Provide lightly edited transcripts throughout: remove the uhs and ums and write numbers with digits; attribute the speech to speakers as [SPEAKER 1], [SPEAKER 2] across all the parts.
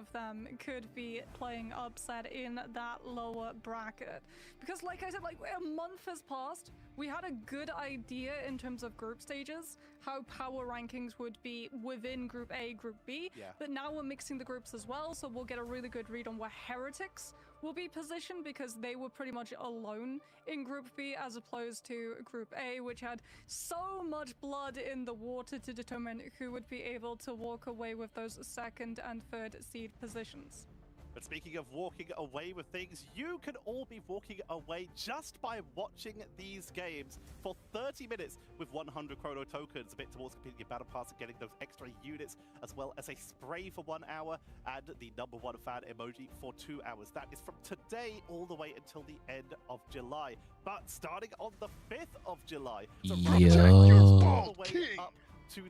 [SPEAKER 1] of them could be playing upset in that lower bracket. Because like I said, like a month has passed, we had a good idea in terms of group stages, how power rankings would be within Group A, Group B, but now we're mixing the groups as well, so we'll get a really good read on where Heretics will be positioned, because they were pretty much alone in Group B as opposed to Group A, which had so much blood in the water to determine who would be able to walk away with those second and third seed positions.
[SPEAKER 2] But speaking of walking away with things, you can all be walking away just by watching these games for 30 minutes with 100 chrono tokens, a bit towards completing your battle pass and getting those extra units, as well as a spray for 1 hour and the #1 fan emoji for 2 hours. That is from today all the way until the end of July. But starting on the 5th of July, so all the way up to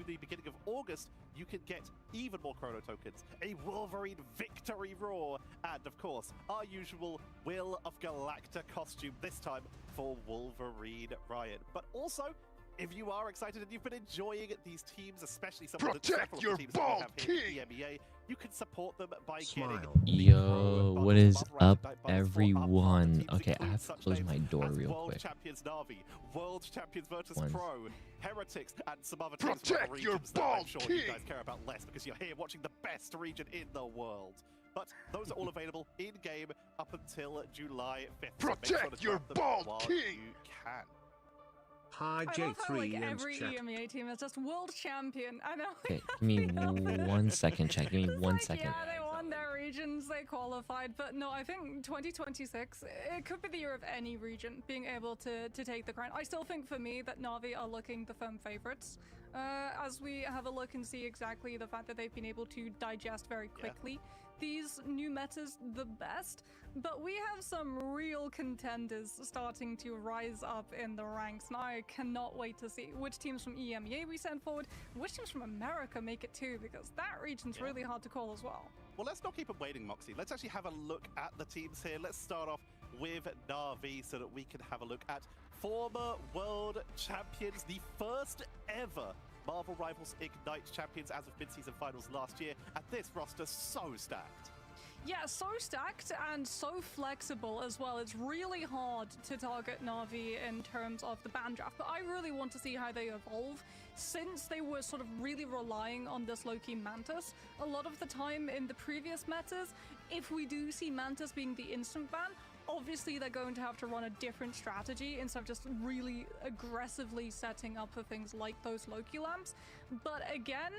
[SPEAKER 2] the beginning of August, you can get even more chrono tokens, a Wolverine victory roar, and of course our usual Will of Galacta costume, this time for Wolverine Riot. But also, if you are excited and you've been enjoying these teams, especially some of the teams that we have here in EMEA, you can support them by getting
[SPEAKER 3] Yo, what is up, everyone? Okay, I have to close my door real quick.
[SPEAKER 2] World Champions Na'Vi, World Champions Virtus Pro, Heretics, and some other teams from the regions that I'm sure you guys care about less, because you're here watching the best region in the world. But those are all available in-game up until July 5th.
[SPEAKER 4] Protect your bald king!
[SPEAKER 2] You can.
[SPEAKER 4] Hi, Jay3
[SPEAKER 1] I love how, like, every
[SPEAKER 4] chat.
[SPEAKER 1] EMEA team is just world champion. I know.
[SPEAKER 3] Okay, give me 1 second, chat. Give me 1 second.
[SPEAKER 1] Yeah, they won their regions, they qualified, but no, I think 2026, it could be the year of any region being able to take the crown. I still think for me that Na'Vi are looking the firm favorites. As we have a look and see exactly the fact that they've been able to digest very quickly these new metas the best, but we have some real contenders starting to rise up in the ranks, and I cannot wait to see which teams from EMEA we send forward, which teams from America make it too, because that region's really hard to call as well.
[SPEAKER 2] Well, let's not keep them waiting, Moxie. Let's actually have a look at the teams here. Let's start off with Na'Vi so that we can have a look at former world champions, the first ever Marvel Rivals Ignite champions as of mid-season finals last year, and this roster so stacked.
[SPEAKER 1] Yeah, so stacked and so flexible as well. It's really hard to target Na'Vi in terms of the ban draft, but I really want to see how they evolve, since they were sort of really relying on this low-key Mantis. A lot of the time in the previous metas, if we do see Mantis being the instant ban, obviously they're going to have to run a different strategy instead of just really aggressively setting up for things like those Loki lamps. But again,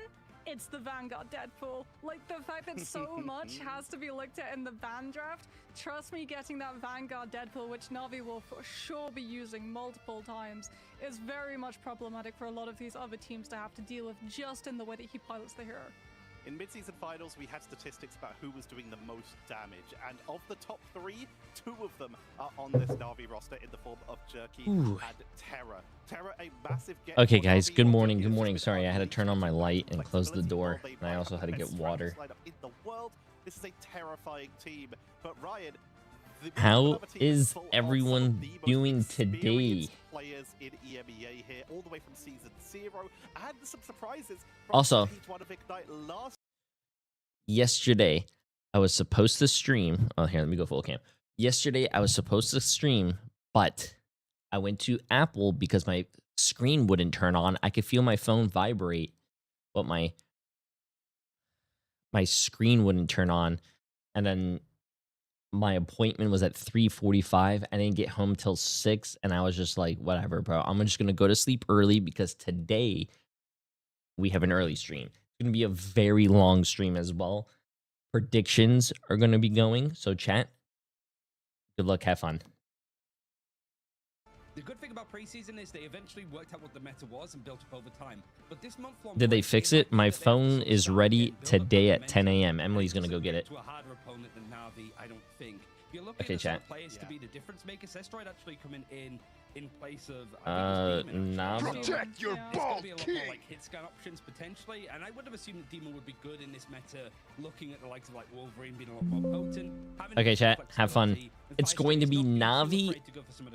[SPEAKER 1] it's the Vanguard Deadpool. Like, the fact that so much has to be looked at in the ban draft, trust me, getting that Vanguard Deadpool, which Na'Vi will for sure be using multiple times, is very much problematic for a lot of these other teams to have to deal with just in the way that he pilots the hero.
[SPEAKER 2] In mid-season finals, we had statistics about who was doing the most damage, and of the top 3, 2 of them are on this Na'Vi roster in the form of Jerky and Terra. Terra, a massive get.
[SPEAKER 3] Okay, guys, good morning, good morning. Sorry, I had to turn on my light and close the door, and I also had to get water.
[SPEAKER 2] In the world, this is a terrifying team, but Ryan,
[SPEAKER 3] how is everyone doing today?
[SPEAKER 2] Players in EMEA here, all the way from season 0, and some surprises from
[SPEAKER 3] Also,
[SPEAKER 2] H1 of Ignite last.
[SPEAKER 3] Yesterday, I was supposed to stream. Oh, here, let me go full cam. Yesterday, I was supposed to stream, but I went to Apple because my screen wouldn't turn on. I could feel my phone vibrate, but my screen wouldn't turn on. And then my appointment was at 3:45. I didn't get home till 6, and I was just like, whatever, bro. I'm just going to go to sleep early because today we have an early stream. It's going to be a very long stream as well. Predictions are going to be going, so chat, good luck, have fun.
[SPEAKER 5] The good thing about preseason is they eventually worked out what the meta was and built up over time. But this month-long,
[SPEAKER 3] did they fix it? My phone is ready today at 10 a.m. Emily's going to go get it.
[SPEAKER 5] To a harder opponent than Na'Vi, I don't think. If you're looking
[SPEAKER 3] Okay,
[SPEAKER 5] at
[SPEAKER 3] chat.
[SPEAKER 5] players to be the difference maker, Cestroid actually coming in place of
[SPEAKER 3] Na'Vi.
[SPEAKER 4] Protect your bald
[SPEAKER 5] be a lot
[SPEAKER 4] king!
[SPEAKER 5] more like hit scan options potentially, and I would have assumed that Demon would be good in this meta, looking at the likes of like Wolverine being a lot more potent.
[SPEAKER 3] Okay, chat, have fun. It's going to be Na'Vi.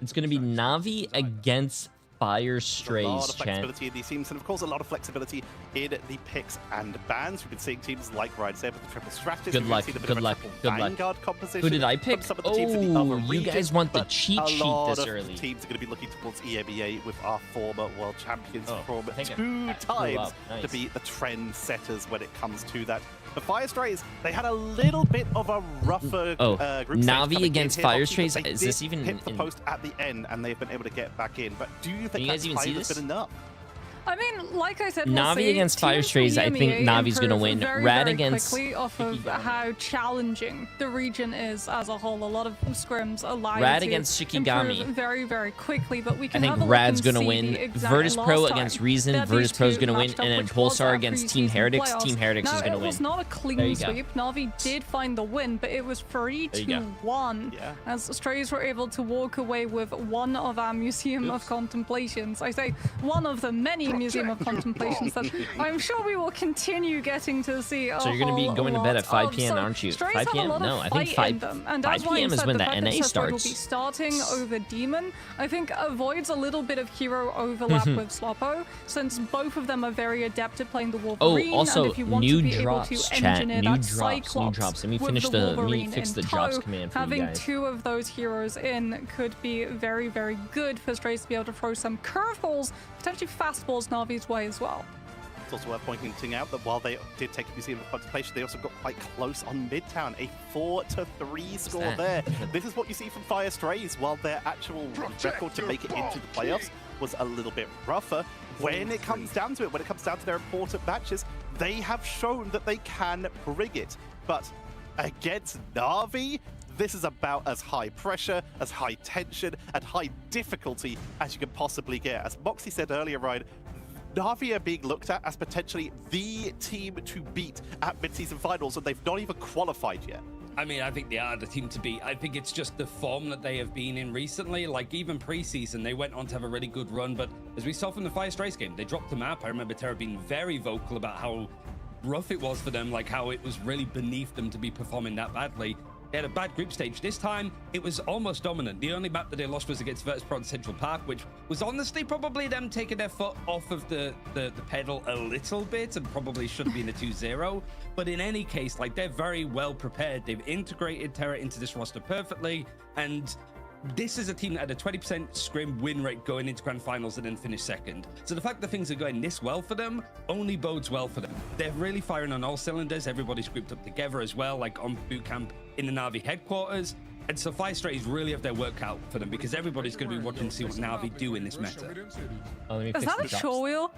[SPEAKER 3] It's going to be Na'Vi against Fire
[SPEAKER 2] A
[SPEAKER 3] Strays,
[SPEAKER 2] lot of
[SPEAKER 3] chat.
[SPEAKER 2] flexibility in these teams, and of course a lot of flexibility in the picks and bans. We've been seeing teams like Ryan said with the triple strategies.
[SPEAKER 3] Good
[SPEAKER 2] We've
[SPEAKER 3] luck,
[SPEAKER 2] seen a bit
[SPEAKER 3] good
[SPEAKER 2] of a
[SPEAKER 3] luck,
[SPEAKER 2] triple
[SPEAKER 3] good luck.
[SPEAKER 2] Vanguard composition.
[SPEAKER 3] Who did I
[SPEAKER 2] from
[SPEAKER 3] pick?
[SPEAKER 2] some of the teams in the other
[SPEAKER 3] Oh, you
[SPEAKER 2] regions,
[SPEAKER 3] guys want the
[SPEAKER 2] but
[SPEAKER 3] cheat
[SPEAKER 2] a
[SPEAKER 3] sheet
[SPEAKER 2] lot
[SPEAKER 3] this
[SPEAKER 2] of
[SPEAKER 3] early.
[SPEAKER 2] teams are going to be looking towards EMEA with our former world champions
[SPEAKER 3] Oh,
[SPEAKER 2] from
[SPEAKER 3] I think I
[SPEAKER 2] 2
[SPEAKER 3] screwed
[SPEAKER 2] times
[SPEAKER 3] up. Nice.
[SPEAKER 2] to be the trend setters when it comes to that. The Fire Strays, they had a little bit of a rougher
[SPEAKER 3] Oh,
[SPEAKER 2] group stage
[SPEAKER 3] Navi
[SPEAKER 2] coming
[SPEAKER 3] against
[SPEAKER 2] in here,
[SPEAKER 3] Fire
[SPEAKER 2] obviously,
[SPEAKER 3] Strays?
[SPEAKER 2] but they
[SPEAKER 3] Is this
[SPEAKER 2] did
[SPEAKER 3] even
[SPEAKER 2] hit the
[SPEAKER 3] in-
[SPEAKER 2] post at the end, and they've been able to get back in. But do you think
[SPEAKER 3] you guys
[SPEAKER 2] that
[SPEAKER 3] even
[SPEAKER 2] time
[SPEAKER 3] see
[SPEAKER 2] has
[SPEAKER 3] this?
[SPEAKER 2] been enough?
[SPEAKER 1] I mean, like I said, we'll
[SPEAKER 3] Navi
[SPEAKER 1] see.
[SPEAKER 3] against Fire
[SPEAKER 1] Teams
[SPEAKER 3] Strays,
[SPEAKER 1] from
[SPEAKER 3] I think
[SPEAKER 1] EMEA
[SPEAKER 3] Navi's gonna
[SPEAKER 1] improve
[SPEAKER 3] win.
[SPEAKER 1] very,
[SPEAKER 3] Rad
[SPEAKER 1] very
[SPEAKER 3] against
[SPEAKER 1] quickly off of
[SPEAKER 3] Shikigami.
[SPEAKER 1] how challenging the region is as a whole. A lot of scrims allow you
[SPEAKER 3] Rad
[SPEAKER 1] to
[SPEAKER 3] against Shikigami.
[SPEAKER 1] improve very, very quickly. But we
[SPEAKER 3] I
[SPEAKER 1] can
[SPEAKER 3] think
[SPEAKER 1] have a look
[SPEAKER 3] Rad's
[SPEAKER 1] and
[SPEAKER 3] gonna
[SPEAKER 1] see
[SPEAKER 3] win.
[SPEAKER 1] the exact
[SPEAKER 3] Virtus Pro
[SPEAKER 1] last
[SPEAKER 3] against
[SPEAKER 1] time
[SPEAKER 3] Reason.
[SPEAKER 1] that
[SPEAKER 3] Virtus
[SPEAKER 1] these
[SPEAKER 3] Pro's
[SPEAKER 1] two
[SPEAKER 3] gonna win,
[SPEAKER 1] matched up,
[SPEAKER 3] and then
[SPEAKER 1] which was
[SPEAKER 3] Pulsar
[SPEAKER 1] our
[SPEAKER 3] against Team
[SPEAKER 1] preseason
[SPEAKER 3] Heretics.
[SPEAKER 1] playoffs.
[SPEAKER 3] Team Heretics
[SPEAKER 1] now,
[SPEAKER 3] is gonna
[SPEAKER 1] it was
[SPEAKER 3] win.
[SPEAKER 1] not a
[SPEAKER 3] There
[SPEAKER 1] clean
[SPEAKER 3] you go.
[SPEAKER 1] sweep. Navi did find the win, but it was 3-1
[SPEAKER 2] Yeah.
[SPEAKER 1] as Strays were able to walk away with one of our Museum of Contemplations. I say one of the many Museum of Contemplations that I'm sure we will continue getting to see.
[SPEAKER 3] So you're going to be going to bed at 5 p.m., aren't you?
[SPEAKER 1] Strays
[SPEAKER 3] 5
[SPEAKER 1] have a
[SPEAKER 3] p.m.?
[SPEAKER 1] lot of
[SPEAKER 3] No, I think
[SPEAKER 1] fight in
[SPEAKER 3] 5
[SPEAKER 1] them, and
[SPEAKER 3] 5
[SPEAKER 1] that's why
[SPEAKER 3] p.m.
[SPEAKER 1] I
[SPEAKER 3] is
[SPEAKER 1] said
[SPEAKER 3] when
[SPEAKER 1] the
[SPEAKER 3] the
[SPEAKER 1] fact that
[SPEAKER 3] NA
[SPEAKER 1] Cesaro will be
[SPEAKER 3] starts.
[SPEAKER 1] starting over Demon, I think avoids a little bit of hero overlap with Sloppo, since both of them are very adept at playing the Wolverine.
[SPEAKER 3] Oh, also,
[SPEAKER 1] and if you want
[SPEAKER 3] new
[SPEAKER 1] to be
[SPEAKER 3] drops,
[SPEAKER 1] able to
[SPEAKER 3] chat.
[SPEAKER 1] engineer
[SPEAKER 3] New
[SPEAKER 1] that
[SPEAKER 3] drops,
[SPEAKER 1] Cyclops
[SPEAKER 3] new drops. Let me
[SPEAKER 1] with
[SPEAKER 3] finish
[SPEAKER 1] the
[SPEAKER 3] let me
[SPEAKER 1] Wolverine
[SPEAKER 3] fix
[SPEAKER 1] in
[SPEAKER 3] the drops
[SPEAKER 1] tow,
[SPEAKER 3] command for you
[SPEAKER 1] having
[SPEAKER 3] guys.
[SPEAKER 1] two of those heroes in could be very, very good for Strays to be able to throw some curveballs, potentially fastballs Navi's way as well.
[SPEAKER 2] It's also worth pointing out that while they did take a Museum of Contemplation, they also got quite close on Midtown. A 4-3 score
[SPEAKER 3] that?
[SPEAKER 2] there. This is what you see from Fire Strays, while their actual record to make it into the playoffs was a little bit rougher. When it comes down to it, when it comes down to their important matches, they have shown that they can bring it. But against Navi, this is about as high pressure, as high tension, and high difficulty as you can possibly get. As Moxie said earlier, Ryan, Navi are being looked at as potentially the team to beat at mid-season finals, and they've not even qualified yet.
[SPEAKER 5] I mean, I think they are the team to beat. I think it's just the form that they have been in recently. Like, even preseason, they went on to have a really good run. But as we saw from the Fire Strays game, they dropped the map. I remember Terra being very vocal about how rough it was for them, like how it was really beneath them to be performing that badly. They had a bad group stage. This time, it was almost dominant. The only map that they lost was against Virtus Pro in Central Park, which was honestly probably them taking their foot off of the pedal a little bit and probably should have been a 2-0. But in any case, like, they're very well prepared. They've integrated Terra into this roster perfectly, and this is a team that had a 20% scrim win rate going into grand finals and then finished second. So the fact that things are going this well for them only bodes well for them. They're really firing on all cylinders. Everybody's grouped up together as well, like on boot camp in the Navi headquarters. And so Fire Strays really have their work out for them, because everybody's going to be watching to see what Navi do in this meta.
[SPEAKER 3] Oh, let me
[SPEAKER 1] Is
[SPEAKER 3] fix
[SPEAKER 1] that
[SPEAKER 3] the
[SPEAKER 1] a
[SPEAKER 3] drops.
[SPEAKER 1] show wheel?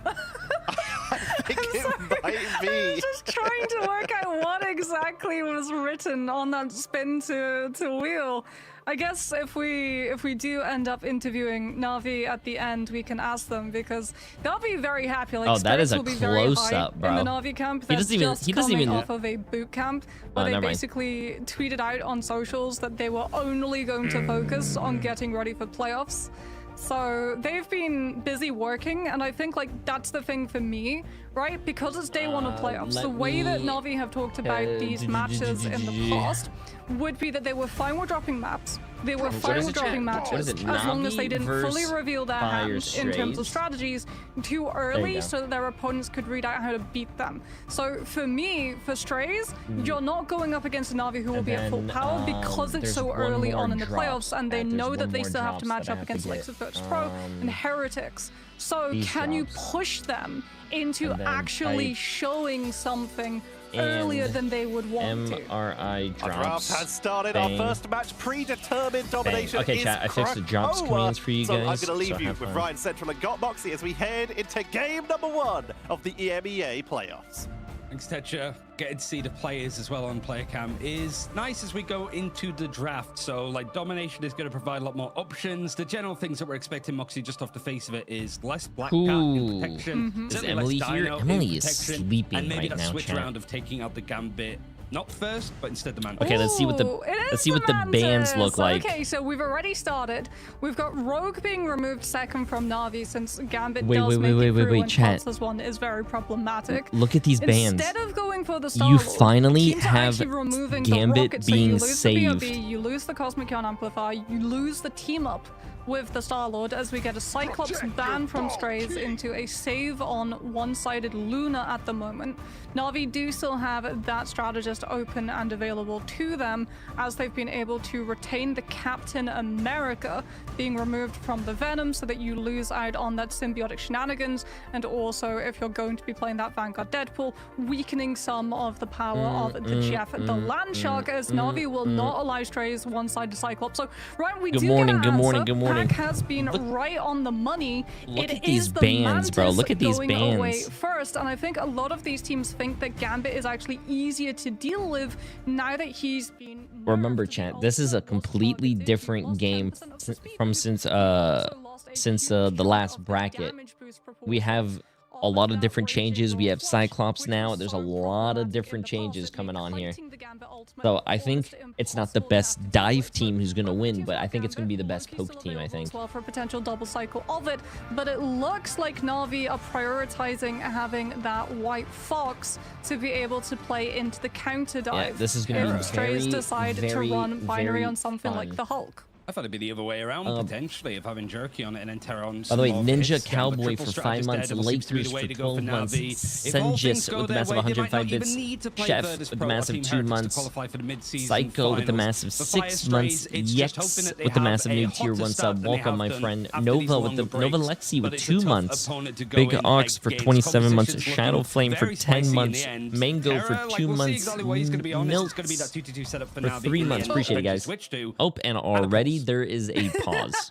[SPEAKER 2] I think it might
[SPEAKER 1] I
[SPEAKER 2] be.
[SPEAKER 1] was just trying to work out what exactly was written on that spin to wheel. I guess if we do end up interviewing Navi at the end, we can ask them, because they'll be very happy. Like,
[SPEAKER 3] Oh, that is
[SPEAKER 1] spirits
[SPEAKER 3] a
[SPEAKER 1] will be very high
[SPEAKER 3] close-up,
[SPEAKER 1] in
[SPEAKER 3] bro.
[SPEAKER 1] the Navi camp.
[SPEAKER 3] He
[SPEAKER 1] That's
[SPEAKER 3] doesn't even-
[SPEAKER 1] just
[SPEAKER 3] he doesn't
[SPEAKER 1] coming
[SPEAKER 3] even-
[SPEAKER 1] off of a boot camp where
[SPEAKER 3] Oh,
[SPEAKER 1] they
[SPEAKER 3] never mind.
[SPEAKER 1] basically tweeted out on socials that they were only going to focus on getting ready for playoffs. So they've been busy working, and I think, like, that's the thing for me, right? Because it's day one of playoffs. The
[SPEAKER 3] let
[SPEAKER 1] way that
[SPEAKER 3] me-
[SPEAKER 1] Navi have talked about these matches in the past would be that they were fine with dropping maps. They were fine
[SPEAKER 3] is
[SPEAKER 1] with
[SPEAKER 3] it, chat?
[SPEAKER 1] dropping
[SPEAKER 3] What
[SPEAKER 1] matches
[SPEAKER 3] is it,
[SPEAKER 1] as long as they
[SPEAKER 3] Navi
[SPEAKER 1] didn't fully
[SPEAKER 3] versus
[SPEAKER 1] reveal their
[SPEAKER 3] Fire
[SPEAKER 1] hand in terms of
[SPEAKER 3] Strays?
[SPEAKER 1] strategies too
[SPEAKER 3] you
[SPEAKER 1] early,
[SPEAKER 3] go.
[SPEAKER 1] so that their opponents could read out how to beat them. So for me, for Strays, you're not going up against a Navi who will
[SPEAKER 3] And
[SPEAKER 1] be at full
[SPEAKER 3] then,
[SPEAKER 1] power because it's
[SPEAKER 3] there's
[SPEAKER 1] so
[SPEAKER 3] one
[SPEAKER 1] early
[SPEAKER 3] more
[SPEAKER 1] on in the
[SPEAKER 3] drop.
[SPEAKER 1] playoffs, and they
[SPEAKER 3] There's
[SPEAKER 1] know
[SPEAKER 3] one
[SPEAKER 1] that they
[SPEAKER 3] more
[SPEAKER 1] still have to
[SPEAKER 3] drops
[SPEAKER 1] match
[SPEAKER 3] that I
[SPEAKER 1] up
[SPEAKER 3] have to
[SPEAKER 1] against the
[SPEAKER 3] get.
[SPEAKER 1] likes of Virtus Pro and Heretics. So
[SPEAKER 3] these
[SPEAKER 1] can you
[SPEAKER 3] drops.
[SPEAKER 1] push them into
[SPEAKER 3] And then
[SPEAKER 1] actually
[SPEAKER 3] I-
[SPEAKER 1] showing something earlier
[SPEAKER 3] And
[SPEAKER 1] than they would want to?
[SPEAKER 3] MRI
[SPEAKER 2] Our draft
[SPEAKER 3] drops.
[SPEAKER 2] has started.
[SPEAKER 3] Bang.
[SPEAKER 2] Our first match, predetermined domination.
[SPEAKER 3] Okay,
[SPEAKER 2] is
[SPEAKER 3] chat, I fixed the drops
[SPEAKER 2] Krakoa.
[SPEAKER 3] commands for you
[SPEAKER 2] So I'm
[SPEAKER 3] guys,
[SPEAKER 2] going to leave
[SPEAKER 3] so
[SPEAKER 2] you
[SPEAKER 3] have
[SPEAKER 2] with
[SPEAKER 3] fun.
[SPEAKER 2] Ryan Central and Got Moxie as we head into game number 1 of the EMEA playoffs.
[SPEAKER 5] Thanks, Tetcher. Getting to see the players as well on player cam is nice as we go into the draft. So, like, domination is going to provide a lot more options. The general things that we're expecting, Moxie, just off the face of it, is less Black Cat
[SPEAKER 3] Ooh.
[SPEAKER 5] in protection.
[SPEAKER 3] Is
[SPEAKER 5] certainly
[SPEAKER 3] Emily
[SPEAKER 5] less
[SPEAKER 3] here?
[SPEAKER 5] Dino in
[SPEAKER 3] Emily is
[SPEAKER 5] protection,
[SPEAKER 3] sleeping
[SPEAKER 5] and maybe
[SPEAKER 3] right
[SPEAKER 5] that
[SPEAKER 3] now,
[SPEAKER 5] switch
[SPEAKER 3] chat.
[SPEAKER 5] around of taking out the Gambit, not first, but instead the man.
[SPEAKER 3] Okay, let's see what the
[SPEAKER 1] Ooh, it is
[SPEAKER 3] let's see what the bands look like.
[SPEAKER 1] Okay, so we've already started. We've got Rogue being removed second from Navi, since Gambit
[SPEAKER 3] Wait,
[SPEAKER 1] does
[SPEAKER 3] wait,
[SPEAKER 1] make
[SPEAKER 3] wait,
[SPEAKER 1] it
[SPEAKER 3] wait,
[SPEAKER 1] through,
[SPEAKER 3] wait,
[SPEAKER 1] and
[SPEAKER 3] chat.
[SPEAKER 1] Chance's one is very problematic.
[SPEAKER 3] Look at these bands.
[SPEAKER 1] Instead of going for the
[SPEAKER 3] You
[SPEAKER 1] Star-Lord,
[SPEAKER 3] finally
[SPEAKER 1] teams are
[SPEAKER 3] have
[SPEAKER 1] actually removing
[SPEAKER 3] Gambit
[SPEAKER 1] the rocket, so you
[SPEAKER 3] being
[SPEAKER 1] lose the BRB,
[SPEAKER 3] saved.
[SPEAKER 1] you lose the Cosmic Ion Amplifier, you lose the team up with the Star-Lord as we get a Cyclops ban from Strays into a save on one-sided Luna at the moment. Na'Vi do still have that strategist open and available to them as they've been able to retain the Captain America being removed from the Venom so that you lose out on that symbiotic shenanigans, and also if you're going to be playing that Vanguard Deadpool, weakening some of the power of the Jeff the Landshark as Na'Vi will not allow Strays one-sided Cyclops. So Ryan, we do
[SPEAKER 3] morning,
[SPEAKER 1] get an
[SPEAKER 3] good morning,
[SPEAKER 1] answer.
[SPEAKER 3] good morning.
[SPEAKER 1] Pack has been right on the money.
[SPEAKER 3] Look
[SPEAKER 1] It
[SPEAKER 3] at these
[SPEAKER 1] is the
[SPEAKER 3] bans, bro.
[SPEAKER 1] Mantis
[SPEAKER 3] Look at these
[SPEAKER 1] going
[SPEAKER 3] bans.
[SPEAKER 1] away first, and I think a lot of these teams think that Gambit is actually easier to deal with now that he's been.
[SPEAKER 3] Remember, chat, this is a completely different game since the last bracket. We have a lot of different changes. We have Cyclops now. There's a lot of different changes coming on here. So I think it's not the best dive team who's going to win, but I think it's going to be the best poke team, I think.
[SPEAKER 1] Well, for a potential double cycle of it, but it looks like Na'Vi are prioritizing having that White Fox to be able to play into the counter dive.
[SPEAKER 3] Yeah, this is going to be
[SPEAKER 1] Strays decide to run binary on something like the Hulk.
[SPEAKER 5] I thought it'd be the other way around, potentially, of having Jerky on it and then Terra on.
[SPEAKER 3] By the way,
[SPEAKER 5] some
[SPEAKER 3] Ninja
[SPEAKER 5] hits,
[SPEAKER 3] Cowboy
[SPEAKER 5] triple
[SPEAKER 3] for 5
[SPEAKER 5] strategist
[SPEAKER 3] months,
[SPEAKER 5] Daredevil seems to be
[SPEAKER 3] Lakers
[SPEAKER 5] the way
[SPEAKER 3] for
[SPEAKER 5] to go
[SPEAKER 3] 12 months,
[SPEAKER 5] Na'Vi. If all things
[SPEAKER 3] Senjus
[SPEAKER 5] go
[SPEAKER 3] with the
[SPEAKER 5] their
[SPEAKER 3] massive
[SPEAKER 5] way, they might
[SPEAKER 3] 105
[SPEAKER 5] not even
[SPEAKER 3] bits,
[SPEAKER 5] need to play
[SPEAKER 3] Chef
[SPEAKER 5] Virtus
[SPEAKER 3] with
[SPEAKER 5] Pro
[SPEAKER 3] the
[SPEAKER 5] or
[SPEAKER 3] massive
[SPEAKER 5] Team
[SPEAKER 3] 2
[SPEAKER 5] Heritage to
[SPEAKER 3] months,
[SPEAKER 5] qualify for the mid-season
[SPEAKER 3] Psycho with the
[SPEAKER 5] finals.
[SPEAKER 3] massive
[SPEAKER 5] For Fire
[SPEAKER 3] 6 months,
[SPEAKER 5] Strays, it's just
[SPEAKER 3] Yex
[SPEAKER 5] hoping that they
[SPEAKER 3] with the
[SPEAKER 5] have
[SPEAKER 3] massive
[SPEAKER 5] a
[SPEAKER 3] new tier
[SPEAKER 5] hotter
[SPEAKER 3] 1
[SPEAKER 5] start
[SPEAKER 3] sub.
[SPEAKER 5] than they
[SPEAKER 3] Welcome,
[SPEAKER 5] have
[SPEAKER 3] my
[SPEAKER 5] done
[SPEAKER 3] friend.
[SPEAKER 5] after these
[SPEAKER 3] Nova with
[SPEAKER 5] longer
[SPEAKER 3] the Nova
[SPEAKER 5] breaks,
[SPEAKER 3] Lexi
[SPEAKER 5] but
[SPEAKER 3] with
[SPEAKER 5] it's a
[SPEAKER 3] 2
[SPEAKER 5] tough
[SPEAKER 3] months.
[SPEAKER 5] opponent to go
[SPEAKER 3] Big
[SPEAKER 5] in,
[SPEAKER 3] Ox
[SPEAKER 5] like,
[SPEAKER 3] for
[SPEAKER 5] games
[SPEAKER 3] 27 months.
[SPEAKER 5] compositions
[SPEAKER 3] Shadow
[SPEAKER 5] looking
[SPEAKER 3] Flame for
[SPEAKER 5] very
[SPEAKER 3] 10
[SPEAKER 5] spicy in
[SPEAKER 3] months.
[SPEAKER 5] the end.
[SPEAKER 3] Mango for
[SPEAKER 5] Terra,
[SPEAKER 3] 2
[SPEAKER 5] we'll see
[SPEAKER 3] months.
[SPEAKER 5] exactly what he's going to be on. It's
[SPEAKER 3] Milk
[SPEAKER 5] going to be that 2-2-2 setup for
[SPEAKER 3] for
[SPEAKER 5] Na'Vi
[SPEAKER 3] 3
[SPEAKER 5] in the
[SPEAKER 3] months.
[SPEAKER 5] end.
[SPEAKER 3] Appreciate it,
[SPEAKER 5] But to
[SPEAKER 3] guys.
[SPEAKER 5] switch to
[SPEAKER 3] Oh, and already there is a pause.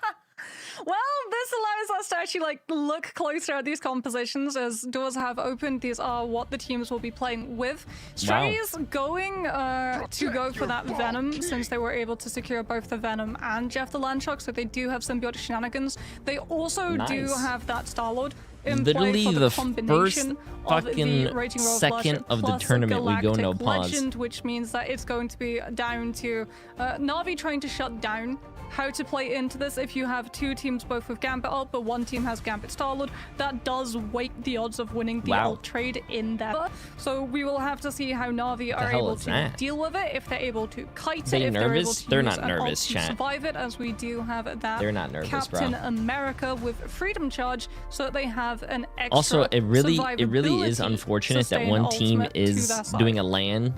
[SPEAKER 1] Well, this allows us to actually look closer at these compositions as doors have opened. These are what the teams will be playing with. Strays going to go for that Venom since they were able to secure both the Venom and Jeff the Landshark, so they do have symbiotic shenanigans. They also do have that Star-Lord in
[SPEAKER 3] Literally
[SPEAKER 1] play for
[SPEAKER 3] the
[SPEAKER 1] the combination of
[SPEAKER 3] fucking
[SPEAKER 1] the Raging Royal
[SPEAKER 3] second
[SPEAKER 1] Flush
[SPEAKER 3] of the
[SPEAKER 1] plus
[SPEAKER 3] tournament we go no
[SPEAKER 1] Galactic
[SPEAKER 3] pause.
[SPEAKER 1] Legend, which means that it's going to be down to Na'Vi trying to shut down how to play into this. If you have 2 teams both with Gambit ult, but 1 team has Gambit Star-Lord, that does weight the odds of winning the ult trade in there. So we will have to see how Na'Vi are able to deal with it, if they're able to kite it, if they're able to
[SPEAKER 3] They're
[SPEAKER 1] use
[SPEAKER 3] not
[SPEAKER 1] an
[SPEAKER 3] nervous,
[SPEAKER 1] ult to
[SPEAKER 3] chat.
[SPEAKER 1] survive it, as we do have that
[SPEAKER 3] They're not nervous,
[SPEAKER 1] Captain
[SPEAKER 3] bro.
[SPEAKER 1] America with Freedom Charge, so that they have an extra
[SPEAKER 3] Also, it really is
[SPEAKER 1] survivability
[SPEAKER 3] unfortunate
[SPEAKER 1] to
[SPEAKER 3] that
[SPEAKER 1] stay
[SPEAKER 3] one
[SPEAKER 1] an
[SPEAKER 3] team
[SPEAKER 1] ultimate to
[SPEAKER 3] is
[SPEAKER 1] their side.
[SPEAKER 3] doing a LAN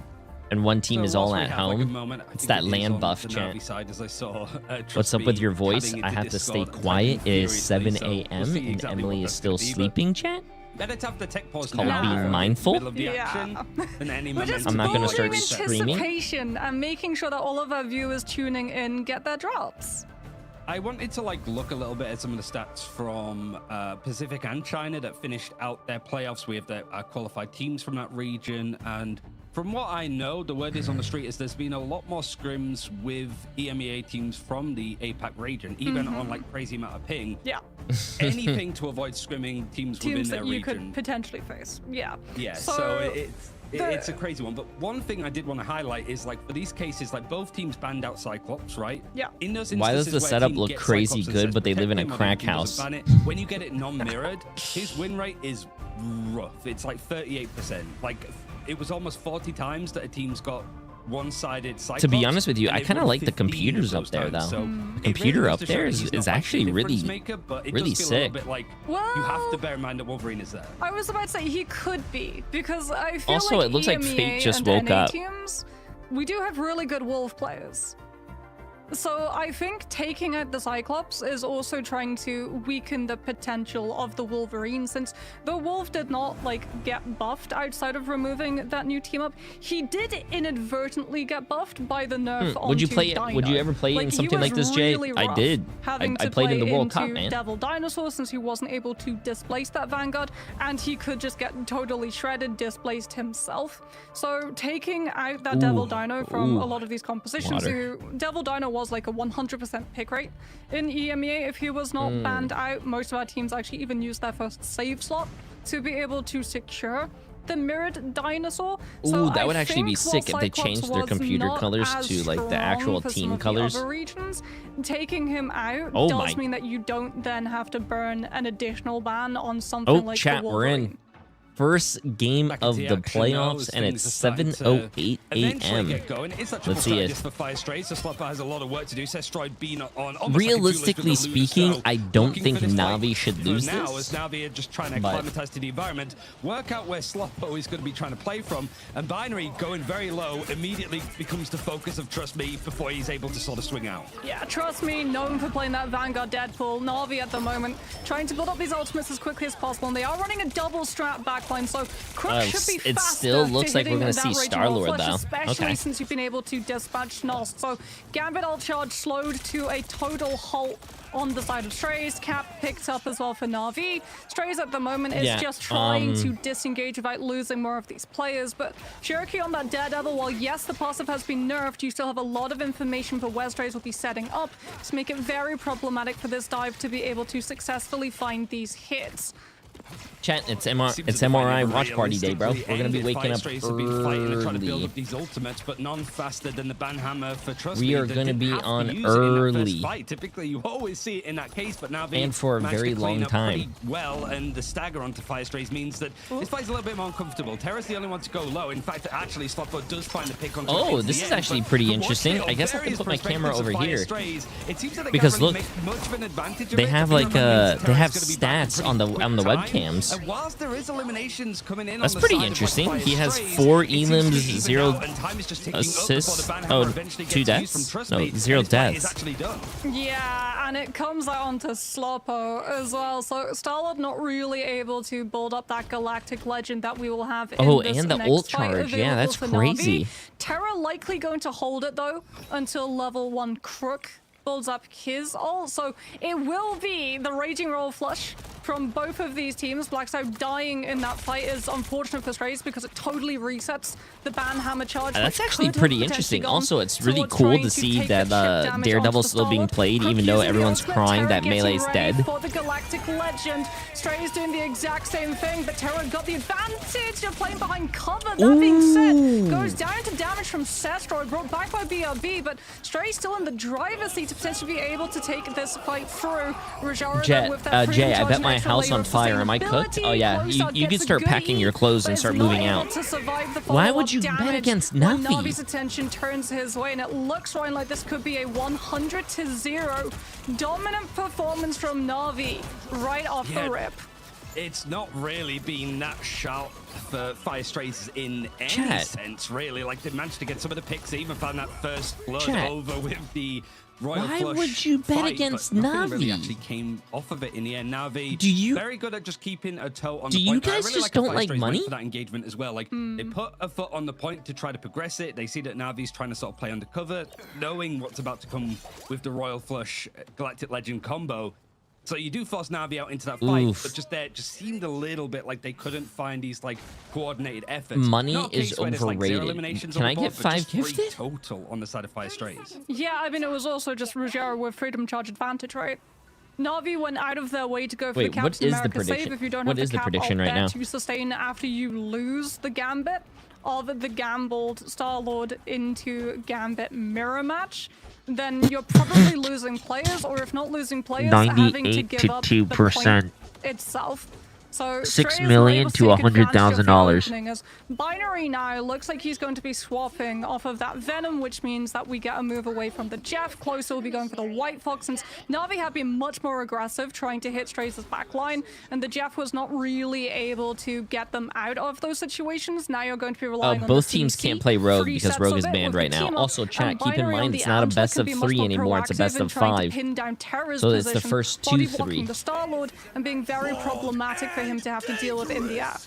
[SPEAKER 3] and one team is all
[SPEAKER 5] whilst we
[SPEAKER 3] at
[SPEAKER 5] have, like, a
[SPEAKER 3] home.
[SPEAKER 5] moment, I
[SPEAKER 3] It's
[SPEAKER 5] think
[SPEAKER 3] that
[SPEAKER 5] it is
[SPEAKER 3] LAN
[SPEAKER 5] on
[SPEAKER 3] buff,
[SPEAKER 5] the
[SPEAKER 3] chat.
[SPEAKER 5] Na'Vi side, as I saw,
[SPEAKER 3] What's up with
[SPEAKER 5] Trustee
[SPEAKER 3] your voice?
[SPEAKER 5] adding
[SPEAKER 3] I
[SPEAKER 5] into
[SPEAKER 3] have to stay
[SPEAKER 5] Discord and
[SPEAKER 3] quiet.
[SPEAKER 5] typing
[SPEAKER 3] It is 7
[SPEAKER 5] furiously, so we'll
[SPEAKER 3] a.m.
[SPEAKER 5] see
[SPEAKER 3] and
[SPEAKER 5] exactly
[SPEAKER 3] Emily
[SPEAKER 5] what
[SPEAKER 3] is
[SPEAKER 5] that's
[SPEAKER 3] still
[SPEAKER 5] gonna be, but
[SPEAKER 3] sleeping, chat.
[SPEAKER 5] better to have the tech pause
[SPEAKER 3] Called
[SPEAKER 5] now
[SPEAKER 3] being
[SPEAKER 5] before
[SPEAKER 3] mindful?
[SPEAKER 5] middle of the action than any momentum.
[SPEAKER 3] I'm not gonna
[SPEAKER 1] building
[SPEAKER 3] start screaming.
[SPEAKER 1] anticipation and making sure that all of our viewers tuning in get their drops.
[SPEAKER 5] I wanted to look a little bit at some of the stats from Pacific and China that finished out their playoffs. We have the qualified teams from that region, and from what I know, the word is on the street is there's been a lot more scrims with EMEA teams from the APAC region, even on crazy amount of ping.
[SPEAKER 1] Yeah.
[SPEAKER 5] Anything to avoid scrimming teams within
[SPEAKER 1] that
[SPEAKER 5] their
[SPEAKER 1] you
[SPEAKER 5] region.
[SPEAKER 1] could potentially face. Yeah.
[SPEAKER 5] Yeah, so it's a crazy one. But one thing I did want to highlight is for these cases, both teams banned out Cyclops, right?
[SPEAKER 1] Yeah.
[SPEAKER 5] In those
[SPEAKER 3] Why does
[SPEAKER 5] instances
[SPEAKER 3] the
[SPEAKER 5] where a
[SPEAKER 3] setup
[SPEAKER 5] team
[SPEAKER 3] look
[SPEAKER 5] gets
[SPEAKER 3] crazy
[SPEAKER 5] Cyclops and
[SPEAKER 3] good,
[SPEAKER 5] says,
[SPEAKER 3] but they live in a
[SPEAKER 5] "Protect my
[SPEAKER 3] crack
[SPEAKER 5] team
[SPEAKER 3] house?"
[SPEAKER 5] doesn't ban it," when you get it non-mirrored, his win rate is rough. It's 38%. It was almost 40 times that a team's got one-sided Cyclops.
[SPEAKER 3] To be honest with you,
[SPEAKER 5] and
[SPEAKER 3] I
[SPEAKER 5] they've
[SPEAKER 3] kind of
[SPEAKER 5] won
[SPEAKER 3] like the
[SPEAKER 5] 15 of
[SPEAKER 3] computers up
[SPEAKER 5] those
[SPEAKER 3] there,
[SPEAKER 5] times.
[SPEAKER 3] though.
[SPEAKER 5] So
[SPEAKER 3] The
[SPEAKER 5] it
[SPEAKER 3] computer
[SPEAKER 5] really
[SPEAKER 3] up
[SPEAKER 5] goes to show
[SPEAKER 3] there
[SPEAKER 5] that
[SPEAKER 3] is
[SPEAKER 5] he's not,
[SPEAKER 3] actually
[SPEAKER 5] the
[SPEAKER 3] really,
[SPEAKER 5] difference maker, but it
[SPEAKER 3] really
[SPEAKER 5] does feel a
[SPEAKER 3] sick.
[SPEAKER 5] little bit you have to bear in mind that Wolverine is there.
[SPEAKER 1] I was about to say he could be, because I feel
[SPEAKER 3] Also,
[SPEAKER 1] like
[SPEAKER 3] it looks like
[SPEAKER 1] EMEA
[SPEAKER 3] Fate just
[SPEAKER 1] and
[SPEAKER 3] woke
[SPEAKER 1] NA
[SPEAKER 3] up.
[SPEAKER 1] teams, we do have really good Wolf players. So I think taking out the Cyclops is also trying to weaken the potential of the Wolverine, since the Wolf did not get buffed outside of removing that new team up. He did inadvertently get buffed by the nerf onto
[SPEAKER 3] Would you play it?
[SPEAKER 1] Dino.
[SPEAKER 3] Would you ever play in
[SPEAKER 1] he
[SPEAKER 3] something
[SPEAKER 1] was
[SPEAKER 3] like this, Jay?
[SPEAKER 1] really
[SPEAKER 3] I
[SPEAKER 1] rough
[SPEAKER 3] did.
[SPEAKER 1] having
[SPEAKER 3] I
[SPEAKER 1] to
[SPEAKER 3] played in the
[SPEAKER 1] play
[SPEAKER 3] World Cup,
[SPEAKER 1] into
[SPEAKER 3] man.
[SPEAKER 1] Devil Dinosaur since he wasn't able to displace that Vanguard, and he could just get totally shredded, displaced himself. So taking out that Devil Dino from a lot of these compositions, Devil Dino was a 100% pick rate in EMEA. If he was not banned out, most of our teams actually even used their first save slot to be able to secure the mirrored dinosaur. So
[SPEAKER 3] that would
[SPEAKER 1] I
[SPEAKER 3] actually be
[SPEAKER 1] think
[SPEAKER 3] sick if
[SPEAKER 1] while
[SPEAKER 3] they
[SPEAKER 1] Cyclops
[SPEAKER 3] changed their
[SPEAKER 1] was
[SPEAKER 3] computer
[SPEAKER 1] not
[SPEAKER 3] colors
[SPEAKER 1] as
[SPEAKER 3] to, the
[SPEAKER 1] strong
[SPEAKER 3] actual
[SPEAKER 1] for some
[SPEAKER 3] team
[SPEAKER 1] of the
[SPEAKER 3] colors.
[SPEAKER 1] other regions, taking him out
[SPEAKER 3] Oh
[SPEAKER 1] does
[SPEAKER 3] my-
[SPEAKER 1] mean that you don't then have to burn an additional ban on something like
[SPEAKER 3] chat,
[SPEAKER 1] the
[SPEAKER 3] we're in.
[SPEAKER 1] Wolverine.
[SPEAKER 3] first game
[SPEAKER 5] Back
[SPEAKER 3] of
[SPEAKER 5] into
[SPEAKER 3] the
[SPEAKER 5] action now,
[SPEAKER 3] playoffs,
[SPEAKER 5] as
[SPEAKER 3] and
[SPEAKER 5] things
[SPEAKER 3] it's
[SPEAKER 5] are starting to
[SPEAKER 3] 7:08
[SPEAKER 5] eventually
[SPEAKER 3] a.m.
[SPEAKER 5] get going. It's that triple
[SPEAKER 3] Let's see
[SPEAKER 5] strategist
[SPEAKER 3] it.
[SPEAKER 5] for Fire Strays, so Slopper has a lot of work to do. Sestroid being on almost
[SPEAKER 3] Realistically
[SPEAKER 5] like a duelist with the
[SPEAKER 3] speaking,
[SPEAKER 5] Ludo,
[SPEAKER 3] I don't
[SPEAKER 5] looking
[SPEAKER 3] think
[SPEAKER 5] for this fight
[SPEAKER 3] Na'Vi should
[SPEAKER 5] for
[SPEAKER 3] lose
[SPEAKER 5] now,
[SPEAKER 3] this,
[SPEAKER 5] as Na'Vi are just trying to
[SPEAKER 3] but-
[SPEAKER 5] acclimatize to the environment, work out where Sloppo is going to be trying to play from, and Binary going very low immediately becomes the focus of Trust Me before he's able to sort of swing out.
[SPEAKER 1] Yeah, Trust Me, known for playing that Vanguard Deadpool. Na'Vi at the moment trying to build up these ultimates as quickly as possible, and they are running a double strat backline, so Crook should be
[SPEAKER 3] it
[SPEAKER 1] faster
[SPEAKER 3] still looks
[SPEAKER 1] to
[SPEAKER 3] like we're
[SPEAKER 1] hitting
[SPEAKER 3] gonna
[SPEAKER 1] that
[SPEAKER 3] see
[SPEAKER 1] Raging
[SPEAKER 3] Star-Lord,
[SPEAKER 1] Roll Flush,
[SPEAKER 3] though.
[SPEAKER 1] especially
[SPEAKER 3] Okay.
[SPEAKER 1] since you've been able to dispatch Nost. So Gambit ult charge slowed to a total halt on the side of Strays. Cap picked up as well for Na'Vi. Strays at the moment is
[SPEAKER 3] Yeah,
[SPEAKER 1] just trying to disengage without losing more of these players, but Cherokee on that Daredevil, while yes, the passive has been nerfed, you still have a lot of information for where Strays will be setting up to make it very problematic for this dive to be able to successfully find these hits.
[SPEAKER 3] Chat, it's
[SPEAKER 5] Seems
[SPEAKER 3] it's
[SPEAKER 5] that they
[SPEAKER 3] MRI
[SPEAKER 5] never
[SPEAKER 3] watch party day, bro.
[SPEAKER 5] realistically
[SPEAKER 3] We're gonna be
[SPEAKER 5] ended.
[SPEAKER 3] waking
[SPEAKER 5] Fire
[SPEAKER 3] up
[SPEAKER 5] Strays have been fighting and trying to build
[SPEAKER 3] early.
[SPEAKER 5] up these ultimates, but none faster than the Banhammer for Trust
[SPEAKER 3] We
[SPEAKER 5] Me.
[SPEAKER 3] are
[SPEAKER 5] They
[SPEAKER 3] gonna
[SPEAKER 5] didn't
[SPEAKER 3] be
[SPEAKER 5] have to
[SPEAKER 3] on
[SPEAKER 5] use it in that first
[SPEAKER 3] early.
[SPEAKER 5] fight. Typically, you always see it in that case, but now
[SPEAKER 3] And for a very long time.
[SPEAKER 5] Pretty well, and the stagger onto Fire Strays means that this fight's a little bit more uncomfortable. Terra's the only one to go low. In fact, actually, Slotbo does find a pick on.
[SPEAKER 3] Oh, this is actually pretty interesting. I guess I can put my camera over here. Because look, they have like they have stats on the webcams.
[SPEAKER 5] And whilst there is eliminations coming in,
[SPEAKER 3] That's
[SPEAKER 5] on the
[SPEAKER 3] pretty
[SPEAKER 5] side of, like,
[SPEAKER 3] interesting.
[SPEAKER 5] Fire
[SPEAKER 3] He has
[SPEAKER 5] Strays,
[SPEAKER 3] 4
[SPEAKER 5] it seems to
[SPEAKER 3] elims,
[SPEAKER 5] be
[SPEAKER 3] 0
[SPEAKER 5] even out, and time is just ticking up before the
[SPEAKER 3] assists.
[SPEAKER 5] Banhammer
[SPEAKER 3] Oh,
[SPEAKER 5] eventually
[SPEAKER 3] 2
[SPEAKER 5] gets used from
[SPEAKER 3] deaths?
[SPEAKER 5] Trust
[SPEAKER 3] No,
[SPEAKER 5] Me,
[SPEAKER 3] 0
[SPEAKER 5] and his fight is
[SPEAKER 3] deaths.
[SPEAKER 5] actually done.
[SPEAKER 1] Yeah, and it comes out onto Sloppo as well. So Starlord not really able to build up that galactic legend that we will have in
[SPEAKER 3] Oh,
[SPEAKER 1] this
[SPEAKER 3] and the
[SPEAKER 1] next
[SPEAKER 3] ult
[SPEAKER 1] fight
[SPEAKER 3] charge. Yeah,
[SPEAKER 1] available
[SPEAKER 3] that's
[SPEAKER 1] for
[SPEAKER 3] crazy.
[SPEAKER 1] Na'Vi. Terra likely going to hold it though until level 1 Crook builds up his ult. So it will be the Raging Roll Flush from both of these teams. Blackside dying in that fight is unfortunate for Strays because it totally resets the Banhammer charge.
[SPEAKER 3] That's
[SPEAKER 1] which
[SPEAKER 3] actually
[SPEAKER 1] could have
[SPEAKER 3] pretty
[SPEAKER 1] potentially
[SPEAKER 3] interesting.
[SPEAKER 1] gone
[SPEAKER 3] Also, it's really
[SPEAKER 1] towards
[SPEAKER 3] cool
[SPEAKER 1] trying
[SPEAKER 3] to see
[SPEAKER 1] take
[SPEAKER 3] that
[SPEAKER 1] the chip damage
[SPEAKER 3] Daredevil's
[SPEAKER 1] onto
[SPEAKER 3] still being
[SPEAKER 1] Starlord.
[SPEAKER 3] played,
[SPEAKER 1] Crook
[SPEAKER 3] even though
[SPEAKER 1] using the
[SPEAKER 3] everyone's
[SPEAKER 1] ultimate,
[SPEAKER 3] crying
[SPEAKER 1] Terra
[SPEAKER 3] that
[SPEAKER 1] getting
[SPEAKER 3] Melee's
[SPEAKER 1] ready
[SPEAKER 3] dead.
[SPEAKER 1] For the Galactic Legend. Stray is doing the exact same thing, but Terra got the advantage of playing behind cover. That being said, goes down to damage from Sestroid, brought back by BRB, but Stray still in the driver's seat to potentially be able to take this fight through. Rajara
[SPEAKER 3] Jet,
[SPEAKER 1] with that
[SPEAKER 3] Jay, I
[SPEAKER 1] charge
[SPEAKER 3] bet
[SPEAKER 1] and
[SPEAKER 3] my
[SPEAKER 1] extra
[SPEAKER 3] house
[SPEAKER 1] layer
[SPEAKER 3] on
[SPEAKER 1] of
[SPEAKER 3] fire. Am I cooked? Oh yeah, you
[SPEAKER 1] Closeout
[SPEAKER 3] can
[SPEAKER 1] gets a
[SPEAKER 3] start
[SPEAKER 1] good
[SPEAKER 3] packing your
[SPEAKER 1] heat,
[SPEAKER 3] clothes
[SPEAKER 1] but
[SPEAKER 3] and
[SPEAKER 1] is
[SPEAKER 3] start
[SPEAKER 1] not
[SPEAKER 3] moving
[SPEAKER 1] able
[SPEAKER 3] out.
[SPEAKER 1] to survive the
[SPEAKER 3] Why would
[SPEAKER 1] follow-up
[SPEAKER 3] you bet
[SPEAKER 1] damage
[SPEAKER 3] against
[SPEAKER 1] when
[SPEAKER 3] Navi?
[SPEAKER 1] Navi's attention turns his way, and it looks, Ryan, like this could be a 100-0 dominant performance from Navi right off the rip.
[SPEAKER 5] It's not really been that sharp for Fire Strays in any
[SPEAKER 3] Chat.
[SPEAKER 5] sense, really. Like, they managed to get some of the picks, they even found that first blood
[SPEAKER 3] Chat.
[SPEAKER 5] over with the Royal
[SPEAKER 3] Why
[SPEAKER 5] Flush
[SPEAKER 3] would you bet
[SPEAKER 5] fight,
[SPEAKER 3] against
[SPEAKER 5] but nothing really
[SPEAKER 3] Na'Vi?
[SPEAKER 5] actually came off of it in the end. Na'Vi,
[SPEAKER 3] Do you-
[SPEAKER 5] very good at just keeping a toe on
[SPEAKER 3] Do
[SPEAKER 5] the
[SPEAKER 3] you
[SPEAKER 5] point. I
[SPEAKER 3] guys
[SPEAKER 5] really
[SPEAKER 3] just
[SPEAKER 5] like how
[SPEAKER 3] don't
[SPEAKER 5] Fire
[SPEAKER 3] like
[SPEAKER 5] Strays went
[SPEAKER 3] money?
[SPEAKER 5] for that engagement as well. Like, they put a foot on the point to try to progress it. They see that Na'Vi's trying to sort of play undercover, knowing what's about to come with the Royal Flush Galactic Legend combo. So you do force Na'Vi out into that fight,
[SPEAKER 3] Oof.
[SPEAKER 5] but just there, it just seemed a little bit like they couldn't find these like coordinated efforts.
[SPEAKER 3] Money
[SPEAKER 5] Not a case
[SPEAKER 3] is
[SPEAKER 5] where there's, like, 0
[SPEAKER 3] overrated.
[SPEAKER 5] eliminations
[SPEAKER 3] Can
[SPEAKER 5] on the
[SPEAKER 3] I
[SPEAKER 5] board,
[SPEAKER 3] get
[SPEAKER 5] but
[SPEAKER 3] 5
[SPEAKER 5] just 3
[SPEAKER 3] gifted?
[SPEAKER 5] total on the side of Fire Strays.
[SPEAKER 1] Yeah, I mean, it was also just Rajara with Freedom Charge advantage, right? Navi went out of their way to go for
[SPEAKER 3] Wait,
[SPEAKER 1] the
[SPEAKER 3] what
[SPEAKER 1] Captain
[SPEAKER 3] is the
[SPEAKER 1] America
[SPEAKER 3] prediction?
[SPEAKER 1] save if you don't
[SPEAKER 3] What
[SPEAKER 1] have
[SPEAKER 3] is
[SPEAKER 1] the
[SPEAKER 3] the
[SPEAKER 1] cap
[SPEAKER 3] prediction
[SPEAKER 1] out
[SPEAKER 3] right
[SPEAKER 1] there
[SPEAKER 3] now?
[SPEAKER 1] to sustain after you lose the Gambit of the gambled Star-Lord into Gambit mirror match. Then you're probably losing players, or if not losing players, having to give up the point itself. So
[SPEAKER 6] 6
[SPEAKER 1] Stray is
[SPEAKER 6] million
[SPEAKER 1] able
[SPEAKER 6] to
[SPEAKER 1] take advantage of the
[SPEAKER 6] $100,000.
[SPEAKER 1] opening as Binary now looks like he's going to be swapping off of that Venom, which means that we get a move away from the Jeff. Closer will be going for the White Fox, since Na'Vi have been much more aggressive trying to hit Stray's backline, and the Jeff was not really able to get them out of those situations. Now you're going to be relying on
[SPEAKER 3] Both
[SPEAKER 1] the
[SPEAKER 3] teams
[SPEAKER 1] CC.
[SPEAKER 3] can't play Rogue
[SPEAKER 1] Three
[SPEAKER 3] because
[SPEAKER 1] sets
[SPEAKER 3] Rogue
[SPEAKER 1] of
[SPEAKER 3] is
[SPEAKER 1] it
[SPEAKER 3] banned
[SPEAKER 1] with
[SPEAKER 3] right
[SPEAKER 1] the
[SPEAKER 3] now.
[SPEAKER 1] team up,
[SPEAKER 3] Also, chat,
[SPEAKER 1] and
[SPEAKER 3] keep in
[SPEAKER 1] Binary on
[SPEAKER 3] mind
[SPEAKER 1] the
[SPEAKER 3] it's not a
[SPEAKER 1] outlook
[SPEAKER 3] best
[SPEAKER 1] can
[SPEAKER 3] of
[SPEAKER 1] be much
[SPEAKER 3] 3
[SPEAKER 1] more
[SPEAKER 3] anymore. It's a
[SPEAKER 1] proactive
[SPEAKER 3] best
[SPEAKER 1] in
[SPEAKER 3] of
[SPEAKER 1] trying to
[SPEAKER 3] 5.
[SPEAKER 1] pin down Terra's
[SPEAKER 3] So it's the
[SPEAKER 1] position,
[SPEAKER 3] first
[SPEAKER 1] body
[SPEAKER 3] 2-3.
[SPEAKER 1] blocking the Star-Lord, and being very problematic for him to have to deal with in the app.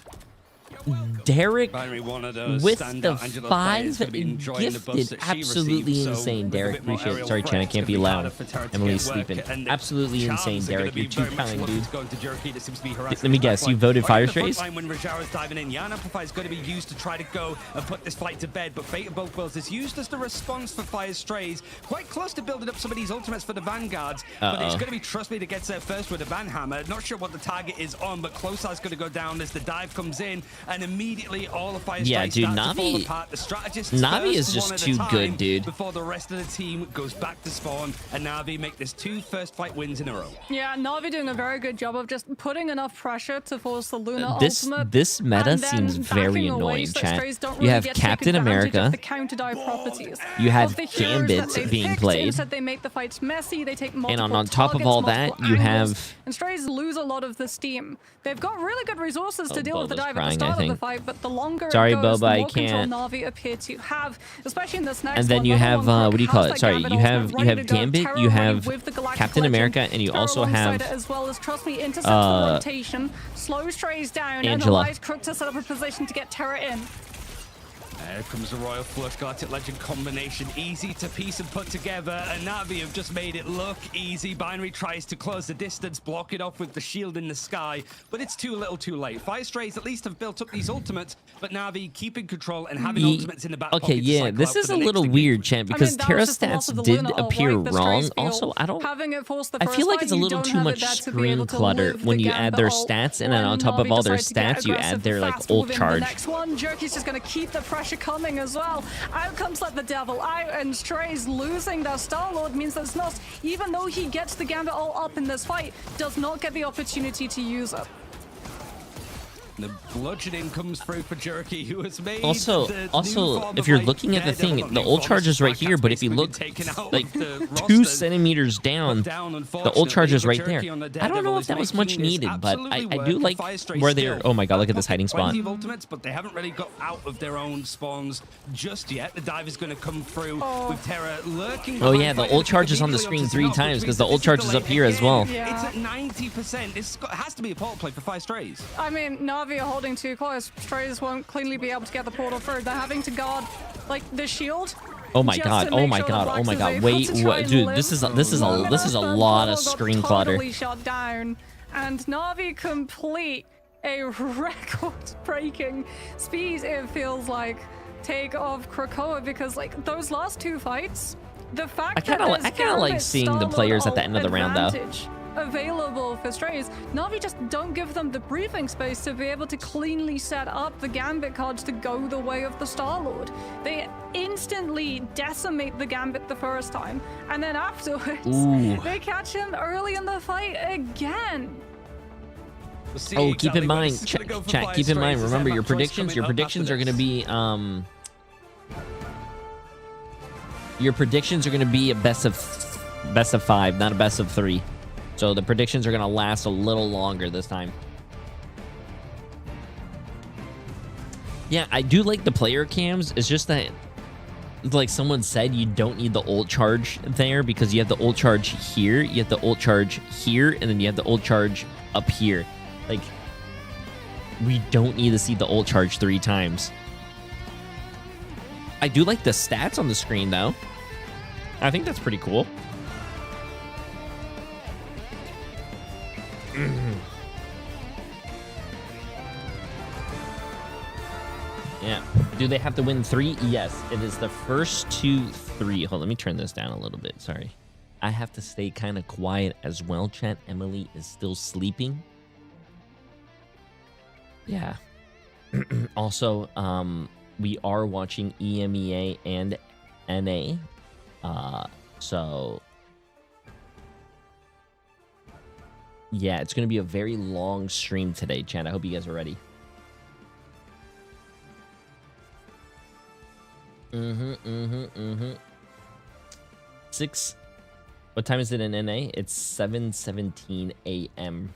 [SPEAKER 3] Derek
[SPEAKER 5] Binary, one of those
[SPEAKER 3] with the
[SPEAKER 5] standout Angelo
[SPEAKER 3] 5
[SPEAKER 5] players, gonna be enjoying the buffs
[SPEAKER 3] gifted.
[SPEAKER 5] that she
[SPEAKER 3] Absolutely
[SPEAKER 5] received, so
[SPEAKER 3] insane,
[SPEAKER 5] with a
[SPEAKER 3] Derek.
[SPEAKER 5] bit more
[SPEAKER 3] Appreciate it.
[SPEAKER 5] aerial
[SPEAKER 3] Sorry, Chan, I
[SPEAKER 5] threats,
[SPEAKER 3] can't
[SPEAKER 5] it's
[SPEAKER 3] be
[SPEAKER 5] gonna
[SPEAKER 3] loud.
[SPEAKER 5] harder for Terra to
[SPEAKER 3] Emily's
[SPEAKER 5] get work,
[SPEAKER 3] sleeping.
[SPEAKER 5] and
[SPEAKER 3] Absolutely
[SPEAKER 5] Charles
[SPEAKER 3] insane,
[SPEAKER 5] are gonna
[SPEAKER 3] Derek.
[SPEAKER 5] be
[SPEAKER 3] You're too
[SPEAKER 5] very much
[SPEAKER 3] kind,
[SPEAKER 5] looking
[SPEAKER 3] dude.
[SPEAKER 5] to go into Jerky that seems to be harassing
[SPEAKER 3] Let me
[SPEAKER 5] the
[SPEAKER 3] guess,
[SPEAKER 5] backline.
[SPEAKER 3] you voted
[SPEAKER 5] Right
[SPEAKER 3] Fire
[SPEAKER 5] in the front
[SPEAKER 3] Strays?
[SPEAKER 5] line when Rajara's diving in, Yan Amplify is going to be used to try to go and put this fight to bed, but Fate of both worlds is used as the response for Fire Strays. Quite close to building up some of these ultimates for the Vanguards, but it's going to be Trust Me that gets there first with the Banhammer. Not sure what the target is on, but Closeye's going to go down as the dive comes in, and immediately immediately all the fire
[SPEAKER 3] Yeah,
[SPEAKER 5] strikes
[SPEAKER 3] dude,
[SPEAKER 5] start to fall
[SPEAKER 3] Navi-
[SPEAKER 5] apart. The strategists
[SPEAKER 3] Navi
[SPEAKER 5] first,
[SPEAKER 3] is just
[SPEAKER 5] one at a
[SPEAKER 3] too good,
[SPEAKER 5] time,
[SPEAKER 3] dude.
[SPEAKER 5] Before the rest of the team goes back to spawn, and Navi make this 2 first fight wins in a row.
[SPEAKER 1] Yeah, Navi doing a very good job of just putting enough pressure to force the Luna
[SPEAKER 3] This
[SPEAKER 1] ultimate.
[SPEAKER 3] this meta
[SPEAKER 1] and then
[SPEAKER 3] seems very
[SPEAKER 1] backing away
[SPEAKER 3] annoying,
[SPEAKER 1] so that
[SPEAKER 3] chat.
[SPEAKER 1] Strays don't
[SPEAKER 3] You
[SPEAKER 1] really
[SPEAKER 3] have
[SPEAKER 1] get to take
[SPEAKER 3] Captain
[SPEAKER 1] advantage
[SPEAKER 3] America.
[SPEAKER 1] of the counter die properties.
[SPEAKER 3] You have
[SPEAKER 1] of the heroes
[SPEAKER 3] Gambit
[SPEAKER 1] that they
[SPEAKER 3] being
[SPEAKER 1] picked.
[SPEAKER 3] played.
[SPEAKER 1] Instead, they make the fights messy. They take multiple
[SPEAKER 3] on top of
[SPEAKER 1] targets,
[SPEAKER 3] all that,
[SPEAKER 1] multiple
[SPEAKER 3] you
[SPEAKER 1] angles,
[SPEAKER 3] have-
[SPEAKER 1] and Strays lose a lot of the steam. They've got really good resources to
[SPEAKER 3] Oh,
[SPEAKER 1] deal with the
[SPEAKER 3] Boba's
[SPEAKER 1] dive at the
[SPEAKER 3] crying, I
[SPEAKER 1] start of the
[SPEAKER 3] think.
[SPEAKER 1] fight, but the longer
[SPEAKER 3] Sorry,
[SPEAKER 1] it goes,
[SPEAKER 3] Boba, I
[SPEAKER 1] the more control
[SPEAKER 3] can't.
[SPEAKER 1] Navi appear to have, especially in this next
[SPEAKER 3] And then
[SPEAKER 1] one.
[SPEAKER 3] you
[SPEAKER 1] Level
[SPEAKER 3] have
[SPEAKER 1] 1 Crook
[SPEAKER 3] what do you call
[SPEAKER 1] has
[SPEAKER 3] it?
[SPEAKER 1] that
[SPEAKER 3] Sorry,
[SPEAKER 1] Gambit
[SPEAKER 3] you
[SPEAKER 1] ultimate
[SPEAKER 3] have
[SPEAKER 1] ready to go.
[SPEAKER 3] Gambit,
[SPEAKER 1] Terror
[SPEAKER 3] you
[SPEAKER 1] ready
[SPEAKER 3] have
[SPEAKER 1] with the Galactic
[SPEAKER 3] Captain
[SPEAKER 1] Legend.
[SPEAKER 3] America, and you
[SPEAKER 1] Terror
[SPEAKER 3] also
[SPEAKER 1] alongside
[SPEAKER 3] have
[SPEAKER 1] it as well as, trust me, intercept the rotation, slow Strays down, and
[SPEAKER 3] Angela.
[SPEAKER 1] allows Crook to set up a position to get Terror in.
[SPEAKER 5] There comes the Royal Flush Galactic Legend combination. Easy to piece and put together. And Navi have just made it look easy. Binary tries to close the distance, block it off with the shield in the sky. But it's too little too late. Fire Strays at least have built up these ultimates. But Navi keeping control and having ultimates in the back
[SPEAKER 3] Okay,
[SPEAKER 5] pocket to
[SPEAKER 3] yeah,
[SPEAKER 5] cycle
[SPEAKER 3] this
[SPEAKER 5] out
[SPEAKER 3] is
[SPEAKER 5] for
[SPEAKER 3] a
[SPEAKER 5] the next
[SPEAKER 3] little weird,
[SPEAKER 5] engagement.
[SPEAKER 3] Champ, because
[SPEAKER 1] that
[SPEAKER 3] Terra
[SPEAKER 1] was just the loss
[SPEAKER 3] stats
[SPEAKER 1] of the
[SPEAKER 3] did
[SPEAKER 1] Luna ult,
[SPEAKER 3] appear
[SPEAKER 1] right? The
[SPEAKER 3] wrong.
[SPEAKER 1] Strays feel
[SPEAKER 3] Also, I don't.
[SPEAKER 1] having it force the
[SPEAKER 3] I
[SPEAKER 1] first
[SPEAKER 3] feel like
[SPEAKER 1] fight,
[SPEAKER 3] it's a
[SPEAKER 1] you
[SPEAKER 3] little
[SPEAKER 1] don't
[SPEAKER 3] too
[SPEAKER 1] have it
[SPEAKER 3] much
[SPEAKER 1] there to be
[SPEAKER 3] screen
[SPEAKER 1] able to
[SPEAKER 3] clutter
[SPEAKER 1] live
[SPEAKER 3] when
[SPEAKER 1] the
[SPEAKER 3] you add
[SPEAKER 1] Gambit
[SPEAKER 3] their
[SPEAKER 1] ult.
[SPEAKER 3] stats, and then on
[SPEAKER 1] When
[SPEAKER 3] top of
[SPEAKER 1] Navi
[SPEAKER 3] all their
[SPEAKER 1] decide to get
[SPEAKER 3] stats, you add
[SPEAKER 1] aggressive
[SPEAKER 3] their like
[SPEAKER 1] fast
[SPEAKER 3] ult
[SPEAKER 1] within
[SPEAKER 3] charge.
[SPEAKER 1] The next one, Jerky's just going to keep the pressure coming as well. Out comes Let the Devil out, and Strays losing their Star-Lord means that Snoss, even though he gets the Gambit ult up in this fight, does not get the opportunity to use it.
[SPEAKER 5] The bludgeoning comes through for Jerky, who has made
[SPEAKER 3] Also,
[SPEAKER 5] the new form
[SPEAKER 3] if
[SPEAKER 5] of,
[SPEAKER 3] you're
[SPEAKER 5] like,
[SPEAKER 3] looking at the
[SPEAKER 5] Daredevil,
[SPEAKER 3] thing,
[SPEAKER 5] not
[SPEAKER 3] the
[SPEAKER 5] new
[SPEAKER 3] ult
[SPEAKER 5] form,
[SPEAKER 3] charge is right
[SPEAKER 5] Black
[SPEAKER 3] here, but
[SPEAKER 5] Cat's
[SPEAKER 3] if you
[SPEAKER 5] basically
[SPEAKER 3] look
[SPEAKER 5] been taken out
[SPEAKER 3] like
[SPEAKER 5] of the
[SPEAKER 3] 2
[SPEAKER 5] rosters.
[SPEAKER 3] centimeters down, the ult charge is right there. I don't know if that was much needed, but I do like where they're. Oh my god, look at this hiding spot.
[SPEAKER 5] Plenty of ultimates, but they haven't really got out of their own spawns just yet. The dive is going to come through with Terra lurking.
[SPEAKER 3] Oh
[SPEAKER 5] behind,
[SPEAKER 3] yeah, the
[SPEAKER 5] fighting
[SPEAKER 3] ult charge is on the
[SPEAKER 5] immediately
[SPEAKER 3] screen
[SPEAKER 5] onto
[SPEAKER 3] 3
[SPEAKER 5] Snob,
[SPEAKER 3] times
[SPEAKER 5] which
[SPEAKER 3] because
[SPEAKER 5] means
[SPEAKER 3] the
[SPEAKER 5] that
[SPEAKER 3] ult
[SPEAKER 5] this
[SPEAKER 3] charge
[SPEAKER 5] is
[SPEAKER 3] is
[SPEAKER 5] delayed
[SPEAKER 3] up here as well.
[SPEAKER 5] again.
[SPEAKER 1] Yeah.
[SPEAKER 5] It's at 90%. Has to be a portal play for Fire Strays.
[SPEAKER 1] I mean, Navi are holding too close. Strays won't cleanly be able to get the portal through. They're having to guard, like, the shield.
[SPEAKER 3] Oh my
[SPEAKER 1] just
[SPEAKER 3] god!
[SPEAKER 1] to
[SPEAKER 3] Oh
[SPEAKER 1] make
[SPEAKER 3] my
[SPEAKER 1] sure
[SPEAKER 3] god!
[SPEAKER 1] the
[SPEAKER 3] Oh my
[SPEAKER 1] Blacks is
[SPEAKER 3] god!
[SPEAKER 1] able
[SPEAKER 3] Wait,
[SPEAKER 1] to try and
[SPEAKER 3] dude,
[SPEAKER 1] live.
[SPEAKER 3] this is a
[SPEAKER 1] Long
[SPEAKER 3] lot
[SPEAKER 1] enough,
[SPEAKER 3] of
[SPEAKER 1] portal
[SPEAKER 3] screen
[SPEAKER 1] got
[SPEAKER 3] clutter.
[SPEAKER 1] totally shut down, and Navi complete a record-breaking speed. It feels like take off Krakoa, because like those last 2 fights, the fact
[SPEAKER 3] I kinda like
[SPEAKER 1] Gambit
[SPEAKER 3] seeing the
[SPEAKER 1] Star-Lord
[SPEAKER 3] players at the
[SPEAKER 1] ult
[SPEAKER 3] end of the round, though.
[SPEAKER 1] advantage available for Strays, Navi just don't give them the breathing space to be able to cleanly set up the Gambit cards to go the way of the Star-Lord. They instantly decimate the Gambit the first time, and then afterwards,
[SPEAKER 3] Ooh.
[SPEAKER 1] they catch him early in the fight again.
[SPEAKER 5] We'll see
[SPEAKER 3] Oh,
[SPEAKER 5] exactly
[SPEAKER 3] keep in
[SPEAKER 5] where
[SPEAKER 3] mind,
[SPEAKER 5] this is gonna go for
[SPEAKER 3] chat.
[SPEAKER 5] Fire
[SPEAKER 3] Keep in mind.
[SPEAKER 5] Strays as
[SPEAKER 3] Remember
[SPEAKER 5] they
[SPEAKER 3] your
[SPEAKER 5] have choice
[SPEAKER 3] predictions.
[SPEAKER 5] coming
[SPEAKER 3] Your
[SPEAKER 5] up after
[SPEAKER 3] predictions are
[SPEAKER 5] this.
[SPEAKER 3] going to be Your predictions are going to be a best of 5, not a best of 3. So the predictions are going to last a little longer this time. Yeah, I do like the player cams. It's just that, like someone said, you don't need the ult charge there because you have the ult charge here, you have the ult charge here, and then you have the ult charge up here. Like, we don't need to see the ult charge 3 times. I do like the stats on the screen, though. I think that's pretty cool. Yeah. Do they have to win 3? Yes. It is the first 2, 3. Hold on, let me turn this down a little bit. Sorry. I have to stay kind of quiet as well, chat. Emily is still sleeping. Yeah. Also, we are watching EMEA and NA. So yeah, it's gonna be a very long stream today, chat. I hope you guys are ready. What time is it in NA? It's 7:17 a.m.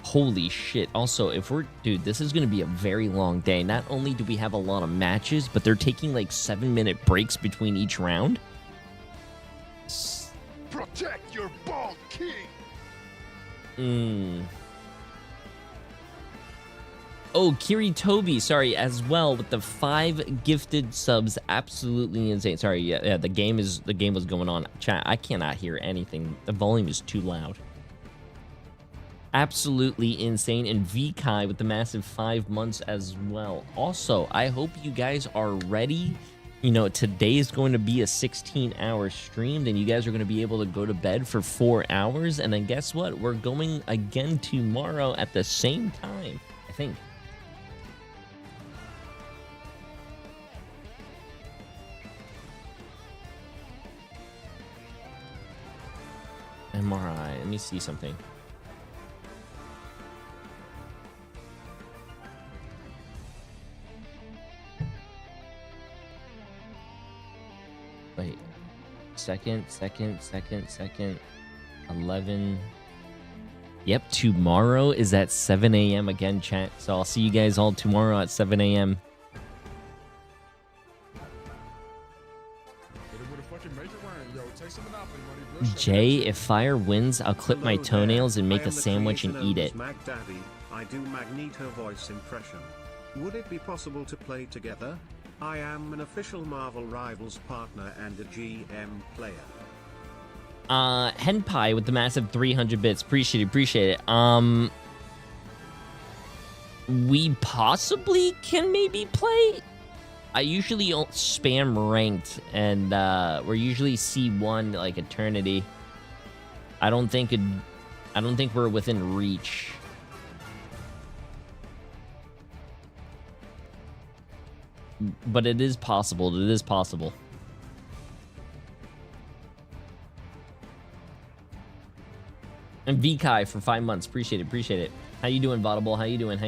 [SPEAKER 3] Holy shit. Also, if we're... Dude, this is going to be a very long day. Not only do we have a lot of matches, but they're taking like 7-minute breaks between each round.
[SPEAKER 4] Protect your bald king.
[SPEAKER 3] Oh, Kiri Toby, sorry, as well, with the 5 gifted subs. Absolutely insane. Sorry, yeah, the game was going on. Chat, I cannot hear anything. The volume is too loud. Absolutely insane. And VKai with the massive 5 months as well. Also, I hope you guys are ready you know, today is going to be a 16-hour stream. Then you guys are going to be able to go to bed for 4 hours. And then guess what? We're going again tomorrow at the same time, I think. MRI. Let me see something. Wait. Second. 11. Yep, tomorrow is at 7 a.m. again, chat. So I'll see you guys all tomorrow at 7 a.m. Jay, if Fire wins, I'll clip my toenails and make a sandwich and eat it.
[SPEAKER 6] I do Magneto voice impression. Would it be possible to play together? I am an official Marvel Rivals partner and a GM player.
[SPEAKER 3] Henpai with the massive 300 bits. Appreciate it. We possibly can maybe play. I usually don't spam ranked, and we're usually C1 like eternity. I don't think we're within reach. But it is possible. It is possible. And VKai for 5 months. Appreciate it. How you doing, Vaudable? How you doing?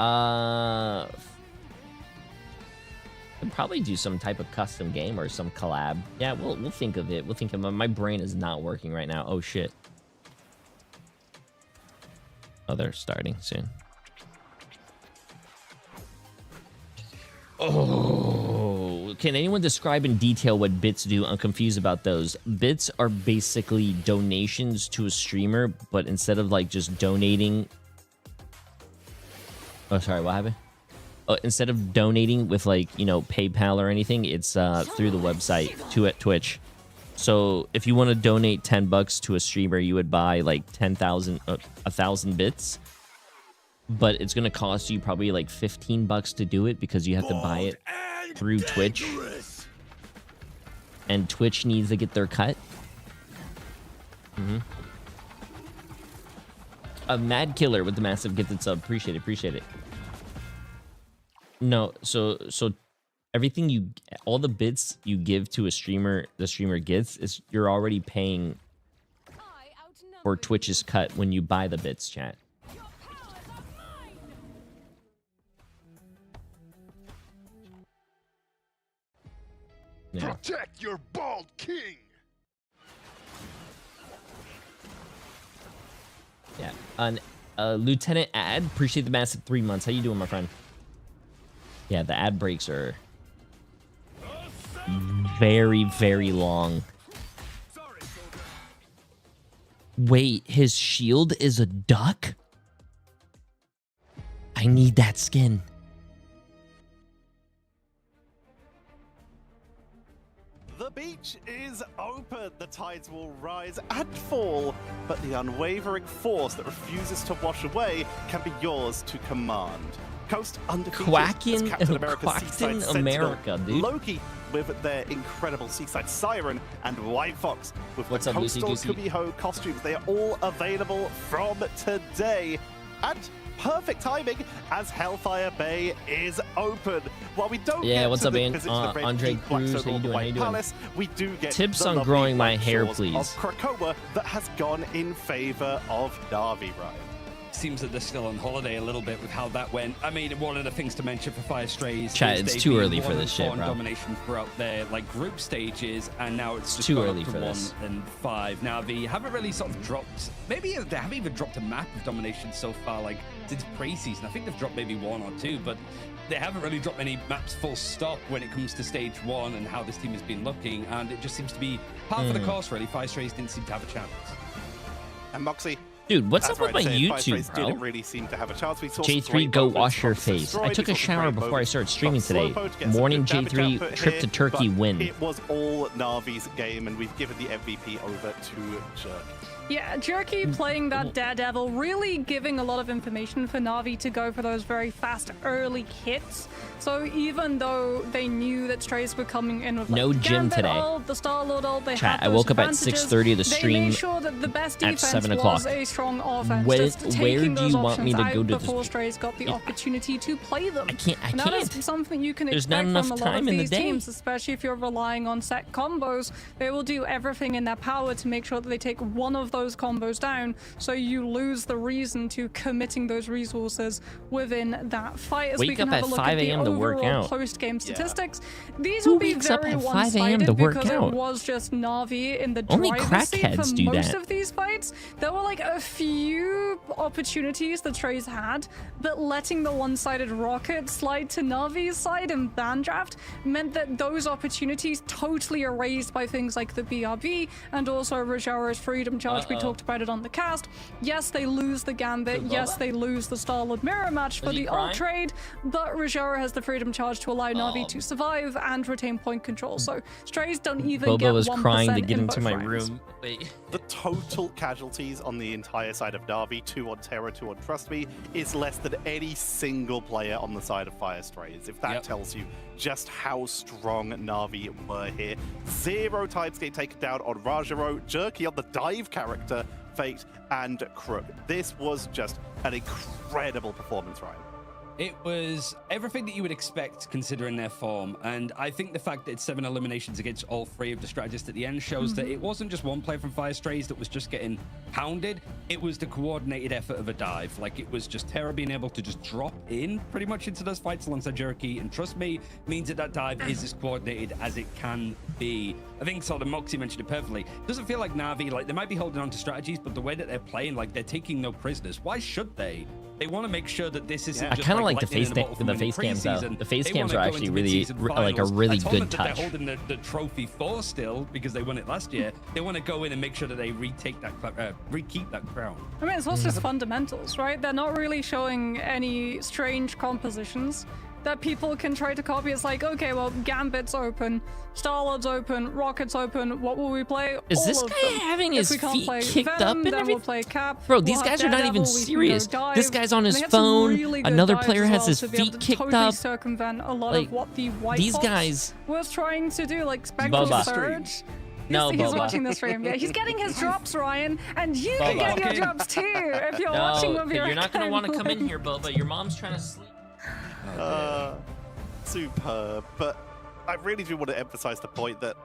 [SPEAKER 3] I'd probably do some type of custom game or some collab. Yeah, we'll think of it. My brain is not working right now. Oh shit. Oh, they're starting soon. Oh, can anyone describe in detail what bits do? I'm confused about those. Bits are basically donations to a streamer, but instead of like just donating. Oh, sorry, what happened? Oh, instead of donating with like, you know, PayPal or anything, it's through the website at Twitch. So if you want to donate $10 to a streamer, you would buy like 1,000 bits. But it's going to cost you probably like $15 to do it because you have to buy it through Twitch. And Twitch needs to get their cut. A Mad Killer with the massive gifted sub. Appreciate it. No, so everything all the bits you give to a streamer, the streamer gets, is you're already paying for Twitch's cut when you buy the bits, chat. Yeah.
[SPEAKER 4] Protect your bald king.
[SPEAKER 3] Yeah. Lieutenant Ad, appreciate the massive 3 months. How you doing, my friend? Yeah, the ad breaks are very, very long. Wait, his shield is a duck? I need that skin.
[SPEAKER 2] The beach is open. The tides will rise and fall, but the unwavering force that refuses to wash away can be yours to command. Coast undefeated as Captain America's Seaside Sentinel,
[SPEAKER 3] dude.
[SPEAKER 2] Loki with their incredible Seaside Siren, and White Fox with the coastal Kumiho costumes. They are all available from today. And perfect timing as Hellfire Bay is open. While we don't get
[SPEAKER 3] what's
[SPEAKER 2] to
[SPEAKER 3] up, man? Andre Cruz, how you doing?
[SPEAKER 2] Palace, we do get
[SPEAKER 3] tips
[SPEAKER 2] the
[SPEAKER 3] on growing my hair,
[SPEAKER 2] shores
[SPEAKER 3] please.
[SPEAKER 2] Of Krakoa that has gone in favor of Na'Vi, Ryan.
[SPEAKER 5] Seems that they're still on holiday a little bit with how that went. I mean, one of the things to mention for Fire Strays,
[SPEAKER 3] chat, it's too early for this shit, bro.
[SPEAKER 5] Domination throughout their like group stages, and now it's just
[SPEAKER 3] too early for
[SPEAKER 5] 1 and 5. Now they haven't really sort of dropped. Maybe they haven't even dropped a map of domination so far, like since preseason. I think they've dropped maybe 1 or 2, but they haven't really dropped any maps full stop when it comes to stage 1 and how this team has been looking. And it just seems to be part of the course, really. Fire Strays didn't seem to have a chance.
[SPEAKER 2] And Moxie,
[SPEAKER 3] Dude, what's
[SPEAKER 2] That's
[SPEAKER 3] up with
[SPEAKER 2] right,
[SPEAKER 3] my
[SPEAKER 2] saying Fire
[SPEAKER 3] YouTube,
[SPEAKER 2] Race
[SPEAKER 3] bro?
[SPEAKER 2] didn't really seem to have a chance. We saw some
[SPEAKER 3] J3,
[SPEAKER 2] great
[SPEAKER 3] go
[SPEAKER 2] moments
[SPEAKER 3] wash your
[SPEAKER 2] from
[SPEAKER 3] face.
[SPEAKER 2] Destroy.
[SPEAKER 3] I took a
[SPEAKER 2] We saw some
[SPEAKER 3] shower
[SPEAKER 2] great
[SPEAKER 3] before I
[SPEAKER 2] moments
[SPEAKER 3] started
[SPEAKER 2] from
[SPEAKER 3] streaming today.
[SPEAKER 2] Slowpoke to get some
[SPEAKER 3] Morning
[SPEAKER 2] good damage
[SPEAKER 3] J3,
[SPEAKER 2] output
[SPEAKER 3] trip
[SPEAKER 2] here,
[SPEAKER 3] to Turkey
[SPEAKER 2] but
[SPEAKER 3] win.
[SPEAKER 2] It was all Na'Vi's game, and we've given the MVP over to Jerk.
[SPEAKER 1] Yeah, Jerky playing that Daredevil, really giving a lot of information for Na'Vi to go for those very fast early hits. So even though they knew that Strays were coming in with like,
[SPEAKER 3] No
[SPEAKER 1] the
[SPEAKER 3] gym
[SPEAKER 1] Gambit
[SPEAKER 3] today.
[SPEAKER 1] ult, the Star-Lord ult, they
[SPEAKER 3] Chat,
[SPEAKER 1] had
[SPEAKER 3] I
[SPEAKER 1] those
[SPEAKER 3] woke up at
[SPEAKER 1] advantages.
[SPEAKER 3] 6:30 to
[SPEAKER 1] They
[SPEAKER 3] stream
[SPEAKER 1] made sure that the best
[SPEAKER 3] at
[SPEAKER 1] defense
[SPEAKER 3] 7
[SPEAKER 1] was
[SPEAKER 3] o'clock.
[SPEAKER 1] a strong offense.
[SPEAKER 3] Where-
[SPEAKER 1] just
[SPEAKER 3] where
[SPEAKER 1] taking
[SPEAKER 3] do
[SPEAKER 1] those
[SPEAKER 3] you want me
[SPEAKER 1] options
[SPEAKER 3] to go
[SPEAKER 1] out
[SPEAKER 3] to
[SPEAKER 1] before
[SPEAKER 3] this-
[SPEAKER 1] Strays got the opportunity to play them.
[SPEAKER 3] I can't.
[SPEAKER 1] And that is something you can
[SPEAKER 3] There's not
[SPEAKER 1] expect
[SPEAKER 3] enough
[SPEAKER 1] from a lot
[SPEAKER 3] time
[SPEAKER 1] of
[SPEAKER 3] in the
[SPEAKER 1] these
[SPEAKER 3] day.
[SPEAKER 1] teams, especially if you're relying on set combos. They will do everything in their power to make sure that they take one of those combos down, so you lose the reason to committing those resources within that fight. As we
[SPEAKER 3] Wake
[SPEAKER 1] can
[SPEAKER 3] up
[SPEAKER 1] have
[SPEAKER 3] at
[SPEAKER 1] a look
[SPEAKER 3] 5
[SPEAKER 1] at the
[SPEAKER 3] a.m. to work
[SPEAKER 1] overall
[SPEAKER 3] out.
[SPEAKER 1] post-game statistics, these
[SPEAKER 3] Who
[SPEAKER 1] will be
[SPEAKER 3] wakes up
[SPEAKER 1] very
[SPEAKER 3] at 5 a.m.
[SPEAKER 1] one-sided
[SPEAKER 3] to work
[SPEAKER 1] because
[SPEAKER 3] out?
[SPEAKER 1] it was just Na'Vi in the
[SPEAKER 3] Only
[SPEAKER 1] driver's seat
[SPEAKER 3] crackheads
[SPEAKER 1] for
[SPEAKER 3] do
[SPEAKER 1] most
[SPEAKER 3] that.
[SPEAKER 1] of these fights. There were like a few opportunities the Trays had, but letting the one-sided rocket slide to Na'Vi's side in Bandraft meant that those opportunities totally erased by things like the BRB and also Rajara's Freedom Charge. We talked about it on the cast. Yes, they lose the Gambit. Yes, they lose the Star-Lord mirror match for
[SPEAKER 3] he
[SPEAKER 1] the ult
[SPEAKER 3] crying?
[SPEAKER 1] trade, but Rajara has the Freedom Charge to allow Na'Vi to survive and retain point control. So Strays don't even get
[SPEAKER 3] Boba was
[SPEAKER 1] 1%
[SPEAKER 3] crying to get
[SPEAKER 1] in
[SPEAKER 3] into
[SPEAKER 1] both
[SPEAKER 3] my
[SPEAKER 1] rounds.
[SPEAKER 3] room. Wait.
[SPEAKER 2] The total casualties on the entire side of Na'Vi, 2 on Terra, 2 on Trust Me, is less than any single player on the side of Fire Strays. If that tells you just how strong Na'Vi were here. 0 times getting taken down on Rajaro, Jerky on the dive character, Fate, and Crook. This was just an incredible performance, Ryan.
[SPEAKER 5] It was everything that you would expect considering their form, and I think the fact that it's 7 eliminations against all 3 of the strategists at the end shows that it wasn't just one player from Fire Strays that was just getting pounded. It was the coordinated effort of a dive. Like, it was just Terra being able to just drop in pretty much into those fights alongside Jerky, and trust me, means that that dive is as coordinated as it can be. I think sort of Moxie mentioned it perfectly. It doesn't feel like Na'Vi, like, they might be holding on to strategies, but the way that they're playing, like, they're taking no prisoners. Why should they? They want to make sure that this isn't
[SPEAKER 3] I
[SPEAKER 5] just
[SPEAKER 3] kind of like the
[SPEAKER 5] lightning in
[SPEAKER 3] face
[SPEAKER 5] a bottle from winning
[SPEAKER 3] face cams though.
[SPEAKER 5] preseason.
[SPEAKER 3] The face
[SPEAKER 5] They
[SPEAKER 3] cams
[SPEAKER 5] wanna
[SPEAKER 3] are
[SPEAKER 5] go
[SPEAKER 3] actually
[SPEAKER 5] into
[SPEAKER 3] really
[SPEAKER 5] mid-season
[SPEAKER 3] like a
[SPEAKER 5] finals.
[SPEAKER 3] really
[SPEAKER 5] I told
[SPEAKER 3] good
[SPEAKER 5] them that
[SPEAKER 3] touch.
[SPEAKER 5] they're holding the trophy for still because they won it last year. They want to go in and make sure that they rekeep that crown.
[SPEAKER 1] I mean, it's also just fundamentals, right? They're not really showing any strange compositions that people can try to copy. It's like, okay, well, Gambit's open, Star-Lord's open, Rocket's open. What will we play?
[SPEAKER 3] Is
[SPEAKER 1] All
[SPEAKER 3] this
[SPEAKER 1] of
[SPEAKER 3] guy
[SPEAKER 1] them.
[SPEAKER 3] having
[SPEAKER 1] If
[SPEAKER 3] his
[SPEAKER 1] we can't
[SPEAKER 3] feet
[SPEAKER 1] play
[SPEAKER 3] kicked
[SPEAKER 1] Venom,
[SPEAKER 3] up and
[SPEAKER 1] then
[SPEAKER 3] everything?
[SPEAKER 1] we'll play Cap.
[SPEAKER 3] Bro,
[SPEAKER 1] we'll
[SPEAKER 3] these
[SPEAKER 1] have
[SPEAKER 3] guys are not even
[SPEAKER 1] Daredevil, we can go
[SPEAKER 3] serious.
[SPEAKER 1] dive.
[SPEAKER 3] This guy's on his
[SPEAKER 1] They had some
[SPEAKER 3] phone.
[SPEAKER 1] really good
[SPEAKER 3] Another
[SPEAKER 1] dives
[SPEAKER 3] player
[SPEAKER 1] as
[SPEAKER 3] has
[SPEAKER 1] well
[SPEAKER 3] his
[SPEAKER 1] to be able
[SPEAKER 3] feet
[SPEAKER 1] to
[SPEAKER 3] kicked
[SPEAKER 1] totally
[SPEAKER 3] up.
[SPEAKER 1] circumvent a lot
[SPEAKER 3] Like,
[SPEAKER 1] of what the White
[SPEAKER 3] these
[SPEAKER 1] Fox
[SPEAKER 3] guys-
[SPEAKER 1] was trying to do, like Spectral
[SPEAKER 3] Boba.
[SPEAKER 1] Surge.
[SPEAKER 3] No,
[SPEAKER 1] He's
[SPEAKER 3] Boba.
[SPEAKER 1] watching the stream. Yeah, he's getting his drops, Ryan, and you can
[SPEAKER 3] Boba.
[SPEAKER 1] get your drops too if you're watching with your
[SPEAKER 3] you're not gonna want to
[SPEAKER 1] account.
[SPEAKER 3] come in here, Boba. Your mom's trying to sleep.
[SPEAKER 2] Superb, but I really do want to emphasize the point that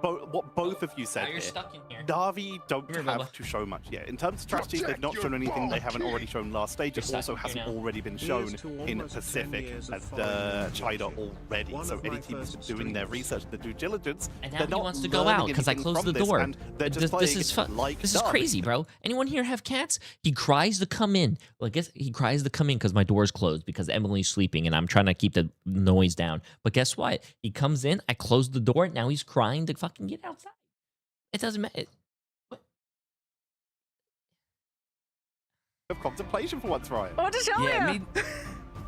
[SPEAKER 2] what both of you said
[SPEAKER 3] Now you're
[SPEAKER 2] here.
[SPEAKER 3] stuck in here.
[SPEAKER 2] Na'Vi don't
[SPEAKER 3] Come here,
[SPEAKER 2] have
[SPEAKER 3] Bubba.
[SPEAKER 2] to show much yet. In terms of strategies, they've
[SPEAKER 4] Protect
[SPEAKER 2] not
[SPEAKER 4] your
[SPEAKER 2] shown anything they
[SPEAKER 4] ball,
[SPEAKER 2] haven't
[SPEAKER 4] kid.
[SPEAKER 2] already shown last stage. It
[SPEAKER 3] You're
[SPEAKER 2] also
[SPEAKER 3] stuck here
[SPEAKER 2] hasn't
[SPEAKER 3] now.
[SPEAKER 2] already been
[SPEAKER 6] Here's
[SPEAKER 2] shown
[SPEAKER 6] to
[SPEAKER 2] in
[SPEAKER 6] almost 10
[SPEAKER 2] Pacific
[SPEAKER 6] years
[SPEAKER 2] and
[SPEAKER 6] of following
[SPEAKER 2] China already.
[SPEAKER 6] One
[SPEAKER 2] So
[SPEAKER 6] of
[SPEAKER 2] any
[SPEAKER 6] my
[SPEAKER 2] team that's
[SPEAKER 6] first
[SPEAKER 2] doing their
[SPEAKER 6] streams.
[SPEAKER 2] research, their due diligence,
[SPEAKER 3] And now
[SPEAKER 2] they're
[SPEAKER 3] he
[SPEAKER 2] not
[SPEAKER 3] wants to go
[SPEAKER 2] learning
[SPEAKER 3] out because I
[SPEAKER 2] anything
[SPEAKER 3] closed
[SPEAKER 2] from
[SPEAKER 3] the
[SPEAKER 2] this,
[SPEAKER 3] door.
[SPEAKER 2] and they're just
[SPEAKER 3] This
[SPEAKER 2] playing
[SPEAKER 3] is
[SPEAKER 2] it
[SPEAKER 3] fun.
[SPEAKER 2] like
[SPEAKER 3] This is
[SPEAKER 2] Na'Vi.
[SPEAKER 3] crazy, bro. Anyone here have cats? He cries to come in. Well, I guess he cries to come in because my door's closed because Emily's sleeping and I'm trying to keep the noise down. But guess what? He comes in. I close the door. Now he's crying to fucking get outside. It doesn't matter.
[SPEAKER 2] Of contemplation for once, Ryan.
[SPEAKER 1] Oh, Deshalia!
[SPEAKER 5] Yeah, I mean,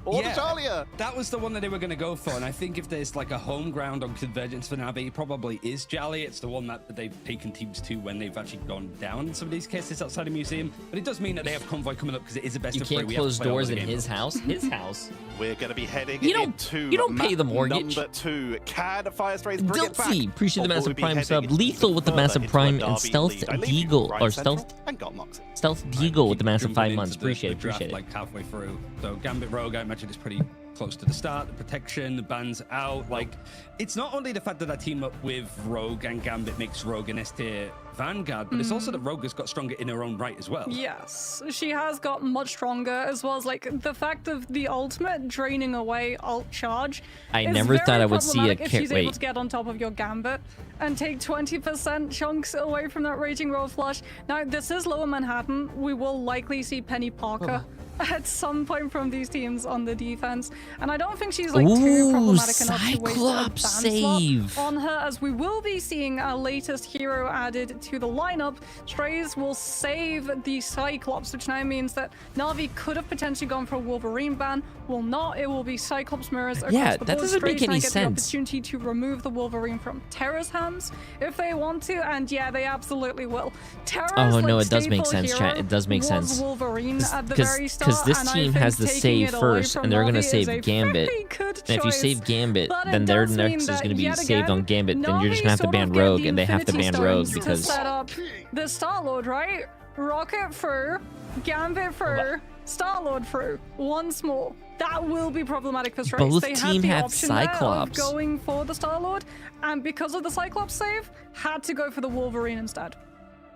[SPEAKER 2] Or
[SPEAKER 5] yeah.
[SPEAKER 2] Charlia.
[SPEAKER 5] that was the one that they were going to go for, and I think if there's like a home ground on Convergence for Na'Vi, it probably is Jali. It's the one that they've taken teams to when they've actually gone down in some of these cases outside the museum. But it does mean that they have convoy coming up because it is a best
[SPEAKER 3] You
[SPEAKER 5] of 3.
[SPEAKER 3] can't
[SPEAKER 5] We have to
[SPEAKER 3] close
[SPEAKER 5] play all
[SPEAKER 3] doors
[SPEAKER 5] the
[SPEAKER 3] in
[SPEAKER 5] game
[SPEAKER 3] his
[SPEAKER 5] modes.
[SPEAKER 3] house. His house.
[SPEAKER 2] We're going to be heading
[SPEAKER 3] You don't-
[SPEAKER 2] into
[SPEAKER 3] you don't pay
[SPEAKER 2] map
[SPEAKER 3] the mortgage.
[SPEAKER 2] Number 2. Can Fire Strays bring it back?
[SPEAKER 3] Diltsy, appreciate the
[SPEAKER 2] Or will we
[SPEAKER 3] massive
[SPEAKER 2] be
[SPEAKER 3] prime
[SPEAKER 2] heading
[SPEAKER 3] sub.
[SPEAKER 2] even
[SPEAKER 3] Lethal with the
[SPEAKER 2] further
[SPEAKER 3] massive
[SPEAKER 2] into a
[SPEAKER 3] prime and
[SPEAKER 2] Na'Vi
[SPEAKER 3] Stealth
[SPEAKER 2] lead? I leave you
[SPEAKER 3] Deagle
[SPEAKER 2] Ryan
[SPEAKER 3] or
[SPEAKER 2] Central
[SPEAKER 3] Stealth
[SPEAKER 2] and got Moxie.
[SPEAKER 3] Stealth Deagle with the massive
[SPEAKER 5] Jumping
[SPEAKER 3] 5
[SPEAKER 5] into
[SPEAKER 3] months.
[SPEAKER 5] the
[SPEAKER 3] Appreciate it.
[SPEAKER 5] draft,
[SPEAKER 3] Appreciate it.
[SPEAKER 5] like halfway through. So Gambit Rogue, I imagine, is pretty close to the start. The protection, the bans out. Like, it's not only the fact that I team up with Rogue and Gambit makes Rogue an S tier Vanguard, but it's also that Rogue has got stronger in her own right as well.
[SPEAKER 1] Yes, she has got much stronger, as well as like the fact of the ultimate draining away alt charge.
[SPEAKER 3] I
[SPEAKER 1] is
[SPEAKER 3] never thought
[SPEAKER 1] very
[SPEAKER 3] I would see a
[SPEAKER 1] problematic if she's able
[SPEAKER 3] wait.
[SPEAKER 1] to get on top of your Gambit and take 20% chunks away from that Raging Roll Flush. Now, this is Lower Manhattan. We will likely see Penny Parker at some point from these teams on the defense, and I don't think she's like too problematic enough to waste an advanced
[SPEAKER 3] save
[SPEAKER 1] on her, as we will be seeing our latest hero added to the lineup. Strays will save the Cyclops, which now means that Na'Vi could have potentially gone for a Wolverine ban. Will not. It will be Cyclops mirrors across
[SPEAKER 3] Yeah,
[SPEAKER 1] the
[SPEAKER 3] that
[SPEAKER 1] board.
[SPEAKER 3] doesn't make
[SPEAKER 1] Strays now
[SPEAKER 3] any
[SPEAKER 1] get
[SPEAKER 3] sense.
[SPEAKER 1] the opportunity to remove the Wolverine from Terra's hands if they want to, and yeah, they absolutely will. Terra's,
[SPEAKER 3] Oh, no,
[SPEAKER 1] like,
[SPEAKER 3] it does make
[SPEAKER 1] staple
[SPEAKER 3] sense, chat.
[SPEAKER 1] hero
[SPEAKER 3] It does make
[SPEAKER 1] was
[SPEAKER 3] sense.
[SPEAKER 1] Wolverine at the very start,
[SPEAKER 3] Because this
[SPEAKER 1] and I
[SPEAKER 3] team
[SPEAKER 1] think
[SPEAKER 3] has the
[SPEAKER 1] taking
[SPEAKER 3] save
[SPEAKER 1] it away
[SPEAKER 3] first,
[SPEAKER 1] from
[SPEAKER 3] and they're going to
[SPEAKER 1] Na'Vi is
[SPEAKER 3] save
[SPEAKER 1] a
[SPEAKER 3] Gambit.
[SPEAKER 1] very good
[SPEAKER 3] And if you
[SPEAKER 1] choice.
[SPEAKER 3] save Gambit,
[SPEAKER 1] But it
[SPEAKER 3] then their
[SPEAKER 1] does mean
[SPEAKER 3] next is
[SPEAKER 1] that,
[SPEAKER 3] going to be
[SPEAKER 1] yet
[SPEAKER 3] saved on
[SPEAKER 1] again,
[SPEAKER 3] Gambit. Then you're just going to
[SPEAKER 1] Na'Vi
[SPEAKER 3] have to
[SPEAKER 1] sort
[SPEAKER 3] ban
[SPEAKER 1] of get
[SPEAKER 3] Rogue,
[SPEAKER 1] the
[SPEAKER 3] and they have to
[SPEAKER 1] Infinity
[SPEAKER 3] ban Rogue
[SPEAKER 1] Stones to
[SPEAKER 3] because...
[SPEAKER 1] set up the Star-Lord, right? Rocket through, Gambit through, Star-Lord through, once more. That will be problematic for Strays.
[SPEAKER 3] Both
[SPEAKER 1] They
[SPEAKER 3] team
[SPEAKER 1] had the
[SPEAKER 3] have
[SPEAKER 1] option there of
[SPEAKER 3] Cyclops.
[SPEAKER 1] going for the Star-Lord, and because of the Cyclops save, had to go for the Wolverine instead.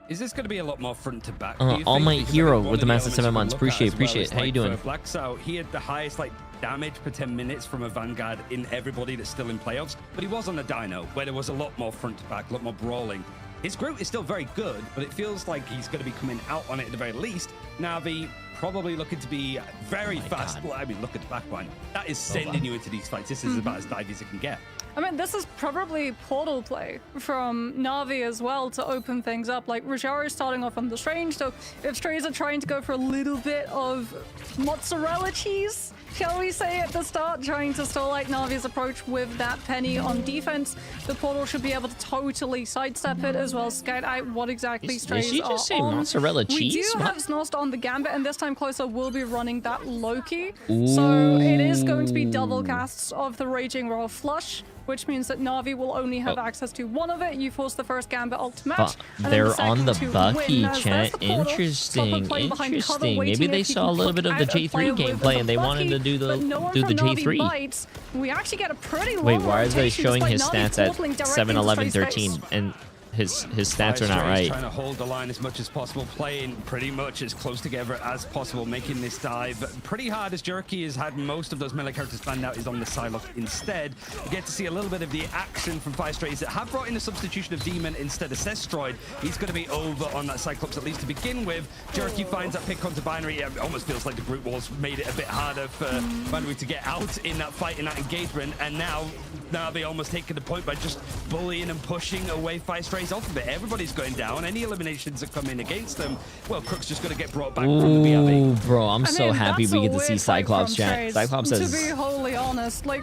[SPEAKER 5] Is this going to be a lot more front to back?
[SPEAKER 3] All Might Hero with the massive 7 months. Appreciate. How you doing?
[SPEAKER 5] Blacksout, he had the highest damage per 10 minutes from a Vanguard in everybody that's still in playoffs, but he was on a Dino where there was a lot more front to back, a lot more brawling. His Groot is still very good, but it feels like he's going to be coming out on it at the very least. Na'Vi probably looking to be very fast. Well, I mean, look at the backline. That is sending you into these fights. This is about as divey as it can get.
[SPEAKER 1] I mean, this is probably portal play from Na'Vi as well to open things up. Like, Rajaro is starting off on the Strange, so if Strays are trying to go for a little bit of mozzarella cheese, shall we say, at the start, trying to stall like Na'Vi's approach with that Penny on defense, the portal should be able to totally sidestep it as well as scout out what exactly Strays
[SPEAKER 3] Did she
[SPEAKER 1] are
[SPEAKER 3] just say
[SPEAKER 1] on.
[SPEAKER 3] mozzarella
[SPEAKER 1] We
[SPEAKER 3] cheese?
[SPEAKER 1] do
[SPEAKER 3] What?
[SPEAKER 1] have Snost on the Gambit, and this time Closer will be running that Loki. So it is going to be double casts of the Raging Royal Flush, which means that Na'Vi will only have access to one of it. You force the first Gambit ult to match. and then
[SPEAKER 3] They're
[SPEAKER 1] second
[SPEAKER 3] on the
[SPEAKER 1] to
[SPEAKER 3] Bucky,
[SPEAKER 1] win, as there's
[SPEAKER 3] chat.
[SPEAKER 1] the portal.
[SPEAKER 3] Interesting,
[SPEAKER 1] Someone playing behind cover,
[SPEAKER 3] interesting.
[SPEAKER 1] waiting
[SPEAKER 3] Maybe
[SPEAKER 1] if
[SPEAKER 3] they
[SPEAKER 1] he
[SPEAKER 3] saw a
[SPEAKER 1] can
[SPEAKER 3] little bit of the
[SPEAKER 1] put out a
[SPEAKER 3] J3
[SPEAKER 1] player with
[SPEAKER 3] gameplay and they
[SPEAKER 1] the
[SPEAKER 3] wanted to
[SPEAKER 1] Bucky,
[SPEAKER 3] do
[SPEAKER 1] but no one
[SPEAKER 3] the
[SPEAKER 1] from Na'Vi
[SPEAKER 3] J3.
[SPEAKER 1] bites. We actually get a pretty long
[SPEAKER 3] Wait, why are they
[SPEAKER 1] rotation
[SPEAKER 3] showing his
[SPEAKER 1] despite
[SPEAKER 3] stats
[SPEAKER 1] Na'Vi
[SPEAKER 3] at
[SPEAKER 1] portaling directly
[SPEAKER 3] 7,
[SPEAKER 1] into
[SPEAKER 3] 11,
[SPEAKER 1] Strays'
[SPEAKER 3] 13?
[SPEAKER 1] face.
[SPEAKER 3] And his stats are not right.
[SPEAKER 5] Trying to hold the line as much as possible, playing pretty much as close together as possible, making this dive pretty hard as Jerky has had most of those melee characters banned out, is on the Psylocke instead. You get to see a little bit of the action from Fire Strays that have brought in the substitution of Demon instead of Sestroid. He's going to be over on that Cyclops at least to begin with. Jerky finds that pick onto Binary. It almost feels like the Brute Walls made it a bit harder for Binary to get out in that fight, in that engagement, and now Na'Vi almost taking the point by just bullying and pushing away Fire Strays off of it. Everybody's going down. Any eliminations that come in against them, well, Crook's just going to get brought back from the BRB.
[SPEAKER 3] Ooh, bro, I'm
[SPEAKER 1] I
[SPEAKER 3] so
[SPEAKER 1] mean,
[SPEAKER 3] happy
[SPEAKER 1] that's
[SPEAKER 3] we
[SPEAKER 1] a
[SPEAKER 3] get to see
[SPEAKER 1] weird fight
[SPEAKER 3] Cyclops,
[SPEAKER 1] from
[SPEAKER 3] chat.
[SPEAKER 1] Strays,
[SPEAKER 3] Cyclops
[SPEAKER 1] to
[SPEAKER 3] says...
[SPEAKER 1] be wholly honest, like,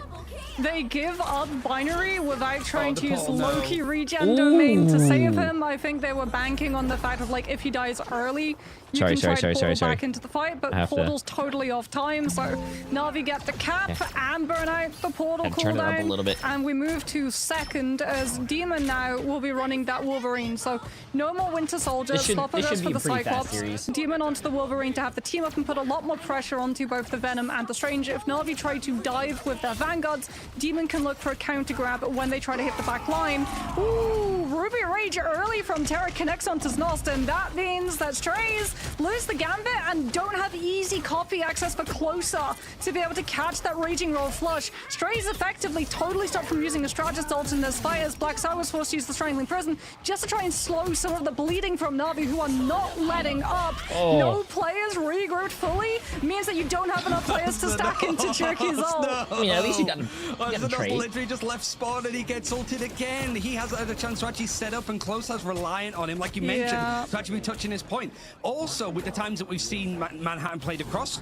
[SPEAKER 1] they give up Binary without trying to use Loki regen domain to save him. I think they were banking on the fact of, like, if he dies early, you can try to portal back into the fight, but Portal's totally off time, so Na'Vi get the cap and burn out the Portal
[SPEAKER 3] Turn it up a
[SPEAKER 1] cooldown,
[SPEAKER 3] little bit.
[SPEAKER 1] and we move to second as Demon now will be running that Wolverine, so no more Winter Soldier, stop
[SPEAKER 3] it
[SPEAKER 1] us
[SPEAKER 3] should
[SPEAKER 1] for
[SPEAKER 3] be
[SPEAKER 1] the
[SPEAKER 3] a pretty fast
[SPEAKER 1] Cyclops.
[SPEAKER 3] series.
[SPEAKER 1] Demon onto the Wolverine to have the team up and put a lot more pressure onto both the Venom and the Strange. If Na'Vi try to dive with their Vanguards, Demon can look for a counter grab when they try to hit the back line. Ooh, Ruby Rage early from Terra connects onto Snost, and that means that Strays lose the Gambit and don't have easy copy access for Closer to be able to catch that Raging Roll flush. Strays effectively totally stopped from using a Strategist ult in this fight as Black Sour was forced to use the Strangling Prison just to try and slow some of the bleeding from Na'Vi, who are not letting up. No players regrouped fully means that you don't have enough players to stack into Jerky's ult.
[SPEAKER 3] I mean, at least you got a trade.
[SPEAKER 5] Literally just left spawn and he gets ulted again. He has a chance to actually set up, and Closer's reliant on him, like you mentioned, to actually be touching his point. Also, with the times that we've seen Manhattan played across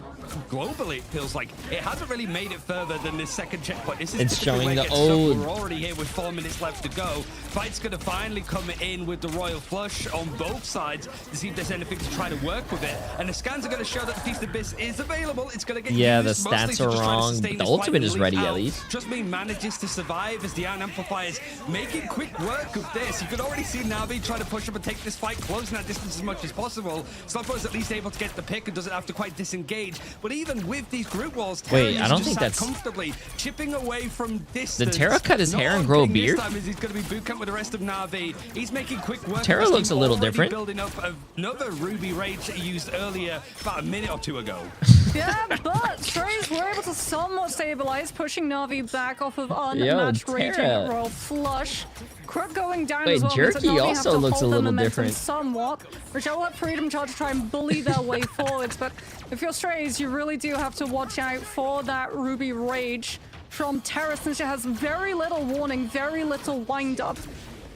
[SPEAKER 5] globally, it feels like it hasn't really made it further than this second checkpoint. This is
[SPEAKER 3] It's
[SPEAKER 5] typically
[SPEAKER 3] showing
[SPEAKER 5] where
[SPEAKER 3] the
[SPEAKER 5] it gets stuck.
[SPEAKER 3] old-
[SPEAKER 5] We're already here with 4 minutes left to go. Fight's going to finally come in with the Royal Flush on both sides to see if there's anything to try to work with it. And the scans are going to show that the Feast of Abyss is available. It's going to get
[SPEAKER 3] Yeah,
[SPEAKER 5] used
[SPEAKER 3] the
[SPEAKER 5] mostly
[SPEAKER 3] stats
[SPEAKER 5] to
[SPEAKER 3] are
[SPEAKER 5] just try to
[SPEAKER 3] wrong,
[SPEAKER 5] sustain
[SPEAKER 3] but the
[SPEAKER 5] this
[SPEAKER 3] ultimate
[SPEAKER 5] fight
[SPEAKER 3] is
[SPEAKER 5] and
[SPEAKER 3] ready
[SPEAKER 5] leak
[SPEAKER 3] at
[SPEAKER 5] out.
[SPEAKER 3] least.
[SPEAKER 5] Just me manages to survive as the Iron Amplifiers making quick work of this. You could already see Na'Vi trying to push up and take this fight, closing that distance as much as possible. Slowpo's at least able to get the pick and doesn't have to quite disengage. But even with these group walls,
[SPEAKER 3] Wait, I don't think
[SPEAKER 5] just sat
[SPEAKER 3] that's-
[SPEAKER 5] comfortably chipping away from distance.
[SPEAKER 3] Terra cut his
[SPEAKER 5] Not
[SPEAKER 3] hair and
[SPEAKER 5] on
[SPEAKER 3] grow a
[SPEAKER 5] ping this
[SPEAKER 3] beard?
[SPEAKER 5] time, as he's going to be boot camp with the rest of Na'Vi. He's making quick work.
[SPEAKER 3] Terra
[SPEAKER 5] of this
[SPEAKER 3] looks
[SPEAKER 5] team,
[SPEAKER 3] a little
[SPEAKER 5] already
[SPEAKER 3] different.
[SPEAKER 5] Building up another Ruby Rage that he used earlier, about a minute or two ago.
[SPEAKER 1] Yeah, but Strays were able to somewhat stabilize, pushing Na'Vi back off of unmatched Raging
[SPEAKER 3] Terra.
[SPEAKER 1] Roll Flush. Crook going down
[SPEAKER 3] Wait,
[SPEAKER 1] as well. means that
[SPEAKER 3] Jerky
[SPEAKER 1] Na'Vi have
[SPEAKER 3] also
[SPEAKER 1] to
[SPEAKER 3] looks
[SPEAKER 1] hold
[SPEAKER 3] a
[SPEAKER 1] their
[SPEAKER 3] little
[SPEAKER 1] momentum
[SPEAKER 3] different.
[SPEAKER 1] somewhat. Rochelle will have Freedom Charge to try and bully their way forwards, but if you're Strays, you really do have to watch out for that Ruby Rage from Terra, since she has very little warning, very little wind-up.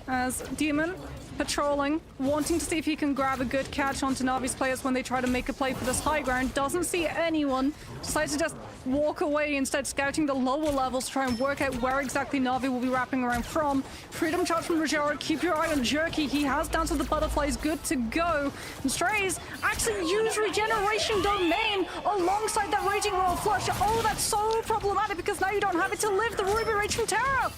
[SPEAKER 1] As Demon patrolling, wanting to see if he can grab a good catch onto Navi's players when they try to make a play for this high ground. Doesn't see anyone. Decides to just walk away, instead scouting the lower levels to try and work out where exactly Navi will be wrapping around from. Freedom Charge from Rogero. Keep your eye on Jerky. He has Dance of the Butterflies good to go. And Strays actually use Regeneration Domain alongside that Raging Royal Flush. Oh, that's so problematic because now you don't have it to live the Ruby Rage from Terra.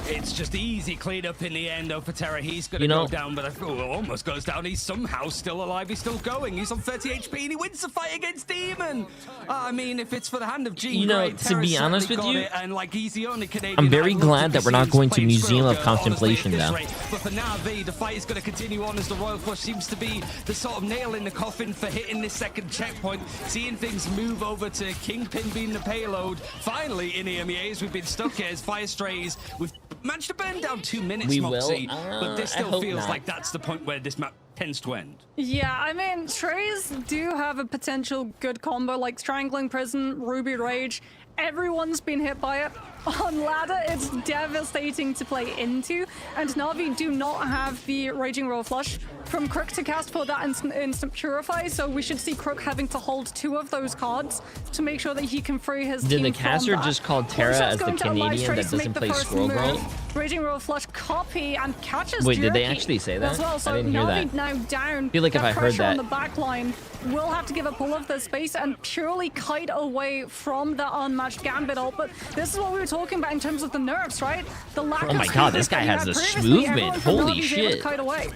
[SPEAKER 5] It's just easy clean up in the end, though, for Terra. He's going to go down, but almost goes down. He's somehow still alive. He's still going. He's on 30 HP, and he wins the fight against Demon. I mean, if it's for the hand of G,
[SPEAKER 3] you know, to be honest with you,
[SPEAKER 5] and like he's the only Canadian,
[SPEAKER 3] I'm very glad that we're not going to Museum of Contemplation now.
[SPEAKER 5] But for Na'Vi, the fight is going to continue on as the Royal Flush seems to be the sort of nail in the coffin for hitting this second checkpoint, seeing things move over to Kingpin being the payload. Finally, in EMEA, as we've been stuck here as Fire Strays, we've managed to burn down 2 minutes, Moxie, but this still feels like that's the point where this map tends to end.
[SPEAKER 1] Yeah, I mean, Strays do have a potential good combo, like Strangling Prison, Ruby Rage. Everyone's been hit by it. On ladder, it's devastating to play into, and Na'Vi do not have the Raging Royal Flush from Crook to cast for that instant Purify, so we should see Crook having to hold 2 of those cards to make sure that he can free his team.
[SPEAKER 3] Did the caster just call Terra as the Canadian that doesn't play Squirrel Girl?
[SPEAKER 1] Raging Royal Flush copy and catches
[SPEAKER 3] Wait, did they
[SPEAKER 1] Jerky
[SPEAKER 3] actually say that?
[SPEAKER 1] as well, so
[SPEAKER 3] I didn't hear
[SPEAKER 1] Na'Vi
[SPEAKER 3] that.
[SPEAKER 1] now down.
[SPEAKER 3] I feel like if I heard that,
[SPEAKER 1] on the back line, will have to give up all of their space and purely kite away from the unmatched Gambit ult. But this is what we were talking about in terms of the nerfs, right? The lack
[SPEAKER 3] oh my
[SPEAKER 1] of
[SPEAKER 3] god, this guy has a movement. Holy shit.
[SPEAKER 1] Kite away.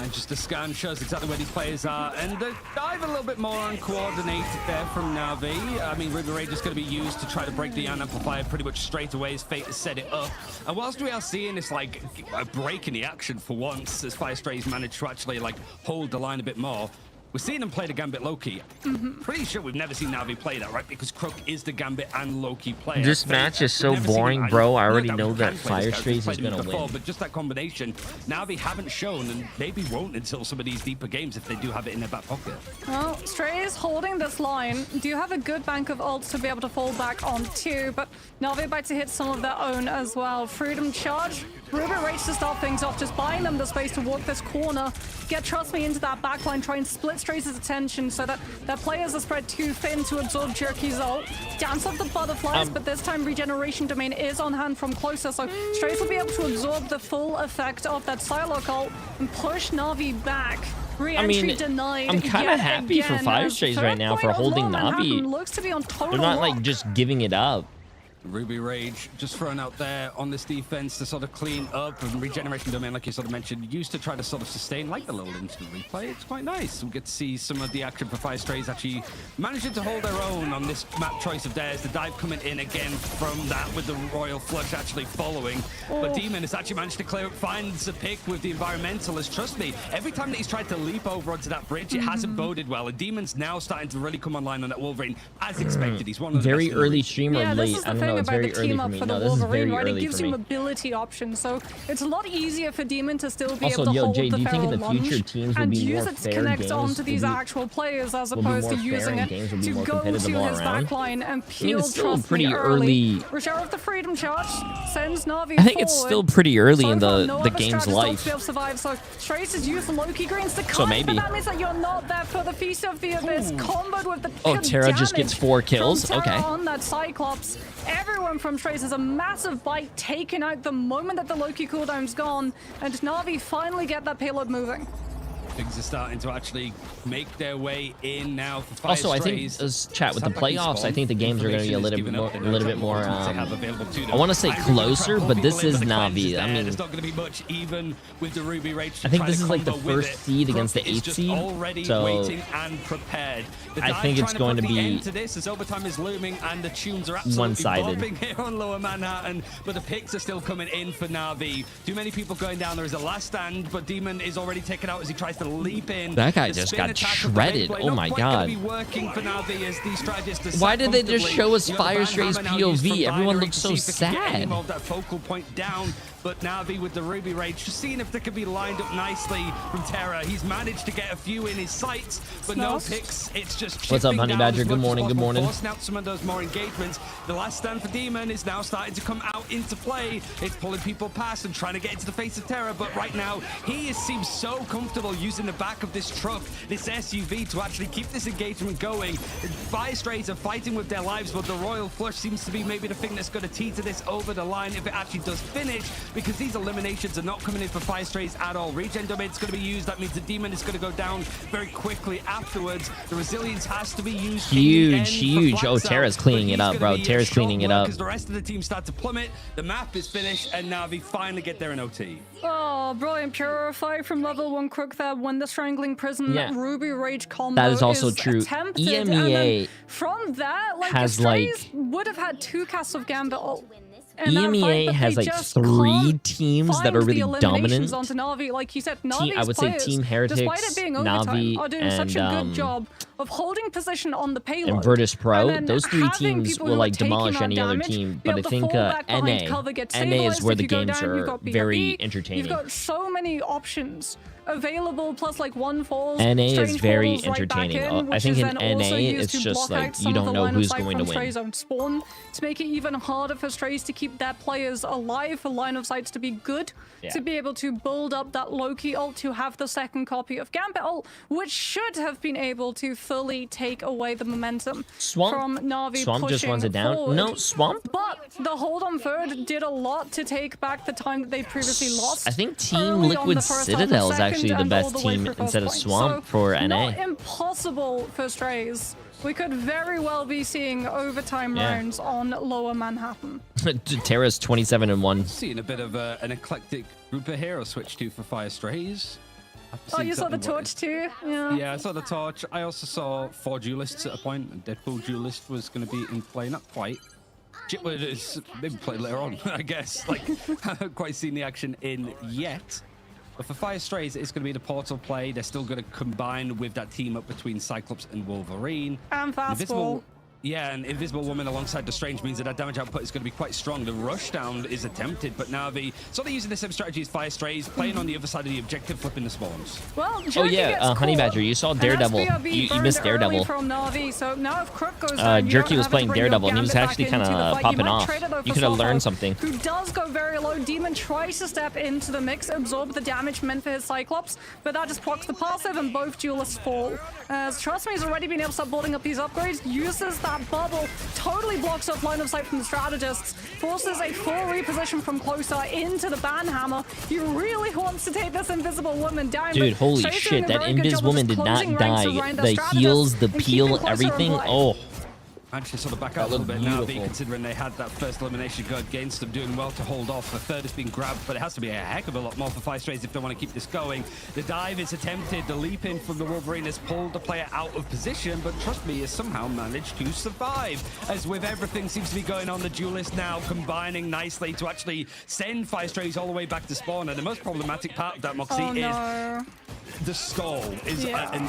[SPEAKER 5] And just the scan shows exactly where these players are. And the dive a little bit more uncoordinated there from Na'Vi. I mean, Ruby Rage is going to be used to try to break the Ion Amplifier pretty much straight away as Fate has set it up. And whilst we are seeing this, like, a break in the action for once, as Fire Strays managed to actually, like, hold the line a bit more, we're seeing them play the Gambit Loki. Pretty sure we've never seen Na'Vi play that, right? Because Crook is the Gambit and Loki player.
[SPEAKER 3] This match is so boring, bro. I already know that Fire Strays is going to win.
[SPEAKER 5] But just that combination, Na'Vi haven't shown and maybe won't until some of these deeper games if they do have it in their back pocket.
[SPEAKER 1] Well, Strays holding this line do have a good bank of ults to be able to fall back on too, but Na'Vi about to hit some of their own as well. Freedom Charge, Ruby Rage to start things off, just buying them the space to walk this corner, get Trust Me into that backline, try and split Strays' attention so that their players are spread too thin to absorb Jerky's ult. Dance of the Butterflies, but this time Regeneration Domain is on hand from closer, so Strays will be able to absorb the full effect of that Psylocke ult and push Na'Vi back. Re-entry denied.
[SPEAKER 3] I'm kind of happy for Fire Strays right now for holding Na'Vi.
[SPEAKER 1] Looks to be on total
[SPEAKER 3] They're not like
[SPEAKER 1] lock.
[SPEAKER 3] just giving it up.
[SPEAKER 5] Ruby Rage just thrown out there on this defense to sort of clean up, and Regeneration Domain, like you sort of mentioned, used to try to sort of sustain like the little instant replay. It's quite nice. We get to see some of the action for Fire Strays actually managing to hold their own on this map choice of theirs. The dive coming in again from that with the Royal Flush actually following. But Demon has actually managed to clear up, finds a pick with the Environmentalist. Trust me, every time that he's tried to leap over onto that bridge, it hasn't boded well. And Demon's now starting to really come online on that Wolverine as expected. He's one of the
[SPEAKER 3] very
[SPEAKER 5] best
[SPEAKER 3] early stream or late. I don't know. It's very early for me.
[SPEAKER 1] For
[SPEAKER 3] No,
[SPEAKER 1] the
[SPEAKER 3] this is
[SPEAKER 1] Wolverine,
[SPEAKER 3] very
[SPEAKER 1] right? It
[SPEAKER 3] early
[SPEAKER 1] gives
[SPEAKER 3] for
[SPEAKER 1] you
[SPEAKER 3] me.
[SPEAKER 1] mobility options, so it's a lot easier for Demon to still be
[SPEAKER 3] Also,
[SPEAKER 1] able to
[SPEAKER 3] yo,
[SPEAKER 1] hold
[SPEAKER 3] Jay,
[SPEAKER 1] the
[SPEAKER 3] do you think in
[SPEAKER 1] Feral
[SPEAKER 3] the future
[SPEAKER 1] Lunge
[SPEAKER 3] teams will
[SPEAKER 1] and
[SPEAKER 3] be
[SPEAKER 1] use
[SPEAKER 3] more
[SPEAKER 1] it to
[SPEAKER 3] fair
[SPEAKER 1] connect
[SPEAKER 3] games?
[SPEAKER 1] onto these
[SPEAKER 3] Will be-
[SPEAKER 1] actual players as
[SPEAKER 3] will be
[SPEAKER 1] opposed to
[SPEAKER 3] more fair
[SPEAKER 1] using
[SPEAKER 3] and
[SPEAKER 1] it
[SPEAKER 3] games will be
[SPEAKER 1] to
[SPEAKER 3] more
[SPEAKER 1] go to
[SPEAKER 3] competitive all
[SPEAKER 1] his
[SPEAKER 3] around?
[SPEAKER 1] backline and peel
[SPEAKER 3] it's still
[SPEAKER 1] Trust Me
[SPEAKER 3] pretty
[SPEAKER 1] early.
[SPEAKER 3] early.
[SPEAKER 1] Rashara of the Freedom Charge sends Na'Vi
[SPEAKER 3] I think it's still pretty early
[SPEAKER 1] so
[SPEAKER 3] in
[SPEAKER 1] far,
[SPEAKER 3] the
[SPEAKER 1] no
[SPEAKER 3] the
[SPEAKER 1] other
[SPEAKER 3] game's
[SPEAKER 1] strategies
[SPEAKER 3] life.
[SPEAKER 1] to survive, so Trace has used Loki Greens to
[SPEAKER 3] So
[SPEAKER 1] cut,
[SPEAKER 3] maybe.
[SPEAKER 1] but that means that you're not there for the Feast of the Abyss, comboed with the
[SPEAKER 3] Oh,
[SPEAKER 1] good
[SPEAKER 3] Terra just gets
[SPEAKER 1] damage
[SPEAKER 3] 4 kills?
[SPEAKER 1] from Terra
[SPEAKER 3] Okay.
[SPEAKER 1] on that Cyclops. Everyone from Trace has a massive bite taken out the moment that the Loki cooldown's gone, and Na'Vi finally get that payload moving.
[SPEAKER 5] Things are starting to actually make their way in now for Fire
[SPEAKER 3] Also, I think
[SPEAKER 5] Strays.
[SPEAKER 3] this chat with the
[SPEAKER 5] Sounds like he's
[SPEAKER 3] playoffs. I
[SPEAKER 5] gone.
[SPEAKER 3] think the games are going to be a little bit more.
[SPEAKER 5] They have available to them.
[SPEAKER 3] I want to say
[SPEAKER 5] I think
[SPEAKER 3] closer,
[SPEAKER 5] they're
[SPEAKER 3] but this
[SPEAKER 5] people in,
[SPEAKER 3] is
[SPEAKER 5] but the cleanse
[SPEAKER 3] Na'Vi.
[SPEAKER 5] there.
[SPEAKER 3] I mean,
[SPEAKER 5] There's not going to be much even with the Ruby Rage. To
[SPEAKER 3] I think
[SPEAKER 5] try
[SPEAKER 3] this
[SPEAKER 5] to
[SPEAKER 3] is like the
[SPEAKER 5] combo with
[SPEAKER 3] first
[SPEAKER 5] it.
[SPEAKER 3] seed against the
[SPEAKER 5] Crook is
[SPEAKER 3] 8th
[SPEAKER 5] just
[SPEAKER 3] seed,
[SPEAKER 5] already
[SPEAKER 3] so
[SPEAKER 5] waiting and prepared. The
[SPEAKER 3] I
[SPEAKER 5] dive
[SPEAKER 3] think it's
[SPEAKER 5] trying
[SPEAKER 3] going to
[SPEAKER 5] put the
[SPEAKER 3] be
[SPEAKER 5] end to this as overtime is looming and the tunes are absolutely
[SPEAKER 3] one-sided.
[SPEAKER 5] bopping here on Lower Manhattan, but the picks are still coming in for Na'Vi. Too many people going down. There is a last stand, but Demon is already taken out as he tries to leap in.
[SPEAKER 3] That guy
[SPEAKER 5] The
[SPEAKER 3] just
[SPEAKER 5] spin
[SPEAKER 3] got
[SPEAKER 5] attack of the
[SPEAKER 3] shredded.
[SPEAKER 5] Beyblade
[SPEAKER 3] Oh
[SPEAKER 5] not
[SPEAKER 3] my
[SPEAKER 5] quite gonna
[SPEAKER 3] god.
[SPEAKER 5] be working for Na'Vi as these strategists are
[SPEAKER 3] Why
[SPEAKER 5] sat
[SPEAKER 3] did they just
[SPEAKER 5] comfortably.
[SPEAKER 3] show us
[SPEAKER 5] You got the
[SPEAKER 3] Fire
[SPEAKER 5] Van
[SPEAKER 3] Strays
[SPEAKER 5] Hammer now used
[SPEAKER 3] POV?
[SPEAKER 5] from
[SPEAKER 3] Everyone
[SPEAKER 5] Binary
[SPEAKER 3] looks
[SPEAKER 5] to
[SPEAKER 3] so
[SPEAKER 5] see if they can get any
[SPEAKER 3] sad.
[SPEAKER 5] more of that focal point down. but Na'Vi with the Ruby Rage, just seeing if they could be lined up nicely from Terra. He's managed to get a few in his sights, but no picks. It's just
[SPEAKER 3] what's up, Honey Badger? Good morning, good morning.
[SPEAKER 5] Forcing out some of those more engagements. The last stand for Demon is now starting to come out into play. It's pulling people past and trying to get into the face of Terra, but right now he seems so comfortable using the back of this truck, this SUV, to actually keep this engagement going. Fire Strays are fighting with their lives, but the Royal Flush seems to be maybe the thing that's going to teeter this over the line if it actually does finish, because these eliminations are not coming in for Fire Strays at all. Regen domain is going to be used. That means the Demon is going to go down very quickly afterwards. The Resilience has to be used.
[SPEAKER 3] Huge. Oh, Terra's cleaning it up, bro. Terra's cleaning it up.
[SPEAKER 5] Because the rest of the team start to plummet. The map is finished, and Na'Vi finally get there in OT.
[SPEAKER 1] Oh, brilliant Purify from level 1 Crook there when the Strangling Prison Ruby Rage combo
[SPEAKER 3] that is also true.
[SPEAKER 1] attempted.
[SPEAKER 3] EMEA
[SPEAKER 1] from that, like,
[SPEAKER 3] has
[SPEAKER 1] would have had 2 casts of Gambit ult.
[SPEAKER 3] EMEA has like 3 teams that are really dominant.
[SPEAKER 1] Onto Na'Vi. Like you said, Na'Vi's
[SPEAKER 3] I would say
[SPEAKER 1] players,
[SPEAKER 3] Team Heretics,
[SPEAKER 1] despite it being
[SPEAKER 3] Na'Vi,
[SPEAKER 1] overtime, are doing
[SPEAKER 3] and
[SPEAKER 1] such a good job of holding position on the payload.
[SPEAKER 3] And Virtus Pro,
[SPEAKER 1] and
[SPEAKER 3] those 3 teams will like demolish any other team. But I think NA is where the games are very entertaining.
[SPEAKER 1] You've got so many options available, plus like one falls.
[SPEAKER 3] NA is very entertaining. I think in NA it's just like you don't know who's going to win.
[SPEAKER 1] Zone spawn to make it even harder for Strays to keep their players alive, for line of sights to be good, to be able to build up that Loki ult, to have the second copy of Gambit ult, which should have been able to fully take away the momentum from Na'Vi.
[SPEAKER 3] Swamp just runs it down.
[SPEAKER 1] Forward.
[SPEAKER 3] No, Swamp.
[SPEAKER 1] But the hold on third did a lot to take back the time that they previously lost.
[SPEAKER 3] I think Team Liquid Citadel is actually the best team instead of Swamp for NA.
[SPEAKER 1] Not impossible for Strays. We could very well be seeing overtime rounds on Lower Manhattan.
[SPEAKER 3] Terra's 27-1.
[SPEAKER 5] Seeing a bit of an eclectic group of heroes switch to for Fire Strays.
[SPEAKER 1] Oh, you saw the torch too?
[SPEAKER 5] Yeah, I saw the torch. I also saw 4 duelists at a point. Deadpool duelist was going to be in play, not quite. Jitwood is maybe played later on, I guess. Like, I haven't quite seen the action in yet. But for Fire Strays, it's going to be the portal play. They're still going to combine with that team up between Cyclops and Wolverine.
[SPEAKER 1] And Fastball.
[SPEAKER 5] Yeah, and Invisible Woman alongside the Strange means that our damage output is going to be quite strong. The rush down is attempted, but now the sort of using the same strategy as Fire Strays, playing on the other side of the objective, flipping the spawns.
[SPEAKER 1] Well,
[SPEAKER 3] Honey Badger, you saw Daredevil. You missed Daredevil.
[SPEAKER 1] From Na'Vi, so now if Crook goes down,
[SPEAKER 3] Jerky was playing Daredevil, and he was actually kind of popping off. You could have learned something.
[SPEAKER 1] Who does go very low. Demon tries to step into the mix, absorb the damage meant for his Cyclops, but that just procs the passive, and both duelists fall. Trust me, he's already been able to start building up these upgrades, uses that bubble, totally blocks off line of sight from the strategists, forces a full reposition from closer into the banhammer. He really wants to take this Invisible Woman down.
[SPEAKER 3] Dude, holy shit, that Invis Woman did not die. The heals, the peel, everything. Oh.
[SPEAKER 5] Actually sort of back out a little bit now, considering they had that first elimination go against them, doing well to hold off. The third has been grabbed, but it has to be a heck of a lot more for Fire Strays if they want to keep this going. The dive is attempted, the leap in from the Wolverine has pulled the player out of position, but trust me, has somehow managed to survive. As with everything seems to be going on, the Duelist now combining nicely to actually send Fire Strays all the way back to spawn. And the most problematic part of that, Moxie, is the stall is at a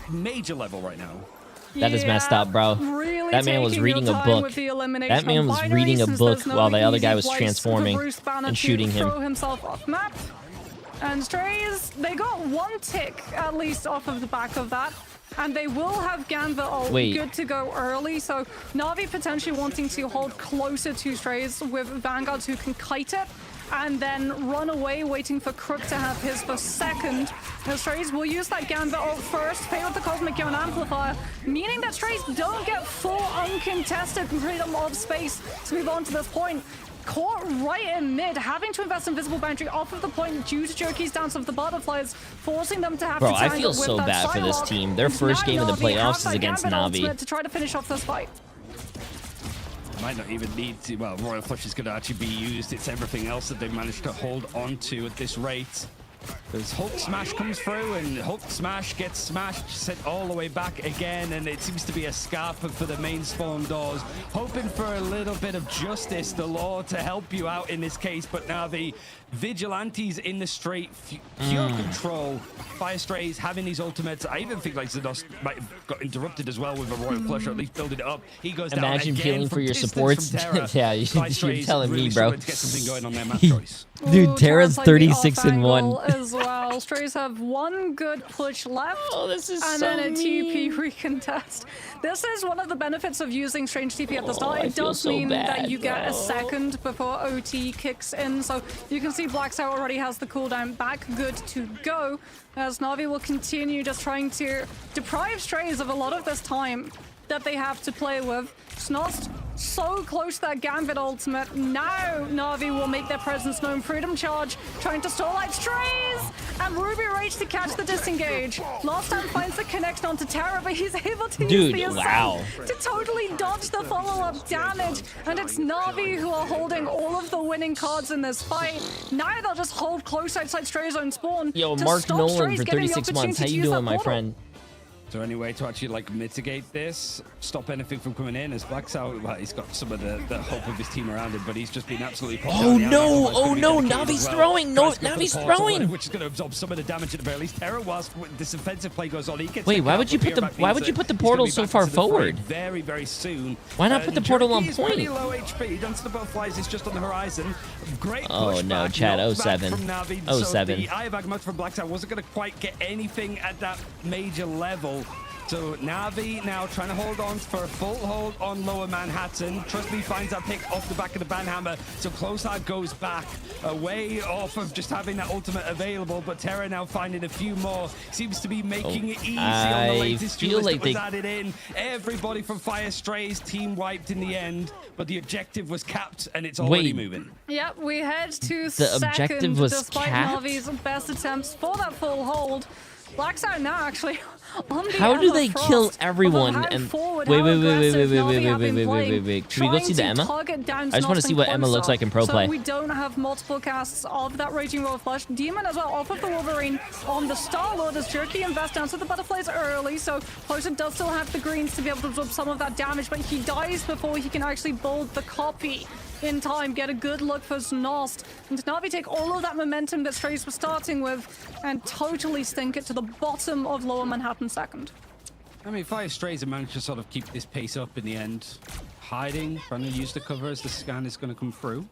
[SPEAKER 5] major level right now.
[SPEAKER 3] That is messed up, bro.
[SPEAKER 1] Really
[SPEAKER 3] that man was reading a book. That man was reading a book while the other guy was transforming and shooting him.
[SPEAKER 1] Himself off map. And Strays, they got 1 tick at least off of the back of that. And they will have Gambit ult good to go early. So Na'Vi potentially wanting to hold closer to Strays with Vanguards who can kite it, and then run away, waiting for Crook to have his for second. The Strays will use that Gambit ult first, pay with the Cosmic Ion Amplifier, meaning that Strays don't get full uncontested freedom of space to move on to this point. Caught right in mid, having to invest Invisible Boundary off of the point due to Jerky's dance of the butterflies, forcing them to have to
[SPEAKER 3] I feel so bad for this team. Their first game of the playoffs is against Na'Vi.
[SPEAKER 1] To try to finish off this fight.
[SPEAKER 5] Might not even need to, well, Royal Flush is going to actually be used. It's everything else that they've managed to hold on to at this rate. As Hulk Smash comes through, and Hulk Smash gets smashed, sent all the way back again, and it seems to be a scarper for the main spawn doors. Hoping for a little bit of justice, the law, to help you out in this case, but now the Vigilantes in the straight pure control. Fire Strays having these ultimates. I even think like Zados might have got interrupted as well with a Royal Flush, or at least building it up. He goes down
[SPEAKER 3] Imagine
[SPEAKER 5] again
[SPEAKER 3] feeling
[SPEAKER 5] from
[SPEAKER 3] for your
[SPEAKER 5] distance
[SPEAKER 3] supports.
[SPEAKER 5] from Terra.
[SPEAKER 3] Yeah, you're
[SPEAKER 5] Strays
[SPEAKER 3] telling
[SPEAKER 5] really
[SPEAKER 3] me, bro.
[SPEAKER 5] struggling to get something going on their map choice.
[SPEAKER 3] Dude,
[SPEAKER 1] Ooh,
[SPEAKER 3] Terra's
[SPEAKER 1] like the
[SPEAKER 3] 36
[SPEAKER 1] off
[SPEAKER 3] and 1.
[SPEAKER 1] angle as well. Strays have one good push left.
[SPEAKER 3] Oh, this is
[SPEAKER 1] and
[SPEAKER 3] so
[SPEAKER 1] then a TP
[SPEAKER 3] mean.
[SPEAKER 1] recontest. This is one of the benefits of using Strange TP at the start.
[SPEAKER 3] I
[SPEAKER 1] It
[SPEAKER 3] feel
[SPEAKER 1] does
[SPEAKER 3] so
[SPEAKER 1] mean that
[SPEAKER 3] bad,
[SPEAKER 1] you get a
[SPEAKER 3] bro.
[SPEAKER 1] second before OT kicks in. So you can see Blacksout already has the cooldown back, good to go. As Na'Vi will continue just trying to deprive Strays of a lot of this time that they have to play with. Snost so close to that Gambit ultimate. Now Na'Vi will make their presence known. Freedom Charge trying to stall out Strays, and Ruby Rage to catch the disengage. Last time finds the connection onto Terra, but he's able to use the
[SPEAKER 3] wow.
[SPEAKER 1] assault to totally dodge the follow-up damage. And it's Na'Vi who are holding all of the winning cards in this fight. Now they'll just hold close outside Stray's own spawn.
[SPEAKER 3] Yo,
[SPEAKER 1] to
[SPEAKER 3] Mark
[SPEAKER 1] stop
[SPEAKER 3] Nolan
[SPEAKER 1] Strays
[SPEAKER 3] for
[SPEAKER 1] getting the
[SPEAKER 3] 36
[SPEAKER 1] opportunity
[SPEAKER 3] months. How
[SPEAKER 1] to
[SPEAKER 3] you
[SPEAKER 1] use that
[SPEAKER 3] doing, my
[SPEAKER 1] portal.
[SPEAKER 3] friend?
[SPEAKER 5] Is there any way to actually like mitigate this, stop anything from coming in? As Blacksout, well, he's got some of the hope of his team around him, but he's just been absolutely popped
[SPEAKER 3] Oh
[SPEAKER 5] down.
[SPEAKER 3] no!
[SPEAKER 5] It's
[SPEAKER 3] Oh
[SPEAKER 5] gonna be
[SPEAKER 3] no!
[SPEAKER 5] dedicated
[SPEAKER 3] Navi's
[SPEAKER 5] as well.
[SPEAKER 3] throwing! No,
[SPEAKER 5] Tries to go for the
[SPEAKER 3] Navi's
[SPEAKER 5] portal,
[SPEAKER 3] throwing!
[SPEAKER 5] which is going to absorb some of the damage at the very least. Terra, whilst this offensive play goes on, he gets.
[SPEAKER 3] Wait, why would you put the portal so far forward?
[SPEAKER 5] Very, very soon.
[SPEAKER 3] Why not put the portal on
[SPEAKER 5] Jerky is pretty
[SPEAKER 3] point?
[SPEAKER 5] low HP. Dunstan the Butterflies is just on the horizon. Great.
[SPEAKER 3] Oh, no,
[SPEAKER 5] pushback,
[SPEAKER 3] Chad,
[SPEAKER 5] knockback
[SPEAKER 3] 07.
[SPEAKER 5] from Navi.
[SPEAKER 3] 07.
[SPEAKER 5] So the Eye of Agamotto from Blacksout wasn't going to quite get anything at that major level. So Na'Vi now trying to hold on for a full hold on Lower Manhattan. Trust me, finds that pick off the back of the Banhammer. So Closeheart goes back away off of just having that ultimate available. But Terra now finding a few more. Seems to be making it easy on the latest
[SPEAKER 3] feel
[SPEAKER 5] duelist
[SPEAKER 3] like
[SPEAKER 5] that was
[SPEAKER 3] they-
[SPEAKER 5] added in. Everybody from Fire Strays team wiped in the end. But the objective was capped and it's already moving.
[SPEAKER 1] Yep, we head to
[SPEAKER 3] The objective
[SPEAKER 1] second,
[SPEAKER 3] was
[SPEAKER 1] despite
[SPEAKER 3] capped?
[SPEAKER 1] Navi's best attempts for that full hold. Blacksout now actually on the
[SPEAKER 3] How do they
[SPEAKER 1] Everfrost,
[SPEAKER 3] kill everyone?
[SPEAKER 1] although how
[SPEAKER 3] And
[SPEAKER 1] forward,
[SPEAKER 3] wait,
[SPEAKER 1] how
[SPEAKER 3] wait, wait, wait,
[SPEAKER 1] aggressive
[SPEAKER 3] wait,
[SPEAKER 1] Na'Vi
[SPEAKER 3] wait,
[SPEAKER 1] have
[SPEAKER 3] wait,
[SPEAKER 1] been
[SPEAKER 3] wait,
[SPEAKER 1] playing,
[SPEAKER 3] wait, wait. Should we go
[SPEAKER 1] trying
[SPEAKER 3] see the
[SPEAKER 1] to
[SPEAKER 3] Emma?
[SPEAKER 1] target down
[SPEAKER 3] I just want to
[SPEAKER 1] Snost
[SPEAKER 3] see
[SPEAKER 1] and
[SPEAKER 3] what Emma looks
[SPEAKER 1] closer.
[SPEAKER 3] like in pro
[SPEAKER 1] So
[SPEAKER 3] play.
[SPEAKER 1] we don't have multiple casts of that Raging Royal Flush. Demon as well off of the Wolverine on the Star-Lord as Jerky invests down to the Butterflies early, so Closer does still have the greens to be able to absorb some of that damage, but he dies before he can actually build the copy in time, get a good look for Snost. And Na'Vi take all of that momentum that Strays were starting with and totally stink it to the bottom of Lower Manhattan second.
[SPEAKER 5] I mean, Fire Strays have managed to sort of keep this pace up in the end. Hiding, trying to use the cover as the scan is going to come through.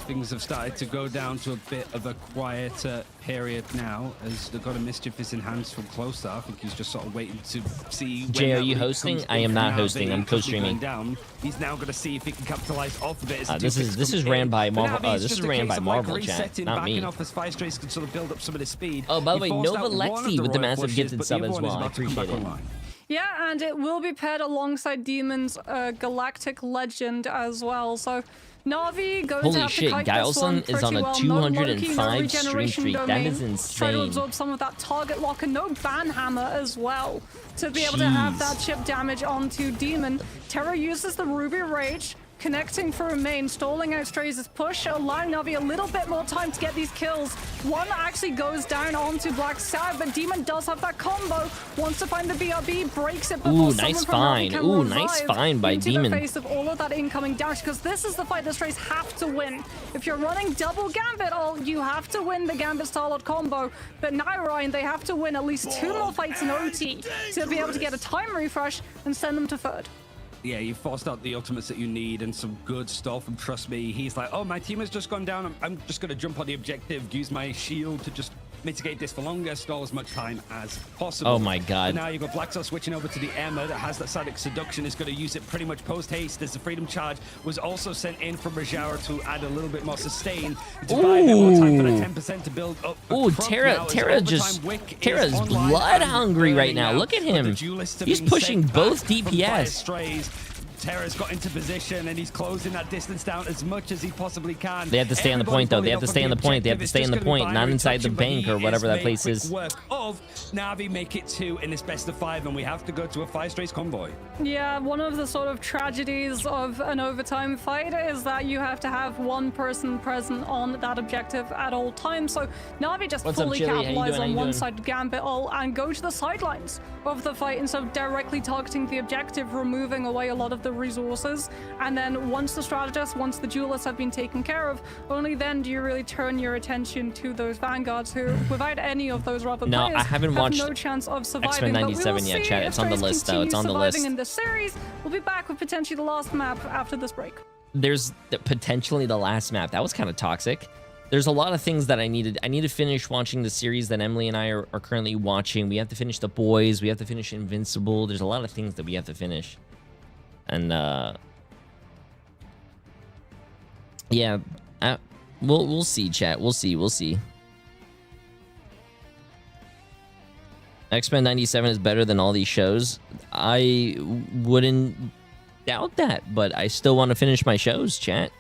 [SPEAKER 5] Things have started to go down to a bit of a quieter period now, as the God of Mischief is enhanced from closer. I think he's just sort of waiting to see. when
[SPEAKER 3] Jay, are
[SPEAKER 5] that
[SPEAKER 3] you
[SPEAKER 5] lead
[SPEAKER 3] hosting?
[SPEAKER 5] comes
[SPEAKER 3] I
[SPEAKER 5] in
[SPEAKER 3] am
[SPEAKER 5] from
[SPEAKER 3] not
[SPEAKER 5] Navi,
[SPEAKER 3] hosting. I'm
[SPEAKER 5] quickly
[SPEAKER 3] co-streaming.
[SPEAKER 5] going down. He's now going to see if he can capitalize off of it. As the
[SPEAKER 3] This
[SPEAKER 5] two
[SPEAKER 3] is
[SPEAKER 5] picks
[SPEAKER 3] this is
[SPEAKER 5] come
[SPEAKER 3] ran
[SPEAKER 5] in.
[SPEAKER 3] by
[SPEAKER 5] For
[SPEAKER 3] Marvel.
[SPEAKER 5] Navi, it's
[SPEAKER 3] This
[SPEAKER 5] just
[SPEAKER 3] is
[SPEAKER 5] a
[SPEAKER 3] ran
[SPEAKER 5] case
[SPEAKER 3] by
[SPEAKER 5] of, like,
[SPEAKER 3] Marvel chat,
[SPEAKER 5] resetting,
[SPEAKER 3] not
[SPEAKER 5] backing
[SPEAKER 3] me.
[SPEAKER 5] off as Fire Strays can sort of build up some of the speed.
[SPEAKER 3] Oh, by the way,
[SPEAKER 5] He forced
[SPEAKER 3] Nova
[SPEAKER 5] out one of
[SPEAKER 3] Lexi with the
[SPEAKER 5] Royal
[SPEAKER 3] massive
[SPEAKER 5] Flushes,
[SPEAKER 3] gifted
[SPEAKER 5] but
[SPEAKER 3] sub
[SPEAKER 5] the other
[SPEAKER 3] as
[SPEAKER 5] one is
[SPEAKER 3] well. I
[SPEAKER 5] about to come
[SPEAKER 3] appreciate
[SPEAKER 5] back
[SPEAKER 3] it.
[SPEAKER 5] online.
[SPEAKER 1] Yeah, and it will be paired alongside Demon's Galactic Legend as well. So Na'Vi going
[SPEAKER 3] Holy
[SPEAKER 1] to have
[SPEAKER 3] shit,
[SPEAKER 1] to kite this one
[SPEAKER 3] Guilson is on
[SPEAKER 1] pretty
[SPEAKER 3] a
[SPEAKER 1] well. No Loki,
[SPEAKER 3] 205
[SPEAKER 1] no
[SPEAKER 3] stream
[SPEAKER 1] regeneration
[SPEAKER 3] streak. That
[SPEAKER 1] domain.
[SPEAKER 3] is
[SPEAKER 1] Try to
[SPEAKER 3] insane.
[SPEAKER 1] absorb some of that target lock and no Banhammer as well to be able to have that chip damage onto Demon. Terra uses the Ruby Rage, connecting through main, stalling out Strays' push, allowing Na'Vi a little bit more time to get these kills. One actually goes down onto Blacksout, but Demon does have that combo. Wants to find the BRB, breaks it before
[SPEAKER 3] Ooh,
[SPEAKER 1] someone
[SPEAKER 3] nice
[SPEAKER 1] from Na'Vi
[SPEAKER 3] find.
[SPEAKER 1] can
[SPEAKER 3] Ooh,
[SPEAKER 1] revive
[SPEAKER 3] nice find by
[SPEAKER 1] into
[SPEAKER 3] Demon.
[SPEAKER 1] the face of all of that incoming damage, because this is the fight that Strays have to win. If you're running double Gambit, you have to win the Gambit Starlord combo. But now, Ryan, they have to win at least 2 more fights in OT to be able to get a time refresh and send them to third.
[SPEAKER 5] Yeah, you forced out the ultimates that you need and some good stuff, and trust me, he's like, oh, my team has just gone down, I'm just going to jump on the objective, use my shield to just mitigate this for longer, stall as much time as possible.
[SPEAKER 3] Oh my god.
[SPEAKER 5] But now you've got Blacksout switching over to the Emma that has that Sadic Seduction, is going to use it pretty much post-haste, as the Freedom Charge was also sent in from Rajara to add a little bit more sustain, to buy a bit more time for that 10% to build up.
[SPEAKER 3] Ooh, Terra just... Terra's blood hungry right now. Look at him. He's pushing both DPS.
[SPEAKER 5] Terra's got into position and he's closing that distance down as much as he possibly can.
[SPEAKER 3] They have to stay on the point, though. They have to stay on the point. They have to stay in the point, not inside the bank or whatever that place is.
[SPEAKER 5] Work of Na'Vi make it 2 in this best of 5, and we have to go to a 5-race convoy.
[SPEAKER 1] Yeah, one of the sort of tragedies of an overtime fight is that you have to have one person present on that objective at all times. So Na'Vi just fully capitalize on one side of Gambit and go to the sidelines of the fight instead of directly targeting the objective, removing away a lot of the resources. And then once the strategists, once the duelists have been taken care of, only then do you really turn your attention to those vanguards who, without any of those other players,
[SPEAKER 3] I haven't watched
[SPEAKER 1] no chance of surviving.
[SPEAKER 3] X-Men 97 yet, chat. It's on the list, though. It's on the list.
[SPEAKER 1] In this series, we'll be back with potentially the last map after this break.
[SPEAKER 3] There's potentially the last map. That was kind of toxic. There's a lot of things that I need to finish watching the series that Emily and I are currently watching. We have to finish The Boys. We have to finish Invincible. There's a lot of things that we have to finish. And, yeah, we'll see, chat. We'll see. X-Men 97 is better than all these shows. I wouldn't doubt that, but I still want to finish my shows, chat.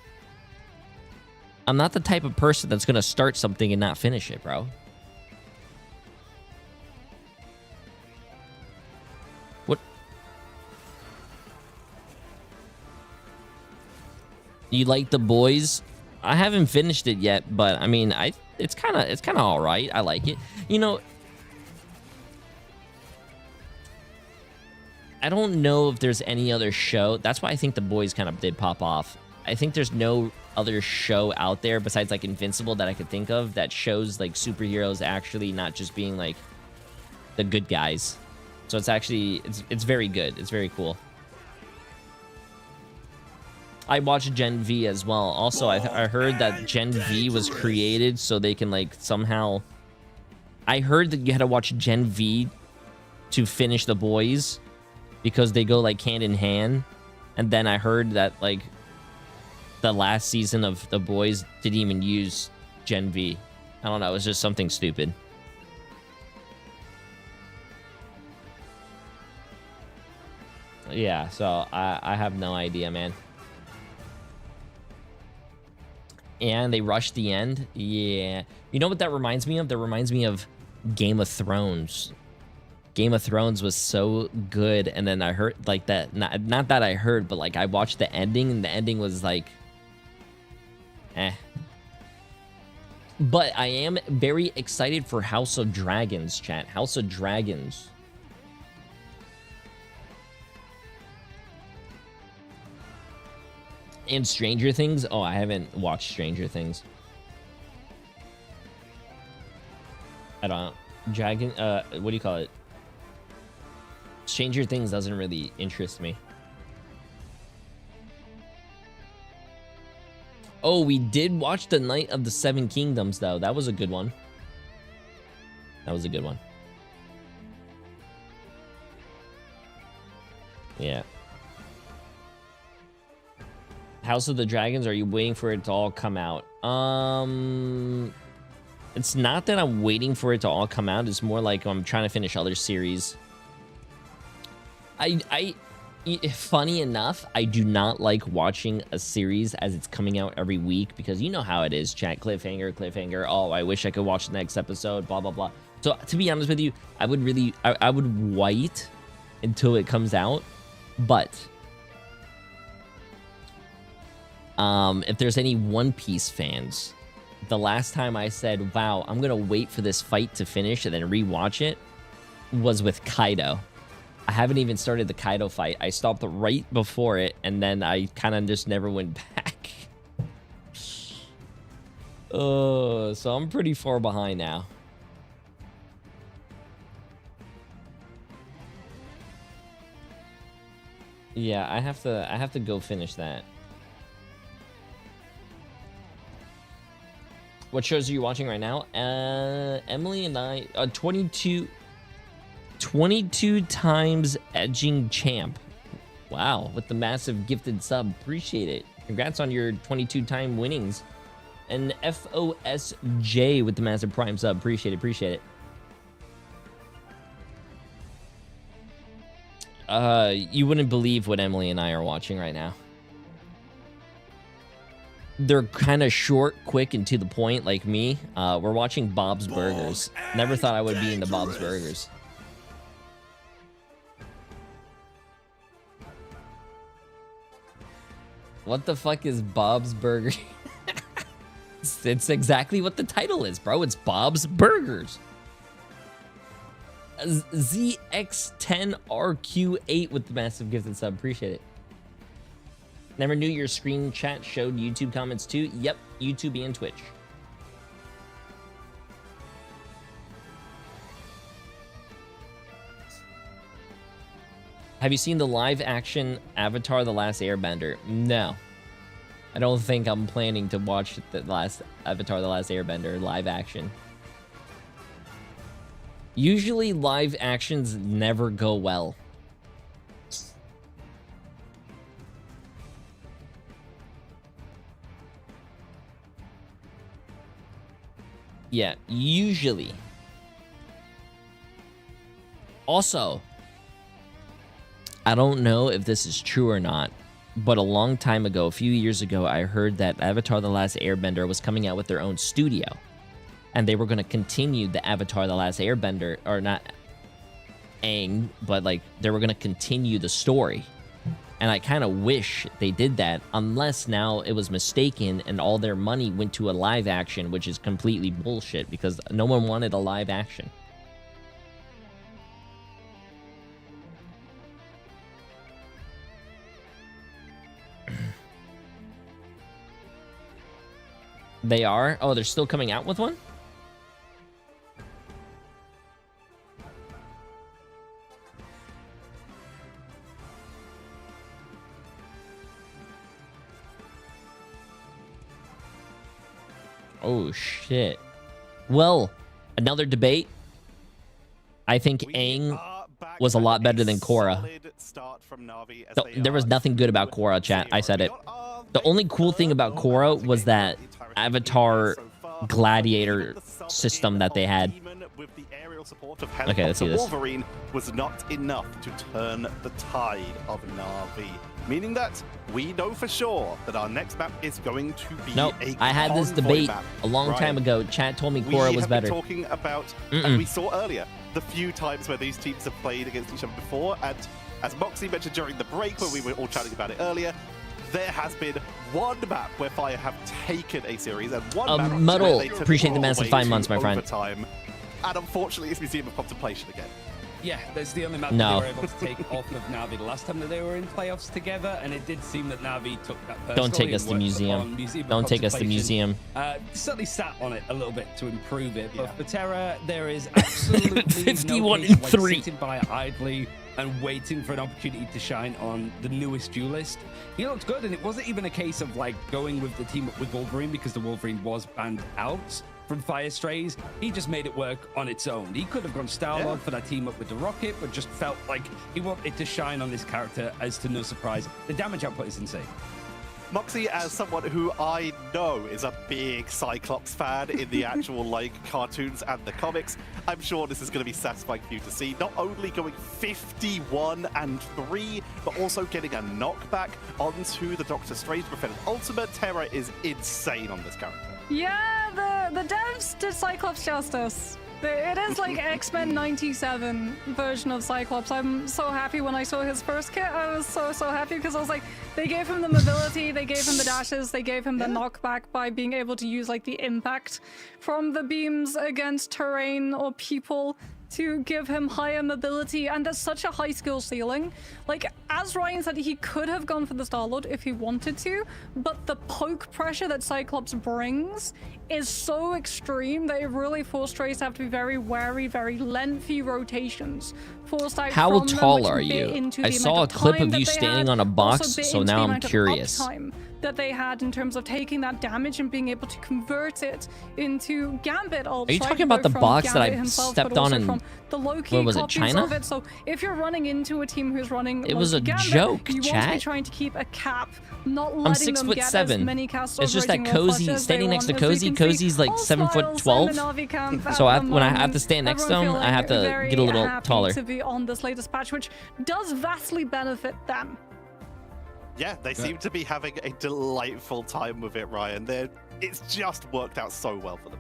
[SPEAKER 3] I'm not the type of person that's going to start something and not finish it, bro. What? You like The Boys? I haven't finished it yet, but I mean, it's kind of all right. I like it. You know, I don't know if there's any other show. That's why I think The Boys kind of did pop off. I think there's no other show out there besides like Invincible that I could think of that shows like superheroes actually not just being like the good guys. So it's actually, it's very good. It's very cool. I watched Gen V as well. Also, I heard that Gen V was created so they can like somehow... I heard that you had to watch Gen V to finish The Boys because they go like hand in hand. And then I heard that like the last season of The Boys didn't even use Gen V. I don't know. It was just something stupid. Yeah, so I have no idea, man. And they rushed the end. Yeah. You know what that reminds me of? That reminds me of Game of Thrones. Game of Thrones was so good. And then I heard like that. Not that I heard, but like I watched the ending and the ending was like, eh. But I am very excited for House of Dragons, chat. House of Dragons. And Stranger Things? Oh, I haven't watched Stranger Things. I don't know. Dragon, what do you call it? Stranger Things doesn't really interest me. Oh, we did watch The Night of the Seven Kingdoms, though. That was a good one. That was a good one. Yeah. House of the Dragons, are you waiting for it to all come out? It's not that I'm waiting for it to all come out. It's more like I'm trying to finish other series. Funny enough, I do not like watching a series as it's coming out every week because you know how it is, chat. Cliffhanger. Oh, I wish I could watch the next episode, blah, blah, blah. So to be honest with you, I would wait until it comes out. But if there's any One Piece fans, the last time I said, wow, I'm going to wait for this fight to finish and then rewatch it was with Kaido. I haven't even started the Kaido fight. I stopped right before it, and then I kind of just never went back. Oh, so I'm pretty far behind now. Yeah, I have to go finish that. What shows are you watching right now? Emily and I, 22 times edging champ. Wow, with the massive gifted sub. Appreciate it. Congrats on your 22-time winnings. And FOSJ with the massive prime sub. Appreciate it. You wouldn't believe what Emily and I are watching right now. They're kind of short, quick, and to the point, like me. We're watching Bob's Burgers. Never thought I would be into Bob's Burgers. What the fuck is Bob's Burger? It's exactly what the title is, bro. It's Bob's Burgers. ZX10RQ8 with the massive gifted sub. Appreciate it. Never knew your screen chat showed YouTube comments too. Yep, YouTube and Twitch. Have you seen the live action Avatar: The Last Airbender? No. I don't think I'm planning to watch the last Avatar: The Last Airbender live action. Usually live actions never go well. Yeah, usually. Also, I don't know if this is true or not, but a long time ago, a few years ago, I heard that Avatar: The Last Airbender was coming out with their own studio. And they were going to continue the Avatar: The Last Airbender, or not Aang, but like they were going to continue the story. And I kind of wish they did that, unless now it was mistaken and all their money went to a live action, which is completely bullshit because no one wanted a live action. They are? Oh, they're still coming out with one? Oh, shit. Well, another debate. I think Aang was a lot better than Korra. There was nothing good about Korra, chat. I said it. The only cool thing about Korra was that Avatar gladiator system that they had. Okay, let's see this.
[SPEAKER 2] Wolverine was not enough to turn the tide of Na'vi, meaning that we know for sure that our next map is going to be
[SPEAKER 3] I had this debate a long time ago. Chat told me Korra was better.
[SPEAKER 2] Talking about, and we saw earlier, the few times where these teams have played against each other before, and as Moxie mentioned during the break when we were all chatting about it earlier, there has been one map where Fire have taken a series and one map
[SPEAKER 3] Muddle,
[SPEAKER 2] where they took
[SPEAKER 3] appreciate the
[SPEAKER 2] all
[SPEAKER 3] massive
[SPEAKER 2] way
[SPEAKER 3] 5
[SPEAKER 2] to
[SPEAKER 3] months, my friend.
[SPEAKER 2] overtime. And unfortunately, it's Museum of Contemplation again.
[SPEAKER 5] Yeah, that's the only map that they were able to take off of Na'vi the last time that they were in playoffs together, and it did seem that Na'vi took that personally.
[SPEAKER 3] Don't take us to Museum. Don't take us to Museum.
[SPEAKER 5] Certainly sat on it a little bit to improve it, but for Terra, there is absolutely
[SPEAKER 3] 51
[SPEAKER 5] no
[SPEAKER 3] and
[SPEAKER 5] case
[SPEAKER 3] 3.
[SPEAKER 5] like sitting by idly and waiting for an opportunity to shine on the newest duelist. He looked good, and it wasn't even a case of like going with the team up with Wolverine because the Wolverine was banned out from Fire Strays. He just made it work on its own. He could have gone Star-Lord for that team up with the Rocket, but just felt like he wanted to shine on this character, as to no surprise. The damage output is insane.
[SPEAKER 2] Moxie, as someone who I know is a big Cyclops fan in the actual like cartoons and the comics, I'm sure this is going to be satisfying for you to see. Not only going 51 and 3, but also getting a knockback onto the Doctor Strange Prophetic Ultimate. Terra is insane on this character.
[SPEAKER 1] Yeah, the devs did Cyclops justice. It is like X-Men 97 version of Cyclops. I'm so happy when I saw his first kit. I was so happy because I was like, they gave him the mobility, they gave him the dashes, they gave him the knockback by being able to use like the impact from the beams against terrain or people to give him higher mobility, and there's such a high skill ceiling. Like, as Ryan said, he could have gone for the Star-Lord if he wanted to, but the poke pressure that Cyclops brings is so extreme that it really forced Trace to have to be very wary, very lengthy rotations. Forced out
[SPEAKER 3] How
[SPEAKER 1] from them,
[SPEAKER 3] tall
[SPEAKER 1] which
[SPEAKER 3] are
[SPEAKER 1] bit
[SPEAKER 3] you?
[SPEAKER 1] into
[SPEAKER 3] I
[SPEAKER 1] the
[SPEAKER 3] saw a
[SPEAKER 1] amount of
[SPEAKER 3] clip
[SPEAKER 1] time
[SPEAKER 3] of
[SPEAKER 1] that
[SPEAKER 3] you
[SPEAKER 1] they
[SPEAKER 3] standing
[SPEAKER 1] had,
[SPEAKER 3] on a box,
[SPEAKER 1] also bit
[SPEAKER 3] so
[SPEAKER 1] into the
[SPEAKER 3] now I'm
[SPEAKER 1] amount of
[SPEAKER 3] curious.
[SPEAKER 1] uptime that they had in terms of taking that damage and being able to convert it into Gambit.
[SPEAKER 3] Are you talking about the box that I stepped on in,
[SPEAKER 1] the low-key
[SPEAKER 3] what was it,
[SPEAKER 1] copies
[SPEAKER 3] China?
[SPEAKER 1] of it. So if you're running into a team who's running
[SPEAKER 3] It was a
[SPEAKER 1] Gambit,
[SPEAKER 3] joke,
[SPEAKER 1] you want to
[SPEAKER 3] chat.
[SPEAKER 1] be trying to keep a cap, not
[SPEAKER 3] I'm
[SPEAKER 1] letting them get
[SPEAKER 3] 6'7".
[SPEAKER 1] as many casts
[SPEAKER 3] It's just
[SPEAKER 1] over
[SPEAKER 3] that
[SPEAKER 1] rating or
[SPEAKER 3] Cozy,
[SPEAKER 1] flush as
[SPEAKER 3] standing
[SPEAKER 1] they
[SPEAKER 3] next to
[SPEAKER 1] want. As
[SPEAKER 3] Cozy.
[SPEAKER 1] you can see,
[SPEAKER 3] Cozy's like
[SPEAKER 1] all
[SPEAKER 3] 7'12".
[SPEAKER 1] smiles in the Na'Vi camp
[SPEAKER 3] So
[SPEAKER 1] at the
[SPEAKER 3] when I have
[SPEAKER 1] moment.
[SPEAKER 3] to stand next to
[SPEAKER 1] Everyone
[SPEAKER 3] him, I have
[SPEAKER 1] feeling
[SPEAKER 3] to
[SPEAKER 1] very
[SPEAKER 3] get a little
[SPEAKER 1] happy
[SPEAKER 3] taller.
[SPEAKER 1] to be on this latest patch, which does vastly benefit them.
[SPEAKER 2] Yeah, they seem to be having a delightful time with it, Ryan. It's just worked out so well for them.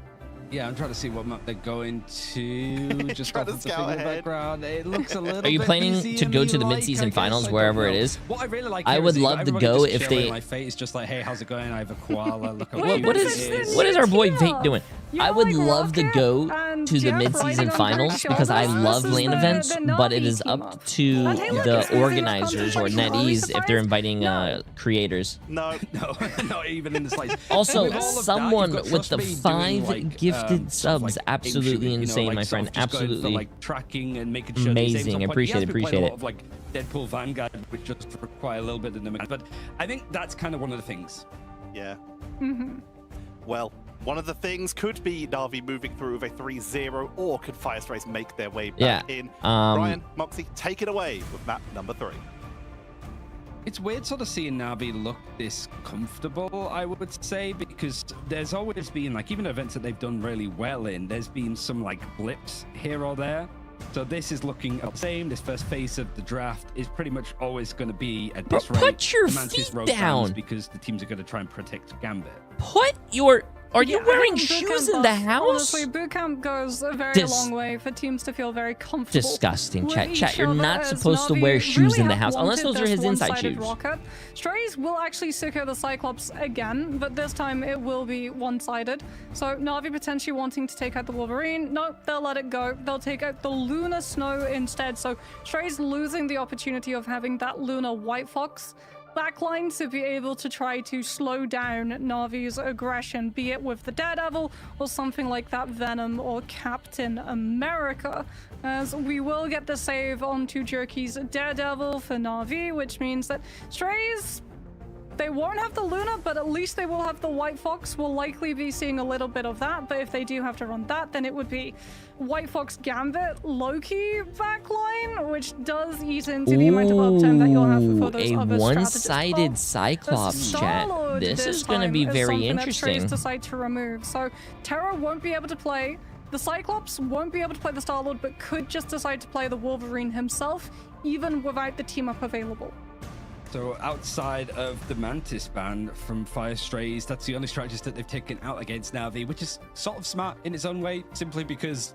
[SPEAKER 5] Yeah, I'm trying to see what map they're going to. Just
[SPEAKER 2] Trying
[SPEAKER 5] off
[SPEAKER 2] to
[SPEAKER 5] of the
[SPEAKER 2] scout
[SPEAKER 5] single
[SPEAKER 2] ahead.
[SPEAKER 5] background. It looks a little
[SPEAKER 3] Are you
[SPEAKER 5] bit
[SPEAKER 3] planning to go to the
[SPEAKER 5] museum-y,
[SPEAKER 3] mid-season
[SPEAKER 5] I guess.
[SPEAKER 3] finals,
[SPEAKER 5] I
[SPEAKER 3] wherever
[SPEAKER 5] don't
[SPEAKER 3] it
[SPEAKER 5] know.
[SPEAKER 3] is?
[SPEAKER 5] What I really like
[SPEAKER 3] I
[SPEAKER 5] here
[SPEAKER 3] would
[SPEAKER 5] is
[SPEAKER 3] love to
[SPEAKER 5] everybody
[SPEAKER 3] go
[SPEAKER 5] just
[SPEAKER 3] if
[SPEAKER 5] chilling.
[SPEAKER 3] they-
[SPEAKER 5] My face is just like, hey, how's it going? I have a koala. Look how
[SPEAKER 1] Wait,
[SPEAKER 5] cute
[SPEAKER 3] What
[SPEAKER 5] it
[SPEAKER 3] is our boy
[SPEAKER 1] Tia.
[SPEAKER 3] Fate doing?
[SPEAKER 1] You
[SPEAKER 3] I
[SPEAKER 1] know,
[SPEAKER 3] would
[SPEAKER 1] like
[SPEAKER 3] love to
[SPEAKER 1] Rocket
[SPEAKER 3] go
[SPEAKER 1] and
[SPEAKER 3] to the
[SPEAKER 1] Jeff
[SPEAKER 3] mid-season
[SPEAKER 1] riding on
[SPEAKER 3] finals
[SPEAKER 1] Greg's
[SPEAKER 3] because I
[SPEAKER 1] shoulders
[SPEAKER 3] love
[SPEAKER 1] versus
[SPEAKER 3] lane
[SPEAKER 1] the
[SPEAKER 3] events, but it
[SPEAKER 1] Na'Vi
[SPEAKER 3] is
[SPEAKER 1] team
[SPEAKER 3] up to
[SPEAKER 1] And hey, look,
[SPEAKER 3] the
[SPEAKER 1] it's easy to
[SPEAKER 3] organizers or
[SPEAKER 1] contemplate release
[SPEAKER 3] NetEase if they're
[SPEAKER 1] fights.
[SPEAKER 3] inviting
[SPEAKER 1] No.
[SPEAKER 3] creators.
[SPEAKER 2] No,
[SPEAKER 5] No, not even in the slightest.
[SPEAKER 3] Also,
[SPEAKER 5] With all of that,
[SPEAKER 3] someone
[SPEAKER 5] you've got
[SPEAKER 3] with the
[SPEAKER 5] Trust Me doing,
[SPEAKER 3] 5
[SPEAKER 5] like,
[SPEAKER 3] gifted
[SPEAKER 5] sort of
[SPEAKER 3] subs,
[SPEAKER 5] like
[SPEAKER 3] absolutely
[SPEAKER 5] aim shooting, you know,
[SPEAKER 3] insane,
[SPEAKER 5] like
[SPEAKER 3] my
[SPEAKER 5] sort
[SPEAKER 3] friend,
[SPEAKER 5] of just going for,
[SPEAKER 3] absolutely
[SPEAKER 5] like tracking and making sure
[SPEAKER 3] amazing.
[SPEAKER 5] these aims on point.
[SPEAKER 3] Appreciate
[SPEAKER 5] He has
[SPEAKER 3] it,
[SPEAKER 5] been playing
[SPEAKER 3] appreciate
[SPEAKER 5] a
[SPEAKER 3] it.
[SPEAKER 5] lot of like Deadpool Vanguard, which just require a little bit of the mechanics. But I think that's kind of one of the things.
[SPEAKER 2] yeah.
[SPEAKER 1] Mm-hmm.
[SPEAKER 2] Well, one of the things could be Na'Vi moving through with a 3-0, or could Firestrace make their way back in? Ryan, Moxie, take it away with map number 3.
[SPEAKER 5] It's weird sort of seeing Na'Vi look this comfortable, I would say, because there's always been, like, even events that they've done really well in, there's been some, like, blips here or there. So this is looking the same. This first phase of the draft is pretty much always going to be at this rate.
[SPEAKER 3] Put your
[SPEAKER 5] the Mantis
[SPEAKER 3] feet
[SPEAKER 5] Road
[SPEAKER 3] down.
[SPEAKER 5] fans, because the teams are going to try and protect Gambit.
[SPEAKER 3] Put your... Are you
[SPEAKER 1] Yeah, I
[SPEAKER 3] wearing
[SPEAKER 1] think boot
[SPEAKER 3] shoes
[SPEAKER 1] camp
[SPEAKER 3] in the
[SPEAKER 1] does.
[SPEAKER 3] house?
[SPEAKER 1] Honestly, boot camp goes a very long way for teams to feel very comfortable.
[SPEAKER 3] Disgusting.
[SPEAKER 1] with
[SPEAKER 3] Chat,
[SPEAKER 1] each
[SPEAKER 3] you're
[SPEAKER 1] other,
[SPEAKER 3] not
[SPEAKER 1] as
[SPEAKER 3] supposed to
[SPEAKER 1] Na'Vi
[SPEAKER 3] wear shoes
[SPEAKER 1] really
[SPEAKER 3] in the
[SPEAKER 1] have
[SPEAKER 3] house, unless
[SPEAKER 1] wanted
[SPEAKER 3] those are
[SPEAKER 1] this
[SPEAKER 3] his inside
[SPEAKER 1] one-sided
[SPEAKER 3] shoes.
[SPEAKER 1] rocket. Strays will actually secure the Cyclops again, but this time it will be one-sided. So Na'Vi potentially wanting to take out the Wolverine. No, they'll let it go. They'll take out the Luna Snow instead. So Strays losing the opportunity of having that Luna White Fox backline to be able to try to slow down Na'Vi's aggression, be it with the Daredevil or something like that Venom or Captain America. As we will get the save onto Jerky's Daredevil for Na'Vi, which means that Strays, they won't have the Luna, but at least they will have the White Fox. We'll likely be seeing a little bit of that, but if they do have to run that, then it would be White Fox Gambit Loki backline, which does eat into the amount of uptime that you'll have for those
[SPEAKER 3] a
[SPEAKER 1] other
[SPEAKER 3] one-sided
[SPEAKER 1] strategists.
[SPEAKER 3] Cyclops, chat.
[SPEAKER 1] Star-Lord
[SPEAKER 3] This is going to
[SPEAKER 1] time
[SPEAKER 3] be
[SPEAKER 1] is
[SPEAKER 3] very
[SPEAKER 1] something that Strays
[SPEAKER 3] interesting.
[SPEAKER 1] decide to remove. So Terra won't be able to play. The Cyclops won't be able to play the Star-Lord, but could just decide to play the Wolverine himself, even without the team-up available.
[SPEAKER 5] So outside of the Mantis ban from Fire Strays, that's the only strategist that they've taken out against Na'Vi, which is sort of smart in its own way, simply because,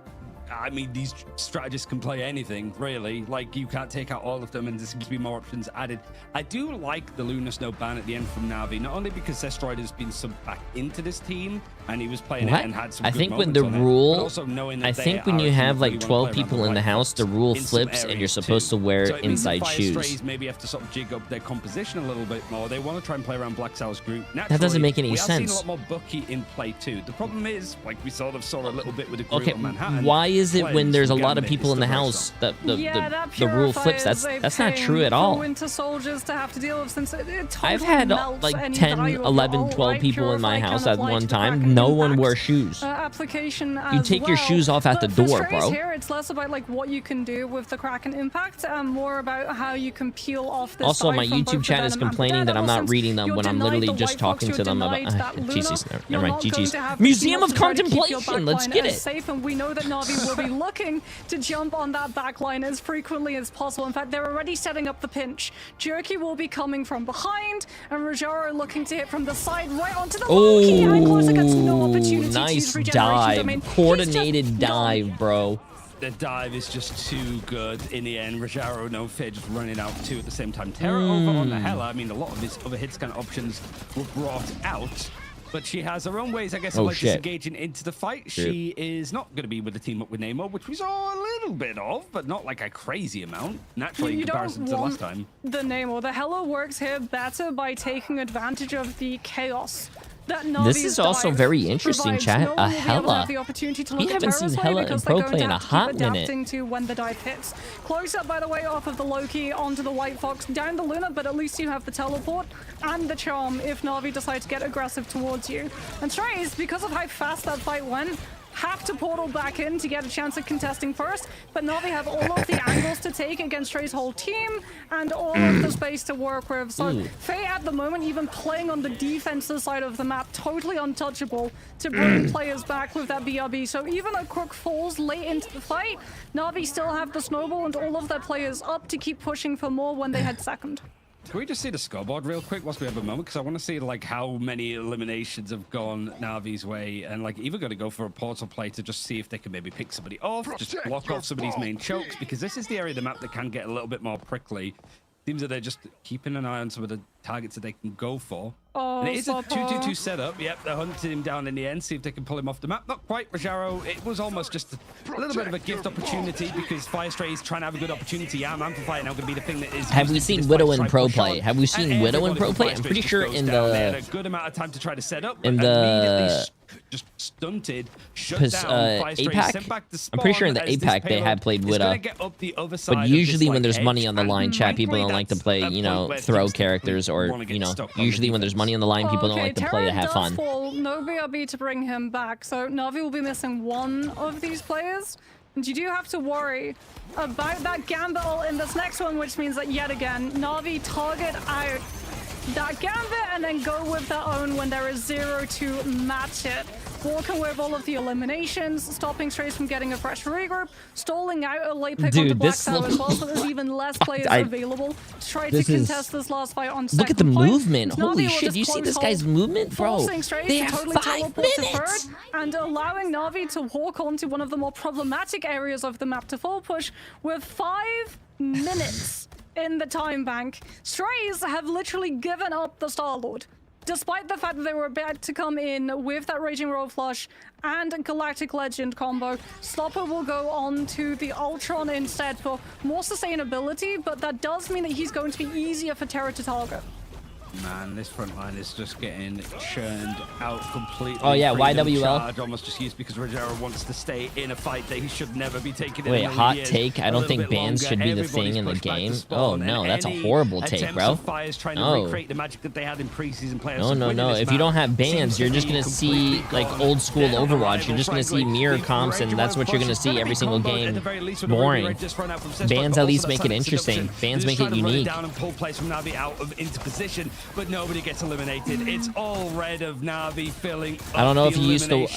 [SPEAKER 5] I mean, these strategists can play anything, really. Like, you can't take out all of them, and there seems to be more options added. I do like the Lunar Snow ban at the end from Na'Vi, not only because Zestroid has been subbed back into this team, and he was playing
[SPEAKER 3] What?
[SPEAKER 5] it and had some
[SPEAKER 3] I
[SPEAKER 5] good
[SPEAKER 3] think when
[SPEAKER 5] moments
[SPEAKER 3] the
[SPEAKER 5] on it,
[SPEAKER 3] rule,
[SPEAKER 5] but also knowing that
[SPEAKER 3] I
[SPEAKER 5] they
[SPEAKER 3] think when
[SPEAKER 5] are
[SPEAKER 3] you
[SPEAKER 5] a team
[SPEAKER 3] have
[SPEAKER 5] that
[SPEAKER 3] like
[SPEAKER 5] really
[SPEAKER 3] 12
[SPEAKER 5] wanna play
[SPEAKER 3] people
[SPEAKER 5] around
[SPEAKER 3] in the
[SPEAKER 5] White
[SPEAKER 3] house,
[SPEAKER 5] Fox
[SPEAKER 3] the rule
[SPEAKER 5] in some
[SPEAKER 3] flips and you're
[SPEAKER 5] areas
[SPEAKER 3] supposed to
[SPEAKER 5] too.
[SPEAKER 3] wear
[SPEAKER 5] So it means that
[SPEAKER 3] inside
[SPEAKER 5] Fire
[SPEAKER 3] shoes.
[SPEAKER 5] Strays maybe have to sort of jig up their composition a little bit more. They want to try and play around Black Sour's group.
[SPEAKER 3] That doesn't make any
[SPEAKER 5] we have seen
[SPEAKER 3] sense.
[SPEAKER 5] a lot more Bucky in play too. The problem is, like we sort of saw a little bit with the group
[SPEAKER 3] Okay,
[SPEAKER 5] on Manhattan.
[SPEAKER 3] why is it when
[SPEAKER 5] playing
[SPEAKER 3] there's a
[SPEAKER 5] some
[SPEAKER 3] lot of
[SPEAKER 5] Gambit
[SPEAKER 3] people
[SPEAKER 5] is
[SPEAKER 3] in the
[SPEAKER 5] very
[SPEAKER 3] house
[SPEAKER 5] strong.
[SPEAKER 3] that the rule flips? That's not true at all.
[SPEAKER 1] For Winter Soldiers to have to deal with, since it totally
[SPEAKER 3] I've had
[SPEAKER 1] melts
[SPEAKER 3] like
[SPEAKER 1] any
[SPEAKER 3] 10,
[SPEAKER 1] value of
[SPEAKER 3] 11,
[SPEAKER 1] the
[SPEAKER 3] 12
[SPEAKER 1] alt-right
[SPEAKER 3] people in my
[SPEAKER 1] Purify
[SPEAKER 3] house
[SPEAKER 1] can
[SPEAKER 3] at
[SPEAKER 1] apply
[SPEAKER 3] one
[SPEAKER 1] to the
[SPEAKER 3] time.
[SPEAKER 1] Kraken
[SPEAKER 3] No one
[SPEAKER 1] Impact,
[SPEAKER 3] wore shoes.
[SPEAKER 1] application
[SPEAKER 3] You
[SPEAKER 1] as
[SPEAKER 3] take your
[SPEAKER 1] well.
[SPEAKER 3] shoes off at the
[SPEAKER 1] But for
[SPEAKER 3] door,
[SPEAKER 1] Strays
[SPEAKER 3] bro.
[SPEAKER 1] Here, it's less about like what you can do with the Kraken Impact and more about how you can peel off this
[SPEAKER 3] Also,
[SPEAKER 1] side
[SPEAKER 3] my
[SPEAKER 1] from both
[SPEAKER 3] YouTube
[SPEAKER 1] the
[SPEAKER 3] chat is
[SPEAKER 1] Venom and the
[SPEAKER 3] complaining that I'm
[SPEAKER 1] Daredevil,
[SPEAKER 3] not
[SPEAKER 1] since
[SPEAKER 3] reading them
[SPEAKER 1] you're
[SPEAKER 3] when I'm
[SPEAKER 1] denied
[SPEAKER 3] literally
[SPEAKER 1] the
[SPEAKER 3] just
[SPEAKER 1] White Fox,
[SPEAKER 3] talking
[SPEAKER 1] you're
[SPEAKER 3] to them about.
[SPEAKER 1] denied that Luna.
[SPEAKER 3] GG's,
[SPEAKER 1] You're
[SPEAKER 3] never mind.
[SPEAKER 1] not going
[SPEAKER 3] GG's.
[SPEAKER 1] to have the
[SPEAKER 3] Museum
[SPEAKER 1] team-up
[SPEAKER 3] of
[SPEAKER 1] to try to keep your
[SPEAKER 3] Contemplation. Let's
[SPEAKER 1] backline
[SPEAKER 3] get
[SPEAKER 1] as
[SPEAKER 3] it.
[SPEAKER 1] safe, and we know that Na'Vi will be looking to jump on that backline as frequently as possible. In fact, they're already setting up the pinch. Jerky will be coming from behind, and Rajaro looking to hit from the side right onto the Loki. And Closer gets no opportunity to
[SPEAKER 3] Nice
[SPEAKER 1] use regeneration. I
[SPEAKER 3] dive.
[SPEAKER 1] mean, he's
[SPEAKER 3] Coordinated
[SPEAKER 1] just
[SPEAKER 3] dive, bro.
[SPEAKER 5] The dive is just too good in the end. Rajaro, no fear, just running out two at the same time. Terra over on the Hela. I mean, a lot of his other hit scan options were brought out, but she has her own ways, I guess, of like disengaging into the fight. She is not going to be with the team up with Namor, which we saw a little bit of, but not like a crazy amount, naturally, in comparison to last time.
[SPEAKER 1] The Namor. The Hela works here better by taking advantage of the chaos that
[SPEAKER 3] This
[SPEAKER 1] Navi's
[SPEAKER 3] is also
[SPEAKER 1] dive
[SPEAKER 3] very interesting,
[SPEAKER 1] provides.
[SPEAKER 3] chat.
[SPEAKER 1] No one will be able to
[SPEAKER 3] Hella.
[SPEAKER 1] have the opportunity to
[SPEAKER 3] We
[SPEAKER 1] look at
[SPEAKER 3] haven't seen
[SPEAKER 1] Terra's way
[SPEAKER 3] Hella in
[SPEAKER 1] because
[SPEAKER 3] pro
[SPEAKER 1] they're going
[SPEAKER 3] play
[SPEAKER 1] to
[SPEAKER 3] in a
[SPEAKER 1] have to keep
[SPEAKER 3] hot minute.
[SPEAKER 1] adapting to when the dive hits. Close up, by the way, off of the Loki onto the White Fox down the Luna, but at least you have the teleport and the charm if Navi decides to get aggressive towards you. And Strays, because of how fast that fight went, have to portal back in to get a chance at contesting first, but Navi have all of the angles to take against Stray's whole team and all of the space to work with. So Faye at the moment, even playing on the defensive side of the map, totally untouchable to bring players back with that BRB. So even though Crook falls late into the fight, Navi still have the snowball and all of their players up to keep pushing for more when they head second.
[SPEAKER 5] Can we just see the scoreboard real quick whilst we have a moment? Because I want to see like how many eliminations have gone Navi's way, and like even going to go for a portal play to just see if they can maybe pick somebody off, just block off somebody's main chokes, because this is the area of the map that can get a little bit more prickly. Seems that they're just keeping an eye on some of the targets that they can go for.
[SPEAKER 1] Oh,
[SPEAKER 5] and it is a
[SPEAKER 1] Slopper.
[SPEAKER 5] 2-2-2 setup. Yep, they're hunting him down in the end, see if they can pull him off the map. Not quite, Rajaro. It was almost just a little bit of a gift opportunity because Firestray is trying to have a good opportunity. Yeah, Amplify now going to be the thing that is...
[SPEAKER 3] Have we seen Widow in pro play? Have we seen Widow in pro play? I'm pretty sure in
[SPEAKER 5] They had
[SPEAKER 3] the...
[SPEAKER 5] a good amount of time to try to set up.
[SPEAKER 3] In
[SPEAKER 5] immediately
[SPEAKER 3] the...
[SPEAKER 5] just stunted, shut down,
[SPEAKER 3] APAC?
[SPEAKER 5] sent back to
[SPEAKER 3] I'm pretty sure in the
[SPEAKER 5] spawn as this
[SPEAKER 3] APAC they
[SPEAKER 5] payload
[SPEAKER 3] had played
[SPEAKER 5] is
[SPEAKER 3] Widow.
[SPEAKER 5] gonna get up the other side
[SPEAKER 3] But
[SPEAKER 5] of
[SPEAKER 3] usually
[SPEAKER 5] this,
[SPEAKER 3] when
[SPEAKER 5] like,
[SPEAKER 3] there's money
[SPEAKER 5] edge,
[SPEAKER 3] on the line,
[SPEAKER 5] and
[SPEAKER 3] chat, people don't like to
[SPEAKER 5] that's
[SPEAKER 3] play,
[SPEAKER 5] a
[SPEAKER 3] you
[SPEAKER 5] point
[SPEAKER 3] know,
[SPEAKER 5] where
[SPEAKER 3] throw
[SPEAKER 5] teams
[SPEAKER 3] characters or,
[SPEAKER 5] wanna get
[SPEAKER 3] you know,
[SPEAKER 5] stuck on the
[SPEAKER 3] usually when there's
[SPEAKER 5] defense.
[SPEAKER 3] money on the line, people don't like to play to have fun.
[SPEAKER 1] Fall, no BRB to bring him back, so Navi will be missing one of these players. And you do have to worry about that gamble in this next one, which means that yet again, Navi target out that gambit and then go with their own when there is 0 to match it. Walking with all of the eliminations, stopping Strays from getting a fresh regroup, stalling out a late pick onto Black Tower as well, so there's even less players available to try to contest this last fight on second.
[SPEAKER 3] Look at the
[SPEAKER 1] point.
[SPEAKER 3] movement.
[SPEAKER 1] Navi
[SPEAKER 3] Holy
[SPEAKER 1] will
[SPEAKER 3] shit,
[SPEAKER 1] just
[SPEAKER 3] you see
[SPEAKER 1] close
[SPEAKER 3] this guy's
[SPEAKER 1] hold,
[SPEAKER 3] movement? Bro,
[SPEAKER 1] forcing Strays
[SPEAKER 3] they
[SPEAKER 1] to
[SPEAKER 3] have
[SPEAKER 1] totally
[SPEAKER 3] 5
[SPEAKER 1] teleport to
[SPEAKER 3] minutes!
[SPEAKER 1] third and allowing Navi to walk onto one of the more problematic areas of the map to full push with 5 minutes in the time bank. Strays have literally given up the Star-Lord. Despite the fact that they were about to come in with that Raging Roll Flush and Galactic Legend combo, Slopper will go on to the Ultron instead for more sustainability, but that does mean that he's going to be easier for Terra to target.
[SPEAKER 5] Man, this front line is just getting churned out completely.
[SPEAKER 3] Oh, yeah,
[SPEAKER 5] Freedom
[SPEAKER 3] YWL.
[SPEAKER 5] charge almost just used because Rogero wants to stay in a fight that he should never be taking.
[SPEAKER 3] Wait, hot take? I don't think bans should be the thing in the game. Oh, no, that's a horrible take, bro.
[SPEAKER 5] No. Recreate the magic that they had in preseason playoffs.
[SPEAKER 3] No. If you don't have bans, you're just going to see, like, old school Overwatch. You're just going to see mirror comps, and that's what you're going to see every single game. Boring. Bans at least make it interesting. Bans make it unique.
[SPEAKER 5] Down and pull plays from Navi out of into position, but nobody gets eliminated. It's all red of Navi filling up.
[SPEAKER 3] I don't know if you used to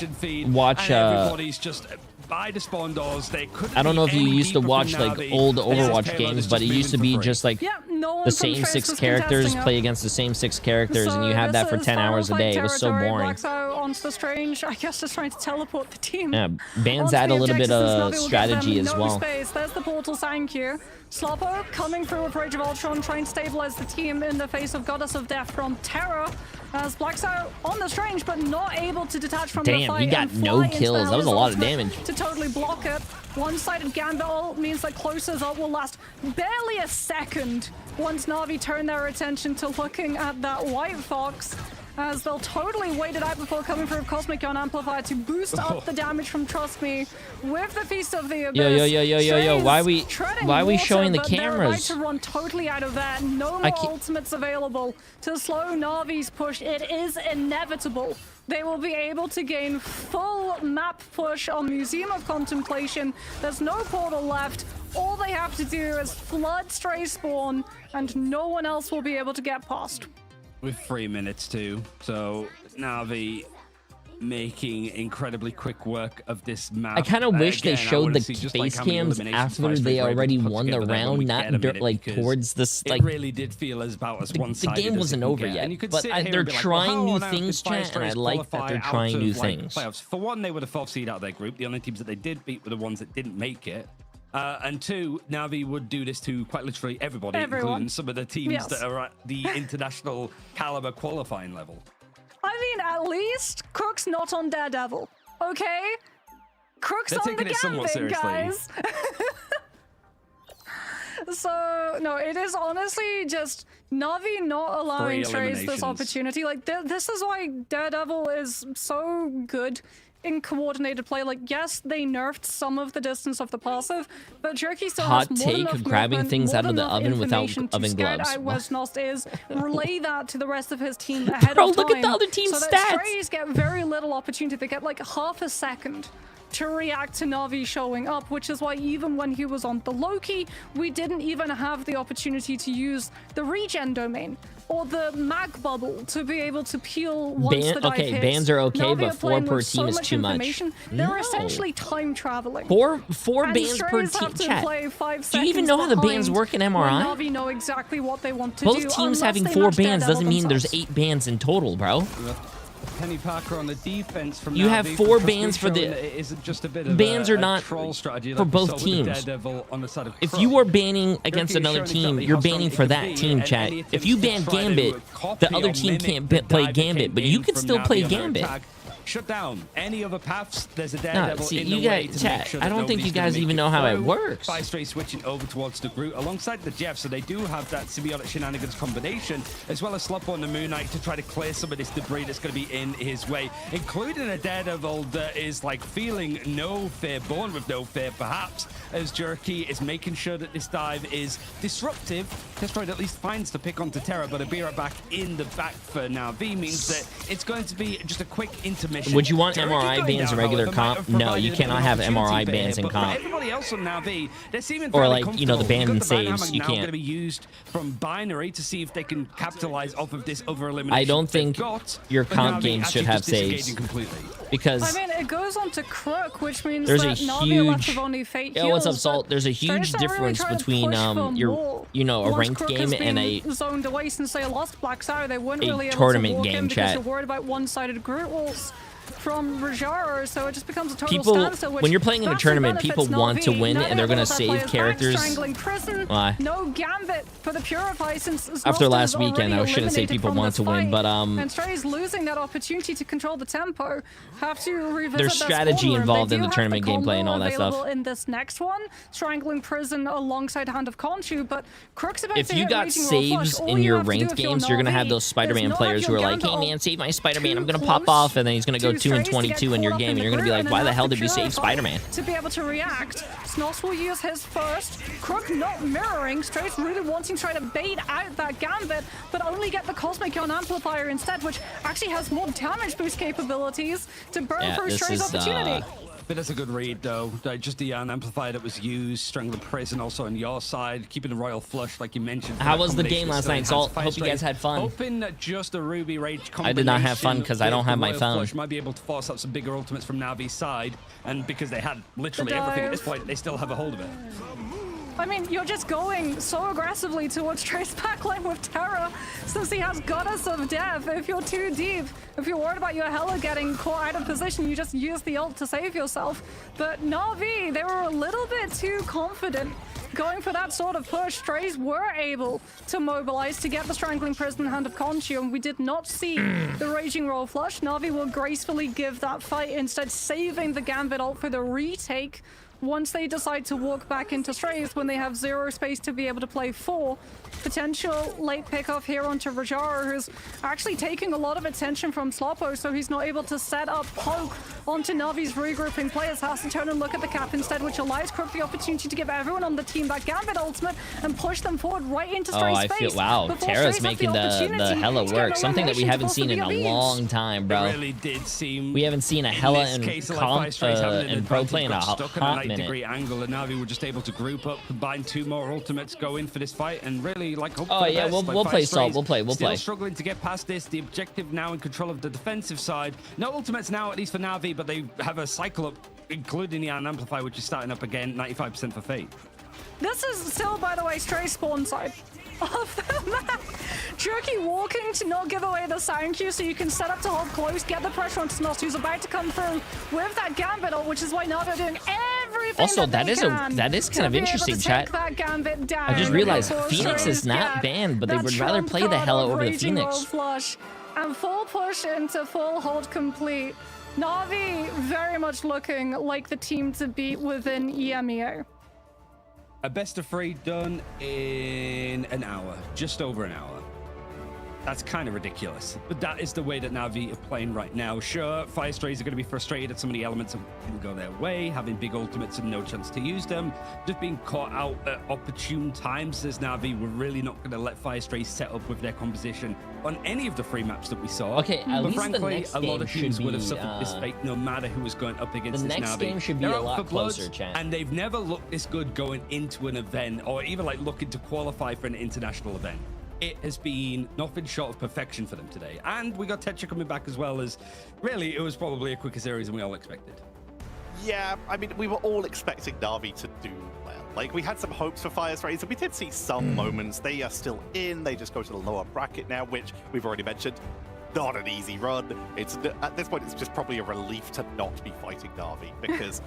[SPEAKER 3] watch
[SPEAKER 5] everybody's just by the spawn doors. They couldn't.
[SPEAKER 3] I don't know if you
[SPEAKER 5] be
[SPEAKER 3] used to
[SPEAKER 5] deeper
[SPEAKER 3] watch
[SPEAKER 5] from
[SPEAKER 3] like
[SPEAKER 5] Navi.
[SPEAKER 3] old
[SPEAKER 5] This
[SPEAKER 3] Overwatch
[SPEAKER 5] payload
[SPEAKER 3] games,
[SPEAKER 5] is
[SPEAKER 3] but it
[SPEAKER 5] just
[SPEAKER 3] used to
[SPEAKER 5] moving
[SPEAKER 3] be
[SPEAKER 5] for
[SPEAKER 3] just
[SPEAKER 5] free.
[SPEAKER 3] like
[SPEAKER 1] No one
[SPEAKER 3] the
[SPEAKER 1] from
[SPEAKER 3] same
[SPEAKER 1] Trace
[SPEAKER 3] 6
[SPEAKER 1] was
[SPEAKER 3] characters
[SPEAKER 1] contesting
[SPEAKER 3] play
[SPEAKER 1] it.
[SPEAKER 3] against the same 6 characters, and you have that for 10 hours a day. It was so boring.
[SPEAKER 1] Onto the Strange, I guess just trying to teleport the team.
[SPEAKER 3] Yeah, bans add a little bit of strategy as well.
[SPEAKER 1] Space. There's the portal, thank you. Slopper coming through with Rage of Ultron, trying to stabilize the team in the face of Goddess of Death from Terra. As Black's out on the Strange, but not able to detach from the fight.
[SPEAKER 3] Damn, he got
[SPEAKER 1] and
[SPEAKER 3] no
[SPEAKER 1] fly into
[SPEAKER 3] kills.
[SPEAKER 1] the
[SPEAKER 3] That was a
[SPEAKER 1] Hell's
[SPEAKER 3] lot of
[SPEAKER 1] ultimate
[SPEAKER 3] damage.
[SPEAKER 1] to totally block it. One-sided Gambit ult means that closest up will last barely a second once Na'Vi turn their attention to looking at that White Fox, as they'll totally wait it out before coming through Cosmic Gun Amplifier to boost up the damage from Trust Me with the Feast of the Abyss.
[SPEAKER 3] Yo. Why are we showing the
[SPEAKER 1] They're about
[SPEAKER 3] cameras?
[SPEAKER 1] to run totally out of that. No more ultimates available to slow Na'Vi's push. It is inevitable. They will be able to gain full map push on Museum of Contemplation. There's no portal left. All they have to do is flood Stray spawn, and no one else will be able to get past.
[SPEAKER 5] With 3 minutes too, so Navi making incredibly quick work of this map.
[SPEAKER 3] I kind of wish they showed the face cams after they already won the round, not like towards this. Like,
[SPEAKER 5] it really did feel as about as one-sided.
[SPEAKER 3] The game wasn't over yet, but they're trying new things, chat, and I like that they're trying new things.
[SPEAKER 5] For one, they were the 4th seed out of their group. The only teams that they did beat were the ones that didn't make it. And 2, Navi would do this to quite literally everybody, including some of the teams that are at the international caliber qualifying level.
[SPEAKER 1] I mean, at least Crook's not on Daredevil, okay? Crook's on the Gambit, guys. So, no, it is honestly just Na'Vi not allowing Trace this
[SPEAKER 5] eliminations.
[SPEAKER 1] opportunity. Like, this is why Daredevil is so good in coordinated play. Like, yes, they nerfed some of the distance of the passive, but Jerky still
[SPEAKER 3] Hot
[SPEAKER 1] has more
[SPEAKER 3] take,
[SPEAKER 1] than enough
[SPEAKER 3] grabbing
[SPEAKER 1] movement,
[SPEAKER 3] things
[SPEAKER 1] more
[SPEAKER 3] out of
[SPEAKER 1] than
[SPEAKER 3] the
[SPEAKER 1] enough
[SPEAKER 3] oven without
[SPEAKER 1] information to
[SPEAKER 3] oven
[SPEAKER 1] scout
[SPEAKER 3] gloves.
[SPEAKER 1] out where Snost is, relay that to the rest of his team ahead
[SPEAKER 3] Bro,
[SPEAKER 1] of time.
[SPEAKER 3] look at the other team's
[SPEAKER 1] so
[SPEAKER 3] stats.
[SPEAKER 1] that Strays get very little opportunity. They get like half a second to react to Na'Vi showing up, which is why even when he was on the Loki, we didn't even have the opportunity to use the regen domain or the mag bubble to be able to peel once the dive
[SPEAKER 3] Okay,
[SPEAKER 1] hits.
[SPEAKER 3] bans are okay,
[SPEAKER 1] Na'Vi
[SPEAKER 3] but
[SPEAKER 1] are
[SPEAKER 3] 4
[SPEAKER 1] playing
[SPEAKER 3] per
[SPEAKER 1] with
[SPEAKER 3] team
[SPEAKER 1] so
[SPEAKER 3] is
[SPEAKER 1] much
[SPEAKER 3] too much.
[SPEAKER 1] information. They're
[SPEAKER 3] No.
[SPEAKER 1] essentially time traveling.
[SPEAKER 3] Four
[SPEAKER 1] And
[SPEAKER 3] bans per
[SPEAKER 1] Strays
[SPEAKER 3] team.
[SPEAKER 1] have to
[SPEAKER 3] Chat.
[SPEAKER 1] play 5
[SPEAKER 3] Do you even
[SPEAKER 1] seconds
[SPEAKER 3] know how the bans
[SPEAKER 1] behind
[SPEAKER 3] work in
[SPEAKER 1] when
[SPEAKER 3] MRI?
[SPEAKER 1] Na'Vi know exactly what they want to do.
[SPEAKER 3] Both teams
[SPEAKER 1] unless
[SPEAKER 3] having
[SPEAKER 1] they
[SPEAKER 3] 4
[SPEAKER 1] match
[SPEAKER 3] bans doesn't
[SPEAKER 1] Daredevil
[SPEAKER 3] mean there's
[SPEAKER 1] themselves.
[SPEAKER 3] 8 bans in total, bro.
[SPEAKER 5] Penny Parker on the defense from
[SPEAKER 3] You have
[SPEAKER 5] Na'Vi
[SPEAKER 3] 4
[SPEAKER 5] from
[SPEAKER 3] bans for
[SPEAKER 5] Trust Me
[SPEAKER 3] the-
[SPEAKER 5] showing that it isn't just a bit of
[SPEAKER 3] Bans are
[SPEAKER 5] a
[SPEAKER 3] not
[SPEAKER 5] troll strategy
[SPEAKER 3] for
[SPEAKER 5] like we
[SPEAKER 3] both
[SPEAKER 5] saw with the
[SPEAKER 3] teams.
[SPEAKER 5] Daredevil on the side of
[SPEAKER 3] If
[SPEAKER 5] Crook.
[SPEAKER 3] you are banning against
[SPEAKER 5] Jerky is
[SPEAKER 3] another
[SPEAKER 5] showing
[SPEAKER 3] team,
[SPEAKER 5] exactly
[SPEAKER 3] you're
[SPEAKER 5] how strong
[SPEAKER 3] banning
[SPEAKER 5] it
[SPEAKER 3] for
[SPEAKER 5] can
[SPEAKER 3] that
[SPEAKER 5] be,
[SPEAKER 3] team,
[SPEAKER 5] and
[SPEAKER 3] chat.
[SPEAKER 5] any
[SPEAKER 3] If
[SPEAKER 5] attempts
[SPEAKER 3] you
[SPEAKER 5] to
[SPEAKER 3] ban
[SPEAKER 5] try to
[SPEAKER 3] Gambit,
[SPEAKER 5] copy
[SPEAKER 3] the other
[SPEAKER 5] or
[SPEAKER 3] team
[SPEAKER 5] mimic
[SPEAKER 3] can't
[SPEAKER 5] the
[SPEAKER 3] play
[SPEAKER 5] dive that
[SPEAKER 3] Gambit,
[SPEAKER 5] came
[SPEAKER 3] but you
[SPEAKER 5] in
[SPEAKER 3] can
[SPEAKER 5] from
[SPEAKER 3] still play
[SPEAKER 5] Na'Vi on their
[SPEAKER 3] Gambit.
[SPEAKER 5] attack, shut down any other paths. There's a
[SPEAKER 3] No,
[SPEAKER 5] Daredevil
[SPEAKER 3] see,
[SPEAKER 5] in
[SPEAKER 3] you
[SPEAKER 5] the way
[SPEAKER 3] guys,
[SPEAKER 5] to make
[SPEAKER 3] chat,
[SPEAKER 5] sure
[SPEAKER 3] I
[SPEAKER 5] that
[SPEAKER 3] don't think you
[SPEAKER 5] nobody's gonna
[SPEAKER 3] guys
[SPEAKER 5] make
[SPEAKER 3] even know how it
[SPEAKER 5] through.
[SPEAKER 3] works.
[SPEAKER 5] By Stray switching over towards the Groot alongside the Jeff, so they do have that symbiotic shenanigans combination, as well as Slop on the Moon Knight to try to clear some of this debris that's going to be in his way, including a Daredevil that is like feeling no fear, born with no fear, perhaps, as Jerky is making sure that this dive is disruptive. Testroid at least finds to pick onto Terra, but a Bira back in the back for Na'Vi means that it's going to be just a quick intermission.
[SPEAKER 3] Would you want
[SPEAKER 5] Jerky
[SPEAKER 3] MRI
[SPEAKER 5] going
[SPEAKER 3] bans
[SPEAKER 5] down,
[SPEAKER 3] in regular
[SPEAKER 5] however, might
[SPEAKER 3] comp?
[SPEAKER 5] have
[SPEAKER 3] No, you
[SPEAKER 5] provided
[SPEAKER 3] cannot
[SPEAKER 5] an
[SPEAKER 3] have
[SPEAKER 5] opportunity
[SPEAKER 3] MRI
[SPEAKER 5] for
[SPEAKER 3] bans
[SPEAKER 5] him,
[SPEAKER 3] in
[SPEAKER 5] but for
[SPEAKER 3] comp.
[SPEAKER 5] everybody else on Na'Vi, they're seeming
[SPEAKER 3] Or,
[SPEAKER 5] fairly
[SPEAKER 3] like, you know, the
[SPEAKER 5] comfortable.
[SPEAKER 3] ban
[SPEAKER 5] You've got the
[SPEAKER 3] saves,
[SPEAKER 5] Banhammer
[SPEAKER 3] you
[SPEAKER 5] now
[SPEAKER 3] can't.
[SPEAKER 5] going to be used from Binary to see if they can capitalize off of this other elimination.
[SPEAKER 3] I don't
[SPEAKER 5] they've
[SPEAKER 3] think
[SPEAKER 5] got,
[SPEAKER 3] your
[SPEAKER 5] but
[SPEAKER 3] comp
[SPEAKER 5] Na'Vi
[SPEAKER 3] games
[SPEAKER 5] actually
[SPEAKER 3] should have
[SPEAKER 5] just disengaging
[SPEAKER 3] saves.
[SPEAKER 5] completely.
[SPEAKER 3] Because
[SPEAKER 1] I mean, it goes on to Crook, which means
[SPEAKER 3] there's a
[SPEAKER 1] that Na'Vi are left
[SPEAKER 3] huge,
[SPEAKER 1] with only fake
[SPEAKER 3] yo, what's up,
[SPEAKER 1] heals,
[SPEAKER 3] Salt?
[SPEAKER 1] but
[SPEAKER 3] There's a
[SPEAKER 1] Strays
[SPEAKER 3] huge
[SPEAKER 1] are really
[SPEAKER 3] difference
[SPEAKER 1] trying to
[SPEAKER 3] between
[SPEAKER 1] push for
[SPEAKER 3] your,
[SPEAKER 1] more.
[SPEAKER 3] you know, a
[SPEAKER 1] Once
[SPEAKER 3] ranked
[SPEAKER 1] Crook
[SPEAKER 3] game
[SPEAKER 1] has
[SPEAKER 3] and a
[SPEAKER 1] been zoned away since they lost Black Sour, they weren't
[SPEAKER 3] a
[SPEAKER 1] really able
[SPEAKER 3] tournament
[SPEAKER 1] to walk
[SPEAKER 3] game,
[SPEAKER 1] in because
[SPEAKER 3] chat.
[SPEAKER 1] you're worried about one-sided Groot walls from Rajaro, so it just becomes a total
[SPEAKER 3] People,
[SPEAKER 1] standstill. Which
[SPEAKER 3] when you're playing in a
[SPEAKER 1] vastly
[SPEAKER 3] tournament,
[SPEAKER 1] benefits
[SPEAKER 3] people want to
[SPEAKER 1] Na'Vi.
[SPEAKER 3] win, and they're
[SPEAKER 1] Na'Vi
[SPEAKER 3] gonna
[SPEAKER 1] have that
[SPEAKER 3] save
[SPEAKER 1] player's back,
[SPEAKER 3] characters.
[SPEAKER 1] strangling Prison.
[SPEAKER 3] Why?
[SPEAKER 1] No Gambit for the Purify since
[SPEAKER 3] After
[SPEAKER 1] Snost
[SPEAKER 3] last
[SPEAKER 1] is
[SPEAKER 3] weekend,
[SPEAKER 1] already
[SPEAKER 3] I shouldn't say
[SPEAKER 1] eliminated
[SPEAKER 3] people
[SPEAKER 1] from
[SPEAKER 3] want
[SPEAKER 1] this
[SPEAKER 3] to win,
[SPEAKER 1] fight,
[SPEAKER 3] but
[SPEAKER 1] and Strays losing that opportunity to control the tempo, have to revisit
[SPEAKER 3] There's
[SPEAKER 1] their
[SPEAKER 3] strategy
[SPEAKER 1] spawn room.
[SPEAKER 3] involved
[SPEAKER 1] They
[SPEAKER 3] in
[SPEAKER 1] do
[SPEAKER 3] the
[SPEAKER 1] have
[SPEAKER 3] tournament gameplay and
[SPEAKER 1] combo
[SPEAKER 3] all that stuff.
[SPEAKER 1] available in this next one, strangling Prison alongside Hand of Khonshu, but Crook's about
[SPEAKER 3] if
[SPEAKER 1] to
[SPEAKER 3] you
[SPEAKER 1] hit
[SPEAKER 3] got
[SPEAKER 1] Raging Roll Flush.
[SPEAKER 3] saves
[SPEAKER 1] All
[SPEAKER 3] in
[SPEAKER 1] you
[SPEAKER 3] your
[SPEAKER 1] have to do
[SPEAKER 3] ranked
[SPEAKER 1] if you're
[SPEAKER 3] games, you're gonna have
[SPEAKER 1] Na'Vi
[SPEAKER 3] those Spider-Man
[SPEAKER 1] is not
[SPEAKER 3] players
[SPEAKER 1] have
[SPEAKER 3] who are
[SPEAKER 1] your
[SPEAKER 3] like, "Hey
[SPEAKER 1] Gambit
[SPEAKER 3] man, save my Spider-Man! I'm
[SPEAKER 1] too
[SPEAKER 3] gonna pop
[SPEAKER 1] close
[SPEAKER 3] off," and then he's gonna go
[SPEAKER 1] to
[SPEAKER 3] 2 and
[SPEAKER 1] Strays to get
[SPEAKER 3] 22 in your
[SPEAKER 1] caught up
[SPEAKER 3] game, and
[SPEAKER 1] the
[SPEAKER 3] you're gonna be
[SPEAKER 1] Groot,
[SPEAKER 3] like,
[SPEAKER 1] and
[SPEAKER 3] "Why the
[SPEAKER 1] enough
[SPEAKER 3] hell
[SPEAKER 1] to
[SPEAKER 3] did you save
[SPEAKER 1] Purify
[SPEAKER 3] Spider-Man?"
[SPEAKER 1] to be able to react. Snost will use his first. Crook not mirroring. Strays really wanting to try to bait out that Gambit, but only get the Cosmic Yawn Amplifier instead, which actually has more damage boost capabilities to burn
[SPEAKER 3] Yeah,
[SPEAKER 1] through
[SPEAKER 3] this
[SPEAKER 1] Strays'
[SPEAKER 3] is,
[SPEAKER 1] opportunity.
[SPEAKER 5] But that's a good read, though. Just the amplifier that was used, Strangler Prison also on your side, keeping the Royal Flush, like you mentioned.
[SPEAKER 3] How was the game last night, Salt? Hope you guys had fun.
[SPEAKER 5] Hoping that just a Ruby Rage combination.
[SPEAKER 3] I did not have fun because I don't
[SPEAKER 5] with
[SPEAKER 3] have
[SPEAKER 5] the
[SPEAKER 3] my
[SPEAKER 5] Royal
[SPEAKER 3] phone.
[SPEAKER 5] Flush might be able to force out some bigger ultimates from Navi's side, and because they had literally everything at this point, they still have a hold of it.
[SPEAKER 1] I mean, you're just going so aggressively towards Trace backline with Terra, since he has Goddess of Death. If you're too deep, if you're worried about your Hela getting caught out of position, you just use the ult to save yourself. But Na'Vi, they were a little bit too confident going for that sort of push. Strays were able to mobilize to get the Strangling Prison Hand of Khonshu, and we did not see the Raging Roll Flush. Na'Vi will gracefully give that fight, instead saving the Gambit ult for the retake once they decide to walk back into Strays when they have zero space to be able to play 4. Potential late pickoff here onto Rajara, who's actually taking a lot of attention from Sloppo, so he's not able to set up poke onto Na'Vi's regrouping players. Has to turn and look at the cap instead, which allows Crook the opportunity to give everyone on the team that Gambit ultimate and push them forward right into Strays'
[SPEAKER 3] I feel
[SPEAKER 1] space.
[SPEAKER 3] wow.
[SPEAKER 1] before
[SPEAKER 3] Tera's
[SPEAKER 1] Strays have
[SPEAKER 3] making the
[SPEAKER 1] opportunity
[SPEAKER 3] Hela
[SPEAKER 1] to get
[SPEAKER 3] work. Something that we
[SPEAKER 1] elimination
[SPEAKER 3] haven't
[SPEAKER 1] to
[SPEAKER 3] seen in a
[SPEAKER 1] force the
[SPEAKER 3] long time, bro.
[SPEAKER 5] It really did seem.
[SPEAKER 3] We haven't seen a Hela
[SPEAKER 5] in
[SPEAKER 3] and
[SPEAKER 5] this case,
[SPEAKER 3] comp
[SPEAKER 5] Strays having an
[SPEAKER 3] and pro
[SPEAKER 5] advantage,
[SPEAKER 3] play in a
[SPEAKER 5] got stuck in a
[SPEAKER 3] hot
[SPEAKER 5] 90-degree
[SPEAKER 3] minute.
[SPEAKER 5] angle, and Na'Vi were just able to group up, combine 2 more ultimates, go in for this fight, and really like hope
[SPEAKER 3] Oh,
[SPEAKER 5] for the
[SPEAKER 3] yeah,
[SPEAKER 5] best.
[SPEAKER 3] we'll
[SPEAKER 5] Like,
[SPEAKER 3] play,
[SPEAKER 5] Fire
[SPEAKER 3] Salt.
[SPEAKER 5] Strays
[SPEAKER 3] We'll
[SPEAKER 5] still
[SPEAKER 3] play.
[SPEAKER 5] struggling to get past this. The objective now in control of the defensive side. No ultimates now, at least for Na'Vi, but they have a cycle up, including the Iron Amplifier, which is starting up again, 95% for Fate.
[SPEAKER 1] This is still, by the way, Stray spawn side of the map. Jerky walking to not give away the sound cue, so you can set up to hold close, get the pressure on Snost, who's about to come through with that Gambit ult, which is why Na'Vi are doing everything
[SPEAKER 3] Also,
[SPEAKER 1] that is
[SPEAKER 3] kind of interesting, chat. I just realized Phoenix is not banned, but they would rather play the Hela over the Phoenix.
[SPEAKER 1] Flush and full push into full hold complete. Na'Vi very much looking like the team to beat within EMEA.
[SPEAKER 5] A best of 3 done in an hour, just over an hour. That's kind of ridiculous, but that is the way that Na'Vi are playing right now. Sure, Fire Strays are going to be frustrated at some of the elements that didn't go their way, having big ultimates and no chance to use them, just being caught out at opportune times as Na'Vi were really not going to let Fire Strays set up with their composition on any of the 3 maps that we saw.
[SPEAKER 3] Okay, at
[SPEAKER 5] but
[SPEAKER 3] least
[SPEAKER 5] frankly,
[SPEAKER 3] the next
[SPEAKER 5] a lot of
[SPEAKER 3] game
[SPEAKER 5] teams
[SPEAKER 3] should
[SPEAKER 5] would have
[SPEAKER 3] be,
[SPEAKER 5] suffered this fate no matter who was going up against
[SPEAKER 3] the
[SPEAKER 5] this
[SPEAKER 3] next
[SPEAKER 5] Na'Vi.
[SPEAKER 3] game should be
[SPEAKER 5] They're
[SPEAKER 3] a
[SPEAKER 5] out
[SPEAKER 3] lot
[SPEAKER 5] for blood,
[SPEAKER 3] closer, chat.
[SPEAKER 5] and they've never looked this good going into an event or even like looking to qualify for an international event. It has been nothing short of perfection for them today. And we got Tetra coming back as well, as really it was probably a quicker series than we all expected.
[SPEAKER 2] Yeah, I mean, we were all expecting Na'Vi to do well. Like, we had some hopes for Fire Strays, and we did see some moments. They are still in. They just go to the lower bracket now, which we've already mentioned. Not an easy run. It's at this point, it's just probably a relief to not be fighting Na'Vi, because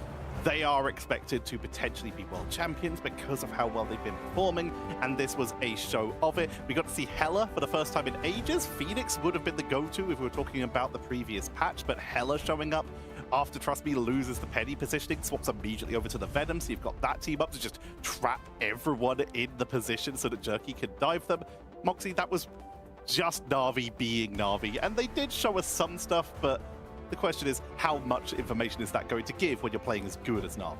[SPEAKER 2] they are expected to potentially be world champions because of how well they've been performing, and this was a show of it. We got to see Hela for the first time in ages. Phoenix would have been the go-to if we were talking about the previous patch, but Hela showing up after Trust Me loses the Penny positioning, swaps immediately over to the Venom, so you've got that team up to just trap everyone in the position so that Jerky can dive them. Moxie, that was just Na'Vi being Na'Vi, and they did show us some stuff, but the question is, how much information is that going to give when you're playing as good as Na'Vi?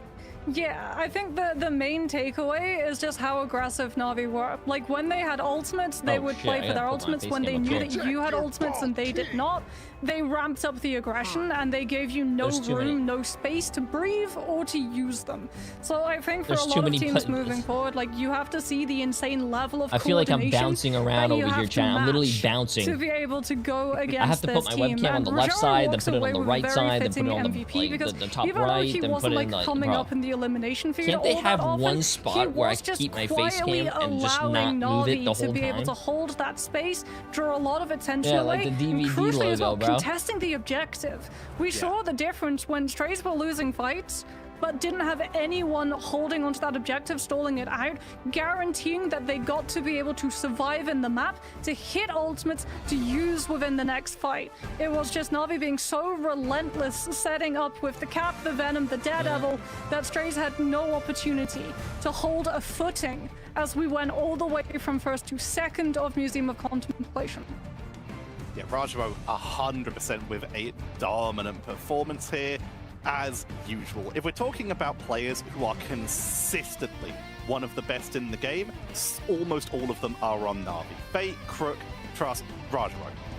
[SPEAKER 1] Yeah, I think the main takeaway is just how aggressive Na'Vi were. Like, when they had ultimates, they would play for their ultimates. When they knew that you had ultimates and they did not, they ramped up the aggression and they gave you no room, no space to breathe or to use them. So I think for a lot of teams moving forward, like, you have to see the insane level of
[SPEAKER 3] I feel like I'm
[SPEAKER 1] coordination
[SPEAKER 3] bouncing around
[SPEAKER 1] that you
[SPEAKER 3] over here,
[SPEAKER 1] have to
[SPEAKER 3] chat. I'm literally
[SPEAKER 1] match
[SPEAKER 3] bouncing.
[SPEAKER 1] to be able to go against
[SPEAKER 3] I have to put my
[SPEAKER 1] this team.
[SPEAKER 3] webcam on
[SPEAKER 1] And
[SPEAKER 3] the left
[SPEAKER 1] Rajaro
[SPEAKER 3] side, then
[SPEAKER 1] walks
[SPEAKER 3] put it on
[SPEAKER 1] away
[SPEAKER 3] the
[SPEAKER 1] with
[SPEAKER 3] right
[SPEAKER 1] very
[SPEAKER 3] side, then put
[SPEAKER 1] fitting
[SPEAKER 3] it on
[SPEAKER 1] MVP because
[SPEAKER 3] the top
[SPEAKER 1] even though
[SPEAKER 3] right,
[SPEAKER 1] he
[SPEAKER 3] then put
[SPEAKER 1] wasn't
[SPEAKER 3] it
[SPEAKER 1] like
[SPEAKER 3] in like,
[SPEAKER 1] coming
[SPEAKER 3] bro.
[SPEAKER 1] up in the elimination feed
[SPEAKER 3] Can't they
[SPEAKER 1] all
[SPEAKER 3] have
[SPEAKER 1] that often,
[SPEAKER 3] one spot where I can keep my face cam and just not move it the
[SPEAKER 1] to
[SPEAKER 3] whole
[SPEAKER 1] be able
[SPEAKER 3] time?
[SPEAKER 1] to hold that space, draw a lot of attention
[SPEAKER 3] Yeah,
[SPEAKER 1] away,
[SPEAKER 3] like the
[SPEAKER 1] and
[SPEAKER 3] DVD
[SPEAKER 1] crucially as well,
[SPEAKER 3] logo, bro.
[SPEAKER 1] contesting the objective. We saw the difference when Strays were losing fights, but didn't have anyone holding onto that objective, stalling it out, guaranteeing that they got to be able to survive in the map, to hit ultimates, to use within the next fight. It was just Na'Vi being so relentless, setting up with the Cap, the Venom, the Daredevil, that Strays had no opportunity to hold a footing as we went all the way from first to second of Museum of Contemplation.
[SPEAKER 2] Yeah, Rajaro 100% with a dominant performance here, as usual. If we're talking about players who are consistently one of the best in the game, almost all of them are on Na'Vi. Fate, Crook, Trust, Rajaro.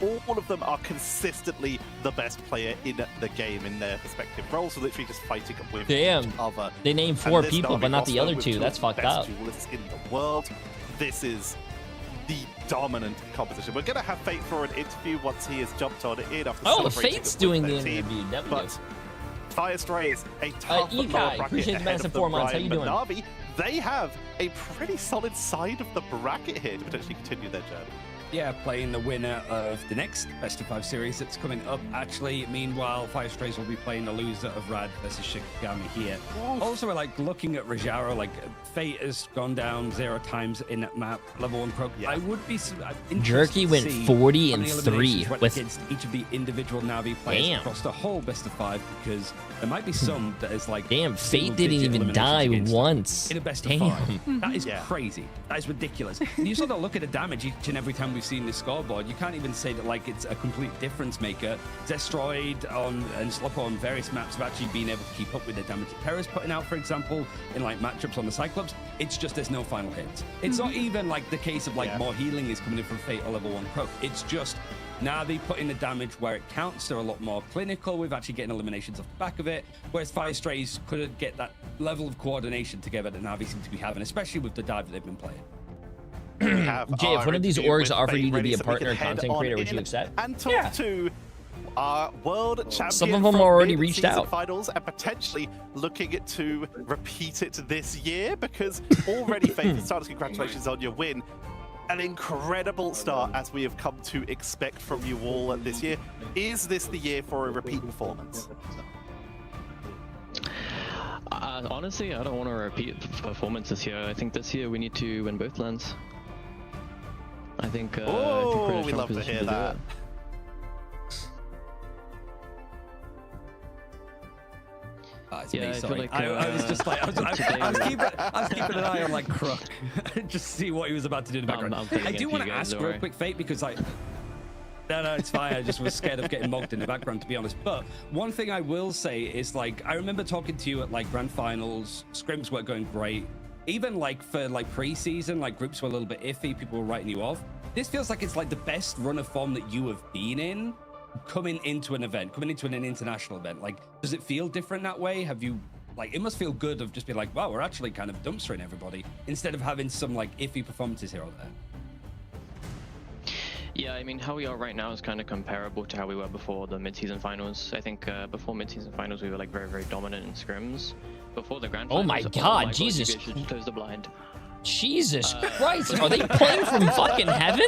[SPEAKER 2] All of them are consistently the best player in the game in their respective roles, so literally just fighting with each other.
[SPEAKER 3] They named 4 people, but not the other 2. That's fucked up.
[SPEAKER 2] Duelists in the world. This is the dominant composition. We're going to have Fate for an interview once he has jumped on it in after celebrating
[SPEAKER 3] Fate's
[SPEAKER 2] with
[SPEAKER 3] doing the
[SPEAKER 2] their team.
[SPEAKER 3] interview.
[SPEAKER 2] But Fire Strays, a tough lower
[SPEAKER 3] Ikai,
[SPEAKER 2] bracket
[SPEAKER 3] appreciate the
[SPEAKER 2] ahead
[SPEAKER 3] medicine
[SPEAKER 2] of the
[SPEAKER 3] 4 months. How
[SPEAKER 2] Ryan
[SPEAKER 3] you doing?
[SPEAKER 2] Na'Vi. They have a pretty solid side of the bracket here to potentially continue their journey.
[SPEAKER 5] Yeah, playing the winner of the next Best of 5 series that's coming up. Actually, meanwhile, Fire Strays will be playing the loser of Rad versus Shikigami here. Also, we're like looking at Rajaro, like Fate has gone down 0 times in that map, level 1 Croak.
[SPEAKER 2] Yeah.
[SPEAKER 5] I would be interested
[SPEAKER 3] Jerky
[SPEAKER 5] to
[SPEAKER 3] went
[SPEAKER 5] see
[SPEAKER 3] 40
[SPEAKER 5] how
[SPEAKER 3] and
[SPEAKER 5] many
[SPEAKER 3] 3
[SPEAKER 5] eliminations went
[SPEAKER 3] with-
[SPEAKER 5] against each of the individual Na'Vi players
[SPEAKER 3] Damn.
[SPEAKER 5] across the whole Best of 5, because there might be some that is like
[SPEAKER 3] Damn, Fate didn't
[SPEAKER 5] single-digit
[SPEAKER 3] even die
[SPEAKER 5] eliminations against them
[SPEAKER 3] once.
[SPEAKER 5] in a Best
[SPEAKER 3] Damn.
[SPEAKER 5] of 5. That is
[SPEAKER 2] Yeah.
[SPEAKER 5] crazy. That is ridiculous. And you sort of look at the damage each and every time we've seen this scoreboard. You can't even say that like it's a complete difference maker. Zestroid on and Sloppo on various maps have actually been able to keep up with the damage that Terra's putting out, for example, in like matchups on the Cyclops. It's just there's no final hits. It's not even like the case of like more healing is coming in from Fate or level 1 Croak. It's just Na'Vi putting the damage where it counts. They're a lot more clinical with actually getting eliminations off the back of it, whereas Fire Strays couldn't get that level of coordination together that Na'Vi seem to be having, especially with the dive that they've been playing.
[SPEAKER 3] Jay, if one of these
[SPEAKER 2] interview
[SPEAKER 3] orgs
[SPEAKER 2] with
[SPEAKER 3] offered
[SPEAKER 2] Fate
[SPEAKER 3] you to
[SPEAKER 2] ready
[SPEAKER 3] be a
[SPEAKER 2] so we can
[SPEAKER 3] partner
[SPEAKER 2] head
[SPEAKER 3] content
[SPEAKER 2] on
[SPEAKER 3] creator, would
[SPEAKER 2] in
[SPEAKER 3] you accept?
[SPEAKER 2] and talk to our world champion.
[SPEAKER 3] Some of them
[SPEAKER 2] from
[SPEAKER 3] already reached
[SPEAKER 2] mid-season
[SPEAKER 3] out.
[SPEAKER 2] Finals and potentially looking to repeat it this year, because already Fate, for starters, congratulations on your win. An incredible start, as we have come to expect from you all this year. Is this the year for a repeat performance?
[SPEAKER 7] Honestly, I don't want to repeat performance this year. I think this year we need to win both lands. I think.
[SPEAKER 2] Oh, we love to hear that.
[SPEAKER 5] that's
[SPEAKER 7] Yeah,
[SPEAKER 5] me.
[SPEAKER 7] I feel
[SPEAKER 5] Sorry,
[SPEAKER 7] like,
[SPEAKER 5] I was just like, I was keeping an eye on like Crook, just to see what he was about to do in the background.
[SPEAKER 7] I'm filling
[SPEAKER 5] I
[SPEAKER 7] in
[SPEAKER 5] do
[SPEAKER 7] for
[SPEAKER 5] want
[SPEAKER 7] you
[SPEAKER 5] to
[SPEAKER 7] guys,
[SPEAKER 5] ask
[SPEAKER 7] don't
[SPEAKER 5] real
[SPEAKER 7] worry.
[SPEAKER 5] quick, Fate, because like. No, it's fine. I just was scared of getting mocked in the background, to be honest. But one thing I will say is, like, I remember talking to you at like grand finals. Scrims weren't going great. Even like for like preseason, like groups were a little bit iffy. People were writing you off. This feels like it's like the best run of form that you have been in, coming into an event, coming into an international event. Like, does it feel different that way? Have you like? It must feel good of just being like, wow, we're actually kind of dumpstering everybody instead of having some like iffy performances here or there.
[SPEAKER 7] Yeah, I mean, how we are right now is kind of comparable to how we were before the mid-season finals. I think before mid-season finals, we were like very, very dominant in scrims. Before the grand
[SPEAKER 3] Oh
[SPEAKER 7] finals,
[SPEAKER 3] my God, Jesus.
[SPEAKER 7] you guys should close the blind.
[SPEAKER 3] Jesus Christ, are they playing from fucking heaven?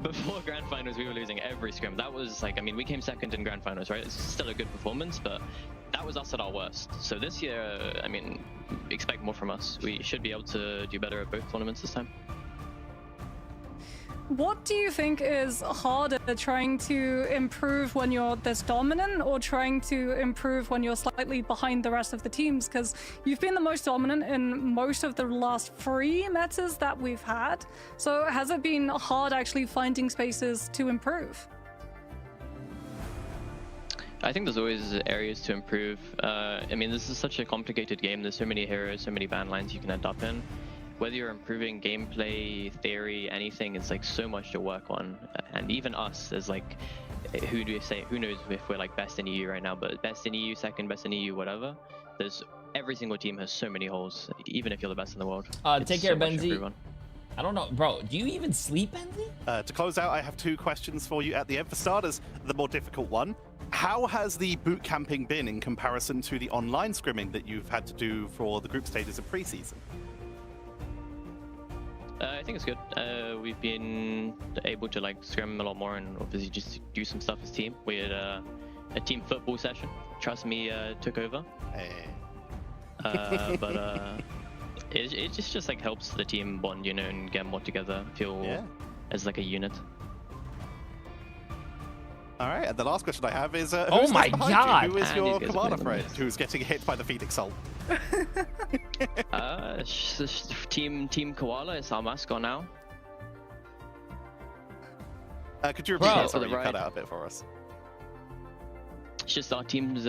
[SPEAKER 7] Before grand finals, we were losing every scrim. That was like, I mean, we came second in grand finals, right? It's still a good performance, but that was us at our worst. So this year, I mean, expect more from us. We should be able to do better at both tournaments this time.
[SPEAKER 1] What do you think is harder, trying to improve when you're this dominant or trying to improve when you're slightly behind the rest of the teams? Because you've been the most dominant in most of the last 3 metas that we've had. So has it been hard actually finding spaces to improve?
[SPEAKER 7] I think there's always areas to improve. I mean, this is such a complicated game. There's so many heroes, so many ban lines you can end up in. Whether you're improving gameplay, theory, anything, it's like so much to work on. And even us, there's like, who do you say? Who knows if we're like best in EU right now? But best in EU, second best in EU, whatever. There's every single team has so many holes, even if you're the best in the world.
[SPEAKER 3] Take care, Benzi. I don't know, bro. Do you even sleep, Benzi?
[SPEAKER 2] To close out, I have 2 questions for you at the end. For starters, the more difficult one. How has the boot camping been in comparison to the online scrimming that you've had to do for the group stages of preseason?
[SPEAKER 7] I think it's good. We've been able to like scrim a lot more and obviously just do some stuff as team. We had a team football session. Trust me, took over.
[SPEAKER 2] Hey.
[SPEAKER 7] But it just like helps the team bond, you know, and get more together, feel as like a unit.
[SPEAKER 2] All right, and the last question I have is,
[SPEAKER 3] oh my God!
[SPEAKER 2] Who is
[SPEAKER 7] And
[SPEAKER 2] your
[SPEAKER 7] these guys
[SPEAKER 2] commander
[SPEAKER 7] are
[SPEAKER 2] friend
[SPEAKER 7] playing
[SPEAKER 2] who's getting hit by the Phoenix Soul?
[SPEAKER 7] Team Koala is our mascot now.
[SPEAKER 2] Could you repeat that? Sorry,
[SPEAKER 7] the
[SPEAKER 2] you
[SPEAKER 7] ride.
[SPEAKER 2] cut out a bit for us.
[SPEAKER 7] It's just our team's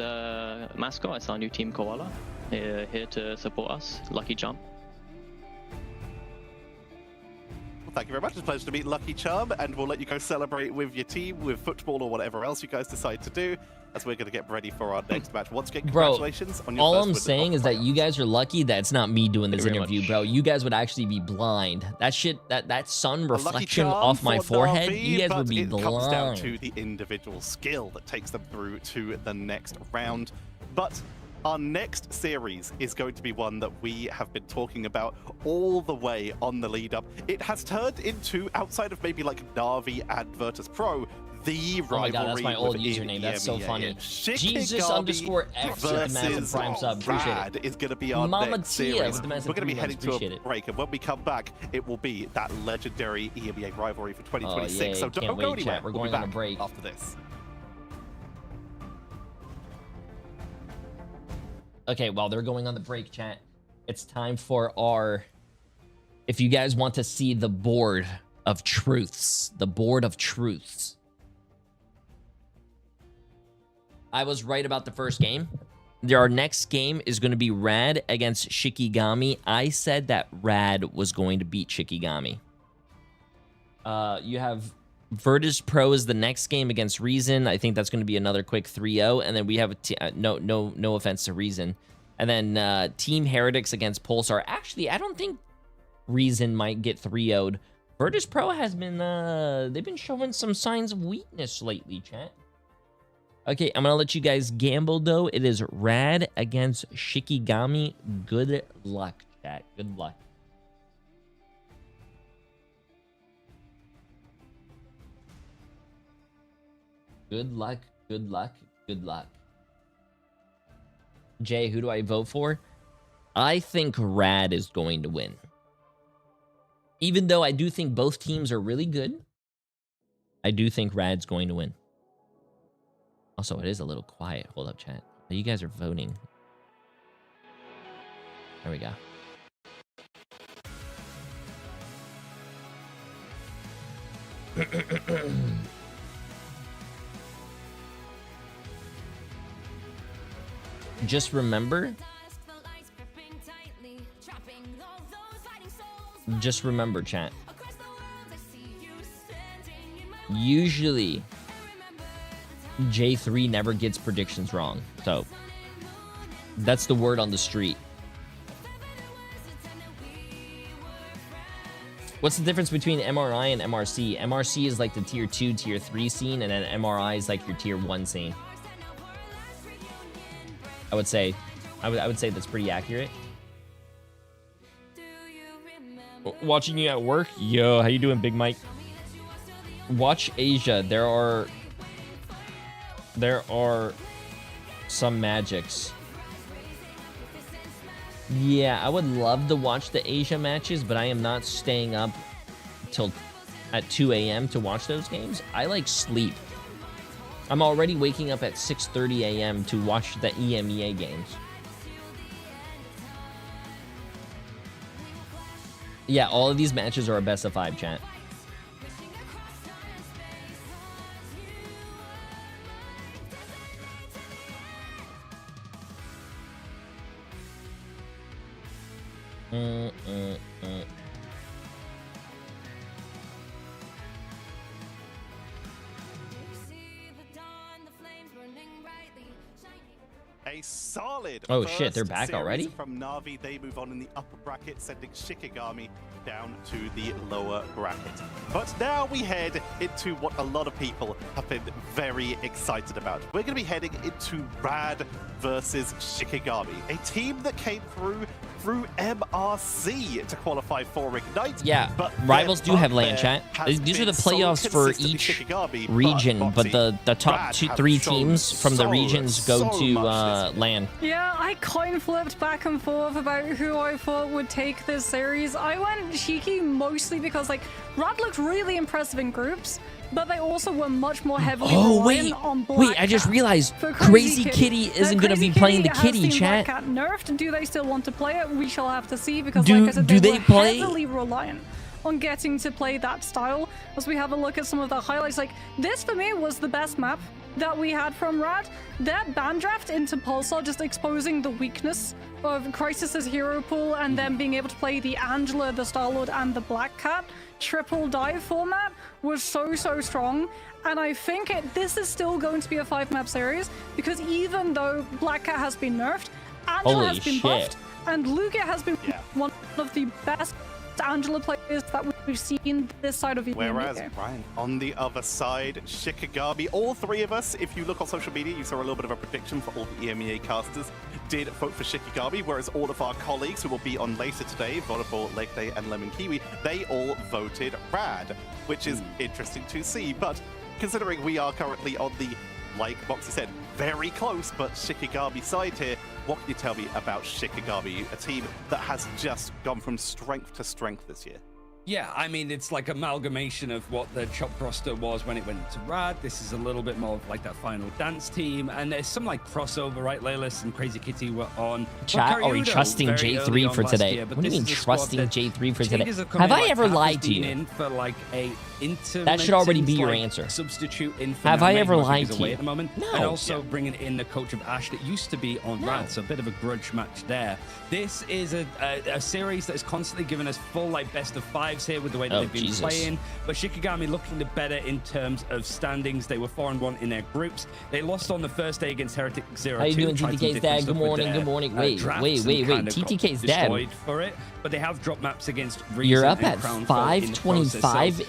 [SPEAKER 7] mascot. It's our new Team Koala. Here to support us. Lucky Charm.
[SPEAKER 2] Well, thank you very much. It's a pleasure to meet Lucky Charm, and we'll let you go celebrate with your team, with football or whatever else you guys decide to do, as we're going to get ready for our next match. Once again, congratulations on your
[SPEAKER 3] all
[SPEAKER 2] first
[SPEAKER 3] I'm
[SPEAKER 2] win
[SPEAKER 3] saying
[SPEAKER 2] of
[SPEAKER 3] is
[SPEAKER 2] the
[SPEAKER 3] that you guys are lucky that it's not me doing this
[SPEAKER 7] Very
[SPEAKER 3] interview,
[SPEAKER 7] much.
[SPEAKER 3] bro. You guys would actually be blind. That shit, that sun
[SPEAKER 2] A lucky
[SPEAKER 3] reflection
[SPEAKER 2] charm
[SPEAKER 3] off my
[SPEAKER 2] for
[SPEAKER 3] forehead,
[SPEAKER 2] Na'Vi,
[SPEAKER 3] you guys
[SPEAKER 2] but
[SPEAKER 3] would be
[SPEAKER 2] it comes down
[SPEAKER 3] blind.
[SPEAKER 2] to the individual skill that takes them through to the next round. But our next series is going to be one that we have been talking about all the way on the lead up. It has turned into, outside of maybe like Na'Vi and Virtus Pro, the rivalry.
[SPEAKER 3] Oh my God, that's my old
[SPEAKER 2] within
[SPEAKER 3] username. That's so
[SPEAKER 2] EMEA.
[SPEAKER 3] funny.
[SPEAKER 2] Shikigami
[SPEAKER 3] Jesus_X with the massive
[SPEAKER 2] versus
[SPEAKER 3] prime sub. Appreciate it.
[SPEAKER 2] Rad is going to be our
[SPEAKER 3] Mama
[SPEAKER 2] next
[SPEAKER 3] Tia
[SPEAKER 2] series.
[SPEAKER 3] with the massive
[SPEAKER 2] We're going to be
[SPEAKER 3] 3
[SPEAKER 2] heading
[SPEAKER 3] months.
[SPEAKER 2] to
[SPEAKER 3] Appreciate
[SPEAKER 2] a
[SPEAKER 3] it.
[SPEAKER 2] break, and when we come back, it will be that legendary EMEA rivalry for 2026.
[SPEAKER 3] Oh, yay.
[SPEAKER 2] So
[SPEAKER 3] Can't
[SPEAKER 2] don't go
[SPEAKER 3] wait,
[SPEAKER 2] anywhere.
[SPEAKER 3] chat. We're
[SPEAKER 2] We'll be
[SPEAKER 3] going on a
[SPEAKER 2] back
[SPEAKER 3] break.
[SPEAKER 2] after this.
[SPEAKER 3] Okay, while they're going on the break, chat, it's time for our... If you guys want to see the board of truths, the board of truths. I was right about the first game. Our next game is going to be Rad against Shikigami. I said that Rad was going to beat Shikigami. You have Virtus Pro is the next game against Reason. I think that's going to be another quick 3-0. And then we have no offense to Reason. And then Team Heretics against Pulsar. Actually, I don't think Reason might get 3-0'd. Virtus Pro has been they've been showing some signs of weakness lately, chat. Okay, I'm gonna let you guys gamble though. It is Rad against Shikigami. Good luck, chat. Good luck. Good luck, good luck, good luck. Jay, who do I vote for? I think Rad is going to win. Even though I do think both teams are really good, I do think Rad's going to win. Also, it is a little quiet. Hold up, chat. Oh, you guys are voting. There we go. Just remember, chat. Usually, Jay3 never gets predictions wrong. So, that's the word on the street. What's the difference between MRI and MRC? MRC is like the tier 2, tier 3 scene, and then MRI is like your tier 1 scene. I would say that's pretty accurate. Watching you at work? Yo, how you doing, Big Mike? Watch Asia. There are some magics. Yeah, I would love to watch the Asia matches, but I am not staying up till at 2 a.m. to watch those games. I like sleep. I'm already waking up at 6:30 a.m. to watch the EMEA games. Yeah, all of these matches are a best of 5, chat.
[SPEAKER 2] A solid.
[SPEAKER 3] Oh shit, they're
[SPEAKER 2] first
[SPEAKER 3] back
[SPEAKER 2] series
[SPEAKER 3] already?
[SPEAKER 2] From Na'Vi, they move on in the upper bracket, sending Shikigami down to the lower bracket. But now we head into what a lot of people have been very excited about. We're going to be heading into Rad versus Shikigami, a team that came through MRC to qualify for Ignite.
[SPEAKER 3] Yeah,
[SPEAKER 2] but
[SPEAKER 3] rivals do have land,
[SPEAKER 2] there
[SPEAKER 3] chat.
[SPEAKER 2] has
[SPEAKER 3] These are
[SPEAKER 2] been
[SPEAKER 3] the playoffs
[SPEAKER 2] so
[SPEAKER 3] for
[SPEAKER 2] consistently
[SPEAKER 3] each
[SPEAKER 2] Shikigami,
[SPEAKER 3] region, but
[SPEAKER 2] Moxie,
[SPEAKER 3] the top
[SPEAKER 2] Rad
[SPEAKER 3] two,
[SPEAKER 2] have
[SPEAKER 3] 3
[SPEAKER 2] shown
[SPEAKER 3] teams from the
[SPEAKER 2] so
[SPEAKER 3] regions go to
[SPEAKER 2] much this year.
[SPEAKER 3] LAN.
[SPEAKER 1] Yeah, I coin flipped back and forth about who I thought would take this series. I went Shiki mostly because, like, Rad looked really impressive in groups, but they also were much more heavily reliant on Black
[SPEAKER 3] wait, I just
[SPEAKER 1] Cat.
[SPEAKER 3] realized
[SPEAKER 1] For
[SPEAKER 3] Crazy Kitty isn't going to
[SPEAKER 1] Crazy
[SPEAKER 3] be playing the
[SPEAKER 1] has
[SPEAKER 3] kitty,
[SPEAKER 1] seen
[SPEAKER 3] chat.
[SPEAKER 1] Black Cat nerfed. Do they still want to play it? We shall have to see, because
[SPEAKER 3] Do-
[SPEAKER 1] like I said,
[SPEAKER 3] do
[SPEAKER 1] they
[SPEAKER 3] they
[SPEAKER 1] were
[SPEAKER 3] play-
[SPEAKER 1] heavily reliant on getting to play that style. As we have a look at some of the highlights, like this for me was the best map that we had from Rad. That ban draft into Pulsar, just exposing the weakness of Crysis's hero pool, and then being able to play the Angela, the Star-Lord, and the Black Cat triple dive format was so strong. And I think this is still going to be a 5-map series, because even though Black Cat has been nerfed, Angela
[SPEAKER 3] Holy
[SPEAKER 1] has been
[SPEAKER 3] shit.
[SPEAKER 1] buffed, and Lugia has been
[SPEAKER 2] Yeah.
[SPEAKER 1] one of the best Angela players that we've seen this side of the
[SPEAKER 2] Whereas,
[SPEAKER 1] game.
[SPEAKER 2] Ryan, on the other side, Shikigami, all 3 of us, if you look on social media, you saw a little bit of a prediction for all the EMEA casters, did vote for Shikigami, whereas all of our colleagues who will be on later today, Vodafone, Lake Day, and Lemon Kiwi, they all voted Rad, which is interesting to see. But considering we are currently on the, like Moxie said, very close, but Shikigami side here, what can you tell me about Shikigami, a team that has just gone from strength to strength this year?
[SPEAKER 5] Yeah, I mean, it's like amalgamation of what the Chop roster was when it went to Rad. This is a little bit more of like that final dance team. And there's some like crossover, right? Laylis and Crazy Kitty were on.
[SPEAKER 3] Chat, are we
[SPEAKER 5] Karyudo
[SPEAKER 3] trusting
[SPEAKER 5] very early
[SPEAKER 3] J3
[SPEAKER 5] on
[SPEAKER 3] for
[SPEAKER 5] last
[SPEAKER 3] today?
[SPEAKER 5] year, but
[SPEAKER 3] What do you
[SPEAKER 5] this
[SPEAKER 3] mean
[SPEAKER 5] is a squad
[SPEAKER 3] trusting
[SPEAKER 5] that
[SPEAKER 3] J3 for today?
[SPEAKER 5] changes come
[SPEAKER 3] Have
[SPEAKER 5] in,
[SPEAKER 3] I
[SPEAKER 5] like,
[SPEAKER 3] ever
[SPEAKER 5] Tap has
[SPEAKER 3] lied to
[SPEAKER 5] been
[SPEAKER 3] you?
[SPEAKER 5] in for like a
[SPEAKER 3] That should already be your
[SPEAKER 5] like,
[SPEAKER 3] answer.
[SPEAKER 5] Substitute in for
[SPEAKER 3] Have
[SPEAKER 5] now,
[SPEAKER 3] I
[SPEAKER 5] Maven,
[SPEAKER 3] ever
[SPEAKER 5] I think,
[SPEAKER 3] lied
[SPEAKER 5] is
[SPEAKER 3] to
[SPEAKER 5] away
[SPEAKER 3] you?
[SPEAKER 5] at the moment.
[SPEAKER 3] No.
[SPEAKER 5] And also bringing in the coach of Ash that used to be on
[SPEAKER 3] No.
[SPEAKER 5] Rad, so a bit of a grudge match there. This is a series that is constantly giving us full like best of 5s here with the way that
[SPEAKER 3] Oh,
[SPEAKER 5] they've been
[SPEAKER 3] Jesus.
[SPEAKER 5] playing. But Shikigami looking the better in terms of standings. They were 4-1 in their groups. They lost on the first day against Heretic 0-2.
[SPEAKER 3] How you doing,
[SPEAKER 5] tried some
[SPEAKER 3] TTK's
[SPEAKER 5] different
[SPEAKER 3] dad?
[SPEAKER 5] stuff
[SPEAKER 3] Good
[SPEAKER 5] with
[SPEAKER 3] morning,
[SPEAKER 5] their,
[SPEAKER 3] good morning. Wait,
[SPEAKER 5] drafts
[SPEAKER 3] wait,
[SPEAKER 5] and
[SPEAKER 3] wait, wait.
[SPEAKER 5] kinda got
[SPEAKER 3] TTK's dad.
[SPEAKER 5] destroyed for it. But they have dropped maps against Reason
[SPEAKER 3] You're up
[SPEAKER 5] and
[SPEAKER 3] at
[SPEAKER 5] Crownfall in the process.
[SPEAKER 3] 5:25
[SPEAKER 5] So,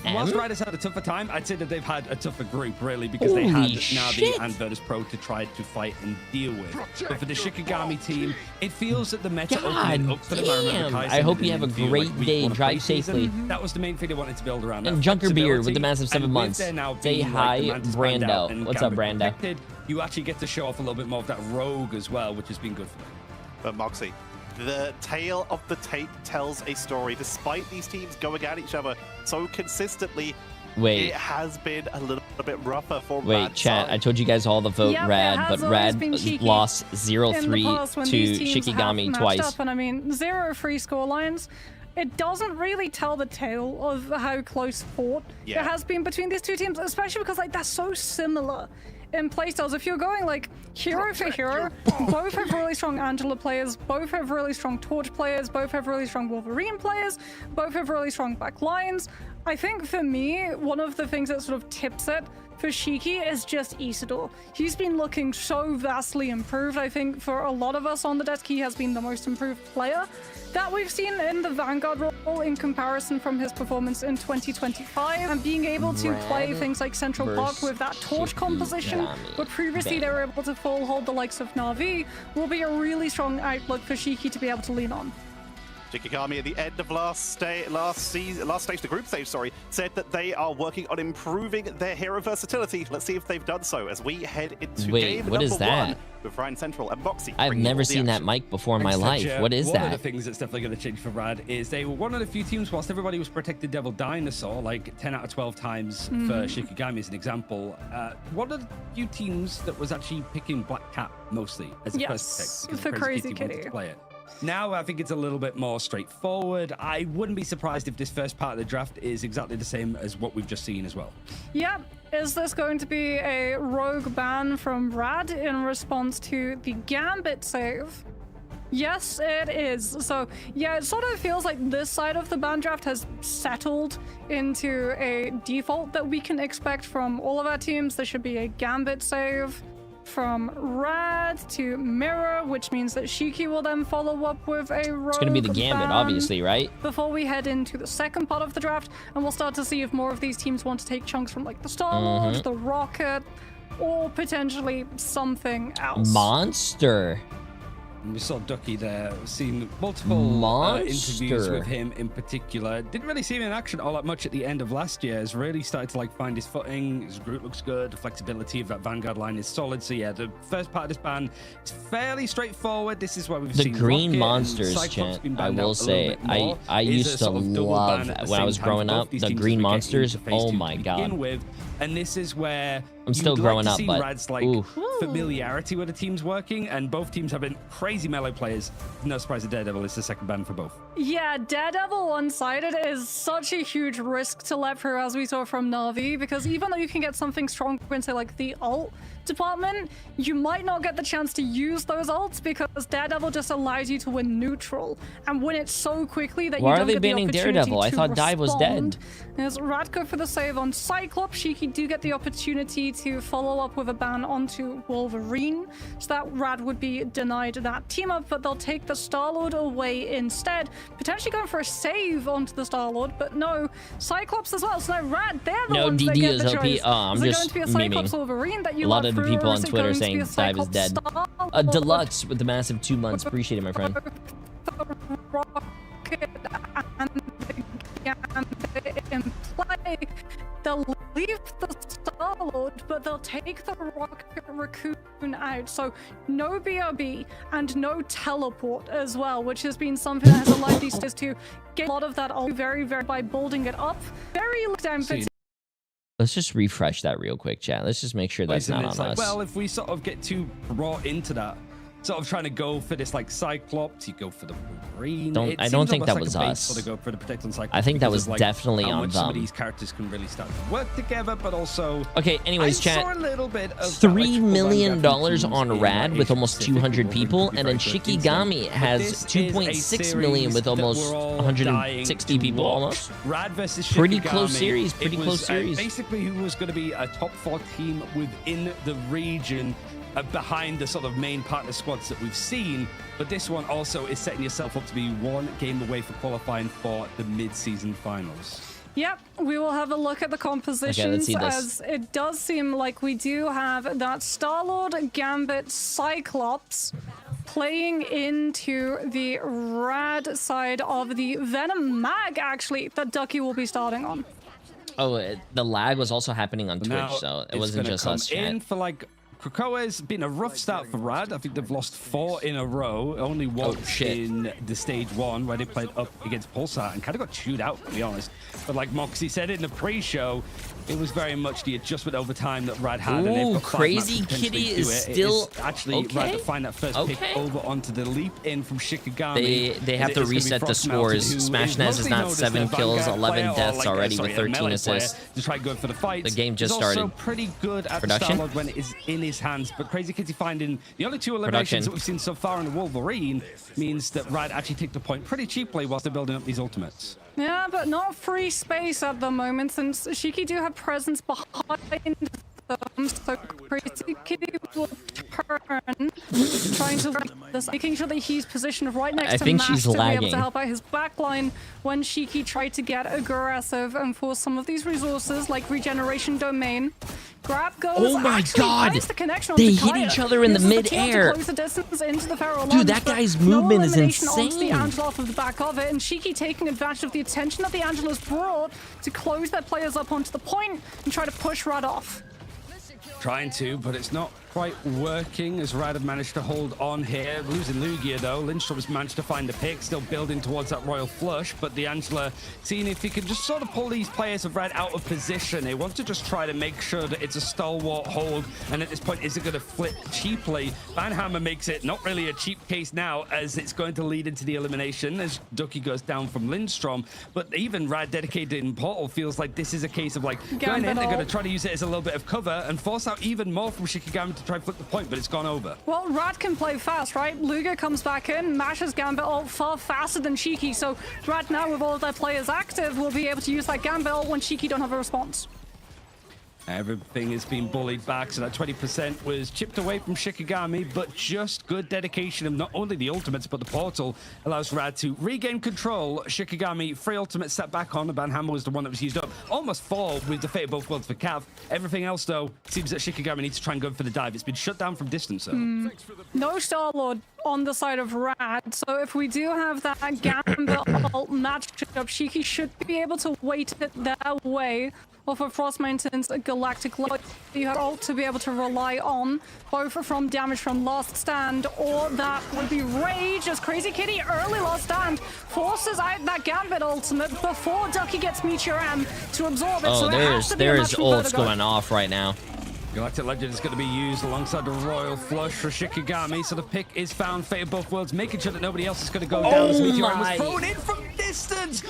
[SPEAKER 5] whilst
[SPEAKER 3] a.m.?
[SPEAKER 5] Riders had a tougher time, I'd say that they've had a tougher group, really, because they had
[SPEAKER 3] Holy
[SPEAKER 5] Navi
[SPEAKER 3] shit.
[SPEAKER 5] and Virtus Pro to try to fight and deal with.
[SPEAKER 4] Protect
[SPEAKER 5] But for the
[SPEAKER 4] your
[SPEAKER 5] Shikigami
[SPEAKER 4] ball,
[SPEAKER 5] team, it feels that the meta
[SPEAKER 3] God
[SPEAKER 5] opening up for them. I remember
[SPEAKER 3] damn.
[SPEAKER 5] Kai
[SPEAKER 3] I
[SPEAKER 5] saying
[SPEAKER 3] hope
[SPEAKER 5] that
[SPEAKER 3] you
[SPEAKER 5] they
[SPEAKER 3] have a
[SPEAKER 5] didn't feel
[SPEAKER 3] great
[SPEAKER 5] like week
[SPEAKER 3] day.
[SPEAKER 5] 1 of
[SPEAKER 3] Drive
[SPEAKER 5] preseason.
[SPEAKER 3] safely.
[SPEAKER 5] That was the main thing they wanted to build around.
[SPEAKER 3] And
[SPEAKER 5] that
[SPEAKER 3] Junker Beer with the
[SPEAKER 5] flexibility.
[SPEAKER 3] massive 7
[SPEAKER 5] And with
[SPEAKER 3] months.
[SPEAKER 5] there now
[SPEAKER 3] Say
[SPEAKER 5] being,
[SPEAKER 3] hi,
[SPEAKER 5] like, the Mantis banned out
[SPEAKER 3] Brando.
[SPEAKER 5] and
[SPEAKER 3] What's up,
[SPEAKER 5] Gambit
[SPEAKER 3] Brando?
[SPEAKER 5] protected, you actually get to show off a little bit more of that rogue as well, which has been good for them.
[SPEAKER 2] But Moxie, the tale of the tape tells a story. Despite these teams going at each other so consistently,
[SPEAKER 3] Wait.
[SPEAKER 2] it has been a little a bit rougher for
[SPEAKER 3] Wait,
[SPEAKER 2] Rad's
[SPEAKER 3] chat.
[SPEAKER 2] side.
[SPEAKER 3] I told you guys all the vote
[SPEAKER 1] Yep, it
[SPEAKER 3] Rad,
[SPEAKER 1] has
[SPEAKER 3] but
[SPEAKER 1] always
[SPEAKER 3] Rad
[SPEAKER 1] been cheeky
[SPEAKER 3] lost
[SPEAKER 1] in the
[SPEAKER 3] 0-3
[SPEAKER 1] past when
[SPEAKER 3] to
[SPEAKER 1] these teams
[SPEAKER 3] Shikigami
[SPEAKER 1] have matched
[SPEAKER 3] twice.
[SPEAKER 1] up, and I mean, 0 free score lines. It doesn't really tell the tale of how close fought it has been between these two teams, especially because like they're so similar in playstyles. If you're going like hero for hero, both have really strong Angela players, both have really strong Torch players, both have really strong Wolverine players, both have really strong back lines. I think for me, one of the things that sort of tips it for Shiki is just Isidore. He's been looking so vastly improved. I think for a lot of us on the desk, he has been the most improved player that we've seen in the Vanguard role in comparison from his performance in 2025. And being able to play things like Central Park with that Torch composition, where previously they were able to full hold the likes of Na'Vi, will be a really strong outlook for Shiki to be able to lean on.
[SPEAKER 2] Shikigami at the end of last stage of the group stage, said that they are working on improving their hero versatility. Let's see if they've done so as we head into game
[SPEAKER 3] what is
[SPEAKER 2] number
[SPEAKER 3] that?
[SPEAKER 2] 1 with Ryan Central and Moxie.
[SPEAKER 3] I've
[SPEAKER 2] bringing
[SPEAKER 3] never
[SPEAKER 2] all the
[SPEAKER 3] seen that
[SPEAKER 2] action.
[SPEAKER 3] mic before in my life. What is
[SPEAKER 5] One of the
[SPEAKER 3] that?
[SPEAKER 5] things that's definitely going to change for Rad is they were one of the few teams, whilst everybody was protected Devil Dinosaur, like 10 out of 12 times for Shikigami as an example, one of the few teams that was actually picking Black Cat mostly as a first pick.
[SPEAKER 1] For Crazy
[SPEAKER 5] Kitty wanted
[SPEAKER 1] Kitty.
[SPEAKER 5] to play it. Now I think it's a little bit more straightforward. I wouldn't be surprised if this first part of the draft is exactly the same as what we've just seen as well.
[SPEAKER 1] Yeah. Is this going to be a rogue ban from Rad in response to the Gambit save? Yes, it is. So, yeah, it sort of feels like this side of the ban draft has settled into a default that we can expect from all of our teams. There should be a Gambit save from Rad to Mirror, which means that Shiki will then follow up with a rogue
[SPEAKER 3] It's going to be the Gambit,
[SPEAKER 1] ban
[SPEAKER 3] obviously, right?
[SPEAKER 1] before we head into the second part of the draft, and we'll start to see if more of these teams want to take chunks from like the Star-Lord, the Rocket, or potentially something else.
[SPEAKER 3] Monster.
[SPEAKER 5] And we saw Ducky there, seen multiple interviews
[SPEAKER 3] Monster.
[SPEAKER 5] with him in particular. Didn't really see him in action all that much at the end of last year. Has really started to like find his footing. His group looks good. The flexibility of that Vanguard line is solid. So yeah, the first part of this ban is fairly straightforward. This is where we've
[SPEAKER 3] The
[SPEAKER 5] seen
[SPEAKER 3] Green
[SPEAKER 5] Rocket
[SPEAKER 3] Monsters,
[SPEAKER 5] and Cyclops
[SPEAKER 3] chat.
[SPEAKER 5] being
[SPEAKER 3] I
[SPEAKER 5] banned
[SPEAKER 3] will
[SPEAKER 5] out a
[SPEAKER 3] say,
[SPEAKER 5] little bit more.
[SPEAKER 3] I
[SPEAKER 5] Is a
[SPEAKER 3] used to
[SPEAKER 5] sort of double
[SPEAKER 3] love
[SPEAKER 5] ban at the
[SPEAKER 3] when I
[SPEAKER 5] same
[SPEAKER 3] was
[SPEAKER 5] time
[SPEAKER 3] growing
[SPEAKER 5] for both
[SPEAKER 3] up
[SPEAKER 5] these
[SPEAKER 3] the
[SPEAKER 5] teams
[SPEAKER 3] Green
[SPEAKER 5] as we get
[SPEAKER 3] Monsters.
[SPEAKER 5] into phase
[SPEAKER 3] Oh
[SPEAKER 5] two
[SPEAKER 3] my
[SPEAKER 5] to begin
[SPEAKER 3] god.
[SPEAKER 5] with. And this is where
[SPEAKER 3] I'm still
[SPEAKER 5] you'd
[SPEAKER 3] growing
[SPEAKER 5] like to
[SPEAKER 3] up,
[SPEAKER 5] see
[SPEAKER 3] but
[SPEAKER 5] Rad's like
[SPEAKER 3] ooh.
[SPEAKER 5] familiarity with the teams working, and both teams have been crazy melee players. No surprise that Daredevil is the second ban for both.
[SPEAKER 1] Yeah, Daredevil one-sided is such a huge risk to let through, as we saw from Na'Vi, because even though you can get something strong in, say, like the ult department, you might not get the chance to use those ults because Daredevil just allows you to win neutral and win it so quickly that
[SPEAKER 3] Why
[SPEAKER 1] you
[SPEAKER 3] are
[SPEAKER 1] don't
[SPEAKER 3] they
[SPEAKER 1] get the
[SPEAKER 3] banning
[SPEAKER 1] opportunity
[SPEAKER 3] Daredevil? I
[SPEAKER 1] to
[SPEAKER 3] thought Dive was dead.
[SPEAKER 1] respond. There's Radko for the save on Cyclops. Shiki do get the opportunity to follow up with a ban onto Wolverine, so that Rad would be denied that team up, but they'll take the Star-Lord away instead, potentially going for a save onto the Star-Lord, but no, Cyclops as well. So now Rad, they're the
[SPEAKER 3] No,
[SPEAKER 1] ones that
[SPEAKER 3] DD
[SPEAKER 1] get
[SPEAKER 3] is
[SPEAKER 1] the
[SPEAKER 3] OP.
[SPEAKER 1] choice.
[SPEAKER 3] Oh, I'm
[SPEAKER 1] is it
[SPEAKER 3] just
[SPEAKER 1] going to be a Cyclops
[SPEAKER 3] memeing.
[SPEAKER 1] Wolverine that you
[SPEAKER 3] A lot
[SPEAKER 1] let
[SPEAKER 3] of the
[SPEAKER 1] through,
[SPEAKER 3] people
[SPEAKER 1] or
[SPEAKER 3] on
[SPEAKER 1] is it
[SPEAKER 3] Twitter
[SPEAKER 1] going to be
[SPEAKER 3] saying
[SPEAKER 1] a
[SPEAKER 3] Dive is
[SPEAKER 1] Cyclops
[SPEAKER 3] dead.
[SPEAKER 1] Star-Lord?
[SPEAKER 3] Deluxe with the massive 2 months. Appreciate it, my friend.
[SPEAKER 1] Rocket and the Gambit in play. They'll leave the Star-Lord, but they'll take the Rocket Raccoon out. So no BRB and no teleport as well, which has been something that has allowed these teams to get a lot of that all very by building it up. Very down for
[SPEAKER 3] Let's just refresh that real quick, chat. Let's just make sure that's not on us.
[SPEAKER 5] Well, if we sort of get too raw into that, sort of trying to go for this like Cyclops, you go for the Wolverine.
[SPEAKER 3] I don't think that was us.
[SPEAKER 5] Sort of go for the Protect on Cyclops.
[SPEAKER 3] I think that
[SPEAKER 5] because
[SPEAKER 3] was
[SPEAKER 5] of, like,
[SPEAKER 3] definitely
[SPEAKER 5] how
[SPEAKER 3] on
[SPEAKER 5] much some of
[SPEAKER 3] them.
[SPEAKER 5] these characters can really start to work together, but also.
[SPEAKER 3] Okay, anyways,
[SPEAKER 5] I
[SPEAKER 3] chat.
[SPEAKER 5] saw a little bit of
[SPEAKER 3] $3 million
[SPEAKER 5] dollars
[SPEAKER 3] on Rad with almost 200 people, and then Shikigami has 2.6 million with almost 160 people almost.
[SPEAKER 5] Rad versus
[SPEAKER 3] Pretty
[SPEAKER 5] Shikigami.
[SPEAKER 3] close series,
[SPEAKER 5] It
[SPEAKER 3] pretty
[SPEAKER 5] was,
[SPEAKER 3] close series.
[SPEAKER 5] Basically, who was going to be a top 4 team within the region behind the sort of main partner squads that we've seen. But this one also is setting yourself up to be one game away for qualifying for the mid-season finals.
[SPEAKER 1] Yep, we will have a look at the compositions,
[SPEAKER 3] see this.
[SPEAKER 1] as it does seem like we do have that Star-Lord, Gambit, Cyclops playing into the Rad side of the Venom Mag, actually, that Ducky will be starting on.
[SPEAKER 3] Oh, the lag was also happening on Twitch,
[SPEAKER 5] Now,
[SPEAKER 3] so it
[SPEAKER 5] it's
[SPEAKER 3] wasn't
[SPEAKER 5] gonna
[SPEAKER 3] just
[SPEAKER 5] come
[SPEAKER 3] us, chat.
[SPEAKER 5] in for like Krakoa's been a rough start for Rad. I think they've lost 4 in a row. Only once in the stage 1 where they played up against Pulsar and kind of got chewed out, to be honest. But like Moxie said in the pre-show, it was very much the adjustment over time that Rad had.
[SPEAKER 3] Ooh,
[SPEAKER 5] and they've got
[SPEAKER 3] Crazy Kitty is still
[SPEAKER 5] actually Rad to find that first pick over onto the leap in from Shikigami.
[SPEAKER 3] They have to reset the scores. Smashnes is not 7 kills, 11 deaths already with 13 assists.
[SPEAKER 5] To try going for the fight.
[SPEAKER 3] The game just started.
[SPEAKER 5] Also pretty good at the Starlord when it is in his hands, but Crazy Kitty finding the only 2 eliminations that we've seen so far in the Wolverine means that Rad actually take the point pretty cheaply whilst they're building up these ultimates.
[SPEAKER 1] Yeah, but not free space at the moment, since Shiki do have presence behind them, so Crazy Kitty will turn, trying to this, making sure that he's positioned right next to Mash to be able to help out his backline when Shiki tried to get aggressive and force some of these resources like regeneration domain. Grab goes.
[SPEAKER 3] Oh my god!
[SPEAKER 1] The
[SPEAKER 3] they hit each other in the mid-air.
[SPEAKER 1] Dude,
[SPEAKER 3] that guy's movement is insane.
[SPEAKER 1] The Angela off of the back of it, and Shiki taking advantage of the attention that the Angela's brought to close their players up onto the point and try to push Rad off.
[SPEAKER 5] Trying to, but it's not quite working as Rad have managed to hold on here. Losing Lugia though. Lindstrom's managed to find the pick, still building towards that Royal Flush, but the Angela seeing if he can just sort of pull these players of Rad out of position. They want to just try to make sure that it's a stalwart hold, and at this point, is it going to flip cheaply? Banhammer makes it not really a cheap case now, as it's going to lead into the elimination as Ducky goes down from Lindstrom, but even Rad dedicated in Portal feels like this is a case of like going in, they're going to try to use it as a little bit of cover and force out even more from Shikigami to try and flip the point, but it's gone over.
[SPEAKER 1] Well, Rad can play fast, right? Lugia comes back in, mashes Gambit ult far faster than Shiki, so Rad now with all of their players active will be able to use that Gambit ult when Shiki don't have a response.
[SPEAKER 5] Everything is being bullied back, so that 20% was chipped away from Shikigami, but just good dedication of not only the ultimates, but the portal allows Rad to regain control. Shikigami, free ultimate set back on. The Banhammer was the one that was used up. Almost 4 with the Fate of Both Worlds for Cav. Everything else, though, seems that Shikigami needs to try and go for the dive. It's been shut down from distance, though.
[SPEAKER 1] No Star-Lord on the side of Rad, so if we do have that Gambit ult matched up, Shiki should be able to wait it their way off of Frost Mountain's Galactic Light. You have ult to be able to rely on, both from damage from Last Stand, or that would be Rage, as Crazy Kitty, early Last Stand, forces out that Gambit ultimate before Ducky gets Meteor M to absorb it.
[SPEAKER 3] Oh,
[SPEAKER 1] so
[SPEAKER 3] there's ults going off right now.
[SPEAKER 5] Galactic Legend is going to be used alongside the Royal Flush for Shikigami, so the pick is found. Fate of Both Worlds, making sure that nobody else is going to go down as Meteor was thrown in from distance.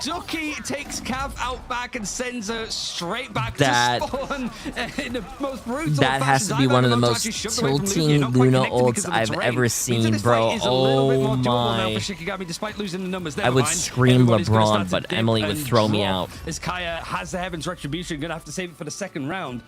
[SPEAKER 5] Ducky takes Cav out back and sends her straight back to spawn in the most brutal
[SPEAKER 3] That has to be one of the most tilting Luna ults I've ever seen, bro. Oh my.
[SPEAKER 5] Despite losing the numbers,
[SPEAKER 3] I would scream LeBron, but Emily would throw me out.
[SPEAKER 5] As Kaya has the Heaven's Retribution, going to have to save it for the second round.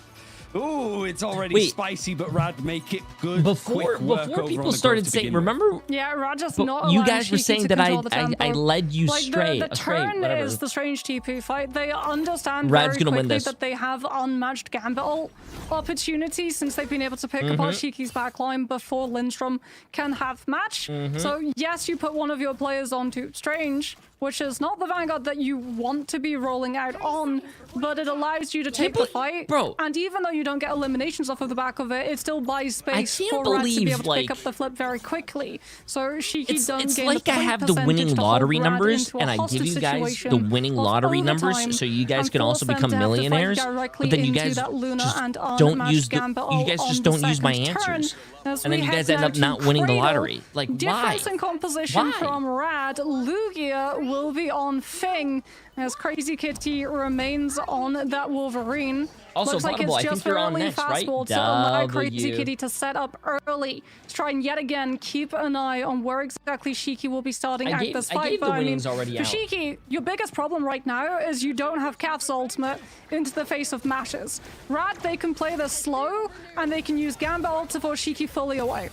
[SPEAKER 5] Ooh, it's already spicy, but Rad make it good. Before
[SPEAKER 3] people started saying, remember?
[SPEAKER 1] Yeah, Rad just not.
[SPEAKER 3] You guys were saying that I led you
[SPEAKER 1] like
[SPEAKER 3] straight.
[SPEAKER 1] The turn is the strange TP fight. They understand
[SPEAKER 3] Rad's
[SPEAKER 1] very
[SPEAKER 3] gonna
[SPEAKER 1] quickly
[SPEAKER 3] win this.
[SPEAKER 1] that they have unmatched Gambit ult opportunities since they've been able to pick apart Shiki's backline before Lindstrom can have match. So yes, you put one of your players onto Strange, which is not the Vanguard that you want to be rolling out on, but it allows you to take the fight.
[SPEAKER 3] Bro.
[SPEAKER 1] And even though you don't get eliminations off of the back of it, it still buys space for Rad to be able to pick up the flip very quickly. So Shiki don't
[SPEAKER 3] it's
[SPEAKER 1] gain
[SPEAKER 3] like
[SPEAKER 1] the
[SPEAKER 3] I have the winning lottery numbers, and I give you guys the winning lottery numbers so you guys can also become millionaires. But then you guys just don't use my answers. And then you guys end up not winning the lottery. Like, why?
[SPEAKER 1] Difference in composition from Rad. Lugia will be on Fing as Crazy Kitty remains on that Wolverine.
[SPEAKER 3] Also,
[SPEAKER 1] looks like it's just early fastball to allow Crazy Kitty to set up early to try and yet again keep an eye on where exactly Shiki will be starting out this fight.
[SPEAKER 3] I gave the winnings already out.
[SPEAKER 1] For Shiki, your biggest problem right now is you don't have Cav's ultimate into the face of mashes. Rad, they can play this slow and they can use Gambit ult to force Shiki fully away.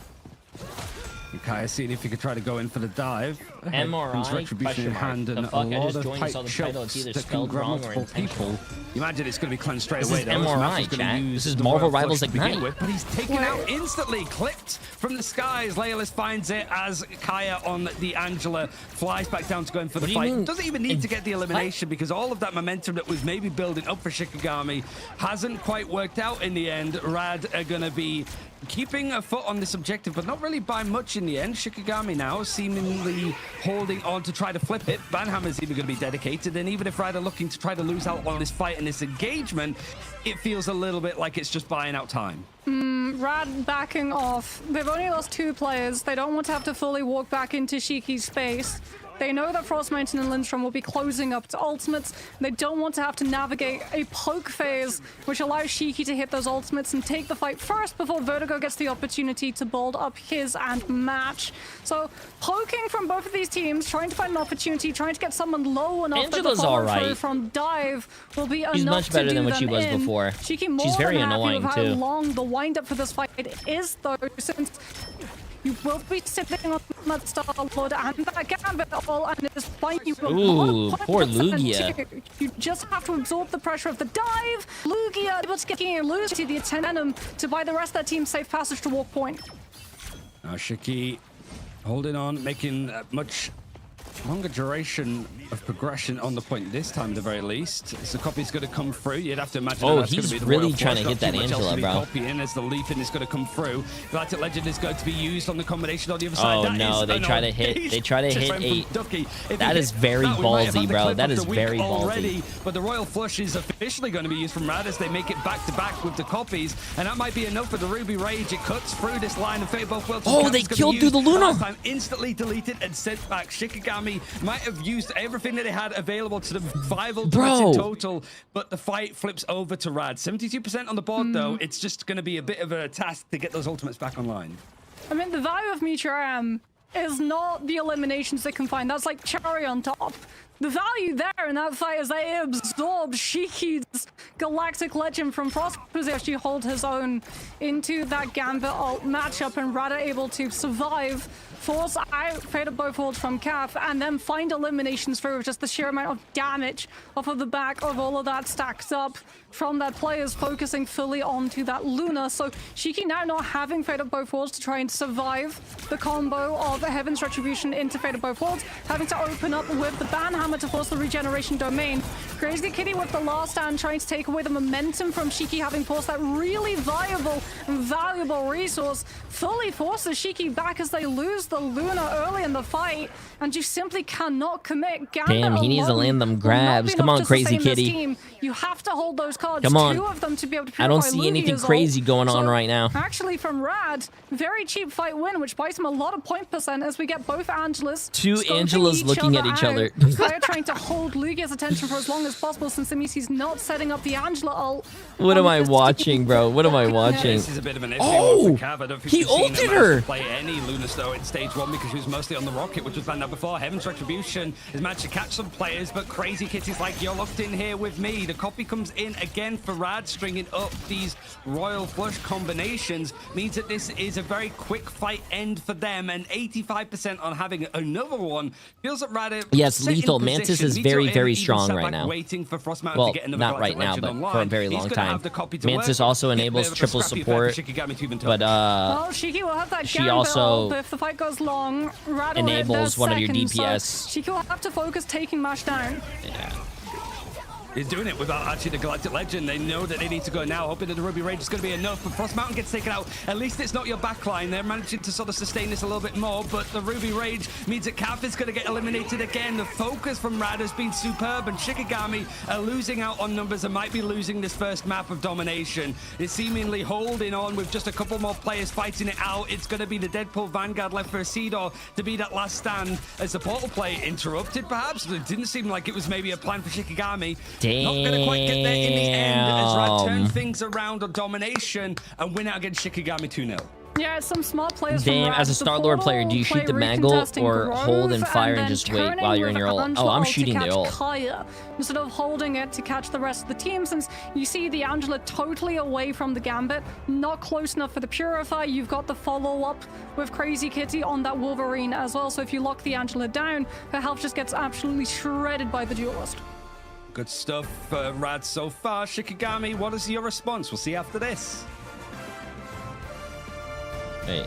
[SPEAKER 5] Kaya seeing if he could try to go in for the dive. ahead.
[SPEAKER 3] MRI,
[SPEAKER 5] Comes Retribution in hand, and
[SPEAKER 3] the
[SPEAKER 5] a
[SPEAKER 3] fuck? I
[SPEAKER 5] lot
[SPEAKER 3] just
[SPEAKER 5] of
[SPEAKER 3] joined,
[SPEAKER 5] pipe
[SPEAKER 3] saw the title.
[SPEAKER 5] shots
[SPEAKER 3] It's either
[SPEAKER 5] that can
[SPEAKER 3] spelled
[SPEAKER 5] grab
[SPEAKER 3] wrong or
[SPEAKER 5] multiple people.
[SPEAKER 3] intentional.
[SPEAKER 5] You imagine it's going to be cleansed straight
[SPEAKER 3] This
[SPEAKER 5] away.
[SPEAKER 3] is
[SPEAKER 5] though.
[SPEAKER 3] MRI,
[SPEAKER 5] Math gonna
[SPEAKER 3] chat.
[SPEAKER 5] use
[SPEAKER 3] This is
[SPEAKER 5] the
[SPEAKER 3] Marvel
[SPEAKER 5] Royal
[SPEAKER 3] Rivals
[SPEAKER 5] Flush to begin
[SPEAKER 3] Ignite.
[SPEAKER 5] with, but he's taken out instantly, clipped from the skies. Laylis finds it as Kaya on the Angela flies back down to going for the
[SPEAKER 3] What do you
[SPEAKER 5] fight.
[SPEAKER 3] mean?
[SPEAKER 5] Doesn't even need to get the elimination because all of that momentum that was maybe building up for Shikigami hasn't quite worked out in the end. Rad are going to be keeping a foot on this objective, but not really by much in the end. Shikigami now seemingly holding on to try to flip it. Banhammer's even going to be dedicated, and even if Rad are looking to try to lose out on this fight and this engagement, it feels a little bit like it's just buying out time.
[SPEAKER 1] Rad backing off. They've only lost 2 players. They don't want to have to fully walk back into Shiki's space. They know that Frost Mountain and Lindstrom will be closing up to ultimates. They don't want to have to navigate a poke phase, which allows Shiki to hit those ultimates and take the fight first before Vertigo gets the opportunity to build up his and match. So poking from both of these teams, trying to find an opportunity, trying to get someone low enough
[SPEAKER 3] Angela's
[SPEAKER 1] that the follow-through
[SPEAKER 3] alright.
[SPEAKER 1] from dive will be
[SPEAKER 3] She's
[SPEAKER 1] enough
[SPEAKER 3] much better
[SPEAKER 1] to
[SPEAKER 3] than
[SPEAKER 1] do
[SPEAKER 3] what she
[SPEAKER 1] them
[SPEAKER 3] was
[SPEAKER 1] in.
[SPEAKER 3] before.
[SPEAKER 1] Shiki more
[SPEAKER 3] She's very
[SPEAKER 1] than happy
[SPEAKER 3] annoying,
[SPEAKER 1] with how
[SPEAKER 3] too.
[SPEAKER 1] long the wind-up for this fight is, though, since you will be sitting on that Star-Lord and that Gambit all, and it's fine. You will
[SPEAKER 3] Ooh,
[SPEAKER 1] 100%
[SPEAKER 3] poor Lugia.
[SPEAKER 1] too. You just have to absorb the pressure of the dive. Lugia able to get here, lose to the Venom to buy the rest of that team safe passage to walk point.
[SPEAKER 5] Now Shiki holding on, making much longer duration of progression on the point this time, at the very least. So copy's going to come through. You'd have to imagine.
[SPEAKER 3] Oh,
[SPEAKER 5] that's
[SPEAKER 3] he's
[SPEAKER 5] gonna be the
[SPEAKER 3] really
[SPEAKER 5] Royal
[SPEAKER 3] trying to
[SPEAKER 5] Flush.
[SPEAKER 3] get that
[SPEAKER 5] Not too much else
[SPEAKER 3] Angela,
[SPEAKER 5] to be
[SPEAKER 3] bro.
[SPEAKER 5] Copying as the leaping is going to come through. Galactic Legend is going to be used on the combination on the other side.
[SPEAKER 3] Oh
[SPEAKER 5] That
[SPEAKER 3] no,
[SPEAKER 5] is-
[SPEAKER 3] they try to hit.
[SPEAKER 5] he's
[SPEAKER 3] They try to
[SPEAKER 5] just
[SPEAKER 3] hit
[SPEAKER 5] ran from
[SPEAKER 3] a.
[SPEAKER 5] Ducky. If
[SPEAKER 3] That
[SPEAKER 5] he
[SPEAKER 3] is
[SPEAKER 5] hit
[SPEAKER 3] very
[SPEAKER 5] that, we might have had
[SPEAKER 3] ballsy,
[SPEAKER 5] the
[SPEAKER 3] bro.
[SPEAKER 5] clip
[SPEAKER 3] That
[SPEAKER 5] of
[SPEAKER 3] is
[SPEAKER 5] the week
[SPEAKER 3] very
[SPEAKER 5] already,
[SPEAKER 3] ballsy.
[SPEAKER 5] but the Royal Flush is officially going to be used from Rad as they make it back to back with the copies, and that might be enough for the Ruby Rage. It cuts through this line of Fate both worlds.
[SPEAKER 3] Oh, they killed through the Luna.
[SPEAKER 5] Last time, instantly deleted and sent back. Shikigami might have used everything that they had available to them, 5 ultimates
[SPEAKER 3] Bro.
[SPEAKER 5] in total, but the fight flips over to Rad. 72% on the board, though. It's just going to be a bit of a task to get those ultimates back online.
[SPEAKER 1] I mean, the value of Meteor is not the eliminations they can find. That's like cherry on top. The value there in that fight is they absorbed Shiki's Galactic Legend from Frost, who's actually hold his own into that Gambit ult matchup, and Rad are able to survive, force out Fate of both worlds from Calf, and then find eliminations through just the sheer amount of damage off of the back of all of that stacked up from their players focusing fully onto that Luna. So Shiki now not having Fate of both worlds to try and survive the combo of Heaven's Retribution into Fate of both worlds, having to open up with the Banhammer to force the regeneration domain. Crazy Kitty with the last stand trying to take away the momentum from Shiki, having forced that really viable and valuable resource, fully forces Shiki back as they lose the Luna early in the fight, and you simply cannot commit. Gambit
[SPEAKER 3] Damn, he needs to
[SPEAKER 1] alone
[SPEAKER 3] land them
[SPEAKER 1] will not
[SPEAKER 3] grabs.
[SPEAKER 1] be
[SPEAKER 3] Come
[SPEAKER 1] enough
[SPEAKER 3] on,
[SPEAKER 1] to
[SPEAKER 3] Crazy
[SPEAKER 1] sustain this
[SPEAKER 3] Kitty.
[SPEAKER 1] team. You have to hold those cards.
[SPEAKER 3] Come on.
[SPEAKER 1] 2 of them to be able to
[SPEAKER 3] I don't
[SPEAKER 1] purify
[SPEAKER 3] see anything
[SPEAKER 1] Lugia's ult.
[SPEAKER 3] crazy going on
[SPEAKER 1] So,
[SPEAKER 3] right now.
[SPEAKER 1] Actually, from Rad, very cheap fight win, which buys him a lot of point percent as we get both Angelas.
[SPEAKER 3] 2
[SPEAKER 1] scoping
[SPEAKER 3] Angelas looking at each other.
[SPEAKER 1] Kaya trying to hold Lugia's attention for as long as possible, since it means he's not setting up the Angela ult.
[SPEAKER 3] What am I
[SPEAKER 1] this
[SPEAKER 3] watching,
[SPEAKER 1] team.
[SPEAKER 3] bro? What am I
[SPEAKER 1] Yeah.
[SPEAKER 3] watching?
[SPEAKER 5] This is a bit of an issue
[SPEAKER 3] Oh,
[SPEAKER 5] for Cav. I don't think
[SPEAKER 3] he
[SPEAKER 5] we've seen
[SPEAKER 3] ulted
[SPEAKER 5] him
[SPEAKER 3] her.
[SPEAKER 5] actually play any Luna Snow in stage 1 because she was mostly on the rocket, which was banned out before. Heaven's Retribution has managed to catch some players, but Crazy Kitty's like, you're locked in here with me. The copy comes in again for Rad, stringing up these Royal Flush combinations. Means that this is a very quick fight end for them, and 85% on having another one. Feels that Rad are
[SPEAKER 3] Yes,
[SPEAKER 5] set in
[SPEAKER 3] lethal. Mantis
[SPEAKER 5] position.
[SPEAKER 3] is
[SPEAKER 5] Meteor
[SPEAKER 3] very,
[SPEAKER 5] even
[SPEAKER 3] very
[SPEAKER 5] sat
[SPEAKER 3] strong
[SPEAKER 5] back
[SPEAKER 3] right now.
[SPEAKER 5] Waiting for Frost Mountain
[SPEAKER 3] Well,
[SPEAKER 5] to get another
[SPEAKER 3] not
[SPEAKER 5] Galactic
[SPEAKER 3] right now,
[SPEAKER 5] Legend
[SPEAKER 3] but
[SPEAKER 5] online.
[SPEAKER 3] for a very
[SPEAKER 5] He's
[SPEAKER 3] long
[SPEAKER 5] gonna
[SPEAKER 3] time.
[SPEAKER 5] have the copy to
[SPEAKER 3] Mantis
[SPEAKER 5] work.
[SPEAKER 3] also
[SPEAKER 5] Bit
[SPEAKER 3] enables
[SPEAKER 5] of a
[SPEAKER 3] triple
[SPEAKER 5] scrappy affair for
[SPEAKER 3] support,
[SPEAKER 5] Shikigami to even
[SPEAKER 3] but
[SPEAKER 1] Well, Shiki will have that
[SPEAKER 3] she
[SPEAKER 1] Gambit
[SPEAKER 3] also
[SPEAKER 1] ult, but if the fight goes long, Rad will hit
[SPEAKER 3] enables
[SPEAKER 1] their
[SPEAKER 3] one of your
[SPEAKER 1] second, so
[SPEAKER 3] DPS.
[SPEAKER 1] Shiki will have to focus taking Mash down.
[SPEAKER 5] He's doing it without actually the Galactic Legend. They know that they need to go now, hoping that the Ruby Rage is going to be enough. But Frost Mountain gets taken out. At least it's not your backline. They're managing to sort of sustain this a little bit more. But the Ruby Rage means that Calf is going to get eliminated again. The focus from Rad has been superb. And Shikigami are losing out on numbers and might be losing this first map of domination. They're seemingly holding on with just a couple more players fighting it out. It's going to be the Deadpool Vanguard left for a Seedor to be that last stand as the portal play interrupted, perhaps. It didn't seem like it was maybe a plan for Shikigami.
[SPEAKER 3] Damn.
[SPEAKER 5] Not going to quite get there in the end as Rad turn things around on domination and win out against Shikigami 2-0.
[SPEAKER 1] Yeah, some smart players from
[SPEAKER 3] Damn,
[SPEAKER 1] Rad.
[SPEAKER 3] as a Star-Lord player, do you shoot the Maggle or hold and fire and just wait while you're in your ult? Oh, I'm shooting the ult.
[SPEAKER 1] Kaya, instead of holding it to catch the rest of the team, since you see the Angela totally away from the Gambit, not close enough for the Purify. You've got the follow-up with Crazy Kitty on that Wolverine as well, so if you lock the Angela down, her health just gets absolutely shredded by the Duelist.
[SPEAKER 5] Good stuff, Rad, so far. Shikigami, what is your response? We'll see after this.
[SPEAKER 3] Wait.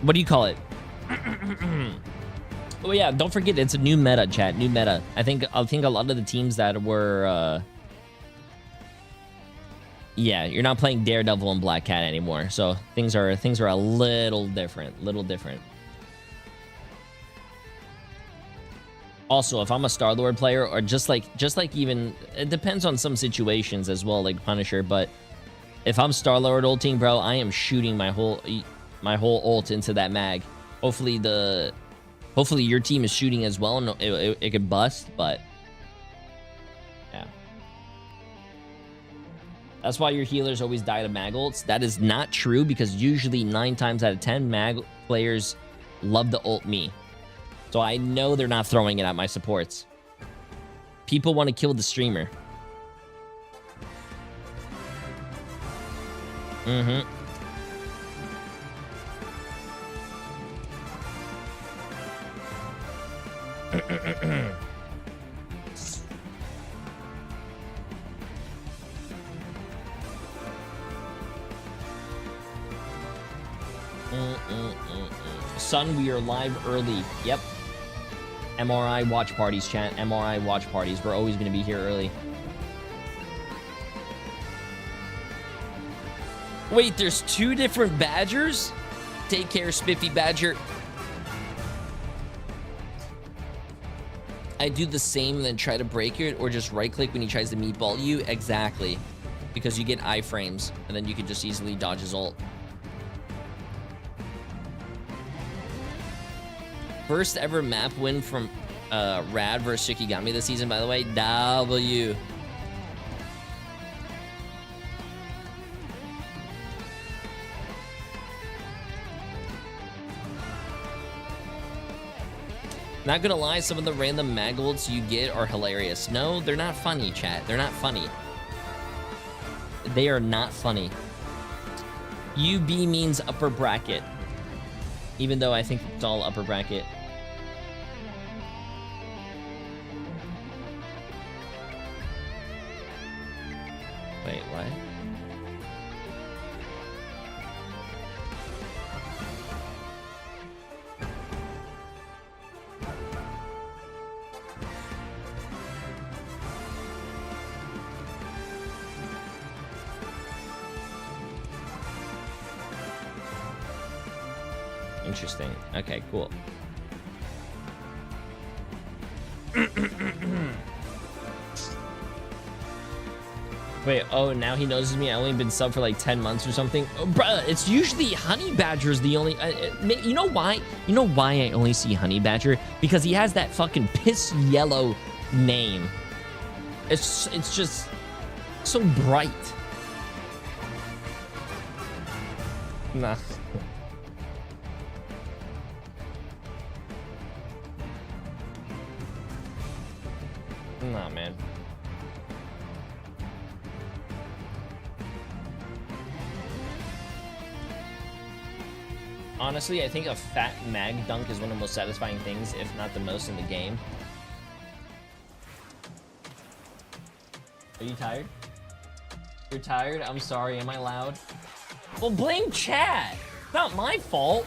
[SPEAKER 3] What do you call it? Oh yeah, don't forget it's a new meta, chat. New meta. I think a lot of the teams that were yeah, you're not playing Daredevil and Black Cat anymore. So things are a little different. Also, if I'm a Star-Lord player, or just like even, it depends on some situations as well, like Punisher, but if I'm Star-Lord ulting, bro, I am shooting my whole ult into that mag. Hopefully your team is shooting as well, and it could bust, but yeah. That's why your healers always die to mag ults. That is not true, because usually 9 times out of 10 mag players love to ult me. So I know they're not throwing it at my supports. People want to kill the streamer. Mm-hmm. Son, we are live early. Yep. MRI watch parties, chat. MRI watch parties. We're always going to be here early. Wait, there's 2 different Badgers? Take care, Spiffy Badger. I do the same and then try to break it, or just right click when he tries to meatball you. Exactly. Because you get iframes, and then you can just easily dodge his ult. First ever map win from Rad versus Shikigami this season, by the way. W. Not gonna lie, some of the random mag ults you get are hilarious. No, they're not funny, chat. They're not funny. They are not funny. UB means upper bracket. Even though I think it's all upper bracket. Wait, what? Interesting. Okay, cool. Wait, oh, now he notices me. I only been sub for like 10 months or something. Oh, bruh, it's usually Honey Badger's the only... you know why? You know why I only see Honey Badger? Because he has that fucking piss yellow name. It's just so bright. Nah. Nah, man. Honestly, I think a fat mag dunk is one of the most satisfying things, if not the most in the game. Are you tired? You're tired? I'm sorry, am I loud? Well, blame chat! Not my fault!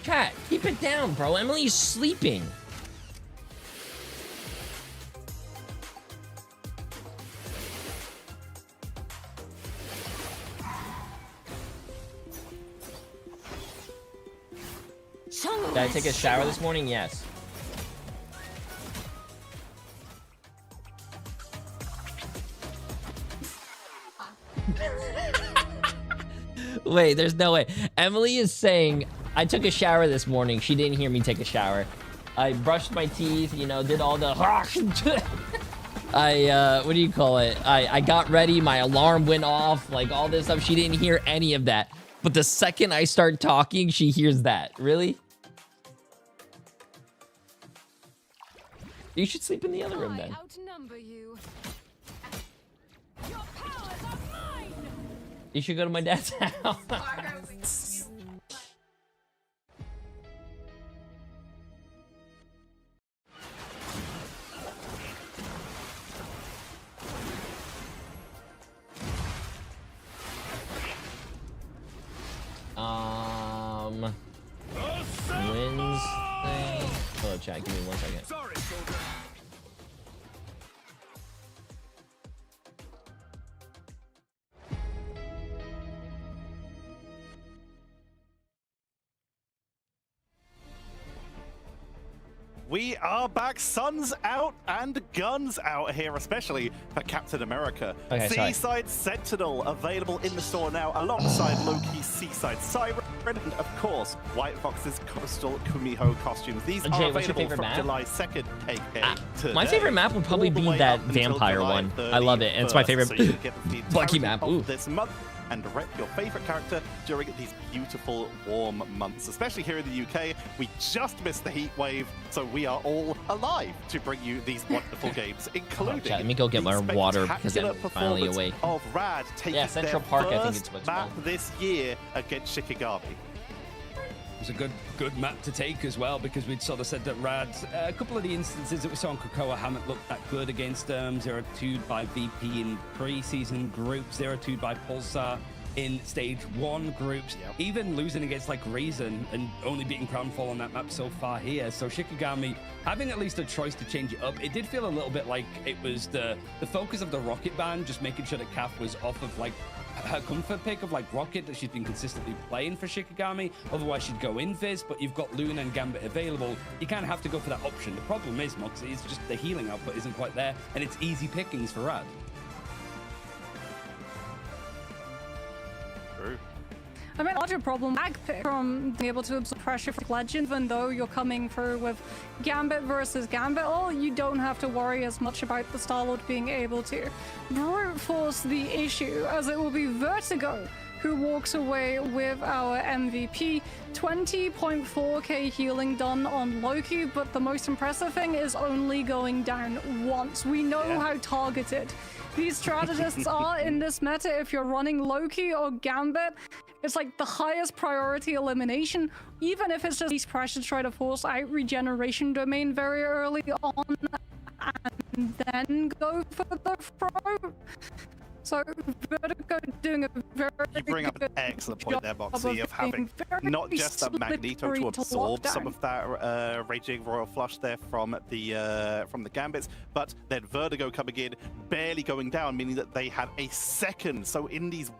[SPEAKER 3] Chat, keep it down, bro. Emily's sleeping. Did I take a shower this morning? Yes. Wait, there's no way. Emily is saying, I took a shower this morning. She didn't hear me take a shower. I brushed my teeth, you know, did all the what do you call it? I got ready, my alarm went off, like all this stuff. She didn't hear any of that. But the second I start talking, she hears that. Really? You should sleep in the other room then.
[SPEAKER 8] Outnumber you. Your powers are mine.
[SPEAKER 3] You should go to my dad's house. Wednesday. Hello, chat. Give me 1 second.
[SPEAKER 4] Sorry, soldier.
[SPEAKER 2] We are back, suns out and guns out here, especially for Captain America.
[SPEAKER 3] Okay, sorry.
[SPEAKER 2] Seaside Sentinel available in the store now, alongside Loki's Seaside Siren, and of course, White Fox's Coastal Kumiho costumes. These
[SPEAKER 3] Jay,
[SPEAKER 2] are
[SPEAKER 3] what's your
[SPEAKER 2] available
[SPEAKER 3] favorite
[SPEAKER 2] from
[SPEAKER 3] map?
[SPEAKER 2] July 2nd, aka today.
[SPEAKER 3] My favorite map would probably
[SPEAKER 2] all the
[SPEAKER 3] be
[SPEAKER 2] way
[SPEAKER 3] that
[SPEAKER 2] up until
[SPEAKER 3] vampire
[SPEAKER 2] July
[SPEAKER 3] one. I love it, and it's my
[SPEAKER 2] 31st,
[SPEAKER 3] favorite
[SPEAKER 2] so you can get the
[SPEAKER 3] Bucky
[SPEAKER 2] entirety
[SPEAKER 3] map.
[SPEAKER 2] of
[SPEAKER 3] Ooh.
[SPEAKER 2] this month and rep your favorite character during these beautiful warm months, especially here in the UK. We just missed the heat wave, so we are all alive to bring you these wonderful games, including
[SPEAKER 3] chat, let me go get
[SPEAKER 2] the
[SPEAKER 3] my water because I'm
[SPEAKER 2] spectacular
[SPEAKER 3] finally
[SPEAKER 2] performance
[SPEAKER 3] awake.
[SPEAKER 2] of Rad taking
[SPEAKER 3] Central
[SPEAKER 2] their
[SPEAKER 3] Park, I think
[SPEAKER 2] first
[SPEAKER 3] it's what's
[SPEAKER 2] map
[SPEAKER 3] called.
[SPEAKER 2] this year against Shikigami.
[SPEAKER 5] It was a good map to take as well, because we'd sort of said that Rad, a couple of the instances that we saw on Krakoa haven't looked that good against 0-2'd by VP in pre-season groups, 0-2'd by Pulsar in stage 1 groups, even losing against like Reason and only beating Crownfall on that map so far here. So Shikigami having at least a choice to change it up. It did feel a little bit like it was the focus of the Rocket ban, just making sure that Kath was off of like her comfort pick of like Rocket that she's been consistently playing for Shikigami. Otherwise she'd go Invis, but you've got Luna and Gambit available. You kind of have to go for that option. The problem is, Moxie, is just the healing output isn't quite there, and it's easy pickings for Rad.
[SPEAKER 1] I mean, larger problem, lag pick from being able to absorb pressure for Legend, even though you're coming through with Gambit versus Gambit, you don't have to worry as much about the Star-Lord being able to brute force the issue, as it will be Vertigo who walks away with our MVP. 20.4k healing done on Loki, but the most impressive thing is only going down once. We know how targeted these strategists are in this meta. If you're running Loki or Gambit, it's like the highest priority elimination, even if it's just these pressure to try to force out regeneration domain very early on and then go for the throw. So Vertigo doing a very
[SPEAKER 2] You bring up an excellent point there, Moxie, of having not just that Magneto to absorb some of that raging royal flush there from the Gambits, but then Vertigo coming in, barely going down, meaning that they had a second. So in these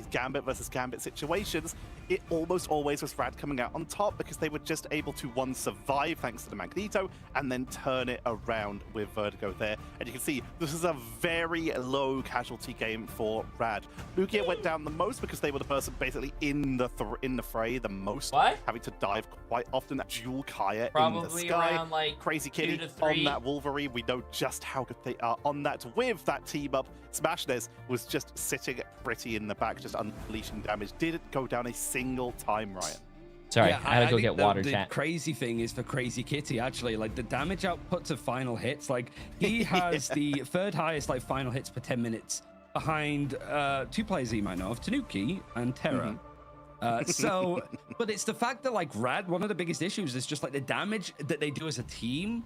[SPEAKER 2] Gambit versus Gambit situations, it almost always was Rad coming out on top, because they were just able to survive thanks to the Magneto and then turn it around with Vertigo there. And you can see this is a very low casualty game for Rad. Lugia went down the most because they were the person basically in the fray the most, having to dive quite often. That Jewel Kaya in the sky,
[SPEAKER 3] around, like,
[SPEAKER 2] Crazy
[SPEAKER 3] 2
[SPEAKER 2] Kitty
[SPEAKER 3] to 3.
[SPEAKER 2] on that Wolverine. We know just how good they are on that. With that team up, Smashness was just sitting pretty in the back, just unleashing damage. Didn't go down a single time, Ryan.
[SPEAKER 3] Sorry,
[SPEAKER 5] Yeah,
[SPEAKER 3] I had to go
[SPEAKER 5] think
[SPEAKER 3] get water,
[SPEAKER 5] the
[SPEAKER 3] chat.
[SPEAKER 5] crazy thing is for Crazy Kitty, actually, like the damage output to final hits, like he has the third highest like final hits per 10 minutes behind 2 players you might know of, Tanuki and Terra. But it's the fact that like Rad, one of the biggest issues is just like the damage that they do as a team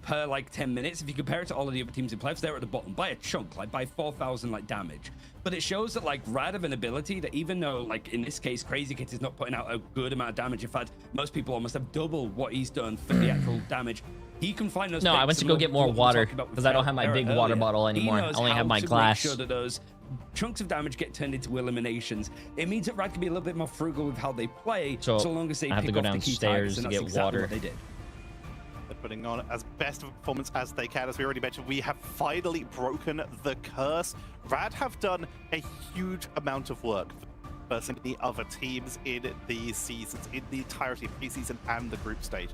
[SPEAKER 5] per like 10 minutes. If you compare it to all of the other teams in playoffs, they're at the bottom by a chunk, like by 4,000 like damage. But it shows that like Rad have an ability that, even though like in this case Crazy Kid is not putting out a good amount of damage, in fact most people almost have double what he's done for the actual damage, he can find those.
[SPEAKER 3] No, I went to go get more water because I don't have my big water bottle anymore. I only have my glass.
[SPEAKER 5] Make sure that those chunks of damage get turned into eliminations. It means that Rad can be a little bit more frugal with how they play, so long as they
[SPEAKER 3] I have
[SPEAKER 5] pick
[SPEAKER 3] to go
[SPEAKER 5] off the key
[SPEAKER 3] downstairs
[SPEAKER 5] targets, and
[SPEAKER 3] to
[SPEAKER 5] that's
[SPEAKER 3] get
[SPEAKER 5] exactly
[SPEAKER 3] water.
[SPEAKER 5] what they did.
[SPEAKER 2] They're putting on as best of a performance as they can. As we already mentioned, we have finally broken the curse. Rad have done a huge amount of work versus the other teams in these seasons, in the entirety of preseason and the group stage.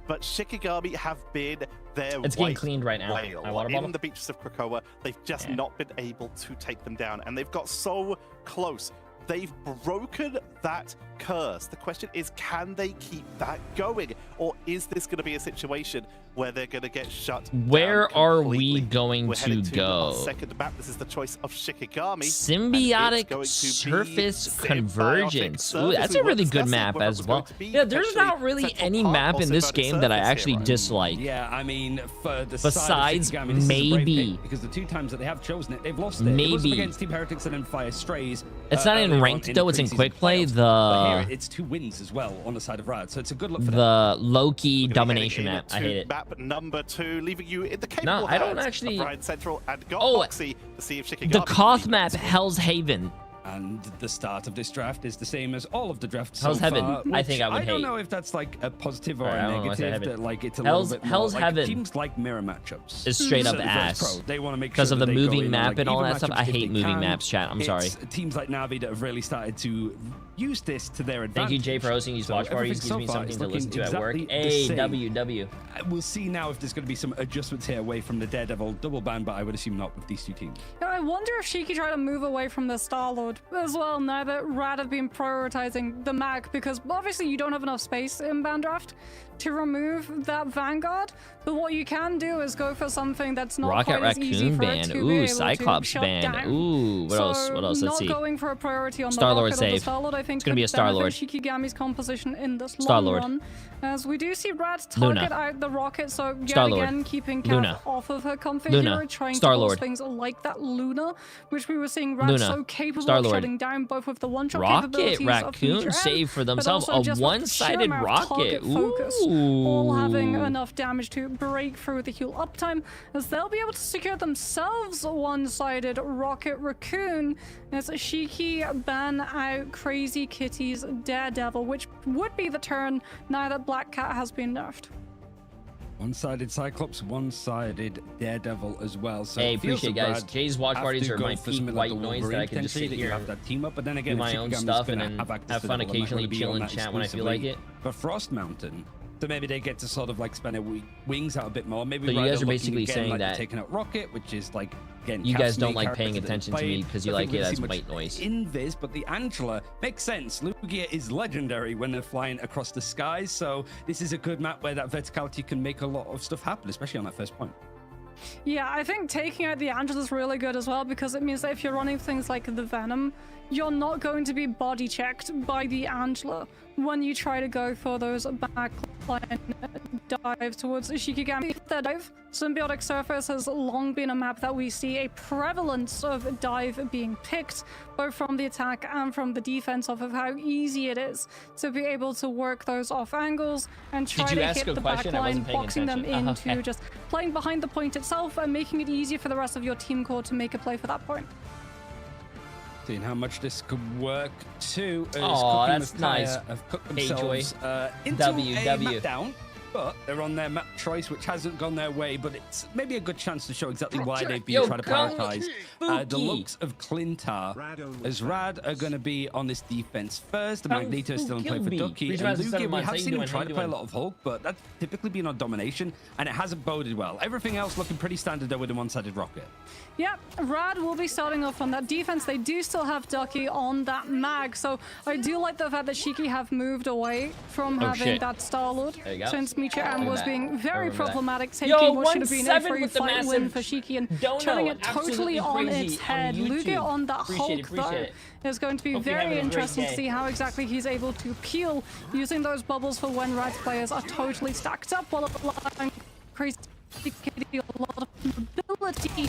[SPEAKER 2] but Shikigami have been their
[SPEAKER 3] It's getting
[SPEAKER 2] white
[SPEAKER 3] cleaned right now.
[SPEAKER 2] whale
[SPEAKER 3] My water bottle.
[SPEAKER 2] in the beaches of Krakoa. They've just not been able to take them down, and they've got so close. They've broken that curse. The question is, can they keep that going? Or is this going to be a situation where they're going to get shut
[SPEAKER 3] Where
[SPEAKER 2] down
[SPEAKER 3] are
[SPEAKER 2] completely?
[SPEAKER 3] we going
[SPEAKER 2] We're
[SPEAKER 3] to
[SPEAKER 2] headed to our
[SPEAKER 3] go?
[SPEAKER 2] second map. This is the choice of Shikigami.
[SPEAKER 3] Symbiotic surface convergence. Ooh, that's a really good map as well. Yeah, there's not really any map in this game that I actually dislike.
[SPEAKER 5] Yeah, I mean, for the
[SPEAKER 3] Besides,
[SPEAKER 5] side of Shikigami, this is a brave
[SPEAKER 3] maybe.
[SPEAKER 5] pick, because the 2 times that they have chosen it, they've lost it.
[SPEAKER 3] Maybe.
[SPEAKER 5] It was up against Team Heretics and then Fire Strays.
[SPEAKER 3] It's not in
[SPEAKER 5] earlier
[SPEAKER 3] ranked
[SPEAKER 5] on
[SPEAKER 3] though,
[SPEAKER 5] the
[SPEAKER 3] it's in
[SPEAKER 5] preseason
[SPEAKER 3] quick play.
[SPEAKER 5] playoffs. But here,
[SPEAKER 3] The
[SPEAKER 5] it's 2 wins as well on the side of Rad, so it's a good look for them.
[SPEAKER 3] Loki domination map. I hate it.
[SPEAKER 2] Map number 2, leaving you in the capable
[SPEAKER 3] No, I don't
[SPEAKER 2] hands
[SPEAKER 3] actually-
[SPEAKER 2] of Ryan Central and got
[SPEAKER 3] Oh,
[SPEAKER 2] Foxy to see if Shikigami
[SPEAKER 3] The Koth
[SPEAKER 2] can
[SPEAKER 3] map,
[SPEAKER 2] beat them.
[SPEAKER 3] Hell's Haven.
[SPEAKER 5] And the start of this draft is the same as all of the drafts
[SPEAKER 3] Hell's
[SPEAKER 5] so
[SPEAKER 3] Heaven.
[SPEAKER 5] far,
[SPEAKER 3] I think I would
[SPEAKER 5] I don't
[SPEAKER 3] hate.
[SPEAKER 5] know if that's like a positive or
[SPEAKER 3] Alright, I
[SPEAKER 5] a
[SPEAKER 3] don't know why I said
[SPEAKER 5] negative.
[SPEAKER 3] Heaven.
[SPEAKER 5] That like it's a
[SPEAKER 3] Hell's-
[SPEAKER 5] little bit
[SPEAKER 3] Hell's
[SPEAKER 5] more, like,
[SPEAKER 3] Heaven.
[SPEAKER 5] Teams like mirror matchups.
[SPEAKER 3] Is straight up
[SPEAKER 5] Certainly
[SPEAKER 3] ass.
[SPEAKER 5] Pro, they want to make
[SPEAKER 3] Because
[SPEAKER 5] sure
[SPEAKER 3] of
[SPEAKER 5] that
[SPEAKER 3] the
[SPEAKER 5] they go
[SPEAKER 3] moving
[SPEAKER 5] in
[SPEAKER 3] map
[SPEAKER 5] like
[SPEAKER 3] and all
[SPEAKER 5] even
[SPEAKER 3] that stuff.
[SPEAKER 5] matchups
[SPEAKER 3] I
[SPEAKER 5] if
[SPEAKER 3] hate
[SPEAKER 5] they
[SPEAKER 3] moving
[SPEAKER 5] can.
[SPEAKER 3] maps, chat. I'm sorry.
[SPEAKER 5] It's teams like Navi that have really started to use this to their advantage.
[SPEAKER 3] Thank you, Jay, for hosting these watch parties.
[SPEAKER 5] everything
[SPEAKER 3] Gives me
[SPEAKER 5] so far
[SPEAKER 3] something
[SPEAKER 5] is
[SPEAKER 3] to listen
[SPEAKER 5] looking
[SPEAKER 3] to at work.
[SPEAKER 5] exactly the
[SPEAKER 3] Hey,
[SPEAKER 5] same.
[SPEAKER 3] WW.
[SPEAKER 5] We'll see now if there's going to be some adjustments here away from the Daredevil double ban, but I would assume not with these 2 teams.
[SPEAKER 1] Yeah, I wonder if Shiki tried to move away from the Star-Lord as well now that Rad have been prioritizing the mag, because obviously you don't have enough space in Bandraft to remove that Vanguard, but what you can do is go for something that's not
[SPEAKER 3] Rocket
[SPEAKER 1] quite as easy
[SPEAKER 3] Raccoon
[SPEAKER 1] for it
[SPEAKER 3] band.
[SPEAKER 1] to be
[SPEAKER 3] Ooh,
[SPEAKER 1] able
[SPEAKER 3] Cyclops
[SPEAKER 1] to shut
[SPEAKER 3] band.
[SPEAKER 1] down.
[SPEAKER 3] Ooh, what else? What else? Let's
[SPEAKER 1] Not
[SPEAKER 3] see.
[SPEAKER 1] going for a priority on
[SPEAKER 3] Star-Lord
[SPEAKER 1] the Rocket or the
[SPEAKER 3] save.
[SPEAKER 1] Star-Lord, I think,
[SPEAKER 3] It's gonna be a
[SPEAKER 1] could
[SPEAKER 3] Star-Lord.
[SPEAKER 1] benefit Shikigami's composition in this long
[SPEAKER 3] Star-Lord.
[SPEAKER 1] run. As we do see Rad
[SPEAKER 3] Luna.
[SPEAKER 1] target out the Rocket, so yet
[SPEAKER 3] Star-Lord.
[SPEAKER 1] again keeping Kat
[SPEAKER 3] Luna.
[SPEAKER 1] off of her comfort
[SPEAKER 3] Luna.
[SPEAKER 1] hero, trying to
[SPEAKER 3] Star-Lord.
[SPEAKER 1] force things like that Luna, which we were seeing Rad
[SPEAKER 3] Luna.
[SPEAKER 1] so capable
[SPEAKER 3] Star-Lord.
[SPEAKER 1] of shutting down, both with the one-shot
[SPEAKER 3] Rocket
[SPEAKER 1] capabilities of
[SPEAKER 3] Raccoon
[SPEAKER 1] Future
[SPEAKER 3] save for
[SPEAKER 1] but
[SPEAKER 3] themselves.
[SPEAKER 1] also
[SPEAKER 3] A
[SPEAKER 1] just with the sheer
[SPEAKER 3] one-sided
[SPEAKER 1] amount of
[SPEAKER 3] rocket.
[SPEAKER 1] target focus, all having
[SPEAKER 3] Ooh.
[SPEAKER 1] enough damage to break through the heal uptime, as they'll be able to secure themselves a one-sided Rocket Raccoon as Shiki ban out Crazy Kitty's Daredevil, which would be the turn now that Black Cat has been nerfed.
[SPEAKER 5] One-sided Cyclops, one-sided Daredevil as well. So
[SPEAKER 3] Hey,
[SPEAKER 5] it feels
[SPEAKER 3] appreciate
[SPEAKER 5] that
[SPEAKER 3] guys.
[SPEAKER 5] Brad
[SPEAKER 3] Jay's watch
[SPEAKER 5] have
[SPEAKER 3] parties
[SPEAKER 5] to
[SPEAKER 3] are
[SPEAKER 5] go
[SPEAKER 3] my
[SPEAKER 5] for
[SPEAKER 3] peak
[SPEAKER 5] something
[SPEAKER 3] white
[SPEAKER 5] like the
[SPEAKER 3] noise that
[SPEAKER 5] Wolverine
[SPEAKER 3] I can just
[SPEAKER 5] potentially,
[SPEAKER 3] sit
[SPEAKER 5] that you
[SPEAKER 3] here
[SPEAKER 5] have that team up, but then again,
[SPEAKER 3] do my
[SPEAKER 5] if
[SPEAKER 3] own
[SPEAKER 5] Shikigami's
[SPEAKER 3] stuff and
[SPEAKER 5] gonna
[SPEAKER 3] then
[SPEAKER 5] have access
[SPEAKER 3] have
[SPEAKER 5] to
[SPEAKER 3] fun
[SPEAKER 5] the double, it might
[SPEAKER 3] occasionally,
[SPEAKER 5] wanna be
[SPEAKER 3] chill
[SPEAKER 5] on
[SPEAKER 3] in
[SPEAKER 5] that
[SPEAKER 3] chat when I feel like it.
[SPEAKER 5] For Frost Mountain, so maybe they get to sort of like spread their wings out a bit more. Maybe
[SPEAKER 3] So you
[SPEAKER 5] rather
[SPEAKER 3] guys are
[SPEAKER 5] looking
[SPEAKER 3] basically
[SPEAKER 5] again
[SPEAKER 3] saying
[SPEAKER 5] like
[SPEAKER 3] that
[SPEAKER 5] taking out Rocket, which is like again
[SPEAKER 3] you guys
[SPEAKER 5] Cat's
[SPEAKER 3] don't
[SPEAKER 5] main
[SPEAKER 3] like paying
[SPEAKER 5] character that
[SPEAKER 3] attention to
[SPEAKER 5] played.
[SPEAKER 3] me because you
[SPEAKER 5] I
[SPEAKER 3] like
[SPEAKER 5] think
[SPEAKER 3] it
[SPEAKER 5] we
[SPEAKER 3] as
[SPEAKER 5] see much
[SPEAKER 3] white noise.
[SPEAKER 5] Invis, but the Angela makes sense. Lugia is legendary when they're flying across the skies, so this is a good map where that verticality can make a lot of stuff happen, especially on that first point.
[SPEAKER 1] Yeah, I think taking out the Angela is really good as well, because it means that if you're running things like the Venom, you're not going to be body checked by the Angela when you try to go for those backline dives towards Shikigami. Their dive, Symbiotic Surface has long been a map that we see a prevalence of dive being picked, both from the attack and from the defense, off of how easy it is to be able to work those off angles and try
[SPEAKER 3] you
[SPEAKER 1] to
[SPEAKER 3] ask
[SPEAKER 1] hit
[SPEAKER 3] a
[SPEAKER 1] the
[SPEAKER 3] question? I
[SPEAKER 1] backline,
[SPEAKER 3] wasn't paying
[SPEAKER 1] boxing them
[SPEAKER 3] attention.
[SPEAKER 1] into
[SPEAKER 3] Okay.
[SPEAKER 1] just playing behind the point itself and making it easier for the rest of your team core to make a play for that point.
[SPEAKER 5] Seeing how much this could work too. As
[SPEAKER 3] Aw,
[SPEAKER 5] Cookie
[SPEAKER 3] that's
[SPEAKER 5] Messiah
[SPEAKER 3] nice.
[SPEAKER 5] have cooked
[SPEAKER 3] Hey,
[SPEAKER 5] themselves into
[SPEAKER 3] W,
[SPEAKER 5] a
[SPEAKER 3] W.
[SPEAKER 5] map down, but they're on their map choice, which hasn't gone their way, but it's maybe a good chance to show exactly why they've been
[SPEAKER 3] Yo,
[SPEAKER 5] trying to
[SPEAKER 3] come
[SPEAKER 5] prioritize the
[SPEAKER 3] spooky.
[SPEAKER 5] looks of Clintar. As Rad are going to be on this defense first. The
[SPEAKER 3] Come
[SPEAKER 5] Magneto is still in play for
[SPEAKER 3] spooky.
[SPEAKER 5] Ducky.
[SPEAKER 3] Reach
[SPEAKER 5] And
[SPEAKER 3] out to
[SPEAKER 5] Lugia,
[SPEAKER 3] 7
[SPEAKER 5] we
[SPEAKER 3] months. How
[SPEAKER 5] have
[SPEAKER 3] you
[SPEAKER 5] seen him
[SPEAKER 3] doing?
[SPEAKER 5] try
[SPEAKER 3] How
[SPEAKER 5] to
[SPEAKER 3] you
[SPEAKER 5] play a
[SPEAKER 3] doing?
[SPEAKER 5] lot of Hulk, but that's typically been on domination, and it hasn't boded well. Everything else looking pretty standard though with a one-sided Rocket.
[SPEAKER 1] Yeah, Rad will be starting off on that defense. They do still have Ducky on that mag, so I do like the fact that Shiki have moved away from having
[SPEAKER 3] shit.
[SPEAKER 1] that Star-Lord,
[SPEAKER 3] There you go.
[SPEAKER 1] since Micha
[SPEAKER 3] Look
[SPEAKER 1] M
[SPEAKER 3] at
[SPEAKER 1] was
[SPEAKER 3] that.
[SPEAKER 1] being very
[SPEAKER 3] Remember that.
[SPEAKER 1] problematic, taking
[SPEAKER 3] Yo,
[SPEAKER 1] what should have been a
[SPEAKER 3] 1-7
[SPEAKER 1] free
[SPEAKER 3] with the
[SPEAKER 1] fight win
[SPEAKER 3] massive
[SPEAKER 1] for Shiki and
[SPEAKER 3] dono.
[SPEAKER 1] turning it
[SPEAKER 3] Absolutely
[SPEAKER 1] totally on
[SPEAKER 3] crazy
[SPEAKER 1] its head.
[SPEAKER 3] on
[SPEAKER 1] Lugia
[SPEAKER 3] YouTube.
[SPEAKER 1] on that
[SPEAKER 3] Appreciate
[SPEAKER 1] Hulk,
[SPEAKER 3] it, appreciate it.
[SPEAKER 1] though, is going to be
[SPEAKER 3] Hope you're having
[SPEAKER 1] very
[SPEAKER 3] a great
[SPEAKER 1] interesting to
[SPEAKER 3] day.
[SPEAKER 1] see how exactly he's able to peel using those bubbles for when Rad's players are totally stacked up while applying Crazy Kitty a lot of mobility.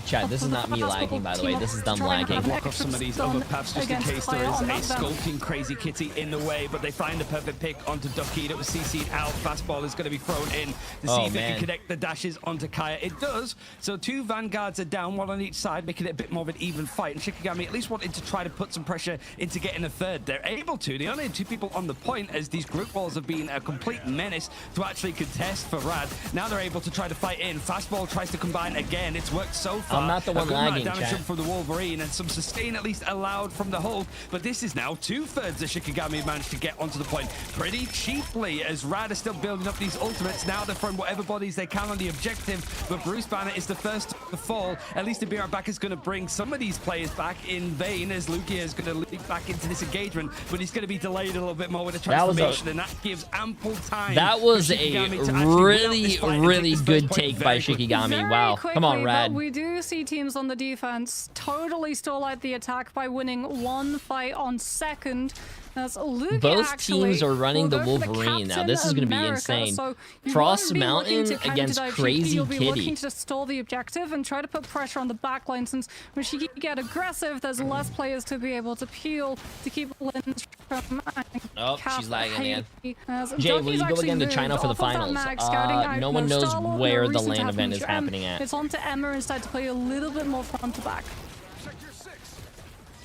[SPEAKER 3] Chat, this is not me lagging, by the way. This is them lagging.
[SPEAKER 5] Block off some of these other paths just in
[SPEAKER 1] against
[SPEAKER 5] case there
[SPEAKER 1] fire
[SPEAKER 5] is
[SPEAKER 1] on
[SPEAKER 5] a
[SPEAKER 1] that Venom.
[SPEAKER 5] skulking Crazy Kitty in the way, but they find the perfect pick onto Ducky that was CC'd out. Fastball is going to be thrown in to see
[SPEAKER 3] Oh,
[SPEAKER 5] if it
[SPEAKER 3] man.
[SPEAKER 5] can connect the dashes onto Kaya. It does. So 2 Vanguards are down, one on each side, making it a bit more of an even fight. And Shikigami at least wanted to try to put some pressure into getting a third. They're able to. They only had 2 people on the point, as these group walls have been a complete menace to actually contest for Rad. Now they're able to try try to fight in. Fastball tries to combine again. It's worked so far.
[SPEAKER 3] I'm not the one lagging,
[SPEAKER 5] damage
[SPEAKER 3] chat.
[SPEAKER 5] from the Wolverine and some sustain at least allowed from the Hulk. But this is now 2/3 of Shikigami have managed to get onto the point pretty cheaply as Rad is still building up these ultimates. Now they're throwing whatever bodies they can on the objective, but Bruce Banner is the first to fall. At least the BR back is going to bring some of these players back in vain as Lugia is going to leap back into this engagement, but he's going to be delayed a little bit more with the transformation, and that gives ample time.
[SPEAKER 3] That was a really good
[SPEAKER 5] point
[SPEAKER 3] take by
[SPEAKER 5] very
[SPEAKER 3] Shikigami.
[SPEAKER 1] Very
[SPEAKER 3] Wow.
[SPEAKER 1] quickly,
[SPEAKER 3] Come on,
[SPEAKER 1] but
[SPEAKER 3] Rad.
[SPEAKER 1] we do see teams on the defense totally stall out the attack by winning one fight on second. As Lugia
[SPEAKER 3] Both
[SPEAKER 1] actually
[SPEAKER 3] teams are running
[SPEAKER 1] will
[SPEAKER 3] the
[SPEAKER 1] go for
[SPEAKER 3] Wolverine. Now,
[SPEAKER 1] Captain
[SPEAKER 3] this is going to be
[SPEAKER 1] America,
[SPEAKER 3] insane.
[SPEAKER 1] so you
[SPEAKER 3] Frost
[SPEAKER 1] won't be looking
[SPEAKER 3] Mountain
[SPEAKER 1] to
[SPEAKER 3] against
[SPEAKER 1] counter-dive
[SPEAKER 3] Crazy
[SPEAKER 1] Shiki. You'll be
[SPEAKER 3] Kitty.
[SPEAKER 1] looking to stall the objective and try to put pressure on the backline, since when Shiki get aggressive, there's less players to be able to peel to keep Lindstrom and
[SPEAKER 3] Oh,
[SPEAKER 1] Cap
[SPEAKER 3] she's lagging again.
[SPEAKER 1] As
[SPEAKER 3] Jay, will
[SPEAKER 1] Ducky's
[SPEAKER 3] you go
[SPEAKER 1] actually
[SPEAKER 3] again to
[SPEAKER 1] moved
[SPEAKER 3] China for the
[SPEAKER 1] off of that
[SPEAKER 3] finals?
[SPEAKER 1] mag, scouting out
[SPEAKER 3] No one knows
[SPEAKER 1] Star-Lord,
[SPEAKER 3] where
[SPEAKER 1] no
[SPEAKER 3] the
[SPEAKER 1] reason to
[SPEAKER 3] LAN
[SPEAKER 1] have
[SPEAKER 3] event is
[SPEAKER 1] Future
[SPEAKER 3] happening at.
[SPEAKER 1] It's on to Emma instead to play a little bit more front to back.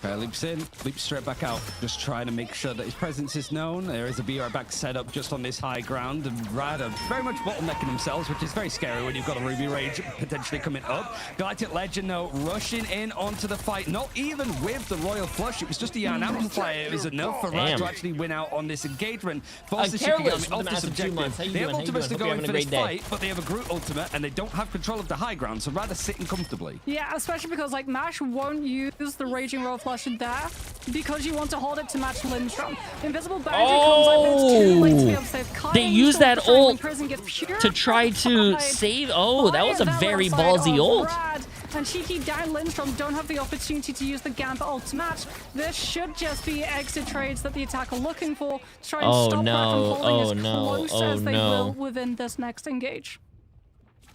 [SPEAKER 5] Leaps in, leaps straight back out, just trying to make sure that his presence is known. There is a BR back set up just on this high ground, and Rad are very much bottlenecking themselves, which is very scary when you've got a Ruby Rage potentially coming up. Galactic Legend, though, rushing in onto the fight, not even with the Royal Flush. It was just the Yarn Amplifier. It was enough for Rad to actually win out on this engagement. Forces
[SPEAKER 3] Careless
[SPEAKER 5] Shikigami
[SPEAKER 3] with the
[SPEAKER 5] off this
[SPEAKER 3] massive 2 months.
[SPEAKER 5] objective.
[SPEAKER 3] How you
[SPEAKER 5] They have
[SPEAKER 3] doing? How you
[SPEAKER 5] ultimates to
[SPEAKER 3] doing?
[SPEAKER 5] go
[SPEAKER 3] Hope
[SPEAKER 5] in
[SPEAKER 3] you're
[SPEAKER 5] for
[SPEAKER 3] having a
[SPEAKER 5] this
[SPEAKER 3] great day.
[SPEAKER 5] fight, but they have a Groot ultimate, and they don't have control of the high ground, so Rad are sitting comfortably.
[SPEAKER 1] Yeah, especially because like Mash won't use the Raging Royal Flush there because you want to hold it to match Lindstrom. Invisible Boundary comes up, but it's too late to be able to save Kai.
[SPEAKER 3] They used that
[SPEAKER 1] Lindstrom
[SPEAKER 3] ult
[SPEAKER 1] when Prison gets
[SPEAKER 3] to try to
[SPEAKER 1] purified
[SPEAKER 3] save. Oh, that was a
[SPEAKER 1] by
[SPEAKER 3] very
[SPEAKER 1] side
[SPEAKER 3] ballsy
[SPEAKER 1] of
[SPEAKER 3] ult.
[SPEAKER 1] Brad. And Shiki down Lindstrom don't have the opportunity to use the Gambit ult to match. This should just be exit trades that the attack are looking for to try and
[SPEAKER 3] Oh,
[SPEAKER 1] stop
[SPEAKER 3] no.
[SPEAKER 1] Brad from holding
[SPEAKER 3] Oh,
[SPEAKER 1] as
[SPEAKER 3] no.
[SPEAKER 1] close
[SPEAKER 3] Oh,
[SPEAKER 1] as they
[SPEAKER 3] no.
[SPEAKER 1] will within this next engage.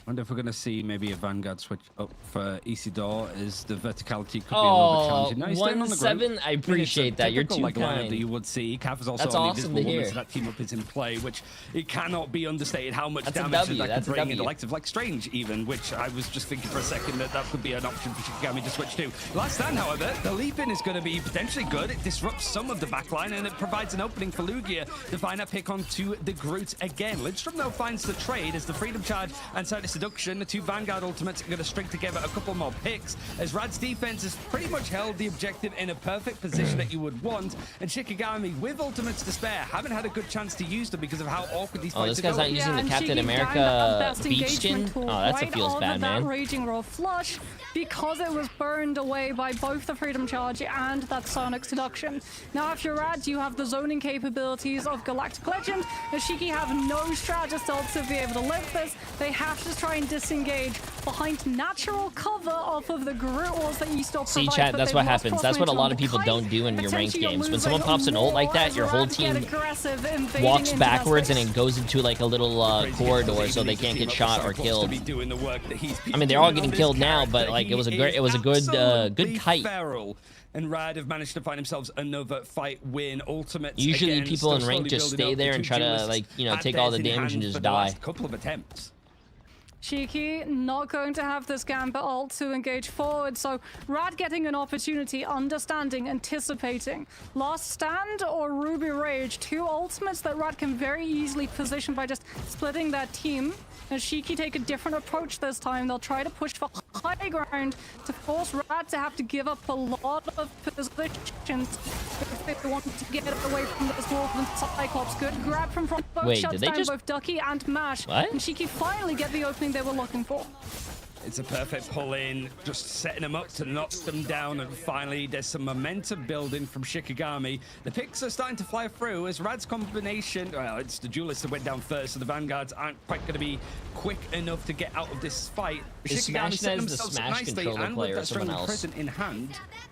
[SPEAKER 5] I wonder if we're going to see maybe a Vanguard switch up for Isidore as the verticality could be a little bit
[SPEAKER 3] Oh,
[SPEAKER 5] challenging. No, he's staying on the ground.
[SPEAKER 3] 1-7. I appreciate that. You're too
[SPEAKER 5] like lineup that
[SPEAKER 3] kind.
[SPEAKER 5] you would see. Cav is also
[SPEAKER 3] That's
[SPEAKER 5] on the
[SPEAKER 3] awesome
[SPEAKER 5] Invisible
[SPEAKER 3] to
[SPEAKER 5] Woman,
[SPEAKER 3] hear.
[SPEAKER 5] so that team up is in play, which it cannot be understated how much
[SPEAKER 3] That's a
[SPEAKER 5] damage
[SPEAKER 3] W,
[SPEAKER 5] that
[SPEAKER 3] that's a
[SPEAKER 5] could bring in
[SPEAKER 3] W.
[SPEAKER 5] the likes of like Strange even, which I was just thinking for a second that that could be an option for Shikigami to switch to. Last stand, however, the leap in is going to be potentially good. It disrupts some of the backline and it provides an opening for Lugia to find a pick onto the Groot again. Lindstrom though finds the trade as the Freedom Charge and Silent Seduction, the two Vanguard ultimates are going to string together a couple more picks as Rad's defense has pretty much held the objective in a perfect position that you would want, and Shikigami with ultimates to spare haven't had a good chance to use them because of how awkward these
[SPEAKER 3] Oh,
[SPEAKER 5] fights
[SPEAKER 3] this
[SPEAKER 5] are
[SPEAKER 3] guy's
[SPEAKER 5] going.
[SPEAKER 3] not using the
[SPEAKER 1] and
[SPEAKER 3] Captain
[SPEAKER 1] Shiki
[SPEAKER 3] America
[SPEAKER 1] downed that best
[SPEAKER 3] beach
[SPEAKER 1] engagement
[SPEAKER 3] skin.
[SPEAKER 1] tool
[SPEAKER 3] Oh, that's
[SPEAKER 1] right
[SPEAKER 3] feels
[SPEAKER 1] over
[SPEAKER 3] bad,
[SPEAKER 1] that
[SPEAKER 3] man.
[SPEAKER 1] Raging Roll Flush because it was burned away by both the Freedom Charge and that Sonic Seduction. Now, if you're Rad, you have the zoning capabilities of Galactic Legend. As Shiki have no strategist ult to be able to live this, they have to try and disengage behind natural cover off of the Groot walls that you still
[SPEAKER 3] See,
[SPEAKER 1] provide.
[SPEAKER 3] chat,
[SPEAKER 1] but
[SPEAKER 3] that's
[SPEAKER 1] they've
[SPEAKER 3] what
[SPEAKER 1] lost
[SPEAKER 3] happens. That's what a lot of
[SPEAKER 1] cross-momentum
[SPEAKER 3] people
[SPEAKER 1] on the
[SPEAKER 3] don't do in
[SPEAKER 1] kite,
[SPEAKER 3] your ranked
[SPEAKER 1] potentially
[SPEAKER 3] games. When someone
[SPEAKER 1] losing
[SPEAKER 3] pops an ult like
[SPEAKER 1] more
[SPEAKER 3] that,
[SPEAKER 1] as
[SPEAKER 3] your whole
[SPEAKER 1] Rad get
[SPEAKER 3] team
[SPEAKER 1] aggressive, invading
[SPEAKER 3] walks
[SPEAKER 1] into that
[SPEAKER 3] backwards and
[SPEAKER 1] space.
[SPEAKER 3] it goes into like a little corridor so they can't get shot or killed. I mean, they're all getting killed now, but like it was a good kite.
[SPEAKER 5] Feral. And Rad have managed to find themselves another fight win. Ultimates.
[SPEAKER 3] Usually
[SPEAKER 5] again,
[SPEAKER 3] people in
[SPEAKER 5] still
[SPEAKER 3] rank
[SPEAKER 5] slowly
[SPEAKER 3] just
[SPEAKER 5] building
[SPEAKER 3] stay
[SPEAKER 5] up.
[SPEAKER 3] there
[SPEAKER 5] The
[SPEAKER 3] and
[SPEAKER 5] two
[SPEAKER 3] try to
[SPEAKER 5] duelists
[SPEAKER 3] like, you know,
[SPEAKER 5] had
[SPEAKER 3] take all the
[SPEAKER 5] theirs in
[SPEAKER 3] damage and
[SPEAKER 5] hand
[SPEAKER 3] just
[SPEAKER 5] for the
[SPEAKER 3] die.
[SPEAKER 5] last couple of attempts.
[SPEAKER 1] Shiki not going to have this Gambit ult to engage forward, so Rad getting an opportunity, understanding, anticipating. Last Stand or Ruby Rage, two ultimates that Rad can very easily position by just splitting their team. As Shiki take a different approach this time, they'll try to push for high ground to force Rad to have to give up a lot of positions if they want to get away from this Wolf and Cyclops. Good grab from front, both
[SPEAKER 3] Wait,
[SPEAKER 1] shuts
[SPEAKER 3] did they
[SPEAKER 1] down
[SPEAKER 3] just-
[SPEAKER 1] both Ducky and Mash.
[SPEAKER 3] What?
[SPEAKER 1] And Shiki finally get the opening they were looking for.
[SPEAKER 5] It's a perfect pull in, just setting them up to knock them down, and finally there's some momentum building from Shikigami. The picks are starting to fly through as Rad's combination, well, it's the duelists that went down first, so the Vanguards aren't quite going to be quick enough to get out of this fight.
[SPEAKER 3] Is
[SPEAKER 5] Shikigami
[SPEAKER 3] Smash
[SPEAKER 5] setting
[SPEAKER 3] Nez the
[SPEAKER 5] themselves up
[SPEAKER 3] Smash
[SPEAKER 5] nicely,
[SPEAKER 3] controller
[SPEAKER 5] and
[SPEAKER 3] player
[SPEAKER 5] with
[SPEAKER 3] or
[SPEAKER 5] that
[SPEAKER 3] someone
[SPEAKER 5] string
[SPEAKER 3] else?
[SPEAKER 5] present in hand.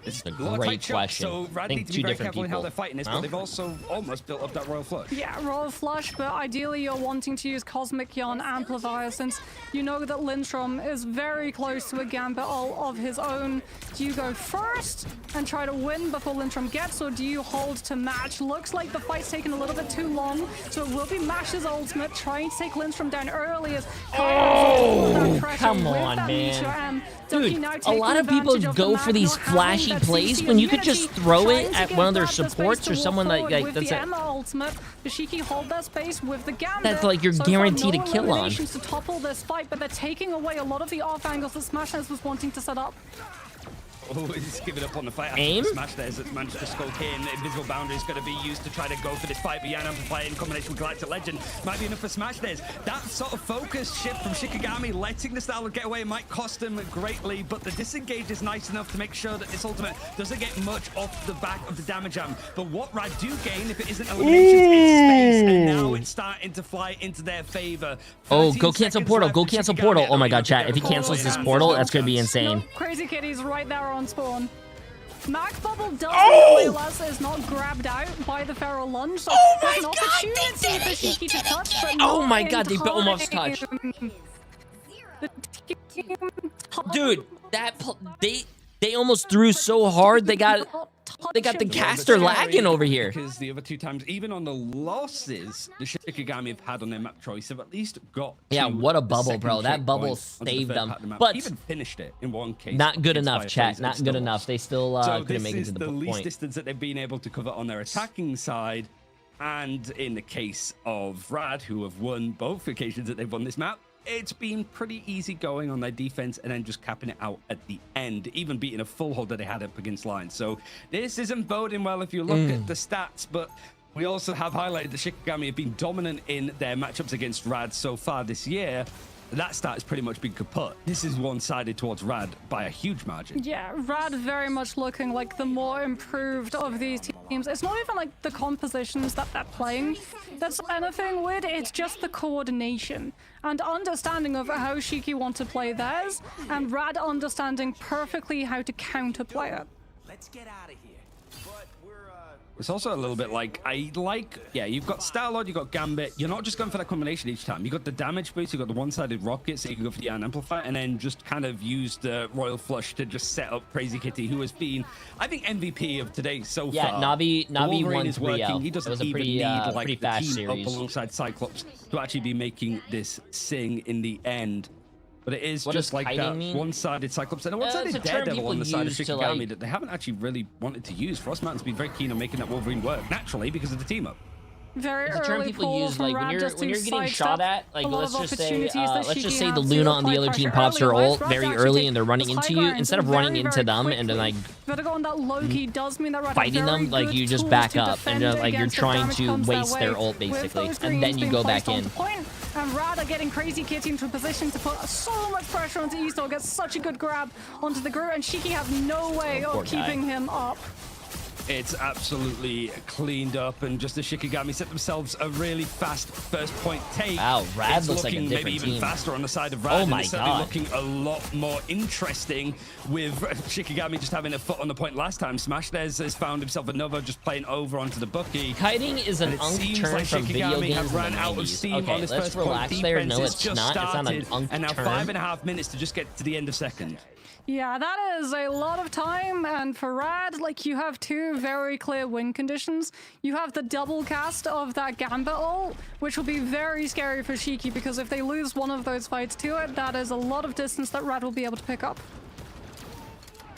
[SPEAKER 3] It's a
[SPEAKER 5] lot of
[SPEAKER 3] great
[SPEAKER 5] tight shots,
[SPEAKER 3] question.
[SPEAKER 5] so Rad
[SPEAKER 3] I think
[SPEAKER 5] need to
[SPEAKER 3] two
[SPEAKER 5] be very
[SPEAKER 3] different
[SPEAKER 5] careful in how
[SPEAKER 3] people.
[SPEAKER 5] they're fighting this,
[SPEAKER 3] Huh?
[SPEAKER 5] but they've also almost built up that Royal Flush.
[SPEAKER 1] Yeah, Royal Flush, but ideally you're wanting to use Cosmic Yawn Amplifier since you know that Lindstrom is very close to a Gambit ult of his own. Do you go first and try to win before Lindstrom gets, or do you hold to match? Looks like the fight's taken a little bit too long, so it will be Mash's ultimate, trying to take Lindstrom down early as
[SPEAKER 3] come on, man. Dude, a lot of people go for these flashy plays when you could just throw it at one of their supports or someone like that's
[SPEAKER 1] ultimate. Shiki hold their space with the Gambit.
[SPEAKER 3] That's like you're
[SPEAKER 1] So far,
[SPEAKER 3] guaranteed
[SPEAKER 1] no
[SPEAKER 3] a kill on.
[SPEAKER 1] eliminations to topple this fight, but they're taking away a lot of the off angles that Smashness was wanting to set up.
[SPEAKER 5] Oh, he's giving up on the fight.
[SPEAKER 3] Aim?
[SPEAKER 5] Smash there as it's managed to skulk in. Invisible boundary is going to be used to try to go for this fight. But Yan Amplify in combination with Galactic Legend might be enough for Smash Days. That sort of focus shift from Shikigami, letting the Star-Lord get away, might cost him greatly. But the disengage is nice enough to make sure that this ultimate doesn't get much off the back of the damage arm. But what Rad do gain, if it isn't eliminations, is space. And now it's starting to fly into their favor.
[SPEAKER 3] Oh, go cancel portal. Go cancel portal. Oh my god, chat. If he cancels this portal, that's going to be insane.
[SPEAKER 1] No, Crazy Kitty's right there on spawn. Mac Bubble does is not grabbed out by the Feral Lunge. So there's an opportunity for Shiki to touch, but
[SPEAKER 3] Oh
[SPEAKER 1] not
[SPEAKER 3] my
[SPEAKER 1] in
[SPEAKER 3] god, they
[SPEAKER 1] time.
[SPEAKER 3] almost touched. Dude, they almost threw so hard they got the caster lagging over here.
[SPEAKER 5] Because the other 2 times, even on the losses the Shikigami have had on their map choice, have at least got
[SPEAKER 3] Yeah,
[SPEAKER 5] to
[SPEAKER 3] what a
[SPEAKER 5] the
[SPEAKER 3] bubble,
[SPEAKER 5] second
[SPEAKER 3] bro. That bubble
[SPEAKER 5] checkpoint onto the
[SPEAKER 3] saved
[SPEAKER 5] third
[SPEAKER 3] them.
[SPEAKER 5] part of the map.
[SPEAKER 3] But
[SPEAKER 5] even finished it in one case.
[SPEAKER 3] not good
[SPEAKER 5] against
[SPEAKER 3] enough,
[SPEAKER 5] Fireflies
[SPEAKER 3] chat.
[SPEAKER 5] and
[SPEAKER 3] Not
[SPEAKER 5] still
[SPEAKER 3] good
[SPEAKER 5] lost.
[SPEAKER 3] enough. They still
[SPEAKER 5] So
[SPEAKER 3] couldn't make it
[SPEAKER 5] this
[SPEAKER 3] to
[SPEAKER 5] is
[SPEAKER 3] the
[SPEAKER 5] the least
[SPEAKER 3] point.
[SPEAKER 5] distance that they've been able to cover on their attacking side. And in the case of Rad, who have won both occasions that they've won this map, it's been pretty easy going on their defense and then just capping it out at the end, even beating a full hold that they had up against Lions. So this isn't boding well if you look at the stats, but we also have highlighted that Shikigami have been dominant in their matchups against Rad so far this year. That stat has pretty much been kaput. This is one-sided towards Rad by a huge margin.
[SPEAKER 1] Yeah, Rad very much looking like the more improved of these teams. It's not even like the compositions that they're playing that's anything weird, it's just the coordination and understanding of how Shiki want to play theirs, and Rad understanding perfectly how to counterplay it.
[SPEAKER 9] Let's get out of here. But we're
[SPEAKER 5] It's also a little bit like, yeah, you've got Star-Lord, you've got Gambit. You're not just going for that combination each time. You've got the damage boost, you've got the one-sided rocket, so you can go for the Iron Amplifier, and then just kind of use the Royal Flush to just set up Crazy Kitty, who has been, I think, MVP of today so
[SPEAKER 3] Yeah,
[SPEAKER 5] far.
[SPEAKER 3] Navi
[SPEAKER 5] Wolverine
[SPEAKER 3] won
[SPEAKER 5] is
[SPEAKER 3] 3-0.
[SPEAKER 5] working. He
[SPEAKER 3] It
[SPEAKER 5] doesn't
[SPEAKER 3] was a
[SPEAKER 5] even
[SPEAKER 3] pretty,
[SPEAKER 5] need like
[SPEAKER 3] pretty
[SPEAKER 5] the
[SPEAKER 3] fast
[SPEAKER 5] team
[SPEAKER 3] series.
[SPEAKER 5] up alongside Cyclops to actually be making this sing in the end. But it is
[SPEAKER 3] What
[SPEAKER 5] just
[SPEAKER 3] does
[SPEAKER 5] like
[SPEAKER 3] kiting
[SPEAKER 5] that
[SPEAKER 3] mean?
[SPEAKER 5] one-sided Cyclops and a
[SPEAKER 3] It's
[SPEAKER 5] one-sided
[SPEAKER 3] a term
[SPEAKER 5] Daredevil
[SPEAKER 3] people
[SPEAKER 5] on the side of
[SPEAKER 3] use to,
[SPEAKER 5] Shikigami
[SPEAKER 3] like-
[SPEAKER 5] that they haven't actually really wanted to use. Frost Mountain's been very keen on making that Wolverine work naturally because of the team-up.
[SPEAKER 1] Very
[SPEAKER 3] It's a term
[SPEAKER 1] early
[SPEAKER 3] people
[SPEAKER 1] pull
[SPEAKER 3] use
[SPEAKER 1] from
[SPEAKER 3] like
[SPEAKER 1] Rad
[SPEAKER 3] when
[SPEAKER 1] just
[SPEAKER 3] you're
[SPEAKER 1] to
[SPEAKER 3] getting shot
[SPEAKER 1] sidestep
[SPEAKER 3] at, like
[SPEAKER 1] a lot
[SPEAKER 3] let's
[SPEAKER 1] of
[SPEAKER 3] just say
[SPEAKER 1] opportunities that
[SPEAKER 3] let's just
[SPEAKER 1] Shiki
[SPEAKER 3] say the
[SPEAKER 1] has to
[SPEAKER 3] Luna on the
[SPEAKER 1] apply
[SPEAKER 3] other team
[SPEAKER 1] pressure
[SPEAKER 3] pops her
[SPEAKER 1] early.
[SPEAKER 3] ult
[SPEAKER 1] Rad
[SPEAKER 3] very
[SPEAKER 1] actually
[SPEAKER 3] early
[SPEAKER 1] take
[SPEAKER 3] and they're running
[SPEAKER 1] those
[SPEAKER 3] into
[SPEAKER 1] high
[SPEAKER 3] you.
[SPEAKER 1] grounds
[SPEAKER 3] Instead of
[SPEAKER 1] very,
[SPEAKER 3] running into
[SPEAKER 1] very
[SPEAKER 3] them and then like
[SPEAKER 1] quickly. Vertigo on that low key does mean that Rad have
[SPEAKER 3] fighting
[SPEAKER 1] very
[SPEAKER 3] them, like
[SPEAKER 1] good
[SPEAKER 3] you just
[SPEAKER 1] tools
[SPEAKER 3] back
[SPEAKER 1] to
[SPEAKER 3] up and
[SPEAKER 1] defend
[SPEAKER 3] just, like you're
[SPEAKER 1] against if
[SPEAKER 3] trying
[SPEAKER 1] damage
[SPEAKER 3] to
[SPEAKER 1] comes their
[SPEAKER 3] waste their
[SPEAKER 1] way.
[SPEAKER 3] ult
[SPEAKER 1] With
[SPEAKER 3] basically,
[SPEAKER 1] those
[SPEAKER 3] and then
[SPEAKER 1] greens
[SPEAKER 3] you
[SPEAKER 1] being
[SPEAKER 3] go back
[SPEAKER 1] placed
[SPEAKER 3] in.
[SPEAKER 1] onto point, and Rad are getting Crazy Kitty into a position to put so much pressure onto Eastor, gets such a good grab onto the Groot, and Shiki have no way
[SPEAKER 3] poor
[SPEAKER 1] of
[SPEAKER 3] guy.
[SPEAKER 1] keeping him up.
[SPEAKER 5] It's absolutely cleaned up, and just the Shikigami set themselves a really fast first point take.
[SPEAKER 3] Wow, Rad
[SPEAKER 5] It's
[SPEAKER 3] looks like a
[SPEAKER 5] looking
[SPEAKER 3] different
[SPEAKER 5] maybe even
[SPEAKER 3] team.
[SPEAKER 5] faster on the side of Rad.
[SPEAKER 3] Oh
[SPEAKER 5] and
[SPEAKER 3] my
[SPEAKER 5] it's certainly
[SPEAKER 3] God.
[SPEAKER 5] looking a lot more interesting with Shikigami just having a foot on the point last time. Smash has found himself another just playing over onto the Bucky.
[SPEAKER 3] Kiting is an
[SPEAKER 5] And it
[SPEAKER 3] unk
[SPEAKER 5] seems
[SPEAKER 3] term
[SPEAKER 5] like
[SPEAKER 3] from video
[SPEAKER 5] Shikigami
[SPEAKER 3] games
[SPEAKER 5] have
[SPEAKER 3] in the
[SPEAKER 5] ran out of
[SPEAKER 3] 90s.
[SPEAKER 5] steam
[SPEAKER 3] Okay,
[SPEAKER 5] on this
[SPEAKER 3] let's
[SPEAKER 5] first point
[SPEAKER 3] relax
[SPEAKER 5] defense.
[SPEAKER 3] there. No,
[SPEAKER 5] It's
[SPEAKER 3] it's
[SPEAKER 5] just
[SPEAKER 3] not. It's not an
[SPEAKER 5] started,
[SPEAKER 3] unk
[SPEAKER 5] and now
[SPEAKER 3] term.
[SPEAKER 5] 5.5 minutes to just get to the end of second.
[SPEAKER 1] Yeah, that is a lot of time, and for Rad, like, you have two very clear win conditions. You have the double cast of that Gambit ult, which will be very scary for Shiki, because if they lose one of those fights to it, that is a lot of distance that Rad will be able to pick up.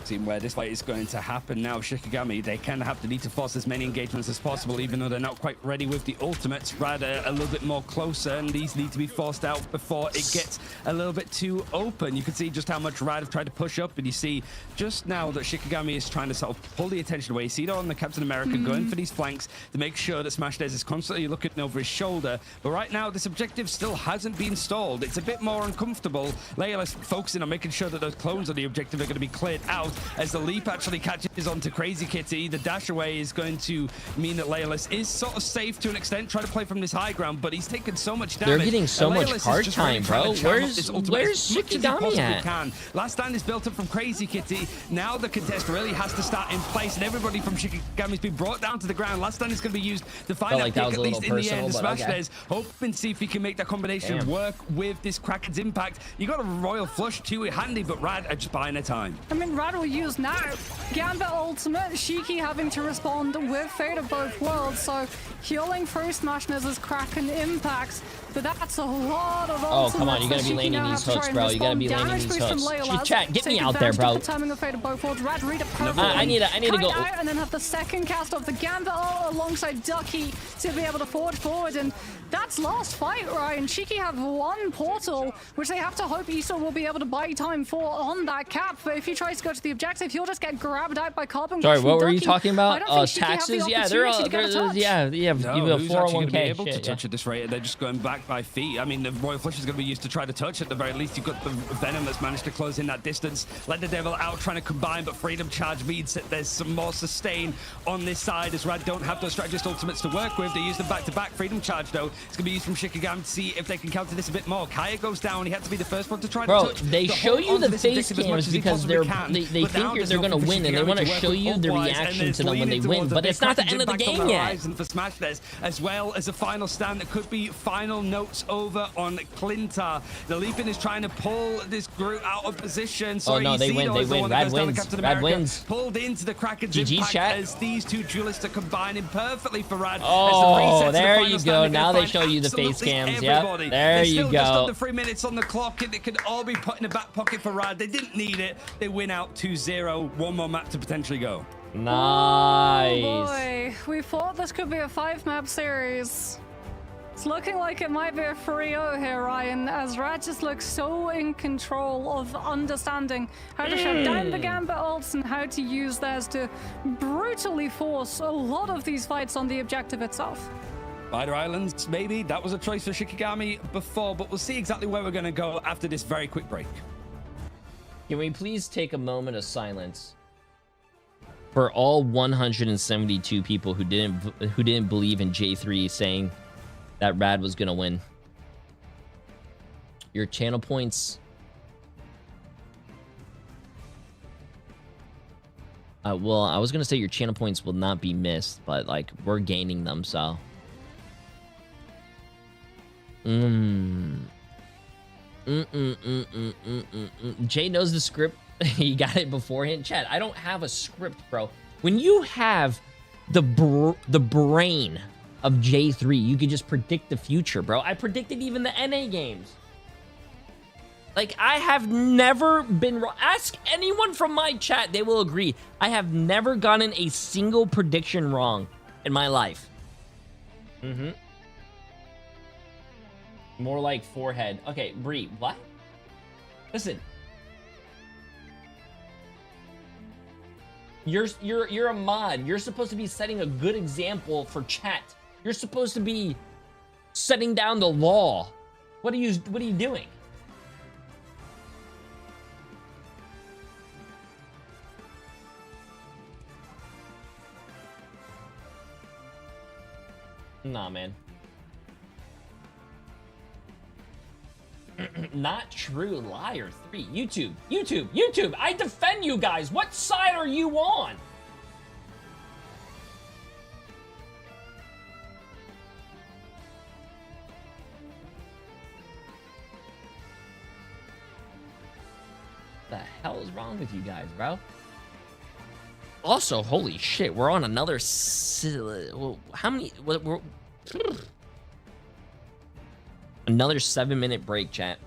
[SPEAKER 5] Seeing where this fight is going to happen now, Shikigami, they kind of have to need to force as many engagements as possible, even though they're not quite ready with the ultimates. Rather, a little bit more closer, and these need to be forced out before it gets a little bit too open. You can see just how much Rad have tried to push up, and you see just now that Shikigami is trying to sort of pull the attention away. You see it on the Captain America going for these flanks to make sure that Smash Days is constantly looking over his shoulder. But right now, this objective still hasn't been stalled. It's a bit more uncomfortable. Layla is focusing on making sure that those clones on the objective are going to be cleared out. As the leap actually catches onto Crazy Kitty, the dash away is going to mean that Layla is sort of safe to an extent, trying to play from this high ground, but he's taken so much damage.
[SPEAKER 3] They're getting so
[SPEAKER 5] And
[SPEAKER 3] much
[SPEAKER 5] Layla is
[SPEAKER 3] card
[SPEAKER 5] just
[SPEAKER 3] time,
[SPEAKER 5] really trying
[SPEAKER 3] bro.
[SPEAKER 5] to charm up
[SPEAKER 3] Where's
[SPEAKER 5] this ultimate
[SPEAKER 3] where's
[SPEAKER 5] as much as he
[SPEAKER 3] Shikigami
[SPEAKER 5] possibly
[SPEAKER 3] at?
[SPEAKER 5] can. Last stand is built up from Crazy Kitty. Now the contest really has to start in place, and everybody from Shikigami's been brought down to the ground. Last stand is going to be used to find
[SPEAKER 3] Felt
[SPEAKER 5] that
[SPEAKER 3] like that
[SPEAKER 5] pick,
[SPEAKER 3] was
[SPEAKER 5] at
[SPEAKER 3] a
[SPEAKER 5] least
[SPEAKER 3] little
[SPEAKER 5] in the end.
[SPEAKER 3] personal, but
[SPEAKER 5] Smash
[SPEAKER 3] okay.
[SPEAKER 5] Days, hope and see if he can make that combination
[SPEAKER 3] Damn.
[SPEAKER 5] work with this Kraken's impact. You got a Royal Flush too handy, but Rad are just buying their time.
[SPEAKER 1] I mean, Rad will use now. Gambit ultimate, Shiki having to respond with Fate of Both Worlds, so healing through Smashness as Kraken impacts. But that's a lot of ultimates.
[SPEAKER 3] Oh, come on, you gotta be landing these hooks, bro. You gotta be landing these hooks. Chat, get me out there, bro.
[SPEAKER 1] Timing of Fate of Both Worlds. Rad read it perfectly.
[SPEAKER 3] I need to go.
[SPEAKER 1] Out and then have the second cast of the Gambit alongside Ducky to be able to forge forward, and that's last fight, Ryan. Shiki have one portal, which they have to hope Issa will be able to buy time for on that cap. But if he tries to go to the objective, he'll just get grabbed out by Carbon.
[SPEAKER 3] Sorry, what were you talking about? Taxes? Yeah, they're all. Yeah, you have a 401k.
[SPEAKER 5] Able to touch at this rate, they're just going back by feet. I mean, the Royal Flush is going to be used to try to touch. At the very least, you've got the Venom that's managed to close in that distance. Let the Devil out trying to combine, but Freedom Charge means that there's some more sustain on this side as Rad don't have those strategist ultimates to work with. They use them back to back. Freedom Charge, though, it's going to be used from Shikigami to see if they can counter this a bit more. Kaya goes down. He had to be the first one to try to touch.
[SPEAKER 3] They show you the face cams because they think they're going to win, and they want to show you the reaction to them when they win. But it's not the end of the game yet.
[SPEAKER 5] For Smash as well as a final stand that could be final notes over on Clintar. The Leapin is trying to pull this group out of position.
[SPEAKER 3] Oh no, they win. They win. Rad wins. Rad wins.
[SPEAKER 5] Pulled into the Kraken's
[SPEAKER 3] impact
[SPEAKER 5] as these two duelists are combining perfectly for Rad.
[SPEAKER 3] Oh, there you go. Now they show you the face cams. Yep. There you go.
[SPEAKER 5] Just under 3 minutes on the clock, and it could all be put in the back pocket for Rad. They didn't need it. They win out 2-0. One more map to potentially go.
[SPEAKER 3] Nice.
[SPEAKER 1] Oh boy, we thought this could be a 5-map series. It's looking like it might be a 3-0 here, Ryan, as Rad just looks so in control of understanding how to shut down the Gambit ults and how to use theirs to brutally force a lot of these fights on the objective itself.
[SPEAKER 5] Spider Islands, maybe. That was a choice for Shikigami before, but we'll see exactly where we're going to go after this very quick break.
[SPEAKER 3] Can we please take a moment of silence for all 172 people who didn't believe in Jay3 saying that Rad was gonna win? Your channel points. Well, I was gonna say your channel points will not be missed, but like we're gaining them, so. Jay knows the script. He got it beforehand. Chat, I don't have a script, bro. When you have the brain of Jay3, you can just predict the future, bro. I predicted even the NA games. Like, I have never been wrong. Ask anyone from my chat, they will agree. I have never gotten a single prediction wrong in my life. More like forehead. Okay, Bree, what? Listen. You're a mod. You're supposed to be setting a good example for chat. You're supposed to be setting down the law. What are you doing? Nah, man. Not true, liar 3. YouTube. I defend you guys. What side are you on? The hell is wrong with you guys, bro? Also, holy shit, we're on another. How many? We're another 7-minute break, chat.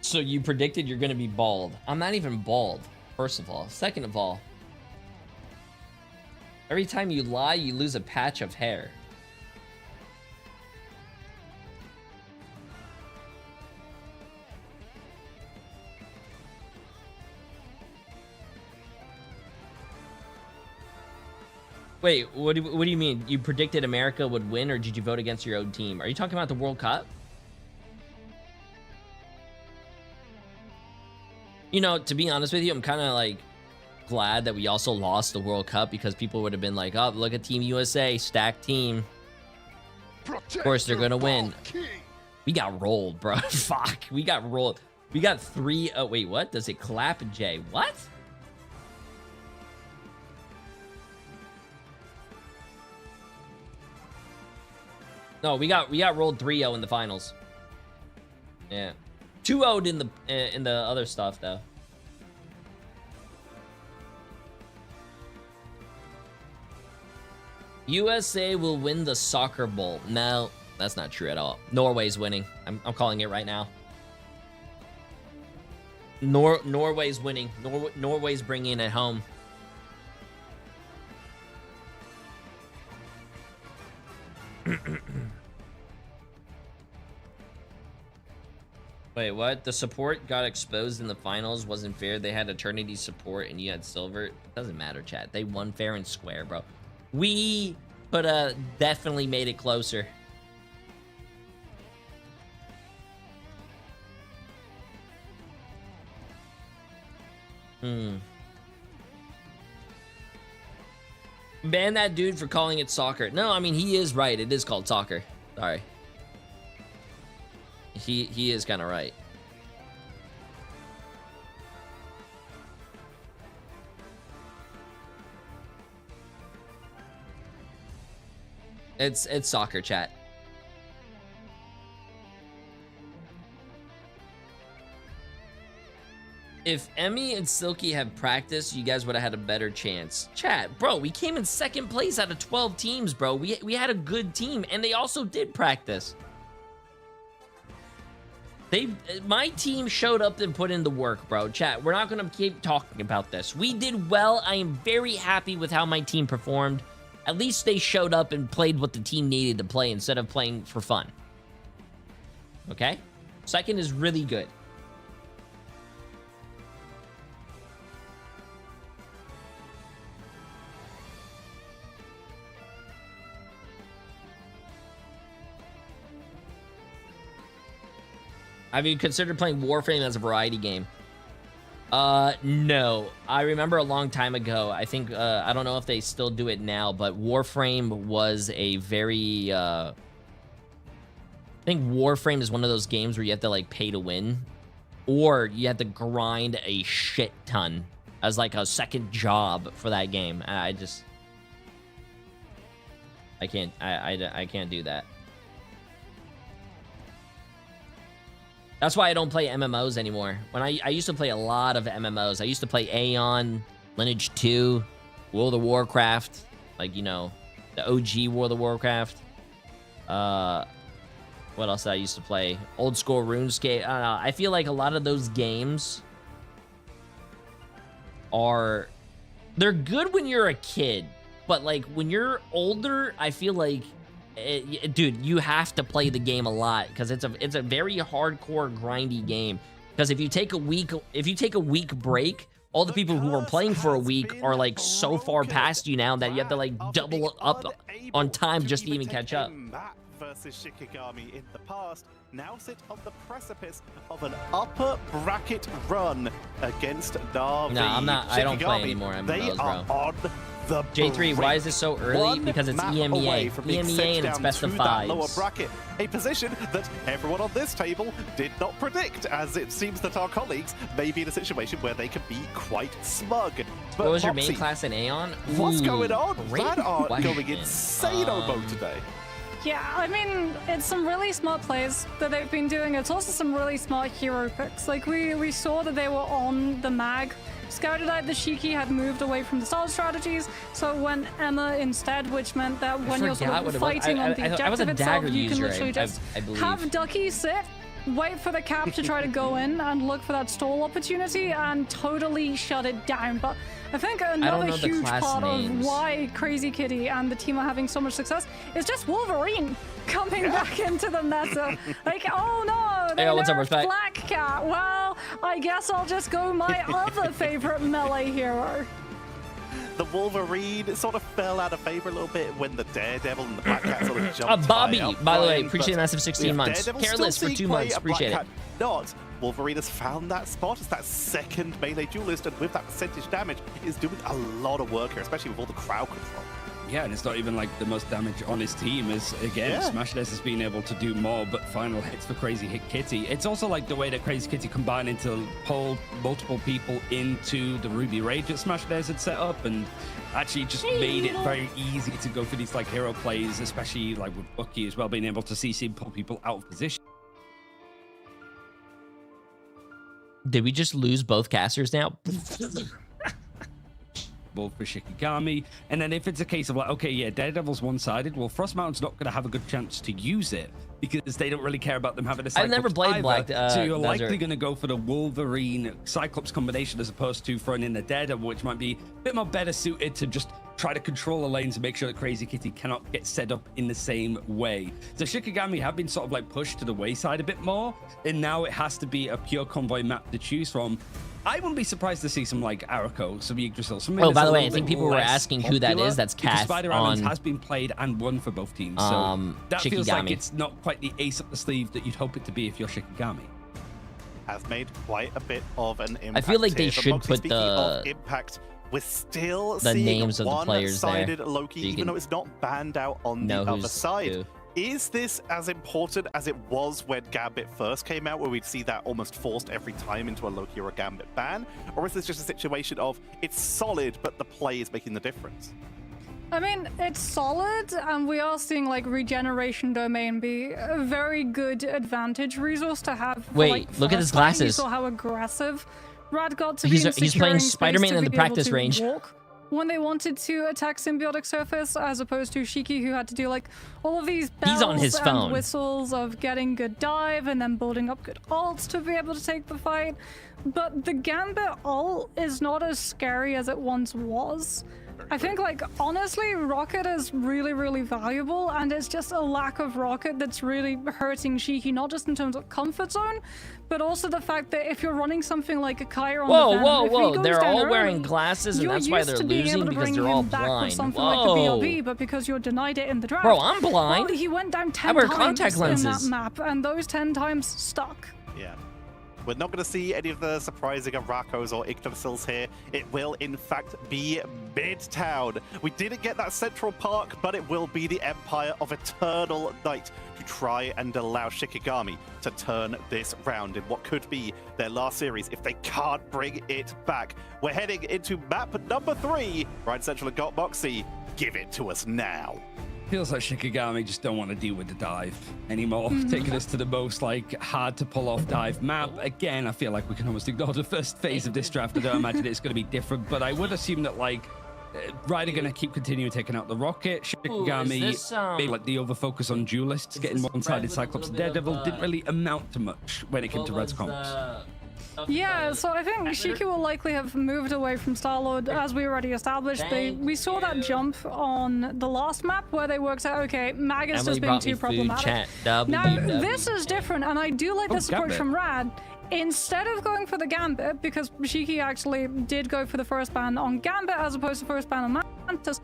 [SPEAKER 3] So you predicted you're gonna be bald. I'm not even bald, first of all. Second of all, every time you lie, you lose a patch of hair. Wait, what do you mean? You predicted America would win, or did you vote against your own team? Are you talking about the World Cup? You know, to be honest with you, I'm kind of like glad that we also lost the World Cup, because people would have been like, oh, look at Team USA, stacked team. Of course, they're going to win. We got rolled, bro. Fuck, we got rolled. We got 3. Oh, wait, what? Does it clap, Jay? What? No, we got rolled 3-0 in the finals. Yeah. 2-0'd in the other stuff though. USA will win the soccer bowl. No, that's not true at all. Norway's winning. I'm calling it right now. Norway's winning. Norway's bringing it home. Wait, what? The support got exposed in the finals. Wasn't fair. They had Eternity support and you had silver. Doesn't matter, chat. They won fair and square, bro. We could have definitely made it closer. Ban that dude for calling it soccer. No, I mean, he is right. It is called soccer. Sorry. He is kind of right. It's soccer, chat. If Emmy and Silky had practiced, you guys would have had a better chance. Chat, bro, we came in second place out of 12 teams, bro. We had a good team, and they also did practice. My team showed up and put in the work, bro. Chat, we're not gonna keep talking about this. We did well. I am very happy with how my team performed. At least they showed up and played what the team needed to play instead of playing for fun. Okay? Second is really good. Have you considered playing Warframe as a variety game? No. I remember a long time ago, I think, I don't know if they still do it now, but Warframe was a very, I think Warframe is one of those games where you have to, like, pay to win, or you have to grind a shit ton as, like, a second job for that game. I can't do that. That's why I don't play MMOs anymore. When I used to play a lot of MMOs. I used to play Aeon, Lineage 2, World of Warcraft, like, you know, the OG World of Warcraft. What else did I used to play? Old school RuneScape. I don't know. I feel like a lot of those games they're good when you're a kid, but like when you're older, I feel like dude, you have to play the game a lot because it's a very hardcore grindy game. Because if you take a week break, all the people who are playing for a week are like so far past you now that you have to like double up on time just to even catch up.
[SPEAKER 2] Versus Shikigami in the past now sit on the precipice of an upper bracket run against Na'Vi.
[SPEAKER 3] No, I'm not. I don't play anymore MMOs,
[SPEAKER 2] they are
[SPEAKER 3] bro.
[SPEAKER 2] On the
[SPEAKER 3] J3, why is this so early? Because it's EMEA. EMEA and it's best of fives.
[SPEAKER 2] Lower bracket, a position that everyone on this table did not predict, as it seems that our colleagues may be in a situation where they can be quite smug. But
[SPEAKER 3] what was your
[SPEAKER 2] Mopsy,
[SPEAKER 3] main class in Aeon?
[SPEAKER 2] What's going on?
[SPEAKER 3] Great
[SPEAKER 2] Are
[SPEAKER 3] question.
[SPEAKER 2] going insane mode today.
[SPEAKER 1] Yeah, I mean, it's some really smart plays that they've been doing. It's also some really smart hero picks. Like, we saw that they were on the mag. Scouted out the Shiki had moved away from the style strategies, so it went Emma instead, which meant that when you're sort of fighting on the objective itself, you can literally just have Ducky sit, wait for the cap to try to go in and look for that stall opportunity and totally shut it down. But I think another huge part of why Crazy Kitty and the team are having so much success is just Wolverine coming back into the meta. Like, oh no, they nerfed Black Cat. Well, I guess I'll just go my other favorite melee hero.
[SPEAKER 2] The Wolverine sort of fell out of favor a little bit when the Daredevil and the Black Cat sort of jumped
[SPEAKER 3] Bobby, by the way,
[SPEAKER 2] but
[SPEAKER 3] appreciate the massive 16 months. Careless for 2 months, appreciate it.
[SPEAKER 2] Not. Wolverine has found that spot as that second melee duelist, and with that percentage damage, is doing a lot of work here, especially with all the crowd control.
[SPEAKER 5] Yeah, and it's not even like the most damage on his team. Is again, Smash Des has been able to do more, but final hits for Crazy Hit Kitty. It's also like the way that Crazy Kitty combined to pull multiple people into the Ruby Rage that Smash Des had set up, and actually just made it very easy to go for these like hero plays, especially like with Bucky as well, being able to CC pull people out of position.
[SPEAKER 3] Did we just lose both casters now?
[SPEAKER 5] For Shikigami, and then if it's a case of like, okay, yeah, Daredevil's one-sided, well, Frost Mountain's not going to have a good chance to use it because they don't really care about them having a Cyclops.
[SPEAKER 3] I've never played
[SPEAKER 5] either.
[SPEAKER 3] Black.
[SPEAKER 5] So you're
[SPEAKER 3] Desert.
[SPEAKER 5] likely going to go for the Wolverine Cyclops combination as opposed to throwing in the Daredevil, which might be a bit more better suited to just try to control the lanes and make sure that Crazy Kitty cannot get set up in the same way. So Shikigami have been sort of like pushed to the wayside a bit more, and now it has to be a pure convoy map to choose from. I wouldn't be surprised to see some like Arako, some Yggdrasil.
[SPEAKER 3] Oh, by the way, I think people were asking who that is. That's Cass
[SPEAKER 5] Spider Islands has been played and won for both teams. So that
[SPEAKER 3] Shikigami.
[SPEAKER 5] feels like it's not quite the ace up the sleeve that you'd hope it to be if you're Shikigami.
[SPEAKER 2] Has made quite a bit of an impact.
[SPEAKER 3] I feel like they
[SPEAKER 2] here,
[SPEAKER 3] should
[SPEAKER 2] Moxie,
[SPEAKER 3] put
[SPEAKER 2] speaking
[SPEAKER 3] the
[SPEAKER 2] of impact. We're still
[SPEAKER 3] the
[SPEAKER 2] seeing
[SPEAKER 3] names of the players there,
[SPEAKER 2] one-sided Loki,
[SPEAKER 3] so you
[SPEAKER 2] even though it's not banned out on the other side.
[SPEAKER 3] Who.
[SPEAKER 2] Is this as important as it was when Gambit first came out, where we'd see that almost forced every time into a Loki or a Gambit ban? Or is this just a situation of it's solid, but the play is making the difference?
[SPEAKER 1] I mean, it's solid, and we are seeing like regeneration domain be a very good advantage resource to have. For,
[SPEAKER 3] Wait,
[SPEAKER 1] like,
[SPEAKER 3] look at his
[SPEAKER 1] first time. You
[SPEAKER 3] glasses.
[SPEAKER 1] saw how aggressive Rad got to
[SPEAKER 3] He's
[SPEAKER 1] be
[SPEAKER 3] playing
[SPEAKER 1] securing space
[SPEAKER 3] Spider-Man
[SPEAKER 1] to
[SPEAKER 3] in the
[SPEAKER 1] be able
[SPEAKER 3] practice
[SPEAKER 1] to
[SPEAKER 3] range.
[SPEAKER 1] walk when they wanted to attack symbiotic surface, as opposed to Shiki, who had to do like all of these bells
[SPEAKER 3] He's on his
[SPEAKER 1] and
[SPEAKER 3] phone.
[SPEAKER 1] whistles of getting good dive and then building up good ults to be able to take the fight. But the Gambit ult is not as scary as it once was. I think, like, honestly, Rocket is really, really valuable, and it's just a lack of Rocket that's really hurting Shiki, not just in terms of comfort zone, but also the fact that if you're running something like a Kyre on the Venom, if he goes
[SPEAKER 3] They're
[SPEAKER 1] down
[SPEAKER 3] all
[SPEAKER 1] early,
[SPEAKER 3] wearing glasses, and
[SPEAKER 1] you're
[SPEAKER 3] that's why
[SPEAKER 1] used
[SPEAKER 3] they're
[SPEAKER 1] to being
[SPEAKER 3] losing,
[SPEAKER 1] able to
[SPEAKER 3] because
[SPEAKER 1] bring
[SPEAKER 3] they're all
[SPEAKER 1] him back with
[SPEAKER 3] blind.
[SPEAKER 1] something like the
[SPEAKER 3] Whoa.
[SPEAKER 1] BRB, but because you're denied it in the draft.
[SPEAKER 3] Bro, I'm blind.
[SPEAKER 1] Well, he went down 10
[SPEAKER 3] wear
[SPEAKER 1] times
[SPEAKER 3] contact
[SPEAKER 1] in that
[SPEAKER 3] lenses.
[SPEAKER 1] map, and those 10 times stuck.
[SPEAKER 2] Yeah. We're not going to see any of the surprising Arakos or Yggdrasils here. It will, in fact, be Midtown. We didn't get that Central Park, but it will be the Empire of Eternal Night to try and allow Shikigami to turn this round in what could be their last series if they can't bring it back. We're heading into map number 3. Ryan Central and Got Moxie. Give it to us now.
[SPEAKER 5] Feels like Shikigami just don't want to deal with the dive anymore. Taking us to the most like hard to pull off dive map. Again, I feel like we can almost ignore the first phase of this draft. I don't imagine it's going to be different, but I would assume that like Ryder going to keep continuing taking out the Rocket. Shikigami, maybe like the over focus on duelists, getting one-sided Cyclops and Daredevil didn't really amount to much when it came to Red's comps.
[SPEAKER 1] Yeah, so I think Shiki will likely have moved away from Star-Lord, as we already established. We saw that jump on the last map where they worked out, okay, Mag is just being too problematic. Now, this is different, and I do like this approach from Rad. Instead of going for the Gambit, because Shiki actually did go for the first ban on Gambit as opposed to first ban on Mantis,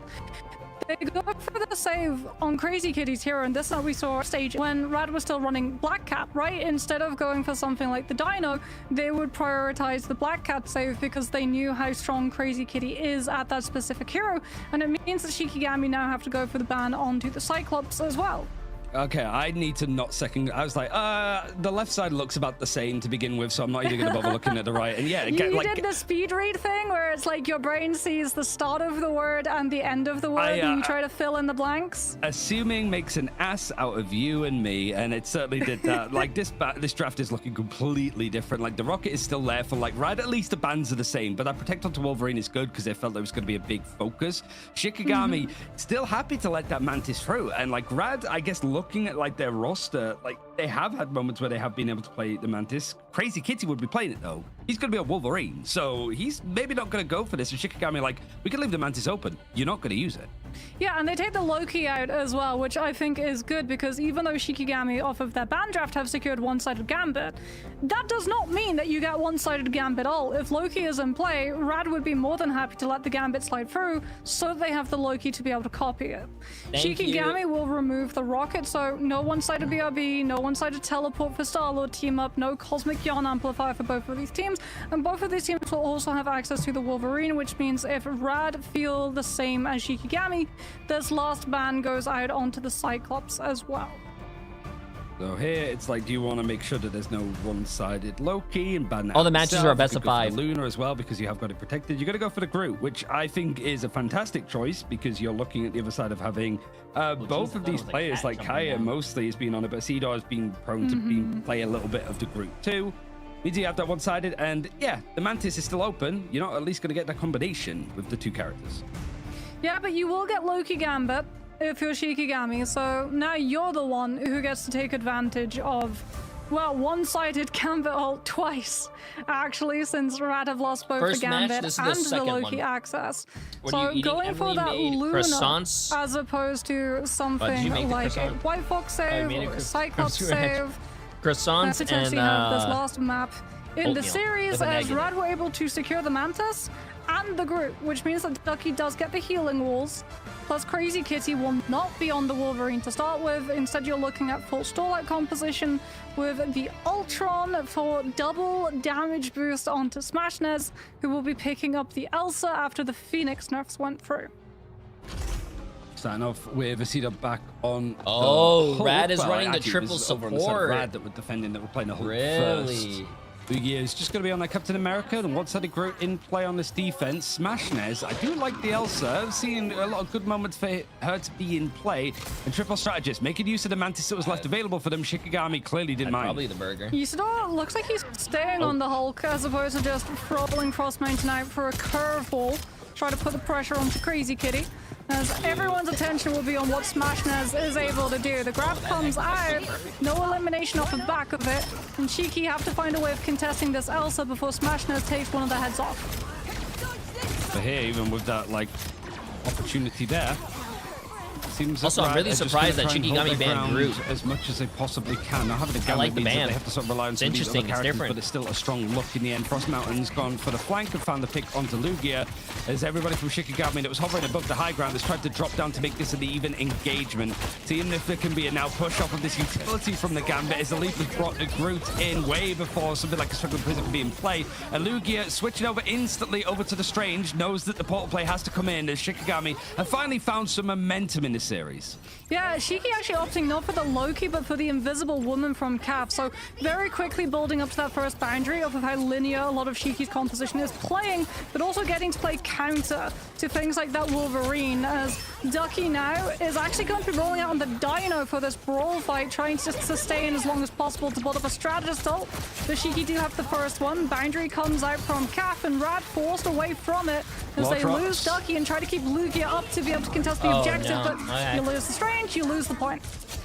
[SPEAKER 1] they go for the save on Crazy Kitty's hero, and this is what we saw stage when Rad was still running Black Cat, right? Instead of going for something like the Dino, they would prioritize the Black Cat save because they knew how strong Crazy Kitty is at that specific hero, and it means that Shikigami now have to go for the ban onto the Cyclops as well.
[SPEAKER 5] Okay, I need to not second. I was like, the left side looks about the same to begin with, so I'm not even going to bother looking at the right. And yeah,
[SPEAKER 1] you did the speed read thing where it's like your brain sees the start of the word and the end of the word, and you try to fill in the blanks.
[SPEAKER 5] Assuming makes an ass out of you and me, and it certainly did that. Like this draft is looking completely different. Like the Rocket is still there for like Rad. At least the bans are the same, but that Protect onto Wolverine is good because they felt there was going to be a big focus. Shikigami still happy to let that Mantis through, and like Rad, I guess looking at like their roster, like they have had moments where they have been able to play the Mantis. Crazy Kitty would be playing it though. He's going to be a Wolverine, so he's maybe not going to go for this. And Shikigami like, we can leave the Mantis open. You're not going to use it.
[SPEAKER 1] Yeah, and they take the Loki out as well, which I think is good because even though Shikigami off of their ban draft have secured one-sided Gambit, that does not mean that you get one-sided Gambit all. If Loki is in play, Rad would be more than happy to let the Gambit slide through so that they have the Loki to be able to copy it. Shikigami will remove the Rocket, so no one-sided BRB, no one-sided teleport for Star-Lord team up, no Cosmic beyond amplifier for both of these teams, and both of these teams will also have access to the Wolverine, which means if Rad feel the same as Shikigami, this last ban goes out onto the Cyclops as well.
[SPEAKER 5] So here, it's like, do you want to make sure that there's no one-sided Loki and ban
[SPEAKER 3] All the matches are a best of 5.
[SPEAKER 5] Luna as well, because you have got it protected. You got to go for the Groot, which I think is a fantastic choice, because you're looking at the other side of having both of these players, like Kaya mostly has been on it, but Cedar has been prone to play a little bit of the Groot too. Means you have that one-sided, and yeah, the Mantis is still open. You're not at least going to get that combination with the 2 characters.
[SPEAKER 1] Yeah, but you will get Loki Gambit if you're Shikigami, so now you're the one who gets to take advantage of, well, one-sided Gambit ult twice, actually, since Rad have lost both
[SPEAKER 3] First
[SPEAKER 1] the Gambit
[SPEAKER 3] match,
[SPEAKER 1] and
[SPEAKER 3] the
[SPEAKER 1] the Loki
[SPEAKER 3] one.
[SPEAKER 1] access.
[SPEAKER 3] What are
[SPEAKER 1] So
[SPEAKER 3] you eating?
[SPEAKER 1] going for
[SPEAKER 3] Emily
[SPEAKER 1] that
[SPEAKER 3] made
[SPEAKER 1] Luna
[SPEAKER 3] croissants.
[SPEAKER 1] as opposed to something
[SPEAKER 3] make the
[SPEAKER 1] like a
[SPEAKER 3] croissant?
[SPEAKER 1] White Fox save
[SPEAKER 3] made a
[SPEAKER 1] or a
[SPEAKER 3] cro-
[SPEAKER 1] Cyclops
[SPEAKER 3] from scratch.
[SPEAKER 1] save.
[SPEAKER 3] Croissants
[SPEAKER 1] Let's potentially have this last map in the
[SPEAKER 3] oatmeal
[SPEAKER 1] series,
[SPEAKER 3] with a
[SPEAKER 1] as
[SPEAKER 3] negative.
[SPEAKER 1] Rad were able to secure the Mantis and the Groot, which means that Ducky does get the healing walls. Plus, Crazy Kitty will not be on the Wolverine to start with. Instead, you're looking at full Starlight composition with the Ultron for double damage boost onto Smashnez, who will be picking up the Elsa after the Phoenix nerfs went through.
[SPEAKER 5] Starting off with Vecida back on.
[SPEAKER 3] Oh,
[SPEAKER 5] Hulk.
[SPEAKER 3] Rad is
[SPEAKER 5] Well,
[SPEAKER 3] running the
[SPEAKER 5] actually, it
[SPEAKER 3] triple
[SPEAKER 5] was over on the side of
[SPEAKER 3] support.
[SPEAKER 5] Rad that were defending, that were playing the Hulk
[SPEAKER 3] Really?
[SPEAKER 5] first. Lugia is just going to be on that Captain America and one-sided Groot in play on this defense. Smashnez, I do like the Elsa. I've seen a lot of good moments for her to be in play. And Triple Strategist, making use of the Mantis that was left available for them. Shikigami clearly didn't mind.
[SPEAKER 3] Probably the burger.
[SPEAKER 1] Isidore looks like he's staying on the Hulk as opposed to just rolling cross-mountain out for a curveball. Try to put the pressure onto Crazy Kitty, as everyone's attention will be on what Smashnez is able to do. The grab comes out, no elimination off the back of it, and Shiki have to find a way of contesting this Elsa before Smashnez takes one of the heads off.
[SPEAKER 5] But here, even with that, like, opportunity there, seems
[SPEAKER 3] Also, I'm really surprised that Shikigami banned Groot
[SPEAKER 5] as much as they possibly can. Now, having a Gambit
[SPEAKER 3] like the
[SPEAKER 5] means that
[SPEAKER 3] ban.
[SPEAKER 5] they have to sort of rely on
[SPEAKER 3] It's
[SPEAKER 5] some of these other
[SPEAKER 3] interesting, it's
[SPEAKER 5] characters,
[SPEAKER 3] different.
[SPEAKER 5] but it's still a strong look in the end. Frost Mountain's gone for the flank and found the pick onto Lugia, as everybody from Shikigami that was hovering above the high ground has tried to drop down to make this an even engagement. Seeing if there can be a now push off of this utility from the Gambit, as the lead has brought the Groot in way before something like a struggling prison can be in play. And Lugia switching over instantly over to the Strange, knows that the portal play has to come in, as Shikigami have finally found some momentum in this series.
[SPEAKER 1] Yeah, Shiki actually opting not for the Loki, but for the Invisible Woman from Cap. So very quickly building up to that first boundary of how linear a lot of Shiki's composition is playing, but also getting to play counter to things like that Wolverine, as Ducky now is actually going to be rolling out on the Dino for this brawl fight, trying to just sustain as long as possible to build up a strategist ult. The Shiki do have the first one. Boundary comes out from Cap, and Rad forced away from it as they lose Ducky and try to keep Lugia up to be able to contest the objective,
[SPEAKER 3] no.
[SPEAKER 1] but you lose the Strange, you lose the point.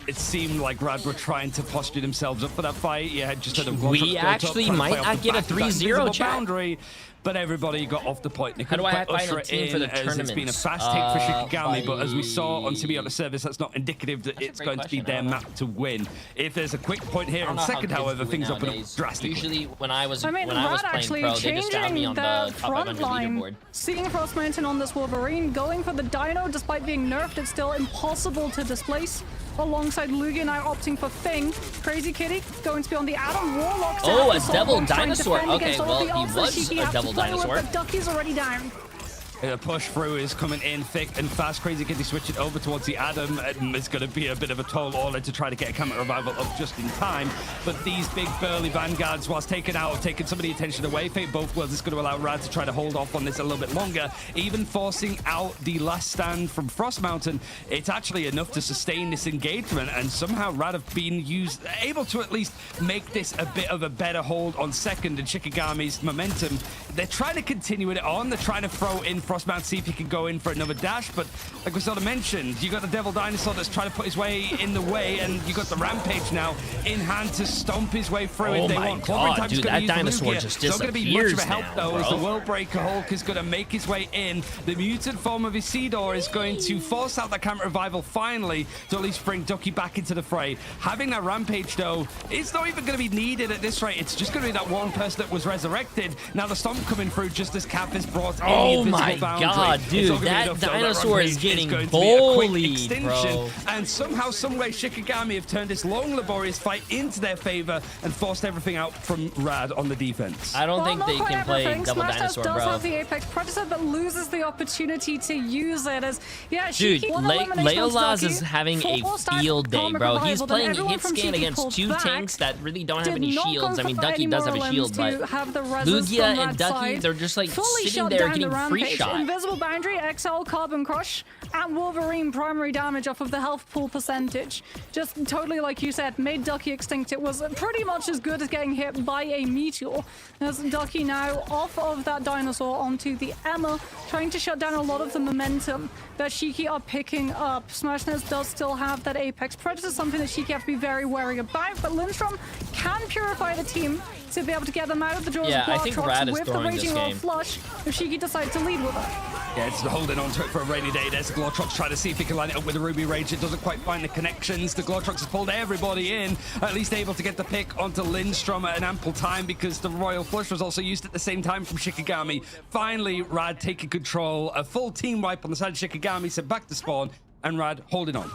[SPEAKER 5] It seemed like Rad were trying to posture themselves up for that fight. You had just had a
[SPEAKER 3] We actually might not get a 3-0 chat.
[SPEAKER 5] boundary, but everybody got off the point. They
[SPEAKER 3] How do
[SPEAKER 5] couldn't
[SPEAKER 3] I
[SPEAKER 5] quite
[SPEAKER 3] find
[SPEAKER 5] usher
[SPEAKER 3] a
[SPEAKER 5] it
[SPEAKER 3] team for
[SPEAKER 5] in,
[SPEAKER 3] the
[SPEAKER 5] as it's been a
[SPEAKER 3] tournaments?
[SPEAKER 5] fast take for Shikigami, but as we saw on
[SPEAKER 3] by-
[SPEAKER 5] Symbiotic Service, that's not indicative that it's
[SPEAKER 3] a great
[SPEAKER 5] going to be
[SPEAKER 3] question. I
[SPEAKER 5] their
[SPEAKER 3] don't
[SPEAKER 5] map to win. If there's a quick point here
[SPEAKER 3] I don't
[SPEAKER 5] in
[SPEAKER 3] know how
[SPEAKER 5] second,
[SPEAKER 3] kids
[SPEAKER 5] however,
[SPEAKER 3] do it
[SPEAKER 5] things open up
[SPEAKER 3] nowadays.
[SPEAKER 5] drastically.
[SPEAKER 3] Usually, when I was
[SPEAKER 1] I mean,
[SPEAKER 3] playing
[SPEAKER 1] Rad actually
[SPEAKER 3] pro, they just found me
[SPEAKER 1] changing
[SPEAKER 3] on
[SPEAKER 1] the
[SPEAKER 3] the top
[SPEAKER 1] front
[SPEAKER 3] 500
[SPEAKER 1] line,
[SPEAKER 3] leaderboard.
[SPEAKER 1] seeing Frost Mountain on this Wolverine, going for the Dino despite being nerfed, it's still impossible to displace. Alongside Lugia now opting for Thing. Crazy Kitty going to be on the Adam Warlock.
[SPEAKER 3] Oh,
[SPEAKER 1] to
[SPEAKER 3] a double
[SPEAKER 1] trying to
[SPEAKER 3] dinosaur.
[SPEAKER 1] defend
[SPEAKER 3] Okay,
[SPEAKER 1] against all
[SPEAKER 3] well,
[SPEAKER 1] the
[SPEAKER 3] he
[SPEAKER 1] ults that
[SPEAKER 3] was
[SPEAKER 1] Shiki
[SPEAKER 3] a
[SPEAKER 1] have to
[SPEAKER 3] double
[SPEAKER 1] play with,
[SPEAKER 3] dinosaur.
[SPEAKER 1] but Ducky's already down.
[SPEAKER 5] The push through is coming in thick and fast. Crazy Kitty switching over towards the Adam. It's going to be a bit of a tall order to try to get a counter revival up just in time. But these big burly vanguards, whilst taking some of the attention away, Fate both worlds is going to allow Rad to try to hold off on this a little bit longer, even forcing out the last stand from Frost Mountain. It's actually enough to sustain this engagement, and somehow Rad have been able to at least make this a bit of a better hold on second, and Shikigami's momentum. They're trying to continue it on. They're trying to throw in Frost Mountain, see if he can go in for another dash, but like we sort of mentioned, you got the Devil Dinosaur that's trying to put his way in the way, and you got the Rampage now in hand to stomp his way through if they want.
[SPEAKER 3] God, dude, that dinosaur
[SPEAKER 5] Lugia.
[SPEAKER 3] just
[SPEAKER 5] It's not going to be much of a
[SPEAKER 3] disappears
[SPEAKER 5] help,
[SPEAKER 3] now,
[SPEAKER 5] though, as the
[SPEAKER 3] bro.
[SPEAKER 5] World Breaker Hulk is going to make his way in. The mutant form of Isidore is going to force out that counter revival finally to at least bring Ducky back into the fray. Having that Rampage, though, it's not even going to be needed at this rate. It's just going to be that one person that was resurrected. Now the Stomp coming through just as Cap is brought in.
[SPEAKER 3] Oh
[SPEAKER 5] the
[SPEAKER 3] my
[SPEAKER 5] Invisible Boundary.
[SPEAKER 3] God,
[SPEAKER 5] It's
[SPEAKER 3] dude,
[SPEAKER 5] not gonna be
[SPEAKER 3] that
[SPEAKER 5] enough, though.
[SPEAKER 3] dinosaur
[SPEAKER 5] run
[SPEAKER 3] is
[SPEAKER 5] rate
[SPEAKER 3] getting
[SPEAKER 5] going to be a quick
[SPEAKER 3] bullied,
[SPEAKER 5] extinction.
[SPEAKER 3] bro.
[SPEAKER 5] And somehow, someway, Shikigami have turned this long, laborious fight into their favor and forced everything out from Rad on the defense.
[SPEAKER 3] I don't think
[SPEAKER 1] not
[SPEAKER 3] they
[SPEAKER 1] quite
[SPEAKER 3] can play
[SPEAKER 1] everything.
[SPEAKER 3] double
[SPEAKER 1] Smash
[SPEAKER 3] dinosaur,
[SPEAKER 1] does
[SPEAKER 3] bro.
[SPEAKER 1] have the Apex Predator, but loses the opportunity to use it as, yeah,
[SPEAKER 3] Dude,
[SPEAKER 1] Shiki won elimination on
[SPEAKER 3] Leolaz
[SPEAKER 1] Stucky,
[SPEAKER 3] is having a
[SPEAKER 1] forced out
[SPEAKER 3] field day,
[SPEAKER 1] Comic
[SPEAKER 3] bro. He's
[SPEAKER 1] Revival, then
[SPEAKER 3] playing
[SPEAKER 1] everyone
[SPEAKER 3] hit
[SPEAKER 1] from
[SPEAKER 3] scan
[SPEAKER 1] Shiki
[SPEAKER 3] against
[SPEAKER 1] pulled
[SPEAKER 3] 2
[SPEAKER 1] back,
[SPEAKER 3] tanks that really don't have
[SPEAKER 1] did
[SPEAKER 3] any
[SPEAKER 1] not go
[SPEAKER 3] shields. I mean,
[SPEAKER 1] for
[SPEAKER 3] Ducky
[SPEAKER 1] any
[SPEAKER 3] does
[SPEAKER 1] more
[SPEAKER 3] have a
[SPEAKER 1] limbs
[SPEAKER 3] shield,
[SPEAKER 1] to
[SPEAKER 3] but
[SPEAKER 1] have the reses
[SPEAKER 3] Lugia
[SPEAKER 1] from
[SPEAKER 3] and
[SPEAKER 1] that
[SPEAKER 3] Ducky,
[SPEAKER 1] side.
[SPEAKER 3] they're just like
[SPEAKER 1] Fully
[SPEAKER 3] sitting
[SPEAKER 1] shut
[SPEAKER 3] there
[SPEAKER 1] down the
[SPEAKER 3] getting free
[SPEAKER 1] Rampage.
[SPEAKER 3] shot.
[SPEAKER 1] Invisible Boundary, XL, Carbon Crush, and Wolverine primary damage off of the health pool percentage. Just totally, like you said, made Ducky extinct. It was pretty much as good as getting hit by a meteor. As Ducky now off of that dinosaur onto the Emma, trying to shut down a lot of the momentum that Shiki are picking up. Smashness does still have that Apex Predator, something that Shiki have to be very wary about, but Lindstrom can purify the team to be able to get them out of the jaws of
[SPEAKER 3] I think Rad is
[SPEAKER 1] with the
[SPEAKER 3] throwing this
[SPEAKER 1] Raging Roll
[SPEAKER 3] game.
[SPEAKER 1] flush if Shiki decides to lead with it.
[SPEAKER 5] Yeah, it's holding on to it for a rainy day. There's Glortrox trying to see if he can line it up with the Ruby Rage. It doesn't quite find the connections. The Glortrox has pulled everybody in, at least able to get the pick onto Lindstrom at an ample time because the Royal Flush was also used at the same time from Shikigami. Finally, Rad taking control. A full team wipe on the side of Shikigami, sent back to spawn, and Rad holding on.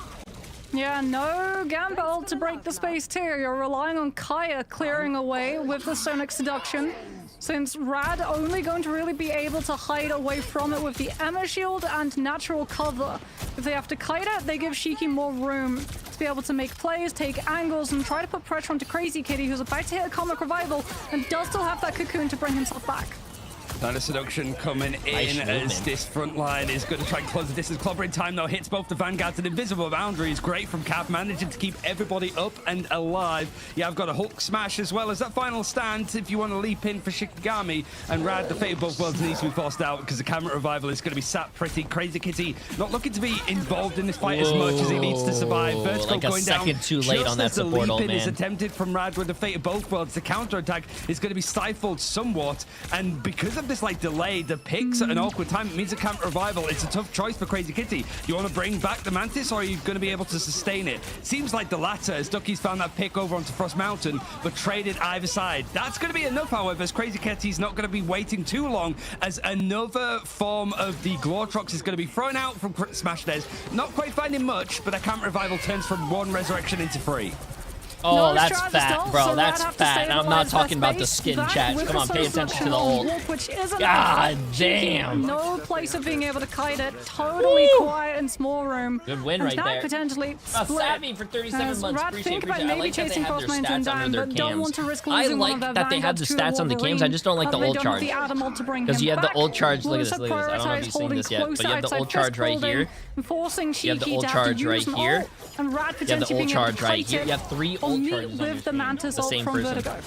[SPEAKER 1] Yeah, no Gamba ult to break the space too. You're relying on Kaya clearing away with the Sonic Seduction. Since Rad only going to really be able to hide away from it with the Emma Shield and natural cover. If they have to kite it, they give Shiki more room to be able to make plays, take angles, and try to put pressure onto Crazy Kitty, who's about to hit a Comic Revival and does still have that cocoon to bring himself back.
[SPEAKER 5] Dino Seduction coming in as this front line is going to try and close the distance. Clobbering time, though, hits both the Vanguards and Invisible Boundaries. Great from Cap, managing to keep everybody up and alive. Yeah, I've got a Hulk Smash as well as that final stand if you want to leap in for Shikigami. And Rad, the fate of both worlds needs to be forced out because the Camera Revival is going to be sat pretty. Crazy Kitty not looking to be involved in this fight as much as he needs to survive. Vertigo
[SPEAKER 3] like a
[SPEAKER 5] going down
[SPEAKER 3] second too late
[SPEAKER 5] just
[SPEAKER 3] on that
[SPEAKER 5] as the
[SPEAKER 3] support ult,
[SPEAKER 5] leap-in is
[SPEAKER 3] man.
[SPEAKER 5] attempted from Rad with the fate of both worlds. The counter-attack is going to be stifled somewhat. And because of this, like, delay, the picks at an awkward time, it means a camp revival. It's a tough choice for Crazy Kitty. Do you want to bring back the Mantis, or are you going to be able to sustain it? Seems like the latter, as Ducky's found that pick over onto Frost Mountain, but traded either side. That's going to be enough, however, as Crazy Kitty's not going to be waiting too long, as another form of the Glortrox is going to be thrown out from Smash Days. Not quite finding much, but a camp revival turns from 1 resurrection into 3.
[SPEAKER 3] Oh,
[SPEAKER 1] No
[SPEAKER 3] that's
[SPEAKER 1] strategy
[SPEAKER 3] fat,
[SPEAKER 1] still,
[SPEAKER 3] bro.
[SPEAKER 1] so
[SPEAKER 3] That's
[SPEAKER 1] Rad have to
[SPEAKER 3] fat. And I'm not
[SPEAKER 1] stabilize
[SPEAKER 3] talking
[SPEAKER 1] their
[SPEAKER 3] about the
[SPEAKER 1] space.
[SPEAKER 3] skin
[SPEAKER 1] That
[SPEAKER 3] chat.
[SPEAKER 1] with
[SPEAKER 3] Come on,
[SPEAKER 1] the
[SPEAKER 3] pay
[SPEAKER 1] social
[SPEAKER 3] attention to the
[SPEAKER 1] on
[SPEAKER 3] ult.
[SPEAKER 1] Wolf, which isn't
[SPEAKER 3] God
[SPEAKER 1] enough.
[SPEAKER 3] damn.
[SPEAKER 1] No place of being able to kite it. Totally quiet and small room.
[SPEAKER 3] Good win
[SPEAKER 1] and
[SPEAKER 3] right
[SPEAKER 1] that
[SPEAKER 3] there.
[SPEAKER 1] potentially
[SPEAKER 3] Oh,
[SPEAKER 1] split.
[SPEAKER 3] Savvy for 37
[SPEAKER 1] As
[SPEAKER 3] months.
[SPEAKER 1] Rad
[SPEAKER 3] Appreciate
[SPEAKER 1] think about
[SPEAKER 3] it. I
[SPEAKER 1] maybe
[SPEAKER 3] like that they
[SPEAKER 1] chasing
[SPEAKER 3] have
[SPEAKER 1] Frost
[SPEAKER 3] their
[SPEAKER 1] Mountain
[SPEAKER 3] stats under
[SPEAKER 1] down,
[SPEAKER 3] their
[SPEAKER 1] but don't
[SPEAKER 3] cams.
[SPEAKER 1] want to risk
[SPEAKER 3] I
[SPEAKER 1] losing one
[SPEAKER 3] like
[SPEAKER 1] of their
[SPEAKER 3] that they have
[SPEAKER 1] Vanguards
[SPEAKER 3] the
[SPEAKER 1] to
[SPEAKER 3] stats on the cams. I just don't like the ult charge.
[SPEAKER 1] Because
[SPEAKER 3] you have the ult charge. Look at this. Look at this. I don't know if you've seen this yet, but you have the ult charge right here.
[SPEAKER 1] Forcing
[SPEAKER 3] You have the
[SPEAKER 1] Shiki
[SPEAKER 3] ult
[SPEAKER 1] to have to
[SPEAKER 3] charge right
[SPEAKER 1] use an
[SPEAKER 3] here.
[SPEAKER 1] ult, and Rad
[SPEAKER 3] You have the
[SPEAKER 1] potentially
[SPEAKER 3] ult
[SPEAKER 1] being able to
[SPEAKER 3] charge right
[SPEAKER 1] kite
[SPEAKER 3] here.
[SPEAKER 1] it
[SPEAKER 3] You have 3
[SPEAKER 1] or
[SPEAKER 3] ult
[SPEAKER 1] meet
[SPEAKER 3] charges on your
[SPEAKER 1] with the
[SPEAKER 3] screen.
[SPEAKER 1] Mantis
[SPEAKER 3] The
[SPEAKER 1] ult
[SPEAKER 3] same
[SPEAKER 1] from
[SPEAKER 3] person.
[SPEAKER 1] Vertigo.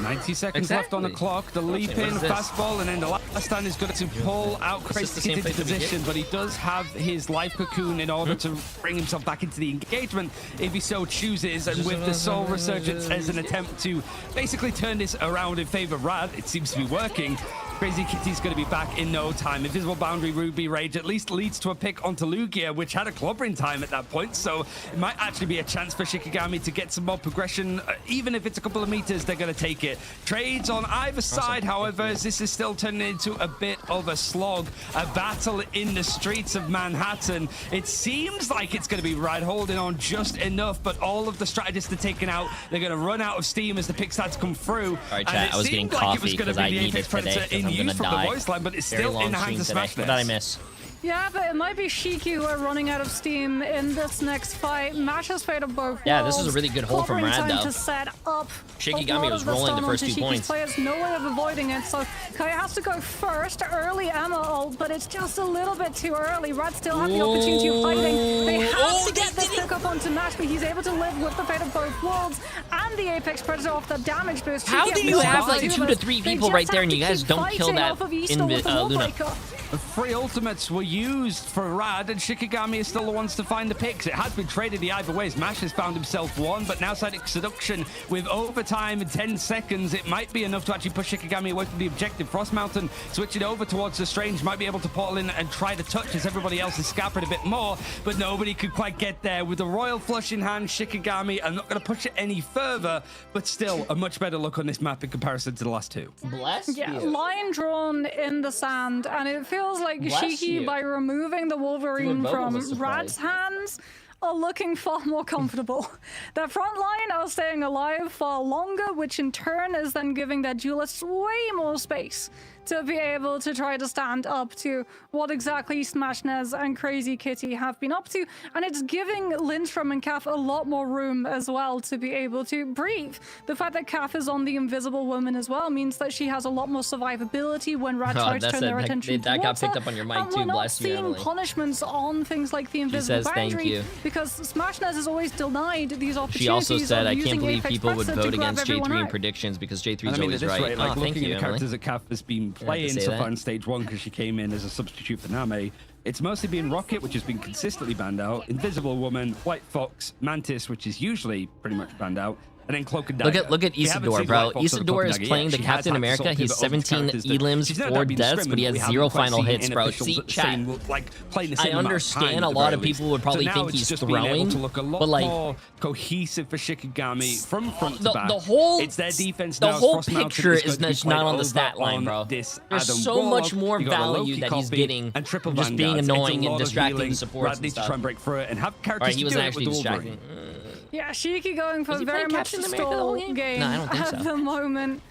[SPEAKER 5] 90 seconds left on the clock. The leap in,
[SPEAKER 3] What is this?
[SPEAKER 5] fastball, and then the last stand is going to pull out
[SPEAKER 3] Is this
[SPEAKER 5] Crazy
[SPEAKER 3] the same
[SPEAKER 5] Kitty into
[SPEAKER 3] place that we
[SPEAKER 5] position, but he does have his life cocoon in order to bring himself back into the engagement if he so chooses. And with the Soul Resurgence as an attempt to basically turn this around in favor of Rad, it seems to be working. Crazy Kitty's going to be back in no time. Invisible Boundary Ruby Rage at least leads to a pick onto Lugia, which had a clobbering time at that point, so it might actually be a chance for Shikigami to get some more progression. Even if it's a couple of meters, they're going to take it. Trades on either side, however, as this is still turning into a bit of a slog, a battle in the streets of Manhattan. It seems like it's going to be Rad holding on just enough, but all of the strategists are taken out. They're going to run out of steam as the pick starts to come through.
[SPEAKER 3] All right,
[SPEAKER 5] And
[SPEAKER 3] chat.
[SPEAKER 5] it
[SPEAKER 3] I was getting
[SPEAKER 5] seemed like it was
[SPEAKER 3] coffee
[SPEAKER 5] gonna
[SPEAKER 3] because
[SPEAKER 5] be
[SPEAKER 3] I
[SPEAKER 5] the
[SPEAKER 3] need
[SPEAKER 5] Apex
[SPEAKER 3] it today
[SPEAKER 5] Predator
[SPEAKER 3] because
[SPEAKER 5] in
[SPEAKER 3] I'm
[SPEAKER 5] use
[SPEAKER 3] gonna
[SPEAKER 5] from the
[SPEAKER 3] die.
[SPEAKER 5] voice line, but it's
[SPEAKER 3] Very
[SPEAKER 5] still
[SPEAKER 3] long
[SPEAKER 5] in the hands
[SPEAKER 3] stream
[SPEAKER 5] of
[SPEAKER 3] today.
[SPEAKER 5] Smashness.
[SPEAKER 3] What did I miss?
[SPEAKER 1] Yeah, but it might be Shiki who are running out of steam in this next fight. Masha's fate of both
[SPEAKER 3] Yeah, this is a
[SPEAKER 1] worlds.
[SPEAKER 3] really good hold from
[SPEAKER 1] Clobbering
[SPEAKER 3] Rad,
[SPEAKER 1] time
[SPEAKER 3] though.
[SPEAKER 1] to set up
[SPEAKER 3] Shikigami
[SPEAKER 1] a lot
[SPEAKER 3] was
[SPEAKER 1] of the
[SPEAKER 3] rolling the
[SPEAKER 1] stun
[SPEAKER 3] first
[SPEAKER 1] onto
[SPEAKER 3] 2
[SPEAKER 1] Shiki's
[SPEAKER 3] points.
[SPEAKER 1] Players, no way of avoiding it, so Kaya has to go first. Early Emma ult, but it's just a little bit too early. Rad still have the opportunity of fighting. They have to get this pick up onto Mash, but he's able to live with the fate of both worlds and the Apex Predator off the damage boost.
[SPEAKER 3] How
[SPEAKER 1] Shiki
[SPEAKER 3] do
[SPEAKER 1] have
[SPEAKER 3] you
[SPEAKER 1] no
[SPEAKER 3] have
[SPEAKER 1] advantage
[SPEAKER 3] like
[SPEAKER 1] of
[SPEAKER 3] 2
[SPEAKER 1] it.
[SPEAKER 3] to 3
[SPEAKER 1] They
[SPEAKER 3] people
[SPEAKER 1] just
[SPEAKER 3] right there
[SPEAKER 1] have
[SPEAKER 3] and
[SPEAKER 1] to
[SPEAKER 3] you guys
[SPEAKER 1] keep
[SPEAKER 3] don't kill
[SPEAKER 1] fighting
[SPEAKER 3] that
[SPEAKER 1] off of Easter with the
[SPEAKER 3] Luna?
[SPEAKER 1] Wallbreaker.
[SPEAKER 5] Three ultimates were used for Rad, and Shikigami is still the ones to find the picks. It has been traded the either ways. Mash has found himself one, but now Psychic Seduction with overtime in 10 seconds. It might be enough to actually push Shikigami away from the objective. Frost Mountain switching over towards the Strange, might be able to portal in and try to touch as everybody else is scampered a bit more, but nobody could quite get there. With the Royal Flush in hand, Shikigami, I'm not going to push it any further, but still a much better look on this map in comparison to the last two.
[SPEAKER 3] Bless
[SPEAKER 1] Yeah,
[SPEAKER 3] you.
[SPEAKER 1] line drawn in the sand, and it feels like
[SPEAKER 3] Bless
[SPEAKER 1] Shiki,
[SPEAKER 3] you.
[SPEAKER 1] by removing the Wolverine
[SPEAKER 3] Dude,
[SPEAKER 1] from
[SPEAKER 3] Vogel's a
[SPEAKER 1] Rad's
[SPEAKER 3] surprise.
[SPEAKER 1] hands, are looking far more comfortable. Their front line are staying alive far longer, which in turn is then giving their duelists way more space to be able to try to stand up to what exactly Smashnez and Crazy Kitty have been up to, and it's giving Lindstrom and Kaf a lot more room as well to be able to breathe. The fact that Kaf is on the Invisible Woman as well means that she has a lot more survivability when Rad
[SPEAKER 3] Oh,
[SPEAKER 1] tries to
[SPEAKER 3] that's
[SPEAKER 1] turn their attention
[SPEAKER 3] that got
[SPEAKER 1] towards
[SPEAKER 3] picked
[SPEAKER 1] her,
[SPEAKER 3] up on your mic
[SPEAKER 1] and
[SPEAKER 3] too.
[SPEAKER 1] we're not
[SPEAKER 3] Bless you,
[SPEAKER 1] seeing
[SPEAKER 3] Emily.
[SPEAKER 1] punishments on things like the Invisible
[SPEAKER 3] says thank
[SPEAKER 1] Boundary
[SPEAKER 3] you.
[SPEAKER 1] because Smashnez has always denied these opportunities.
[SPEAKER 3] She also said,
[SPEAKER 1] of
[SPEAKER 3] "I
[SPEAKER 1] using
[SPEAKER 3] can't believe
[SPEAKER 1] Apex
[SPEAKER 3] people would
[SPEAKER 1] Predator to
[SPEAKER 3] vote
[SPEAKER 1] grab
[SPEAKER 3] against
[SPEAKER 1] everyone
[SPEAKER 3] J3 in
[SPEAKER 1] out."
[SPEAKER 3] predictions because J3
[SPEAKER 5] And
[SPEAKER 3] is
[SPEAKER 5] I mean,
[SPEAKER 3] always
[SPEAKER 5] at this
[SPEAKER 3] right."
[SPEAKER 5] rate, like
[SPEAKER 3] Oh, thank
[SPEAKER 5] looking
[SPEAKER 3] you,
[SPEAKER 5] at the
[SPEAKER 3] Emily.
[SPEAKER 5] characters that Kaf has been
[SPEAKER 3] to
[SPEAKER 5] playing
[SPEAKER 3] say
[SPEAKER 5] so
[SPEAKER 3] that.
[SPEAKER 5] far in stage 1 because she came in as a substitute for Name. It's mostly been Rocket, which has been consistently banned out, Invisible Woman, White Fox, Mantis, which is usually pretty much banned out, and then Cloak and Dagger.
[SPEAKER 3] Look at
[SPEAKER 5] We haven't
[SPEAKER 3] Isidore,
[SPEAKER 5] seen
[SPEAKER 3] bro.
[SPEAKER 5] White Fox or the Cloak
[SPEAKER 3] Isidore
[SPEAKER 5] and
[SPEAKER 3] is
[SPEAKER 5] Dagger
[SPEAKER 3] playing
[SPEAKER 5] yet.
[SPEAKER 3] the
[SPEAKER 5] She has
[SPEAKER 3] Captain
[SPEAKER 5] had to
[SPEAKER 3] America.
[SPEAKER 5] sort of
[SPEAKER 3] He has
[SPEAKER 5] pivot over to
[SPEAKER 3] 17
[SPEAKER 5] characters that
[SPEAKER 3] elims,
[SPEAKER 5] she's never
[SPEAKER 3] 4
[SPEAKER 5] been
[SPEAKER 3] deaths,
[SPEAKER 5] scrimming,
[SPEAKER 3] but he has
[SPEAKER 5] we haven't
[SPEAKER 3] 0
[SPEAKER 5] quite
[SPEAKER 3] final
[SPEAKER 5] seen
[SPEAKER 3] hits,
[SPEAKER 5] in
[SPEAKER 3] bro.
[SPEAKER 5] officials
[SPEAKER 3] See,
[SPEAKER 5] at the
[SPEAKER 3] chat.
[SPEAKER 5] same, like, playing the
[SPEAKER 3] I
[SPEAKER 5] same amount of
[SPEAKER 3] understand
[SPEAKER 5] time,
[SPEAKER 3] a
[SPEAKER 5] at the
[SPEAKER 3] lot
[SPEAKER 5] very
[SPEAKER 3] of
[SPEAKER 5] least.
[SPEAKER 3] people would probably
[SPEAKER 5] So now
[SPEAKER 3] think
[SPEAKER 5] it's
[SPEAKER 3] he's
[SPEAKER 5] just being able
[SPEAKER 3] throwing,
[SPEAKER 5] to look a lot
[SPEAKER 3] but, like,
[SPEAKER 5] more cohesive for Shikigami from front to
[SPEAKER 3] the
[SPEAKER 5] back.
[SPEAKER 3] whole
[SPEAKER 5] It's their defense
[SPEAKER 3] the
[SPEAKER 5] now.
[SPEAKER 3] whole
[SPEAKER 5] Frost Mountain
[SPEAKER 3] picture
[SPEAKER 5] is going
[SPEAKER 3] is
[SPEAKER 5] to be
[SPEAKER 3] just
[SPEAKER 5] played
[SPEAKER 3] not on the
[SPEAKER 5] over
[SPEAKER 3] stat line,
[SPEAKER 5] on
[SPEAKER 3] bro.
[SPEAKER 5] this
[SPEAKER 3] There's
[SPEAKER 5] Adam
[SPEAKER 3] so much
[SPEAKER 5] Warlock.
[SPEAKER 3] more
[SPEAKER 5] You got a
[SPEAKER 3] value
[SPEAKER 5] Loki
[SPEAKER 3] that he's
[SPEAKER 5] copy
[SPEAKER 3] getting
[SPEAKER 5] and triple
[SPEAKER 3] from just being
[SPEAKER 5] Vanguards. It's a
[SPEAKER 3] annoying and
[SPEAKER 5] lot of
[SPEAKER 3] distracting
[SPEAKER 5] healing.
[SPEAKER 3] supports
[SPEAKER 5] Rad
[SPEAKER 3] and
[SPEAKER 5] needs to
[SPEAKER 3] stuff.
[SPEAKER 5] try and break through it and have
[SPEAKER 3] All
[SPEAKER 5] characters
[SPEAKER 3] right, he
[SPEAKER 5] to
[SPEAKER 3] wasn't
[SPEAKER 5] do it
[SPEAKER 3] actually
[SPEAKER 5] with
[SPEAKER 3] distracting.
[SPEAKER 5] Wolverine.
[SPEAKER 1] Yeah, Shiki going for
[SPEAKER 3] Was he
[SPEAKER 1] very
[SPEAKER 3] playing
[SPEAKER 1] much
[SPEAKER 3] Captain America the whole
[SPEAKER 1] stall
[SPEAKER 3] game?
[SPEAKER 1] game
[SPEAKER 3] No, I don't think
[SPEAKER 1] at
[SPEAKER 3] so.
[SPEAKER 1] the moment.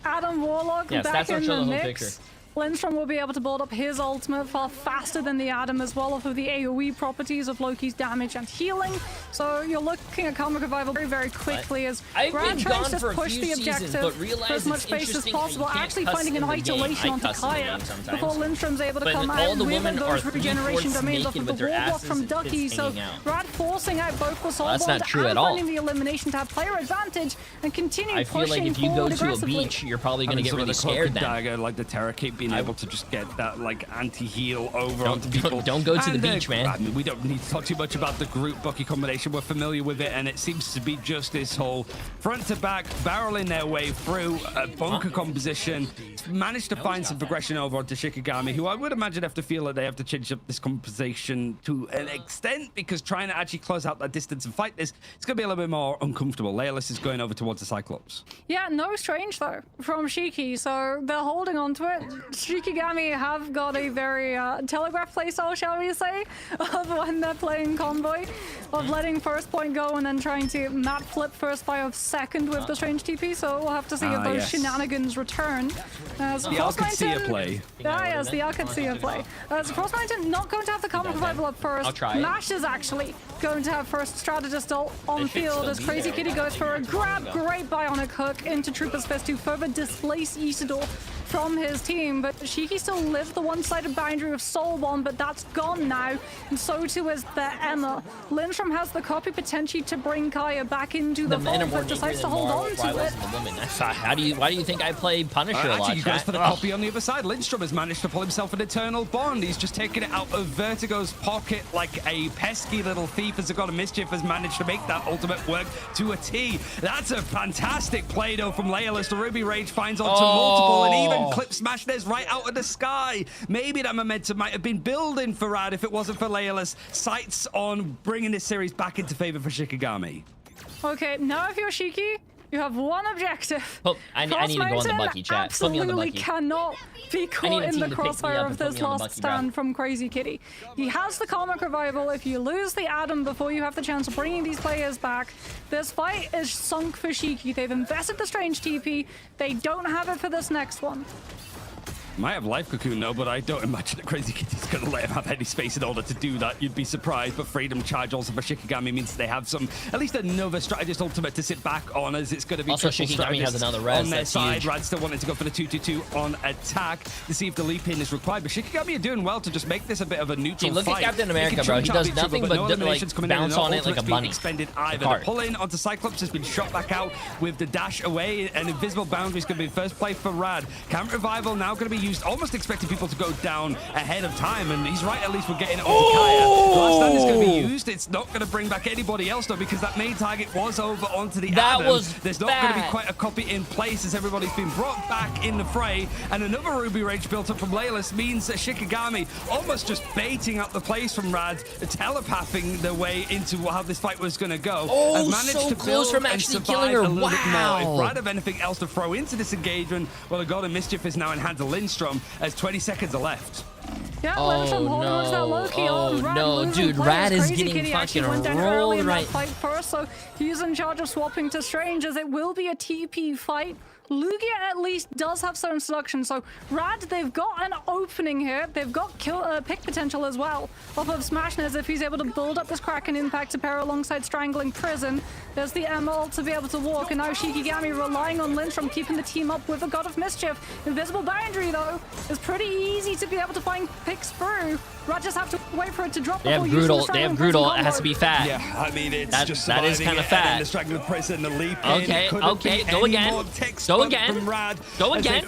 [SPEAKER 1] Adam Warlock
[SPEAKER 3] Yeah,
[SPEAKER 1] back
[SPEAKER 3] stats don't
[SPEAKER 1] in
[SPEAKER 3] show
[SPEAKER 1] the
[SPEAKER 3] the whole
[SPEAKER 1] mix.
[SPEAKER 3] picture.
[SPEAKER 1] Lindstrom will be able to build up his ultimate far faster than the Adam as well off of the AoE properties of Loki's damage and healing. So you're looking at Karmic Revival very, very quickly as
[SPEAKER 3] I've
[SPEAKER 1] Brad
[SPEAKER 3] been
[SPEAKER 1] tries
[SPEAKER 3] gone
[SPEAKER 1] to
[SPEAKER 3] for a
[SPEAKER 1] push
[SPEAKER 3] few
[SPEAKER 1] the
[SPEAKER 3] seasons,
[SPEAKER 1] objective
[SPEAKER 3] but
[SPEAKER 1] for
[SPEAKER 3] realize
[SPEAKER 1] as much
[SPEAKER 3] it's
[SPEAKER 1] space as
[SPEAKER 3] interesting how you
[SPEAKER 1] possible,
[SPEAKER 3] can't
[SPEAKER 1] actually
[SPEAKER 3] cuss
[SPEAKER 1] finding an
[SPEAKER 3] in the game.
[SPEAKER 1] isolation
[SPEAKER 3] I
[SPEAKER 1] onto
[SPEAKER 3] cuss in the
[SPEAKER 1] Kaya
[SPEAKER 3] game sometimes.
[SPEAKER 1] before Lindstrom's able to
[SPEAKER 3] But
[SPEAKER 1] come
[SPEAKER 3] all
[SPEAKER 1] out
[SPEAKER 3] the
[SPEAKER 1] with
[SPEAKER 3] women
[SPEAKER 1] those
[SPEAKER 3] are
[SPEAKER 1] regeneration
[SPEAKER 3] 3/4
[SPEAKER 1] domains off
[SPEAKER 3] naked
[SPEAKER 1] of the
[SPEAKER 3] with their
[SPEAKER 1] Warlock
[SPEAKER 3] asses
[SPEAKER 1] from
[SPEAKER 3] and tits
[SPEAKER 1] Ducky. So
[SPEAKER 3] hanging out.
[SPEAKER 1] Brad forcing out both the soul
[SPEAKER 3] Well, that's
[SPEAKER 1] bond
[SPEAKER 3] not true
[SPEAKER 1] and
[SPEAKER 3] at all.
[SPEAKER 1] finding the elimination to have player advantage and continue
[SPEAKER 3] I feel
[SPEAKER 1] pushing
[SPEAKER 3] like if you go
[SPEAKER 1] forward
[SPEAKER 3] to a
[SPEAKER 1] aggressively.
[SPEAKER 3] beach, you're probably going to get
[SPEAKER 5] Some of
[SPEAKER 3] really
[SPEAKER 5] the Cloak
[SPEAKER 3] scared
[SPEAKER 5] and
[SPEAKER 3] then.
[SPEAKER 5] Dagger, like the Terror Cape, being able to just get that like anti-heal over onto people.
[SPEAKER 3] Don't go to the
[SPEAKER 5] And,
[SPEAKER 3] beach, man.
[SPEAKER 5] I mean, we don't need to talk too much about the group Bucky combination. We're familiar with it, and it seems to be just this whole front to back, barreling their way through a bunker composition. Managed to find some progression over onto Shikigami, who I would imagine have to feel that they have to change up this composition to an extent, because trying to actually close out that distance and fight this, it's going to be a little bit more uncomfortable. Leolus is going over towards the Cyclops.
[SPEAKER 1] Yeah, no strange though from Shiki, so they're holding on to it. Shikigami have got a very telegraph playstyle, shall we say, of when they're playing Convoy, of letting first point go and then trying to map flip first fire of second with the strange TP, so we'll have to see if those
[SPEAKER 5] yes.
[SPEAKER 1] shenanigans return. As
[SPEAKER 5] The Alcatia play.
[SPEAKER 1] Yes, the Alcatia play. As Frost Mountain not going to have the Common Revival up first.
[SPEAKER 3] I'll try it.
[SPEAKER 1] Mash is actually going to have first Strategist ult on
[SPEAKER 3] They should
[SPEAKER 1] field
[SPEAKER 3] still
[SPEAKER 1] as
[SPEAKER 3] be
[SPEAKER 1] Crazy
[SPEAKER 3] there.
[SPEAKER 1] Kitty goes for a grab.
[SPEAKER 3] There we go.
[SPEAKER 1] Great bionic hook into Trooper's Fist to further displace Isidore from his team, but Shiki still lives the one-sided boundary of Soul Bond, but that's gone now, and so too is the Emma. Lindstrom has the copy potentially to bring Kaya back into the
[SPEAKER 3] men are
[SPEAKER 1] fold,
[SPEAKER 3] more
[SPEAKER 1] but decides to
[SPEAKER 3] angry than
[SPEAKER 1] hold
[SPEAKER 3] more
[SPEAKER 1] on to
[SPEAKER 3] rivals
[SPEAKER 1] it.
[SPEAKER 3] than the women. Why do you think I play Punisher a lot?
[SPEAKER 5] Actually, he goes
[SPEAKER 3] chat?
[SPEAKER 5] for the
[SPEAKER 3] Ugh.
[SPEAKER 5] copy on the other side. Lindstrom has managed to pull himself an eternal bond. He's just taken it out of Vertigo's pocket like a pesky little thief. As a god of mischief has managed to make that ultimate work to a T. That's a fantastic play though from Leolus. The Ruby Rage finds onto multiple and even clips Smashnez right out of the sky. Maybe that momentum might have been building for Rad if it wasn't for Leolus. Sights on bringing this series back into favor for Shikigami.
[SPEAKER 1] Okay, now if you're Shiki, you have one objective.
[SPEAKER 3] Well, I need to go on the
[SPEAKER 1] Cross
[SPEAKER 3] Bucky chat. Put me on the
[SPEAKER 1] absolutely
[SPEAKER 3] Bucky.
[SPEAKER 1] cannot be caught
[SPEAKER 3] a
[SPEAKER 1] in
[SPEAKER 3] team
[SPEAKER 1] the
[SPEAKER 3] to pick me
[SPEAKER 1] crossfire
[SPEAKER 3] up
[SPEAKER 1] of
[SPEAKER 3] and put
[SPEAKER 1] this
[SPEAKER 3] me on the
[SPEAKER 1] last
[SPEAKER 3] Bucky, bro.
[SPEAKER 1] stand from Crazy Kitty. He has the Karmic Revival. If you lose the Adam before you have the chance of bringing these players back, this fight is sunk for Shiki. They've invested the Strange TP. They don't have it for this next one.
[SPEAKER 5] Might have Life Cocoon, no, but I don't imagine that Crazy Kitty's going to let him have any space in order to do that. You'd be surprised, but Freedom Charge also for Shikigami means they have some, at least another Strategist ultimate to sit back on, as it's going to be
[SPEAKER 3] Also,
[SPEAKER 5] triple
[SPEAKER 3] Shikigami has
[SPEAKER 5] Strategists
[SPEAKER 3] another res,
[SPEAKER 5] on their
[SPEAKER 3] that's
[SPEAKER 5] side.
[SPEAKER 3] huge.
[SPEAKER 5] Rad still wanting to go for the 2-2-2 on attack to see if the leap in is required, but Shikigami are doing well to just make this a bit of a neutral
[SPEAKER 3] See, look
[SPEAKER 5] fight.
[SPEAKER 3] at Captain
[SPEAKER 5] They
[SPEAKER 3] America,
[SPEAKER 5] can
[SPEAKER 3] bro. He
[SPEAKER 5] chunk
[SPEAKER 3] does
[SPEAKER 5] each other,
[SPEAKER 3] nothing
[SPEAKER 5] but
[SPEAKER 3] but,
[SPEAKER 5] no
[SPEAKER 3] like,
[SPEAKER 5] eliminations coming in,
[SPEAKER 3] bounce
[SPEAKER 5] and no
[SPEAKER 3] on it like a
[SPEAKER 5] ultimates being
[SPEAKER 3] bunny.
[SPEAKER 5] expended
[SPEAKER 3] Like
[SPEAKER 5] either.
[SPEAKER 3] a
[SPEAKER 5] The
[SPEAKER 3] cart.
[SPEAKER 5] pull in onto Cyclops has been shot back out with the dash away, and Invisible Boundary is going to be first play for Rad. Camp Revival now going to be used, almost expecting people to go down ahead of time, and he's right, at least we're getting it onto Kaya. The last stand is going to be used. It's not going to bring back anybody else, though, because that main target was over onto the Adam. There's not going to be quite a copy in place as everybody's been brought back in the fray, and another Ruby Rage built up from Laylas means that Shikigami almost just baiting up the plays from Rad, telepathing their way into how this fight was going to go.
[SPEAKER 3] Oh,
[SPEAKER 5] managed
[SPEAKER 3] so
[SPEAKER 5] to
[SPEAKER 3] close from actually killing her. Wow.
[SPEAKER 5] If Rad have anything else to throw into this engagement, well, the God of Mischief is now in hands of Lindstrom as 20 seconds are left.
[SPEAKER 1] Yeah, Lindstrom holding on to that low-key on. Rad losing
[SPEAKER 3] dude,
[SPEAKER 1] players.
[SPEAKER 3] Rad is
[SPEAKER 1] Crazy
[SPEAKER 3] getting
[SPEAKER 1] Kitty actually
[SPEAKER 3] fucking
[SPEAKER 1] went down early
[SPEAKER 3] rolled
[SPEAKER 1] in
[SPEAKER 3] right.
[SPEAKER 1] that fight first, so he's in charge of swapping to Strange, as it will be a TP fight. Lugia at least does have certain seduction, so Rad, they've got an opening here. They've got pick potential as well off of Smashnez if he's able to build up this Kraken impact to pair alongside Strangling Prison. There's the Emerald to be able to walk, and now Shikigami relying on Lindstrom, keeping the team up with the God of Mischief. Invisible Boundary, though, is pretty easy to be able to find picks through. Rad just have to wait for it to drop.
[SPEAKER 3] They have Groodle. They have Groodle. It has to be fat.
[SPEAKER 5] Yeah, I mean, it's just
[SPEAKER 3] that is kind of fat.
[SPEAKER 5] The Strangling Prison, the leap
[SPEAKER 3] Okay, okay, go again. Go again. Go again.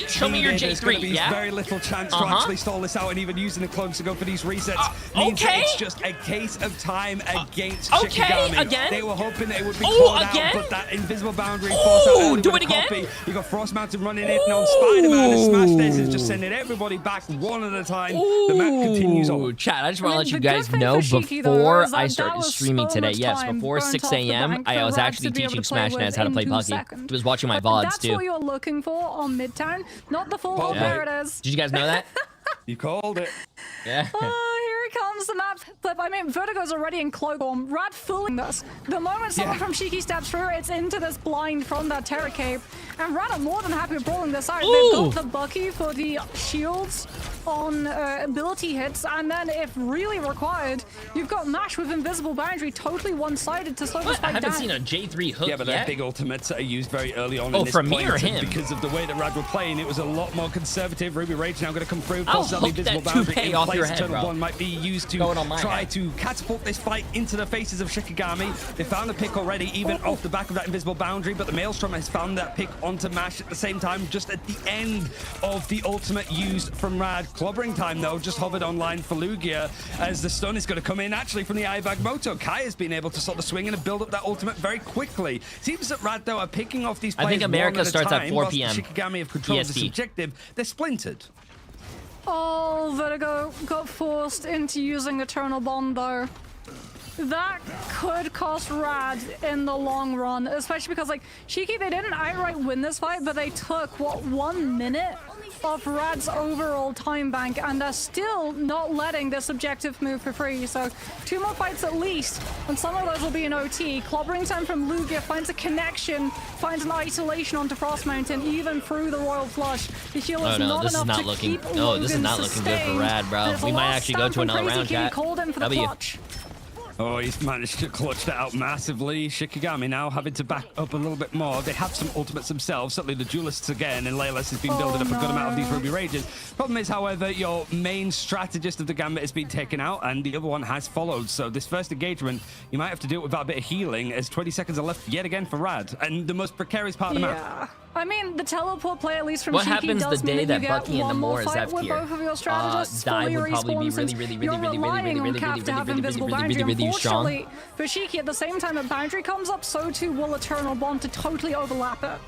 [SPEAKER 3] Show me your J3. Yeah.
[SPEAKER 5] Very little chance to actually stall this out, and even using the clones to go for these resets means
[SPEAKER 3] okay.
[SPEAKER 5] it's just a case of time against
[SPEAKER 3] okay,
[SPEAKER 5] Shikigami.
[SPEAKER 3] again.
[SPEAKER 5] They were hoping that it would be called
[SPEAKER 3] again.
[SPEAKER 5] out, but that invisible boundary forced out.
[SPEAKER 3] Do it again.
[SPEAKER 5] Copy. You got Frost Mountain running in on Spider-Man, and Smashnez is just sending everybody back one at a time. The map continues on.
[SPEAKER 3] Chat, I just want to let you guys know before I started streaming today, yes, before 6 a.m., I was actually teaching Smashnez how to play Pucky. I was watching my VODs
[SPEAKER 1] That's
[SPEAKER 3] too.
[SPEAKER 1] what you're looking for on Midtown, not the full there it is.
[SPEAKER 3] Did you guys know that?
[SPEAKER 5] You called it.
[SPEAKER 3] Yeah.
[SPEAKER 1] Here comes the map flip. I mean, Vertigo's already in cloak form. Rad fooling this. The moment someone from Shiki steps through, it's into this blind from that Terra Cape. And Rad are more than happy with brawling this out. They've got the Bucky for the shields on ability hits, and then if really required, you've got Mash with Invisible Boundary totally one-sided to slow this fight down.
[SPEAKER 3] I haven't seen a J3 hook
[SPEAKER 5] Yeah, but
[SPEAKER 3] yet.
[SPEAKER 5] they're big ultimates that are used very early on in this
[SPEAKER 3] from me or
[SPEAKER 5] point,
[SPEAKER 3] him?
[SPEAKER 5] because of the way that Rad were playing, it was a lot more conservative. Ruby Rage now going to come through.
[SPEAKER 3] I'll
[SPEAKER 5] Plus, that
[SPEAKER 3] hook
[SPEAKER 5] invisible
[SPEAKER 3] that
[SPEAKER 5] boundary
[SPEAKER 3] toupee
[SPEAKER 5] in
[SPEAKER 3] off
[SPEAKER 5] place.
[SPEAKER 3] your head,
[SPEAKER 5] Eternal
[SPEAKER 3] bro.
[SPEAKER 5] Bond might be used to try to catapult this fight into the faces of Shikigami. They found a pick already, even off the back of that invisible boundary, but the Maelstrom has found that pick onto Mash at the same time, just at the end of the ultimate used from Rad. Clobbering time, though, just hovered online for Lugia, as the stun is going to come in actually from the Ibag Moto. Kai has been able to sort of swing in and build up that ultimate very quickly. Seems that Rad, though, are picking off these players.
[SPEAKER 3] I think America starts at 4 p.m.
[SPEAKER 5] Shikigami have controlled
[SPEAKER 3] EST.
[SPEAKER 5] this objective. They're splintered.
[SPEAKER 1] Oh, Vertigo got forced into using Eternal Bond, though. That could cost Rad in the long run, especially because, like, Shiki, they didn't outright win this fight, but they took, what, 1 minute off Rad's overall time bank, and they're still not letting this objective move for free. So 2 more fights at least, and some of those will be in OT. Clobbering time from Lugia finds a connection, finds an isolation onto Frost Mountain, even through the Royal Flush. The heal is not
[SPEAKER 3] this is
[SPEAKER 1] enough
[SPEAKER 3] not
[SPEAKER 1] to
[SPEAKER 3] looking.
[SPEAKER 1] keep
[SPEAKER 3] No, this is
[SPEAKER 1] Logan
[SPEAKER 3] not looking good for
[SPEAKER 1] sustained.
[SPEAKER 3] Rad, bro.
[SPEAKER 1] There's a
[SPEAKER 3] We might
[SPEAKER 1] last
[SPEAKER 3] actually go
[SPEAKER 1] stand
[SPEAKER 3] to
[SPEAKER 1] from
[SPEAKER 3] another
[SPEAKER 1] Crazy
[SPEAKER 3] round,
[SPEAKER 1] Kitty,
[SPEAKER 3] chat.
[SPEAKER 1] called in for the
[SPEAKER 3] W.
[SPEAKER 1] clutch.
[SPEAKER 5] Oh, he's managed to clutch that out massively. Shikigami now having to back up a little bit more. They have some ultimates themselves. Certainly the Duelists again, and Laylas has been building up a good amount of these Ruby Rages. Problem is, however, your main strategist of the Gambit has been taken out, and the other one has followed. So this first engagement, you might have to do it without a bit of healing, as 20 seconds are left yet again for Rad. And the most precarious part of the map.
[SPEAKER 1] I mean, the teleport play, at least from
[SPEAKER 3] What
[SPEAKER 1] Shiki,
[SPEAKER 3] happens
[SPEAKER 1] does
[SPEAKER 3] the day
[SPEAKER 1] mean
[SPEAKER 3] that
[SPEAKER 1] you
[SPEAKER 3] Bucky
[SPEAKER 1] get
[SPEAKER 3] and the
[SPEAKER 1] one more
[SPEAKER 3] Moore is
[SPEAKER 1] fight
[SPEAKER 3] F
[SPEAKER 1] with
[SPEAKER 3] tier?
[SPEAKER 1] both of your strategists
[SPEAKER 3] Dive
[SPEAKER 1] fully
[SPEAKER 3] would probably be
[SPEAKER 1] respawns,
[SPEAKER 3] really,
[SPEAKER 1] and
[SPEAKER 3] really,
[SPEAKER 1] you're
[SPEAKER 3] really, really,
[SPEAKER 1] relying
[SPEAKER 3] really,
[SPEAKER 1] on Cap
[SPEAKER 3] really,
[SPEAKER 1] to have
[SPEAKER 3] really,
[SPEAKER 1] invisible
[SPEAKER 3] really,
[SPEAKER 1] boundary.
[SPEAKER 3] really, really strong.
[SPEAKER 1] Unfortunately, for Shiki, at the same time that boundary comes up, so too will Eternal Bond to totally overlap it.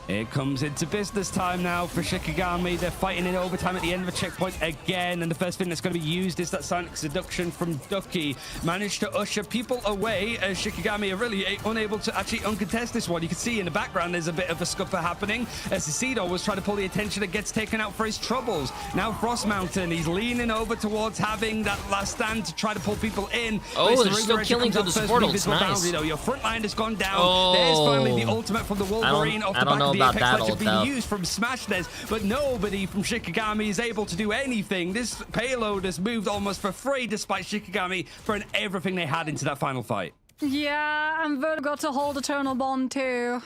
[SPEAKER 5] It comes into business time now for Shikigami. They're fighting in overtime at the end of a checkpoint again, and the first thing that's going to be used is that Sonic Seduction from Ducky. Managed to usher people away as Shikigami are really unable to actually uncontest this one. You can see in the background there's a bit of a scupper happening as Cecido was trying to pull the attention and gets taken out for his troubles. Now Frost Mountain, he's leaning over towards having that last stand to try to pull people in.
[SPEAKER 3] Oh, they're still killing through the support ults. Nice.
[SPEAKER 5] Your front line has gone down. There's finally the ultimate from the Wolverine off the back of the Apex Legend being used from Smashnez, but nobody from Shikigami is able to do anything. This payload has moved almost for free despite Shikigami throwing everything they had into that final fight.
[SPEAKER 1] Yeah, and Vertigo got to hold Eternal Bond too.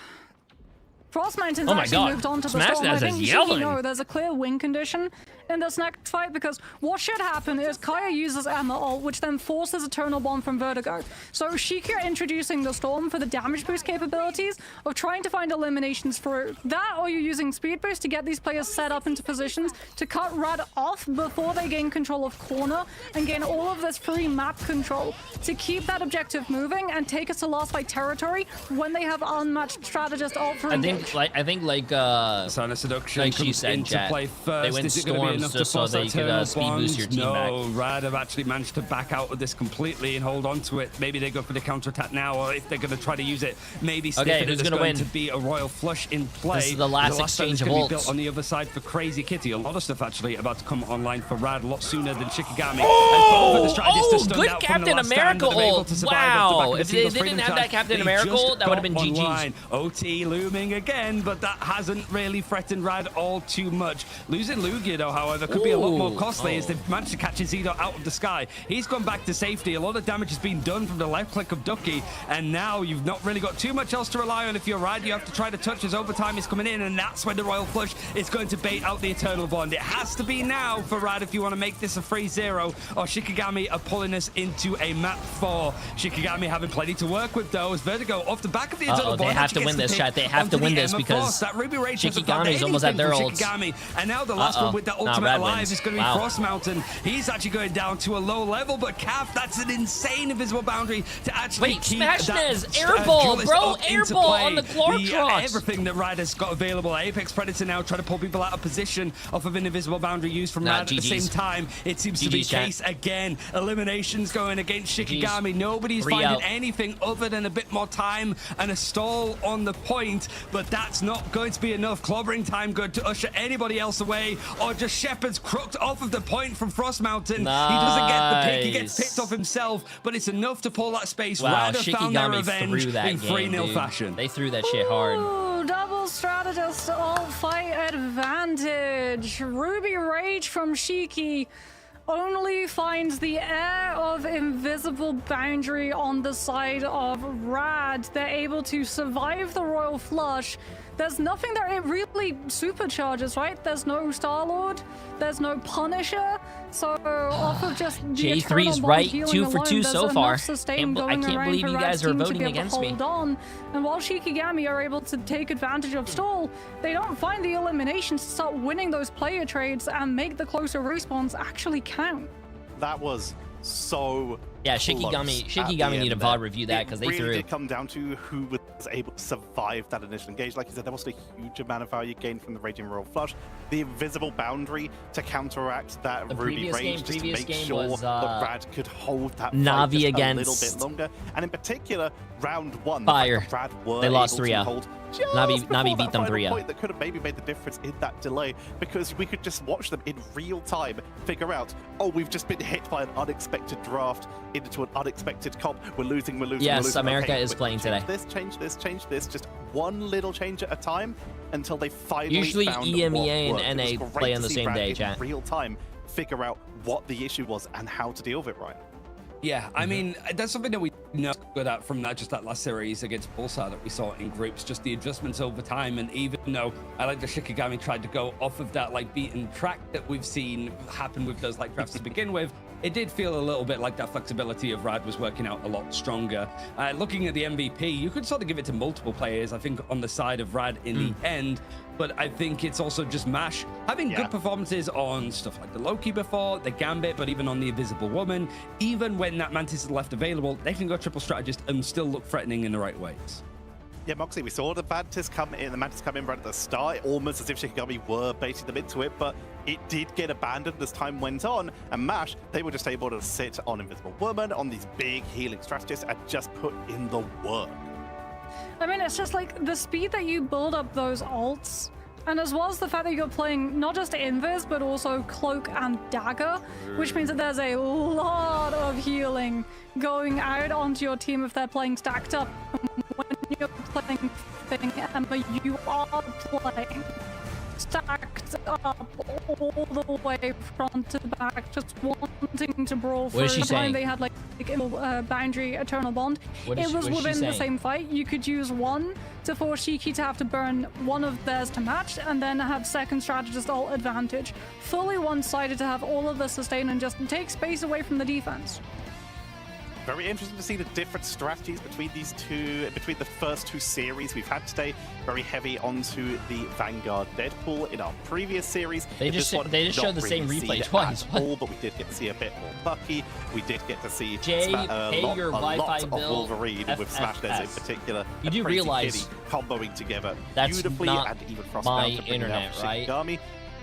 [SPEAKER 1] Frost Mountain's
[SPEAKER 3] Oh my
[SPEAKER 1] actually
[SPEAKER 3] God.
[SPEAKER 1] moved on to the
[SPEAKER 3] Smash
[SPEAKER 1] storm.
[SPEAKER 3] Dash
[SPEAKER 1] I
[SPEAKER 3] is
[SPEAKER 1] think
[SPEAKER 3] yelling.
[SPEAKER 1] Shiki, there's a clear win condition in this next fight, because what should happen is Kaya uses Emma ult, which then forces Eternal Bond from Vertigo. So Shiki are introducing the Storm for the damage boost capabilities of trying to find eliminations for that, or you're using Speed Boost to get these players set up into positions to cut Rad off before they gain control of corner and gain all of this free map control to keep that objective moving and take us to last fight territory when they have unmatched strategist ult for engage.
[SPEAKER 3] I think like
[SPEAKER 5] Sana Seduction
[SPEAKER 3] like she
[SPEAKER 5] comes
[SPEAKER 3] said,
[SPEAKER 5] into
[SPEAKER 3] chat,
[SPEAKER 5] play first.
[SPEAKER 3] they went
[SPEAKER 5] Is it gonna be
[SPEAKER 3] Storms
[SPEAKER 5] enough to
[SPEAKER 3] just so
[SPEAKER 5] force
[SPEAKER 3] they
[SPEAKER 5] that
[SPEAKER 3] could
[SPEAKER 5] Eternal
[SPEAKER 3] speed boost your
[SPEAKER 5] Bond?
[SPEAKER 3] team
[SPEAKER 5] No,
[SPEAKER 3] back.
[SPEAKER 5] Rad have actually managed to back out of this completely and hold on to it. Maybe they go for the counter attack now, or if they're going to try to use it, maybe sniff
[SPEAKER 3] Okay,
[SPEAKER 5] it.
[SPEAKER 3] who's
[SPEAKER 5] There's
[SPEAKER 3] gonna
[SPEAKER 5] going
[SPEAKER 3] win?
[SPEAKER 5] to be a royal flush in play.
[SPEAKER 3] This is the last
[SPEAKER 5] time
[SPEAKER 3] exchange
[SPEAKER 5] it's
[SPEAKER 3] of
[SPEAKER 5] gonna be
[SPEAKER 3] ults.
[SPEAKER 5] built on the other side for Crazy Kitty. A lot of stuff actually about to come online for Rad a lot sooner than Shikigami.
[SPEAKER 3] Good Captain America ult. Wow, if they didn't have that Captain America ult, that would have been GG's.
[SPEAKER 5] OT looming again, but that hasn't really threatened Rad all too much. Losing Lugia, though, however, could be a lot more costly as they've managed to catch Izido out of the sky. He's gone back to safety. A lot of damage has been done from the left click of Ducky, and now you've not really got too much else to rely on. If you're Rad, you have to try to touch as overtime is coming in, and that's when the Royal Flush is going to bait out the Eternal Bond. It has to be now for Rad if you want to make this a 3-0, or Shikigami are pulling us into a map 4. Shikigami having plenty to work with, though, as Vertigo off the back of the Eternal Bond.
[SPEAKER 3] They have to win this, chat. They have to win this because
[SPEAKER 5] that Ruby Rage
[SPEAKER 3] Shikigami's almost at their ult.
[SPEAKER 5] And now the last one with that ultimate
[SPEAKER 3] Rad
[SPEAKER 5] alive
[SPEAKER 3] wins.
[SPEAKER 5] is going to be Frost Mountain. He's actually going down to a low level, but Calf, that's an insane invisible boundary to actually
[SPEAKER 3] Wait,
[SPEAKER 5] keep
[SPEAKER 3] Smash
[SPEAKER 5] that
[SPEAKER 3] Nez, airball,
[SPEAKER 5] duelist
[SPEAKER 3] bro,
[SPEAKER 5] up into
[SPEAKER 3] airball
[SPEAKER 5] play.
[SPEAKER 3] on the Chlorotrox.
[SPEAKER 5] Everything that Rad has got available. Apex Predator now trying to pull people out of position off of an invisible boundary used from Rad. At the same time, it seems to be the case again. Eliminations going against Shikigami. Nobody's finding anything other than a bit more time and a stall on the point, but that's not going to be enough. Clobbering time good to usher anybody else away, or just Shepard's crooked off of the point from Frost Mountain.
[SPEAKER 3] Nice.
[SPEAKER 5] He doesn't get the pick. He gets picked off himself, but it's enough to pull that space.
[SPEAKER 3] Wow,
[SPEAKER 5] Rad have found their
[SPEAKER 3] Shikigami
[SPEAKER 5] revenge
[SPEAKER 3] threw that
[SPEAKER 5] in
[SPEAKER 3] game,
[SPEAKER 5] 3-0
[SPEAKER 3] dude.
[SPEAKER 5] fashion.
[SPEAKER 3] They threw that shit hard.
[SPEAKER 1] Ooh, double strategist ult fight advantage. Ruby Rage from Shiki only finds the air of invisible boundary on the side of Rad. They're able to survive the Royal Flush. There's nothing that it really supercharges, right? There's no Star-Lord, there's no Punisher, so off of just the
[SPEAKER 3] J3's
[SPEAKER 1] Eternal
[SPEAKER 3] right,
[SPEAKER 1] Bond
[SPEAKER 3] 2 for
[SPEAKER 1] alone,
[SPEAKER 3] 2
[SPEAKER 1] there's
[SPEAKER 3] so
[SPEAKER 1] enough
[SPEAKER 3] far.
[SPEAKER 1] sustain
[SPEAKER 3] I
[SPEAKER 1] going
[SPEAKER 3] can't
[SPEAKER 1] around
[SPEAKER 3] believe
[SPEAKER 1] for
[SPEAKER 3] you
[SPEAKER 1] Rad's
[SPEAKER 3] guys are
[SPEAKER 1] team to
[SPEAKER 3] voting
[SPEAKER 1] be able to
[SPEAKER 3] against me.
[SPEAKER 1] hold on. And while Shikigami are able to take advantage of stall, they don't find the eliminations to start winning those player trades and make the closer respawns actually count.
[SPEAKER 2] That was so
[SPEAKER 3] Shikigami need a VOD review that because they
[SPEAKER 2] really
[SPEAKER 3] threw.
[SPEAKER 2] did come down to who was able to survive that initial engage. Like you said, there wasn't a huge amount of value gained from the Raging Royal Flush. The invisible boundary to counteract that Ruby Rage, just to make sure
[SPEAKER 3] was,
[SPEAKER 2] that Rad could hold that
[SPEAKER 3] Navi
[SPEAKER 2] fight just
[SPEAKER 3] against
[SPEAKER 2] a little bit longer. And in particular, round 1,
[SPEAKER 3] Fire.
[SPEAKER 2] The Rad were
[SPEAKER 3] They lost
[SPEAKER 2] able to
[SPEAKER 3] 3-0.
[SPEAKER 2] hold
[SPEAKER 3] Navi beat them 3-0.
[SPEAKER 2] point that could have maybe made the difference in that delay, because we could just watch them in real time figure out, oh, we've just been hit by an unexpected draft into an unexpected comp. We're losing.
[SPEAKER 3] Yes, America is playing today.
[SPEAKER 2] Change this, just one little change at a time until they finally
[SPEAKER 3] Usually
[SPEAKER 2] found
[SPEAKER 3] EMEA
[SPEAKER 2] what
[SPEAKER 3] and
[SPEAKER 2] worked. It
[SPEAKER 3] NA
[SPEAKER 2] was great
[SPEAKER 3] play
[SPEAKER 2] to
[SPEAKER 3] on the
[SPEAKER 2] see
[SPEAKER 3] same
[SPEAKER 2] Rad
[SPEAKER 3] day,
[SPEAKER 2] in
[SPEAKER 3] chat.
[SPEAKER 2] real time figure out what the issue was and how to deal with it, right?
[SPEAKER 5] Yeah, I mean, that's something that we know good at from just that last series against Pulsar that we saw in groups, just the adjustments over time. And even though I like the Shikigami tried to go off of that like beaten track that we've seen happen with those like drafts to begin with, it did feel a little bit like that flexibility of Rad was working out a lot stronger. Looking at the MVP, you could sort of give it to multiple players, I think, on the side of Rad in the end. But I think it's also just MASH having good performances on stuff like the Loki before, the Gambit, but even on the Invisible Woman. Even when that Mantis is left available, they can go triple strategist and still look threatening in the right ways.
[SPEAKER 2] Yeah, Moxie, we saw the Mantis come in right at the start, almost as if Shikigami were baiting them into it, but it did get abandoned as time went on, and MASH, they were just able to sit on Invisible Woman, on these big healing strategists, and just put in the work.
[SPEAKER 1] I mean, it's just like the speed that you build up those ults, and as well as the fact that you're playing not just Invis, but also Cloak and Dagger, which means that there's a lot of healing going out onto your team if they're playing stacked up. When you're playing Thing, Emma, you are playing stacked up all the way front to back, just wanting to brawl
[SPEAKER 3] What is
[SPEAKER 1] through.
[SPEAKER 3] she saying?
[SPEAKER 1] They had like Boundary Eternal Bond.
[SPEAKER 3] What
[SPEAKER 1] It
[SPEAKER 3] is
[SPEAKER 1] was
[SPEAKER 3] she
[SPEAKER 1] within the
[SPEAKER 3] saying?
[SPEAKER 1] same fight. You could use one to force Shiki to have to burn one of theirs to match, and then have second strategist ult advantage. Fully one-sided to have all of the sustain and just take space away from the defense.
[SPEAKER 2] Very interesting to see the different strategies between these two, between the first two series we've had today. Very heavy onto the Vanguard Deadpool in our previous series.
[SPEAKER 3] They
[SPEAKER 2] This
[SPEAKER 3] just
[SPEAKER 2] one,
[SPEAKER 3] showed
[SPEAKER 2] not
[SPEAKER 3] the same
[SPEAKER 2] really
[SPEAKER 3] replay
[SPEAKER 2] seen
[SPEAKER 3] twice.
[SPEAKER 2] at all, but we did get to see a bit more Bucky. We did get to see
[SPEAKER 3] Jay, pay your
[SPEAKER 2] a lot
[SPEAKER 3] Wi-Fi
[SPEAKER 2] of
[SPEAKER 3] bill,
[SPEAKER 2] Wolverine with Smashness in
[SPEAKER 3] FFS.
[SPEAKER 2] particular.
[SPEAKER 3] You
[SPEAKER 2] and
[SPEAKER 3] do
[SPEAKER 2] Crazy
[SPEAKER 3] realize
[SPEAKER 2] Kitty comboing together
[SPEAKER 3] that's
[SPEAKER 2] beautifully,
[SPEAKER 3] not
[SPEAKER 2] and even
[SPEAKER 3] my
[SPEAKER 2] Frostbound to bring it
[SPEAKER 3] internet,
[SPEAKER 2] out for
[SPEAKER 3] right?
[SPEAKER 2] Shikigami.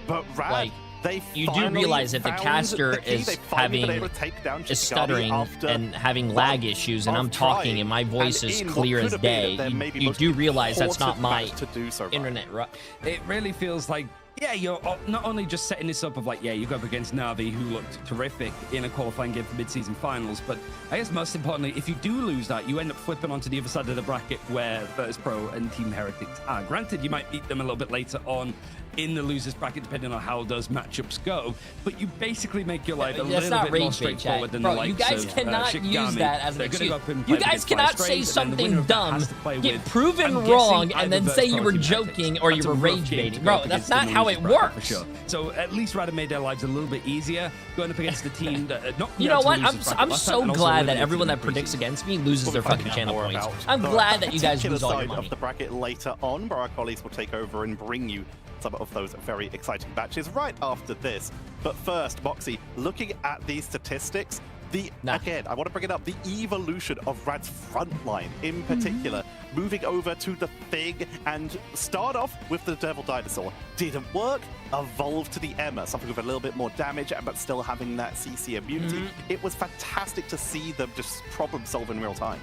[SPEAKER 2] But Rad,
[SPEAKER 3] Like,
[SPEAKER 2] they
[SPEAKER 3] you do
[SPEAKER 2] finally
[SPEAKER 3] realize that the
[SPEAKER 2] found
[SPEAKER 3] caster
[SPEAKER 2] the key.
[SPEAKER 3] is
[SPEAKER 2] They've finally been able to take down
[SPEAKER 3] is
[SPEAKER 2] Shikigami
[SPEAKER 3] stuttering
[SPEAKER 2] after
[SPEAKER 3] and having lag
[SPEAKER 2] months
[SPEAKER 3] issues, and
[SPEAKER 2] of
[SPEAKER 3] I'm talking
[SPEAKER 2] trying.
[SPEAKER 3] and my voice
[SPEAKER 2] And
[SPEAKER 3] is
[SPEAKER 2] in what
[SPEAKER 3] clear
[SPEAKER 2] could
[SPEAKER 3] as
[SPEAKER 2] have been
[SPEAKER 3] day.
[SPEAKER 2] their maybe
[SPEAKER 3] You
[SPEAKER 2] most
[SPEAKER 3] do realize that's not
[SPEAKER 2] important
[SPEAKER 3] my
[SPEAKER 2] match to do so, right?
[SPEAKER 3] internet, right?
[SPEAKER 5] It really feels like, yeah, you're not only just setting this up of like, yeah, you go up against Na'Vi, who looked terrific in a qualifying game for mid-season finals, but I guess most importantly, if you do lose that, you end up flipping onto the other side of the bracket where Virtus Pro and Team Heretics are. Granted, you might beat them a little bit later on in the losers bracket, depending on how those matchups go, but you basically make your life a
[SPEAKER 3] That's
[SPEAKER 5] little
[SPEAKER 3] not
[SPEAKER 5] bit more
[SPEAKER 3] rage bait,
[SPEAKER 5] straightforward
[SPEAKER 3] Chat.
[SPEAKER 5] than
[SPEAKER 3] Bro,
[SPEAKER 5] the likes
[SPEAKER 3] you guys
[SPEAKER 5] of
[SPEAKER 3] cannot
[SPEAKER 5] Shikigami.
[SPEAKER 3] use that as an
[SPEAKER 5] They're gonna
[SPEAKER 3] excuse.
[SPEAKER 5] go up and
[SPEAKER 3] You
[SPEAKER 5] play
[SPEAKER 3] guys
[SPEAKER 5] against
[SPEAKER 3] cannot
[SPEAKER 5] Fire
[SPEAKER 3] say
[SPEAKER 5] Strays, and then the winner
[SPEAKER 3] something
[SPEAKER 5] of that
[SPEAKER 3] dumb,
[SPEAKER 5] has to play
[SPEAKER 3] get
[SPEAKER 5] with,
[SPEAKER 3] proven
[SPEAKER 5] I'm
[SPEAKER 3] wrong,
[SPEAKER 5] guessing,
[SPEAKER 3] and then
[SPEAKER 5] either
[SPEAKER 3] say
[SPEAKER 5] Virtus
[SPEAKER 3] you
[SPEAKER 5] Pro
[SPEAKER 3] were
[SPEAKER 5] Team
[SPEAKER 3] joking
[SPEAKER 5] Heretics.
[SPEAKER 3] or you
[SPEAKER 5] That's
[SPEAKER 3] were
[SPEAKER 5] a rough
[SPEAKER 3] rage
[SPEAKER 5] game
[SPEAKER 3] baiting.
[SPEAKER 5] to go
[SPEAKER 3] Bro,
[SPEAKER 5] up
[SPEAKER 3] that's
[SPEAKER 5] against in
[SPEAKER 3] not
[SPEAKER 5] the
[SPEAKER 3] how
[SPEAKER 5] losers
[SPEAKER 3] it
[SPEAKER 5] bracket for
[SPEAKER 3] works.
[SPEAKER 5] sure. So at least Rada made their lives a little bit easier going up against the team that not
[SPEAKER 3] You know what? I'm
[SPEAKER 5] last
[SPEAKER 3] so
[SPEAKER 5] time, and also
[SPEAKER 3] glad that
[SPEAKER 5] eliminated
[SPEAKER 3] everyone
[SPEAKER 5] them
[SPEAKER 3] that
[SPEAKER 5] in
[SPEAKER 3] predicts
[SPEAKER 5] preseason.
[SPEAKER 3] against me loses their
[SPEAKER 2] We'll be
[SPEAKER 3] fucking
[SPEAKER 2] finding out
[SPEAKER 3] channel
[SPEAKER 2] more
[SPEAKER 3] points.
[SPEAKER 2] about
[SPEAKER 3] I'm
[SPEAKER 2] the
[SPEAKER 3] glad that you guys
[SPEAKER 2] particular
[SPEAKER 3] lose all your
[SPEAKER 2] side
[SPEAKER 3] money.
[SPEAKER 2] of the bracket later on, where our colleagues will take over and bring you some of those very exciting matches right after this. But first, Moxie, looking at these statistics, again, I want to bring it up, the evolution of Rad's front line in particular, moving over to the Thing and start off with the Devil Dinosaur. Didn't work, evolved to the Emma, something with a little bit more damage, but still having that CC immunity. It was fantastic to see them just problem solve in real time.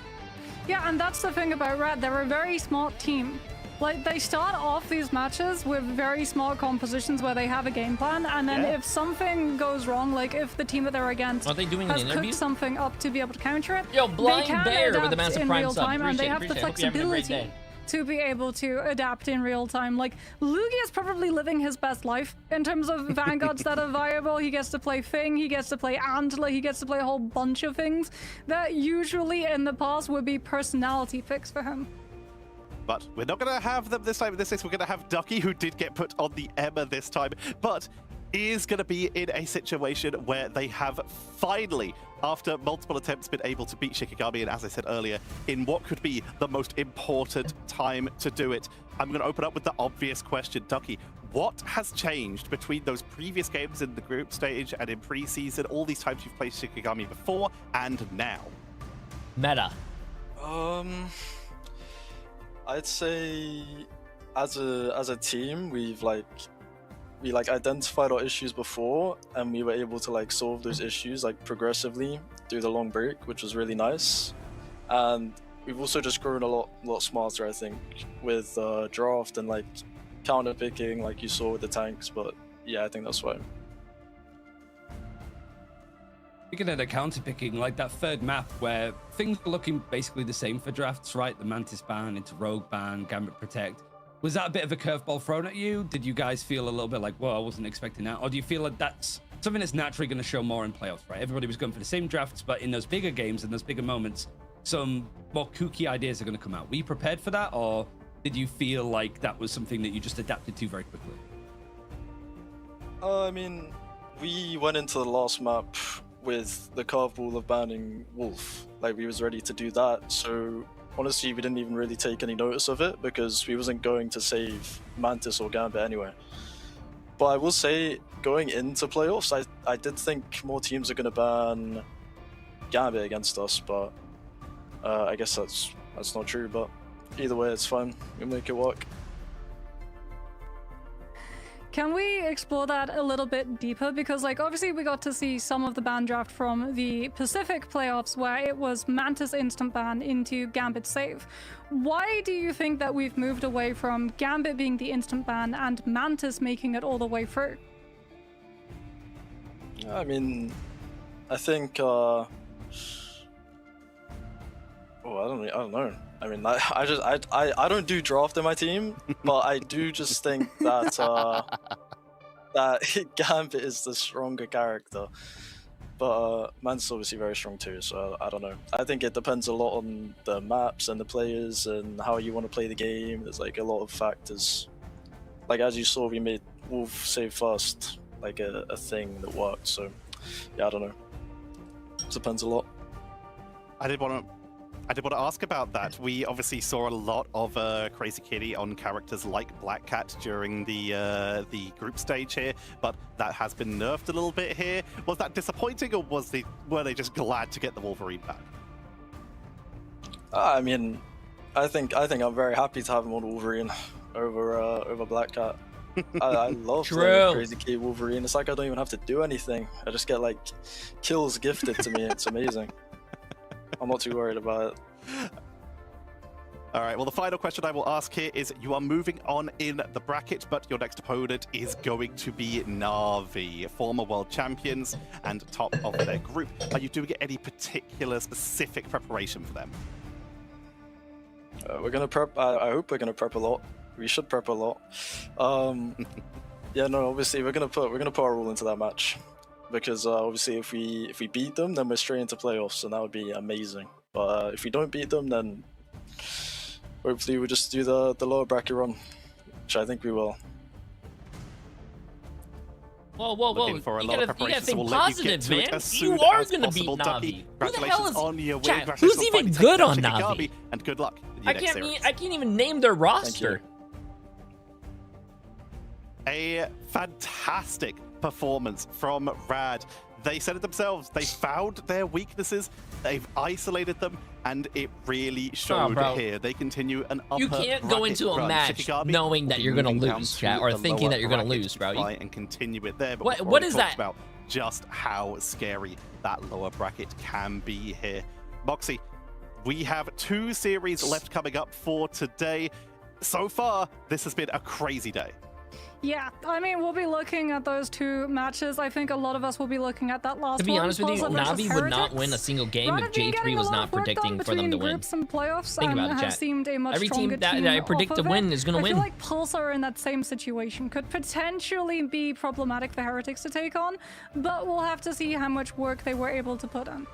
[SPEAKER 1] Yeah, and that's the thing about Red. They're a very smart team. Like, they start off these matches with very smart compositions where they have a game plan, and then if something goes wrong, like if the team that they're against
[SPEAKER 3] Are they doing
[SPEAKER 1] has
[SPEAKER 3] an interview?
[SPEAKER 1] cooked something up to be able to counter it,
[SPEAKER 3] Yo,
[SPEAKER 1] they
[SPEAKER 3] Blind
[SPEAKER 1] can
[SPEAKER 3] Bear with the
[SPEAKER 1] adapt
[SPEAKER 3] massive
[SPEAKER 1] in
[SPEAKER 3] prime
[SPEAKER 1] real
[SPEAKER 3] sub.
[SPEAKER 1] time, and they
[SPEAKER 3] Appreciate
[SPEAKER 1] have
[SPEAKER 3] it,
[SPEAKER 1] the
[SPEAKER 3] appreciate it. Hope you're having a great
[SPEAKER 1] flexibility
[SPEAKER 3] day.
[SPEAKER 1] to be able to adapt in real time. Like, Lugia is probably living his best life in terms of Vanguards that are viable. He gets to play Thing, he gets to play Antler, he gets to play a whole bunch of things that usually in the past would be personality picks for him.
[SPEAKER 2] But we're not going to have them this time. In this case, we're going to have Ducky, who did get put on the Emma this time, but is going to be in a situation where they have finally, after multiple attempts, been able to beat Shikigami, and as I said earlier, in what could be the most important time to do it. I'm going to open up with the obvious question. Ducky, what has changed between those previous games in the group stage and in preseason, all these times you've played Shikigami before, and now?
[SPEAKER 3] Meta.
[SPEAKER 10] I'd say as a team, we identified our issues before, and we were able to solve those issues progressively through the long break, which was really nice. And we've also just grown a lot smarter, I think, with draft and counter picking, like you saw with the tanks. But yeah, I think that's why.
[SPEAKER 5] Speaking of the counter picking, like that third map where things were looking basically the same for drafts, right? The Mantis ban into Rogue ban, Gambit Protect. Was that a bit of a curveball thrown at you? Did you guys feel a little bit like, well, I wasn't expecting that? Or do you feel like that's something that's naturally going to show more in playoffs, right? Everybody was going for the same drafts, but in those bigger games and those bigger moments, some more kooky ideas are going to come out. Were you prepared for that? Or did you feel like that was something that you just adapted to very quickly?
[SPEAKER 10] I mean, we went into the last map with the curveball of banning Wolf. We was ready to do that, so honestly we didn't even really take any notice of it because we wasn't going to save Mantis or Gambit anyway. But I will say, going into playoffs, I did think more teams are going to ban Gambit against us, but I guess that's not true. But either way, it's fine, we'll make it work.
[SPEAKER 1] Can we explore that a little bit deeper? Because obviously we got to see some of the ban draft from the Pacific playoffs where it was Mantis instant ban into Gambit save. Why do you think that we've moved away from Gambit being the instant ban and Mantis making it all the way through?
[SPEAKER 10] I mean, I think I don't know. I mean, I don't do draft in my team, but I do just think that that Gambit is the stronger character. but man's obviously very strong too. So I don't know. I think it depends a lot on the maps and the players and how you want to play the game. There's like a lot of factors. Like as you saw, we made Wolf save first like a thing that worked. So yeah, I don't know. It depends a lot.
[SPEAKER 2] I did want to ask about that. We obviously saw a lot of Crazy Kitty on characters like Black Cat during the group stage here, but that has been nerfed a little bit here. Was that disappointing, or were they just glad to get the Wolverine back?
[SPEAKER 10] I mean, I think I'm very happy to have him on Wolverine over Black Cat. I love playing Crazy Kitty Wolverine. It's like I don't even have to do anything. I just get like kills gifted to me. It's amazing. I'm not too worried about it.
[SPEAKER 2] All right, well, the final question I will ask here is, you are moving on in the bracket, but your next opponent is going to be Na'Vi, former world champions and top of their group. Are you doing any particular specific preparation for them?
[SPEAKER 10] We're gonna prep. I hope we're gonna prep a lot. We should prep a lot. Yeah, no, obviously we're gonna put our all into that match. Because obviously if we beat them, then we're straight into playoffs, and that would be amazing. But if we don't beat them, then hopefully we'll just do the lower bracket run, which I think we will.
[SPEAKER 3] Whoa.
[SPEAKER 2] You
[SPEAKER 3] gotta think positive, man. You are going to beat Na'Vi. Who the hell is...
[SPEAKER 2] on your win.
[SPEAKER 3] Chat, who's even good on Na'Vi?
[SPEAKER 2] And good luck.
[SPEAKER 3] I can't even name their roster.
[SPEAKER 2] A fantastic performance from Rad. They said it themselves. They found their weaknesses, they've isolated them, and it really showed here. They continue an upper
[SPEAKER 3] You can't go into a match knowing that you're going to lose, chat, or thinking that you're going to lose, bro.
[SPEAKER 2] And continue it there.
[SPEAKER 3] But what is that?
[SPEAKER 2] About just how scary that lower bracket can be here. Moxie, we have 2 series left coming up for today. So far, this has been a crazy day.
[SPEAKER 1] Yeah, I mean, we'll be looking at those 2 matches. I think a lot of us will be looking at that last one.
[SPEAKER 3] To be honest with you,
[SPEAKER 1] Pulsar versus
[SPEAKER 3] Na'Vi would not
[SPEAKER 1] Heretics.
[SPEAKER 3] win a single game if Jay3 was not predicting for them to win.
[SPEAKER 1] And playoffs
[SPEAKER 3] Think about it,
[SPEAKER 1] have
[SPEAKER 3] chat.
[SPEAKER 1] seemed a much
[SPEAKER 3] Every team
[SPEAKER 1] stronger
[SPEAKER 3] that
[SPEAKER 1] team
[SPEAKER 3] I predict
[SPEAKER 1] off
[SPEAKER 3] to
[SPEAKER 1] of
[SPEAKER 3] win
[SPEAKER 1] it.
[SPEAKER 3] is going to
[SPEAKER 1] I
[SPEAKER 3] win.
[SPEAKER 1] feel like Pulsar in that same situation could potentially be problematic for Heretics to take on, but we'll have to see how much work they were able to put in.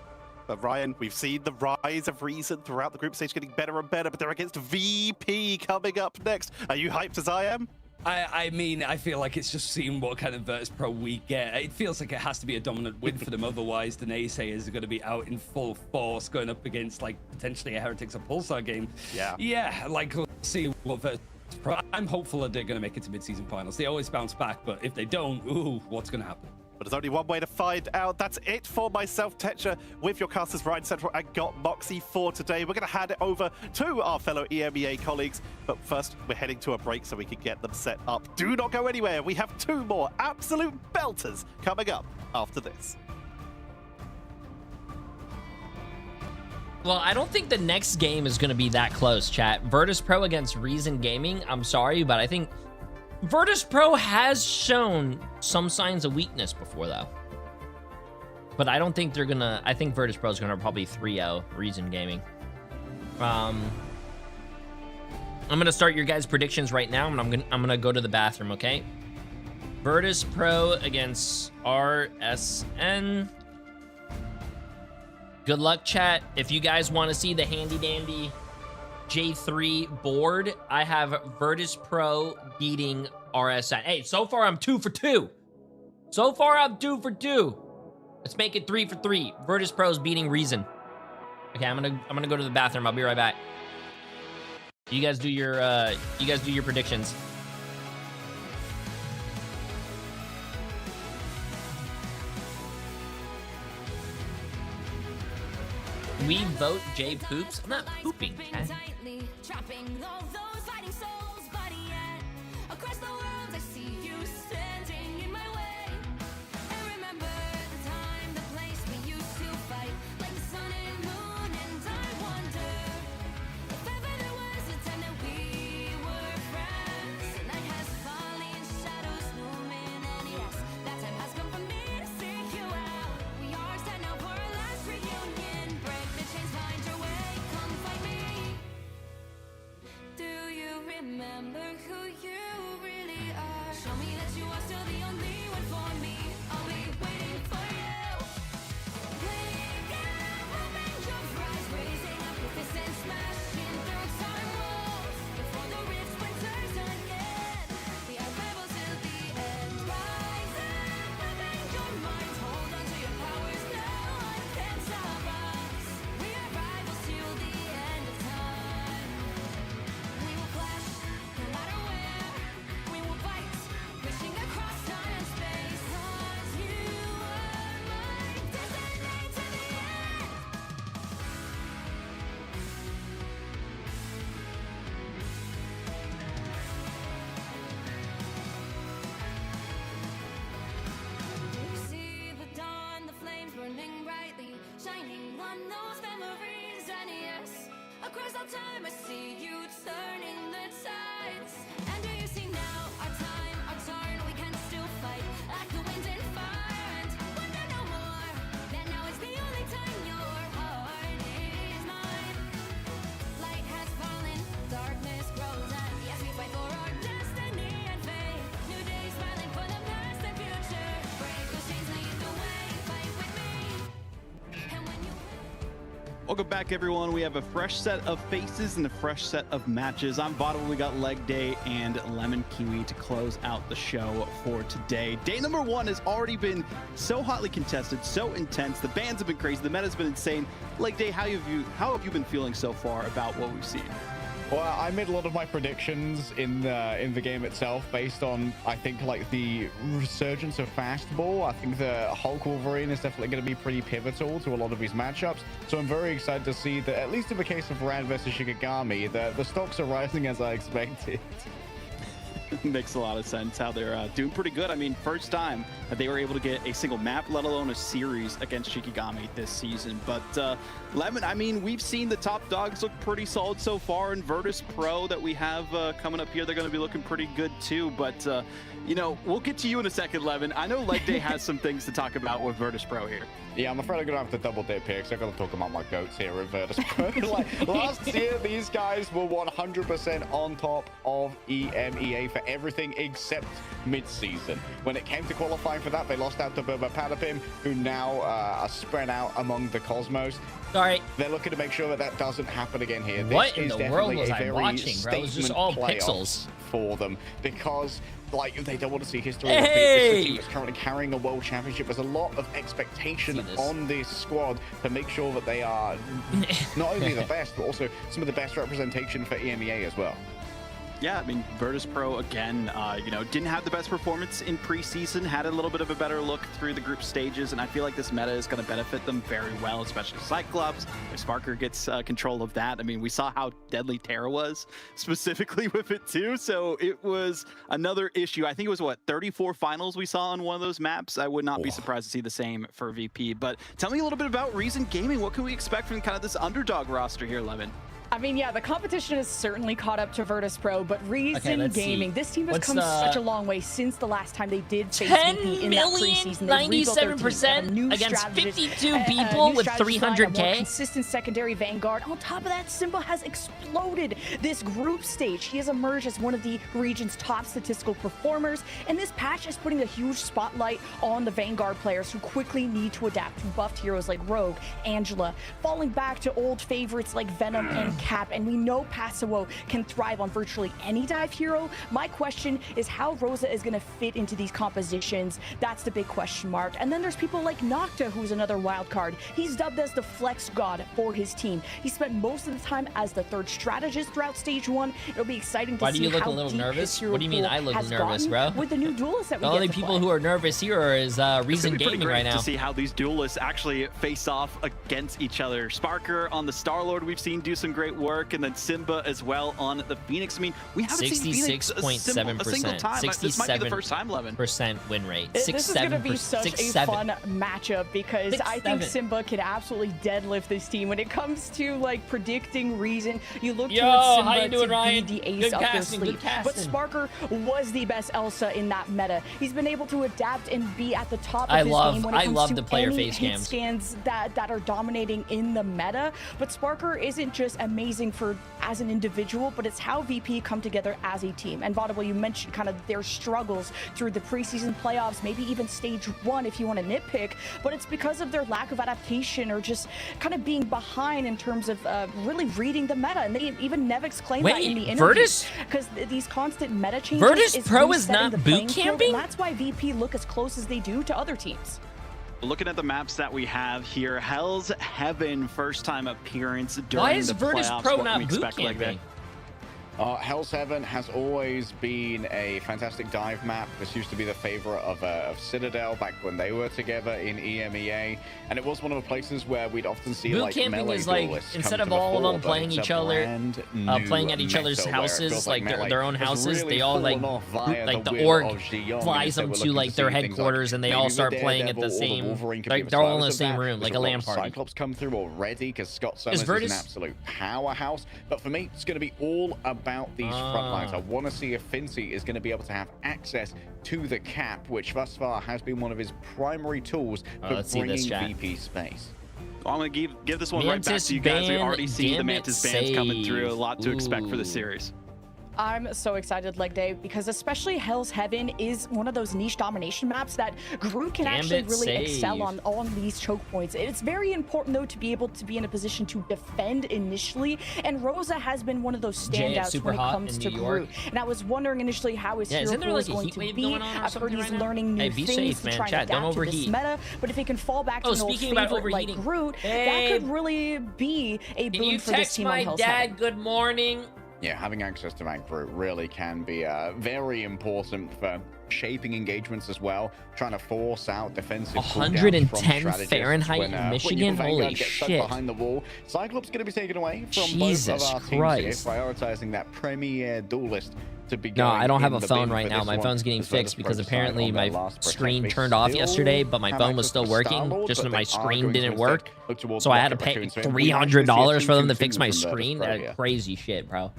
[SPEAKER 2] But Ryan, we've seen the rise of Reason throughout the group stage getting better and better, but they're against VP coming up next. Are you hyped as I am?
[SPEAKER 5] I mean, I feel like it's just seeing what kind of Virtus Pro we get. It feels like it has to be a dominant win for them. Otherwise, the naysayers are going to be out in full force going up against, like, potentially a Heretics or Pulsar game. Yeah, like, let's see what Virtus Pro... I'm hopeful that they're going to make it to mid-season finals. They always bounce back, but if they don't, ooh, what's going to happen?
[SPEAKER 2] But there's only one way to find out. That's it for myself, Tetra, with your casters Ryan Central and Got Moxie for today. We're going to hand it over to our fellow EMEA colleagues. But first, we're heading to a break so we can get them set up. Do not go anywhere. We have 2 more absolute belters coming up after this.
[SPEAKER 3] Well, I don't think the next game is going to be that close, chat. Virtus Pro against Reason Gaming. I'm sorry, but I think Virtus Pro has shown some signs of weakness before, though. But I don't think they're gonna... I think Virtus Pro is gonna probably 3-0 Reason Gaming. I'm gonna start your guys' predictions right now, and I'm gonna go to the bathroom, okay? Virtus Pro against RSN. Good luck, chat. If you guys want to see the handy-dandy J3 board, I have Virtus Pro beating RSN. Hey, so far I'm 2 for 2. So far I'm 2 for 2. Let's make it 3 for 3. Virtus Pro's beating Reason. Okay, I'm gonna go to the bathroom. I'll be right back. You guys do your predictions. We vote Jay poops. I'm not pooping, chat.
[SPEAKER 8] Remember who you really time I see you turning the tides. And do you see now our time, our turn, we can still fight like the wind and fire and wonder no more. That now is the only time your heart is mine. Light has fallen, darkness grows, and yes, we fight for our destiny and fate. New days smiling for the past and future. Break those chains, lead the way, fight with me. And when you
[SPEAKER 11] Welcome back, everyone. We have a fresh set of faces and a fresh set of matches. I'm Bottom. We got Leg Day and Lemon Kiwi to close out the show for today. Day number 1 has already been so hotly contested, so intense. The bans have been crazy. The meta's been insane. Leg Day, how have you been feeling so far about what we've seen?
[SPEAKER 12] Well, I made a lot of my predictions in the game itself based on, I think, like the resurgence of fastball. I think the Hulk Wolverine is definitely going to be pretty pivotal to a lot of these matchups. So I'm very excited to see that, at least in the case of Rand versus Shikigami, the stocks are rising as I expected.
[SPEAKER 11] Makes a lot of sense how they're doing pretty good. I mean, first time that they were able to get a single map, let alone a series against Shikigami this season. But Lemon, I mean, we've seen the top dogs look pretty solid so far, and Virtus Pro that we have coming up here, they're going to be looking pretty good too. But you know, we'll get to you in a second, Lemon. I know Leg Day has some things to talk about with Virtus Pro here.
[SPEAKER 12] Yeah, I'm afraid I'm going to have to double dip here because I've got to talk about my goats here at Virtus Pro. Like, last year, these guys were 100% on top of EMEA for everything except mid-season. When it came to qualifying for that, they lost out to Burba Patapim, who now are spread out among the Cosmos.
[SPEAKER 3] Sorry.
[SPEAKER 12] They're looking to make sure that that doesn't happen again here.
[SPEAKER 3] What
[SPEAKER 12] this
[SPEAKER 3] in
[SPEAKER 12] is
[SPEAKER 3] the world
[SPEAKER 12] definitely
[SPEAKER 3] was
[SPEAKER 12] a
[SPEAKER 3] I
[SPEAKER 12] very
[SPEAKER 3] watching, bro? It was just all
[SPEAKER 12] statement
[SPEAKER 3] pixels
[SPEAKER 12] for them because, like, they don't want to see history
[SPEAKER 3] Hey!
[SPEAKER 12] repeat. This is a team that's currently carrying a world championship. There's a lot of expectation on this squad to make sure that they are not only the best, but also some of the best representation for EMEA as well.
[SPEAKER 11] Yeah, I mean, Virtus Pro, again, you know, didn't have the best performance in preseason, had a little bit of a better look through the group stages, and I feel like this meta is going to benefit them very well, especially Cyclops. If Sparker gets control of that, I mean, we saw how deadly Terra was, specifically with it too, so it was another issue. I think it was, what, 34 finals we saw on one of those maps? I would not be surprised to see the same for VP, but tell me a little bit about Reason Gaming. What can we expect from kind of this underdog roster here, Levin?
[SPEAKER 13] I mean, yeah, the competition has certainly caught up to Virtus Pro, but Reason Gaming, this team has
[SPEAKER 3] What's
[SPEAKER 13] come such a long way since the last time they did face VP in that preseason.
[SPEAKER 3] 97% against 52 people with 300K.
[SPEAKER 13] More consistent secondary vanguard. On top of that, Simba has exploded this group stage. He has emerged as one of the region's top statistical performers, and this patch is putting a huge spotlight on the vanguard players who quickly need to adapt to buffed heroes like Rogue, Angela, falling back to old favorites like Venom and Cap, and we know Passiwo can thrive on virtually any dive hero. My question is how Rosa is going to fit into these compositions. That's the big question mark. And then there's people like Nocta, who's another wild card. He's dubbed as the flex god for his team. He spent most of the time as the third strategist throughout stage 1. It'll be exciting to see how
[SPEAKER 3] Why do you look a little nervous? What do you mean I look nervous, bro?
[SPEAKER 13] With the new duelists that we
[SPEAKER 3] The only people who are nervous here is Reason Gaming right now.
[SPEAKER 11] To see how these duelists actually face off against each other. Sparker on the Star-Lord we've seen do some great work, and then Simba as well on the Phoenix. I mean, we haven't seen Phoenix a single time. This might be the first time, Levin.
[SPEAKER 3] % win rate.
[SPEAKER 13] This is going to be such a fun matchup because I think Simba can absolutely deadlift this team. When it comes to like predicting Reason, you look towards Simba to be the ace up their sleeve. But Sparker was the best Elsa in that meta. He's been able to adapt and be at the top of his game when it comes to any hit scans that are dominating in the meta. But Sparker isn't just amazing as an individual, but it's how VP come together as a team. And Vaudeville, you mentioned kind of their struggles through the preseason playoffs, maybe even stage 1 if you want to nitpick, but it's because of their lack of adaptation or just kind of being behind in terms of really reading the meta. And they even Nevix claimed that in the interviews, because these constant meta changes.
[SPEAKER 3] Virtus Pro is not boot camping?
[SPEAKER 13] And that's why VP look as close as they do to other teams.
[SPEAKER 11] Looking at the maps that we have here, Hell's Heaven, first time appearance during
[SPEAKER 3] Why is
[SPEAKER 11] the
[SPEAKER 3] Virtus
[SPEAKER 11] playoffs.
[SPEAKER 3] Pro
[SPEAKER 11] What
[SPEAKER 3] not
[SPEAKER 11] can we
[SPEAKER 3] boot
[SPEAKER 11] expect like that?
[SPEAKER 3] camping?
[SPEAKER 12] Hell's Heaven has always been a fantastic dive map. This used to be the favorite of Citadel back when they were together in EMEA, and it was one of the places where we'd often see
[SPEAKER 3] Boot
[SPEAKER 12] like
[SPEAKER 3] camping
[SPEAKER 12] melee
[SPEAKER 3] is like,
[SPEAKER 12] duelists
[SPEAKER 3] instead
[SPEAKER 12] come
[SPEAKER 3] of
[SPEAKER 12] to the
[SPEAKER 3] all of
[SPEAKER 12] fore,
[SPEAKER 3] them
[SPEAKER 12] but
[SPEAKER 3] playing
[SPEAKER 12] it's a
[SPEAKER 3] each other,
[SPEAKER 12] brand
[SPEAKER 3] playing at
[SPEAKER 12] new
[SPEAKER 3] each other's
[SPEAKER 12] meta where it
[SPEAKER 3] houses,
[SPEAKER 12] feels
[SPEAKER 3] like
[SPEAKER 12] melee
[SPEAKER 3] their own
[SPEAKER 12] has
[SPEAKER 3] houses,
[SPEAKER 12] really
[SPEAKER 3] they all like,
[SPEAKER 12] fallen off via
[SPEAKER 3] like the
[SPEAKER 12] will
[SPEAKER 3] org
[SPEAKER 12] of Xiong,
[SPEAKER 3] flies
[SPEAKER 12] as they
[SPEAKER 3] them
[SPEAKER 12] were
[SPEAKER 3] to
[SPEAKER 12] looking
[SPEAKER 3] like their
[SPEAKER 12] see things
[SPEAKER 3] headquarters, and they all
[SPEAKER 12] maybe the
[SPEAKER 3] start playing at
[SPEAKER 12] Daredevil
[SPEAKER 3] the
[SPEAKER 12] or the
[SPEAKER 3] same,
[SPEAKER 12] Wolverine could be
[SPEAKER 3] like they're all in the
[SPEAKER 12] service of
[SPEAKER 3] same
[SPEAKER 12] that.
[SPEAKER 3] room, like a
[SPEAKER 12] There's
[SPEAKER 3] LAN
[SPEAKER 12] lot of
[SPEAKER 3] party.
[SPEAKER 12] Cyclops come through already because Scott Summers is
[SPEAKER 3] Virtus-
[SPEAKER 12] an absolute powerhouse. But for me, it's going to be all about these front lines. I want to see if Fincy is going to be able to have access to the cap, which thus far has been one of his primary tools for bringing VP space.
[SPEAKER 11] Well, I'm going to give this one right back to you guys. We already see the Mantis bans coming through. A lot to expect for the series.
[SPEAKER 13] I'm so excited, leg day, because especially Hell's Heaven is one of those niche domination maps that Groot can actually really excel on these choke points. It's very important, though, to be able to be in a position to defend initially, and Rosa has been one of those standouts when it comes to Groot. And I was wondering initially how his hero pool is going to be. I've heard he's learning new things to try and adapt to this meta, but if he can fall back to an old favorite like Groot, that could really be a boon for this team on Hell's Heaven.
[SPEAKER 3] Good morning.
[SPEAKER 12] Yeah, having access to that group really can be very important for shaping engagements as well, trying to force out defensive
[SPEAKER 3] 110 Fahrenheit in Michigan. Holy shit!
[SPEAKER 12] Behind the wall, Cyclops going to be taken away from both of our teams here, prioritizing that premier duelist.
[SPEAKER 3] No, I don't have a phone right now. My phone's getting fixed because apparently my screen turned off yesterday, but my phone was still working, just that my screen didn't work. So I had to pay $300 for them to fix my screen. That crazy shit, bro.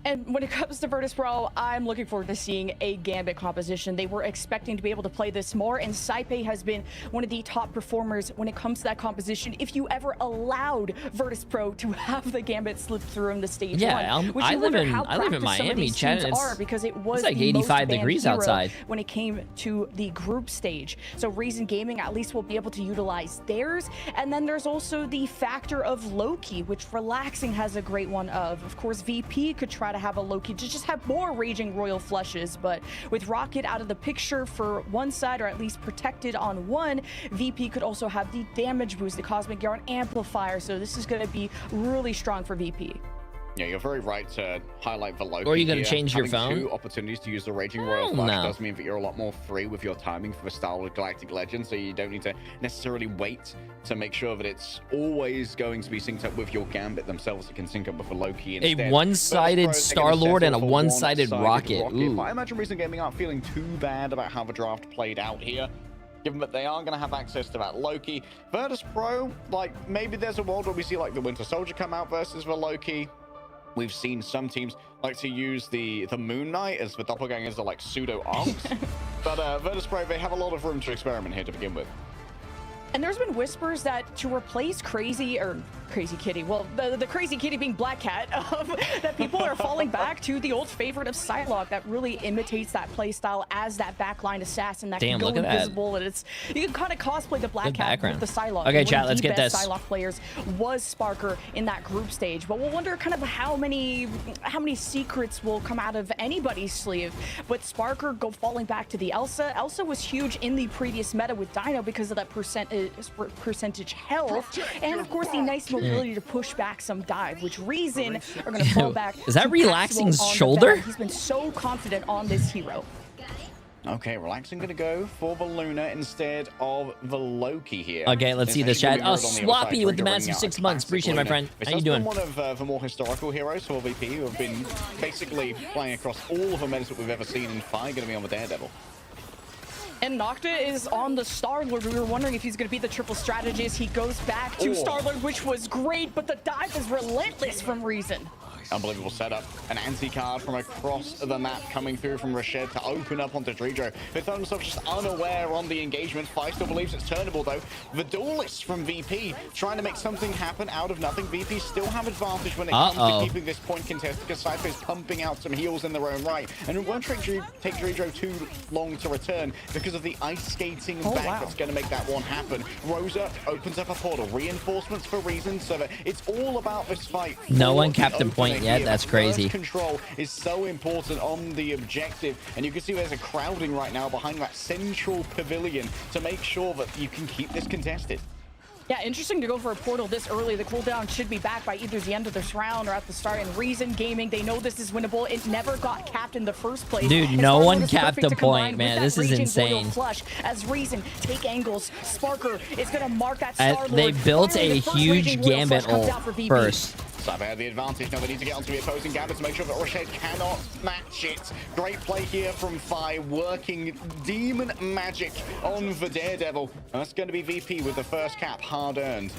[SPEAKER 13] And when it comes to Virtus Pro, I'm looking forward to seeing a Gambit composition. They were expecting to be able to play this more, and Saipe has been one of the top performers when it comes to that composition. If you ever allowed Virtus Pro to have the Gambit slip through in the stage one, which
[SPEAKER 3] I live in
[SPEAKER 13] Miami,
[SPEAKER 3] Chad.
[SPEAKER 13] Are because it was
[SPEAKER 3] like 85 degrees outside
[SPEAKER 13] when it came to the group stage. So Reason Gaming at least will be able to utilize theirs. And then there's also the factor of Loki, which Relaxing has a great one of. Of course, VP could try to have a Loki to just have more Raging Royal Flushes, but with Rocket out of the picture for one side, or at least protected on one, VP could also have the damage boost, the Cosmic Yarn Amplifier, so this is going to be really strong for VP.
[SPEAKER 12] Yeah, you're very right to highlight the Loki.
[SPEAKER 3] Or are you going to
[SPEAKER 12] here.
[SPEAKER 3] change your
[SPEAKER 12] Having
[SPEAKER 3] phone?
[SPEAKER 12] 2 opportunities to use the Raging Royal Flush does mean that you're a lot more free with your timing for the style of Galactic Legend, so you don't need to necessarily wait to make sure that it's always going to be synced up with your Gambit themselves. It can sync up with a Loki instead.
[SPEAKER 3] A one-sided Star-Lord and a one-sided Rocket. Ooh.
[SPEAKER 12] I imagine Reason Gaming aren't feeling too bad about how the draft played out here, given that they are going to have access to that Loki. Virtus Pro, like, maybe there's a world where we see, like, the Winter Soldier come out versus the Loki. We've seen some teams like to use the Moon Knight as the doppelgangers are like pseudo-arms. But Virtus Pro, they have a lot of room to experiment here to begin with.
[SPEAKER 13] And there's been whispers that to replace Crazy Kitty, well, the Crazy Kitty being Black Cat, that people are falling back to the old favorite of Psylocke that really imitates that playstyle as that backline assassin that can go invisible, and you can kind of cosplay the Black Cat with the Psylocke.
[SPEAKER 3] Okay, chat, let's get this.
[SPEAKER 13] Psylocke players was Sparker in that group stage, but we'll wonder kind of how many secrets will come out of anybody's sleeve. But Sparker falling back to the Elsa. Elsa was huge in the previous meta with Dino because of that percentage health, and of course the nice mobility to push back some dive, which Reason are going to fall back.
[SPEAKER 3] Is that Relaxing's shoulder?
[SPEAKER 13] He's been so confident on this hero.
[SPEAKER 12] Okay, Relaxing going to go for the Luna instead of the Loki here.
[SPEAKER 3] Okay, let's see this, chat. Oh, Swappy with the massive 6 months. Appreciate it, my friend. How you doing?
[SPEAKER 12] One of the more historical heroes for VP who have been basically playing across all of the metas that we've ever seen in Fire, going to be on the Daredevil.
[SPEAKER 13] And Nocta is on the Star-Lord. We were wondering if he's going to be the triple strategist. He goes back to Star-Lord, which was great, but the dive is relentless from Reason.
[SPEAKER 12] Unbelievable setup. An anti-card from across the map coming through from Rashid to open up onto Dredro. They found themselves just unaware on the engagement. Fi still believes it's turnable though. The duelist from VP trying to make something happen out of nothing. VP still have advantage when it comes to keeping this point contested because Cypher is pumping out some heals in their own right. And it won't take Dredro too long to return because of the ice skating back that's going to make that one happen. Rosa opens up a portal. Reinforcements for Reason so that it's all about this fight.
[SPEAKER 3] No one capped a point yet. That's crazy.
[SPEAKER 12] Control is so important on the objective, and you can see there's a crowding right now behind that central pavilion to make sure that you can keep this contested.
[SPEAKER 13] Yeah, interesting to go for a portal this early. The cooldown should be back by either the end of this round or at the start. And Reason Gaming, they know this is winnable. It never got capped in the first place.
[SPEAKER 3] Dude, no one capped a point, man. This is insane.
[SPEAKER 13] Flush as Reason take angles. Sparker is going to mark that Star-Lord.
[SPEAKER 3] They built a huge Gambit ult first.
[SPEAKER 12] Cypher had the advantage. Now they need to get onto the opposing Gambit to make sure that Rashid cannot match it. Great play here from Fi, working demon magic on the Daredevil. That's going to be VP with the first cap, hard earned.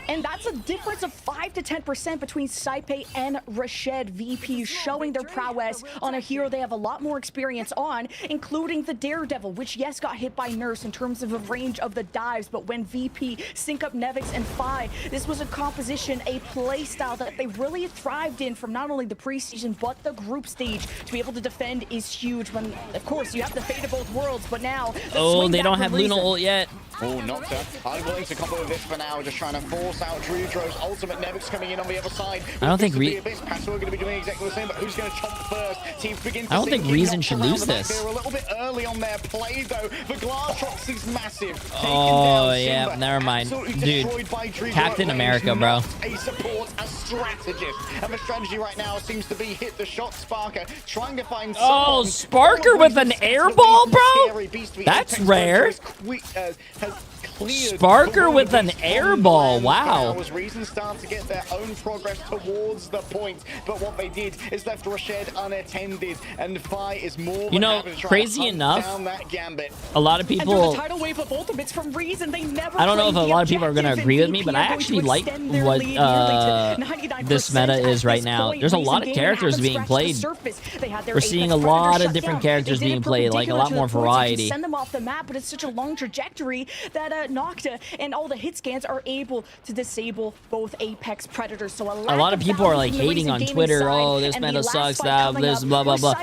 [SPEAKER 13] And that's a difference of 5 to 10% between Saipe and Rashid. VP showing their prowess on a hero they have a lot more experience on, including the Daredevil, which, yes, got hit by Nurse in terms of the range of the dives. But when VP sync up Nevix and Fi, this was a composition, a play style that they really thrived in from not only the preseason, but the group stage. To be able to defend is huge when, of course, you have the fate of both worlds. But now,
[SPEAKER 3] oh, they don't have Luna ult yet.
[SPEAKER 12] Oh, Nocta unwilling to combo with this for now, just trying to force out Drudro's ultimate. Nevix coming in on the other side.
[SPEAKER 3] I don't think
[SPEAKER 12] Passo are going to be doing exactly the same, but who's going to chomp first? Teams begin to
[SPEAKER 3] I don't think Reason should lose this.
[SPEAKER 12] They're a little bit early on their play, though. The glass shots is massive.
[SPEAKER 3] Oh, yeah, never mind. Dude, Captain America, bro.
[SPEAKER 12] A support, a strategist. And the strategy right now seems to be hit the shot Sparker, trying to find
[SPEAKER 3] oh, Sparker with an airball, bro? That's rare. Sparker with an airball. Wow.
[SPEAKER 12] Was Reason start to get their own progress towards the point, but what they did is left Rashid unattended, and Fi is more.
[SPEAKER 3] You know, crazy enough, a lot of people.
[SPEAKER 13] Tidal wave of ultimates from Reason. They never.
[SPEAKER 3] I don't know if a lot of people are going to agree with me, but I actually like what this meta is right now. There's a lot of characters being played. We're seeing a lot of different characters being played, like a lot more variety.
[SPEAKER 13] Send them off the map, but it's such a long trajectory that Nocta and all the hit scans are able to disable both Apex Predators. So a
[SPEAKER 3] lot of people are like hating on Twitter. Oh, this meta sucks. That this blah blah blah.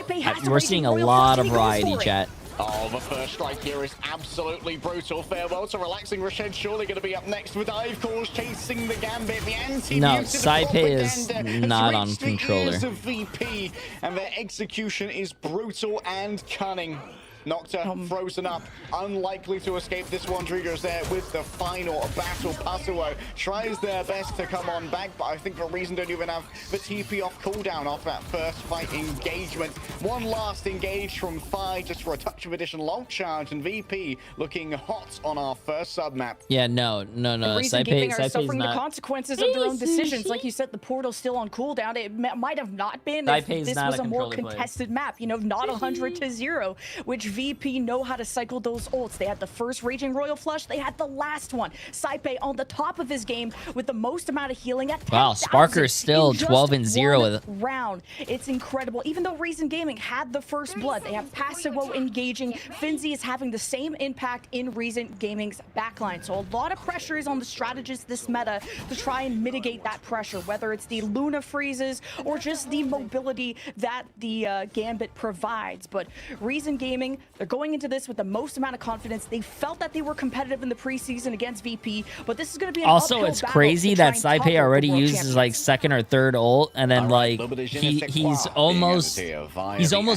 [SPEAKER 3] We're seeing a lot of variety, chat.
[SPEAKER 12] Oh, the first strike here is absolutely brutal. Farewell to relaxing. Rashid surely going to be up next with Dive Calls chasing the Gambit. The anti
[SPEAKER 3] no, Saipe is not on controller.
[SPEAKER 12] VP, and their execution is brutal and cunning. Nocta frozen up, unlikely to escape this one. Drudro's there with the final battle. Pasuo tries their best to come on back, but I think for Reason don't even have the TP off cooldown off that first fight engagement. One last engage from Fi just for a touch of additional long charge, and VP looking hot on our first sub map.
[SPEAKER 3] Yeah, no.
[SPEAKER 13] Saipe are suffering the consequences of their own decisions. Like you said, the portal's still on cooldown. It might have not been if this was a more contested map. You know, not 100 to 0, which VP know how to cycle those ults. They had the first Raging Royal Flush. They had the last one. Saipe on the top of his game with the most amount of healing at 10,000.
[SPEAKER 3] Wow, Sparker's still 12-0 with it.
[SPEAKER 13] Round. It's incredible. Even though Reason Gaming had the first blood, they have Pasuo engaging. Finzi is having the same impact in Reason Gaming's backline. So a lot of pressure is on the strategists this meta to try and mitigate that pressure, whether it's the Luna freezes or just the mobility that the Gambit provides. But Reason Gaming, they're going into this with the most amount of confidence. They felt that they were competitive in the preseason against VP, but this is going to be an
[SPEAKER 3] also it's crazy that Saipe already uses like second or third ult, and then like he's almost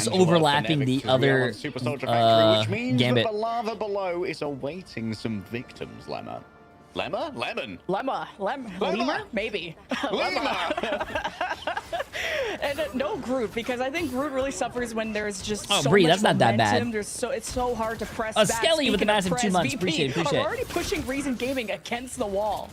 [SPEAKER 3] overlapping the other Gambit.
[SPEAKER 12] The lava below is awaiting some victims.
[SPEAKER 13] Lemur? Maybe. And no Groot, because I think Groot really suffers when there's just so
[SPEAKER 3] Bree,
[SPEAKER 13] much
[SPEAKER 3] that's not that
[SPEAKER 13] momentum.
[SPEAKER 3] bad.
[SPEAKER 13] It's so hard to press
[SPEAKER 3] A
[SPEAKER 13] back.
[SPEAKER 3] Skelly with a massive 2 months.
[SPEAKER 13] VP
[SPEAKER 3] Appreciate
[SPEAKER 13] are
[SPEAKER 3] it.
[SPEAKER 13] already pushing Reason Gaming against the wall.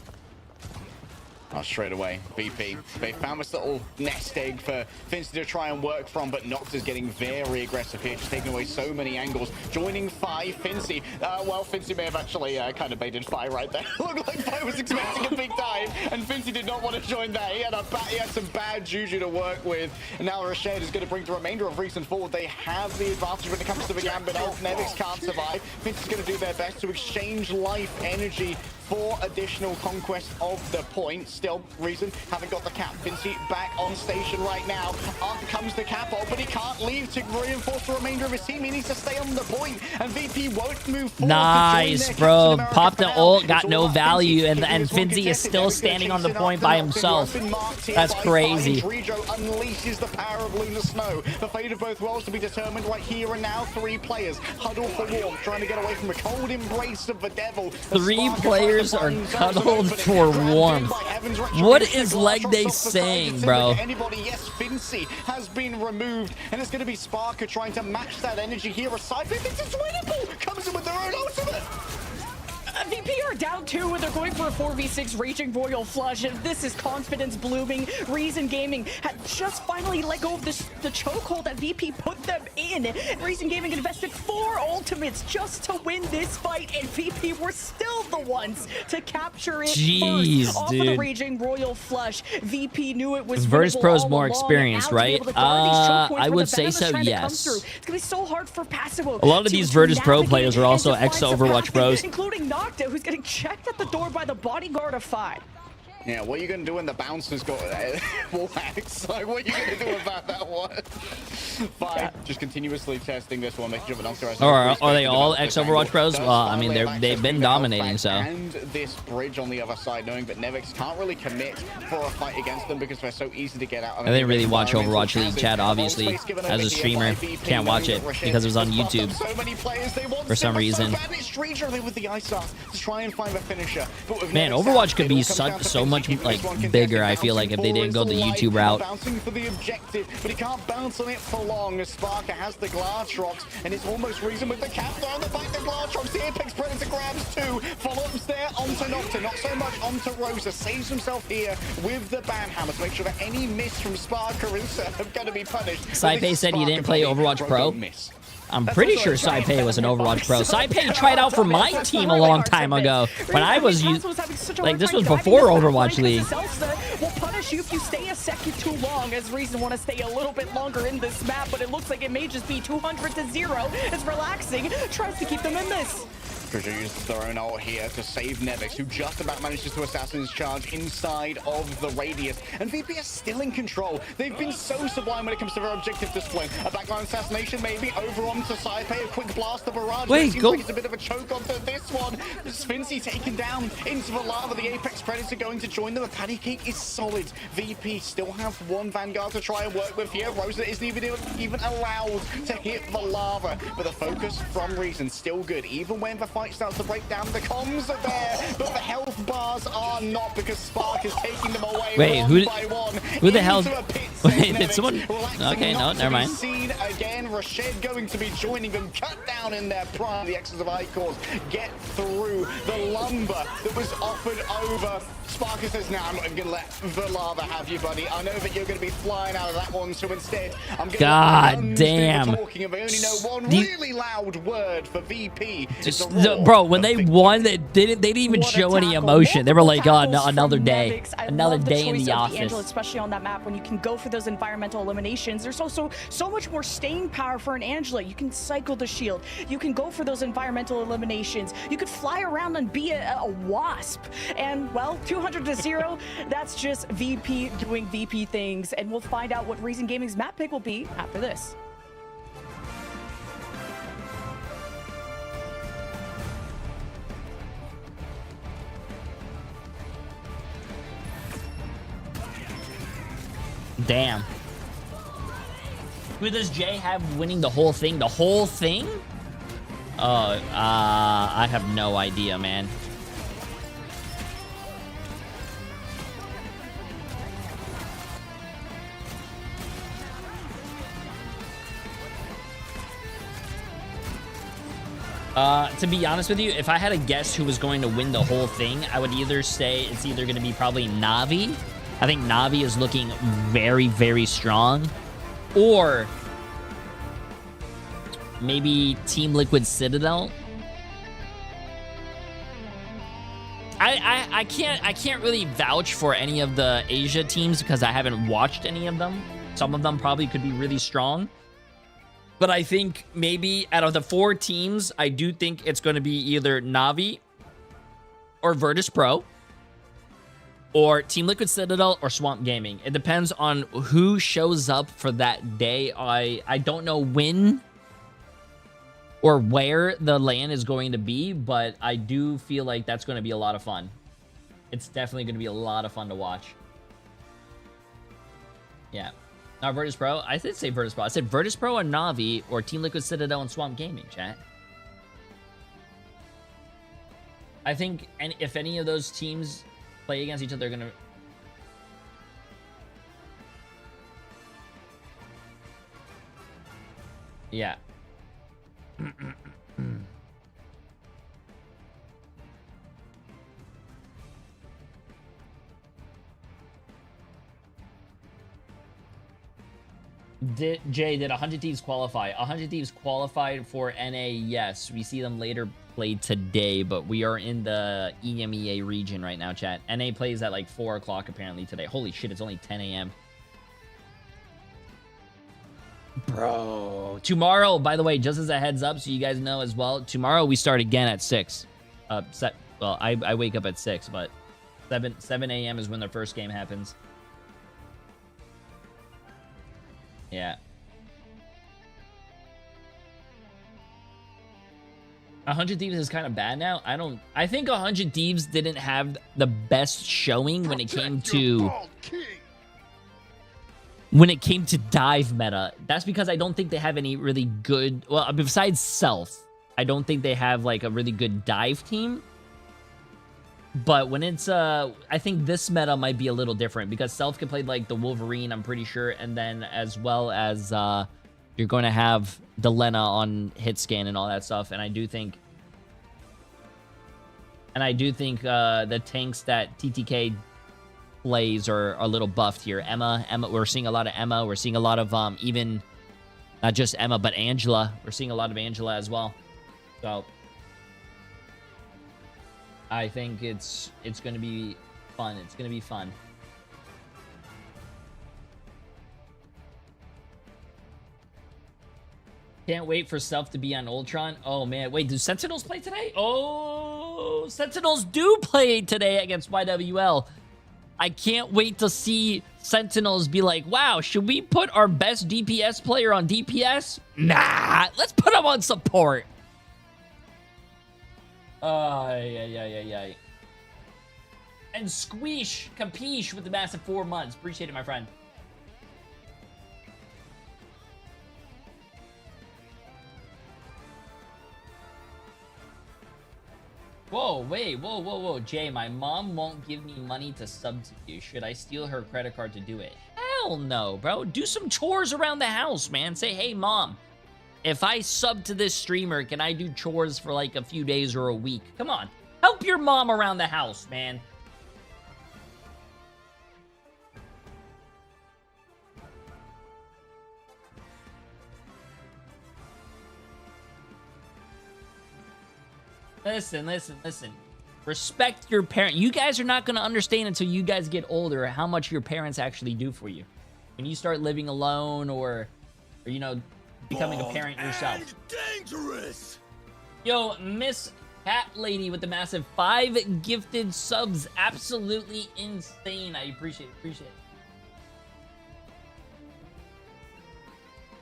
[SPEAKER 12] Straight away, VP. They found this little nest egg for Finzi to try and work from, but Nocta's getting very aggressive here, just taking away so many angles. Joining Fi, Finzi. Well, Finzi may have actually kind of baited Fi right there. Looked like Fi was expecting a big dive, and Finzi did not want to join that. He had some bad juju to work with, and now Rashid is going to bring the remainder of Reason forward. They have the advantage when it comes to the Gambit. Nevix can't survive. Finzi's going to do their best to exchange life energy for additional conquest of the point. Still, Reason haven't got the cap. Finzi back on station right now. Up comes the cap off, but he can't leave to reinforce the remainder of his team. He needs to stay on the point, and VP won't move forward.
[SPEAKER 3] Nice, bro. Popped the ult, got no value, and Finzi is still standing on the point by himself. That's crazy.
[SPEAKER 12] Drudro unleashes the power of Lunar Snow. The fate of both worlds to be determined right here and now. 3 players huddle for warmth, trying to get away from the cold embrace of the devil.
[SPEAKER 3] 3 players players are cuddled for warmth. What is leg day saying, bro?
[SPEAKER 12] Anybody? Yes, Fincy has been removed, and it's going to be Sparker trying to match that energy here. Aside, thinks it's winnable. Comes in with their own ultimate.
[SPEAKER 13] VP are down 2 and they're going for a 4v6 Raging Royal Flush, and this is confidence blooming. Reason Gaming had just finally let go of the chokehold that VP put them in. Reason Gaming invested 4 ultimates just to win this fight, and VP were still the ones to capture it first. Off of the Raging Royal Flush, VP knew it was
[SPEAKER 3] Virtus Pro is more
[SPEAKER 13] along,
[SPEAKER 3] experienced, right? I would say so, yes.
[SPEAKER 13] It's gonna be so hard for Passimo.
[SPEAKER 3] A lot of these Virtus Pro players are also ex-Overwatch pros.
[SPEAKER 13] Including Nocta, who's getting checked at the door by the bodyguard of 5.
[SPEAKER 12] Yeah, what are you going to do when the bouncers got Warhacks? Like, what are you going to do about that one? 5 just continuously testing this one, making sure that
[SPEAKER 3] Or are they all ex-Overwatch pros? Well, I mean, they've been dominating, so.
[SPEAKER 12] And this bridge on the other side, knowing that Nevix can't really commit for a fight against them because they're so easy to get out.
[SPEAKER 3] I didn't really watch Overwatch League, Chad, obviously. As a streamer, can't watch it because it was on YouTube for some reason. Man, Overwatch could be so much like bigger, I feel like, if they didn't go the YouTube route.
[SPEAKER 12] Bouncing for the objective, but he can't bounce on it for long as Sparker has the glass rocks, and it's almost Reason with the cap on the back, the glass rocks, the Apex Predator grabs 2, follow-ups there onto Nocta, not so much onto Rosa, saves himself here with the banhammer to make sure that any miss from Sparker is going to be punished.
[SPEAKER 3] Saipe said he didn't play Overwatch Pro. I'm pretty sure Saipe was an Overwatch Pro. Saipe tried out for my team a long time ago when I was like, this was before Overwatch League.
[SPEAKER 13] Will punish you if you stay a second too long, as Reason want to stay a little bit longer in this map, but it looks like it may just be 200-0. It's relaxing, tries to keep them in this.
[SPEAKER 12] Treasure uses their own ult here to save Nevix, who just about manages to Assassin's Charge inside of the radius. And VP is still in control. They've been so sublime when it comes to their objective display. A backline assassination maybe over onto Saipe, a quick blast of barrage.
[SPEAKER 3] Wait,
[SPEAKER 12] seems like it's a bit of a choke onto this one. Spincy taken down into the lava. The Apex Predator going to join them. A patty cake is solid. VP still have 1 Vanguard to try and work with here. Rosa isn't even allowed to hit the lava. But the focus from Reason still good. Even when the fight starts to break down, the comms are there, but the health bars are not, because Spark is taking them away.
[SPEAKER 3] Wait, who the hell? Wait, did someone?
[SPEAKER 12] Relaxing,
[SPEAKER 3] okay, no, never mind.
[SPEAKER 12] Seen again, Rashid going to be joining them, cut down in their prime. The X's of Icors get through the lumber that was offered over. Sparker says, "Nah, I'm not even gonna let the lava have you, buddy. I know that you're gonna be flying out of that one, so instead, I'm gonna."
[SPEAKER 3] God damn.
[SPEAKER 12] Talking, and we only know one really loud word for VP.
[SPEAKER 3] Bro, when they won, they didn't even show any emotion. They were like, "Oh, no, another day, another day in the office."
[SPEAKER 13] Angela, especially on that map, when you can go for those environmental eliminations, there's also so much more staying power for an Angela. You can cycle the shield. You can go for those environmental eliminations. You could fly around and be a wasp. And well, 200-0. That's just VP doing VP things, and we'll find out what Reason Gaming's map pick will be after this.
[SPEAKER 3] Damn. Who does Jay have winning the whole thing? The whole thing? Oh, I have no idea, man. To be honest with you, if I had to guess who was going to win the whole thing, I would either say it's either going to be probably Na'Vi. I think Na'Vi is looking very, very strong. Or maybe Team Liquid Citadel. I can't really vouch for any of the Asia teams because I haven't watched any of them. Some of them probably could be really strong. But I think maybe out of the 4 teams, I do think it's going to be either Na'Vi or Virtus Pro or Team Liquid Citadel or Swamp Gaming. It depends on who shows up for that day. I don't know when or where the LAN is going to be, but I do feel like that's going to be a lot of fun. It's definitely going to be a lot of fun to watch. Yeah. Not Virtus Pro. I did say Virtus Pro. I said Virtus Pro and Na'Vi or Team Liquid Citadel and Swamp Gaming, chat. I think, and if any of those teams play against each other, they're gonna. Yeah. Did 100 Thieves qualify? 100 Thieves qualified for NA, yes. We see them later play today, but we are in the EMEA region right now, chat. NA plays at like 4 o'clock apparently today. Holy shit, it's only 10 a.m. Bro. Tomorrow, by the way, just as a heads up, so you guys know as well, tomorrow we start again at 6. Well, I wake up at 6, but 7 a.m. is when the first game happens. Yeah. 100 Thieves is kind of bad now. I think 100 Thieves didn't have the best showing when it came to dive meta. That's because I don't think they have any really good, well, besides Self, I don't think they have like a really good dive team. But when it's I think this meta might be a little different because Self can play like the Wolverine, I'm pretty sure, and then as well as you're going to have Delena on hit scan and all that stuff. And I do think the tanks that TTK plays are a little buffed here. Emma, we're seeing a lot of Emma. We're seeing a lot of even not just Emma but Angela. We're seeing a lot of Angela as well. So I think it's going to be fun. It's going to be fun. Can't wait for Self to be on Ultron. Oh, man. Wait, do Sentinels play today? Oh, Sentinels do play today against YWL. I can't wait to see Sentinels be like, wow, should we put our best DPS player on DPS? Nah, let's put him on support. Yeah. And Squeesh, Capiche with the massive 4 months. Appreciate it, my friend. Whoa, wait, whoa. Jay, my mom won't give me money to sub to you. Should I steal her credit card to do it? Hell no, bro. Do some chores around the house, man. Say, hey, mom, if I sub to this streamer, can I do chores for like a few days or a week? Come on. Help your mom around the house, man. Listen. Respect your parent. You guys are not going to understand until you guys get older how much your parents actually do for you. When you start living alone or you know, becoming a parent yourself.
[SPEAKER 4] Dangerous.
[SPEAKER 3] Yo, Miss Cat Lady with the massive 5 gifted subs. Absolutely insane. I appreciate it.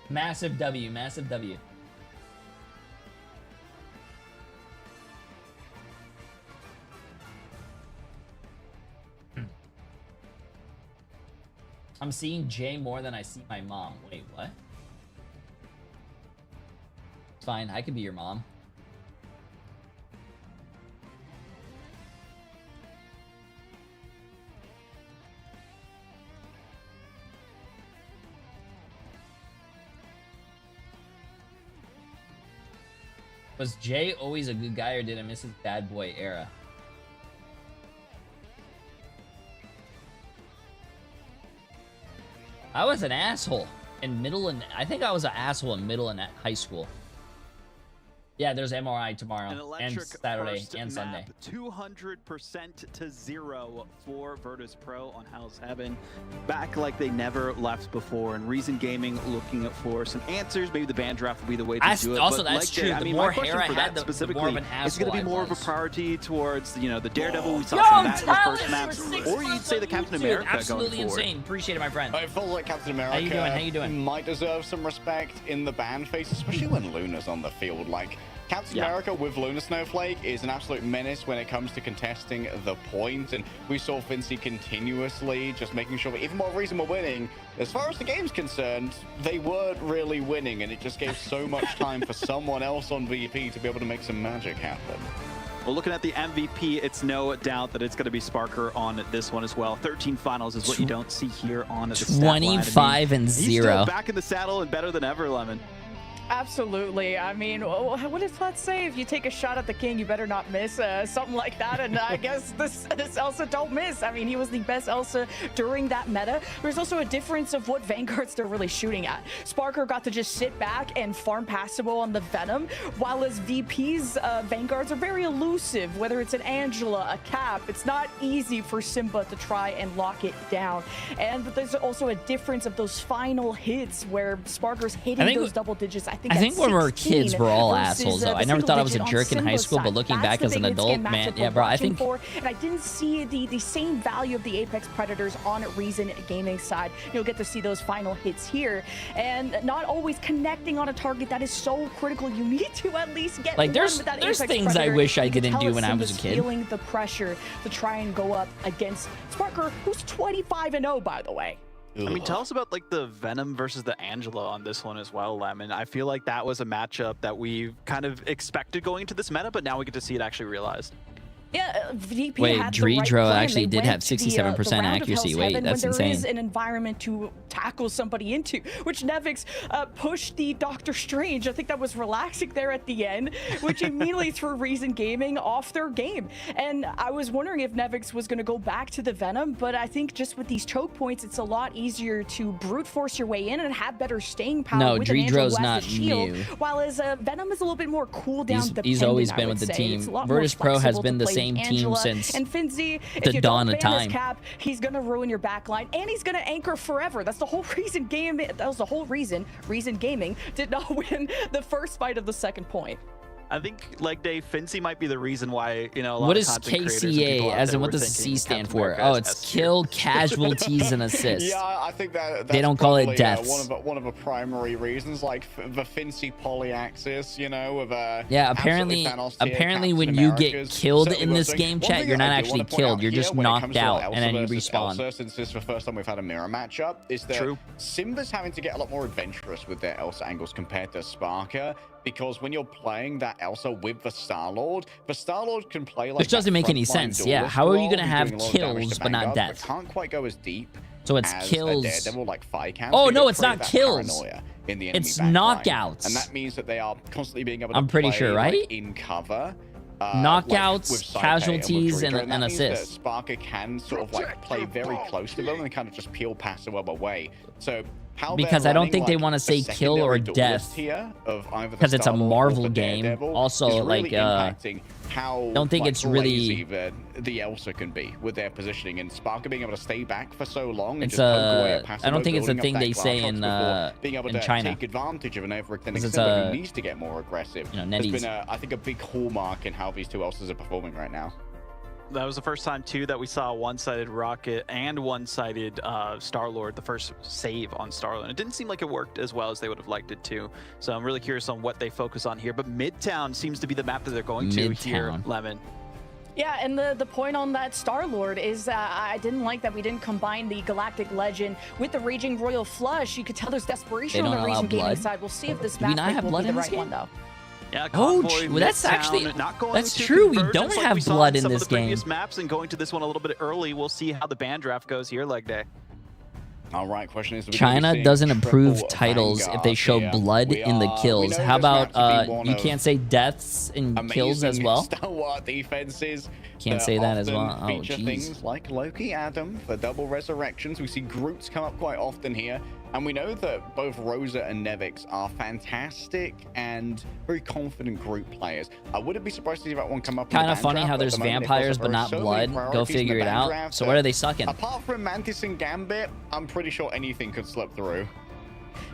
[SPEAKER 3] Massive W. I'm seeing Jay more than I see my mom. Wait, what? It's fine. I could be your mom. Was Jay always a good guy or did I miss his bad boy era? I was an asshole in middle and I think I was an asshole in middle and high school. Yeah, there's MRI tomorrow and Saturday and Sunday.
[SPEAKER 11] 200% to 0 for Virtus Pro on Hell's Heaven. Back like they never left before. And Reason Gaming looking for some answers. Maybe the band draft will be the way to do it.
[SPEAKER 3] Also,
[SPEAKER 11] but
[SPEAKER 3] that's
[SPEAKER 11] like
[SPEAKER 3] true.
[SPEAKER 11] I mean,
[SPEAKER 3] more
[SPEAKER 11] my question
[SPEAKER 3] hair
[SPEAKER 11] for
[SPEAKER 3] I
[SPEAKER 11] that
[SPEAKER 3] had, the
[SPEAKER 11] specifically
[SPEAKER 3] more of an asshole
[SPEAKER 11] is going to be more of a priority towards, you know, the Daredevil we saw from that in the first map, or you'd say the Captain America
[SPEAKER 3] absolutely
[SPEAKER 11] going forward.
[SPEAKER 3] Insane. Appreciate it, my friend.
[SPEAKER 12] I feel like Captain America
[SPEAKER 3] How you doing?
[SPEAKER 12] might deserve some respect in the ban phase, especially when Luna's on the field. Like, Captain America with Luna Snowflake is an absolute menace when it comes to contesting the point, and we saw Fincy continuously just making sure that even more Reason were winning. As far as the game's concerned, they weren't really winning, and it just gave so much time for someone else on VP to be able to make some magic happen.
[SPEAKER 11] Well, looking at the MVP, it's no doubt that it's going to be Sparker on this one as well. 13 finals is what you don't see here on the stat line.
[SPEAKER 3] 25 and 0.
[SPEAKER 11] He's still back in the saddle and better than ever, Lemon.
[SPEAKER 13] Absolutely. I mean, what does that say? If you take a shot at the king, you better not miss, something like that. And I guess this Elsa don't miss. I mean, he was the best Elsa during that meta. There's also a difference of what Vanguards they're really shooting at. Sparker got to just sit back and farm passable on the Venom, while as VP's Vanguards are very elusive, whether it's an Angela, a Cap. It's not easy for Simba to try and lock it down. And there's also a difference of those final hits where Sparker's hitting those double digits. I think
[SPEAKER 3] when we were kids, we're all assholes, though. I never thought I was a jerk in high school, but looking back as an adult, man, yeah, bro, I think...
[SPEAKER 13] And I didn't see the same value of the Apex Predators on Reason Gaming side. You'll get to see those final hits here, and not always connecting on a target that is so critical. You need to at least get
[SPEAKER 3] like there's things I wish I didn't do when I was a kid.
[SPEAKER 13] Feeling the pressure to try and go up against Sparker, who's 25-0, by the way.
[SPEAKER 11] I mean, tell us about like the Venom versus the Angela on this one as well, Lemon. I feel like that was a matchup that we kind of expected going into this meta, but now we get to see it actually realized.
[SPEAKER 13] Yeah, VP
[SPEAKER 3] Wait,
[SPEAKER 13] had the right
[SPEAKER 3] Dredro
[SPEAKER 13] plan.
[SPEAKER 3] actually
[SPEAKER 13] They
[SPEAKER 3] did have
[SPEAKER 13] went to
[SPEAKER 3] 67%
[SPEAKER 13] the
[SPEAKER 3] accuracy. Wait, that's
[SPEAKER 13] when there
[SPEAKER 3] insane.
[SPEAKER 13] is an environment to tackle somebody into, which Nevix pushed the Doctor Strange. I think that was relaxing there at the end, which immediately threw Reason Gaming off their game. And I was wondering if Nevix was going to go back to the Venom, but I think just with these choke points, it's a lot easier to brute force your way in and have better staying power.
[SPEAKER 3] No,
[SPEAKER 13] with an Angela
[SPEAKER 3] Dredro's
[SPEAKER 13] who has
[SPEAKER 3] not
[SPEAKER 13] the shield,
[SPEAKER 3] new.
[SPEAKER 13] while as Venom is a little bit more cooldown dependent.
[SPEAKER 3] He's always been
[SPEAKER 13] I
[SPEAKER 3] with
[SPEAKER 13] would
[SPEAKER 3] the
[SPEAKER 13] say.
[SPEAKER 3] team.
[SPEAKER 13] It's a lot more
[SPEAKER 3] Virtus Pro has
[SPEAKER 13] flexible
[SPEAKER 3] been
[SPEAKER 13] to
[SPEAKER 3] the
[SPEAKER 13] play
[SPEAKER 3] same
[SPEAKER 13] with
[SPEAKER 3] team
[SPEAKER 13] Angela.
[SPEAKER 3] since
[SPEAKER 13] And Finzi,
[SPEAKER 3] the
[SPEAKER 13] if you
[SPEAKER 3] dawn
[SPEAKER 13] don't
[SPEAKER 3] of
[SPEAKER 13] ban his
[SPEAKER 3] time.
[SPEAKER 13] Cap, he's gonna ruin your backline, and he's gonna anchor forever. That's the whole reason that was the whole reason Reason Gaming did not win the first fight of the second point.
[SPEAKER 11] I think, like Dave, Finzi might be the reason why, you know, a lot
[SPEAKER 3] What
[SPEAKER 11] of
[SPEAKER 3] is
[SPEAKER 11] content creators and people
[SPEAKER 3] KCA,
[SPEAKER 11] out
[SPEAKER 3] as
[SPEAKER 11] there
[SPEAKER 3] in what
[SPEAKER 11] were
[SPEAKER 3] does
[SPEAKER 11] thinking
[SPEAKER 3] C stand
[SPEAKER 11] Captain
[SPEAKER 3] for?
[SPEAKER 11] America
[SPEAKER 3] Oh,
[SPEAKER 11] as
[SPEAKER 3] it's
[SPEAKER 11] S tier.
[SPEAKER 3] kill, casualties, and assists.
[SPEAKER 12] Yeah, I think that's
[SPEAKER 3] they don't call it
[SPEAKER 12] probably,
[SPEAKER 3] deaths.
[SPEAKER 12] one of the primary reasons, like the Fincy polyaxis, you know, with
[SPEAKER 3] yeah, apparently when you get killed in this game chat, you're not actually killed. You're just knocked out, and then you respawn.
[SPEAKER 12] Elsa, since this is the first time we've had a mirror matchup, is that Simba's having to get a lot more adventurous with their Elsa angles compared to Sparker. Because when you're playing that Elsa with the Star-Lord can play like
[SPEAKER 3] which doesn't make any sense. Yeah, how are you going to have kills but not deaths?
[SPEAKER 12] Can't quite go as deep.
[SPEAKER 3] So it's
[SPEAKER 12] as
[SPEAKER 3] kills.
[SPEAKER 12] Daredevil, like fight count.
[SPEAKER 3] Oh no, it's not kills.
[SPEAKER 12] In the
[SPEAKER 3] it's
[SPEAKER 12] enemy
[SPEAKER 3] knockouts.
[SPEAKER 12] And that means that they are constantly being able to
[SPEAKER 3] I'm pretty
[SPEAKER 12] play,
[SPEAKER 3] sure, right?
[SPEAKER 12] like, in cover.
[SPEAKER 3] Knockouts, casualties, and assists.
[SPEAKER 12] Sparker can sort of like play very close to them and kind of just peel past them away. So
[SPEAKER 3] because I don't think they want to say kill or death because it's a Marvel game. Also,
[SPEAKER 12] like
[SPEAKER 3] don't think it's really
[SPEAKER 12] the Elsa can be with their positioning and Sparker being able to stay back for so long.
[SPEAKER 3] It's I don't think it's a thing they say in
[SPEAKER 12] being able to
[SPEAKER 3] China.
[SPEAKER 12] take advantage of an overextending Simba who needs to get more aggressive.
[SPEAKER 3] You know,
[SPEAKER 12] has been I think a big hallmark in how these two Elsas are performing right now.
[SPEAKER 11] That was the first time, too, that we saw a one-sided Rocket and one-sided Star-Lord, the first save on Star-Lord. It didn't seem like it worked as well as they would have liked it to. So I'm really curious on what they focus on here. But Midtown seems to be the map that they're going to here, Lemon.
[SPEAKER 13] Yeah, and the point on that Star-Lord is I didn't like that we didn't combine the Galactic Legend with the Raging Royal Flush. You could tell there's desperation on the Reason Gaming side. We'll see if this map will be the right one, though.
[SPEAKER 11] Yeah,
[SPEAKER 3] Convoy, well, that's actually that's true. We don't have blood in this game.
[SPEAKER 11] Maps and going to this one a little bit early. We'll see how the band draft goes here, leg day.
[SPEAKER 12] All right, question is,
[SPEAKER 3] China doesn't approve titles if they show blood in the kills. How about you can't say deaths and kills as well?
[SPEAKER 12] Stalwart defenses.
[SPEAKER 3] Can't say that as well. Oh,
[SPEAKER 12] feature
[SPEAKER 3] jeez.
[SPEAKER 12] Things like Loki Adam for double resurrections. We see Groots come up quite often here. And we know that both Rosa and Nevix are fantastic and very confident group players. I wouldn't be surprised to see that one come up.
[SPEAKER 3] Kind of funny how there's vampires but not blood. Go figure it out. So what are they sucking?
[SPEAKER 12] Apart from Mantis and Gambit, I'm pretty sure anything could slip through.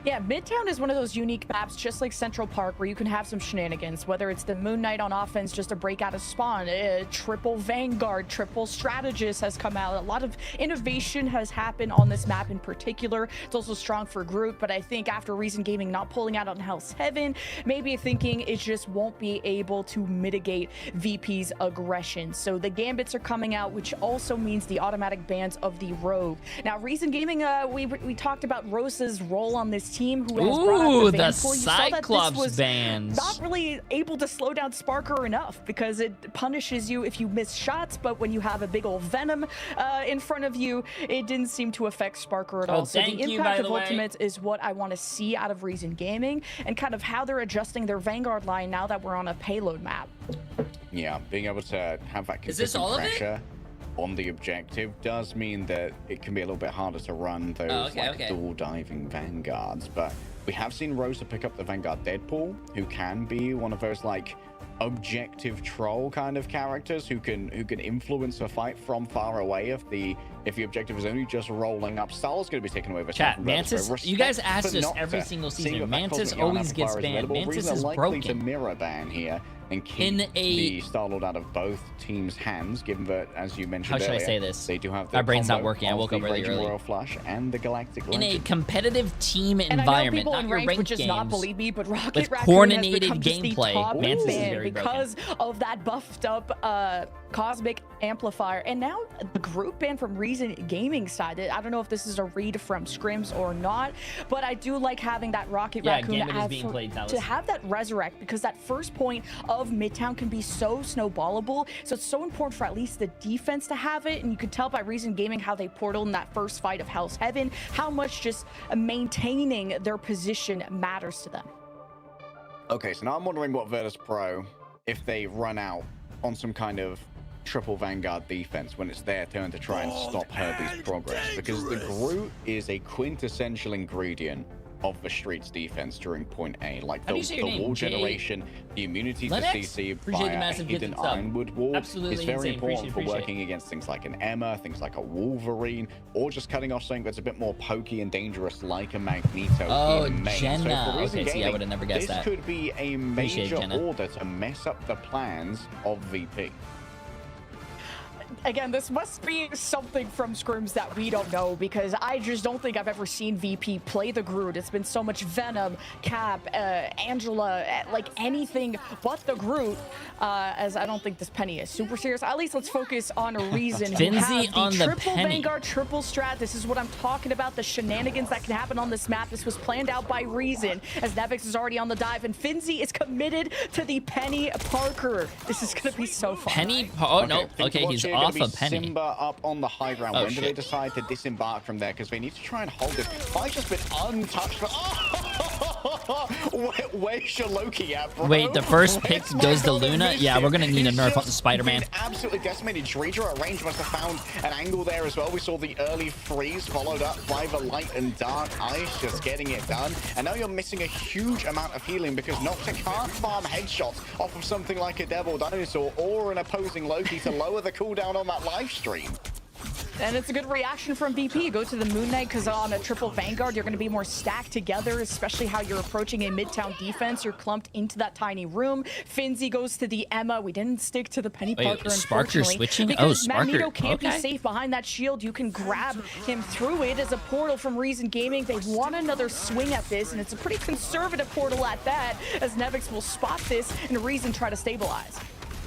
[SPEAKER 13] Yeah, Midtown is one of those unique maps, just like Central Park, where you can have some shenanigans, whether it's the Moon Knight on offense just to break out a spawn, triple Vanguard, triple Strategist has come out. A lot of innovation has happened on this map in particular. It's also strong for group, but I think after Reason Gaming not pulling out on Hell's Heaven, maybe thinking it just won't be able to mitigate VP's aggression. So the Gambits are coming out, which also means the automatic bans of the Rogue. Now, Reason Gaming, we talked about Rosa's role on on this team who has brought out the van pool. You saw that
[SPEAKER 3] Cyclops
[SPEAKER 13] this was
[SPEAKER 3] bans.
[SPEAKER 13] not really able to slow down Sparker enough because it punishes you if you miss shots, but when you have a big old Venom in front of you, it didn't seem to affect Sparker at all. So the impact of Ultimates is what I want to see out of Reason Gaming and kind of how they're adjusting their Vanguard line now that we're on a payload map.
[SPEAKER 12] Yeah, being able to have that consistent pressure on the objective does mean that it can be a little bit harder to run those dual diving Vanguards, but we have seen Rosa pick up the Vanguard Deadpool, who can be one of those like objective troll kind of characters who can influence a fight from far away if the objective is only just rolling up. Star's going to be taken away with
[SPEAKER 3] chat. Mantis, you guys ask us every single season. Mantis always gets banned. Mantis is broken.
[SPEAKER 12] To mirror ban here and keep the Star-Lord out of both teams' hands, given that, as you mentioned earlier,
[SPEAKER 3] how should I say this?
[SPEAKER 12] They do have
[SPEAKER 3] my brain's not working. I woke up really early.
[SPEAKER 12] Royal Flush and the Galactic
[SPEAKER 3] in a competitive team
[SPEAKER 13] and
[SPEAKER 3] environment,
[SPEAKER 13] I know people
[SPEAKER 3] not your ranked
[SPEAKER 13] games,
[SPEAKER 3] games,
[SPEAKER 13] not believe me, but Rocket
[SPEAKER 3] with
[SPEAKER 13] Raccoon
[SPEAKER 3] coordinated
[SPEAKER 13] has become
[SPEAKER 3] gameplay. Mantis is very
[SPEAKER 13] because
[SPEAKER 3] broken.
[SPEAKER 13] of that buffed up Cosmic Amplifier, and now the group ban from Reason Gaming side. I don't know if this is a read from Scrims or not, but I do like having that Rocket Raccoon to have that resurrect, because that first point of Midtown can be so snowballable. So it's so important for at least the defense to have it, and you can tell by Reason Gaming how they portaled in that first fight of Hell's Heaven, how much just maintaining their position matters to them.
[SPEAKER 12] Okay, so now I'm wondering what Virtus Pro, if they run out on some kind of triple Vanguard defense when it's their turn to try and stop Herbie's progress, because the Groot is a quintessential ingredient of the Streets defense during point A, like the wall generation, the immunity to CC by a hidden Ironwood wall is very important for working against things like an Emma, things like a Wolverine, or just cutting off something that's a bit more pokey and dangerous like a Magneto.
[SPEAKER 3] Oh,
[SPEAKER 12] Jenna.
[SPEAKER 3] So okay, see, I would have never guessed that.
[SPEAKER 12] This could be a major order to mess up the plans of VP.
[SPEAKER 13] Again, this must be something from Scrims that we don't know, because I just don't think I've ever seen VP play the Groot. It's been so much Venom, Cap, Angela, like anything but the Groot, as I don't think this Penny is super serious. At least let's focus on a Reason.
[SPEAKER 3] Finzi on the
[SPEAKER 13] triple
[SPEAKER 3] Penny.
[SPEAKER 13] Vanguard, triple strat. This is what I'm talking about, the shenanigans that can happen on this map. This was planned out by Reason, as Nevix is already on the dive, and Finzi is committed to the Penny Parker. This is going to be so fun.
[SPEAKER 3] Penny? Oh, no. Okay, he's off a Penny.
[SPEAKER 12] Simba up on the high ground. When do they decide to disembark from there? Because they need to try and hold this. Fight's just been untouched. Where's your Loki at, bro?
[SPEAKER 3] Wait, the first pick goes to Luna? Yeah, we're going to need a nerf on Spider-Man.
[SPEAKER 12] Absolutely decimated. Dreedra at range must have found an angle there as well. We saw the early freeze followed up by the light and dark ice just getting it done. And now you're missing a huge amount of healing because Nocta can't farm headshots off of something like a Devil Dinosaur or an opposing Loki to lower the cooldown on that live stream.
[SPEAKER 13] And it's a good reaction from VP. Go to the Moon Knight, because on a triple Vanguard, you're going to be more stacked together, especially how you're approaching a Midtown defense. You're clumped into that tiny room. Finzi goes to the Emma. We didn't stick to the Penny Parker,
[SPEAKER 3] Sparker switching?
[SPEAKER 13] Because
[SPEAKER 3] Sparker.
[SPEAKER 13] Magneto can't be safe behind that shield. You can grab him through it as a portal from Reason Gaming. They want another swing at this, and it's a pretty conservative portal at that, as Nevix will spot this and Reason try to stabilize.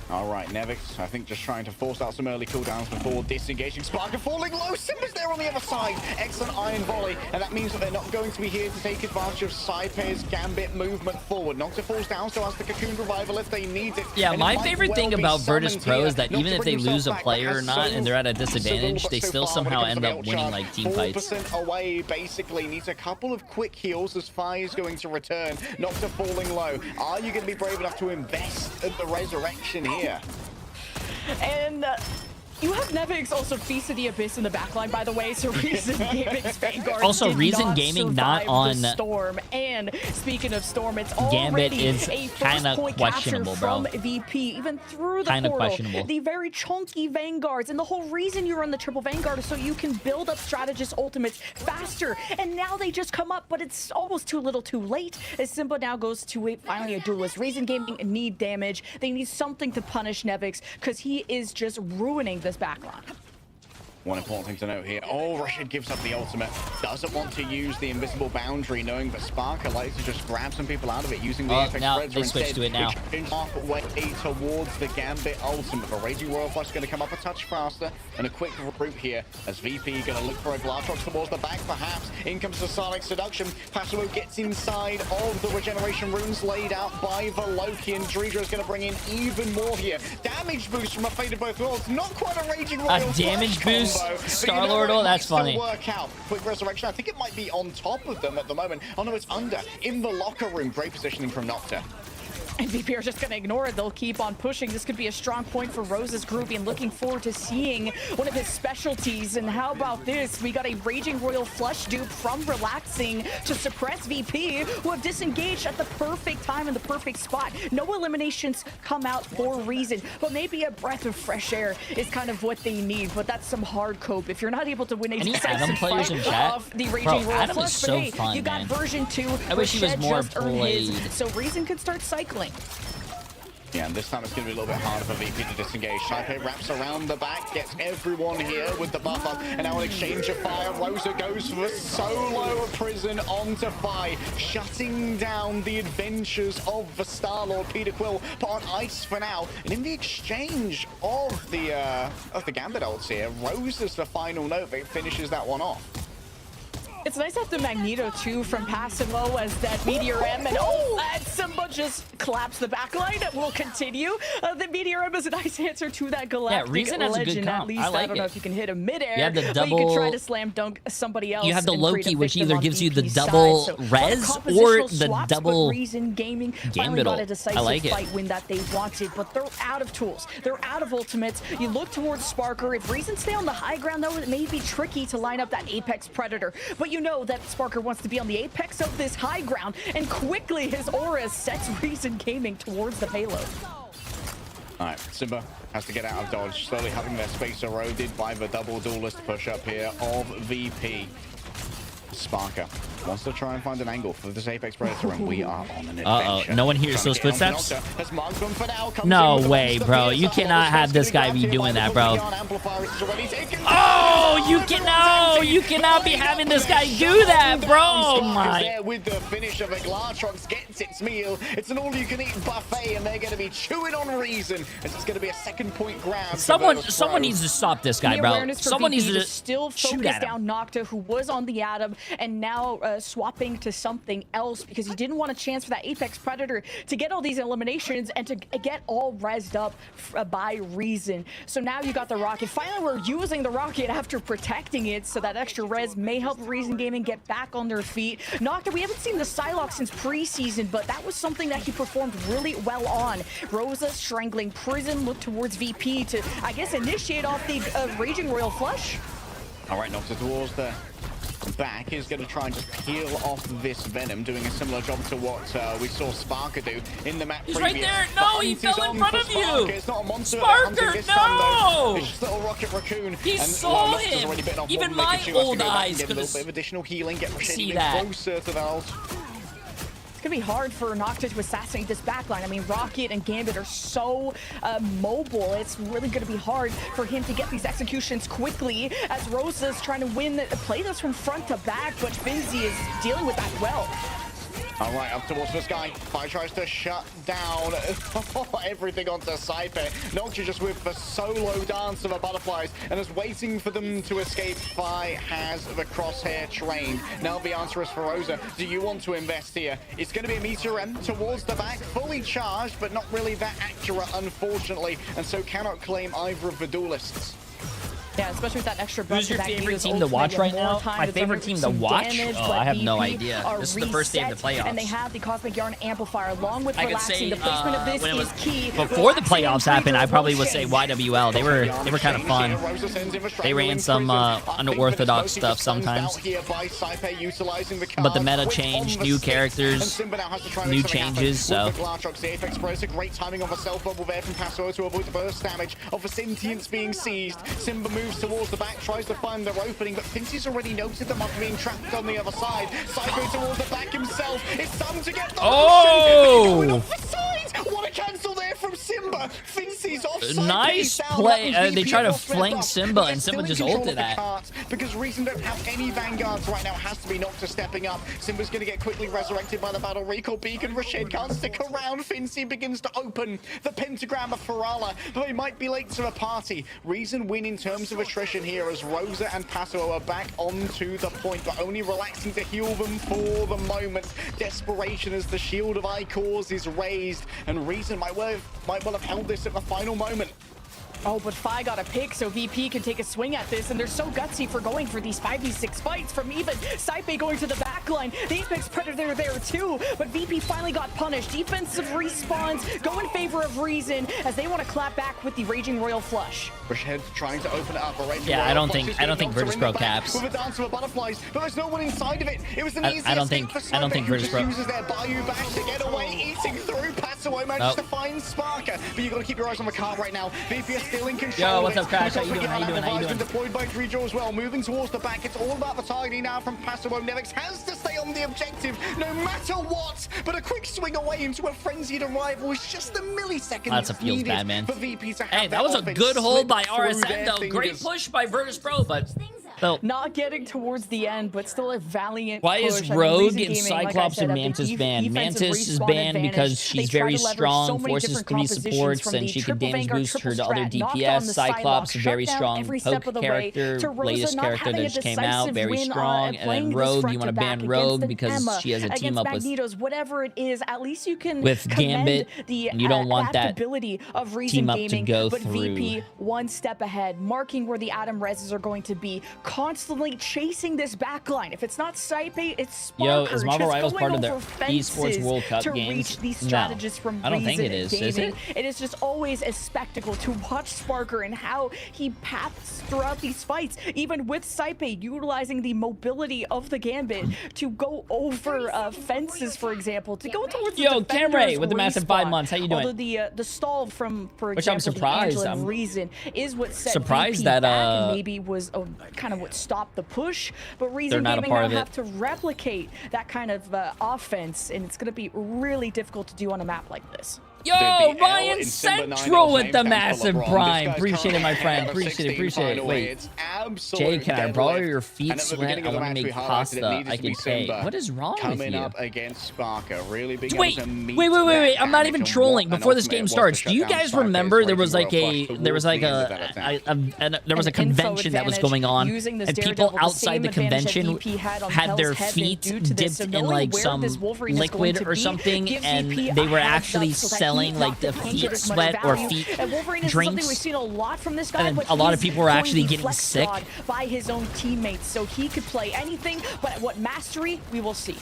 [SPEAKER 12] All right, Nevix, I think just trying to force out some early cooldowns before disengaging. Sparker falling low. Simba's there on the other side. Excellent Iron Volley, and that means that they're not going to be here to take advantage of Saipe's Gambit movement forward. Nocta falls down, so as the Cocoon Revival if they need it.
[SPEAKER 3] Yeah,
[SPEAKER 12] and
[SPEAKER 3] my favorite thing about Virtus Pro is that even if they lose a player or not and they're at a disadvantage, they still somehow end up winning like team fights.
[SPEAKER 12] 4% away, basically. Needs a couple of quick heals as Fire is going to return. Nocta falling low. Are you going to be brave enough to invest in the resurrection here?
[SPEAKER 13] And you have Nevix also Feast of the Abyss in the backline, by the way, so Reason Gaming's Vanguard
[SPEAKER 3] also Reason Gaming not on
[SPEAKER 13] Storm. And speaking of Storm, it's
[SPEAKER 3] Gambit
[SPEAKER 13] already
[SPEAKER 3] is
[SPEAKER 13] a
[SPEAKER 3] kind of questionable,
[SPEAKER 13] from
[SPEAKER 3] bro.
[SPEAKER 13] VP, even through the portal.
[SPEAKER 3] Questionable.
[SPEAKER 13] The very chunky Vanguards, and the whole reason you run the triple Vanguard is so you can build up strategist ultimates faster. And now they just come up, but it's almost too little too late, as Simba now goes to finally a duelist. Reason Gaming need damage. They need something to punish Nevix, because he is just ruining this backline.
[SPEAKER 12] One important thing to note here. Oh, Rashid gives up the ultimate. Doesn't want to use the invisible boundary, knowing that Sparker likes to just grab some people out of it using the Apex
[SPEAKER 3] now
[SPEAKER 12] Predator
[SPEAKER 3] they switch
[SPEAKER 12] instead.
[SPEAKER 3] to it now.
[SPEAKER 12] Halfway towards the Gambit ultimate. But Raging Royal Flush is going to come up a touch faster. And a quick route here as VP going to look for a Glartrox towards the back, perhaps. In comes the Sonic Seduction. Passo gets inside of the regeneration runes laid out by Veloki, and Dredra is going to bring in even more here. Damage boost from a Fate of Both Worlds. Not quite a Raging Royal Flush
[SPEAKER 3] damage boost.
[SPEAKER 12] Star-Lord,
[SPEAKER 3] that's funny.
[SPEAKER 12] Work out. Quick resurrection. I think it might be on top of them at the moment. Oh no, it's under. In the locker room. Great positioning from Nocta.
[SPEAKER 13] And VP are just going to ignore it. They'll keep on pushing. This could be a strong point for Rose's groupie, and looking forward to seeing one of his specialties. And how about this? We got a Raging Royal Flush dupe from Relaxing to suppress VP, who have disengaged at the perfect time in the perfect spot. No eliminations come out for a reason, but maybe a breath of fresh air is kind of what they need. But that's some hard cope. If you're not able to win a decisive fight off the Raging Royal
[SPEAKER 3] Adam
[SPEAKER 13] Flush,
[SPEAKER 3] is so
[SPEAKER 13] but hey,
[SPEAKER 3] fun,
[SPEAKER 13] you got
[SPEAKER 3] man.
[SPEAKER 13] version 2.
[SPEAKER 3] I wish he was more
[SPEAKER 13] just earned his,
[SPEAKER 3] played.
[SPEAKER 13] so Reason could start cycling.
[SPEAKER 12] Yeah, and this time it's going to be a little bit harder for VP to disengage. Saipe wraps around the back, gets everyone here with the buff up, and now an exchange of fire. Rosa goes for solo prison onto Fi, shutting down the adventures of the Star-Lord. Peter Quill put on ice for now, and in the exchange of the Gambit ults here, Rosa's the final note that finishes that one off.
[SPEAKER 13] It's nice to have the Magneto too from Passimo as that Meteor M, and Simba just claps the backline. We'll continue. The Meteor M is a nice answer to that Galactic
[SPEAKER 3] Reason has a
[SPEAKER 13] Legend.
[SPEAKER 3] good comp.
[SPEAKER 13] At least
[SPEAKER 3] I like
[SPEAKER 13] don't know if you can hit him midair.
[SPEAKER 3] You have the
[SPEAKER 13] but you can try
[SPEAKER 3] double-
[SPEAKER 13] to slam dunk somebody else.
[SPEAKER 3] You have the
[SPEAKER 13] and
[SPEAKER 3] Loki,
[SPEAKER 13] create a
[SPEAKER 3] which
[SPEAKER 13] victim
[SPEAKER 3] either
[SPEAKER 13] on
[SPEAKER 3] gives you the
[SPEAKER 13] VP's
[SPEAKER 3] double
[SPEAKER 13] side. So,
[SPEAKER 3] res
[SPEAKER 13] a lot of
[SPEAKER 3] or
[SPEAKER 13] compositional
[SPEAKER 3] the
[SPEAKER 13] swaps,
[SPEAKER 3] double
[SPEAKER 13] but Reason Gaming finally
[SPEAKER 3] Gambit
[SPEAKER 13] got a
[SPEAKER 3] ult.
[SPEAKER 13] decisive
[SPEAKER 3] I like it.
[SPEAKER 13] fight win that they wanted, but they're out of tools. They're out of ultimates. You look towards Sparker. If Reason stay on the high ground, though, it may be tricky to line up that Apex Predator. But you know that Sparker wants to be on the apex of this high ground, and quickly his aura sets Reason Gaming towards the payload.
[SPEAKER 12] All right, Simba has to get out of dodge, slowly having their space eroded by the double duelist push up here of VP. Sparker wants to try and find an angle for this Apex Predator, and we are on an adventure.
[SPEAKER 3] No one hears those footsteps?
[SPEAKER 12] Has marked them for now, comes
[SPEAKER 3] No
[SPEAKER 12] in with the
[SPEAKER 3] way,
[SPEAKER 12] monster
[SPEAKER 3] bro.
[SPEAKER 12] fierce
[SPEAKER 3] You
[SPEAKER 12] up.
[SPEAKER 3] cannot have this guy be doing that, bro. Oh, you cannot be having this guy do that, bro. Oh my.
[SPEAKER 12] There with the finish of a Glartrox gets its meal. It's an all-you-can-eat buffet, and they're going to be chewing on Reason. As it's going to be a second point grab.
[SPEAKER 3] Someone needs to stop this guy, bro. Someone needs to
[SPEAKER 13] still
[SPEAKER 3] shoot
[SPEAKER 13] focus
[SPEAKER 3] at him.
[SPEAKER 13] down Nocta, who was on the Atom, and now swapping to something else because he didn't want a chance for that Apex Predator to get all these eliminations and to get all rezzed up by Reason. So now you got the Rocket. Finally, we're using the Rocket after protecting it, so that extra res may help Reason Gaming get back on their feet. Nocta, we haven't seen the Psylocke since preseason, but that was something that he performed really well on. Rosa strangling Prison, look towards VP to, I guess, initiate off the Raging Royal Flush.
[SPEAKER 12] All right, Nocta towards the back is going to try and just peel off this Venom, doing a similar job to what we saw Sparker do in the map
[SPEAKER 3] He's
[SPEAKER 12] previous.
[SPEAKER 3] right there. No, he fell in front of you.
[SPEAKER 12] It's not a monster.
[SPEAKER 3] Sparker,
[SPEAKER 12] this time,
[SPEAKER 3] no.
[SPEAKER 12] it's just a little Rocket Raccoon.
[SPEAKER 3] He
[SPEAKER 12] and,
[SPEAKER 3] saw
[SPEAKER 12] Nocta's
[SPEAKER 3] him.
[SPEAKER 12] already bitten off
[SPEAKER 3] Even
[SPEAKER 12] one leg,
[SPEAKER 3] my
[SPEAKER 12] and she wants to
[SPEAKER 3] old
[SPEAKER 12] go back and
[SPEAKER 3] eyes
[SPEAKER 12] get a
[SPEAKER 3] could
[SPEAKER 12] little bit of additional healing, get
[SPEAKER 3] see
[SPEAKER 12] even
[SPEAKER 3] that.
[SPEAKER 12] closer to the ult.
[SPEAKER 13] It's gonna be hard for Nocta to assassinate this backline. I mean, Rocket and Gambit are so mobile. It's really gonna be hard for him to get these executions quickly, as Rosa's trying to play this from front to back, but Finzi is dealing with that well.
[SPEAKER 12] All right, up towards the sky. Fi tries to shut down everything onto Saipe. Nocta just with the solo dance of the butterflies and is waiting for them to escape. Fi has the crosshair trained. Now the answer is for Rosa. Do you want to invest here? It's going to be a Meteor M towards the back, fully charged, but not really that accurate, unfortunately, and so cannot claim either of the duelists.
[SPEAKER 13] Yeah, especially with that extra
[SPEAKER 3] Who's your favorite team to watch right now? My favorite team to watch? Oh, I have no idea. This is the first day of the playoffs.
[SPEAKER 13] And they have the Cosmic Yarn Amplifier along with Relaxing. The placement of this is key.
[SPEAKER 3] Before the playoffs happened, I probably would say YWL. They were kind of fun. They ran some unorthodox stuff sometimes. But the meta changed, new characters, new changes, so.
[SPEAKER 12] Great timing of a self bubble there from Passo to avoid the burst damage of the Sentience being seized. Simba moves towards the back, tries to find their opening, but Finzy's already noted them after being trapped on the other side. Psycho towards the back himself. It's time to get the
[SPEAKER 3] Oh!
[SPEAKER 12] They're going off the side. What a cancel there from Simba. Simba. Fincy's offside.
[SPEAKER 3] Nice play. They try to flank Simba, and Simba just ulted that.
[SPEAKER 12] Because Reason don't have any vanguards right now. It has to be Nocta stepping up. Simba's going to get quickly resurrected by the battle recall beacon. Rashid can't stick around. Fincy begins to open the pentagram of Farala, but he might be late to the party. Reason win in terms of attrition here as Rosa and Paso are back onto the point, but only relaxing to heal them for the moment. Desperation as the shield of Icors is raised, and Reason might well have held this at the final moment.
[SPEAKER 13] Oh, but Fi got a pick, so VP can take a swing at this, and they're so gutsy for going for these 5v6 fights from even Saipe going to the backline. The Apex Predator there too, but VP finally got punished. Defensive respawns go in favor of Reason as they want to clap back with the Raging Royal Flush.
[SPEAKER 12] Rashid trying to open it up.
[SPEAKER 3] Yeah, I don't think Virtus Pro caps.
[SPEAKER 12] With a dance of butterflies, but there's no one inside of it. It was an easy
[SPEAKER 3] I don't think Virtus Pro
[SPEAKER 12] uses their Bayou bash to get away, eating through. Paso manages to find Sparker, but you've got to keep your eyes on the card right now. VP is still in control.
[SPEAKER 3] Yo, what's up, Crash? How you doing? How you doing? How you doing?
[SPEAKER 12] Deployed by 3Jaw as well, moving towards the back. It's all about the targeting now from Paso. Nevix has to stay on the objective no matter what, but a quick swing away into a frenzied arrival is just a millisecond.
[SPEAKER 3] That's a feels bad, man.
[SPEAKER 12] For VP to have
[SPEAKER 3] hey, that was a good hold by RSN though. Great push by Virtus Pro, but
[SPEAKER 13] not getting towards the end, but still a valiant
[SPEAKER 3] Why
[SPEAKER 13] push.
[SPEAKER 3] is Rogue and Cyclops and Mantis banned? Mantis is banned because she's very strong, forces 3 supports, and she can damage boost her to other DPS. Cyclops, very strong poke character, latest character that just came out, very strong. And then Rogue, you want to ban Rogue because she has a team up with
[SPEAKER 13] whatever it is. At least you can
[SPEAKER 3] with Gambit. You don't want that
[SPEAKER 13] ability of Reason
[SPEAKER 3] team up
[SPEAKER 13] Gaming,
[SPEAKER 3] to go
[SPEAKER 13] but
[SPEAKER 3] through.
[SPEAKER 13] VP one step ahead, marking where the Atom Reses are going to be, constantly chasing this backline. If it's not Saipe, it's Sparker.
[SPEAKER 3] Yo, is Marvel Rivals part of the
[SPEAKER 13] fences
[SPEAKER 3] Esports World Cup
[SPEAKER 13] to
[SPEAKER 3] games?
[SPEAKER 13] reach these strategists from
[SPEAKER 3] I don't think it
[SPEAKER 13] Reason
[SPEAKER 3] is.
[SPEAKER 13] Gaming.
[SPEAKER 3] Is it?
[SPEAKER 13] It is just always a spectacle to watch Sparker and how he paths throughout these fights, even with Saipe utilizing the mobility of the Gambit to go over fences, for example, to go towards the
[SPEAKER 3] Camray with the massive 5 months. How you doing?
[SPEAKER 13] Although the stall from, for
[SPEAKER 3] Which
[SPEAKER 13] example,
[SPEAKER 3] I'm surprised.
[SPEAKER 13] the Angela Reason is what set
[SPEAKER 3] surprised
[SPEAKER 13] VP
[SPEAKER 3] that
[SPEAKER 13] back and maybe was kind of what stopped the push, but Reason Gaming now have to replicate that kind of offense, and it's going to be really difficult to do on a map like this.
[SPEAKER 3] Yo, Ryan Central with the massive prime. Appreciate it, my friend. Appreciate it. Wait, Jay, can I borrow your feet sweat? I want to make pasta. I can pay. What is wrong with you?
[SPEAKER 12] Up against Sparker, really big.
[SPEAKER 3] Wait. I'm not even trolling. Before this game starts, do you guys remember there was like a convention that was going on, and people outside the convention had their feet dipped in like some liquid or something, and they were actually selling like the feet sweat or feet drinks,
[SPEAKER 13] we've seen a lot from this guy,
[SPEAKER 3] and
[SPEAKER 13] but
[SPEAKER 3] a lot of people were actually getting sick
[SPEAKER 13] by his own teammates, so he could play anything, but what mastery we will see.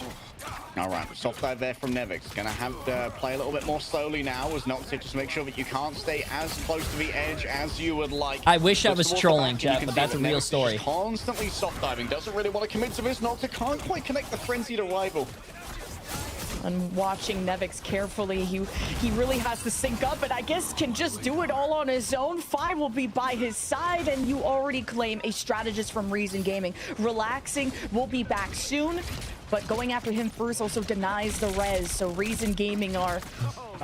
[SPEAKER 12] All right, soft dive there from Nevix. Gonna have to play a little bit more slowly now as Nocta, just make sure that you can't stay as close to the edge as you would like.
[SPEAKER 3] I wish I was trolling, Jeff, but that's a real story.
[SPEAKER 12] Constantly soft diving, doesn't really want to commit to this. Nocta can't quite connect the frenzied arrival.
[SPEAKER 13] And watching Nevix carefully, he really has to sync up, and I guess can just do it all on his own. Fi will be by his side, and you already claim a strategist from Reason Gaming. Relaxing, will be back soon, but going after him first also denies the res, so Reason Gaming are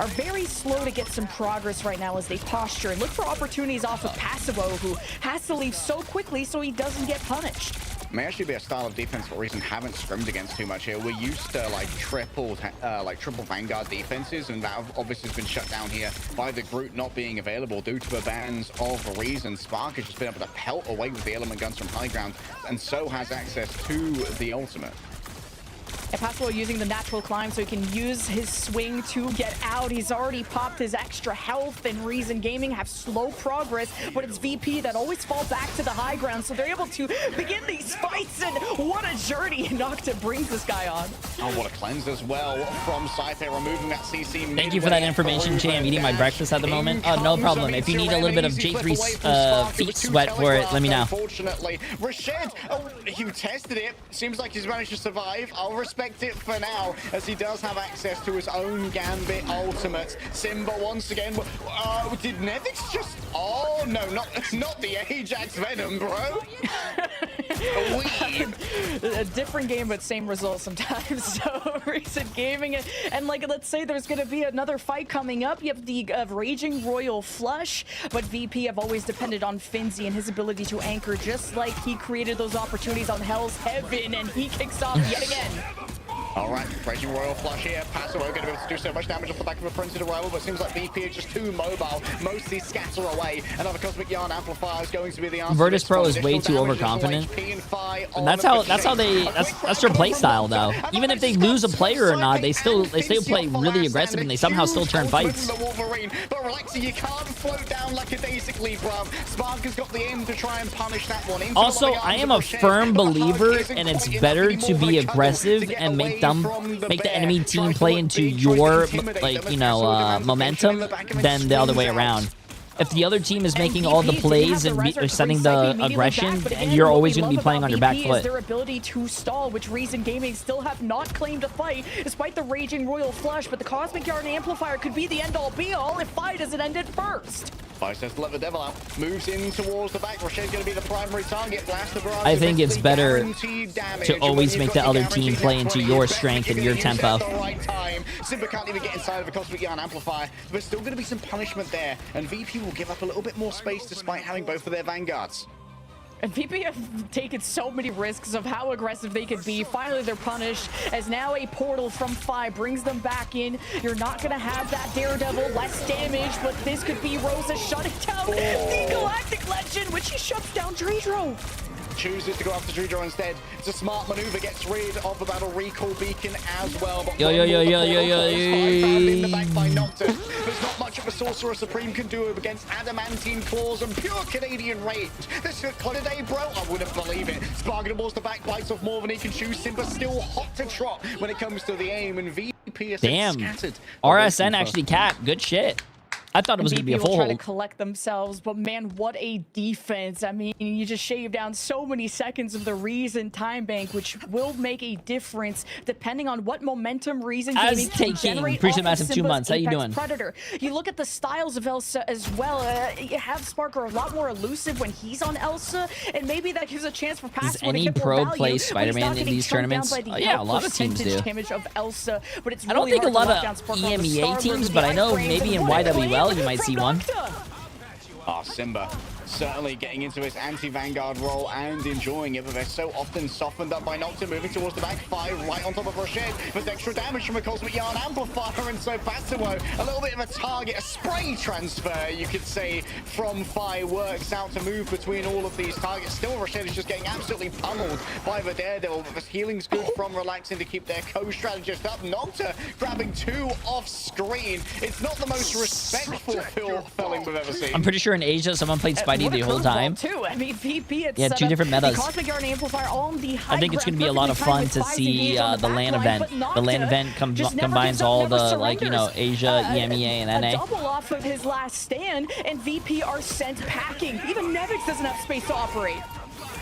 [SPEAKER 13] very slow to get some progress right now as they posture and look for opportunities off of Passivo, who has to leave so quickly so he doesn't get punished.
[SPEAKER 12] May actually be a style of defense for Reason haven't scrimmed against too much here. We're used to like triple Vanguard defenses, and that obviously has been shut down here by the Groot not being available due to the bans of Reason. Spark has just been able to pelt away with the element guns from high ground, and so has access to the ultimate.
[SPEAKER 13] And Passivo using the natural climb so he can use his swing to get out. He's already popped his extra health, and Reason Gaming have slow progress, but it's VP that always fall back to the high ground, so they're able to begin these fights, and what a journey Nocta brings this guy on.
[SPEAKER 12] Oh, what a cleanse as well from Saipe, removing that CC.
[SPEAKER 3] Thank you for that information, Jay. I'm eating my breakfast at the moment. No problem. If you need a little bit of J3's feet sweat for it, let me know.
[SPEAKER 12] Unfortunately, Rashid, you tested it. Seems like he's managed to survive. I'll respect it for now, as he does have access to his own Gambit ultimate. Simba once again. Did Nevix just? Oh no, not the Ajax Venom, bro.
[SPEAKER 13] a different game, but same result sometimes. So Recent Gaming, and like, let's say there's going to be another fight coming up. You have the Raging Royal Flush, but VP have always depended on Finzi and his ability to anchor, just like he created those opportunities on Hell's Heaven, and he kicks off yet again.
[SPEAKER 12] All right, Raging Royal Flush here. Pass away, going to be able to do so much damage off the back of a Printed Arrival, but it seems like VP are just too mobile. Mostly scatter away. Another Cosmic Yarn Amplifier is going to be the answer.
[SPEAKER 3] Virtus Pro is way too overconfident. And that's how that's their play style though. Even if they lose a player or not, they still play really aggressive and they somehow still turn fights.
[SPEAKER 12] But Relaxi, you can't float down like a daisically, bruv. Spark has got the aim to try and punish that one.
[SPEAKER 3] Also, I am a firm believer, and it's better to be aggressive and make the enemy team play into your, like, you know, momentum than the other way around. If the other team is making all the plays and setting the aggression, and you're always going to be playing on your back foot.
[SPEAKER 13] Their ability to stall, which Reason Gaming still have not claimed a fight, despite the Raging Royal Flush, but the Cosmic Yarn Amplifier could be the end-all be-all if Fi doesn't end it first.
[SPEAKER 12] Fi says to let the devil out. Moves in towards the back. Rochet's going to be the primary target. Blast the barrage.
[SPEAKER 3] I think it's better to always make the other team play into your strength and your tempo.
[SPEAKER 12] Simba can't even get inside of a Cosmic Yarn Amplifier. There's still going to be some punishment there, and VP will give up a little bit more space despite having both of their vanguards.
[SPEAKER 13] And VP have taken so many risks of how aggressive they could be. Finally, they're punished, as now a portal from Fi brings them back in. You're not going to have that Daredevil, less damage, but this could be Rosa shutting down the Galactic Legend, which he shuts down Dreedro.
[SPEAKER 12] Chooses to go after Dreedro instead. It's a smart maneuver, gets rid of the battle recall beacon as well. But
[SPEAKER 3] in
[SPEAKER 12] the back by Noctis. There's not much of a Sorcerer Supreme can do against Adamantine Claws and pure Canadian rage. This is Holiday, bro. I wouldn't believe it. Sparkanables the back, bites off more than he can chew. Simba still hot to trot when it comes to the aim, and VP is scattered.
[SPEAKER 3] RSN actually capped. Good shit. I thought it was going to be a full
[SPEAKER 13] try to
[SPEAKER 3] hold.
[SPEAKER 13] collect themselves, but man, what a defense. I mean, you just shave down so many seconds of the Reason time bank, which will make a difference depending on what momentum Reason Gaming can generate.
[SPEAKER 3] Appreciate massive 2 months. How you doing?
[SPEAKER 13] Predator. You look at the styles of Elsa as well. You have Sparker a lot more elusive when he's on Elsa, and maybe that gives a chance for Pass.
[SPEAKER 3] Does any pro play Spider-Man in these tournaments? Oh, yeah, a lot of teams do.
[SPEAKER 13] Damage of Elsa, but it's
[SPEAKER 3] I don't think a lot of EMEA teams, but I know maybe in YWL you might see one.
[SPEAKER 12] Simba certainly getting into his anti-Vanguard role and enjoying it, but they're so often softened up by Nocta, moving towards the back, Fi right on top of Rochette. There's extra damage from a Cosmic Yarn Amplifier, and so Patsuo, a little bit of a target, a spray transfer, you could say, from Fi works out to move between all of these targets. Still, Rochette is just getting absolutely pummeled by the Daredevil, but the healing's good from Relaxing to keep their co-strategist up. Nocta grabbing 2 off screen. It's not the most respectful felling we've ever seen.
[SPEAKER 3] I'm pretty sure in Asia, someone played Spidey the whole time.
[SPEAKER 13] Too. I mean, VP,
[SPEAKER 3] yeah, 2 different metas.
[SPEAKER 13] I think
[SPEAKER 3] it's going to be a lot of fun to see the LAN event. The LAN event combines all the, like, you know, Asia, EMEA, and NA.
[SPEAKER 13] A double off of his last stand, and VP are sent packing. Even Nevix doesn't have space to operate.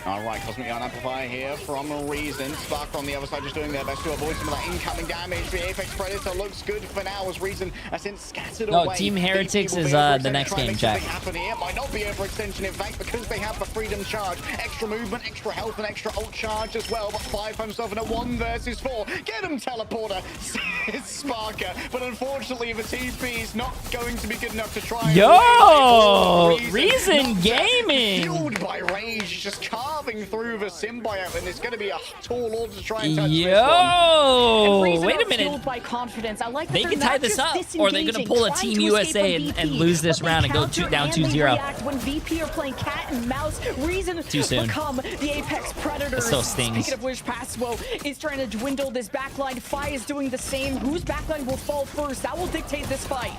[SPEAKER 12] All right, Cosmic Yarn Amplifier here from Reason. Spark on the other side just doing their best to avoid some of that incoming damage. The Apex Predator looks good for now as Reason has since scattered away.
[SPEAKER 3] No, Team Heretics is the next game, chat.
[SPEAKER 12] It might not be overextension, in fact, because they have the Freedom Charge. Extra movement, extra health, and extra ult charge as well. But 5 times off in a 1 versus 4. Get him, Teleporter, says Sparker. But unfortunately, the TP is not going to be good enough to try.
[SPEAKER 3] Yo! Reason Gaming!
[SPEAKER 12] Fueled by rage, just carving through the symbiote, and it's going to be a tall order to try and touch
[SPEAKER 3] this one. Wait a minute.
[SPEAKER 13] By confidence. I like
[SPEAKER 3] they can tie this up, or they're going to pull a Team USA and lose this round and go down 2-0.
[SPEAKER 13] When VP are playing cat and mouse, Reason
[SPEAKER 3] too soon.
[SPEAKER 13] Become the Apex Predators.
[SPEAKER 3] So stings.
[SPEAKER 13] Speaking of which, Passwell is trying to dwindle this backline. Fi is doing the same. Whose backline will fall first? That will dictate this fight.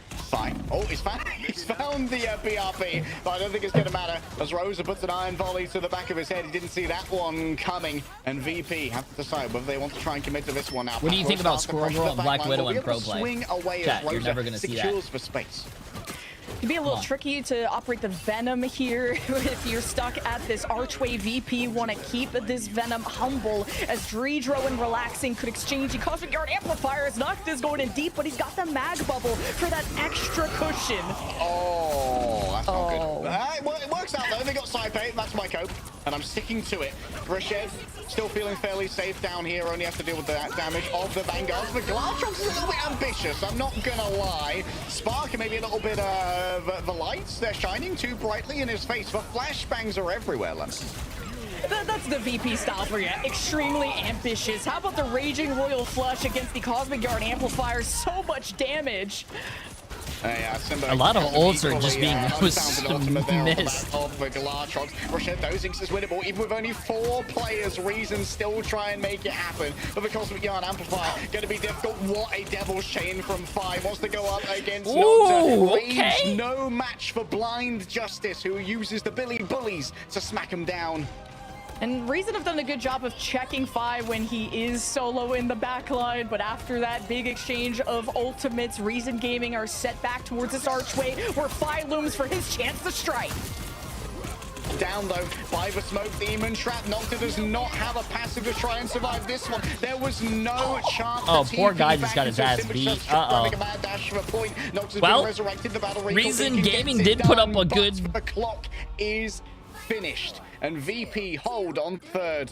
[SPEAKER 12] Fine. Oh, he's found the BRP, but I don't think it's going to matter as Rosa puts an iron volley to the back of his head. He didn't see that one coming, and VP have to decide whether they want to try and commit to this one now.
[SPEAKER 3] What do you think about Squirrel Girl and Black Widow in pro play?
[SPEAKER 12] Swing away
[SPEAKER 3] Chat,
[SPEAKER 12] as
[SPEAKER 3] you're never going to see that.
[SPEAKER 12] Secures for space.
[SPEAKER 13] It can be a little tricky to operate the Venom here if you're stuck at this Archway. VP want to keep this Venom humble as Dreedro and Relaxing could exchange the Cosmic Yarn Amplifiers. Nocta's going in deep, but he's got the mag bubble for that extra cushion.
[SPEAKER 12] Oh, that's not good. It works out though. They got side bait. That's my cope. and I'm sticking to it. Brashev still feeling fairly safe down here, only has to deal with that damage of the Vanguards. But Glatrox is a little bit ambitious, I'm not gonna lie. Spark and maybe a little bit of the lights, they're shining too brightly in his face. The flashbangs are everywhere, Lemon.
[SPEAKER 13] That's the VP style for you. Extremely ambitious. How about the Raging Royal Flush against the Cosmic Yard Amplifier? So much damage.
[SPEAKER 3] A lot of ults are just being missed.
[SPEAKER 12] Of the Glatrox. Brashev, those thinks is winnable. Even with only 4 players, Reason still try and make it happen. But the Cosmic Yard Amplifier going to be difficult. What a Devil's Chain from 5. Wants to go up against Nocta.
[SPEAKER 3] Okay.
[SPEAKER 12] No match for Blind Justice, who uses the Billy Bullies to smack him down.
[SPEAKER 13] And Reason have done a good job of checking Fi when he is solo in the backline, but after that big exchange of ultimates, Reason Gaming are set back towards this archway where Fi looms for his chance to strike.
[SPEAKER 12] Down though by the Smoke Demon Trap. Nocta does not have a passive to try and survive this one. There was no chance.
[SPEAKER 3] Oh, poor guy just got his ass beat. Uh-oh. Well, Reason Gaming did put up a good...
[SPEAKER 12] The clock is finished. And VP hold on third.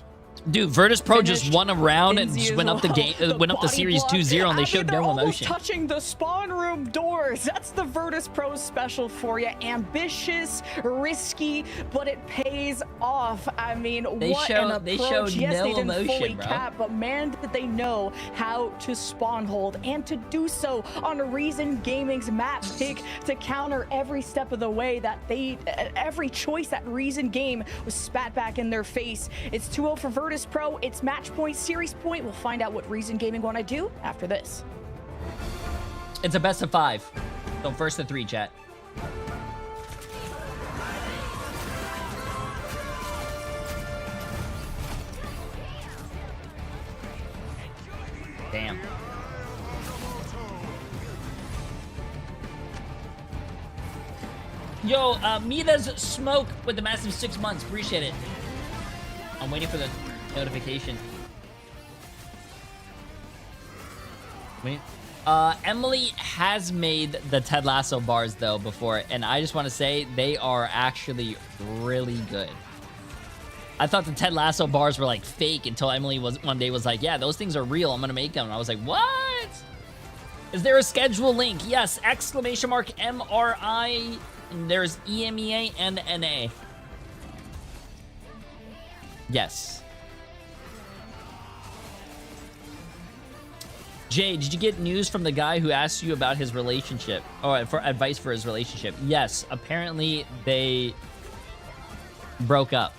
[SPEAKER 3] Dude, Virtus Pro just won a round and just went up the game, went up the series 2-0, and they showed no emotion.
[SPEAKER 13] Touching the spawn room doors. That's the Virtus Pro special for you. Ambitious, risky, but it pays off. I mean, what an approach.
[SPEAKER 3] They showed
[SPEAKER 13] yes,
[SPEAKER 3] no
[SPEAKER 13] they didn't
[SPEAKER 3] emotion,
[SPEAKER 13] fully
[SPEAKER 3] bro.
[SPEAKER 13] cap, but man, did they know how to spawn hold and to do so on Reason Gaming's map pick to counter every step of the way that every choice that Reason game was spat back in their face. It's 2-0 for Virtus Pro. It's match point, series point. We'll find out what Reason Gaming want to do after this.
[SPEAKER 3] It's a best of 5. So first to 3, chat. Damn. Yo, Mita's Smoke with the massive 6 months. Appreciate it. I'm waiting for the notification. Wait. Emily has made the Ted Lasso bars though before, and I just want to say they are actually really good. I thought the Ted Lasso bars were like fake until Emily one day was like, yeah, those things are real, I'm gonna make them. And I was like, what? Is there a schedule link? Yes, exclamation mark MRI, and there's EMEA and NA. Yes. Jay, did you get news from the guy who asked you about his relationship? Or for advice for his relationship? Yes, apparently they broke up.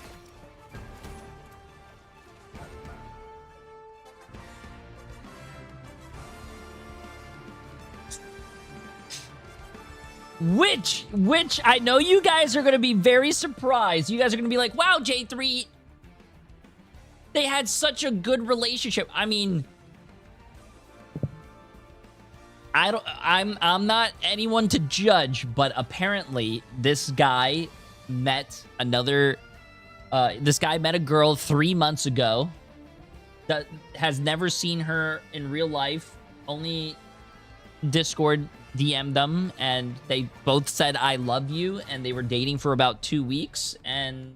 [SPEAKER 3] Which I know you guys are going to be very surprised. You guys are going to be like, wow, J3, they had such a good relationship. I mean, I'm not anyone to judge, but apparently this guy met a girl 3 months ago that has never seen her in real life, only Discord DM'd them, and they both said I love you, and they were dating for about 2 weeks, and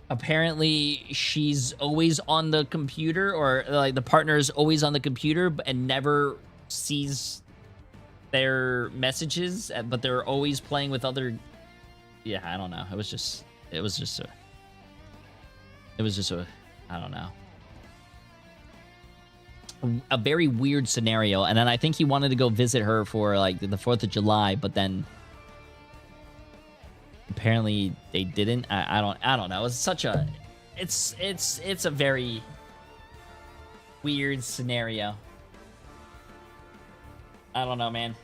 [SPEAKER 3] apparently she's always on the computer, or like the partner is always on the computer and never sees their messages, but they're always playing with other... Yeah, I don't know. It was just a I don't know, a very weird scenario. And then I think he wanted to go visit her for like the 4th of July, but then apparently they didn't. I don't know. It's such a it's a very weird scenario. I don't know, man.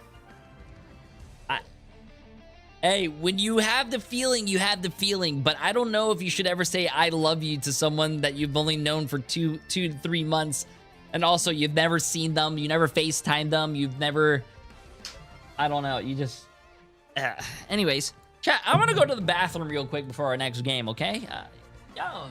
[SPEAKER 3] Hey, when you have the feeling, you have the feeling, but I don't know if you should ever say I love you to someone that you've only known for 2 to 3 months. And also, you've never seen them. You never FaceTimed them. You've never... I don't know. You just... Anyways, chat, I want to go to the bathroom real quick before our next game, okay? Yo.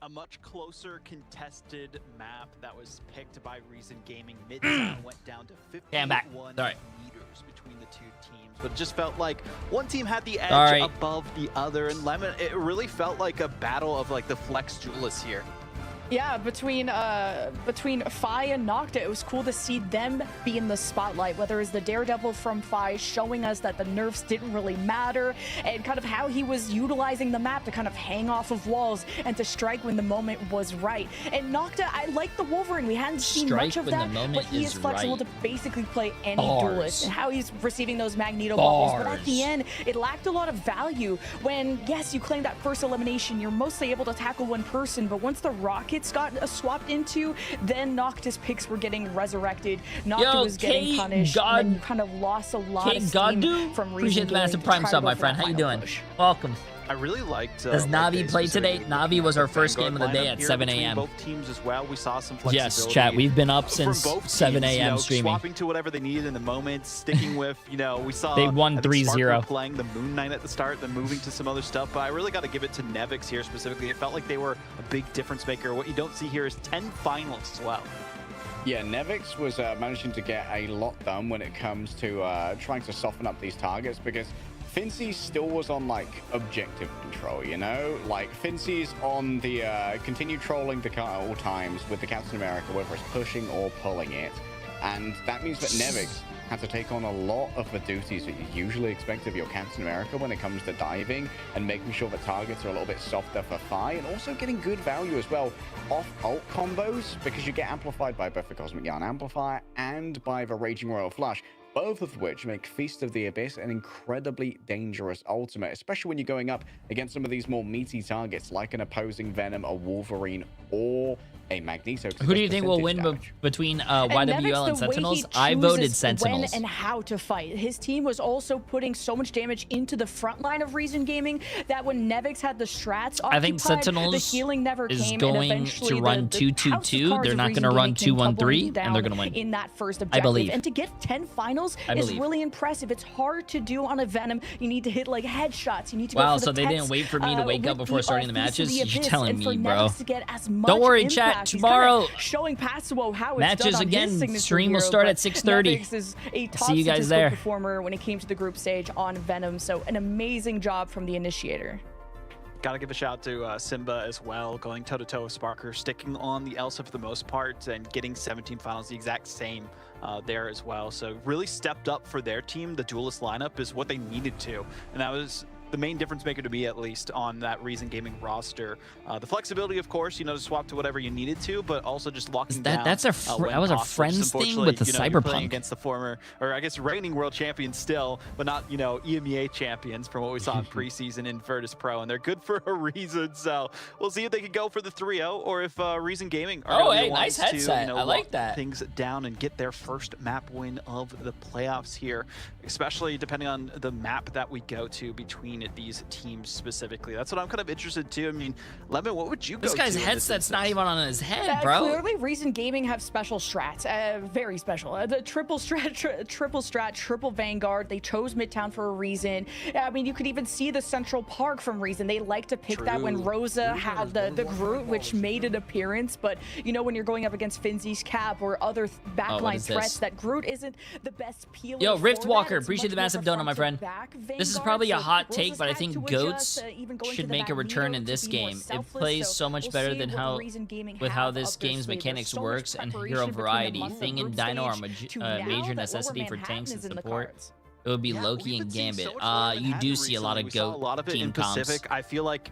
[SPEAKER 11] A much closer contested map that was picked by Reason Gaming. Midtown went down to 51 meters between the two teams. But it just felt like one team had the edge above the other. And Lemon, it really felt like a battle of like the flex duelists here.
[SPEAKER 13] Yeah, between Fi and Nocta, it was cool to see them be in the spotlight, whether it's the Daredevil from Fi showing us that the nerfs didn't really matter, and kind of how he was utilizing the map to kind of hang off of walls and to strike when the moment was right. And Nocta, I like the Wolverine. We hadn't seen much of that, but he is flexible to basically play any duelist, and how he's receiving those Magneto bubbles. But at the end, it lacked a lot of value. When, yes, you claim that first elimination, you're mostly able to tackle one person, but once the rockets got swapped into, then Noctis picks were getting resurrected. Nocta was getting punished, and then you kind of lost a lot of steam from Reason.
[SPEAKER 3] Appreciate the massive prime sub, my friend. How you doing? Welcome.
[SPEAKER 11] I really liked.
[SPEAKER 3] Does Navi play today? Navi was our first game of the day at 7 a.m.
[SPEAKER 11] Both teams as well. We saw some flexibility.
[SPEAKER 3] Yes, chat. We've been up since 7 a.m. streaming.
[SPEAKER 11] Swapping to whatever they needed in the moment, sticking with, we saw
[SPEAKER 3] they won 3-0.
[SPEAKER 11] Playing the Moon Knight at the start, then moving to some other stuff. But I really got to give it to Nevix here specifically. It felt like they were a big difference maker. What you don't see here is 10 finals as well.
[SPEAKER 12] Yeah, Nevix was managing to get a lot done when it comes to trying to soften up these targets, because Fincy still was on, like, objective control, Like, Fincy's on the continue trolling the car at all times with the Captain America, whether it's pushing or pulling it. And that means that Nevix had to take on a lot of the duties that you usually expect of your Captain America when it comes to diving and making sure the targets are a little bit softer for Fi, and also getting good value as well off ult combos, because you get amplified by both the Cosmic Yarn Amplifier and by the Raging Royal Flush, both of which make Feast of the Abyss an incredibly dangerous ultimate, especially when you're going up against some of these more meaty targets like an opposing Venom, a Wolverine, or a Magneto.
[SPEAKER 3] Who do you think will win between YWL and Sentinels? I voted Sentinels.
[SPEAKER 13] When and how to fight. His team was also putting so much damage into the front line of Reason Gaming that when Nevix had the strats occupied,
[SPEAKER 3] I think Sentinels
[SPEAKER 13] the healing never
[SPEAKER 3] is
[SPEAKER 13] came,
[SPEAKER 3] going
[SPEAKER 13] and
[SPEAKER 3] to run 2-2-2. They're not going to run 2-1-3, and they're going to win.
[SPEAKER 13] In that first objective.
[SPEAKER 3] I believe.
[SPEAKER 13] And to get 10 finals is really impressive. It's hard to do on a Venom. You need to hit like headshots. You need to
[SPEAKER 3] wow,
[SPEAKER 13] go for
[SPEAKER 3] so
[SPEAKER 13] the
[SPEAKER 3] they didn't wait for me to wake up before starting the matches? You're telling me, bro.
[SPEAKER 13] Don't
[SPEAKER 3] worry, chat. Tomorrow,
[SPEAKER 13] showing Passivo how it's
[SPEAKER 3] matches
[SPEAKER 13] done on
[SPEAKER 3] again.
[SPEAKER 13] His signature
[SPEAKER 3] Stream will
[SPEAKER 13] hero,
[SPEAKER 3] start at 6:30.
[SPEAKER 13] Nevix is a top
[SPEAKER 3] See you guys there.
[SPEAKER 13] Performer when it came to the group stage on Venom. So an amazing job from the initiator.
[SPEAKER 11] Gotta give a shout to Simba as well, going toe-to-toe with Sparker, sticking on the Elsa for the most part and getting 17 finals, the exact same there as well. So really stepped up for their team. The duelist lineup is what they needed to, and that was the main difference maker to me, at least, on that Reason Gaming roster. The flexibility, of course, to swap to whatever you needed to, but also just locking down.
[SPEAKER 3] That was a friends thing with the
[SPEAKER 11] You're playing
[SPEAKER 3] Cyberpunk
[SPEAKER 11] against the former, or I guess reigning world champions still, but not EMEA champions from what we saw in preseason in Virtus Pro, and they're good for a reason. So we'll see if they can go for the 3-0 or if Reason Gaming are
[SPEAKER 3] hey, nice headset. I like that.
[SPEAKER 11] Things down and get their first map win of the playoffs here, especially depending on the map that we go to between these teams specifically. That's what I'm kind of interested to. I mean, Lemon, what would you go to?
[SPEAKER 3] This guy's headset's not even on his head, bro.
[SPEAKER 13] Clearly, Reason Gaming have special strats. Very special. The triple strat, triple Vanguard. They chose Midtown for a reason. I mean, you could even see the Central Park from Reason. They like to pick that when Rosa had the Groot, which made an appearance. But, when you're going up against Finzy's Cap or other backline threats, that Groot isn't the best peeling.
[SPEAKER 3] Yo, Rift Walker, appreciate the massive donut, my friend. This is probably a hot take, but I think Goats should make a return in this game. It plays so much better than how this game's mechanics works, and hero variety. Thing and Dino are major necessity for tanks and support. It would be Loki and Gambit. You do see a lot of Goat team comps.
[SPEAKER 11] I feel like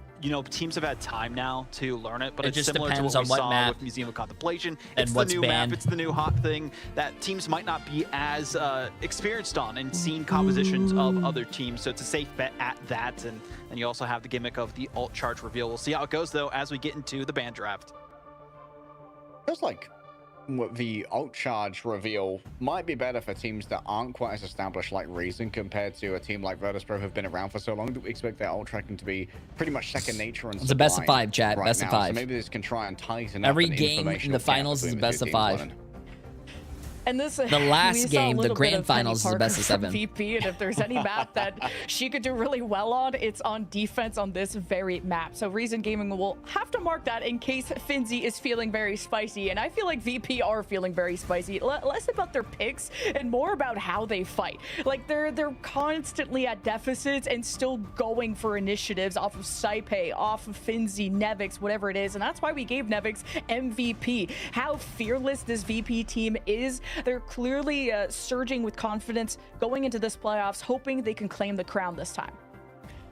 [SPEAKER 11] teams have had time now to learn it, but
[SPEAKER 3] it
[SPEAKER 11] it's
[SPEAKER 3] just
[SPEAKER 11] similar
[SPEAKER 3] depends
[SPEAKER 11] to what
[SPEAKER 3] on
[SPEAKER 11] we
[SPEAKER 3] what
[SPEAKER 11] saw
[SPEAKER 3] map
[SPEAKER 11] with Museum of Contemplation.
[SPEAKER 3] and
[SPEAKER 11] It's the
[SPEAKER 3] what's
[SPEAKER 11] new
[SPEAKER 3] banned.
[SPEAKER 11] map, it's the new hot thing that teams might not be as experienced on and seeing compositions of other teams. So it's a safe bet at that, and you also have the gimmick of the alt charge reveal. We'll see how it goes though as we get into the ban draft.
[SPEAKER 12] Feels like the alt charge reveal might be better for teams that aren't quite as established like Reason compared to a team like Virtus Pro who've been around for so long that we expect their alt tracking to be pretty much second nature. And
[SPEAKER 3] it's a best of 5, Chad.
[SPEAKER 12] Right
[SPEAKER 3] best
[SPEAKER 12] now.
[SPEAKER 3] of 5.
[SPEAKER 12] So maybe this can try and tighten
[SPEAKER 3] every
[SPEAKER 12] up
[SPEAKER 3] game in the finals is a best of 5.
[SPEAKER 13] And this,
[SPEAKER 3] The last game, the grand finals, is the best of 7.
[SPEAKER 13] VP, and if there's any map that she could do really well on, it's on defense on this very map. So Reason Gaming will have to mark that in case Finzi is feeling very spicy. And I feel like VP are feeling very spicy. Less about their picks and more about how they fight. Like they're constantly at deficits and still going for initiatives off of Saipe, off of Finzi, Nevix, whatever it is. And that's why we gave Nevix MVP. How fearless this VP team is. They're clearly surging with confidence going into this playoffs, hoping they can claim the crown this time.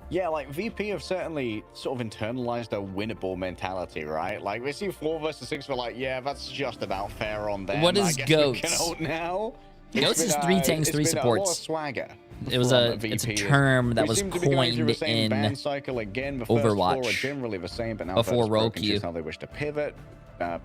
[SPEAKER 12] Yeah, like VP have certainly sort of internalized a winnable mentality, right? Like we see 4 versus 6, we're like, yeah, that's just about fair on them.
[SPEAKER 3] What is Goats?
[SPEAKER 12] Now.
[SPEAKER 3] Goats is 3 tanks, 3 supports.
[SPEAKER 12] Swagger.
[SPEAKER 3] It was it's a term that was coined in Overwatch.
[SPEAKER 12] Generally the same, but now
[SPEAKER 3] before Roku.
[SPEAKER 12] How they wish to pivot.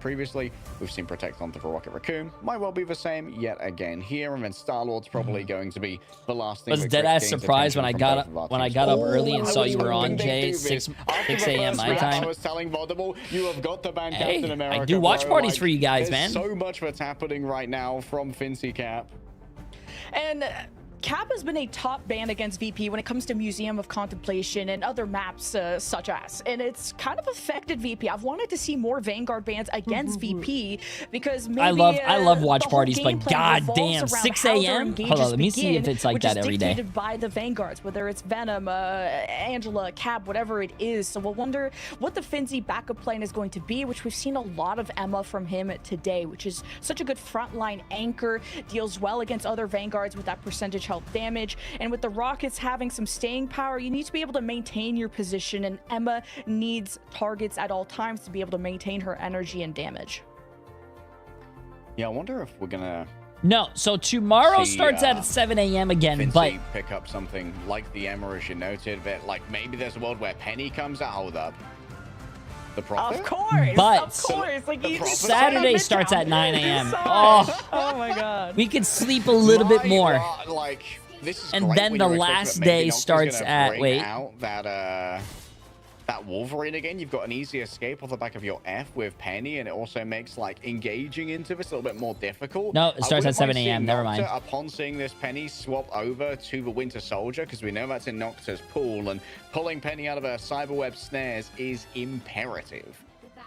[SPEAKER 12] Previously, we've seen Protect onto the Rocket Raccoon. Might well be the same yet again here, and then Star-Lord's probably going to be the last thing.
[SPEAKER 3] I was dead-ass surprised when I got up early and saw you were on, Jay, 6 a.m. my time.
[SPEAKER 12] I was telling Vaudible, you have got to ban Captain America.
[SPEAKER 3] I do watch parties for you guys, man.
[SPEAKER 12] So much that's happening right now from Fincy Cap.
[SPEAKER 13] And Cap has been a top ban against VP when it comes to Museum of Contemplation and other maps such as, and it's kind of affected VP. I've wanted to see more Vanguard bans against VP because maybe
[SPEAKER 3] I love watch parties, but goddamn, 6 a.m. Hold on, let me see if it's like that every day.
[SPEAKER 13] Dictated by the Vanguards, whether it's Venom, Angela, Cap, whatever it is. So we'll wonder what the Finzi backup plan is going to be, which we've seen a lot of Emma from him today, which is such a good frontline anchor, deals well against other Vanguards with that percentage health damage, and with the Rockets having some staying power, you need to be able to maintain your position, and Emma needs targets at all times to be able to maintain her energy and damage.
[SPEAKER 12] Yeah, I wonder if we're gonna
[SPEAKER 3] so tomorrow starts at 7 a.m. again,
[SPEAKER 12] Fincy
[SPEAKER 3] but
[SPEAKER 12] pick up something like the Emma, as you noted, that like maybe there's a world where Penny comes out. Hold up. The Prophet?
[SPEAKER 13] Of course,
[SPEAKER 3] but
[SPEAKER 13] like
[SPEAKER 3] Saturday starts at 9 a.m.
[SPEAKER 13] Oh my god.
[SPEAKER 3] We could sleep a little bit more.
[SPEAKER 12] Like, this is
[SPEAKER 3] and then the last day starts at
[SPEAKER 12] that Wolverine again. You've got an easy escape off the back of your F with Penny, and it also makes like engaging into this a little bit more difficult.
[SPEAKER 3] No, it starts at 7 a.m. Never mind.
[SPEAKER 12] Upon seeing this Penny swap over to the Winter Soldier, because we know that's in Nocta's pool, and pulling Penny out of her cyberweb snares is imperative.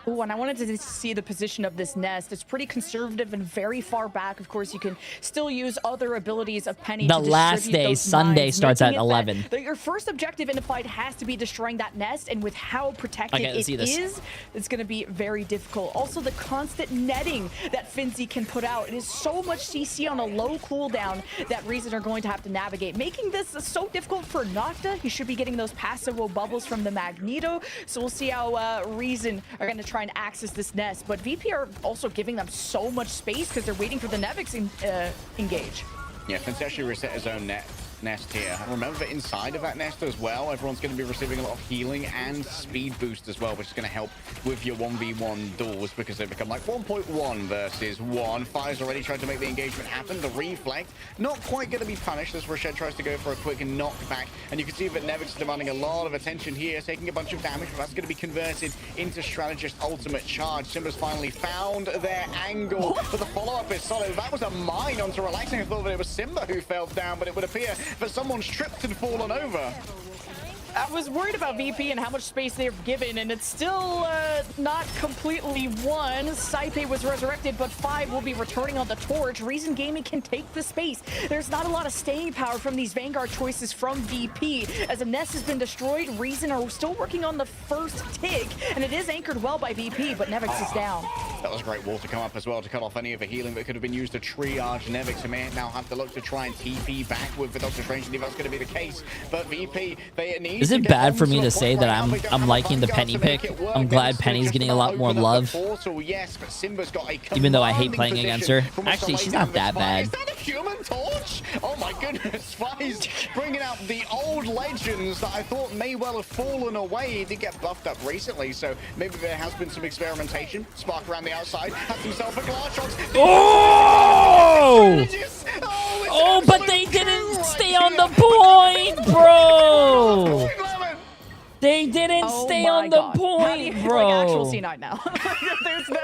[SPEAKER 13] Oh, and I wanted to see the position of this nest. It's pretty conservative and very far back. Of course, you can still use other abilities of Penny.
[SPEAKER 3] The last day, Sunday, starts at 11.
[SPEAKER 13] Your first objective in a fight has to be destroying that nest, and with how protected it is, it's going to be very difficult. Also, the constant netting that Finzi can put out. It is so much CC on a low cooldown that Reason are going to have to navigate, making this so difficult for Nocta. He should be getting those passive bubbles from the Magneto, so we'll see how Reason are going to try and access this nest, but VP are also giving them so much space because they're waiting for the Nevix engage.
[SPEAKER 12] Yeah, Finzi actually reset his own nest here. And remember that inside of that nest as well, everyone's going to be receiving a lot of healing and speed boost as well, which is going to help with your 1v1 duels because they become like 1.1 versus 1. Fire's already tried to make the engagement happen. The reflect, not quite going to be punished as Rochette tries to go for a quick knockback. And you can see that Nevix is demanding a lot of attention here, taking a bunch of damage, but that's going to be converted into Strategist ultimate charge. Simba's finally found their angle, but the follow-up is solid. That was a mine onto Relaxing. I thought that it was Simba who fell down, but it would appear that someone's tripped and fallen over.
[SPEAKER 13] I was worried about VP and how much space they've given, and it's still not completely won. Saipe was resurrected, but 5 will be returning on the torch. Reason Gaming can take the space. There's not a lot of staying power from these Vanguard choices from VP. As a nest has been destroyed, Reason are still working on the first TIG, and it is anchored well by VP, but Nevix is down.
[SPEAKER 12] That was a great wall to come up as well to cut off any of the healing that could have been used to triage Nevix, who may now have to look to try and TP back with the Doctor Strange, and if that's going to be the case. But VP, they need.
[SPEAKER 3] Is it bad for me to say that I'm liking the Penny pick? I'm glad Penny's getting a lot more love. Even though I hate playing against her. Actually, she's not that bad.
[SPEAKER 12] Is that a Human Torch? Oh my goodness, Fly's bringing out the old legends that I thought may well have fallen away. He did get buffed up recently, so maybe there has been some experimentation. Spark around the outside, has himself a glass shots.
[SPEAKER 3] Oh, but they didn't stay on the point, bro. They didn't stay on the point, bro.
[SPEAKER 13] Like actual C9 now.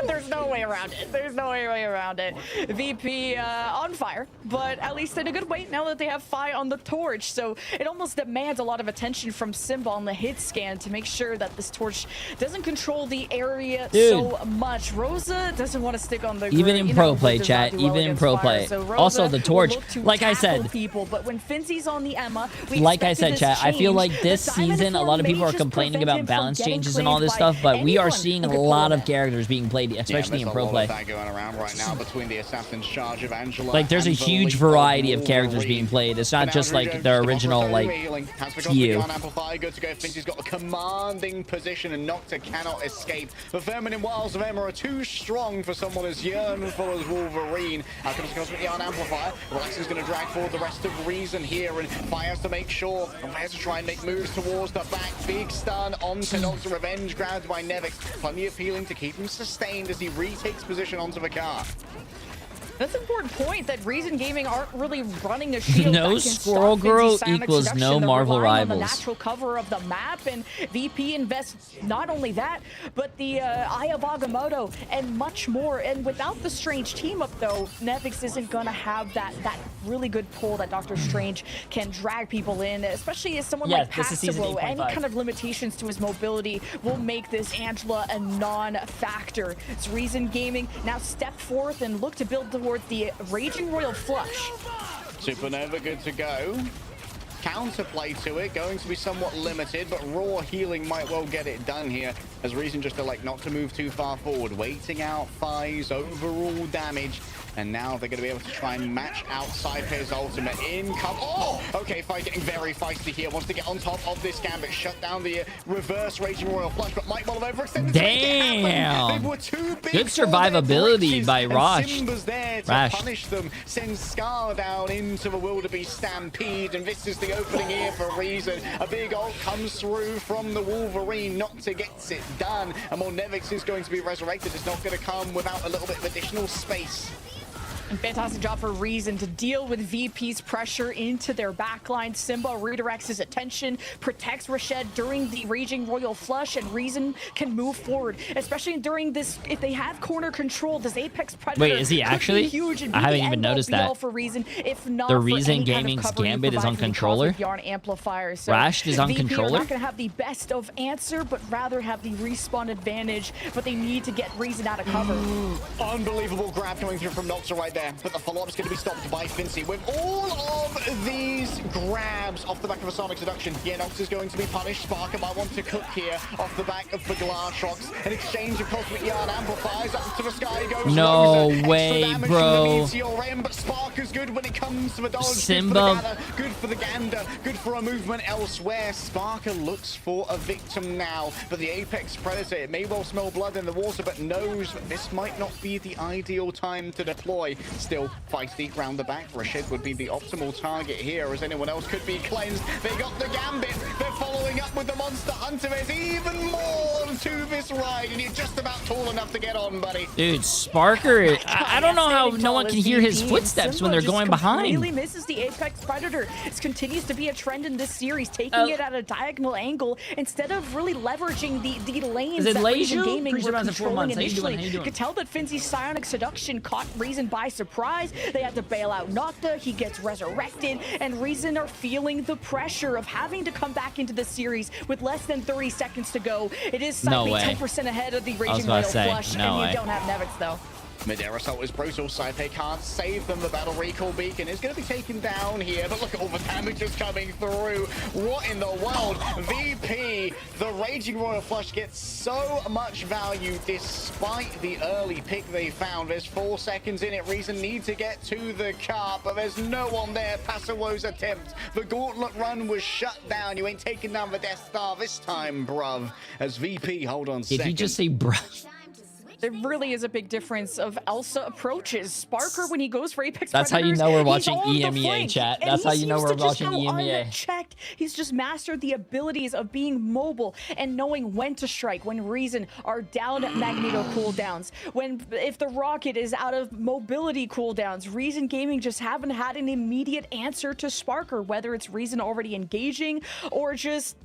[SPEAKER 13] there's no way around it. There's no way around it. VP on fire, but at least in a good way now that they have Fi on the torch. So it almost demands a lot of attention from Simba on the hit scan to make sure that this torch doesn't control the area so much. Rosa doesn't want to stick on the
[SPEAKER 3] even in pro play, chat. Even in pro play.
[SPEAKER 13] So
[SPEAKER 3] also the torch, like I said,
[SPEAKER 13] people, but when Finzy's on the Emma,
[SPEAKER 3] like I said, chat, I feel like this season a lot of people are complaining about balance changes and all this stuff, but we are seeing a lot of characters being played, especially in pro play.
[SPEAKER 12] That going around right now between the assassin's charge of Angela.
[SPEAKER 3] Like there's a huge variety of characters being played. It's not just like the original like few.
[SPEAKER 12] Amplify, good to go. Finzy's got a commanding position and Nocta cannot escape. The feminine wiles of Emma are too strong for someone as yearnful as Wolverine. Out comes Cosmic Yarn Amplifier. Relax is going to drag forward the rest of Reason here, and Fire has to make sure and has to try and make moves towards the back. Big stun onto Nocta. Revenge grabbed by Nevix. Plenty of healing to keep him sustained as he retakes position onto the car.
[SPEAKER 13] That's an important point that Reason Gaming aren't really running a shield.
[SPEAKER 3] No Squirrel Girl equals no Marvel Rivals.
[SPEAKER 13] On the natural cover of the map, and VP invests not only that, but the Eye of Agamotto and much more. And without the Strange team up, though, Nevix isn't gonna have that really good pull that Doctor Strange can drag people in, especially as someone like Passimo. Any kind of limitations to his mobility will make this Angela a non-factor. It's Reason Gaming now step forth and look to build towards the Raging Royal Flush.
[SPEAKER 12] Supernova good to go. Counterplay to it, going to be somewhat limited, but raw healing might well get it done here, as Reason just not to move too far forward, waiting out Fi's overall damage. And now they're going to be able to try and match out Saipe's ultimate. Oh! Okay, Fi getting very feisty here. Wants to get on top of this Gambit. Shut down the reverse Raging Royal Flush, but might well have overextended.
[SPEAKER 3] Damn!
[SPEAKER 12] They were too big.
[SPEAKER 3] Good survivability by Rosh.
[SPEAKER 12] Simba's there to punish them. Sends Scar down into the wildebeest stampede, and this is the opening here for Reason. A big ult comes through from the Wolverine. Nocta gets it done. And more Nevix is going to be resurrected. It's not going to come without a little bit of additional space.
[SPEAKER 13] And fantastic job for Reason to deal with VP's pressure into their backline. Simba redirects his attention, protects Rashid during the Raging Royal Flush, and Reason can move forward, especially during this. If they have corner control, this Apex Predator.
[SPEAKER 3] Wait, is he actually?
[SPEAKER 13] Huge and
[SPEAKER 3] I haven't even noticed that.
[SPEAKER 13] For Reason, if not
[SPEAKER 3] the Reason Gaming's Gambit is on controller.
[SPEAKER 13] Yarn amplifier. So
[SPEAKER 3] Rash is on
[SPEAKER 13] VP
[SPEAKER 3] controller.
[SPEAKER 13] Are not going to have the best of answer, but rather have the respawn advantage. But they need to get Reason out of cover.
[SPEAKER 12] Unbelievable grab coming through from Nocta right there, but the follow-up is going to be stopped by Finzy. With all of these grabs off the back of a Sonic Seduction, yeah, Nocta's going to be punished. Sparker might want to cook here off the back of the Glass Rocks. An exchange of Cosmic Yarn amplifiers up to the sky goes.
[SPEAKER 3] No way, bro.
[SPEAKER 12] But Sparker's good when it comes to the dodge.
[SPEAKER 3] Simba.
[SPEAKER 12] Good for the gander. Good for a movement elsewhere. Sparker looks for a victim now, but the Apex Predator, it may well smell blood in the water, but knows that this might not be the ideal time to deploy. Still feisty round the back. Rashid would be the optimal target here, as anyone else could be cleansed. They got the Gambit. They're following up with the Monster Hunter. There's even more to this ride, and you're just about tall enough to get on, buddy.
[SPEAKER 3] Dude, Sparker, I don't know how no one can hear his footsteps when they're going behind.
[SPEAKER 13] Really misses the Apex Predator. This continues to be a trend in this series, taking it at a diagonal angle instead of really leveraging the lanes that Reason Gaming were controlling initially. You could tell that Finzy's Psionic Seduction caught Reason by surprise. They had to bail out Nocta. He gets resurrected, and Reason are feeling the pressure of having to come back into the series with less than 30 seconds to go. It is slightly 10% ahead of the Raging Royal Flush, and you don't have Nevix though.
[SPEAKER 12] Mid-air assault is brutal. Saipe can't save them. The battle recall beacon is going to be taken down here, but look at all the damage that's coming through. What in the world? VP, the Raging Royal Flush gets so much value despite the early pick they found. There's 4 seconds in it. Reason need to get to the car, but there's no one there. Passawo's attempt. The gauntlet run was shut down. You ain't taking down the Death Star this time, bruv. As VP, hold on second.
[SPEAKER 3] Did he just say bruv?
[SPEAKER 13] There really is a big difference of Elsa approaches. Sparker, when he goes for Apex
[SPEAKER 3] That's
[SPEAKER 13] Predators,
[SPEAKER 3] how you know we're watching EMEA, chat. That's how you know we're watching EMEA.
[SPEAKER 13] Unchecked. He's just mastered the abilities of being mobile and knowing when to strike, when Reason are down Magneto cooldowns, if the rocket is out of mobility cooldowns. Reason Gaming just haven't had an immediate answer to Sparker, whether it's Reason already engaging or just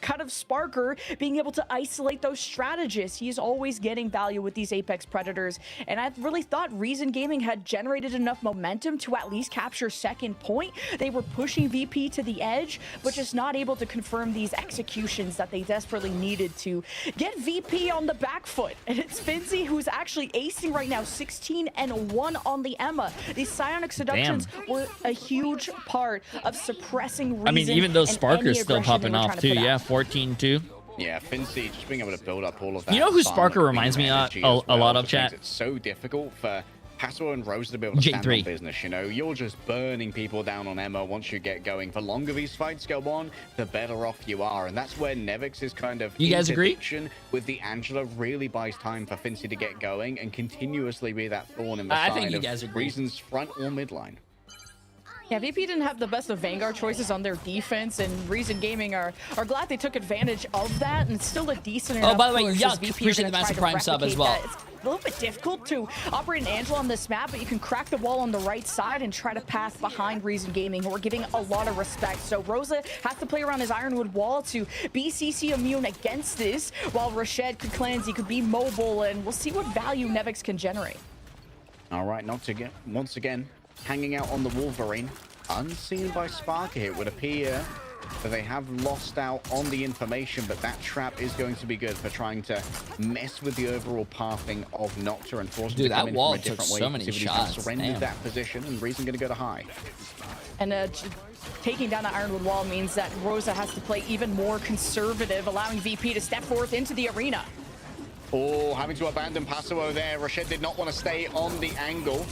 [SPEAKER 13] kind of Sparker being able to isolate those strategists. He's always getting value with these Apex Predators, and I really thought Reason Gaming had generated enough momentum to at least capture second point. They were pushing VP to the edge, but just not able to confirm these executions that they desperately needed to get VP on the back foot. And it's Finzi who's actually acing right now, 16-1 on the Emma. These Psionic Seductions were a huge part of suppressing Reason.
[SPEAKER 3] I mean, even though Sparker's still popping off too. Yeah, 14-2.
[SPEAKER 12] Yeah, Finzi just being able to build up all of that.
[SPEAKER 3] You know who Sparker reminds me a lot of, chat?
[SPEAKER 12] It's so difficult for Passo and Rosa to be able to stand
[SPEAKER 3] Jay3.
[SPEAKER 12] on business. You know, you're just burning people down on Emma once you get going. The longer these fights go on, the better off you are. And that's where Nevix's kind of interdiction with the Angela really buys time for Finzi to get going and continuously be that thorn in the side of Reason's front or midline.
[SPEAKER 13] Yeah, VP didn't have the best of Vanguard choices on their defense, and Reason Gaming are glad they took advantage of that, and still a decent enough.
[SPEAKER 3] Oh, by the way,
[SPEAKER 13] push
[SPEAKER 3] Yuck,
[SPEAKER 13] as VP
[SPEAKER 3] appreciate the
[SPEAKER 13] gonna
[SPEAKER 3] massive
[SPEAKER 13] try to
[SPEAKER 3] Prime sub as
[SPEAKER 13] replicate
[SPEAKER 3] well.
[SPEAKER 13] that. It's a little bit difficult to operate an Angela on this map, but you can crack the wall on the right side and try to pass behind Reason Gaming, who are getting a lot of respect. So Rosa has to play around his Ironwood wall to be CC immune against this, while Rashid could cleanse, he could be mobile, and we'll see what value Nevix can generate.
[SPEAKER 12] All right, not to get once again hanging out on the Wolverine. Unseen by Sparker, it would appear that they have lost out on the information, but that trap is going to be good for trying to mess with the overall pathing of Nocta and force him to come in from a different way.
[SPEAKER 3] So many shots.
[SPEAKER 12] Surrender that position, and Reason going to go to high.
[SPEAKER 13] And taking down the Ironwood wall means that Rosa has to play even more conservative, allowing VP to step forth into the arena.
[SPEAKER 12] Oh, having to abandon Passo there. Rashid did not want to stay on the angle.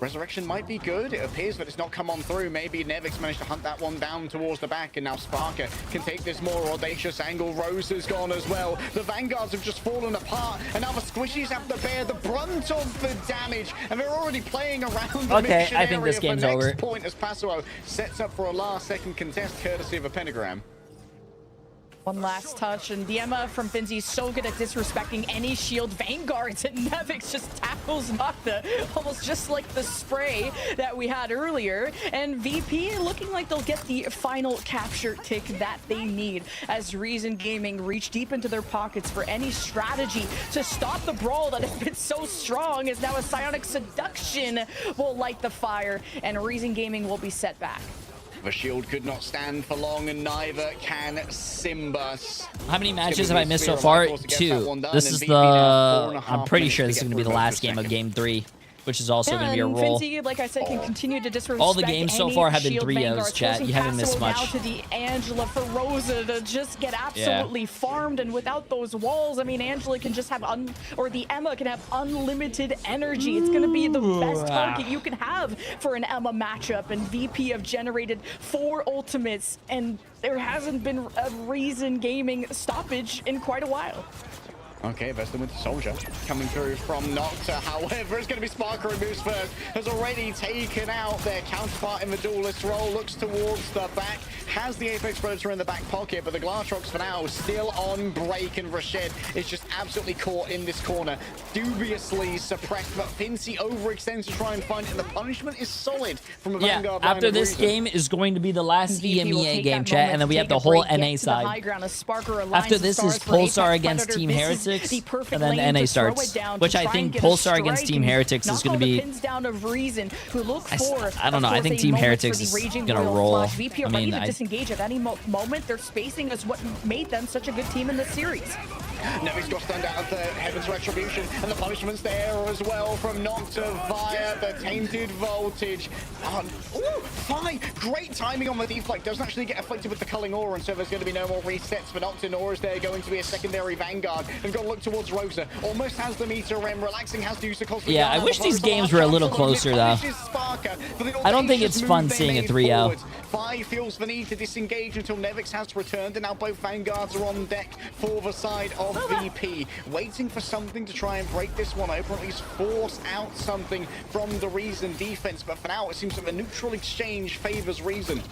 [SPEAKER 12] Resurrection might be good. It appears that it's not come on through. Maybe Nevix managed to hunt that one down towards the back, and now Sparker can take this more audacious angle. Rose has gone as well. The Vanguards have just fallen apart, and now the Squishies have to bear the brunt of the damage, and they're already playing around the mission
[SPEAKER 3] I think this
[SPEAKER 12] area
[SPEAKER 3] game's
[SPEAKER 12] for
[SPEAKER 3] over.
[SPEAKER 12] next point as Passo sets up for a last-second contest courtesy of a pentagram.
[SPEAKER 13] One last touch, and the Emma from Finzi is so good at disrespecting any shield Vanguards, and Nevix just tackles Nocta, almost just like the spray that we had earlier. And VP looking like they'll get the final capture tick that they need, as Reason Gaming reach deep into their pockets for any strategy to stop the brawl that has been so strong, as now a Psionic Seduction will light the fire, and Reason Gaming will be set back.
[SPEAKER 12] The shield could not stand for long, and neither can Simbus.
[SPEAKER 3] How many matches have I missed so far? 2. This is the... I'm pretty sure this is going to be the last game of Game 3, which is also going to be a roll.
[SPEAKER 13] Finzi, like I said, can continue to disrespect
[SPEAKER 3] all the games so far have been 3-0s, chat. You haven't missed much.
[SPEAKER 13] Now to the Angela for Rosa to just get absolutely farmed, and without those walls, I mean, Angela can just have or the Emma can have unlimited energy. It's going to be the best target you can have for an Emma matchup, and VP have generated 4 ultimates, and there hasn't been a Reason Gaming stoppage in quite a while.
[SPEAKER 12] Okay, Veston with the Soldier coming through from Nocta. However, it's going to be Sparker who moves first. Has already taken out their counterpart in the duelist role. Looks towards the back. Has the Apex Predator in the back pocket, but the Glatrox for now still on break, and Rashid is just absolutely caught in this corner. Dubiously suppressed, but Finzi overextends to try and find it, and the punishment is solid from a Vanguard line.
[SPEAKER 3] After this game is going to be the last EMEA game, chat, and then we have the whole NA side. After this is Pulsar against Team Heretics, and then NA starts, which I think Pulsar against Team Heretics is going to be... I don't know, I think Team Heretics is going to roll. I mean,
[SPEAKER 13] disengage at any moment. Their spacing is what made them such a good team in this series.
[SPEAKER 12] Nevix got stunned out of the Heaven's Retribution, and the punishment's there as well from Nocta via the Tainted Voltage. Fine! Great timing on the deflect. Doesn't actually get afflicted with the Culling Aura, and so there's going to be no more resets for Nocta, nor is there going to be a secondary Vanguard. They've got to look towards Rosa. Almost has the meter rim. Relaxing has to use the cost.
[SPEAKER 3] Yeah, I wish these games were a little closer, though. I don't think it's fun seeing a 3-0.
[SPEAKER 12] 5 feels the need to disengage until Nevix has returned, and now both Vanguards are on deck for the side of VP, waiting for something to try and break this one open, or at least force out something from the Reason defense. But for now, it seems that the neutral exchange favors Reason.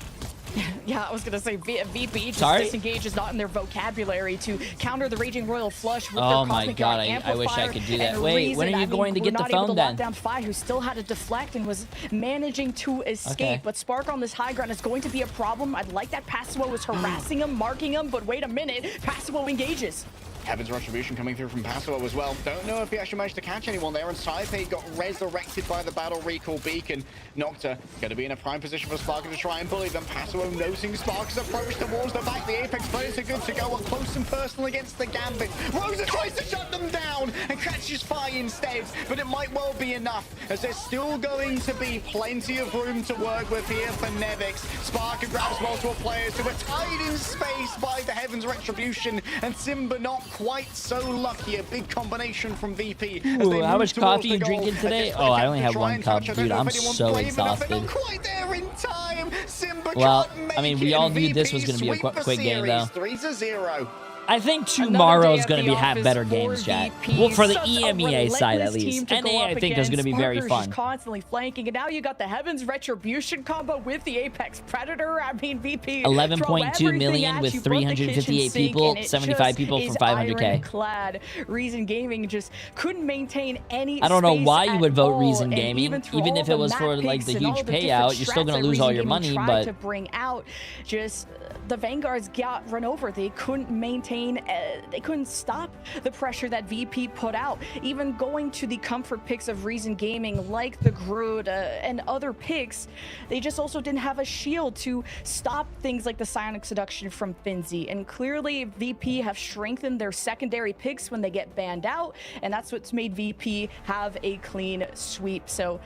[SPEAKER 13] Yeah, I was gonna say VP just
[SPEAKER 3] Sorry?
[SPEAKER 13] disengage is not in their vocabulary to counter the Raging Royal Flush with
[SPEAKER 3] Oh
[SPEAKER 13] their
[SPEAKER 3] my
[SPEAKER 13] Cosmic
[SPEAKER 3] God,
[SPEAKER 13] Eye
[SPEAKER 3] I wish I
[SPEAKER 13] Amplifier
[SPEAKER 3] could do that.
[SPEAKER 13] and
[SPEAKER 3] Wait,
[SPEAKER 13] Reason.
[SPEAKER 3] when are you going to
[SPEAKER 13] we're
[SPEAKER 3] get the
[SPEAKER 13] not able
[SPEAKER 3] phone
[SPEAKER 13] to
[SPEAKER 3] then?
[SPEAKER 13] lock down Fi, who still had to deflect and was managing to escape.
[SPEAKER 3] Okay.
[SPEAKER 13] But Spark on this high ground is going to be a problem. I'd like that Passimo was harassing him, marking him, but wait a minute, Passimo engages.
[SPEAKER 12] Heaven's Retribution coming through from Passimo as well. Don't know if he actually managed to catch anyone there, and Saipe got resurrected by the Battle Recall Beacon. Nocta going to be in a prime position for Sparker to try and bully them. Passimo noticing Sparker's approach towards the back. The Apex players are good to go up close and personal against the Gambit. Rosa tries to shut them down and catches Fi instead, but it might well be enough, as there's still going to be plenty of room to work with here for Nevix. Sparker grabs multiple players who are tied in space by the Heaven's Retribution, and Simba not quite so lucky. A big combination from VP.
[SPEAKER 3] Ooh, how much coffee you drinking today? Oh, I only have one cup, dude. I'm so exhausted.
[SPEAKER 12] Quite there in time. Simba
[SPEAKER 3] Well,
[SPEAKER 12] can't make
[SPEAKER 3] I mean, we
[SPEAKER 12] it.
[SPEAKER 3] all knew this was
[SPEAKER 12] VP
[SPEAKER 3] going to be a
[SPEAKER 12] sweep the
[SPEAKER 3] quick game, though.
[SPEAKER 12] series, 3-0.
[SPEAKER 3] I think
[SPEAKER 13] Another
[SPEAKER 3] tomorrow's
[SPEAKER 13] day at
[SPEAKER 3] going to
[SPEAKER 13] the
[SPEAKER 3] have
[SPEAKER 13] office
[SPEAKER 3] better
[SPEAKER 13] for
[SPEAKER 3] games, chat.
[SPEAKER 13] VP.
[SPEAKER 3] Well, for the
[SPEAKER 13] Such a
[SPEAKER 3] EMEA side, at
[SPEAKER 13] relentless
[SPEAKER 3] least.
[SPEAKER 13] team to go
[SPEAKER 3] NA,
[SPEAKER 13] up
[SPEAKER 3] I think, is going to be very
[SPEAKER 13] Sparker's
[SPEAKER 3] fun.
[SPEAKER 13] just constantly flanking, and now you got the Heaven's Retribution combo with the Apex Predator. I mean, VP
[SPEAKER 3] 11.2 million with 358 people, 75 people from 500K.
[SPEAKER 13] Ironclad. Reason Gaming just couldn't maintain any.
[SPEAKER 3] I don't know
[SPEAKER 13] space
[SPEAKER 3] why you
[SPEAKER 13] at
[SPEAKER 3] would vote
[SPEAKER 13] all,
[SPEAKER 3] Reason
[SPEAKER 13] and
[SPEAKER 3] Gaming,
[SPEAKER 13] through
[SPEAKER 3] even
[SPEAKER 13] all
[SPEAKER 3] if it was
[SPEAKER 13] map
[SPEAKER 3] for like
[SPEAKER 13] picks
[SPEAKER 3] the
[SPEAKER 13] and all
[SPEAKER 3] huge
[SPEAKER 13] the different
[SPEAKER 3] payout. You're still
[SPEAKER 13] strats
[SPEAKER 3] going
[SPEAKER 13] that
[SPEAKER 3] to lose all
[SPEAKER 13] Reason
[SPEAKER 3] your
[SPEAKER 13] Gaming
[SPEAKER 3] money,
[SPEAKER 13] tried
[SPEAKER 3] but
[SPEAKER 13] to bring out, just the Vanguards got run over. They couldn't maintain. They couldn't stop the pressure that VP put out. Even going to the comfort picks of Reason Gaming, like the Groot and other picks, they just also didn't have a shield to stop things like the Psionic Seduction from Finzi. And clearly, VP have strengthened their secondary picks when they get banned out, and that's what's made VP have a clean sweep. So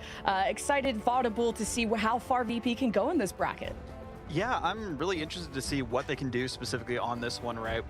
[SPEAKER 13] excited, vaudable to see how far VP can go in this bracket.
[SPEAKER 11] Yeah, I'm really interested to see what they can do specifically on this one, right?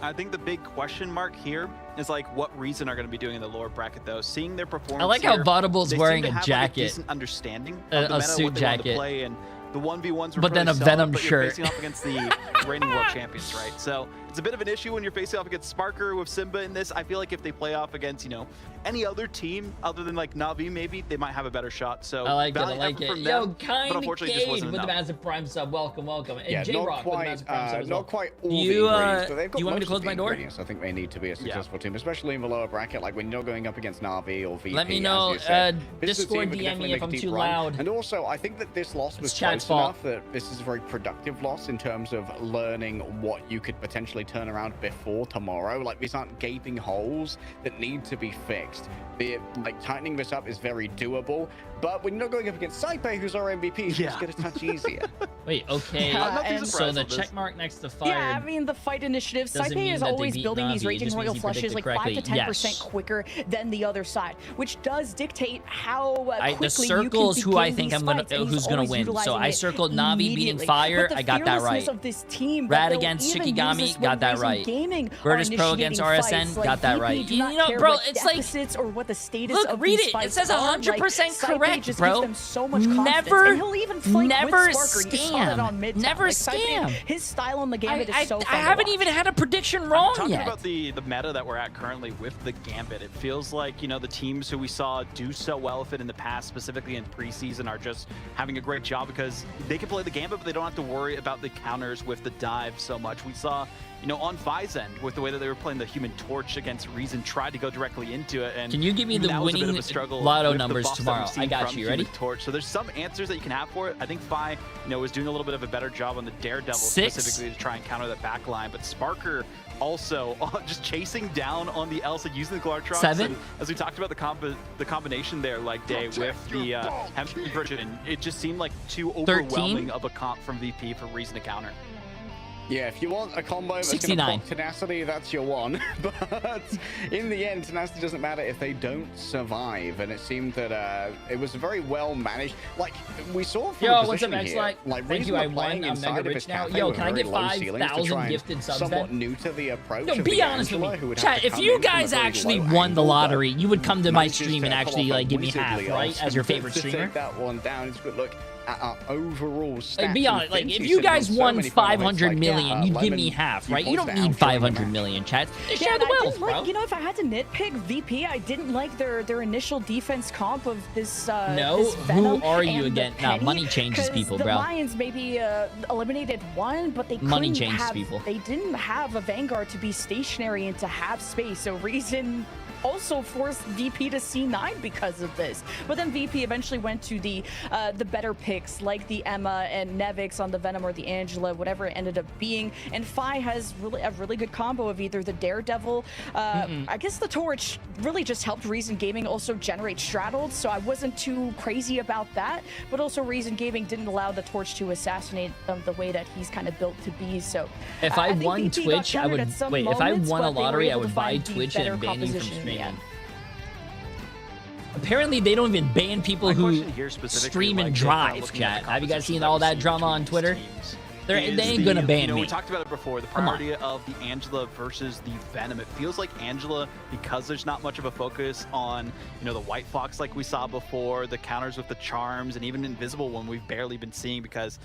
[SPEAKER 11] I think the big question mark here is like what Reason are going to be doing in the lower bracket, though. Seeing their performance,
[SPEAKER 3] I like how
[SPEAKER 11] here,
[SPEAKER 3] Vaudible's
[SPEAKER 11] they
[SPEAKER 3] wearing
[SPEAKER 11] seem to
[SPEAKER 3] a
[SPEAKER 11] have,
[SPEAKER 3] jacket,
[SPEAKER 11] like, a decent understanding of the
[SPEAKER 3] a
[SPEAKER 11] meta,
[SPEAKER 3] suit
[SPEAKER 11] what they want to
[SPEAKER 3] jacket.
[SPEAKER 11] play, and the 1v1s were
[SPEAKER 3] But then
[SPEAKER 11] pretty
[SPEAKER 3] a
[SPEAKER 11] solid,
[SPEAKER 3] Venom
[SPEAKER 11] but
[SPEAKER 3] shirt.
[SPEAKER 11] You're facing off against the reigning world champions, right? So it's a bit of an issue when you're facing off against Sparker with Simba in this. I feel like if they play off against, you know, any other team other than like Na'Vi, maybe they might have a better shot. So
[SPEAKER 3] I like it. I
[SPEAKER 11] valiant
[SPEAKER 3] like
[SPEAKER 11] effort
[SPEAKER 3] it.
[SPEAKER 11] from
[SPEAKER 3] Yo,
[SPEAKER 11] them,
[SPEAKER 3] kind
[SPEAKER 11] but unfortunately, it just wasn't
[SPEAKER 3] with the
[SPEAKER 11] enough.
[SPEAKER 3] massive prime sub. Welcome, welcome. And
[SPEAKER 12] Yeah,
[SPEAKER 3] J-Rock with the massive prime sub as well.
[SPEAKER 12] not quite all
[SPEAKER 3] Do
[SPEAKER 12] the
[SPEAKER 3] you,
[SPEAKER 12] ingredients, but they've got
[SPEAKER 3] do you want me to
[SPEAKER 12] most
[SPEAKER 3] close
[SPEAKER 12] of
[SPEAKER 3] my
[SPEAKER 12] the
[SPEAKER 3] door?
[SPEAKER 12] ingredients I think they need to be a successful team, especially in the lower bracket, like when you're not going up against Na'Vi or VP.
[SPEAKER 3] Let me
[SPEAKER 12] as
[SPEAKER 3] know,
[SPEAKER 12] you said. This is a
[SPEAKER 3] Discord
[SPEAKER 12] team who can
[SPEAKER 3] DM me
[SPEAKER 12] definitely
[SPEAKER 3] if
[SPEAKER 12] make a
[SPEAKER 3] I'm
[SPEAKER 12] deep
[SPEAKER 3] too
[SPEAKER 12] run.
[SPEAKER 3] loud.
[SPEAKER 12] And also, I think that this loss was
[SPEAKER 3] chat's
[SPEAKER 12] close
[SPEAKER 3] fault.
[SPEAKER 12] enough that this is a very productive loss in terms of learning what you could potentially turn around before tomorrow. Like, these aren't gaping holes that need to be fixed. Like, tightening this up is very doable, but when you're not going up against Saipe, who's our MVP, it's just going to touch easier.
[SPEAKER 3] Wait, okay. So the check mark next to fire.
[SPEAKER 13] Yeah, I mean, the fight initiative.
[SPEAKER 3] doesn't
[SPEAKER 13] Saipe
[SPEAKER 3] mean
[SPEAKER 13] is
[SPEAKER 3] that they
[SPEAKER 13] always
[SPEAKER 3] beat
[SPEAKER 13] building these
[SPEAKER 3] Na'Vi, it
[SPEAKER 13] Raging
[SPEAKER 3] just means
[SPEAKER 13] Royal
[SPEAKER 3] he
[SPEAKER 13] Flushes
[SPEAKER 3] predicted
[SPEAKER 13] like 5 to
[SPEAKER 3] correctly.
[SPEAKER 13] 10%
[SPEAKER 3] Yes.
[SPEAKER 13] quicker than the other side, which does dictate how quickly
[SPEAKER 3] The circles
[SPEAKER 13] you can
[SPEAKER 3] who I
[SPEAKER 13] begin
[SPEAKER 3] think
[SPEAKER 13] these fights, and
[SPEAKER 3] who's
[SPEAKER 13] he's
[SPEAKER 3] gonna
[SPEAKER 13] always
[SPEAKER 3] win. So
[SPEAKER 13] utilizing
[SPEAKER 3] I
[SPEAKER 13] it
[SPEAKER 3] circled Na'Vi beating
[SPEAKER 13] immediately.
[SPEAKER 3] Fire.
[SPEAKER 13] But the
[SPEAKER 3] I got that
[SPEAKER 13] fearlessness
[SPEAKER 3] right.
[SPEAKER 13] of this team,
[SPEAKER 3] Rad
[SPEAKER 13] that
[SPEAKER 3] against
[SPEAKER 13] they'll even use
[SPEAKER 3] Shikigami,
[SPEAKER 13] this
[SPEAKER 3] got
[SPEAKER 13] when
[SPEAKER 3] that
[SPEAKER 13] Reason
[SPEAKER 3] right.
[SPEAKER 13] Gaming
[SPEAKER 3] Virtus
[SPEAKER 13] are
[SPEAKER 3] Pro against
[SPEAKER 13] initiating
[SPEAKER 3] RSN,
[SPEAKER 13] fights.
[SPEAKER 3] got
[SPEAKER 13] Like,
[SPEAKER 3] that
[SPEAKER 13] VP
[SPEAKER 3] right.
[SPEAKER 13] do
[SPEAKER 3] You
[SPEAKER 13] not
[SPEAKER 3] know,
[SPEAKER 13] care
[SPEAKER 3] bro,
[SPEAKER 13] what
[SPEAKER 3] it's like-
[SPEAKER 13] deficits or what the status
[SPEAKER 3] Look,
[SPEAKER 13] of
[SPEAKER 3] read
[SPEAKER 13] these
[SPEAKER 3] it. It
[SPEAKER 13] fights
[SPEAKER 3] says
[SPEAKER 13] are.
[SPEAKER 3] 100%
[SPEAKER 13] Saipe
[SPEAKER 3] correct,
[SPEAKER 13] just
[SPEAKER 3] bro.
[SPEAKER 13] gives them so much confidence,
[SPEAKER 3] Never,
[SPEAKER 13] and he'll even flank
[SPEAKER 3] never
[SPEAKER 13] with Sparker. You saw that on
[SPEAKER 3] scam.
[SPEAKER 13] mid
[SPEAKER 3] Never
[SPEAKER 13] like, Saipe,
[SPEAKER 3] scam.
[SPEAKER 13] his style on the Gambit is so fun
[SPEAKER 3] I
[SPEAKER 13] to
[SPEAKER 3] haven't
[SPEAKER 13] watch.
[SPEAKER 3] even had a prediction wrong
[SPEAKER 11] Talking
[SPEAKER 3] yet.
[SPEAKER 11] about the meta that we're at currently with the Gambit, it feels like, you know, the teams who we saw do so well with it in the past, specifically in preseason, are just having a great job because they can play the Gambit, but they don't have to worry about the counters with the dive so much. We saw, you know, on Fi's end, with the way that they were playing the Human Torch against Reason, tried to go directly into it, and
[SPEAKER 3] Can you give me the
[SPEAKER 11] that was a bit
[SPEAKER 3] winning
[SPEAKER 11] of a struggle
[SPEAKER 3] lotto
[SPEAKER 11] with the
[SPEAKER 3] numbers
[SPEAKER 11] buffs that
[SPEAKER 3] tomorrow?
[SPEAKER 11] we've seen
[SPEAKER 3] I got
[SPEAKER 11] from
[SPEAKER 3] you. Ready?
[SPEAKER 11] Human Torch. So there's some answers that you can have for it. I think Fi, you know, was doing a little bit of a better job on the Daredevil
[SPEAKER 3] 6.
[SPEAKER 11] specifically to try and counter that back line, but Sparker also just chasing down on the Elsa using the Glartrox.
[SPEAKER 3] 7.
[SPEAKER 11] And as we talked about the combination there, like Day with the Hemsky version, it just seemed like too
[SPEAKER 3] 13?
[SPEAKER 11] overwhelming of a comp from VP for Reason to counter.
[SPEAKER 12] Yeah, if you want a combo that's
[SPEAKER 3] 69.
[SPEAKER 12] going to pop Tenacity, that's your one. But in the end, Tenacity doesn't matter if they don't survive. And it seemed that it was very well managed. Like, we saw from
[SPEAKER 3] Yo,
[SPEAKER 12] the
[SPEAKER 3] what's up,
[SPEAKER 12] positioning
[SPEAKER 3] X-Like?
[SPEAKER 12] here, like,
[SPEAKER 3] Thank you,
[SPEAKER 12] Reason
[SPEAKER 3] I
[SPEAKER 12] were
[SPEAKER 3] won.
[SPEAKER 12] playing
[SPEAKER 3] I'm
[SPEAKER 12] inside
[SPEAKER 3] mega
[SPEAKER 12] of
[SPEAKER 3] rich
[SPEAKER 12] his
[SPEAKER 3] now.
[SPEAKER 12] cafe
[SPEAKER 3] Yo,
[SPEAKER 12] with
[SPEAKER 3] can I
[SPEAKER 12] very
[SPEAKER 3] get
[SPEAKER 12] low ceilings to
[SPEAKER 3] 5,000
[SPEAKER 12] try and
[SPEAKER 3] gifted subs
[SPEAKER 12] somewhat
[SPEAKER 3] then?
[SPEAKER 12] new to the approach
[SPEAKER 3] Yo,
[SPEAKER 12] of
[SPEAKER 3] be
[SPEAKER 12] the
[SPEAKER 3] honest with
[SPEAKER 12] Angela,
[SPEAKER 3] me.
[SPEAKER 12] who would
[SPEAKER 3] Chat,
[SPEAKER 12] have to
[SPEAKER 3] if
[SPEAKER 12] come
[SPEAKER 3] you
[SPEAKER 12] in from a
[SPEAKER 3] guys
[SPEAKER 12] very
[SPEAKER 3] actually
[SPEAKER 12] low
[SPEAKER 3] won the
[SPEAKER 12] angle, but
[SPEAKER 3] lottery, you would come to my
[SPEAKER 12] manages
[SPEAKER 3] stream
[SPEAKER 12] to
[SPEAKER 3] and
[SPEAKER 12] pull
[SPEAKER 3] actually
[SPEAKER 12] off a
[SPEAKER 3] like give me half,
[SPEAKER 12] wizardly
[SPEAKER 3] right?
[SPEAKER 12] awesome
[SPEAKER 3] As your favorite
[SPEAKER 12] to
[SPEAKER 3] streamer.
[SPEAKER 12] take that one down. It's good. Look, at our overall stats.
[SPEAKER 3] Be honest, like if you guys won 500 million, you'd give me half, right? You don't need 500 million, chat. Share the wealth, bro.
[SPEAKER 13] You know, if I had to nitpick VP, I didn't like their initial defense comp of this.
[SPEAKER 3] No, who are you again? No, money changes people, bro.
[SPEAKER 13] The Lions maybe eliminated one, but they
[SPEAKER 3] money changes people.
[SPEAKER 13] They didn't have a Vanguard to be stationary and to have space. So Reason also forced VP to C9 because of this. But then VP eventually went to the better picks like the Emma and Nevix on the Venom or the Angela, whatever it ended up being. And Fi has a really good combo of either the Daredevil. I guess the Torch really just helped Reason Gaming also generate straddled, so I wasn't too crazy about that. But also Reason Gaming didn't allow the Torch to assassinate them the way that he's kind of built to be. So
[SPEAKER 3] if I won Twitch, I would wait. If I won a lottery, I would buy Twitch and ban him from streaming. Apparently, they don't even ban people who stream and drive, chat. Have you guys seen all that drama on Twitter? They ain't gonna ban me.
[SPEAKER 11] We talked about it before, the priority of the Angela versus the Venom. It feels like Angela, because there's not much of a focus on, the White Fox like we saw before, the counters with the charms, and even Invisible one we've barely been seeing because,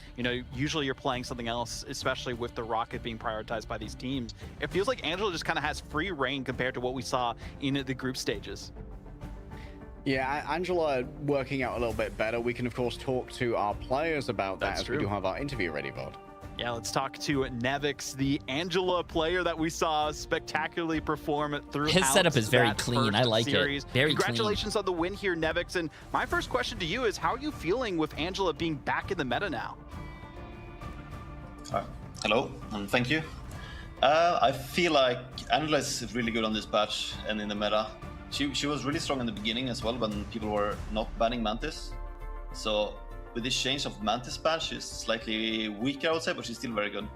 [SPEAKER 11] usually you're playing something else, especially with the Rocket being prioritized by these teams. It feels like Angela just kind of has free reign compared to what we saw in the group stages.
[SPEAKER 12] Yeah, Angela working out a little bit better. We can, of course, talk to our players about that as we do have our interview ready, Vod.
[SPEAKER 11] Yeah, let's talk to Nevix, the Angela player that we saw spectacularly perform throughout.
[SPEAKER 3] His setup is very clean. I like
[SPEAKER 11] series.
[SPEAKER 3] it. Very
[SPEAKER 11] Congratulations
[SPEAKER 3] clean.
[SPEAKER 11] on the win here, Nevix. And my first question to you is, how are you feeling with Angela being back in the meta now?
[SPEAKER 14] Hello, and thank you. I feel like Angela is really good on this patch and in the meta. She was really strong in the beginning as well when people were not banning Mantis. So with this change of Mantis ban, she's slightly weaker, I would say, but she's still very good.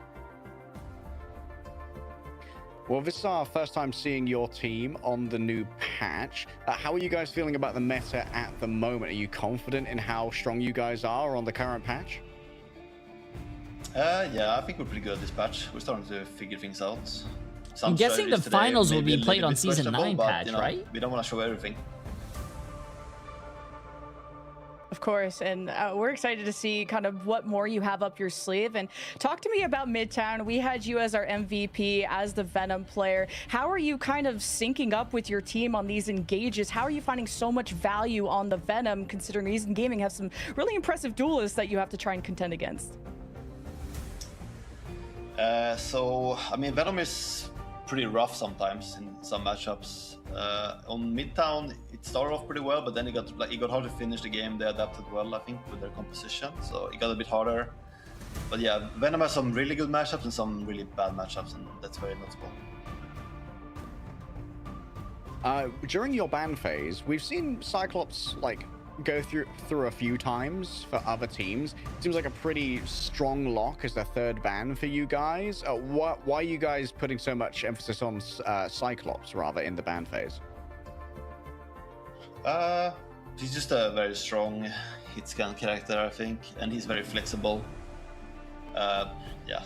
[SPEAKER 12] Well, this is our first time seeing your team on the new patch. How are you guys feeling about the meta at the moment? Are you confident in how strong you guys are on the current patch?
[SPEAKER 14] Yeah, I think we're pretty good at this patch. We're starting to figure things out.
[SPEAKER 3] I'm guessing the finals will be played on Season 9 patch, right?
[SPEAKER 14] We don't want to show everything.
[SPEAKER 13] Of course, and we're excited to see kind of what more you have up your sleeve. And talk to me about Midtown. We had you as our MVP, as the Venom player. How are you kind of syncing up with your team on these engages? How are you finding so much value on the Venom, considering Reason Gaming have some really impressive duelists that you have to try and contend against?
[SPEAKER 14] Venom is pretty rough sometimes in some matchups. On Midtown, it started off pretty well, but then it got hard to finish the game. They adapted well, I think, with their composition, so it got a bit harder. But yeah, Venom has some really good matchups and some really bad matchups, and that's very notable.
[SPEAKER 12] During your ban phase, we've seen Cyclops go through a few times for other teams. It seems like a pretty strong lock as the third ban for you guys. Why are you guys putting so much emphasis on Cyclops rather in the ban phase?
[SPEAKER 14] He's just a very strong hit scan character, I think, and he's very flexible. Yeah,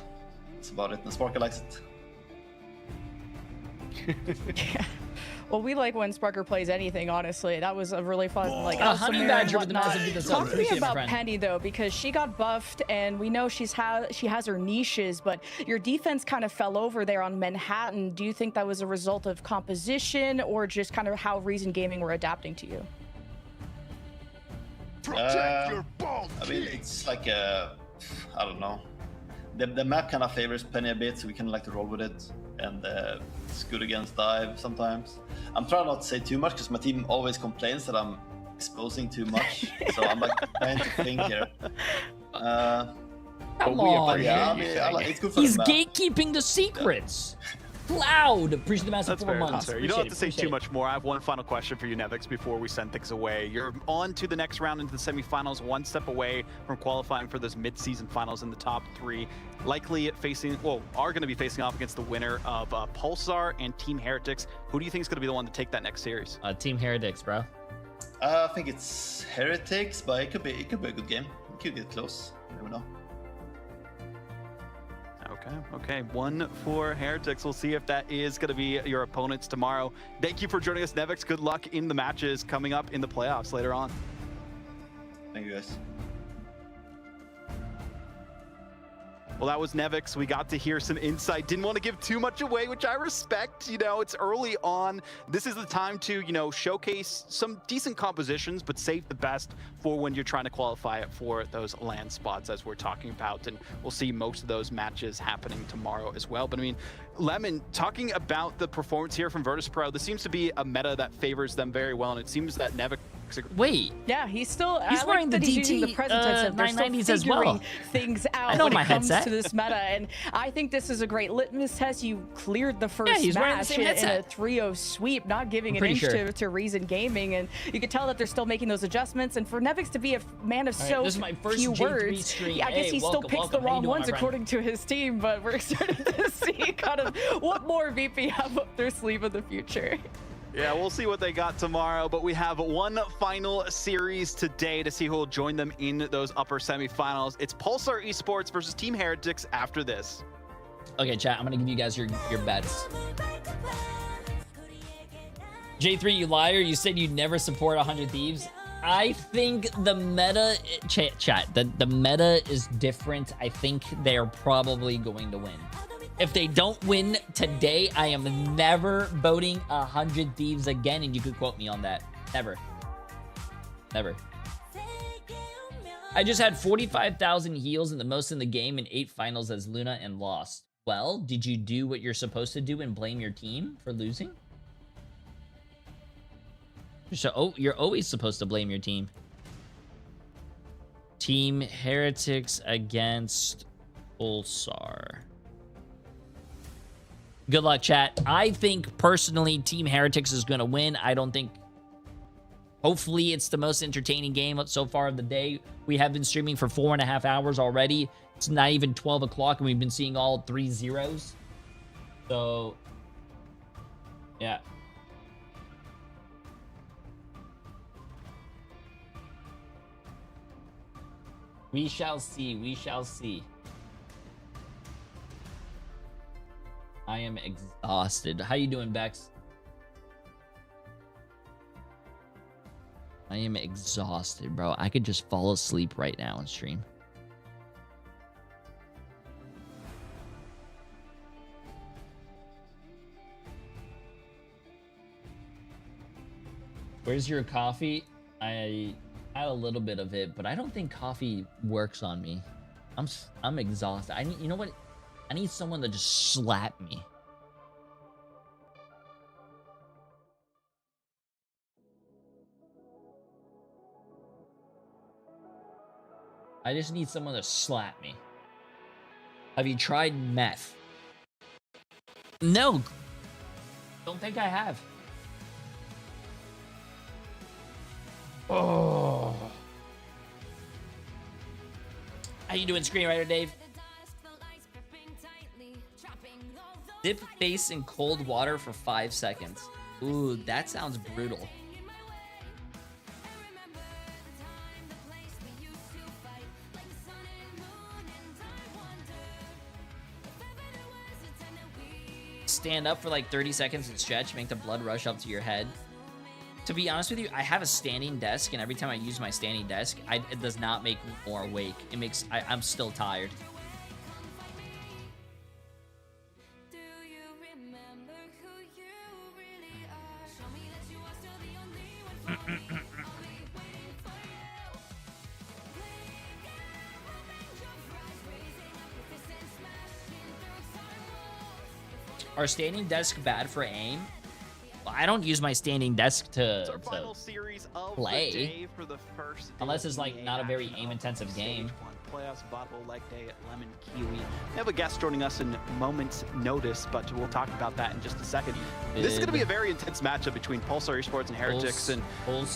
[SPEAKER 14] that's about it. And Sparker likes it.
[SPEAKER 13] Well, we like when Sparker plays anything, honestly. That was a really fun,
[SPEAKER 3] Honey Badger with the massive
[SPEAKER 13] Talk to me about Penny, though, because she got buffed, and we know she has her niches, but your defense kind of fell over there on Manhattan. Do you think that was a result of composition, or just kind of how Reason Gaming were adapting to you?
[SPEAKER 4] Protect your bald king.
[SPEAKER 14] It's like I don't know. The map kind of favors Penny a bit, so we kind of like to roll with it, and it's good against dive sometimes. I'm trying not to say too much because my team always complains that I'm exposing too much, so I'm trying to think here.
[SPEAKER 3] Come on,
[SPEAKER 14] it's good for
[SPEAKER 3] he's
[SPEAKER 14] the map.
[SPEAKER 3] gatekeeping the secrets. Loud. Appreciate the massive 4 months.
[SPEAKER 11] You don't have to say too much more. I have one final question for you, Nevix, before we send things away. You're on to the next round into the semifinals, one step away from qualifying for those mid-season finals in the top 3. Likely are going to be facing off against the winner of Pulsar and Team Heretics. Who do you think is going to be the one to take that next series?
[SPEAKER 3] Team Heretics, bro.
[SPEAKER 14] I think it's Heretics, but it could be a good game. It could get close. You never know.
[SPEAKER 11] Okay. One for Heretics. We'll see if that is going to be your opponents tomorrow. Thank you for joining us, Nevix. Good luck in the matches coming up in the playoffs later on.
[SPEAKER 14] Thank you, guys.
[SPEAKER 11] Well, that was Nevix. We got to hear some insight. Didn't want to give too much away, which I respect. You know, it's early on. This is the time to, you know, showcase some decent compositions, but save the best for when you're trying to qualify it for those land spots, as we're talking about. And we'll see most of those matches happening tomorrow as well. But I mean, Lemon, talking about the performance here from Virtus.pro, this seems to be a meta that favors them very well, and it seems that Nevix.
[SPEAKER 3] Wait.
[SPEAKER 13] Yeah, he's
[SPEAKER 3] wearing the DT
[SPEAKER 13] the present tense. They're still
[SPEAKER 3] 990s as well.
[SPEAKER 13] Things out
[SPEAKER 3] I know
[SPEAKER 13] when
[SPEAKER 3] my
[SPEAKER 13] it comes
[SPEAKER 3] headset.
[SPEAKER 13] to this meta, and I think this is a great litmus test. You cleared the first
[SPEAKER 3] he's wearing the
[SPEAKER 13] match
[SPEAKER 3] same
[SPEAKER 13] in a
[SPEAKER 3] headset.
[SPEAKER 13] 3-0 sweep, not giving
[SPEAKER 3] I'm
[SPEAKER 13] an
[SPEAKER 3] pretty
[SPEAKER 13] inch to Reason Gaming, and you can tell that they're still making those adjustments. And for Nevix to be a man of so
[SPEAKER 3] this is my first
[SPEAKER 13] few
[SPEAKER 3] J3
[SPEAKER 13] words,
[SPEAKER 3] stream.
[SPEAKER 13] yeah, I guess
[SPEAKER 3] Hey,
[SPEAKER 13] he still
[SPEAKER 3] welcome,
[SPEAKER 13] picks the
[SPEAKER 3] welcome. How you
[SPEAKER 13] wrong
[SPEAKER 3] doing,
[SPEAKER 13] ones
[SPEAKER 3] my friend?
[SPEAKER 13] according to his team. But we're excited to see kind of what more VP have up their sleeve in the future.
[SPEAKER 11] Yeah, we'll see what they got tomorrow, but we have one final series today to see who will join them in those upper semifinals. It's Pulsar Esports versus Team Heretics after this.
[SPEAKER 3] Okay, chat, I'm gonna give you guys your bets. J3, you liar, you said you'd never support 100 Thieves. I think the meta, chat, the meta is different. I think they're probably going to win. If they don't win today, I am never voting 100 Thieves again, and you could quote me on that. Never. Never. I just had 45,000 heals and the most in the game in 8 finals as Luna and lost. Well, did you do what you're supposed to do and blame your team for losing? So, you're always supposed to blame your team. Team Heretics against Pulsar. Good luck, chat. I think, personally, Team Heretics is going to win. I don't think... Hopefully, it's the most entertaining game so far of the day. We have been streaming for 4.5 hours already. It's not even 12 o'clock, and we've been seeing all 3 zeros. So, yeah. We shall see. We shall see. I am exhausted. How you doing, Bex? I am exhausted, bro. I could just fall asleep right now and stream. Where's your coffee? I had a little bit of it, but I don't think coffee works on me. I'm exhausted. I need, you know what? I need someone to just slap me. I just need someone to slap me. Have you tried meth? No. Don't think I have. Oh. How you doing, screenwriter Dave? Dip face in cold water for 5 seconds. Ooh, that sounds brutal. Stand up for like 30 seconds and stretch, make the blood rush up to your head. To be honest with you, I have a standing desk, and every time I use my standing desk, it does not make me more awake. It makes I'm still tired. Are standing desk bad for aim? Well, I don't use my standing desk to play. Unless it's like not a very aim-intensive game.
[SPEAKER 11] Playoffs bottle leg day at Lemon Kiwi. We have a guest joining us in moments notice, but we'll talk about that in just a second. This is going to be a very intense matchup between Pulsar Esports and Heretics. And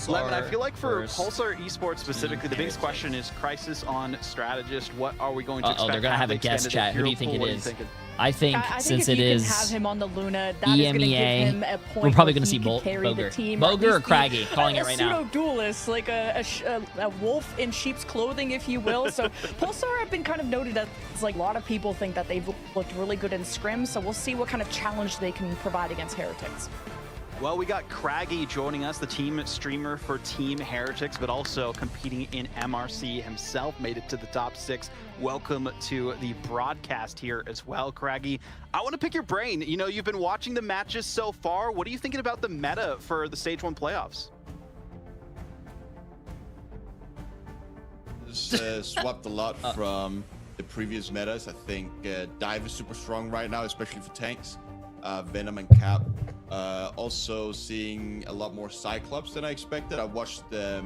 [SPEAKER 11] Lemon, I feel like for Pulsar Esports specifically, the biggest question is Crisis on Strategist. What are we going to expect?
[SPEAKER 3] They're going to have a guest chat. Who do you think it is? I think since it is
[SPEAKER 13] have him on the Luna, that is going to give him a point.
[SPEAKER 3] We're probably going to see
[SPEAKER 13] Boger.
[SPEAKER 3] Boger or Craggy, calling it right now.
[SPEAKER 13] A pseudo-duelist, like a wolf in sheep's clothing, if you will. So Pulsar have been kind of noted as, like, a lot of people think that they've looked really good in scrims. So we'll see what kind of challenge they can provide against Heretics.
[SPEAKER 11] Well, we got Craggy joining us, the team streamer for Team Heretics, but also competing in MRC himself, made it to the top 6. Welcome to the broadcast here as well, Craggy. I want to pick your brain. You know, you've been watching the matches so far. What are you thinking about the meta for the Stage 1 playoffs?
[SPEAKER 4] Swapped a lot from the previous metas. I think Dive is super strong right now, especially for tanks. Venom and Cap. Also seeing a lot more Cyclops than I expected. I watched the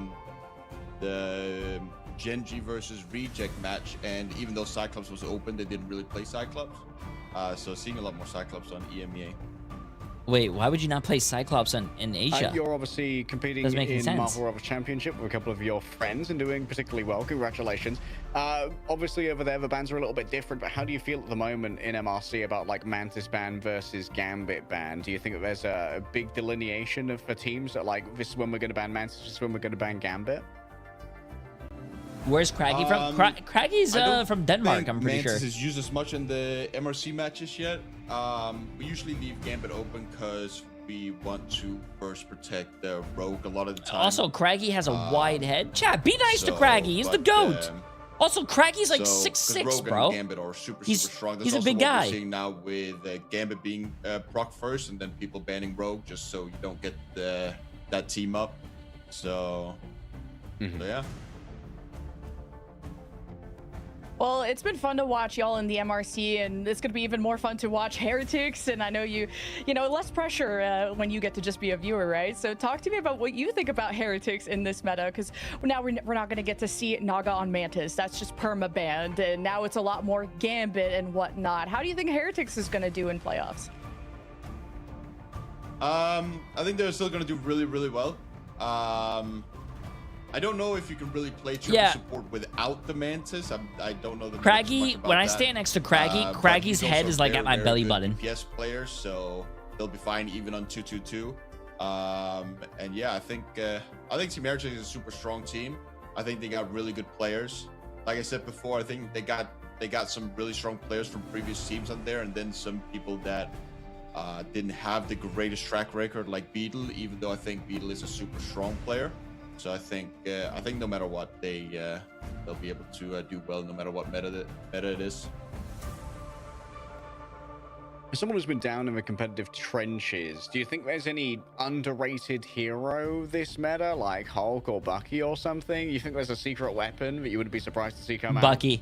[SPEAKER 4] Genji versus Reject match, and even though Cyclops was open, they didn't really play Cyclops. So seeing a lot more Cyclops on EMEA.
[SPEAKER 15] Wait, why would you not play Cyclops in Asia?
[SPEAKER 12] You're obviously competing in Marvel Rivals Championship with a couple of your friends and doing particularly well. Congratulations. Obviously over there the bans are a little bit different, but how do you feel at the moment in MRC about like Mantis ban versus Gambit ban? Do you think that there's a big delineation for teams that like this is when we're going to ban Mantis, this is when we're going to ban Gambit?
[SPEAKER 15] Where's Craggy from? Craggy's from Denmark, I'm pretty sure.
[SPEAKER 4] Mantis is used as much in the MRC matches yet. We usually leave Gambit open because we want to first protect the Rogue a lot of the time.
[SPEAKER 15] Also, Craggy has a wide head. Chat, be nice to Craggy. He's the GOAT. Also, Craggy's like 6'6",
[SPEAKER 4] Rogue
[SPEAKER 15] bro.
[SPEAKER 4] And Gambit are super strong. That's
[SPEAKER 15] he's a
[SPEAKER 4] also
[SPEAKER 15] big
[SPEAKER 4] what
[SPEAKER 15] guy.
[SPEAKER 4] We're seeing now with Gambit being proc first and then people banning Rogue just so you don't get that team up. So, so yeah.
[SPEAKER 13] Well, it's been fun to watch y'all in the MRC, and it's going to be even more fun to watch Heretics. And I know you know, less pressure when you get to just be a viewer, right? So talk to me about what you think about Heretics in this meta, because now we're not going to get to see Naga on Mantis. That's just perma-banned, and now it's a lot more Gambit and whatnot. How do you think Heretics is going to do in playoffs?
[SPEAKER 4] I think they're still going to do really, really well. I don't know if you can really play triple support without the Mantis. I don't know the
[SPEAKER 15] Craggy, when I stand next to Craggy, Craggy's head is like at my belly button.
[SPEAKER 4] DPS players, so they'll be fine even on 2-2-2. And yeah, I think Team Heretics is a super strong team. I think they got really good players. Like I said before, I think they got some really strong players from previous teams on there, and then some people that didn't have the greatest track record like Beetle, even though I think Beetle is a super strong player. So I think no matter what, they'll be able to do well no matter what meta it is.
[SPEAKER 12] As someone who's been down in the competitive trenches, do you think there's any underrated hero this meta, like Hulk or Bucky or something? You think there's a secret weapon that you wouldn't be surprised to see come out?
[SPEAKER 15] Bucky.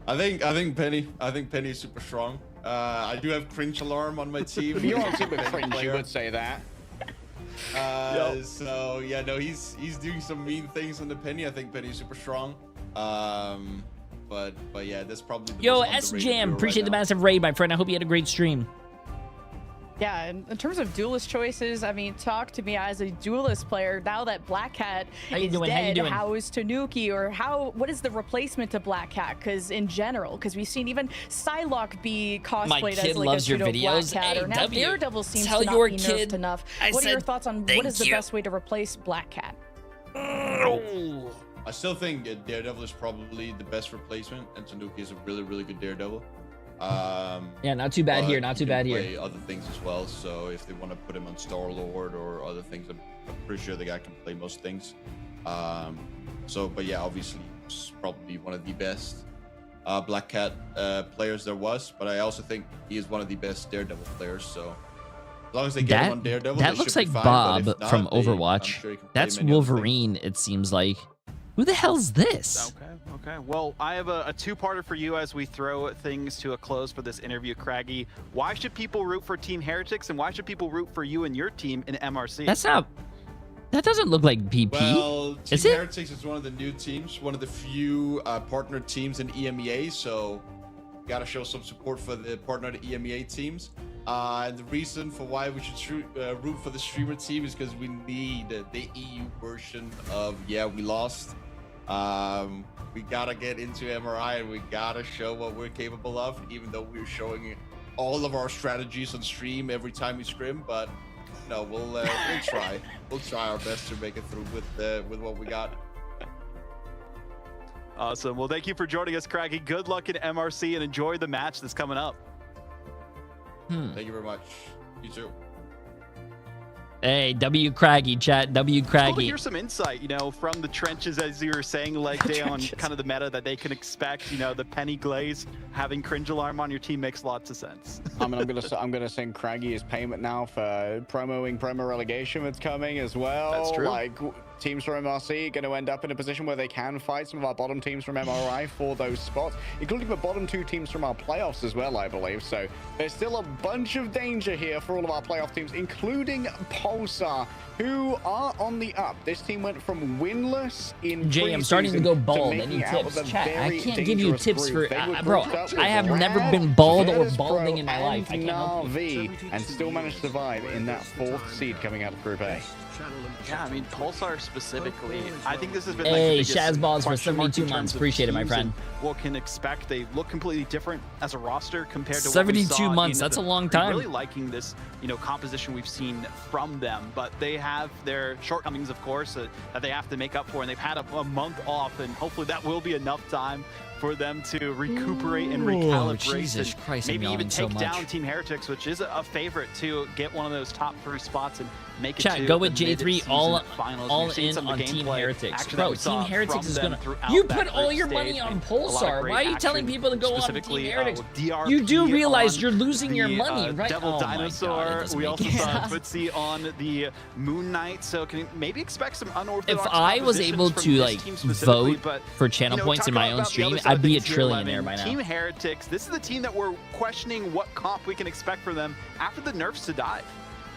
[SPEAKER 4] I think Penny. I think Penny is super strong. I do have Cringe Alarm on my team.
[SPEAKER 12] If you're on team with Cringe, you would say that.
[SPEAKER 4] So yeah, no, he's doing some mean things on the Penny. I think Penny's super strong. But yeah, that's probably the
[SPEAKER 15] Yo,
[SPEAKER 4] most underrated
[SPEAKER 15] SJM,
[SPEAKER 4] hero
[SPEAKER 15] appreciate
[SPEAKER 4] right
[SPEAKER 15] the
[SPEAKER 4] now.
[SPEAKER 15] massive raid, my friend. I hope you had a great stream.
[SPEAKER 13] Yeah, in terms of duelist choices, I mean, talk to me as a duelist player. Now that Black Cat is dead, how is Tanuki, or what is the replacement to Black Cat? Because in general, because we've seen even Psylocke be cosplayed as like a pseudo Black Cat, or now Daredevil seems to not be nerfed enough. What are your thoughts on what is the best way to replace Black Cat?
[SPEAKER 4] I still think Daredevil is probably the best replacement, and Tanuki is a really, really good Daredevil.
[SPEAKER 15] Yeah, not too bad here. Not too bad here.
[SPEAKER 4] Play other things as well. So if they want to put him on Star-Lord or other things, I'm pretty sure the guy can play most things. But yeah, obviously he's probably one of the best Black Cat players there was. But I also think he is one of the best Daredevil players. So as long as they get him on Daredevil,
[SPEAKER 15] that looks like Bob from Overwatch. That's Wolverine. It seems like. Who the hell's this?
[SPEAKER 11] Okay. Well, I have a two-parter for you as we throw things to a close for this interview, Craggy. Why should people root for Team Heretics, and why should people root for you and your team in MRC?
[SPEAKER 15] That doesn't look like PP.
[SPEAKER 4] Well, Team Heretics is one of the new teams, one of the few partner teams in EMEA, so got to show some support for the partnered EMEA teams. And the reason for why we should root for the streamer team is because we need the EU version of we lost. We gotta get into MRI and we gotta show what we're capable of, even though we're showing all of our strategies on stream every time we scrim. But no, we'll try. We'll try our best to make it through with what we got.
[SPEAKER 11] Awesome. Well, thank you for joining us, Craggy. Good luck in MRC and enjoy the match that's coming up.
[SPEAKER 4] Thank you very much. You too.
[SPEAKER 3] Hey, W Craggy, chat. W Craggy.
[SPEAKER 11] Here's some insight, you know, from the trenches, as you were saying, leg day on kind of the meta that they can expect. You know, the penny glaze, having cringe alarm on your team makes lots of sense.
[SPEAKER 12] I mean, I'm gonna send Craggy his payment now for promoing promo relegation that's coming as well.
[SPEAKER 11] That's true.
[SPEAKER 12] Like, teams from MRC are going to end up in a position where they can fight some of our bottom teams from MRI for those spots, including the bottom 2 teams from our playoffs as well, I believe. So there's still a bunch of danger here for all of our playoff teams, including Pulsar, who are on the up. This team went from winless in
[SPEAKER 3] Jay, I'm starting to go bald.
[SPEAKER 12] to
[SPEAKER 3] Any
[SPEAKER 12] making out
[SPEAKER 3] tips?
[SPEAKER 12] of a
[SPEAKER 3] Chat, I
[SPEAKER 12] very
[SPEAKER 3] can't give you
[SPEAKER 12] dangerous
[SPEAKER 3] tips
[SPEAKER 12] group.
[SPEAKER 3] for...
[SPEAKER 12] They were
[SPEAKER 3] bro,
[SPEAKER 12] grouped up
[SPEAKER 3] I have
[SPEAKER 12] with
[SPEAKER 3] never
[SPEAKER 12] Rad,
[SPEAKER 3] been bald or
[SPEAKER 12] Virtus
[SPEAKER 3] balding
[SPEAKER 12] Pro,
[SPEAKER 3] in my life. I
[SPEAKER 12] and
[SPEAKER 3] can't help you.
[SPEAKER 12] Na'Vi, and still managed to survive in that 4th seed coming out of Group A.
[SPEAKER 11] Yeah, I mean, Pulsar specifically, I think this has been
[SPEAKER 3] Hey,
[SPEAKER 11] like the biggest
[SPEAKER 3] Shazballs for
[SPEAKER 11] question mark
[SPEAKER 3] 72
[SPEAKER 11] in terms
[SPEAKER 3] months.
[SPEAKER 11] of
[SPEAKER 3] Appreciate it, my
[SPEAKER 11] teams
[SPEAKER 3] friend.
[SPEAKER 11] and what can expect. They look completely different as a roster compared to
[SPEAKER 3] 72
[SPEAKER 11] what we saw
[SPEAKER 3] months,
[SPEAKER 11] in
[SPEAKER 3] that's
[SPEAKER 11] the-
[SPEAKER 3] a long time.
[SPEAKER 11] Really liking this, you know, composition we've seen from them, but they have their shortcomings, of course, that they have to make up for, and they've had a month off, and hopefully that will be enough time for them to recuperate and recalibrate,
[SPEAKER 3] Jesus
[SPEAKER 11] and
[SPEAKER 3] Christ, I'm
[SPEAKER 11] maybe even
[SPEAKER 3] yawning so
[SPEAKER 11] take
[SPEAKER 3] much.
[SPEAKER 11] down Team Heretics, which is a favorite to get one of those top 3 spots and make it
[SPEAKER 3] Chat,
[SPEAKER 11] to
[SPEAKER 3] go with
[SPEAKER 11] the
[SPEAKER 3] Jay3
[SPEAKER 11] mid-season
[SPEAKER 3] all
[SPEAKER 11] finals. We've seen
[SPEAKER 3] in
[SPEAKER 11] some of
[SPEAKER 3] on
[SPEAKER 11] the
[SPEAKER 3] Team
[SPEAKER 11] gameplay
[SPEAKER 3] Heretics.
[SPEAKER 11] action that
[SPEAKER 3] Bro,
[SPEAKER 11] we saw
[SPEAKER 3] Team Heretics
[SPEAKER 11] from
[SPEAKER 3] is
[SPEAKER 11] them
[SPEAKER 3] gonna...
[SPEAKER 11] throughout
[SPEAKER 3] You
[SPEAKER 11] that
[SPEAKER 3] put all
[SPEAKER 11] group
[SPEAKER 3] your
[SPEAKER 11] stage,
[SPEAKER 3] money on
[SPEAKER 11] and a lot of
[SPEAKER 3] Pulsar.
[SPEAKER 11] great
[SPEAKER 3] Why are you telling
[SPEAKER 11] action,
[SPEAKER 3] people to go on Team
[SPEAKER 11] specifically,
[SPEAKER 3] Heretics?
[SPEAKER 11] with DRP
[SPEAKER 3] You do realize
[SPEAKER 11] on
[SPEAKER 3] you're losing your
[SPEAKER 11] the,
[SPEAKER 3] money, right?
[SPEAKER 11] Devil
[SPEAKER 3] Oh my God,
[SPEAKER 11] Dinosaur.
[SPEAKER 3] it doesn't
[SPEAKER 11] We
[SPEAKER 3] make
[SPEAKER 11] also
[SPEAKER 3] any
[SPEAKER 11] saw
[SPEAKER 3] sense.
[SPEAKER 11] Footsie on the Moon Knight, so can maybe expect some unorthodox
[SPEAKER 3] If I was
[SPEAKER 11] compositions
[SPEAKER 3] able
[SPEAKER 11] from
[SPEAKER 3] to,
[SPEAKER 11] this
[SPEAKER 3] like,
[SPEAKER 11] team specifically,
[SPEAKER 3] vote
[SPEAKER 11] but,
[SPEAKER 3] for channel
[SPEAKER 11] you know,
[SPEAKER 3] points in
[SPEAKER 11] talking
[SPEAKER 3] my own
[SPEAKER 11] about the other
[SPEAKER 3] stream,
[SPEAKER 11] side of
[SPEAKER 3] I'd be a
[SPEAKER 11] things here,
[SPEAKER 3] trillionaire
[SPEAKER 11] Lemon,
[SPEAKER 3] by now.
[SPEAKER 11] Team Heretics, this is the team that we're questioning what comp we can expect from them after the nerfs to dive.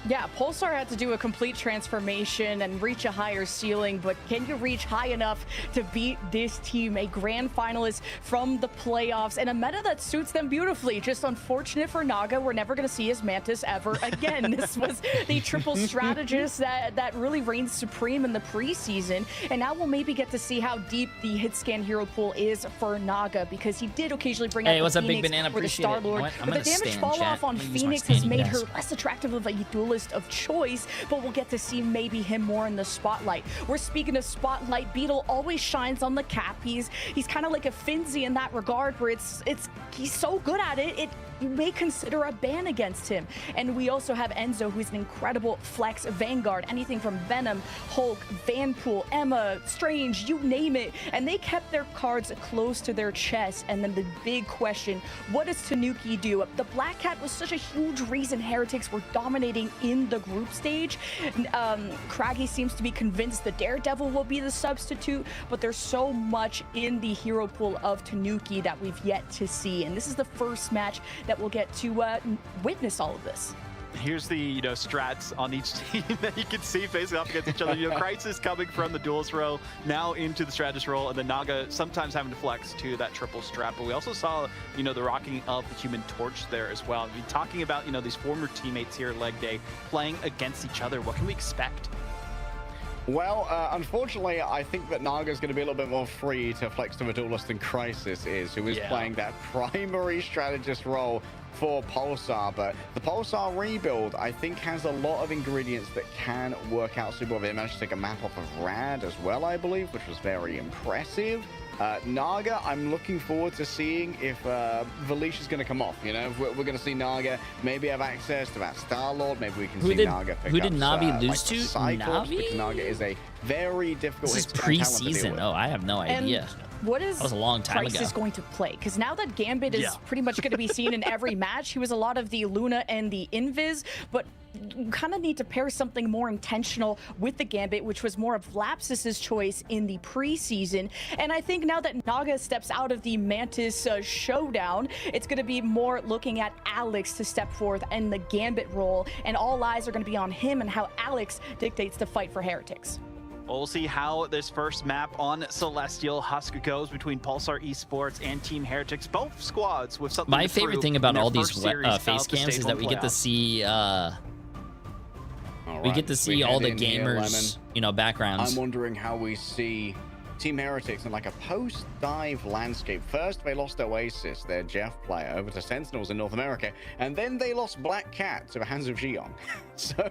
[SPEAKER 13] Yeah, Pulsar had to do a complete transformation and reach a higher ceiling, but can you reach high enough to beat this team, a grand finalist from the playoffs, and a meta that suits them beautifully? Just unfortunate for Naga, we're never going to see his Mantis ever again. This was the triple strategist that really reigned supreme in the preseason, and now we'll maybe get to see how deep the hit scan hero pool is for Naga, because he did occasionally bring out
[SPEAKER 3] Hey,
[SPEAKER 13] the
[SPEAKER 3] what's up, Big
[SPEAKER 13] Phoenix
[SPEAKER 3] Banana?
[SPEAKER 13] or the
[SPEAKER 3] Appreciate it.
[SPEAKER 13] Star-Lord,
[SPEAKER 3] What? I'm
[SPEAKER 13] but the
[SPEAKER 3] gonna
[SPEAKER 13] damage
[SPEAKER 3] stand,
[SPEAKER 13] fall
[SPEAKER 3] chat.
[SPEAKER 13] off on
[SPEAKER 3] I'm gonna use my
[SPEAKER 13] Phoenix has
[SPEAKER 3] standing
[SPEAKER 13] made
[SPEAKER 3] desk.
[SPEAKER 13] her less attractive of a duelist of choice, but we'll get to see maybe him more in the spotlight. We're speaking of spotlight, Beetle always shines on the cap. He's kind of like a Finzi in that regard, where he's so good at it, you may consider a ban against him. And we also have Enzo, who's an incredible flex Vanguard, anything from Venom, Hulk, Vanpool, Emma, Strange, you name it. And they kept their cards close to their chest. And then the big question, what does Tanuki do? The Black Cat was such a huge reason Heretics were dominating in the group stage. Craggy seems to be convinced the Daredevil will be the substitute, but there's so much in the hero pool of Tanuki that we've yet to see. And this is the first match that we'll get to witness all of this.
[SPEAKER 11] Here's the strats on each team that you can see facing off against each other. Crisis coming from the duelist row now into the strategist role, and the Naga sometimes having to flex to that triple strat. But we also saw the rocking of the Human Torch there as well. I mean, talking about these former teammates here at Leg Day playing against each other. What can we expect?
[SPEAKER 12] Well, unfortunately, I think that Naga's going to be a little bit more free to flex to a duelist than Crisis is, who is playing that primary strategist role for Pulsar. But the Pulsar rebuild, I think, has a lot of ingredients that can work out super well. They managed to take a map off of Rad as well, I believe, which was very impressive. Naga, I'm looking forward to seeing if Valish is going to come off. If we're going to see Naga maybe have access to that Star-Lord. Maybe we can see Naga pick up.
[SPEAKER 3] Who did Navi lose to?
[SPEAKER 12] Cyclops, because Naga is a very difficult.
[SPEAKER 3] This is preseason. Oh, I have no idea.
[SPEAKER 13] What is
[SPEAKER 3] that was a long time ago.
[SPEAKER 13] Crisis going to play? Because now that Gambit is pretty much going to be seen in every match, he was a lot of the Luna and the Invis, but you kind of need to pair something more intentional with the Gambit, which was more of Lapsus's choice in the preseason. And I think now that Naga steps out of the Mantis showdown, it's going to be more looking at Alex to step forth in the Gambit role, and all eyes are going to be on him and how Alex dictates the fight for Heretics.
[SPEAKER 11] We'll see how this first map on Celestial Husk goes between Pulsar Esports and Team Heretics. Both squads with something.
[SPEAKER 3] My
[SPEAKER 11] to
[SPEAKER 3] favorite
[SPEAKER 11] prove
[SPEAKER 3] thing about
[SPEAKER 11] in
[SPEAKER 3] all
[SPEAKER 11] their
[SPEAKER 3] these
[SPEAKER 11] first series
[SPEAKER 3] face
[SPEAKER 11] of the
[SPEAKER 3] cams is
[SPEAKER 11] Stage
[SPEAKER 3] that
[SPEAKER 11] 1
[SPEAKER 3] we get to
[SPEAKER 11] playoffs.
[SPEAKER 3] see we get to see
[SPEAKER 12] we
[SPEAKER 3] all
[SPEAKER 12] head
[SPEAKER 3] the
[SPEAKER 12] in here,
[SPEAKER 3] gamers, backgrounds.
[SPEAKER 12] I'm wondering how we see Team Heretics in like a post-dive landscape. First, they lost Oasis, their Jeff player, over to Sentinels in North America, and then they lost Black Cat to the hands of Xion. So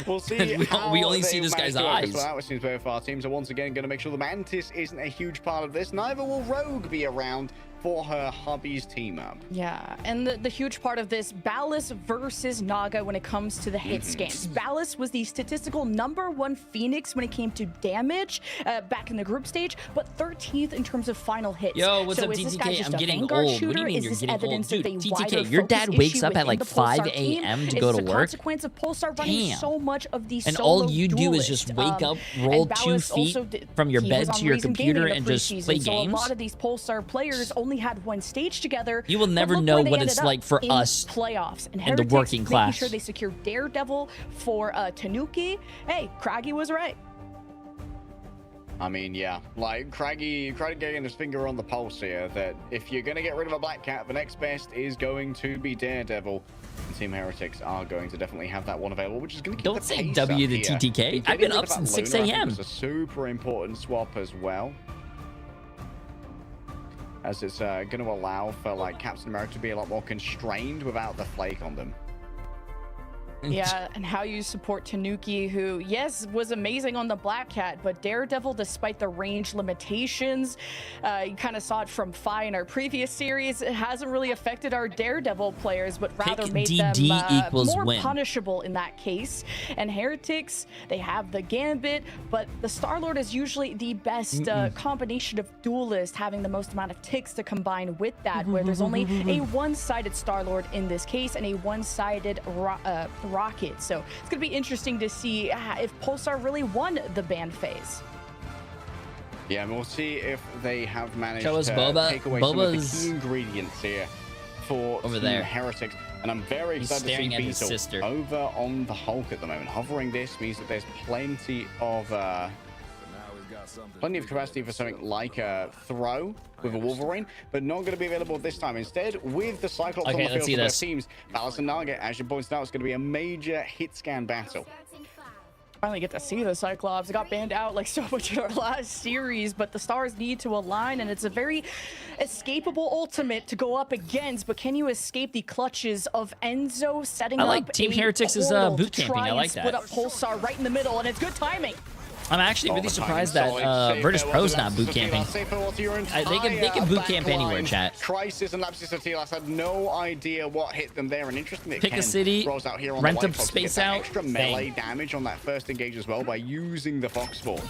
[SPEAKER 12] we'll see.
[SPEAKER 3] we only see this guy's eyes.
[SPEAKER 12] Well, which seems both our teams are once again going to make sure the Mantis isn't a huge part of this. Neither will Rogue be around for her hubby's team up.
[SPEAKER 13] Yeah, and the huge part of this, Ballas versus Naga when it comes to the hit scans. Ballas was the statistical #1 Phoenix when it came to damage back in the group stage, but 13th in terms of final hits.
[SPEAKER 3] Yo, what's
[SPEAKER 13] so
[SPEAKER 3] up,
[SPEAKER 13] is this guy
[SPEAKER 3] TTK?
[SPEAKER 13] just
[SPEAKER 3] I'm
[SPEAKER 13] a
[SPEAKER 3] getting
[SPEAKER 13] Vanguard
[SPEAKER 3] old.
[SPEAKER 13] shooter?
[SPEAKER 3] What do you mean
[SPEAKER 13] is
[SPEAKER 3] you're
[SPEAKER 13] this
[SPEAKER 3] getting old?
[SPEAKER 13] evidence
[SPEAKER 3] Dude,
[SPEAKER 13] of a
[SPEAKER 3] TTK,
[SPEAKER 13] wider
[SPEAKER 3] your dad
[SPEAKER 13] focus
[SPEAKER 3] wakes
[SPEAKER 13] issue
[SPEAKER 3] up at
[SPEAKER 13] within
[SPEAKER 3] like
[SPEAKER 13] the Pulsar
[SPEAKER 3] 5
[SPEAKER 13] team?
[SPEAKER 3] a.m. to
[SPEAKER 13] Is
[SPEAKER 3] go
[SPEAKER 13] this
[SPEAKER 3] to
[SPEAKER 13] a
[SPEAKER 3] work?
[SPEAKER 13] consequence of Pulsar running
[SPEAKER 3] Damn.
[SPEAKER 13] so much of the
[SPEAKER 3] And
[SPEAKER 13] solo
[SPEAKER 3] all you do is
[SPEAKER 13] duelist?
[SPEAKER 3] just wake up,
[SPEAKER 13] and
[SPEAKER 3] roll 2
[SPEAKER 13] Ballas
[SPEAKER 3] feet
[SPEAKER 13] also
[SPEAKER 3] from your
[SPEAKER 13] he
[SPEAKER 3] bed
[SPEAKER 13] was on
[SPEAKER 3] to your
[SPEAKER 13] Reason
[SPEAKER 3] computer
[SPEAKER 13] Gaming in
[SPEAKER 3] and
[SPEAKER 13] the
[SPEAKER 3] just
[SPEAKER 13] preseason,
[SPEAKER 3] play
[SPEAKER 13] so
[SPEAKER 3] games?
[SPEAKER 13] a lot of these Pulsar players only had one stage together.
[SPEAKER 3] You will
[SPEAKER 13] but
[SPEAKER 3] never
[SPEAKER 13] look
[SPEAKER 3] know
[SPEAKER 13] where they
[SPEAKER 3] what
[SPEAKER 13] ended
[SPEAKER 3] it's
[SPEAKER 13] up
[SPEAKER 3] like for
[SPEAKER 13] in
[SPEAKER 3] us
[SPEAKER 13] playoffs and
[SPEAKER 3] and the
[SPEAKER 13] Heretics
[SPEAKER 3] working
[SPEAKER 13] making
[SPEAKER 3] class.
[SPEAKER 13] sure they secure Daredevil for Tanuki. Hey, Craggy was right.
[SPEAKER 12] I mean, yeah, like Craggy getting his finger on the pulse here, that if you're going to get rid of a Black Cat, the next best is going to be Daredevil. And Team Heretics are going to definitely have that one available, which is going to keep
[SPEAKER 3] Don't
[SPEAKER 12] the
[SPEAKER 3] say
[SPEAKER 12] pace
[SPEAKER 3] W
[SPEAKER 12] up
[SPEAKER 3] to
[SPEAKER 12] here.
[SPEAKER 3] TTK.
[SPEAKER 12] And
[SPEAKER 3] I've been
[SPEAKER 12] getting rid
[SPEAKER 3] up
[SPEAKER 12] of that
[SPEAKER 3] since 6
[SPEAKER 12] Luna, I think,
[SPEAKER 3] a.m.
[SPEAKER 12] was a super important swap as well, as it's going to allow for like Captain America to be a lot more constrained without the flake on them.
[SPEAKER 13] Yeah, and how you support Tanuki, who, yes, was amazing on the Black Cat, but Daredevil, despite the range limitations, you kind of saw it from Fi in our previous series, it hasn't really affected our Daredevil players, but rather
[SPEAKER 3] Pick
[SPEAKER 13] made
[SPEAKER 3] DD
[SPEAKER 13] them
[SPEAKER 3] equals
[SPEAKER 13] more
[SPEAKER 3] win.
[SPEAKER 13] punishable in that case. And Heretics, they have the Gambit, but the Star-Lord is usually the best combination of duelist, having the most amount of ticks to combine with that, where there's only a one-sided Star-Lord in this case, and a one-sided Rocket. So it's going to be interesting to see if Pulsar really won the ban phase.
[SPEAKER 12] Yeah, and we'll see if they have managed
[SPEAKER 3] Show us
[SPEAKER 12] to
[SPEAKER 3] Boba.
[SPEAKER 12] take away some of the
[SPEAKER 3] Boba's
[SPEAKER 12] key ingredients here for
[SPEAKER 3] over
[SPEAKER 12] Team
[SPEAKER 3] there.
[SPEAKER 12] Heretics. And I'm very
[SPEAKER 3] He's
[SPEAKER 12] excited to see
[SPEAKER 3] staring at his
[SPEAKER 12] Beetle
[SPEAKER 3] sister.
[SPEAKER 12] over on the Hulk at the moment. Hovering this means that there's plenty of capacity for something like a throw with a Wolverine, but not going to be available this time. Instead, with the Cyclops on the field for both teams, Ballas and Naga, as you pointed out, it's going to be a major hit scan battle.
[SPEAKER 13] Finally get to see the Cyclops. It got banned out like so much in our last series, but the stars need to align, and it's a very escapable ultimate to go up against, but can you escape the clutches of Enzo setting
[SPEAKER 3] I like
[SPEAKER 13] up
[SPEAKER 3] Team
[SPEAKER 13] a
[SPEAKER 3] Heretics'
[SPEAKER 13] portal
[SPEAKER 3] boot
[SPEAKER 13] to
[SPEAKER 3] camping.
[SPEAKER 13] try
[SPEAKER 3] I
[SPEAKER 13] and
[SPEAKER 3] like
[SPEAKER 13] split
[SPEAKER 3] that.
[SPEAKER 13] up Pulsar right in the middle, and it's good timing.
[SPEAKER 3] I'm actually really surprised that Virtus Pro's not boot camping. They can boot camp anywhere, chat.
[SPEAKER 12] Crisis and Lapsus Atilas had no idea what hit them there, and interesting that
[SPEAKER 3] Pick a
[SPEAKER 12] Ken
[SPEAKER 3] city,
[SPEAKER 12] rolls out here on
[SPEAKER 3] rent
[SPEAKER 12] the
[SPEAKER 3] a
[SPEAKER 12] White Fox to
[SPEAKER 3] space
[SPEAKER 12] get that
[SPEAKER 3] out,
[SPEAKER 12] extra melee damage on that first engage as well by using the Foxball.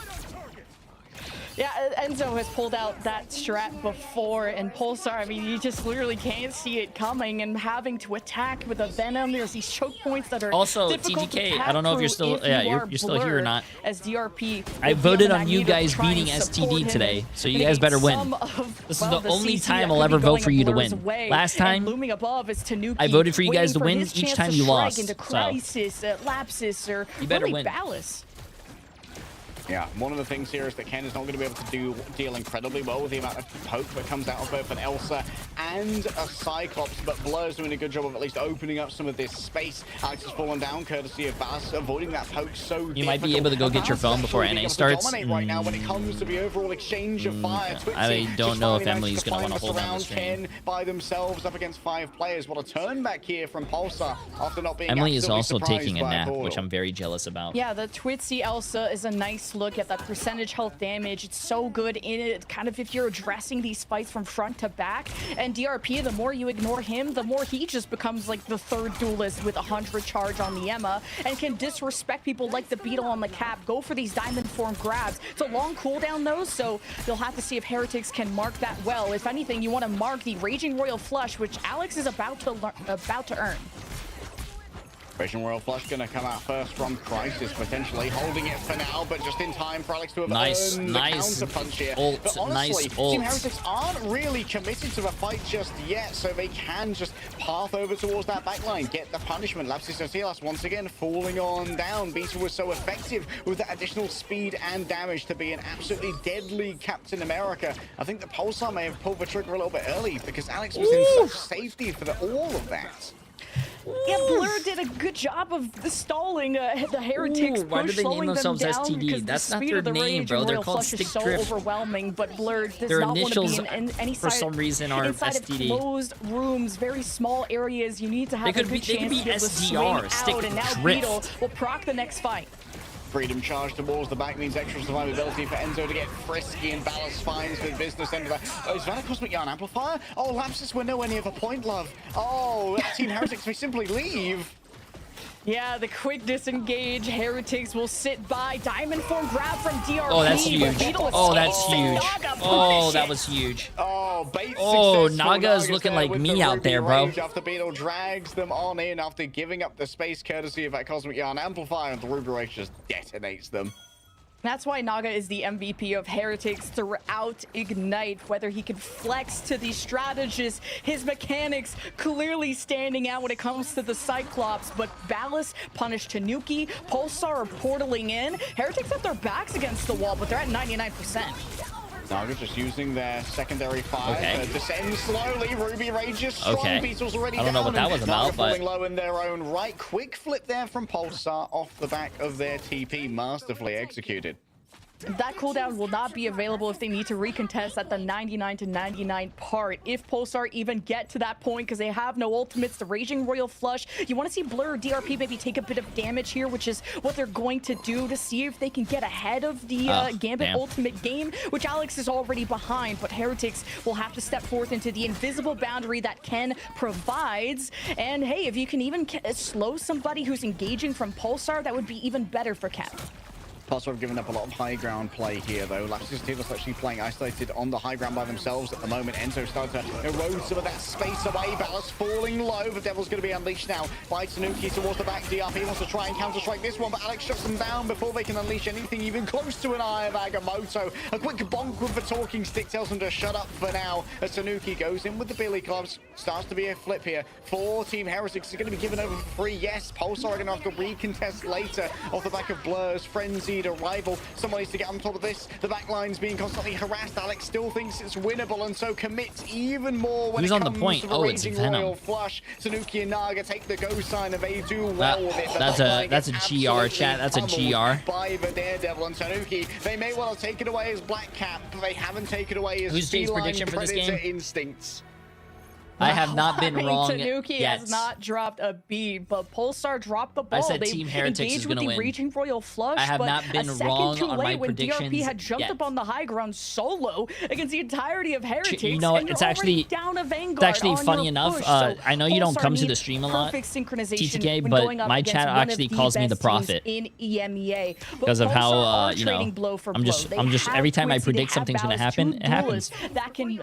[SPEAKER 13] Yeah, Enzo has pulled out that strat before, and Pulsar, I mean, you just literally can't see it coming, and having to attack with a Venom. There's these choke points that are
[SPEAKER 3] also
[SPEAKER 13] difficult to
[SPEAKER 3] TTK.
[SPEAKER 13] pass
[SPEAKER 3] I don't know if you're
[SPEAKER 13] through
[SPEAKER 3] still,
[SPEAKER 13] are
[SPEAKER 3] you're still here or
[SPEAKER 13] blurred,
[SPEAKER 3] not.
[SPEAKER 13] As DRP,
[SPEAKER 3] I
[SPEAKER 13] will
[SPEAKER 3] voted
[SPEAKER 13] be
[SPEAKER 3] on you
[SPEAKER 13] Magneto
[SPEAKER 3] guys
[SPEAKER 13] trying
[SPEAKER 3] beating
[SPEAKER 13] to support
[SPEAKER 3] STD
[SPEAKER 13] him
[SPEAKER 3] today,
[SPEAKER 13] and
[SPEAKER 3] so you guys better win. This is the only
[SPEAKER 13] CC
[SPEAKER 3] time
[SPEAKER 13] that
[SPEAKER 3] I'll
[SPEAKER 13] could
[SPEAKER 3] ever
[SPEAKER 13] be
[SPEAKER 3] vote
[SPEAKER 13] going
[SPEAKER 3] for you to
[SPEAKER 13] Blur's
[SPEAKER 3] win.
[SPEAKER 13] way,
[SPEAKER 3] Last
[SPEAKER 13] and
[SPEAKER 3] time,
[SPEAKER 13] looming above is Tanuki,
[SPEAKER 3] I voted for you guys to
[SPEAKER 13] waiting
[SPEAKER 3] win.
[SPEAKER 13] for his
[SPEAKER 3] Each
[SPEAKER 13] chance
[SPEAKER 3] time
[SPEAKER 13] to
[SPEAKER 3] you
[SPEAKER 13] strike
[SPEAKER 3] lost.
[SPEAKER 13] into
[SPEAKER 3] So
[SPEAKER 13] Crisis, Lapsus, or
[SPEAKER 3] you better
[SPEAKER 13] really
[SPEAKER 3] win.
[SPEAKER 13] Ballas.
[SPEAKER 12] Yeah, one of the things here is that Ken is not going to be able to deal incredibly well with the amount of poke that comes out of both an Elsa and a Cyclops, but Blur's doing a good job of at least opening up some of this space. Alex has fallen down courtesy of Ballas, avoiding that poke so
[SPEAKER 3] You might be able to go get your phone before NA starts.
[SPEAKER 12] Right now when it comes to the overall exchange of fire.
[SPEAKER 3] I don't know if Emily's going to want to hold down the
[SPEAKER 12] Ken
[SPEAKER 3] stream.
[SPEAKER 12] by themselves up against 5 players. What a turn back here from Pulsar after not being
[SPEAKER 3] Emily is
[SPEAKER 12] absolutely
[SPEAKER 3] also
[SPEAKER 12] surprised
[SPEAKER 3] taking a
[SPEAKER 12] by
[SPEAKER 3] nap,
[SPEAKER 12] portal.
[SPEAKER 3] which I'm very jealous about.
[SPEAKER 13] Yeah, the Twitsy Elsa is a nice look at that percentage health damage. It's so good in it, kind of if you're addressing these fights from front to back. And DRP, the more you ignore him, the more he just becomes like the third duelist with 100 charge on the Emma and can disrespect people like the Beetle on the Cap, go for these diamond form grabs. It's a long cooldown though, so you'll have to see if Heretics can mark that well. If anything, you want to mark the Raging Royal Flush, which Alex is about to earn.
[SPEAKER 12] Raging Royal Flush gonna come out first from Crisis, potentially holding it for now, but just in time for Alex to have earned the counter punch here. But honestly, Team Heretics aren't really committed to the fight just yet, so they can just path over towards that backline, get the punishment. Lapsus Atilas once again falling on down. Beetle was so effective with that additional speed and damage to be an absolutely deadly Captain America. I think the Pulsar may have pulled the trigger a little bit early because Alex was in such safety for all of that.
[SPEAKER 13] Yeah, Blur did a good job of the stalling the Heretics.
[SPEAKER 3] Why do they name themselves STD?
[SPEAKER 13] That's
[SPEAKER 3] not their name, bro. They're called
[SPEAKER 13] Stick
[SPEAKER 3] Stick
[SPEAKER 13] so
[SPEAKER 3] Drift.
[SPEAKER 13] overwhelming, but Blur does
[SPEAKER 3] Their
[SPEAKER 13] not want to
[SPEAKER 3] initials,
[SPEAKER 13] be in any
[SPEAKER 3] for
[SPEAKER 13] side,
[SPEAKER 3] some reason, are
[SPEAKER 13] inside
[SPEAKER 3] STD.
[SPEAKER 13] of closed rooms, very small areas. You need to have
[SPEAKER 3] They could
[SPEAKER 13] a good
[SPEAKER 3] be
[SPEAKER 13] chance to be able to
[SPEAKER 3] SDR,
[SPEAKER 13] swing
[SPEAKER 3] Stick
[SPEAKER 13] out, and now
[SPEAKER 3] Drift.
[SPEAKER 13] Beetle will proc the next fight.
[SPEAKER 12] Freedom charge towards the back means extra survivability for Enzo to get frisky, and Ballas finds the business end of that. Oh, is that a Cosmic Yarn Amplifier? Oh, Lapsus, we're nowhere near the point, love. Oh, Team Heretics may simply leave.
[SPEAKER 13] Yeah, the quick disengage. Heretics will sit by. Diamond form grab from DRP.
[SPEAKER 3] Oh, that's huge. Oh, that's huge. Oh, that was huge.
[SPEAKER 12] Oh, bait
[SPEAKER 3] oh,
[SPEAKER 12] successful.
[SPEAKER 3] Naga is looking like me out there, bro.
[SPEAKER 12] After Beetle drags them on in after giving up the space courtesy of that Cosmic Yarn Amplifier, and the Ruby Rage just detonates them.
[SPEAKER 13] That's why Naga is the MVP of Heretics throughout Ignite. Whether he can flex to the strategists, his mechanics clearly standing out when it comes to the Cyclops. But Ballas punished Tanuki, Pulsar are portaling in. Heretics have their backs against the wall, but they're at 99%.
[SPEAKER 12] Naga just using their secondary fire to descend slowly. Ruby Rage is strong. Beetle's already down.
[SPEAKER 3] I don't know what that was about, but
[SPEAKER 12] falling low in their own right. Quick flip there from Pulsar off the back of their TP, masterfully executed.
[SPEAKER 13] That cooldown will not be available if they need to recontest at the 99 to 99 part. If Pulsar even get to that point, because they have no ultimates, the Raging Royal Flush, you want to see Blur or DRP maybe take a bit of damage here, which is what they're going to do to see if they can get ahead of the Gambit ultimate game, which Alex is already behind. But Heretics will have to step forth into the invisible boundary that Ken provides. And hey, if you can even slow somebody who's engaging from Pulsar, that would be even better for Ken.
[SPEAKER 12] Pulsar have given up a lot of high ground play here, though. Lapsus Telos actually playing isolated on the high ground by themselves at the moment. Enzo starts to erode some of that space away. Ballas falling low. The Devil's going to be unleashed now by Tanuki towards the back. DRP wants to try and counter-strike this one, but Alex shuts them down before they can unleash anything even close to an Eye of Agamotto. A quick bonk with the talking stick tells them to shut up for now as Tanuki goes in with the Billy Clubs. Starts to be a flip here for Team Heretics. Is going to be given over for free. Yes, Pulsar are going to have to recontest later off the back of Blur's frenzied arrival. Someone needs to get on top of this. The back line's being constantly harassed. Alex still thinks it's winnable, and so commits even more when it comes to the Raging Royal Flush. Tanuki and Naga take the go sign, and they do well with it.
[SPEAKER 3] That's a GR, chat. That's a GR.
[SPEAKER 12] By the Daredevil and Tanuki. They may well have taken away his Black Cap, but they haven't taken away his feline predator instincts.
[SPEAKER 3] I have not been wrong
[SPEAKER 13] Tanuki
[SPEAKER 3] yet.
[SPEAKER 13] has not dropped a beat, but Pulsar dropped the ball.
[SPEAKER 3] I said
[SPEAKER 13] they
[SPEAKER 3] Team Heretics is going to win.
[SPEAKER 13] Raging Royal Flush,
[SPEAKER 3] I have not been wrong on my predictions
[SPEAKER 13] DRP had jumped up on the high ground solo against the entirety of Heretics.
[SPEAKER 3] You know, it's actually
[SPEAKER 13] down a Vanguard.
[SPEAKER 3] It's actually funny enough.
[SPEAKER 13] Push, so
[SPEAKER 3] I know you don't come to the stream a lot, TTK, but my chat actually calls me the Prophet
[SPEAKER 13] in EMEA
[SPEAKER 3] because of how you know. I'm just every time I predict something's going to happen, it happens.
[SPEAKER 13] That can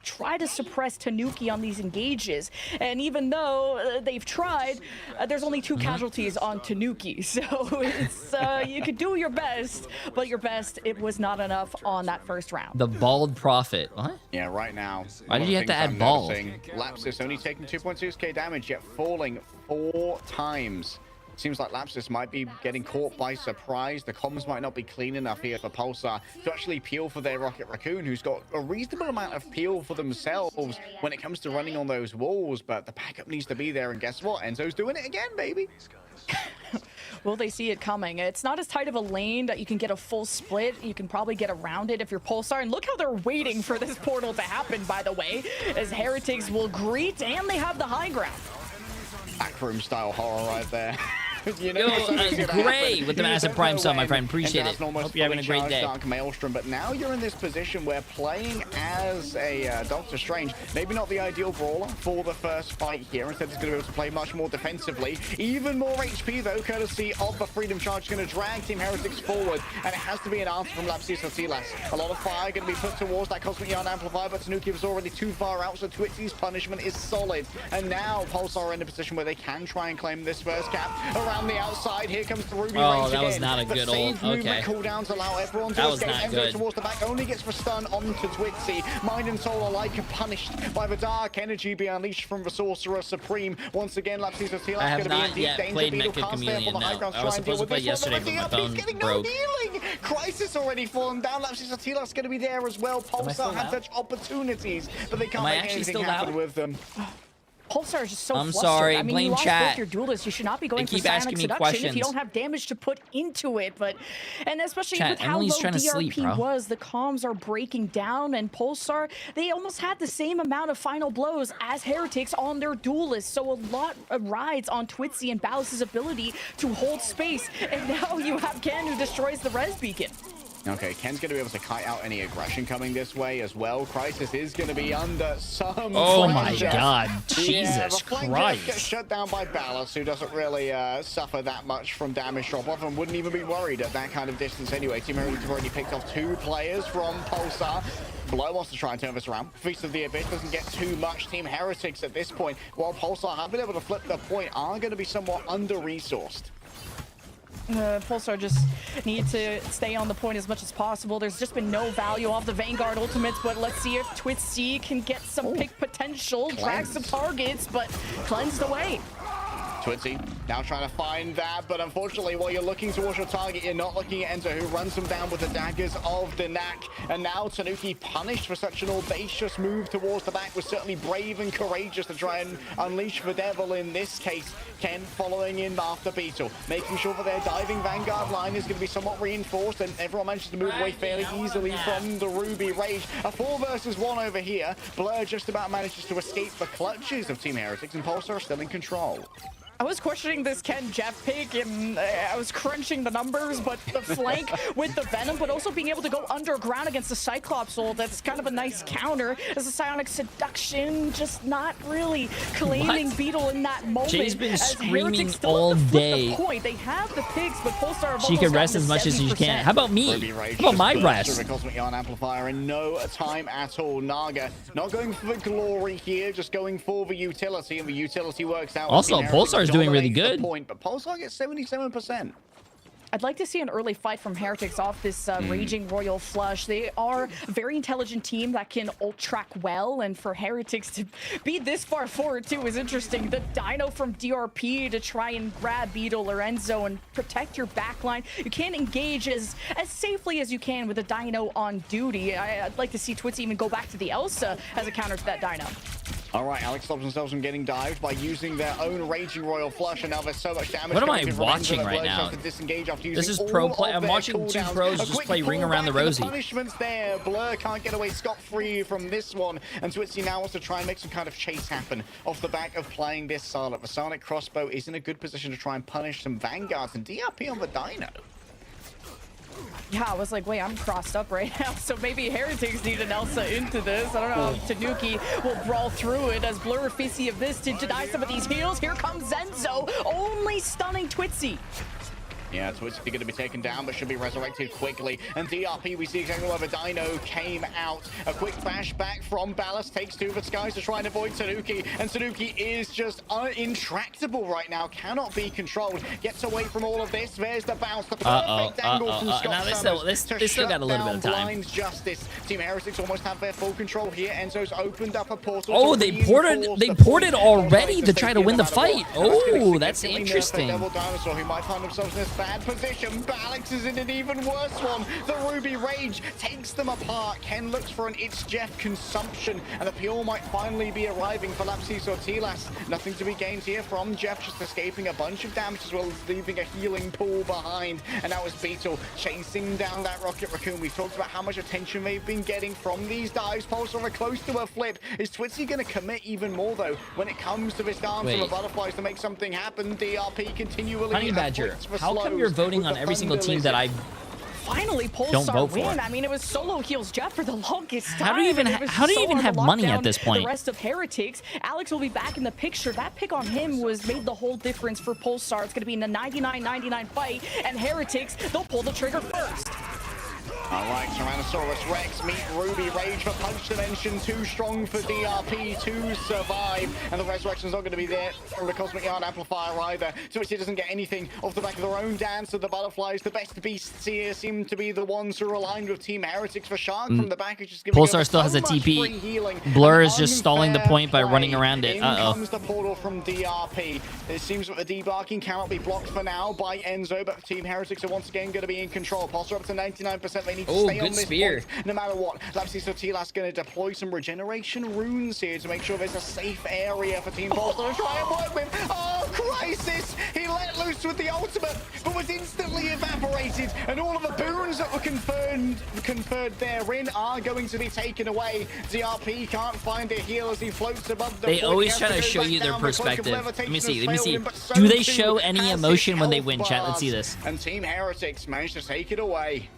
[SPEAKER 13] try to suppress Tanuki on these engages, and even though they've tried, there's only 2 casualties on Tanuki, so it's you could do your best, but your best, it was not enough on that first round.
[SPEAKER 3] The Bald Prophet. What?
[SPEAKER 12] Yeah, right now.
[SPEAKER 3] Why did you have to add bald?
[SPEAKER 12] Lapsus only taking 2.6k damage, yet falling 4 times. Seems like Lapsus might be getting caught by surprise. The comms might not be clean enough here for Pulsar to actually peel for their Rocket Raccoon, who's got a reasonable amount of peel for themselves when it comes to running on those walls, but the backup needs to be there, and guess what? Enzo's doing it again, baby.
[SPEAKER 13] Will they see it coming? It's not as tight of a lane that you can get a full split. You can probably get around it if you're Pulsar. And look how they're waiting for this portal to happen, by the way, as Heretics will greet, and they have the high ground.
[SPEAKER 12] Backroom style horror right there.
[SPEAKER 3] You know, great with the massive prime sub, my friend. Appreciate it. Hope you're having a great day.
[SPEAKER 12] Dark Maelstrom, but now you're in this position where playing as a Doctor Strange, maybe not the ideal brawler for the first fight here. Instead, he's going to be able to play much more defensively. Even more HP, though, courtesy of the Freedom Charge, going to drag Team Heretics forward, and it has to be an answer from Lapsus Telos. A lot of fire going to be put towards that Cosmic Yarn Amplifier, but Tanuki was already too far out, so Twitzy's punishment is solid. And now Pulsar are in a position where they can try and claim this first cap. Around the outside, here comes the Ruby Rage
[SPEAKER 3] that was
[SPEAKER 12] again.
[SPEAKER 3] not a good old. Okay.
[SPEAKER 12] Cooldowns allow everyone to escape. Enzo towards the back only gets the stun onto Twitzy. Mind and Soul alike are punished by the dark energy being unleashed from the Sorcerer Supreme. Once again, Lapsus Telos
[SPEAKER 3] I have
[SPEAKER 12] going to be
[SPEAKER 3] not
[SPEAKER 12] in deep
[SPEAKER 3] yet
[SPEAKER 12] danger.
[SPEAKER 3] played
[SPEAKER 12] Beetle
[SPEAKER 3] Mecha
[SPEAKER 12] can't stay up
[SPEAKER 3] Chameleon.
[SPEAKER 12] on the high
[SPEAKER 3] No,
[SPEAKER 12] ground.
[SPEAKER 3] I was supposed to play yesterday, but my phone broke.
[SPEAKER 12] Crisis already fallen down. Lapsus Telos going to be there as well. Pulsar had such opportunities, but they can't make anything happen with them.
[SPEAKER 13] Pulsar is just so
[SPEAKER 3] I'm
[SPEAKER 13] flustered.
[SPEAKER 3] sorry,
[SPEAKER 13] I mean,
[SPEAKER 3] blame
[SPEAKER 13] you lost
[SPEAKER 3] chat.
[SPEAKER 13] both your duelists. You should not be going
[SPEAKER 3] They
[SPEAKER 13] for
[SPEAKER 3] keep asking
[SPEAKER 13] Psionic
[SPEAKER 3] me
[SPEAKER 13] Seduction if
[SPEAKER 3] questions.
[SPEAKER 13] you don't have damage to put into it. And especially
[SPEAKER 3] Chat,
[SPEAKER 13] with how
[SPEAKER 3] Emily's
[SPEAKER 13] low
[SPEAKER 3] trying to
[SPEAKER 13] DRP
[SPEAKER 3] sleep, bro.
[SPEAKER 13] was, the comms are breaking down, and Pulsar, they almost had the same amount of final blows as Heretics on their duelists. So a lot rides on Twitzy and Ballas's ability to hold space. And now you have Ken who destroys the res beacon.
[SPEAKER 12] Okay, Ken's going to be able to kite out any aggression coming this way as well. Crisis is going to be under some
[SPEAKER 3] Oh my
[SPEAKER 12] pressure.
[SPEAKER 3] god,
[SPEAKER 12] Yeah,
[SPEAKER 3] Jesus
[SPEAKER 12] the flank
[SPEAKER 3] Christ.
[SPEAKER 12] gets shut down by Ballas, who doesn't really suffer that much from damage drop-off and wouldn't even be worried at that kind of distance anyway. Team Heretics have already picked off 2 players from Pulsar. Blow wants to try and turn this around. Feast of the Abyss doesn't get too much. Team Heretics at this point, while Pulsar have been able to flip the point, are going to be somewhat under-resourced.
[SPEAKER 13] Pulsar just need to stay on the point as much as possible. There's just been no value off the Vanguard ultimates, but let's see if Twitzy can get some pick potential, drag some targets, but cleansed away.
[SPEAKER 12] Twitzy now trying to find that, but unfortunately, while you're looking towards your target, you're not looking at Enzo, who runs them down with the daggers of Dinak. And now Tanuki, punished for such an audacious move towards the back, was certainly brave and courageous to try and unleash the devil in this case. Ken following in after Beetle, making sure that their diving Vanguard line is going to be somewhat reinforced, and everyone manages to move away fairly easily from the Ruby Rage. A 4 versus 1 over here. Blur just about manages to escape the clutches of Team Heretics, and Pulsar are still in control.
[SPEAKER 13] I was questioning this Ken Jeff pick, and I was crunching the numbers, but the flank with the Venom, but also being able to go underground against the Cyclops ult, that's kind of a nice counter. As a Psionic Seduction, just not really claiming Beetle in that moment.
[SPEAKER 3] Jay's been
[SPEAKER 13] as
[SPEAKER 3] screaming
[SPEAKER 13] still
[SPEAKER 3] all
[SPEAKER 13] have to flip
[SPEAKER 3] day.
[SPEAKER 13] the point. They have the picks, but Pulsar have
[SPEAKER 3] She
[SPEAKER 13] almost
[SPEAKER 3] can rest
[SPEAKER 13] gotten
[SPEAKER 3] as
[SPEAKER 13] to
[SPEAKER 3] much as she
[SPEAKER 13] 70%.
[SPEAKER 3] can. How about me?
[SPEAKER 12] Ruby Rage
[SPEAKER 3] How about my
[SPEAKER 12] just bursts
[SPEAKER 3] rest?
[SPEAKER 12] through the Cosmic Yarn Amplifier in no time at all. Naga not going for the glory here, just going for the utility, and the utility works out.
[SPEAKER 3] Also,
[SPEAKER 12] Team Heretics
[SPEAKER 3] Pulsar's doing really
[SPEAKER 12] dominates the
[SPEAKER 3] good.
[SPEAKER 12] Point, but Pulsar gets 77%.
[SPEAKER 13] I'd like to see an early fight from Heretics off this Raging Royal Flush. They are a very intelligent team that can ult track well, and for Heretics to be this far forward too is interesting. The Dino from DRP to try and grab Beetle or Enzo and protect your backline. You can't engage as safely as you can with a Dino on duty. I'd like to see Twitzy even go back to the Elsa as a counter to that Dino.
[SPEAKER 12] All right, Alex stops themselves from getting dived by using their own Raging Royal Flush, and now there's so much damage.
[SPEAKER 3] What am I
[SPEAKER 12] coming from Enzo
[SPEAKER 3] watching
[SPEAKER 12] that
[SPEAKER 3] right
[SPEAKER 12] Blur
[SPEAKER 3] now?
[SPEAKER 12] tries to disengage after
[SPEAKER 3] This
[SPEAKER 12] using
[SPEAKER 3] is pro
[SPEAKER 12] all
[SPEAKER 3] play.
[SPEAKER 12] of
[SPEAKER 3] I'm
[SPEAKER 12] their
[SPEAKER 3] watching 2
[SPEAKER 12] cooldowns.
[SPEAKER 3] pros
[SPEAKER 12] A
[SPEAKER 3] just
[SPEAKER 12] quick
[SPEAKER 3] play Ring
[SPEAKER 12] pullback
[SPEAKER 3] Around the
[SPEAKER 12] and
[SPEAKER 3] Rosie.
[SPEAKER 12] Punishments there. Blur can't get away scot-free from this one, and Twitzy now wants to try and make some kind of chase happen off the back of playing this Silent. The Sonic Crossbow is in a good position to try and punish some Vanguards, and DRP on the Dino.
[SPEAKER 13] Yeah, I was like, wait, I'm crossed up right now, so maybe Heretics need an Elsa into this. I don't know if Tanuki will brawl through it as Blur Fissy of this to deny some of these heals. Here comes Enzo, only stunning Twitzy.
[SPEAKER 12] Yeah, Twitzy going to be taken down, but should be resurrected quickly. And DRP, we see exactly where the Dino came out. A quick bash back from Ballas, takes 2 of the skies to try and avoid Tanuki. And Tanuki is just intractable right now, cannot be controlled. Gets away from all of this. There's the bounce, the perfect angle from Scott
[SPEAKER 3] Now
[SPEAKER 12] Summers
[SPEAKER 3] they still got a little bit of time.
[SPEAKER 12] Blind Justice. Team Heretics almost have their full control here. Enzo's opened up a portal.
[SPEAKER 3] Oh, they poured it already to try to win the fight. Oh, that's interesting.
[SPEAKER 12] Devil Dinosaur, who might find themselves in this bad position. Balix is in an even worse one. The Ruby Rage takes them apart. Ken looks for an It's Jeff consumption, and the Pure might finally be arriving for Lapsis or Tilas. Nothing to be gained here from Jeff, just escaping a bunch of damage as well as leaving a healing pool behind. And now it's Beetle chasing down that Rocket Raccoon. We've talked about how much attention they've been getting from these dives. Pulsar are close to a flip. Is Twitzy going to commit even more, though, when it comes to this dance of the butterflies to make something happen? DRP continually.
[SPEAKER 3] Honey Badger, how come you're voting on every single team that I
[SPEAKER 13] finally
[SPEAKER 3] don't vote for?
[SPEAKER 13] win? I mean, it was solo heals Jeff for the longest time.
[SPEAKER 3] How do you even have money at this point?
[SPEAKER 13] The rest of Heretics, Alex will be back in the picture. That pick on him made the whole difference for Pulsar. It's going to be in a 99-99 fight, and Heretics, they'll pull the trigger first.
[SPEAKER 12] All right, Tyrannosaurus Rex meet Ruby Rage for Punch Dimension. Too strong for DRP to survive. And the Resurrection's not going to be there from the Cosmic Yarn Amplifier either. Twitzy doesn't get anything off the back of their own dance of the Butterflies. The best beasts here seem to be the ones who are aligned with Team Heretics. For Shark from the back, is just giving
[SPEAKER 3] Pulsar still has a TP. Blur is just stalling the point by running around it.
[SPEAKER 12] In comes the portal from DRP. It seems that the debarking cannot be blocked for now by Enzo, but Team Heretics are once again going to be in control. Pulsar up to 99%. They They need to stay on this point no matter what. Lapsi Sotilas going to deploy some regeneration runes here to make sure there's a safe area for Team Polestar to try and work with. Oh, Crisis! He let loose with the ultimate, but was instantly evaporated, and all of the boons that were conferred therein are going to be taken away. DRP can't find a heal as he floats above the
[SPEAKER 15] They always try to show you their perspective. Let me see. Do they show any emotion when they win, chat? Let's see this.
[SPEAKER 12] And Team Heretics managed to take it away.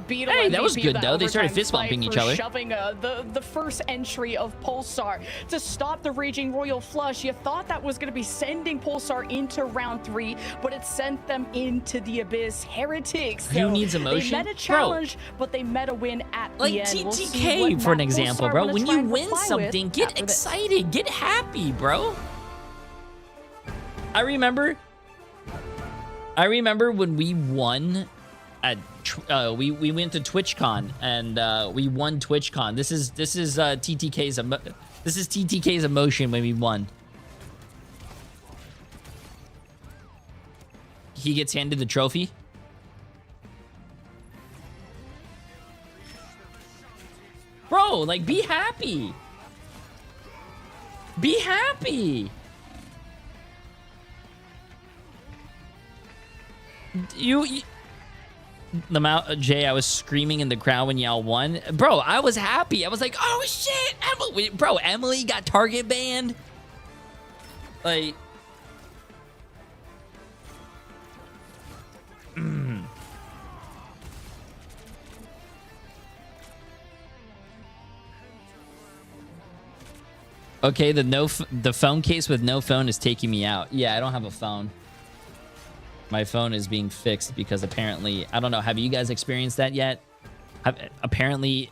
[SPEAKER 15] Hey, that was good though. They started fist bumping each other.
[SPEAKER 13] Shoving the first entry of Pulsar to stop the Raging Royal Flush. You thought that was going to be sending Pulsar into round 3, but it sent them into the abyss. Heretics.
[SPEAKER 15] Who needs emotion?
[SPEAKER 13] They met a challenge, but they met a win at the end.
[SPEAKER 15] Like TTK, for an example, bro. When you win something, get excited, get happy, bro. I remember when we won at we went to TwitchCon and we won TwitchCon. This is TTK's emotion when we won. He gets handed the trophy. Bro, like, be happy. Be happy. Jay, I was screaming in the crowd when y'all won. Bro, I was happy. I was like, oh shit, Emily. Bro, Emily got target banned. Like, Okay, the phone case with no phone is taking me out. Yeah, I don't have a phone. My phone is being fixed because apparently, I don't know, have you guys experienced that yet? Apparently,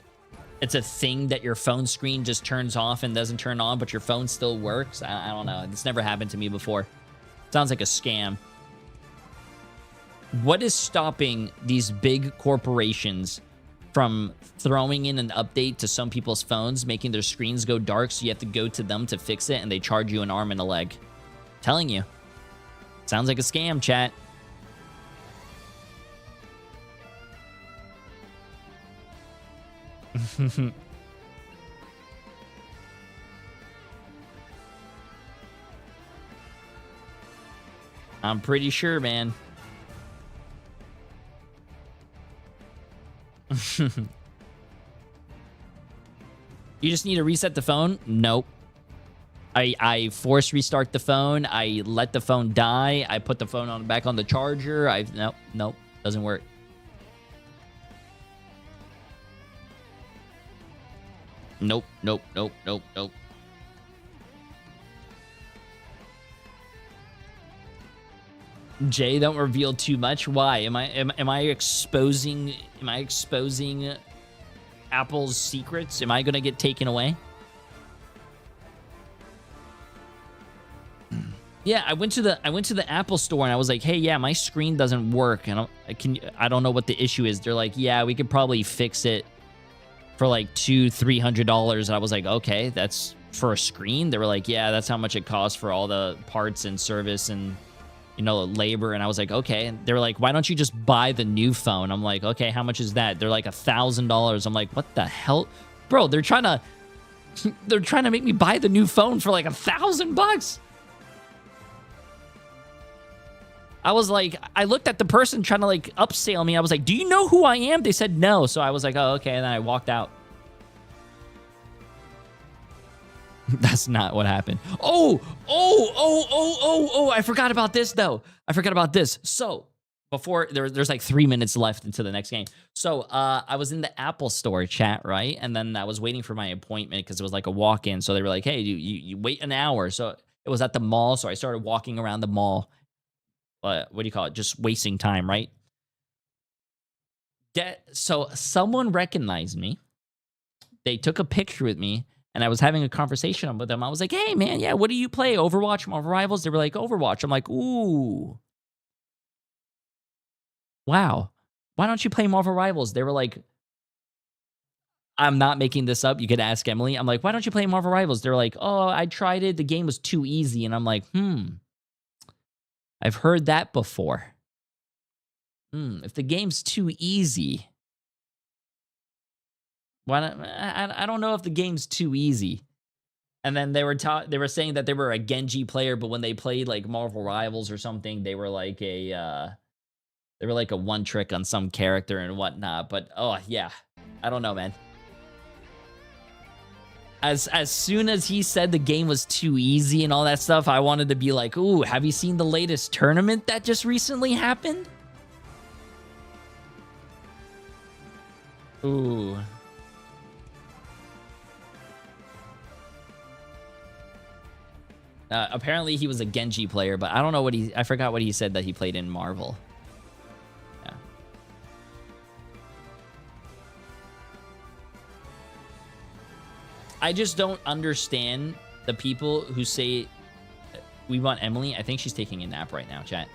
[SPEAKER 15] it's a thing that your phone screen just turns off and doesn't turn on, but your phone still works. I don't know. It's never happened to me before. Sounds like a scam. What is stopping these big corporations from throwing in an update to some people's phones, making their screens go dark so you have to go to them to fix it and they charge you an arm and a leg? Telling you. Sounds like a scam, chat. I'm pretty sure, man. You just need to reset the phone? Nope. I force restart the phone. I let the phone die. I put the phone back on the charger. Nope, doesn't work. Nope. Jay, don't reveal too much. Why? Am I exposing Apple's secrets? Am I gonna get taken away? Yeah, I went to the Apple store and I was like, "Hey, yeah, my screen doesn't work and I don't know what the issue is." They're like, "Yeah, we could probably fix it for like $200-300." And I was like, "Okay, that's for a screen?" They were like, "Yeah, that's how much it costs for all the parts and service and, you know, labor." And I was like, "Okay." And they were like, "Why don't you just buy the new phone?" I'm like, "Okay, how much is that?" They're like $1,000. I'm like, "What the hell?" Bro, they're trying to make me buy the new phone for like $1,000. I was like, I looked at the person trying to like upsell me. I was like, "Do you know who I am?" They said no. So I was like, "Oh, okay." And then I walked out. That's not what happened. Oh, I forgot about this though. I forgot about this. So before there's like 3 minutes left into the next game. So I was in the Apple store chat, right? And then I was waiting for my appointment because it was like a walk-in. So they were like, "Hey, you wait an hour." So it was at the mall. So I started walking around the mall. What do you call it? Just wasting time, right? So someone recognized me. They took a picture with me, and I was having a conversation with them. I was like, "Hey, man, yeah, what do you play? Overwatch, Marvel Rivals?" They were like, "Overwatch." I'm like, "Ooh. Wow. Why don't you play Marvel Rivals?" They were like, I'm not making this up. You could ask Emily. I'm like, "Why don't you play Marvel Rivals?" They're like, "Oh, I tried it. The game was too easy." And I'm like, I've heard that before. If the game's too easy, Why not? I don't know if the game's too easy. And then they were saying that they were a Genji player, but when they played like Marvel Rivals or something, they were like a one trick on some character and whatnot. But oh yeah, I don't know, man. As soon as he said the game was too easy and all that stuff, I wanted to be like, ooh, have you seen the latest tournament that just recently happened? Ooh. Apparently he was a Genji player, but I don't know I forgot what he said that he played in Marvel. Yeah. I just don't understand the people who say we want Emily. I think she's taking a nap right now, chat.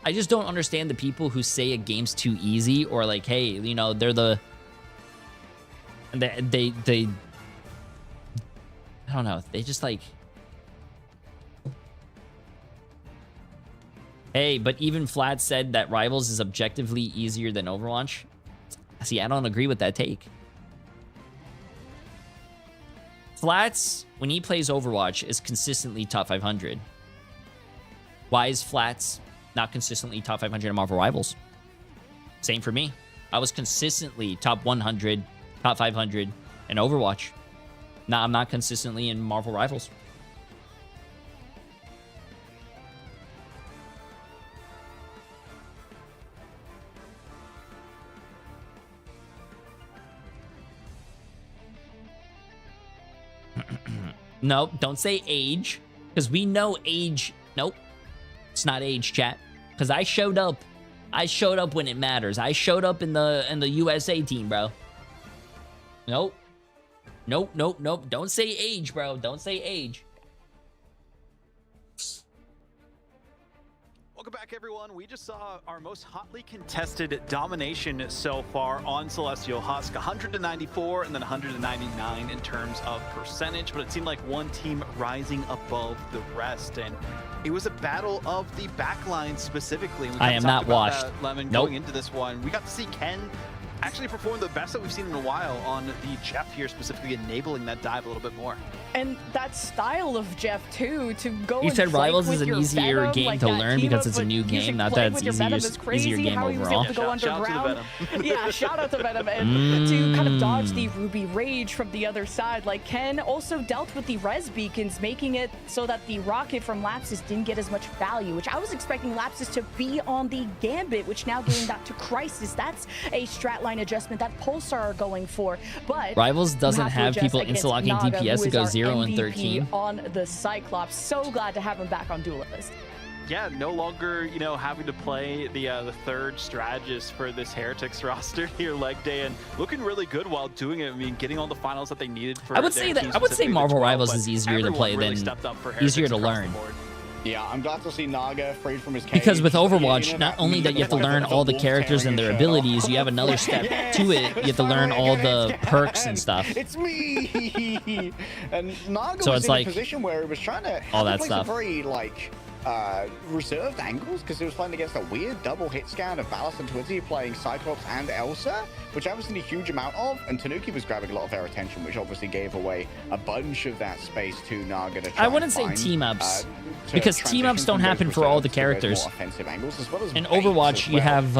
[SPEAKER 15] I just don't understand the people who say a game's too easy or like, hey, you know, they're the they I don't know. They just like, hey, but even Flat said that Rivals is objectively easier than Overwatch. See, I don't agree with that take. Flats, when he plays Overwatch, is consistently top 500. Why is Flats not consistently top 500 in Marvel Rivals? Same for me. I was consistently top 100, top 500 in Overwatch. Now I'm not consistently in Marvel Rivals. Nope, don't say age, because we know age. Nope, it's not age, chat. Because I showed up. I showed up when it matters. I showed up in the USA team, bro. Nope. Nope, nope, nope. Don't say age, bro. Don't say age.
[SPEAKER 11] Welcome back, everyone. We just saw our most hotly contested domination so far on Celestial Husk. 194 and then 199 in terms of percentage, but it seemed like one team rising above the rest. And it was a battle of the backline specifically.
[SPEAKER 15] I am not washed.
[SPEAKER 11] Lemon,
[SPEAKER 15] nope.
[SPEAKER 11] Going into this one, we got to see Ken actually perform the best that we've seen in a while on the Jeff here, specifically enabling that dive a little bit more.
[SPEAKER 13] And that style of Jeff too, to go.
[SPEAKER 15] He
[SPEAKER 13] and
[SPEAKER 15] said Rivals is an easier
[SPEAKER 13] Venom,
[SPEAKER 15] game
[SPEAKER 13] like
[SPEAKER 15] to learn because it's a new
[SPEAKER 13] music
[SPEAKER 15] game, not
[SPEAKER 13] playing
[SPEAKER 15] that it's
[SPEAKER 13] with your Venom is crazy.
[SPEAKER 15] easier game
[SPEAKER 13] How he was
[SPEAKER 15] overall.
[SPEAKER 13] able to go
[SPEAKER 11] Shout
[SPEAKER 13] underground.
[SPEAKER 11] out to the Venom.
[SPEAKER 13] Yeah, shout out to Venom. And to kind of dodge the Ruby Rage from the other side. Like Ken also dealt with the res beacons, making it so that the rocket from Lapsus didn't get as much value, which I was expecting Lapsus to be on the Gambit, which now getting that to Crisis. That's a strat line adjustment that Pulsar are going for. But
[SPEAKER 15] Rivals doesn't have people insta-locking DPS to go 0 and
[SPEAKER 13] MVP
[SPEAKER 15] 13.
[SPEAKER 13] on the Cyclops. So glad to have him back on Duelist.
[SPEAKER 11] Yeah, no longer, you know, having to play the third strategist for this Heretics roster here, leg day, and looking really good while doing it. I mean, getting all the finals that they needed for.
[SPEAKER 15] I would say Marvel Rivals is easier to play
[SPEAKER 11] really
[SPEAKER 15] than easier to learn.
[SPEAKER 12] Yeah, I'm glad to see Naga freed from his cage.
[SPEAKER 15] Because with Overwatch, not only that you have to learn all the characters and their abilities, you have another step to it. You have to learn all the perks and stuff.
[SPEAKER 12] It's me. And Naga
[SPEAKER 15] so
[SPEAKER 12] was
[SPEAKER 15] it's
[SPEAKER 12] in
[SPEAKER 15] like
[SPEAKER 12] a position where he was trying to
[SPEAKER 15] all that
[SPEAKER 12] place
[SPEAKER 15] stuff.
[SPEAKER 12] a very reserved angles because he was playing against a weird double hit scan of Ballast and Twizzy playing Cyclops and Elsa, which I haven't seen a huge amount of, and Tanuki was grabbing a lot of their attention, which obviously gave away a bunch of that space to Naga to try.
[SPEAKER 15] I wouldn't say team ups because team ups don't happen for all the characters.
[SPEAKER 12] Angles, as well as
[SPEAKER 15] in Overwatch, you have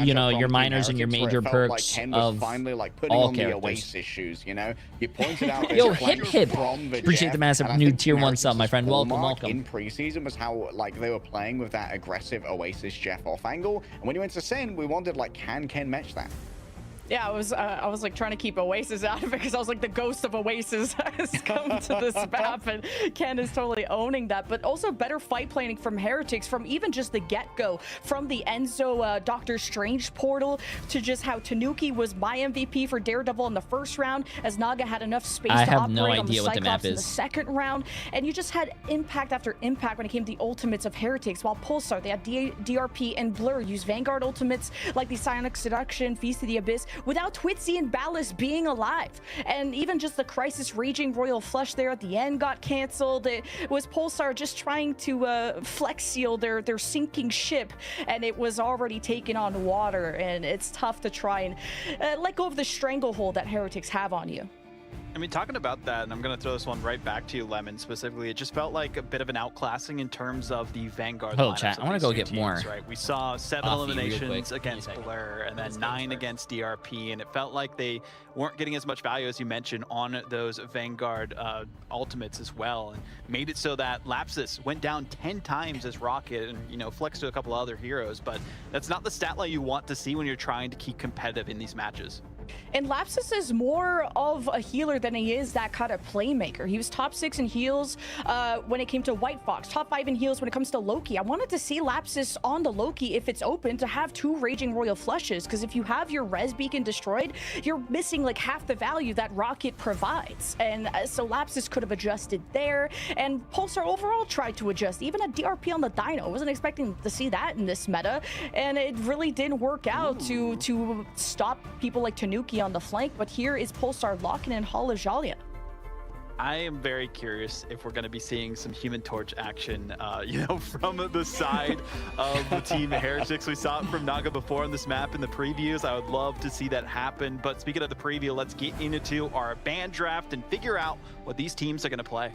[SPEAKER 15] you know, your minors and your major perks
[SPEAKER 12] like
[SPEAKER 15] of
[SPEAKER 12] finally like putting
[SPEAKER 15] all
[SPEAKER 12] on
[SPEAKER 15] characters.
[SPEAKER 12] The Oasis shoes, you know, you pointed out.
[SPEAKER 15] Yo, hip. Appreciate the massive new tier 1 sub, my friend. Welcome.
[SPEAKER 12] In preseason was how like they were playing with that aggressive Oasis Jeff off angle, and when you went to Sin, we wondered like, can Ken match that?
[SPEAKER 13] Yeah, I was like trying to keep Oasis out of it because I was like, the ghost of Oasis has come to this map, and Ken is totally owning that. But also better fight planning from Heretics from even just the get-go, from the Enzo Doctor Strange portal to just how Tanuki was my MVP for Daredevil in the first round, as Naga had enough space to operate on the Cyclops in the second round, and you just had impact after impact when it came to the ultimates of Heretics. While Pulsar, they had DRP and Blur use Vanguard ultimates like the Psionic Seduction, Feast of the Abyss, without Twitzy and Ballas being alive. And even just the Crisis Raging Royal Flush there at the end got canceled. It was Pulsar just trying to flex seal their sinking ship, and it was already taken on water, and it's tough to try and let go of the stranglehold that Heretics have on you.
[SPEAKER 11] I mean, talking about that, and I'm going to throw this one right back to you, Lemon, specifically, it just felt like a bit of an outclassing in terms of the Vanguard
[SPEAKER 15] Hello,
[SPEAKER 11] lineups
[SPEAKER 15] chat.
[SPEAKER 11] of
[SPEAKER 15] I want to
[SPEAKER 11] these
[SPEAKER 15] go
[SPEAKER 11] two
[SPEAKER 15] get
[SPEAKER 11] teams,
[SPEAKER 15] more
[SPEAKER 11] right? We saw 7
[SPEAKER 15] coffee real
[SPEAKER 11] eliminations
[SPEAKER 15] quick.
[SPEAKER 11] against Blur, and then 9 against DRP, and it felt like they weren't getting as much value, as you mentioned, on those Vanguard ultimates as well, and made it so that Lapsus went down 10 times as Rocket, and, you know, flexed to a couple other heroes, but that's not the stat line you want to see when you're trying to keep competitive in these matches.
[SPEAKER 13] And Lapsus is more of a healer than he is that kind of playmaker. He was top 6 in heals when it came to White Fox, top 5 in heals when it comes to Loki. I wanted to see Lapsus on the Loki, if it's open, to have 2 Raging Royal Flushes, because if you have your res beacon destroyed, you're missing like half the value that Rocket provides. And so Lapsus could have adjusted there, and Pulsar overall tried to adjust. Even a DRP on the Dino, I wasn't expecting to see that in this meta, and it really didn't work out to stop people like Tanuki on the flank, but here is Pulsar locking in Hall of Jalia.
[SPEAKER 11] I am very curious if we're going to be seeing some Human Torch action, from the side of the team Heretics. We saw it from Naga before on this map in the previews. I would love to see that happen. But speaking of the preview, let's get into our band draft and figure out what these teams are going to play.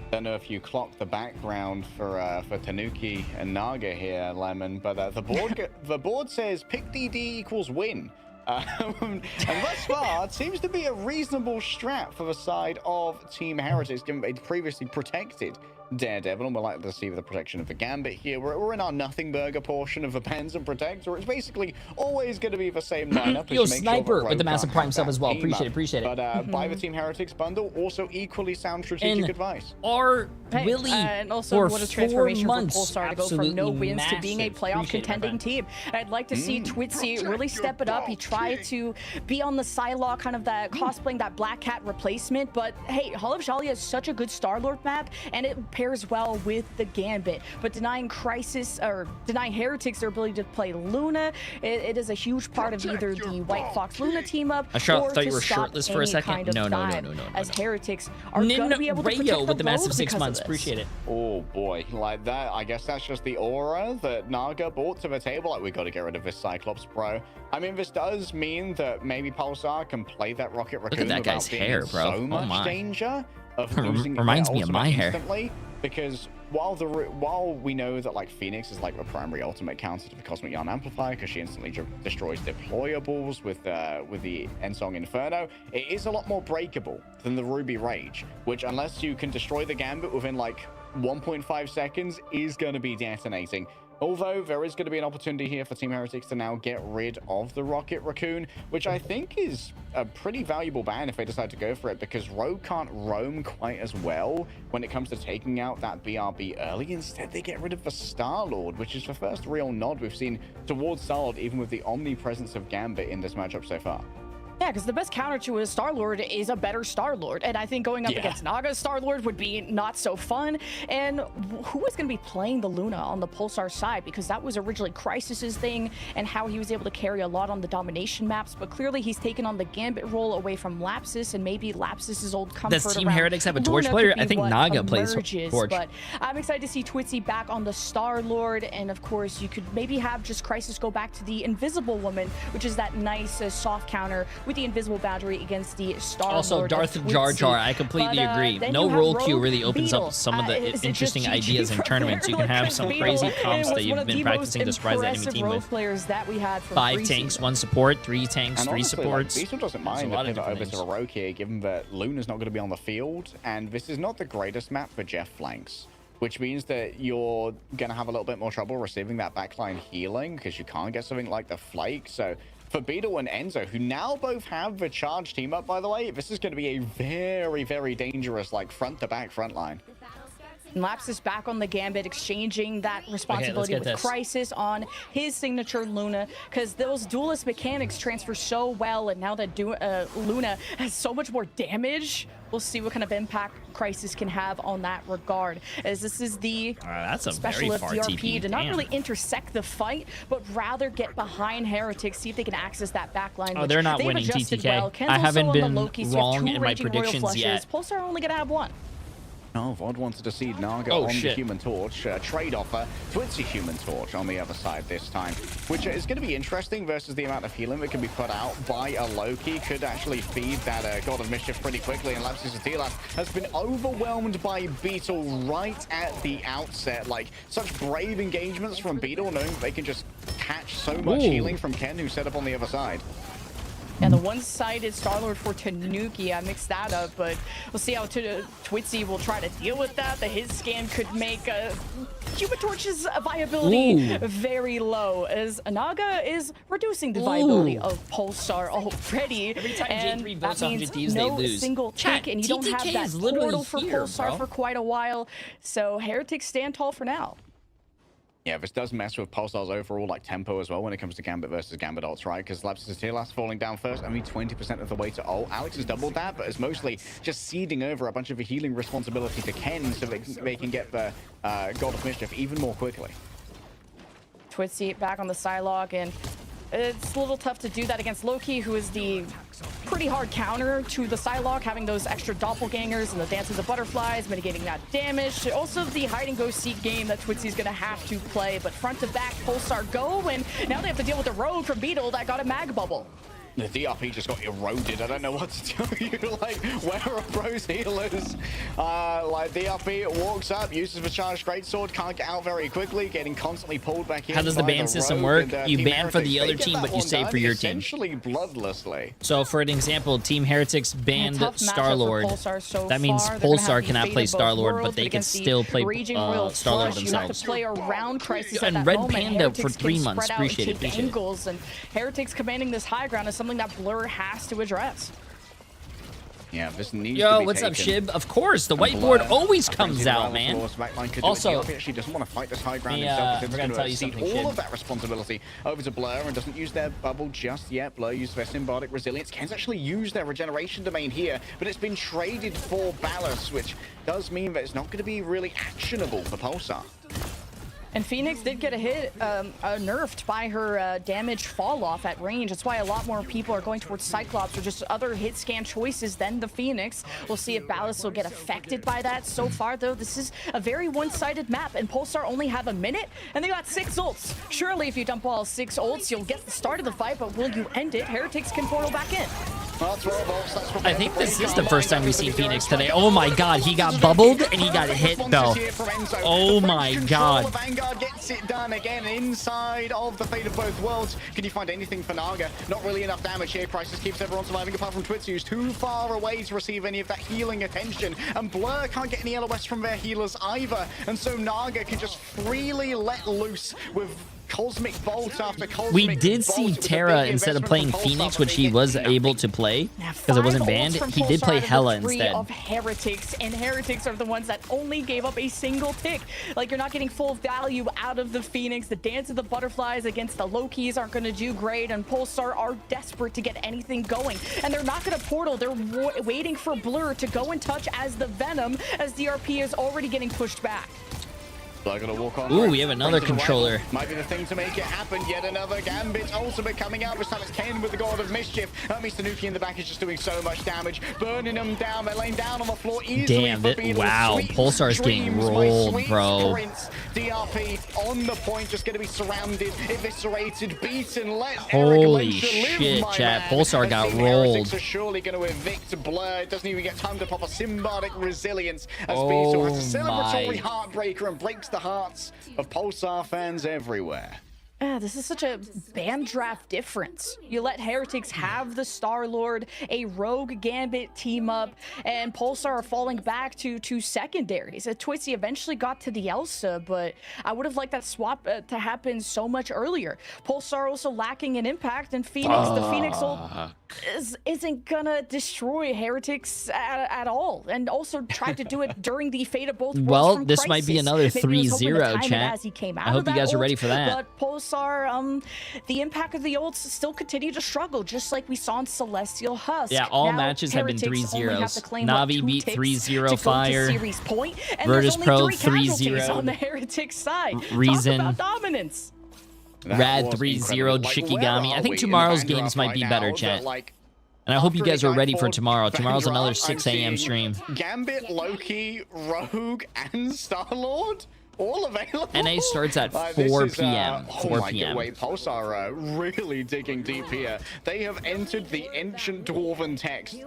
[SPEAKER 12] I don't know if you clocked the background for Tanuki and Naga here, Lemon, but the board says pick DD equals win. And thus far, it seems to be a reasonable strat for the side of Team Heretics, given they'd previously protected Daredevil, and we're likely to see the protection of the Gambit here. We're in our nothing burger portion of the Bans and Protect, where it's basically always going to be the same lineup.
[SPEAKER 15] Yo, Sniper with the massive Prime sub as well. Appreciate it.
[SPEAKER 12] But by the Team Heretics bundle, also equally sound strategic advice.
[SPEAKER 15] Our Willie
[SPEAKER 13] and also
[SPEAKER 15] for
[SPEAKER 13] what a transformation
[SPEAKER 15] 4
[SPEAKER 13] for
[SPEAKER 15] months.
[SPEAKER 13] Pulsar to go from no wins
[SPEAKER 15] Massive.
[SPEAKER 13] to being a playoff contending team. I'd like to see Twitzy really step it up. He tried to be on the Psylocke, kind of that cosplaying that Black Cat replacement, but hey, Hall of Jalia is such a good Star-Lord map, and it pairs well with the Gambit. But denying Heretics their ability to play Luna, it is a huge part of either the White Fox Luna team up, or
[SPEAKER 15] thought you
[SPEAKER 13] to
[SPEAKER 15] were
[SPEAKER 13] stop
[SPEAKER 15] shirtless for a
[SPEAKER 13] any
[SPEAKER 15] second.
[SPEAKER 13] kind of
[SPEAKER 15] No.
[SPEAKER 13] as Heretics are going to be able to protect
[SPEAKER 15] Rayo
[SPEAKER 13] the
[SPEAKER 15] with the massive
[SPEAKER 13] road
[SPEAKER 15] 6
[SPEAKER 13] because
[SPEAKER 15] months.
[SPEAKER 13] of this.
[SPEAKER 15] Appreciate it.
[SPEAKER 12] Oh boy, like that. I guess that's just the aura that Naga brought to the table. Like, we got to get rid of this Cyclops, bro. I mean, this does mean that maybe Pulsar can play that Rocket Raccoon
[SPEAKER 15] that
[SPEAKER 12] without
[SPEAKER 15] guy's
[SPEAKER 12] being
[SPEAKER 15] hair,
[SPEAKER 12] in
[SPEAKER 15] bro.
[SPEAKER 12] so
[SPEAKER 15] Oh
[SPEAKER 12] much
[SPEAKER 15] my.
[SPEAKER 12] danger of losing
[SPEAKER 15] Reminds
[SPEAKER 12] their
[SPEAKER 15] me of my
[SPEAKER 12] ultimate
[SPEAKER 15] hair.
[SPEAKER 12] instantly, because while we know that like Phoenix is like the primary ultimate counter to the Cosmic Yarn Amplifier because she instantly destroys deployables with the Ensong Inferno, it is a lot more breakable than the Ruby Rage, which unless you can destroy the Gambit within like 1.5 seconds is going to be detonating. Although there is going to be an opportunity here for Team Heretics to now get rid of the Rocket Raccoon, which I think is a pretty valuable ban if they decide to go for it, because Rogue can't roam quite as well when it comes to taking out that BRB early. Instead, they get rid of the Star-Lord, which is the first real nod we've seen towards Star-Lord, even with the omnipresence of Gambit in this matchup so far.
[SPEAKER 13] Yeah, because the best counter to a Star-Lord is a better Star-Lord. And I think going up against Naga's Star-Lord would be not so fun. And who is going to be playing the Luna on the Pulsar side? Because that was originally Crysis's thing and how he was able to carry a lot on the domination maps. But clearly he's taken on the Gambit role away from Lapsus, and maybe Lapsus's old comfort.
[SPEAKER 15] Does Team Heretics have a Torch player? I think Naga plays Torch.
[SPEAKER 13] But I'm excited to see Twitzy back on the Star-Lord. And of course, you could maybe have just Crisis go back to the Invisible Woman, which is that nice soft counter with the invisible boundary against the Star-Lord.
[SPEAKER 15] Also, Darth Jar Jar, I completely agree. No role queue really opens up some of the interesting ideas in tournaments. You can have some crazy comps that you've been practicing to surprise the enemy team with.
[SPEAKER 13] Players that we had from
[SPEAKER 15] 5 tanks, 1 support, 3 tanks, 3 supports.
[SPEAKER 12] Beetle doesn't mind a pivot over to a Rogue here, given that Luna's not going to be on the field, and this is not the greatest map for Jeff flanks, which means that you're going to have a little bit more trouble receiving that backline healing because you can't get something like the Flake. So for Beetle and Enzo, who now both have the charge team up, by the way, this is going to be a very, very dangerous, like, front-to-back front line.
[SPEAKER 13] And Lapsus back on the Gambit, exchanging that responsibility with Crisis on his signature Luna, because those duelist mechanics transfer so well, and now that Luna has so much more damage, we'll see what kind of impact Crisis can have on that regard, as this is the
[SPEAKER 15] that's a
[SPEAKER 13] specialist
[SPEAKER 15] very far
[SPEAKER 13] DRP
[SPEAKER 15] TP.
[SPEAKER 13] to not really intersect the fight, but rather get behind Heretics, see if they can access that backline.
[SPEAKER 15] Oh, they're not winning TTK.
[SPEAKER 13] Well.
[SPEAKER 15] I haven't been wrong in my
[SPEAKER 13] Raging Royal
[SPEAKER 15] predictions
[SPEAKER 13] Flushes.
[SPEAKER 15] yet.
[SPEAKER 13] Pulsar only gonna have one.
[SPEAKER 12] Oh, Vod wanted to see Naga on the Human Torch. Trade offer, Twitzy Human Torch on the other side this time, which is going to be interesting versus the amount of healing that can be put out by a Loki. Could actually feed that God of Mischief pretty quickly, and Lapsus has been overwhelmed by Beetle right at the outset. Like, such brave engagements from Beetle, knowing that they can just catch so much healing from Ken, who's set up on the other side.
[SPEAKER 13] And the one-sided Starlord for Tanuki, I mixed that up, but we'll see how Twitzy will try to deal with that. The his scan could make Human Torch's viability very low, as Anaga is reducing the viability of Pulsar already.
[SPEAKER 15] Every time
[SPEAKER 13] and
[SPEAKER 15] Jay3
[SPEAKER 13] that
[SPEAKER 15] votes 100
[SPEAKER 13] means
[SPEAKER 15] thieves,
[SPEAKER 13] no
[SPEAKER 15] they lose.
[SPEAKER 13] single
[SPEAKER 15] Chat,
[SPEAKER 13] take, and you don't have
[SPEAKER 15] TTK
[SPEAKER 13] that
[SPEAKER 15] is literally
[SPEAKER 13] portal for
[SPEAKER 15] here,
[SPEAKER 13] Pulsar
[SPEAKER 15] bro.
[SPEAKER 13] for quite a while. So Heretics stand tall for now.
[SPEAKER 12] Yeah, this does mess with Pulsar's overall like tempo as well when it comes to Gambit versus Gambit ults, right? Because Lapsus' Tearlas falling down first, only 20% of the way to ult. Alex has doubled that, but it's mostly just seeding over a bunch of healing responsibility to Ken so they can get the God of Mischief even more quickly.
[SPEAKER 13] Twitzy back on the Psylocke, and it's a little tough to do that against Loki, who is the pretty hard counter to the Psylocke, having those extra doppelgangers and the Dance of the Butterflies, mitigating that damage. Also, the hide-and-go-seek game that Twitzy's going to have to play, but front to back, Pulsar go, and now they have to deal with the Rogue from Beetle that got a mag bubble.
[SPEAKER 12] The DRP just got eroded. I don't know what to tell you. Like, where are Bro's healers? Like, DRP walks up, uses the charged greatsword, can't get out very quickly, getting constantly pulled back in.
[SPEAKER 15] How does the ban system work? You ban for the other team, but you save for your team.
[SPEAKER 12] Essentially bloodlessly.
[SPEAKER 15] So, for an example, Team Heretics banned Starlord. That means
[SPEAKER 13] They're
[SPEAKER 15] Pulsar cannot play Starlord, but they can still play Starlord
[SPEAKER 13] You have
[SPEAKER 15] themselves.
[SPEAKER 13] to play around Crisis at
[SPEAKER 15] And
[SPEAKER 13] that
[SPEAKER 15] Red
[SPEAKER 13] moment.
[SPEAKER 15] Panda
[SPEAKER 13] Heretics
[SPEAKER 15] for 3
[SPEAKER 13] can
[SPEAKER 15] months.
[SPEAKER 13] spread out and
[SPEAKER 15] Appreciate it.
[SPEAKER 13] take angles, and Heretics commanding this high ground is something that Blur has to address.
[SPEAKER 12] Yeah, this needs to be
[SPEAKER 15] Yo, what's up, Shib? Of course, the whiteboard always comes out, man. Also,
[SPEAKER 12] he actually doesn't want to fight this high ground
[SPEAKER 15] yeah,
[SPEAKER 12] himself. It's going to cede all of that responsibility over to Blur and doesn't use their bubble just yet. Blur uses their symbiotic resilience. Ken's actually used their regeneration domain here, but it's been traded for Ballast, which does mean that it's not going to be really actionable for Pulsar.
[SPEAKER 13] And Phoenix did get a hit, nerfed by her damage fall off at range. That's why a lot more people are going towards Cyclops or just other hit scan choices than the Phoenix. We'll see if Ballast will get affected by that. So far, though, this is a very one-sided map, and Pulsar only have a minute, and they got 6 ults. Surely, if you dump all 6 ults, you'll get the start of the fight, but will you end it? Heretics can portal back in.
[SPEAKER 15] I think this is the first time we've seen Phoenix today. Oh my god, he got bubbled and he got hit though. Oh my god.
[SPEAKER 12] Vanguard gets it done again inside of the fate of both worlds. Can you find anything for Naga? Not really enough damage here. Crisis keeps everyone surviving apart from Twitzy, who's too far away to receive any of that healing attention. And Blur can't get any LOS from their healers either. And so Naga can just freely let loose with Cosmic Bolt after Cosmic
[SPEAKER 15] We did
[SPEAKER 12] Bolt.
[SPEAKER 15] see Terra instead of playing Phoenix, which he was able to play because it wasn't banned. He did play Hela instead.
[SPEAKER 13] Of Heretics, and Heretics are the ones that only gave up a single pick. Like, you're not getting full value out of the Phoenix. The Dance of the Butterflies against the Lokis aren't going to do great, and Pulsar are desperate to get anything going. And they're not going to portal. They're waiting for Blur to go and touch as the Venom, as DRP is already getting pushed back.
[SPEAKER 12] Gonna walk on.
[SPEAKER 15] Ooh, we have another controller.
[SPEAKER 12] Might be the thing to make it happen. Yet another Gambit ultimate coming out. This time it's Ken with the God of Mischief. Mr. Nuki in the back is just doing so much damage, burning them down. They're laying down on the floor easily.
[SPEAKER 15] Damn it! Wow, Pulsar's getting rolled, bro.
[SPEAKER 12] Prince, DRP on the point, just going to be surrounded, eviscerated, beaten. Let
[SPEAKER 15] Holy shit, chat! Pulsar got rolled.
[SPEAKER 12] Are surely going to evict Blur. It doesn't even get time to pop a symbiotic resilience as Beetle has a celebratory heartbreaker and breaks the hearts of Pulsar fans everywhere.
[SPEAKER 13] This is such a ban draft difference. You let Heretics have the Star-Lord, a Rogue Gambit team up, and Pulsar are falling back to secondaries. Twitzy eventually got to the Elsa, but I would have liked that swap to happen so much earlier. Pulsar also lacking in impact, and Phoenix, the Phoenix ult isn't gonna destroy Heretics at all, and also tried to do it during the Fate of Both Worlds.
[SPEAKER 15] Well,
[SPEAKER 13] from
[SPEAKER 15] this might be
[SPEAKER 13] Crisis.
[SPEAKER 15] another
[SPEAKER 13] Maybe he was hoping to
[SPEAKER 15] 3-0,
[SPEAKER 13] time it
[SPEAKER 15] chat.
[SPEAKER 13] as he came
[SPEAKER 15] I
[SPEAKER 13] out
[SPEAKER 15] hope
[SPEAKER 13] of
[SPEAKER 15] you
[SPEAKER 13] that
[SPEAKER 15] guys are
[SPEAKER 13] ult,
[SPEAKER 15] ready for that.
[SPEAKER 13] But Pulsar, the impact of the ults still continue to struggle, just like we saw in Celestial Husk.
[SPEAKER 15] Yeah, all
[SPEAKER 13] Now,
[SPEAKER 15] matches have been
[SPEAKER 13] Heretics only have to
[SPEAKER 15] 3-0s.
[SPEAKER 13] claim,
[SPEAKER 15] Navi
[SPEAKER 13] 2
[SPEAKER 15] beat
[SPEAKER 13] ticks
[SPEAKER 15] 3-0
[SPEAKER 13] to go to
[SPEAKER 15] Fire.
[SPEAKER 13] series point, and
[SPEAKER 15] Virtus
[SPEAKER 13] there's
[SPEAKER 15] Pro
[SPEAKER 13] only 3 casualties
[SPEAKER 15] 3-0.
[SPEAKER 13] on the Heretics side.
[SPEAKER 15] Reason.
[SPEAKER 13] Talk about dominance.
[SPEAKER 15] Rad 3-0 Shikigami. I think tomorrow's games might be better, chat. And I hope you guys are ready for tomorrow. Tomorrow's another 6 a.m. stream.
[SPEAKER 12] Gambit, Loki, Rogue, and Star-Lord? All available.
[SPEAKER 15] NA starts at 4 p.m.
[SPEAKER 12] Oh
[SPEAKER 15] 4
[SPEAKER 12] my
[SPEAKER 15] p.m.
[SPEAKER 12] God, wait, Pulsar really digging deep here. They have entered the ancient dwarven text.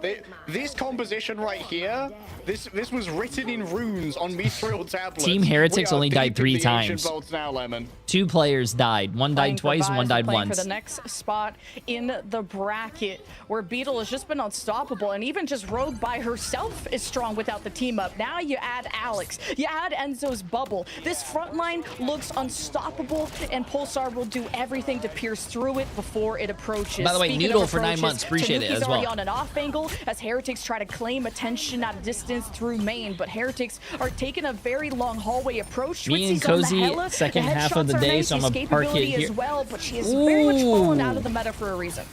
[SPEAKER 12] This composition right here, this was written in runes on mithril tablets.
[SPEAKER 15] Team Heretics
[SPEAKER 12] We are
[SPEAKER 15] only died
[SPEAKER 12] deep in
[SPEAKER 15] 3
[SPEAKER 12] the ancient
[SPEAKER 15] times.
[SPEAKER 12] vaults now, Lemon.
[SPEAKER 15] 2 players died. One died twice, one died
[SPEAKER 13] playing
[SPEAKER 15] once.
[SPEAKER 13] for the next spot in the bracket, where Beetle has just been unstoppable, and even just Rogue by herself is strong without the team up. Now you add Alex, you add Enzo's bubble. This front line looks unstoppable, and Pulsar will do everything to pierce through it before it approaches.
[SPEAKER 15] By the way,
[SPEAKER 13] Speaking
[SPEAKER 15] Noodle
[SPEAKER 13] of
[SPEAKER 15] for 9
[SPEAKER 13] approaches,
[SPEAKER 15] months. Appreciate it
[SPEAKER 13] Tanuki's
[SPEAKER 15] as well.
[SPEAKER 13] already on an off angle as Heretics try to claim attention at a distance through main, but Heretics are taking a very long hallway approach.
[SPEAKER 15] Me and
[SPEAKER 13] Tritzy's on the
[SPEAKER 15] Cozy,
[SPEAKER 13] Hella.
[SPEAKER 15] second
[SPEAKER 13] The
[SPEAKER 15] half of the
[SPEAKER 13] headshots are
[SPEAKER 15] day,
[SPEAKER 13] nice,
[SPEAKER 15] so I'm
[SPEAKER 13] the
[SPEAKER 15] gonna park it
[SPEAKER 13] escapability
[SPEAKER 15] here.
[SPEAKER 13] as well, but she has very much fallen out of the meta for a reason.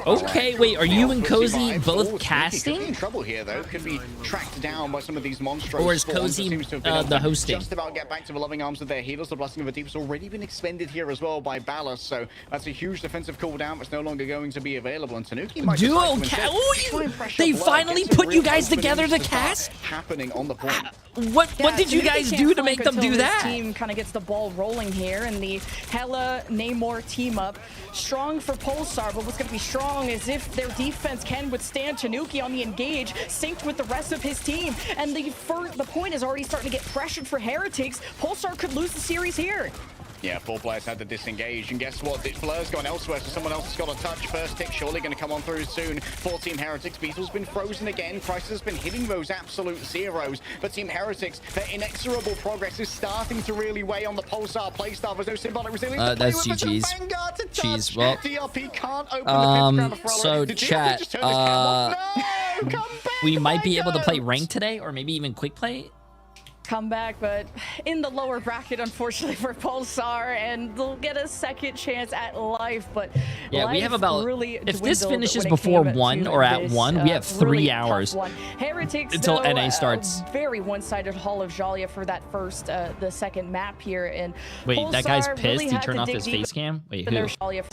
[SPEAKER 15] Okay, wait, are you and Cozy both
[SPEAKER 12] Could be
[SPEAKER 15] casting?
[SPEAKER 12] in trouble here, though. Could be tracked down by some of these monsters.
[SPEAKER 15] Or is Cozy the hosting?
[SPEAKER 12] Just about get back to the loving arms of their healers. The Blessing of the Deep has already been expended here as well by Ballast, so that's a huge defensive cooldown that's no longer going to be available. And Tanuki might
[SPEAKER 15] Duo
[SPEAKER 12] decide to
[SPEAKER 15] ca-
[SPEAKER 12] instead
[SPEAKER 15] Ooh,
[SPEAKER 12] try and pressure
[SPEAKER 15] they
[SPEAKER 12] Blur,
[SPEAKER 15] finally
[SPEAKER 12] get some
[SPEAKER 15] put you
[SPEAKER 12] real
[SPEAKER 15] guys together to
[SPEAKER 12] openings start
[SPEAKER 15] cast?
[SPEAKER 12] happening on the point.
[SPEAKER 15] What did you guys do to make them do that?
[SPEAKER 13] This team kind of gets the ball rolling here, and the Hella Namor team up. Strong for Pulsar, but what's going to be strong is if their defense can withstand Tanuki on the engage, synced with the rest of his team. And the point is already starting to get pressured for Heretics. Pulsar could lose the series here.
[SPEAKER 12] Yeah, 4 players had to disengage, and guess what? Blur's gone elsewhere, so someone else has got a touch. First tick surely going to come on through soon for Team Heretics. Beetle's been frozen again. Crisis has been hitting those absolute zeros, but Team Heretics, their inexorable progress is starting to really weigh on the Pulsar playstyle. There's no symbolic resilience.
[SPEAKER 15] That's GG's. Jeez, well,
[SPEAKER 12] DRP can't open the pentagram.
[SPEAKER 15] so
[SPEAKER 12] Did
[SPEAKER 15] chat,
[SPEAKER 12] DRP just turn his cam off? No, come back,
[SPEAKER 15] we might be able to play
[SPEAKER 12] goat.
[SPEAKER 15] rank today, or maybe even quick play.
[SPEAKER 13] Comeback, but in the lower bracket, unfortunately for Pulsar, and they'll get a second chance at life. But
[SPEAKER 15] yeah, we have about
[SPEAKER 13] really
[SPEAKER 15] if this
[SPEAKER 13] dwindled
[SPEAKER 15] finishes
[SPEAKER 13] when it
[SPEAKER 15] before
[SPEAKER 13] came
[SPEAKER 15] 1
[SPEAKER 13] to
[SPEAKER 15] or at
[SPEAKER 13] this,
[SPEAKER 15] 1, we have 3
[SPEAKER 13] really tough
[SPEAKER 15] hours
[SPEAKER 13] one. Heretics
[SPEAKER 15] until
[SPEAKER 13] though,
[SPEAKER 15] NA starts.
[SPEAKER 13] Very one-sided Hall of Jalia for that first, the second map here. And
[SPEAKER 15] Wait, that guy's
[SPEAKER 13] Pulsar
[SPEAKER 15] pissed.
[SPEAKER 13] really
[SPEAKER 15] He
[SPEAKER 13] had
[SPEAKER 15] turned
[SPEAKER 13] to
[SPEAKER 15] off
[SPEAKER 13] dig
[SPEAKER 15] his
[SPEAKER 13] deep
[SPEAKER 15] face cam. Wait,
[SPEAKER 13] in
[SPEAKER 15] who?
[SPEAKER 13] their Jalia,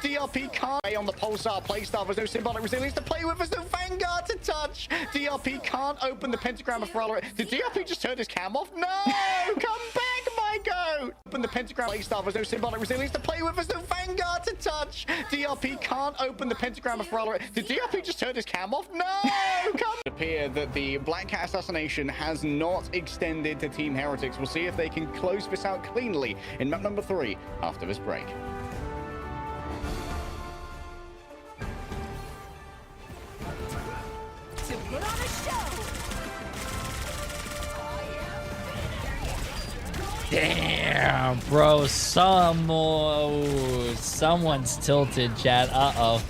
[SPEAKER 12] DRP can't play on the Pulsar playstyle. There's no symbolic resilience to play with. There's no Vanguard to touch. DRP can't open the pentagram of Ferrara. Did DRP just turn his cam off? No! Come back, my goat! Open the pentagram playstyle. There's no symbolic resilience to play with. There's no Vanguard to touch. DRP can't open the pentagram of Ferrara. Did DRP just turn his cam off? No! Come. It appears that the Black Cat assassination has not extended to Team Heretics. We'll see if they can close this out cleanly in map number 3 after this break.
[SPEAKER 8] To put on a show.
[SPEAKER 15] Damn, bro, someone's tilted, chat. Uh-oh.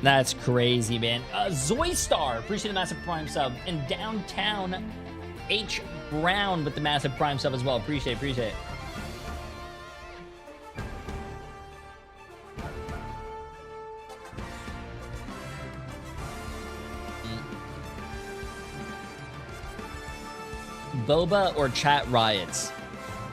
[SPEAKER 15] That's crazy, man. Zoystar, appreciate the massive Prime sub. And Downtown H. Brown with the massive Prime sub as well. Appreciate it. Boba or chat riots?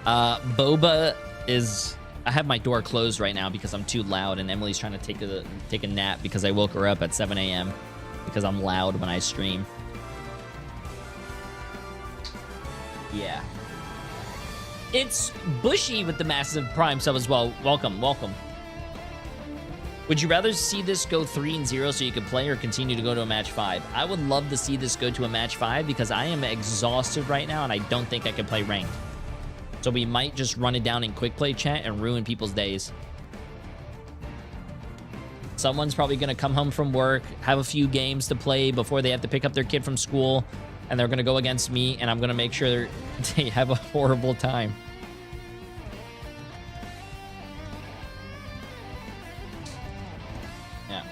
[SPEAKER 15] Boba is... I have my door closed right now because I'm too loud, and Emily's trying to take a nap because I woke her up at 7 a.m. because I'm loud when I stream. Yeah. It's Bushy with the massive Prime sub as well. Welcome, welcome. Would you rather see this go 3-0 so you could play or continue to go to a match 5? I would love to see this go to a match 5 because I am exhausted right now and I don't think I can play ranked. So we might just run it down in quick play chat and ruin people's days. Someone's probably going to come home from work, have a few games to play before they have to pick up their kid from school, and they're going to go against me, and I'm going to make sure they have a horrible time. Yeah.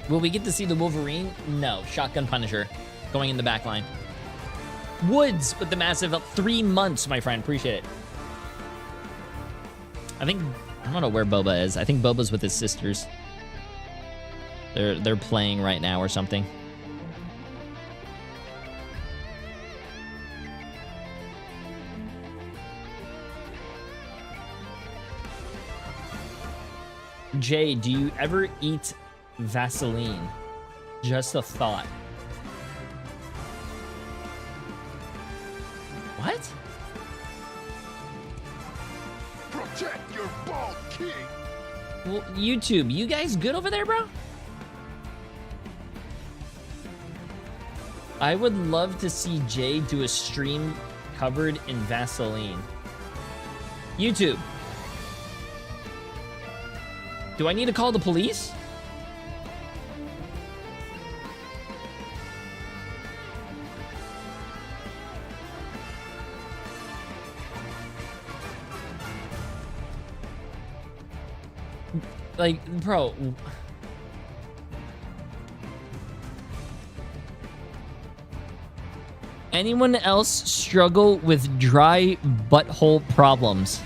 [SPEAKER 15] Will we get to see the Wolverine? No. Shotgun Punisher going in the back line. Woods with the massive 3 months, my friend. Appreciate it. I don't know where Boba is. I think Boba's with his sisters. They're playing right now or something. Jay, do you ever eat Vaseline? Just a thought. What?
[SPEAKER 16] Protect your bald king.
[SPEAKER 15] Well, YouTube, you guys good over there, bro? I would love to see Jay do a stream covered in Vaseline. YouTube. Do I need to call the police? Like, bro. Anyone else struggle with dry butthole problems?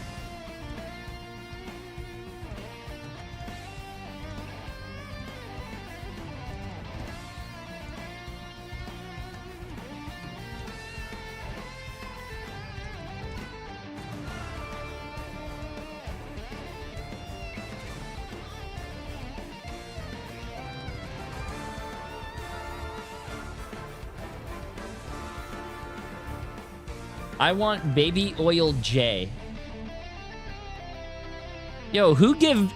[SPEAKER 15] I want baby oil J. Yo, who gave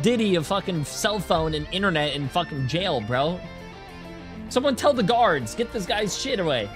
[SPEAKER 15] Diddy a fucking cell phone and internet in fucking jail, bro? Someone tell the guards, get this guy's shit away.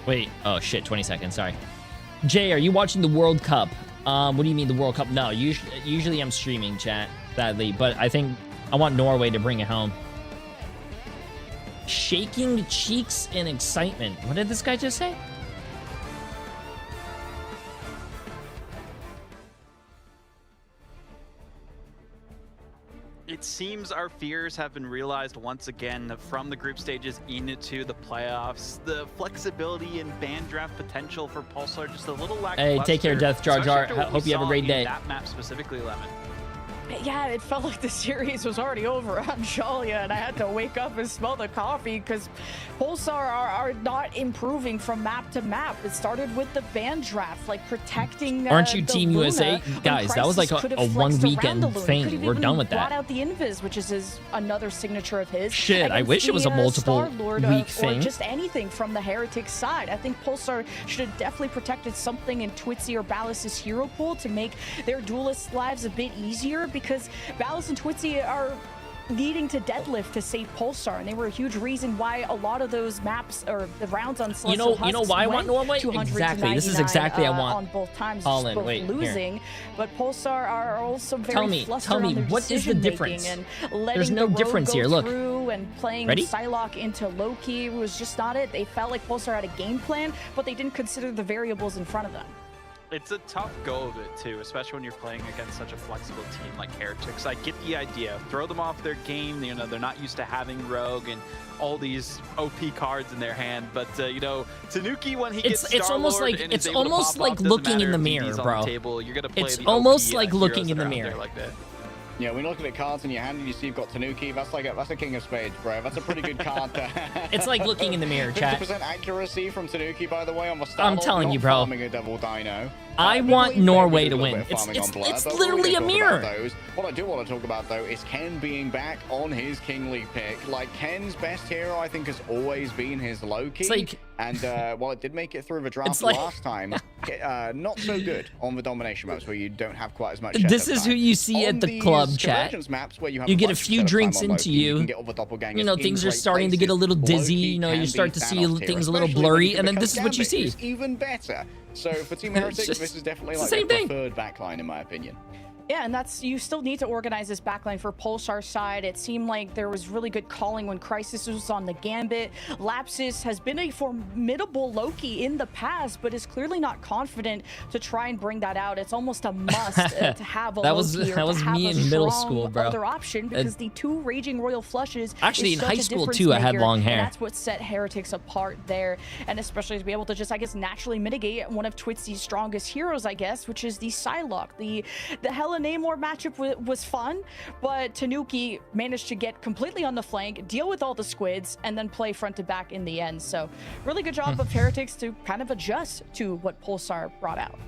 [SPEAKER 15] Wait, oh shit, 20 seconds, sorry. Jay, are you watching the World Cup? What do you mean the World Cup? No, usually I'm streaming, chat, sadly, but I think I want Norway to bring it home. Shaking cheeks in excitement. What did this guy just say?
[SPEAKER 11] It seems our fears have been realized once again from the group stages into the playoffs. The flexibility and ban draft potential for Pulsar just a little lackluster.
[SPEAKER 15] Hey, take care, Death Jar Jar. Hope you have a great day.
[SPEAKER 11] That map specifically, Lemon.
[SPEAKER 13] Yeah, it felt like the series was already over on Shalia, and I had to wake up and smell the coffee because Pulsar are not improving from map to map. It started with the ban draft, like protecting.
[SPEAKER 15] Aren't you
[SPEAKER 13] the
[SPEAKER 15] Team
[SPEAKER 13] Luna
[SPEAKER 15] USA? Guys, that was like a one weekend thing. We're done with that.
[SPEAKER 13] Brought out the Invis, which is another signature of his.
[SPEAKER 15] Shit, I wish it was a multiple week thing.
[SPEAKER 13] Or just anything from the Heretic side. I think Pulsar should have definitely protected something in Twitzy or Ballas's hero pool to make their duelist lives a bit easier, because Ballas and Twitzy are needing to deadlift to save Pulsar, and they were a huge reason why a lot of those maps or the rounds on Celestial
[SPEAKER 15] you know why I want Norway? Exactly. This is exactly I want.
[SPEAKER 13] On both times,
[SPEAKER 15] all in.
[SPEAKER 13] both
[SPEAKER 15] Wait,
[SPEAKER 13] losing.
[SPEAKER 15] Here.
[SPEAKER 13] But Pulsar are also very flustered
[SPEAKER 15] tell me,
[SPEAKER 13] on their
[SPEAKER 15] what is the difference?
[SPEAKER 13] And letting
[SPEAKER 15] There's no
[SPEAKER 13] the
[SPEAKER 15] difference
[SPEAKER 13] rogue
[SPEAKER 15] here.
[SPEAKER 13] go
[SPEAKER 15] Look.
[SPEAKER 13] through and playing Psylocke into Loki was just not it. They felt like Pulsar had a game plan, but they didn't consider the variables in front of them.
[SPEAKER 11] It's a tough go of it too, especially when you're playing against such a flexible team like Heretics. I get the idea. Throw them off their game. You know, they're not used to having Rogue and all these OP cards in their hand. But you know, Tanuki, when he gets
[SPEAKER 15] it's almost like looking in the mirror, bro.
[SPEAKER 11] You're gonna play
[SPEAKER 15] it's almost like looking in the mirror.
[SPEAKER 11] Like that.
[SPEAKER 12] Yeah, when you look at the cards in your hand and you see you've got Tanuki, that's a king of spades, bro. That's a pretty good card.
[SPEAKER 15] It's like looking in the mirror, chat.
[SPEAKER 12] 50% accuracy from Tanuki, by the way, on the start.
[SPEAKER 15] I'm telling you, bro.
[SPEAKER 12] Farming a double dino.
[SPEAKER 15] I want Norway to win. It's literally a mirror.
[SPEAKER 12] What I do want to talk about, though, is Ken being back on his Kingly pick. Like, Ken's best hero, I think, has always been his Loki.
[SPEAKER 15] It's like,
[SPEAKER 12] and while it did make it through the draft last time, not so good on the domination maps where you don't have quite as much.
[SPEAKER 15] This is who you see at the club, chat.
[SPEAKER 12] Maps where you
[SPEAKER 15] get a few drinks into you. You know, things are starting to get a little dizzy. You know, you start to see things a little blurry, and then this is what you see.
[SPEAKER 12] Even better. So for Team Heretics, this is definitely like the preferred backline, in my opinion.
[SPEAKER 13] Yeah, and you still need to organize this backline for Pulsar's side. It seemed like there was really good calling when Crisis was on the Gambit. Lapsus has been a formidable Loki in the past, but is clearly not confident to try and bring that out. It's almost a must to have a Loki
[SPEAKER 15] that was me in middle school, bro.
[SPEAKER 13] Other option, because the two Raging Royal Flushes
[SPEAKER 15] actually
[SPEAKER 13] is
[SPEAKER 15] in high
[SPEAKER 13] such a
[SPEAKER 15] school
[SPEAKER 13] difference
[SPEAKER 15] too, I had
[SPEAKER 13] maker,
[SPEAKER 15] long hair.
[SPEAKER 13] And that's what set Heretics apart there, and especially to be able to just, I guess, naturally mitigate one of Twitzy's strongest heroes, I guess, which is the Psylocke. The Helen Namor matchup was fun, but Tanuki managed to get completely on the flank, deal with all the squids, and then play front to back in the end. So really good job of Heretics to kind of adjust to what Pulsar brought out.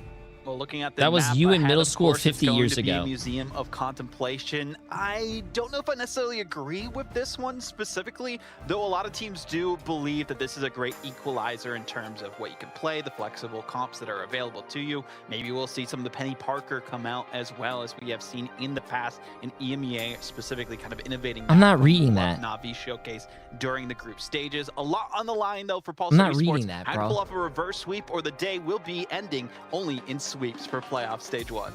[SPEAKER 11] Well, looking at the
[SPEAKER 15] that was
[SPEAKER 11] map
[SPEAKER 15] you in
[SPEAKER 11] ahead,
[SPEAKER 15] middle
[SPEAKER 11] of
[SPEAKER 15] school
[SPEAKER 11] course,
[SPEAKER 15] 50
[SPEAKER 11] it's
[SPEAKER 15] years
[SPEAKER 11] going to be
[SPEAKER 15] ago.
[SPEAKER 11] a Museum of Contemplation. I don't know if I necessarily agree with this one specifically, though a lot of teams do believe that this is a great equalizer in terms of what you can play, the flexible comps that are available to you. Maybe we'll see some of the Penny Parker come out as well, as we have seen in the past in EMEA, specifically kind of innovating.
[SPEAKER 15] I'm not reading that.
[SPEAKER 11] Na'Vi showcase during the group stages. A lot on the line though for Pulsar
[SPEAKER 15] I'm not
[SPEAKER 11] Esports.
[SPEAKER 15] reading that, bro.
[SPEAKER 11] I'd pull off a reverse sweep, or the day will be ending only in sweeps for playoff stage 1.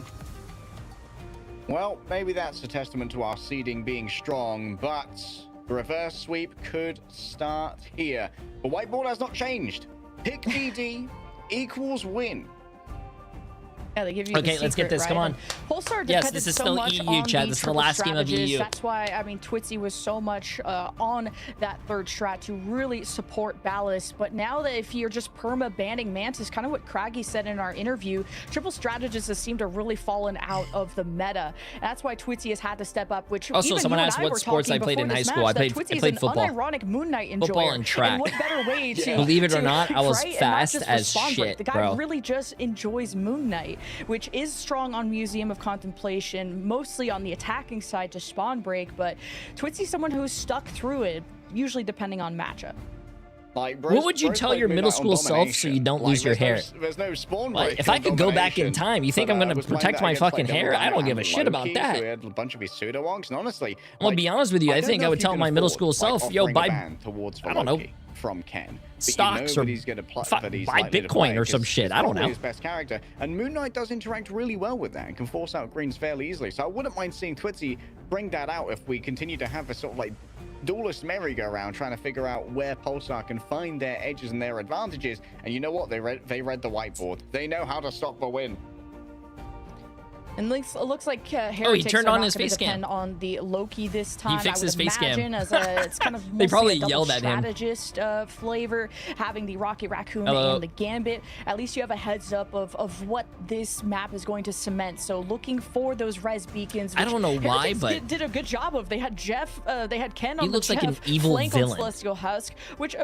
[SPEAKER 12] Well, maybe that's a testament to our seeding being strong, but the reverse sweep could start here. The whiteboard has not changed. Pick DD equals win.
[SPEAKER 13] Yeah, they give you
[SPEAKER 15] okay,
[SPEAKER 13] the
[SPEAKER 15] let's get
[SPEAKER 13] secret,
[SPEAKER 15] this.
[SPEAKER 13] right?
[SPEAKER 15] Come on.
[SPEAKER 13] Pulsar
[SPEAKER 15] yes, this is
[SPEAKER 13] so
[SPEAKER 15] still
[SPEAKER 13] much
[SPEAKER 15] EU,
[SPEAKER 13] on
[SPEAKER 15] Chad. This is the
[SPEAKER 13] triple
[SPEAKER 15] last game of EU.
[SPEAKER 13] That's why, I mean, Twitzy was so much on that third strat to really support Ballas. But now that if you're just perma banning Mantis, kind of what Craggy said in our interview, triple strategists have seemed to really fallen out of the meta. That's why Twitzy has had to step up. Which
[SPEAKER 15] also,
[SPEAKER 13] even
[SPEAKER 15] someone
[SPEAKER 13] you and
[SPEAKER 15] asked
[SPEAKER 13] I
[SPEAKER 15] what
[SPEAKER 13] were
[SPEAKER 15] sports I
[SPEAKER 13] talking
[SPEAKER 15] played in
[SPEAKER 13] before
[SPEAKER 15] high
[SPEAKER 13] this
[SPEAKER 15] school. I
[SPEAKER 13] match,
[SPEAKER 15] played
[SPEAKER 13] an
[SPEAKER 15] football.
[SPEAKER 13] Unironic Moon Knight enjoyer.
[SPEAKER 15] Football and track.
[SPEAKER 13] And what better way to
[SPEAKER 15] believe it or not, I was
[SPEAKER 13] right?
[SPEAKER 15] fast
[SPEAKER 13] and not just
[SPEAKER 15] as
[SPEAKER 13] for spawn break.
[SPEAKER 15] shit,
[SPEAKER 13] The guy
[SPEAKER 15] bro.
[SPEAKER 13] really just enjoys Moon Knight, which is strong on Museum of Contemplation, mostly on the attacking side to spawn break, but Twitzy's someone who's stuck through it, usually depending on matchup.
[SPEAKER 12] Like,
[SPEAKER 15] what would you tell your middle school self so you don't lose your hair?
[SPEAKER 12] There's no spawn
[SPEAKER 15] like,
[SPEAKER 12] break.
[SPEAKER 15] if I could go back in time, you think I'm going to protect my fucking hair? I don't give a shit about that.
[SPEAKER 12] So we had a bunch of his pseudo-wonks, and honestly,
[SPEAKER 15] I'm going to be honest with you, I think I would tell my middle school self, yo, buy, I don't know,
[SPEAKER 12] from Ken.
[SPEAKER 15] Stocks or buy Bitcoin or some shit. I don't know.
[SPEAKER 12] His best character, and Moon Knight does interact really well with that and can force out greens fairly easily. So I wouldn't mind seeing Twitzy bring that out if we continue to have a sort of like duelist merry-go-round trying to figure out where Pulsar can find their edges and their advantages. And you know what? They read the whiteboard. They know how to stop the win.
[SPEAKER 13] And it looks like Heretics
[SPEAKER 15] he turned
[SPEAKER 13] are
[SPEAKER 15] on
[SPEAKER 13] not
[SPEAKER 15] his
[SPEAKER 13] gonna
[SPEAKER 15] face
[SPEAKER 13] depend
[SPEAKER 15] cam.
[SPEAKER 13] on the Loki this time.
[SPEAKER 15] He fixed his
[SPEAKER 13] I would
[SPEAKER 15] face cam.
[SPEAKER 13] imagine as it's kind of
[SPEAKER 15] They
[SPEAKER 13] mostly
[SPEAKER 15] probably
[SPEAKER 13] a double
[SPEAKER 15] yelled at him.
[SPEAKER 13] strategist flavor, having the Rocket Raccoon
[SPEAKER 15] Hello.
[SPEAKER 13] and the Gambit. At least you have a heads up of what this map is going to cement. So looking for those res beacons.
[SPEAKER 15] I don't know why,
[SPEAKER 13] Heretics
[SPEAKER 15] but
[SPEAKER 13] did a good job of. They had Jeff, they had Ken on
[SPEAKER 15] he
[SPEAKER 13] the
[SPEAKER 15] looks like an
[SPEAKER 13] Jeff
[SPEAKER 15] evil
[SPEAKER 13] flank on
[SPEAKER 15] villain.
[SPEAKER 13] Celestial Husk, which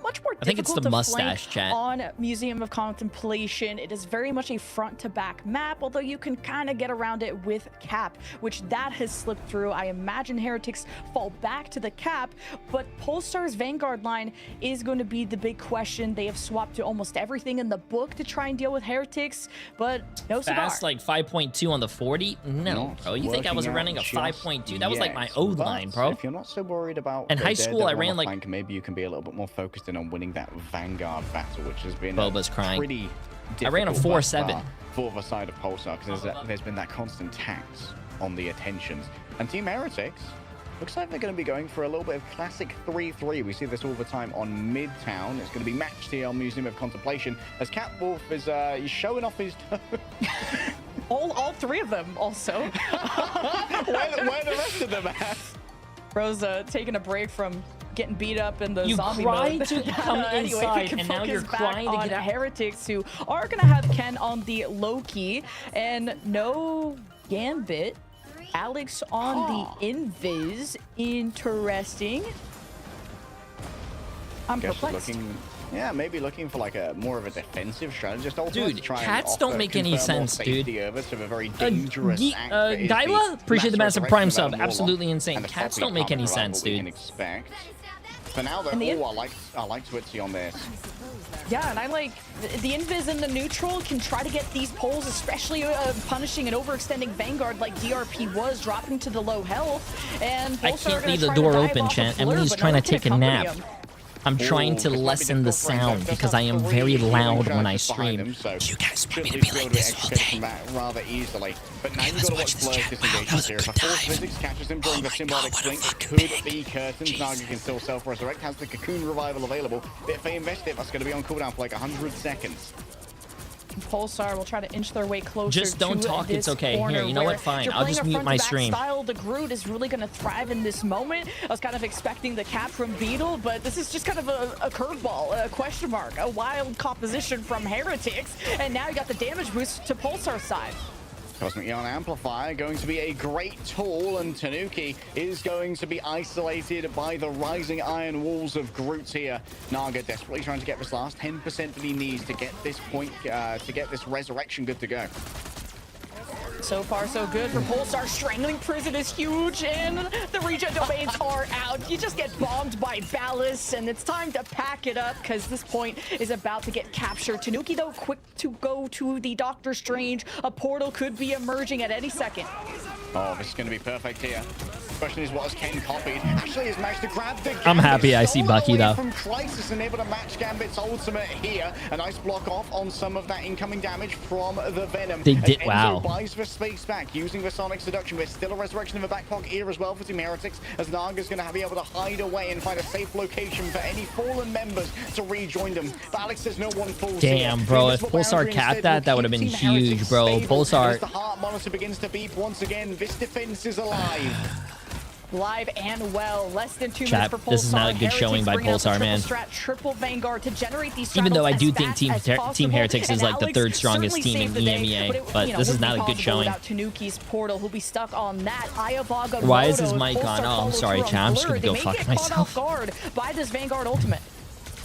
[SPEAKER 13] much more difficult
[SPEAKER 15] I think it's the
[SPEAKER 13] to
[SPEAKER 15] mustache,
[SPEAKER 13] flank
[SPEAKER 15] chat.
[SPEAKER 13] on Museum of Contemplation. It is very much a front-to-back map, although you can kind of get around it with Cap, which that has slipped through. I imagine Heretics fall back to the Cap, but Polestar's Vanguard line is going to be the big question. They have swapped to almost everything in the book to try and deal with Heretics, but no cigar.
[SPEAKER 15] Fast like 5.2 on the 40? No, bro. You think I was running a 5.2? That was like my old line, bro.
[SPEAKER 12] If you're not so worried about
[SPEAKER 15] In
[SPEAKER 12] the
[SPEAKER 15] high school, I
[SPEAKER 12] Daredevil
[SPEAKER 15] ran
[SPEAKER 12] on the
[SPEAKER 15] like
[SPEAKER 12] flank, maybe you can be a little bit more focused in on winning that Vanguard battle, which has been
[SPEAKER 15] Boba's crying.
[SPEAKER 12] pretty
[SPEAKER 15] I ran a
[SPEAKER 12] difficult thus
[SPEAKER 15] 4.7
[SPEAKER 12] far for the side of Pulsar, because there's been that constant tax on the attentions. And Team Heretics looks like they're going to be going for a little bit of classic 3-3. We see this all the time on Midtown. It's going to be matched here on Museum of Contemplation as Catwolf is he's showing off his
[SPEAKER 13] all three of them also.
[SPEAKER 12] where the rest of them at?
[SPEAKER 13] Rosa taking a break from getting beat up in the
[SPEAKER 15] You
[SPEAKER 13] zombie
[SPEAKER 15] cried
[SPEAKER 13] mode.
[SPEAKER 15] to come
[SPEAKER 13] Anyway, we
[SPEAKER 15] inside,
[SPEAKER 13] can
[SPEAKER 15] and now you're
[SPEAKER 13] focus back
[SPEAKER 15] crying to
[SPEAKER 13] on
[SPEAKER 15] get out.
[SPEAKER 13] Heretics, who are going to have Ken on the Loki and no Gambit. Alex on the Invis. Interesting. I'm
[SPEAKER 12] Guess
[SPEAKER 13] perplexed.
[SPEAKER 12] maybe looking for like a more of a defensive strategist. Ultimately,
[SPEAKER 15] Dude,
[SPEAKER 12] to try and
[SPEAKER 15] cats
[SPEAKER 12] offer,
[SPEAKER 15] don't make any
[SPEAKER 12] confirm more
[SPEAKER 15] sense, dude.
[SPEAKER 12] safety over to a very dangerous act that is
[SPEAKER 15] Gyla,
[SPEAKER 12] the
[SPEAKER 15] appreciate the
[SPEAKER 12] mass
[SPEAKER 15] massive prime
[SPEAKER 12] resurrection of
[SPEAKER 15] sub.
[SPEAKER 12] Adam Warlock.
[SPEAKER 15] Absolutely insane.
[SPEAKER 12] And the
[SPEAKER 15] Cats
[SPEAKER 12] copy
[SPEAKER 15] don't make any
[SPEAKER 12] can't provide
[SPEAKER 15] sense,
[SPEAKER 12] what we can
[SPEAKER 15] dude.
[SPEAKER 12] expect. For now, though,
[SPEAKER 13] And the
[SPEAKER 12] I like Twitzy on this.
[SPEAKER 13] Yeah, and I like the Invis and the neutral can try to get these poles, especially punishing an overextending Vanguard like DRP was, dropping to the low health. And
[SPEAKER 15] I
[SPEAKER 13] Pulsar are
[SPEAKER 15] can't
[SPEAKER 13] gonna
[SPEAKER 15] leave the
[SPEAKER 13] try to
[SPEAKER 15] door
[SPEAKER 13] dive
[SPEAKER 15] open,
[SPEAKER 13] off
[SPEAKER 15] chat.
[SPEAKER 13] of Fleur,
[SPEAKER 15] Emily's
[SPEAKER 13] but
[SPEAKER 15] trying
[SPEAKER 13] no
[SPEAKER 15] to take a
[SPEAKER 13] one can
[SPEAKER 15] nap.
[SPEAKER 13] accompany him.
[SPEAKER 15] I'm trying to
[SPEAKER 12] This might be
[SPEAKER 15] lessen the
[SPEAKER 12] difficult for him, though.
[SPEAKER 15] sound
[SPEAKER 12] Does
[SPEAKER 15] because
[SPEAKER 12] have
[SPEAKER 15] I am
[SPEAKER 12] three
[SPEAKER 15] very
[SPEAKER 12] healing
[SPEAKER 15] loud when I
[SPEAKER 12] charges behind him,
[SPEAKER 15] stream.
[SPEAKER 12] so
[SPEAKER 15] You guys want me
[SPEAKER 12] should
[SPEAKER 15] to be
[SPEAKER 12] able
[SPEAKER 15] like
[SPEAKER 12] to
[SPEAKER 15] this all
[SPEAKER 12] escape
[SPEAKER 15] day?
[SPEAKER 12] from that rather easily. But now you've got to watch Blur's disengagement here. If a force physics catches him during the symbiotic blink, it could be curtains. Naga can still self-resurrect, has the cocoon revival available. But if they invest it, that's going to be on cooldown for like 100 seconds.
[SPEAKER 13] Pulsar will try to inch their way closer.
[SPEAKER 15] Just don't
[SPEAKER 13] to
[SPEAKER 15] talk,
[SPEAKER 13] this
[SPEAKER 15] it's okay.
[SPEAKER 13] corner
[SPEAKER 15] Here, you know
[SPEAKER 13] where
[SPEAKER 15] what? Fine.
[SPEAKER 13] if you're
[SPEAKER 15] I'll
[SPEAKER 13] playing
[SPEAKER 15] just
[SPEAKER 13] a
[SPEAKER 15] mute my
[SPEAKER 13] front-to-back
[SPEAKER 15] stream.
[SPEAKER 13] Style, the Groot is really going to thrive in this moment. I was kind of expecting the cap from Beetle, but this is just kind of a curveball, a question mark, a wild composition from Heretics, and now you got the damage boost to Pulsar's side.
[SPEAKER 12] Cosmic Yarn Amplifier going to be a great tool, and Tanuki is going to be isolated by the rising iron walls of Groot here. Naga desperately trying to get this last 10% that he needs to get this point, to get this resurrection good to go.
[SPEAKER 13] So far, so good for Pulsar. Strangling Prison is huge, and the regen domains are out. You just get bombed by Ballast, and it's time to pack it up because this point is about to get captured. Tanuki, though, quick to go to the Doctor Strange. A portal could be emerging at any second.
[SPEAKER 12] Oh, this is going to be perfect here. Question is, what has Ken copied? Actually, has managed to grab the Gambit.
[SPEAKER 15] I'm happy I see Bucky, though.
[SPEAKER 12] From Crisis and able to match Gambit's ultimate here. A nice block off on some of that incoming damage from the Venom.
[SPEAKER 15] They did,
[SPEAKER 12] Enzo
[SPEAKER 15] wow.
[SPEAKER 12] buys the space back using the Sonic Seduction. There's still a resurrection in the back pocket here as well for Team Heretics, as Naga's going to be able to hide away and find a safe location for any fallen members to rejoin them. But Alex says no one falls.
[SPEAKER 15] Damn, bro. If Pulsar capped that, that would have been huge, bro. Pulsar.
[SPEAKER 12] As the heart monitor begins to beep once again, this defense is alive.
[SPEAKER 13] Live and well, less than 2
[SPEAKER 15] Chat,
[SPEAKER 13] minutes for Pulsar.
[SPEAKER 15] this is not a good showing by
[SPEAKER 13] Heretics bring out
[SPEAKER 15] Pulsar,
[SPEAKER 13] the
[SPEAKER 15] man.
[SPEAKER 13] triple strat, triple Vanguard to generate these
[SPEAKER 15] Even though I
[SPEAKER 13] straddles
[SPEAKER 15] do
[SPEAKER 13] as
[SPEAKER 15] think
[SPEAKER 13] fast
[SPEAKER 15] Team
[SPEAKER 13] as possible.
[SPEAKER 15] Heretics is
[SPEAKER 13] And
[SPEAKER 15] like the
[SPEAKER 13] Alex
[SPEAKER 15] third strongest
[SPEAKER 13] certainly
[SPEAKER 15] team in
[SPEAKER 13] saved the day,
[SPEAKER 15] EMEA,
[SPEAKER 13] it,
[SPEAKER 15] but
[SPEAKER 13] you know,
[SPEAKER 15] this is
[SPEAKER 13] wouldn't
[SPEAKER 15] not
[SPEAKER 13] be
[SPEAKER 15] a good
[SPEAKER 13] possible
[SPEAKER 15] showing.
[SPEAKER 13] without Tanuki's portal, who'll be stuck on that. Ayabaga
[SPEAKER 15] Why is
[SPEAKER 13] Moto,
[SPEAKER 15] his mic
[SPEAKER 13] Pulsar
[SPEAKER 15] on? Oh, I'm
[SPEAKER 13] follows
[SPEAKER 15] sorry,
[SPEAKER 13] through
[SPEAKER 15] chat. I'm
[SPEAKER 13] on
[SPEAKER 15] just
[SPEAKER 13] Blur.
[SPEAKER 15] gonna go
[SPEAKER 13] They may
[SPEAKER 15] fuck
[SPEAKER 13] get caught
[SPEAKER 15] myself.
[SPEAKER 13] off guard by this Vanguard ultimate.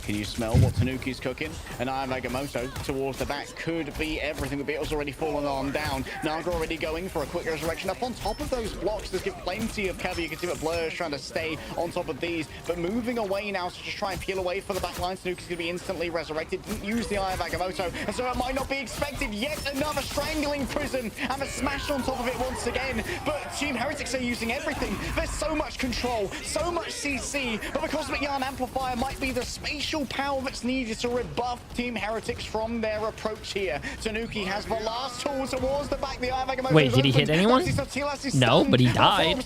[SPEAKER 12] Can you smell what Tanuki's cooking? And Ayamagamoto towards the back could be everything. The Beetle's already fallen on down. Naga already going for a quick resurrection. Up on top of those blocks, there's plenty of cover. You can see that Blur is trying to stay on top of these, but moving away now to just try and peel away for the back line. Tanuki's going to be instantly resurrected. Didn't use the Ayamagamoto, and so it might not be expected. Yet another strangling prison and a smash on top of it once again. But Team Heretics are using everything. There's so much control, so much CC, but the Cosmic Yarn Amplifier might be the space initial power that's needed to rebuff Team Heretics from their approach here. Tanuki has the last tool towards the back.
[SPEAKER 15] Wait, did he hit anyone? No, but he died.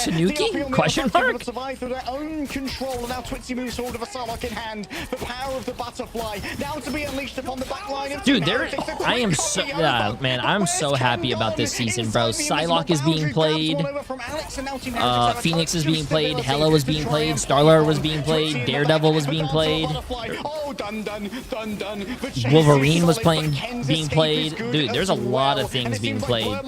[SPEAKER 15] Tanuki? Question mark?
[SPEAKER 12] Survive through their own control. And now Twitzy moves forward with a Psylocke in hand. The power of the butterfly now to be unleashed upon the back line.
[SPEAKER 15] Dude, I am so, man, I'm so happy about this season, bro. Psylocke is being played. Phoenix is being played. Hello is being played. Starlord was being played. Daredevil was being played. Wolverine was being played. Dude, there's a lot of things being played.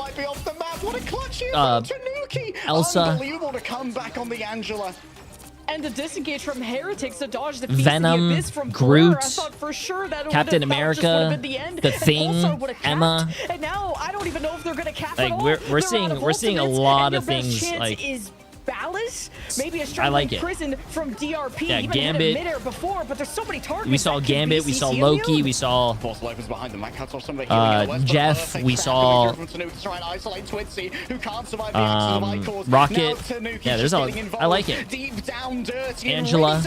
[SPEAKER 15] Elsa.
[SPEAKER 12] Unbelievable to come back on the Angela.
[SPEAKER 13] And the disengage from Heretics to dodge the
[SPEAKER 15] Venom,
[SPEAKER 13] Abyss from
[SPEAKER 15] Groot,
[SPEAKER 13] I thought for sure that
[SPEAKER 15] Captain America, the Thing, Emma.
[SPEAKER 13] And now I don't even know if they're gonna cap
[SPEAKER 15] like we're seeing a lot of things. Like
[SPEAKER 13] is Ballas, maybe a
[SPEAKER 15] I like it.
[SPEAKER 13] prison from DRP.
[SPEAKER 15] Yeah,
[SPEAKER 13] even
[SPEAKER 15] Gambit.
[SPEAKER 13] hit midair before, but there's so many targets.
[SPEAKER 15] We saw Gambit, we saw Loki, we saw Jeff, we saw Rocket. Yeah, there's a. I like it. Angela.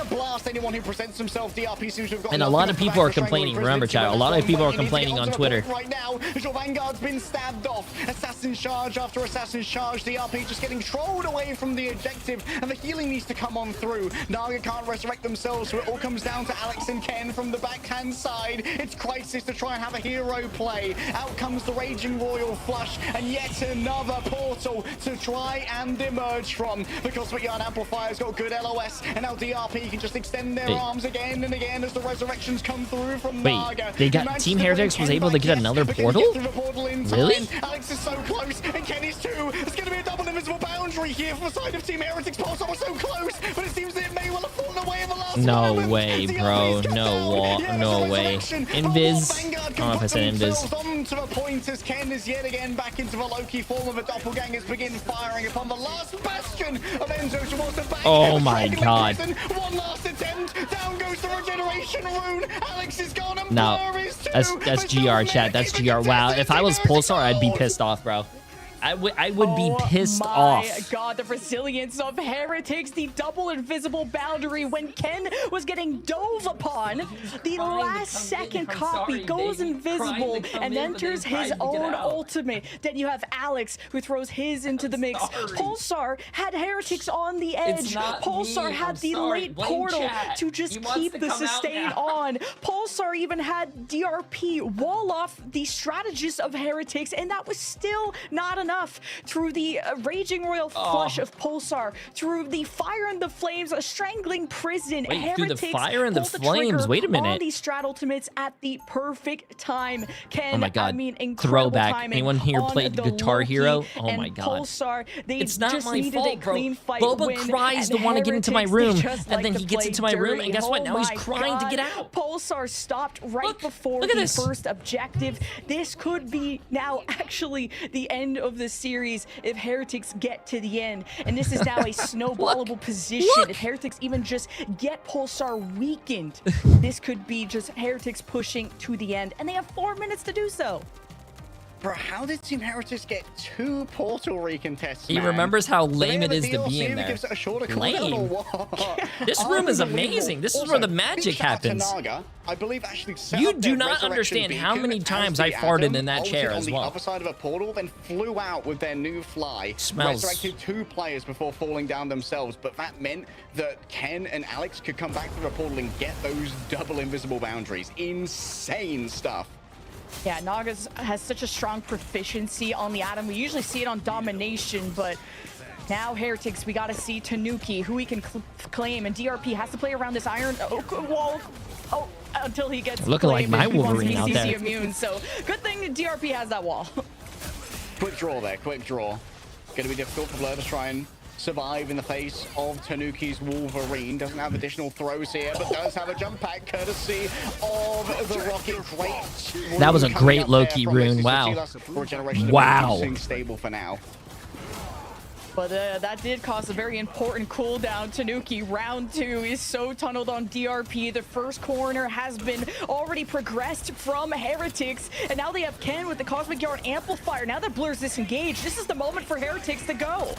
[SPEAKER 15] And a lot of people are complaining. Remember, chat. A lot of people are complaining on Twitter.
[SPEAKER 12] Right now, Vanguard's been stabbed off. Assassin charge after assassin charge. DRP just getting trolled away from the objective, and the healing needs to come on through. Naga can't resurrect themselves, so it all comes down to Alex and Ken from the backhand side. It's Crisis to try and have a hero play. Out comes the Raging Royal Flush, and yet another portal to try and emerge from. The Cosmic Yarn Amplifier's got good LOS, and now DRP can just extend their arms again and again as the resurrections come through from Naga.
[SPEAKER 15] They got Team Heretics was able to get another portal? Really?
[SPEAKER 12] Alex is so close, and Kenny's too. It's going to be a double invisible boundary here from the side of Team Heretics. Pulsar was so close, but it seems that it may well have fallen away in the last
[SPEAKER 15] No way, bro. No way. Invis. I don't know if I said Invis.
[SPEAKER 12] Onto the point as Ken is yet again back into the Loki form of the doppelgangers begin firing upon the last bastion of Enzo towards the back.
[SPEAKER 15] Oh my god.
[SPEAKER 12] One last attempt. Down goes the regeneration rune. Alex is gone and
[SPEAKER 15] No, that's GR, chat. That's GR. Wow, if I was Pulsar, I'd be pissed off, bro. I would be pissed off.
[SPEAKER 13] Oh my god, the resilience of Heretics, the double invisible boundary when Ken was getting dove upon. The last second copy goes invisible and enters his own ultimate. Then you have Alex who throws his into the mix. Pulsar had Heretics on the edge. Pulsar had the late portal to just keep the sustain on. Pulsar even had DRP wall off the strategist of Heretics, and that was still not enough. Through the Raging Royal Flush of Pulsar, through the Fire and the Flames, a strangling prison.
[SPEAKER 15] Wait, through the Fire and the Flames? Wait a minute.
[SPEAKER 13] On these strat ultimates at the perfect time. Ken,
[SPEAKER 15] oh my god.
[SPEAKER 13] I mean, incredible
[SPEAKER 15] throwback.
[SPEAKER 13] timing.
[SPEAKER 15] Anyone here played Guitar
[SPEAKER 13] Loki
[SPEAKER 15] Hero? Oh my god.
[SPEAKER 13] Pulsar, they
[SPEAKER 15] it's not
[SPEAKER 13] just
[SPEAKER 15] my
[SPEAKER 13] needed
[SPEAKER 15] fault,
[SPEAKER 13] a clean fight
[SPEAKER 15] Boba
[SPEAKER 13] win,
[SPEAKER 15] cries to want to get into my room, and then he gets into my room, and guess what? Now he's crying to get out.
[SPEAKER 13] Pulsar stopped right before the first objective. This could be now actually the end of the series if Heretics get to the end, and this is now a snowballable position. If Heretics even just get Pulsar weakened, this could be just Heretics pushing to the end, and they have 4 minutes to do so.
[SPEAKER 12] Bro, how did Team Heretics get 2 portal recontests?
[SPEAKER 15] He remembers how lame it is to be in there. Lame. This room is amazing. This is where the magic happens.
[SPEAKER 12] I believe actually
[SPEAKER 15] you do not understand how many times I farted in that chair as well.
[SPEAKER 12] On the other side of a portal, then flew out with their new fly.
[SPEAKER 15] Smells.
[SPEAKER 12] Resurrected 2 players before falling down themselves, but that meant that Ken and Alex could come back through a portal and get those double invisible boundaries. Insane stuff.
[SPEAKER 13] Yeah, Naga has such a strong proficiency on the Atom. We usually see it on Domination, but now Heretics, we got to see Tanuki, who he can claim, and DRP has to play around this iron wall until he gets
[SPEAKER 15] looking like my Wolverine out there.
[SPEAKER 13] Immune, so good thing DRP has that wall.
[SPEAKER 12] Quick draw there, quick draw. Going to be difficult for Blur to try and survive in the face of Tanuki's Wolverine. Doesn't have additional throws here, but does have a jump pack courtesy of the Rocket Crate.
[SPEAKER 15] That was a great Loki rune. Wow. Wow.
[SPEAKER 12] Stable for now.
[SPEAKER 13] But that did cause a very important cooldown. Tanuki, round 2, is so tunneled on DRP. The first corner has been already progressed from Heretics, and now they have Ken with the Cosmic Yarn Amplifier. Now that Blur's disengaged, this is the moment for Heretics to go.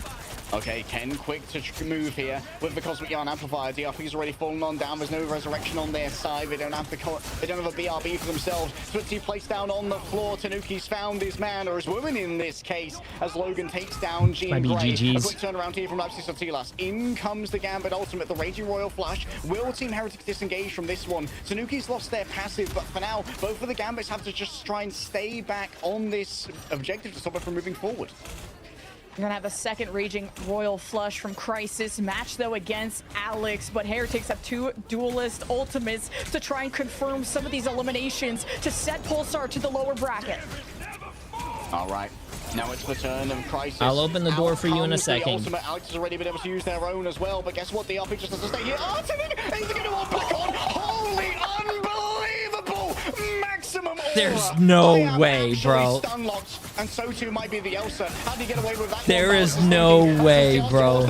[SPEAKER 12] Okay, Ken, quick to move here with the Cosmic Yarn Amplifier. DRP's already fallen on down. There's no resurrection on their side. They don't have a BRB for themselves. Switzy placed down on the floor. Tanuki's found his man, or his woman in this case, as Logan takes down Jean Grey. A quick turnaround here from Leipzig Sotilas. In comes the Gambit Ultimate, the Raging Royal Flash. Will Team Heretics disengage from this one? Tanuki's lost their passive, but for now, both of the Gambits have to just try and stay back on this objective to stop it from moving forward.
[SPEAKER 13] We're gonna have a second Raging Royal Flush from Crisis. Match, though, against Alex, but Heretics have 2 Duelist ultimates to try and confirm some of these eliminations to set Pulsar to the lower bracket.
[SPEAKER 12] All right. Now it's the turn of Crisis.
[SPEAKER 15] I'll open the door for you in a second.
[SPEAKER 12] Ultimate. Alex has already been able to use their own as well, but guess what? The RP just has to stay here. Oh, he's going to walk back on. Holy unbelievable maximum aura.
[SPEAKER 15] There's no way, bro.
[SPEAKER 12] And so too might be the Elsa. How do you get away with that?
[SPEAKER 15] There is no way, bro.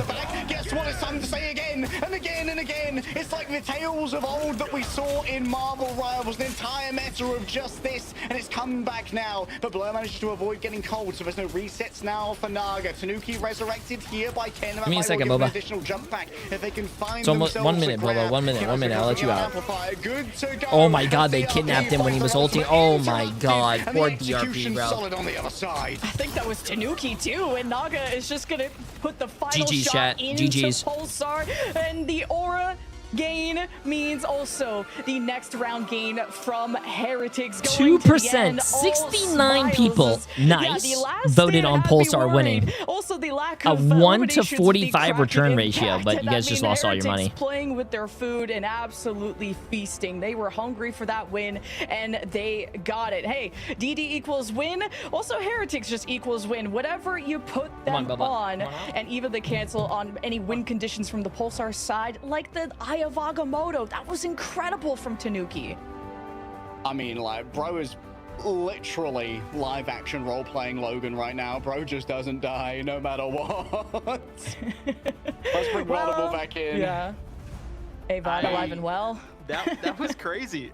[SPEAKER 12] Guess what? It's time to say again and again and again. It's like the tales of old that we saw in Marvel Rivals. An entire meta of just this, and it's come back now. But Blur managed to avoid getting cold, so there's no resets now for Naga. Tanuki resurrected here by Ken.
[SPEAKER 15] Give me a second, Boba.
[SPEAKER 12] Additional jump back if they can find
[SPEAKER 15] It's almost 1 minute, Boba. 1 minute. 1 minute. I'll let you out. Oh my god, they kidnapped him when he was ulting. Oh my god. Poor DRP, bro.
[SPEAKER 12] Solid on the other side.
[SPEAKER 13] I think that was Tanuki too, and Naga is just gonna put the final
[SPEAKER 15] GG's
[SPEAKER 13] shot
[SPEAKER 15] chat.
[SPEAKER 13] into
[SPEAKER 15] GG's.
[SPEAKER 13] Pulsar, and the aura gain means also the next round gain from Heretics.
[SPEAKER 15] 2%, 69 people, nice, voted on Pulsar winning.
[SPEAKER 13] Also, the lack
[SPEAKER 15] A
[SPEAKER 13] of
[SPEAKER 15] 1 to 45 return ratio, but you guys just lost all your money.
[SPEAKER 13] Playing with their food and absolutely feasting. They were hungry for that win, and they got it. Hey, DD equals win. Also, Heretics just equals win. Whatever you put them on, and even the cancel on any win conditions from the Pulsar side, like the Eye of Agamotto. That was incredible from Tanuki.
[SPEAKER 12] I mean, like, bro is literally live action role playing Logan right now. Bro just doesn't die no matter what. Let's bring Rodible back in.
[SPEAKER 13] Yeah. Ava alive and well.
[SPEAKER 11] That was crazy.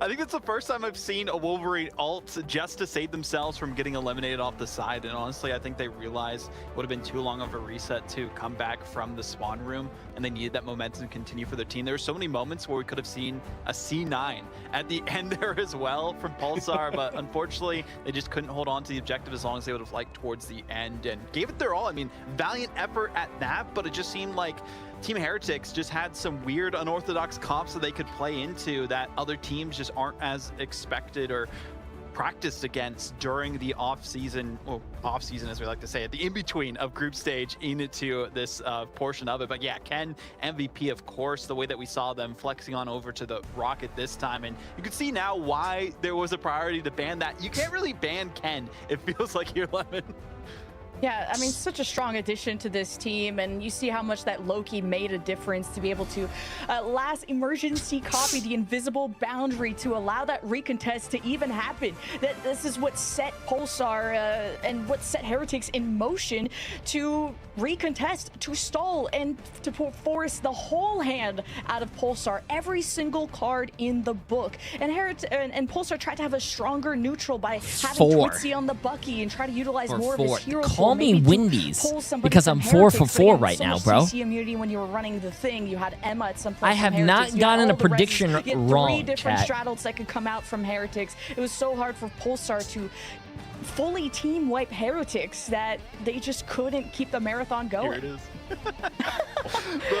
[SPEAKER 11] I think it's the first time I've seen a Wolverine ult just to save themselves from getting eliminated off the side. And honestly, I think they realized it would have been too long of a reset to come back from the spawn room, and they needed that momentum to continue for their team. There were so many moments where we could have seen a C9 at the end there as well from Pulsar, but unfortunately, they just couldn't hold on to the objective as long as they would have liked towards the end, and gave it their all. I mean, valiant effort at that, but it just seemed like Team Heretics just had some weird unorthodox comps that they could play into that other teams just aren't as expected or practiced against during the off-season, well, off-season as we like to say it, the in-between of group stage into this portion of it. But yeah, Ken, MVP, of course, the way that we saw them flexing on over to the Rocket this time. And you can see now why there was a priority to ban that. You can't really ban Ken, it feels like you're Lemon.
[SPEAKER 13] Yeah, I mean, such a strong addition to this team, and you see how much that Loki made a difference to be able to last emergency copy the invisible boundary to allow that recontest to even happen. That this is what set Pulsar and what set Heretics in motion to recontest, to stall, and to force the whole hand out of Pulsar, every single card in the book. And Pulsar tried to have a stronger neutral by having Twitzy on the Bucky and try to utilize more of his hero.
[SPEAKER 15] Call me Wendy's because I'm 4 for 4 right now, bro.
[SPEAKER 13] CC immunity when you were running the thing. You had Emma at some point.
[SPEAKER 15] I have not gotten a prediction wrong,
[SPEAKER 13] You had 3 different straddles that could come out from Heretics. It was so hard for Pulsar to fully team wipe Heretics that they just couldn't keep the marathon going.
[SPEAKER 11] Here it is.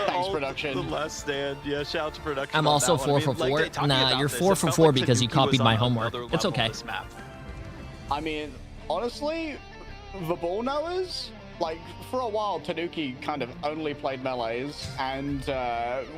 [SPEAKER 11] Thanks, production. The last stand. Yeah, shout out to production.
[SPEAKER 15] I'm also 4 for 4. Nah, you're 4 for 4 because you copied my homework. It's okay.
[SPEAKER 12] I mean, honestly, the ball knowers, like, for a while, Tanuki kind of only played melees, and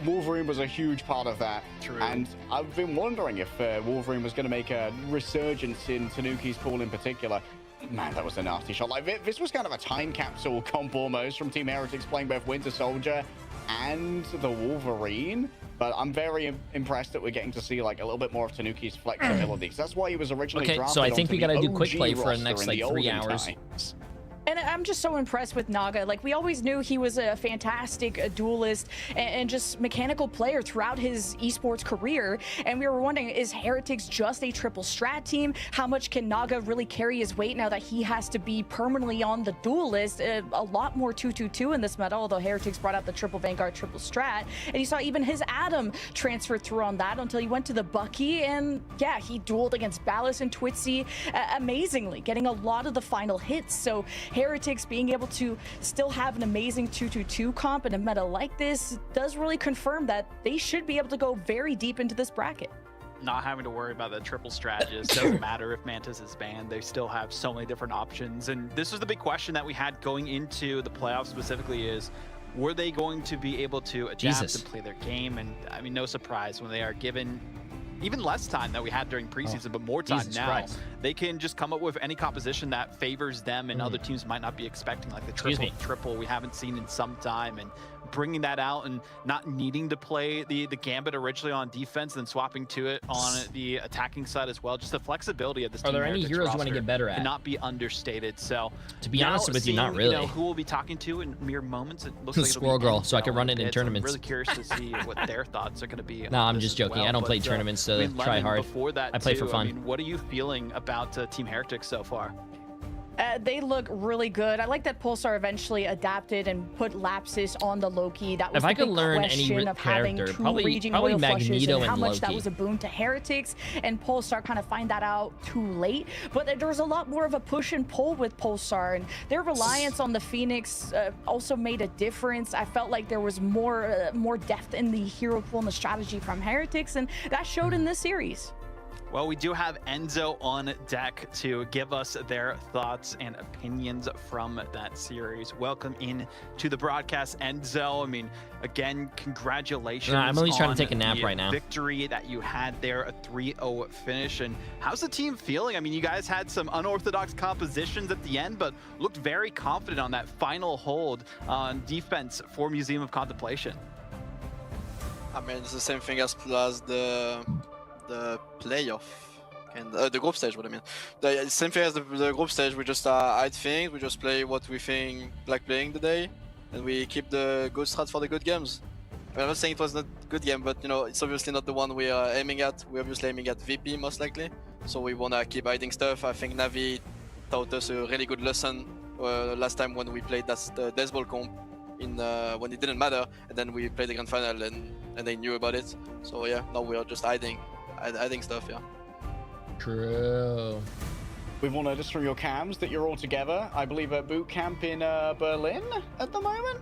[SPEAKER 12] Wolverine was a huge part of that.
[SPEAKER 11] True.
[SPEAKER 12] And I've been wondering if Wolverine was going to make a resurgence in Tanuki's pool in particular. Man, that was a nasty shot. Like, this was kind of a time capsule comp almost from Team Heretics playing both Winter Soldier and the Wolverine. But I'm very impressed that we're getting to see like a little bit more of Tanuki's flexibility. That's why he was originally drafted.
[SPEAKER 15] So I think we gotta do quick play for the
[SPEAKER 12] roster
[SPEAKER 15] next like 3 hours.
[SPEAKER 13] And I'm just so impressed with Naga. Like, we always knew he was a fantastic duelist and just mechanical player throughout his esports career. And we were wondering, is Heretics just a triple strat team? How much can Naga really carry his weight now that he has to be permanently on the duelist? A lot more 2-2-2 in this meta, although Heretics brought out the triple Vanguard, triple strat. And you saw even his Adam transfer through on that until he went to the Bucky. And yeah, he dueled against Ballas and Twitzy amazingly, getting a lot of the final hits. So Heretics being able to still have an amazing 2-2-2 comp in a meta like this does really confirm that they should be able to go very deep into this bracket.
[SPEAKER 11] Not having to worry about the triple strategist. Doesn't matter if Mantis is banned. They still have so many different options. And this was the big question that we had going into the playoffs specifically is, were they going to be able to adapt and play their game? And I mean, no surprise when they are given even less time that we had during preseason, but more time now. They can just come up with any composition that favors them and other teams might not be expecting, like the triple we haven't seen in some time, and bringing that out and not needing to play the gambit originally on defense and then swapping to it on the attacking side as well. Just the flexibility of this team.
[SPEAKER 3] Are there any heroes you want to get better at?
[SPEAKER 11] Cannot be understated. So
[SPEAKER 3] to be honest with you, not really.
[SPEAKER 11] You know, who we'll be talking to in mere moments. It looks like
[SPEAKER 3] Squirrel Girl, so I can run it in tournaments.
[SPEAKER 11] I'm really curious to see what their thoughts are going to be.
[SPEAKER 3] No, I'm just joking. I don't play tournaments to try hard.
[SPEAKER 11] Before that,
[SPEAKER 3] I play for fun.
[SPEAKER 11] I mean, what are you feeling about Team Heretics so far?
[SPEAKER 13] They look really good. I like that Pulsar eventually adapted and put Lapsus on the Loki. That was
[SPEAKER 3] if
[SPEAKER 13] the
[SPEAKER 3] I could
[SPEAKER 13] big
[SPEAKER 3] learn
[SPEAKER 13] question
[SPEAKER 3] any
[SPEAKER 13] of having
[SPEAKER 3] character,
[SPEAKER 13] two
[SPEAKER 3] probably
[SPEAKER 13] raging royal flushes
[SPEAKER 3] Magneto
[SPEAKER 13] and how
[SPEAKER 3] and
[SPEAKER 13] much
[SPEAKER 3] Loki.
[SPEAKER 13] that was a boon to Heretics, and Pulsar kind of find that out too late. But there was a lot more of a push and pull with Pulsar, and their reliance on the Phoenix also made a difference. I felt like there was more depth in the hero pool and the strategy from Heretics, and that showed in this series.
[SPEAKER 11] Well, we do have Enzo on deck to give us their thoughts and opinions from that series. Welcome in to the broadcast, Enzo. I mean, again, congratulations.
[SPEAKER 3] I'm only trying to take a nap right now.
[SPEAKER 11] Victory that you had there, a 3-0 finish. And how's the team feeling? I mean, you guys had some unorthodox compositions at the end, but looked very confident on that final hold on defense for Museum of Contemplation.
[SPEAKER 17] I mean, it's the same thing as the playoff and the group stage. What I mean, the same thing as the group stage. We just hide things. We just play what we think like playing today, and we keep the good strats for the good games. I mean, I'm not saying it was not a good game, but you know, it's obviously not the one we are aiming at. We're obviously aiming at VP most likely, so we wanna keep hiding stuff. I think Navi taught us a really good lesson last time when we played the Death Ball comp in when it didn't matter, and then we played the grand final and they knew about it. So yeah, now we are just hiding stuff, yeah.
[SPEAKER 3] True.
[SPEAKER 12] We've all noticed from your cams that you're all together, I believe, at boot camp in Berlin at the moment.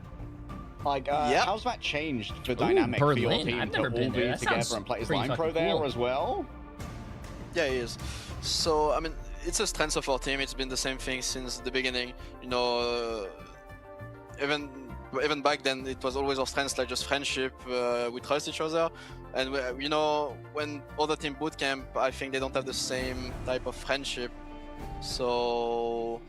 [SPEAKER 12] Like, how's that changed the dynamic for your team
[SPEAKER 3] I've
[SPEAKER 12] to
[SPEAKER 3] never
[SPEAKER 12] all
[SPEAKER 3] been there.
[SPEAKER 12] be
[SPEAKER 3] That
[SPEAKER 12] together
[SPEAKER 3] sounds
[SPEAKER 12] and play? Is
[SPEAKER 3] pretty
[SPEAKER 12] Line Pro
[SPEAKER 3] fucking
[SPEAKER 12] there
[SPEAKER 3] cool.
[SPEAKER 12] as well?
[SPEAKER 17] Yeah, he is. So, I mean, it's a strength of our team. It's been the same thing since the beginning. You know, even back then, it was always our strengths, like just friendship. We trust each other, and you know, when other team boot camp, I think they don't have the same type of friendship. So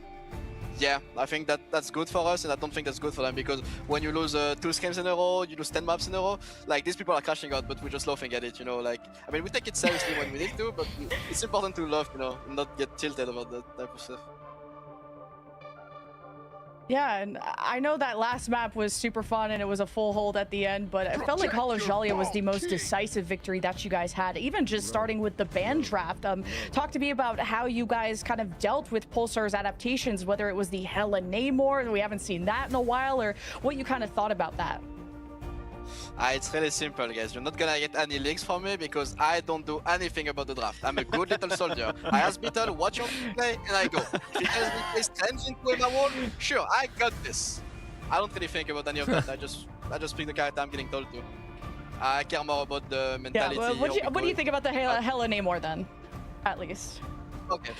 [SPEAKER 17] yeah, I think that's good for us, and I don't think that's good for them, because when you lose 2 scrims in a row, you lose 10 maps in a row, like these people are crashing out, but we're just laughing at it, you know. Like, I mean, we take it seriously when we need to, but it's important to laugh, you know, and not get tilted about that type of stuff.
[SPEAKER 13] Yeah, and I know that last map was super fun and it was a full hold at the end, but it felt like Hollow Jalia was the most decisive victory that you guys had, even just starting with the ban draft. Talk to me about how you guys kind of dealt with Pulsar's adaptations, whether it was the Hella Namor, we haven't seen that in a while, or what you kind of thought about that.
[SPEAKER 17] It's really simple, guys. You're not gonna get any links from me because I don't do anything about the draft. I'm a good little soldier. I ask Beetle, watch your play, and I go. If he tells me place 10 into my wall, sure, I got this. I don't really think about any of that. I just pick the character I'm getting told to. I care more about the mentality.
[SPEAKER 13] Yeah, well, what do you think about the Hella Namor then, at least?
[SPEAKER 17] Okay.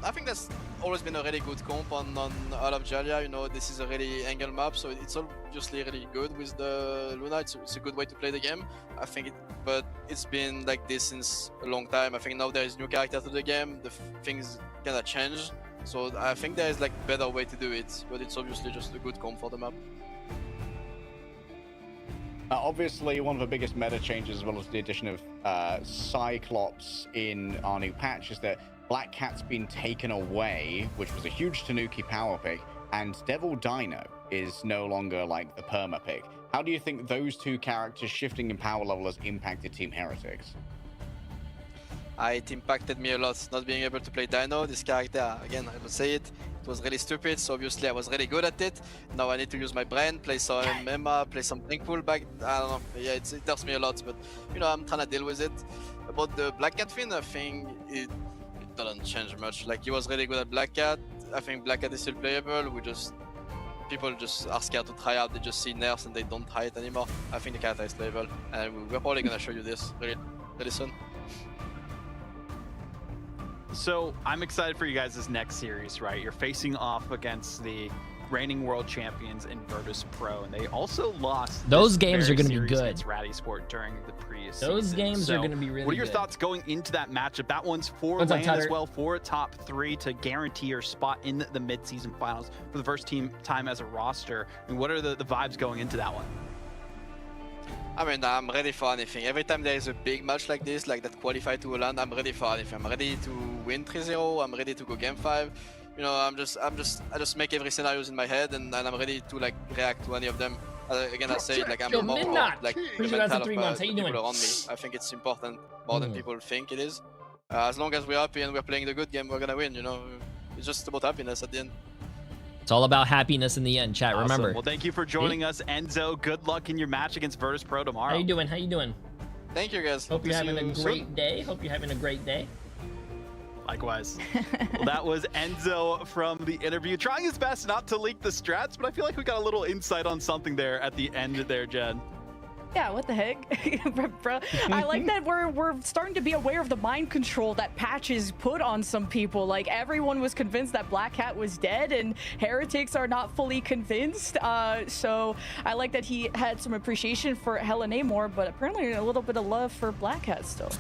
[SPEAKER 17] I think that's always been a really good comp on all of Jalia. You know, this is a really angle map, so it's obviously really good with the Luna. It's a good way to play the game. I think but it's been like this since a long time. I think now there is new character to the game. The things kind of change. So I think there is like better way to do it, but it's obviously just a good comp for the map.
[SPEAKER 12] Obviously, one of the biggest meta changes, as well as the addition of Cyclops in our new patch, is that Black Cat's been taken away, which was a huge Tanuki power pick, and Devil Dino is no longer like the perma pick. How do you think those two characters shifting in power level has impacted Team Heretics?
[SPEAKER 17] It impacted me a lot, not being able to play Dino. This character, again, I will say it, it was really stupid, so obviously I was really good at it. Now I need to use my brain, play some Emma, play some Thankful back. I don't know, yeah, it hurts me a lot, but you know, I'm trying to deal with it. About the Black Cat thing, I think it doesn't change much. Like, he was really good at Black Cat. I think Black Cat is still playable. People just are scared to try out. They just see nerfs and they don't try it anymore. I think the character is playable, and we're probably gonna show you this really soon.
[SPEAKER 11] So I'm excited for you guys' next series, right? You're facing off against the reigning world champions in Virtus Pro, and they also lost.
[SPEAKER 15] Those games are going to be good.
[SPEAKER 11] Against Ratty Sport during the preseason.
[SPEAKER 15] Those games are going to be really good.
[SPEAKER 11] What are your thoughts going into that matchup? That one's for land as well, for a top 3 to guarantee your spot in the mid-season finals for the first time as a roster. I mean, what are the vibes going into that one?
[SPEAKER 17] I mean, I'm ready for anything. Every time there is a big match like this, like that qualify to a land, I'm ready for anything. I'm ready to win 3-0. I'm ready to go game 5. You know, I just make every scenarios in my head, and I'm ready to like react to any of them. Again, I say like I'm more like the mental of people around me. I think it's important more than people think it is. As long as we're happy and we're playing the good game, we're gonna win. You know, it's just about happiness at the end.
[SPEAKER 15] It's all about happiness in the end, chat.
[SPEAKER 11] Awesome.
[SPEAKER 15] Remember.
[SPEAKER 11] Well, thank you for joining us, Enzo. Good luck in your match against Virtus Pro tomorrow.
[SPEAKER 15] How you doing? How you doing?
[SPEAKER 17] Thank you, guys.
[SPEAKER 15] Hope you're having a great day. Hope you're having a great day.
[SPEAKER 11] Likewise. Well, that was Enzo from the interview, trying his best not to leak the strats, but I feel like we got a little insight on something there at the end there, Jen.
[SPEAKER 13] Yeah, what the heck? Bro, I like that we're starting to be aware of the mind control that patches put on some people. Like, everyone was convinced that Black Cat was dead, and Heretics are not fully convinced. So I like that he had some appreciation for Helen Namor, but apparently a little bit of love for Black Cat still.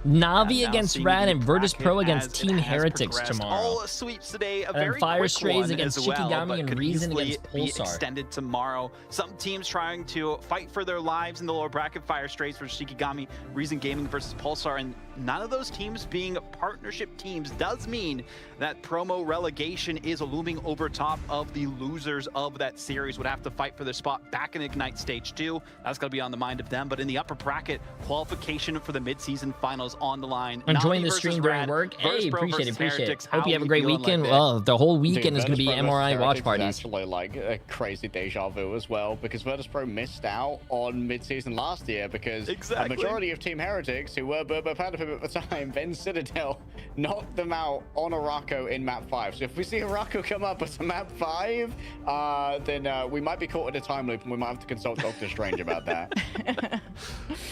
[SPEAKER 15] Navi against Rad and Virtus Pro against Team Heretics tomorrow.
[SPEAKER 11] All sweeps today, a very
[SPEAKER 15] Fire
[SPEAKER 11] quick
[SPEAKER 15] Strays
[SPEAKER 11] one
[SPEAKER 15] against
[SPEAKER 11] as well,
[SPEAKER 15] Shikigami
[SPEAKER 11] but
[SPEAKER 15] and
[SPEAKER 11] could
[SPEAKER 15] Reason
[SPEAKER 11] easily
[SPEAKER 15] against
[SPEAKER 11] be
[SPEAKER 15] Pulsar.
[SPEAKER 11] extended tomorrow. Some teams trying to fight for their lives in the lower bracket. Fire Strays versus Shikigami, Reason Gaming versus Pulsar, and none of those teams being partnership teams does mean that promo relegation is looming over top of the losers of that series. Would have to fight for their spot back in Ignite Stage 2. That's going to be on the mind of them. But in the upper bracket, qualification for the mid-season finals on the line.
[SPEAKER 15] Enjoying the stream during work. Hey, appreciate it. Hope you have a great weekend. Well, the whole weekend is going to be MRI watch parties.
[SPEAKER 12] Actually, like a crazy deja vu as well, because Virtus Pro missed out on mid-season last year because a majority of Team Heretics, who were Burbo Padafib at the time, then Citadel, knocked them out on Araco in map 5. So if we see Araco come up as a map 5, then we might be caught in a time loop, and we might have to consult Doctor Strange about that.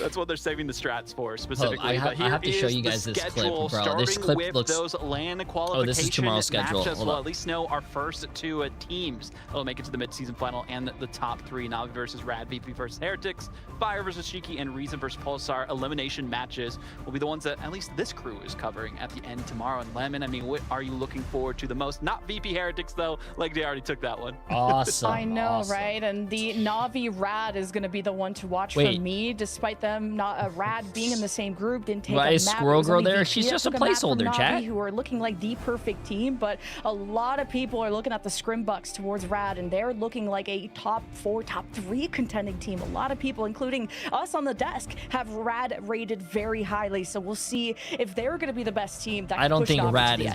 [SPEAKER 11] That's what they're saving the strats for specifically.
[SPEAKER 15] I have to show you guys this clip, bro. This clip looks.
[SPEAKER 11] Those LAN
[SPEAKER 15] Oh, this is tomorrow's schedule.
[SPEAKER 11] Matchups. We'll at least know our first 2 teams that will make it to the mid-season final and the top 3. Navi versus Rad, VP versus Heretics, Fire versus Shiki, and Reason versus Pulsar. Elimination matches will be the ones that at least this crew is covering at the end tomorrow. And Lemon, I mean, what are you looking forward to the most? Not VP Heretics though. Like they already took that one.
[SPEAKER 15] Awesome.
[SPEAKER 13] I know, right? And the Navi Rad is going to be the one to watch for me, despite them not Rad being in the same group. Didn't take a map.
[SPEAKER 15] Squirrel Girl there? She's just a placeholder, chat.
[SPEAKER 13] Who are looking like the perfect team, but a lot of people are looking at the Scrimbucks towards Rad, and they're looking like a top 4, top 3 contending team. A lot of people, including us on the desk, have Rad rated very highly. So we'll see if they're going to be the best team. That
[SPEAKER 15] I don't think Rad is.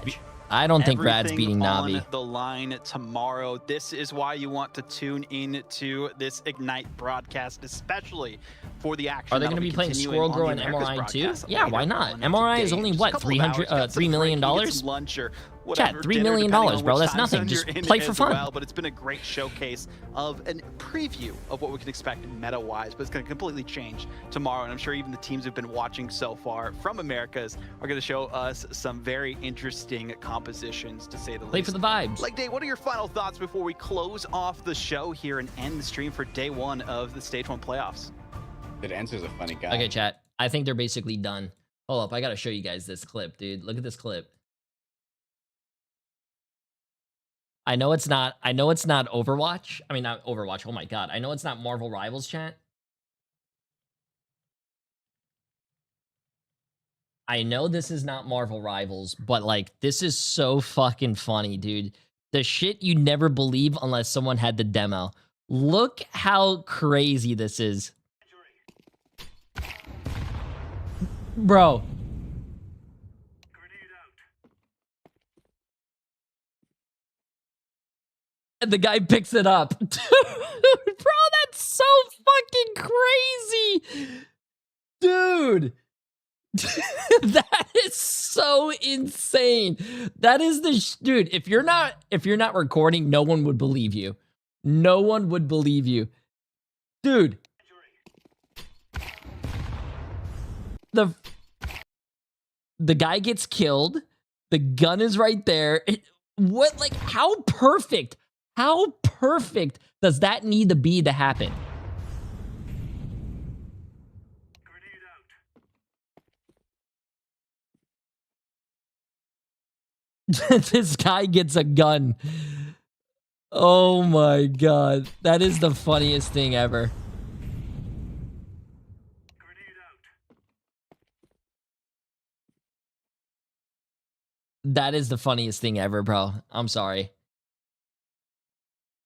[SPEAKER 15] I don't think Rad's beating Navi.
[SPEAKER 11] On the line tomorrow. This is why you want to tune in to this Ignite broadcast, especially for the action.
[SPEAKER 15] Are they going to be playing Squirrel Girl and MRI too? Yeah, why not? MRI is only what, $3 million?
[SPEAKER 11] Lunch or
[SPEAKER 15] Chat, $3 million, bro. That's nothing. Just play for fun.
[SPEAKER 11] Well, but it's been a great showcase of a preview of what we can expect meta-wise, but it's going to completely change tomorrow. And I'm sure even the teams who've been watching so far from Americas are going to show us some very interesting compositions, to say the least.
[SPEAKER 15] Play for the vibes.
[SPEAKER 11] Like, Dave, what are your final thoughts before we close off the show here and end the stream for day 1 of the Stage 1 playoffs?
[SPEAKER 12] It answers a funny guy.
[SPEAKER 15] Okay, chat. I think they're basically done. Hold up. I got to show you guys this clip, dude. Look at this clip. I know it's not Overwatch. I mean, not Overwatch. Oh my God. I know it's not Marvel Rivals, chat. I know this is not Marvel Rivals, but like this is so fucking funny, dude. The shit you never believe unless someone had the demo. Look how crazy this is. Bro. And the guy picks it up. Dude, bro, that's so fucking crazy. Dude. That is so insane. That is the dude, if you're not recording, no one would believe you. No one would believe you. Dude. The guy gets killed. The gun is right there. What, like, how perfect does that need to be to happen? This guy gets a gun. Oh my god. That is the funniest thing ever. That is the funniest thing ever, bro. I'm sorry.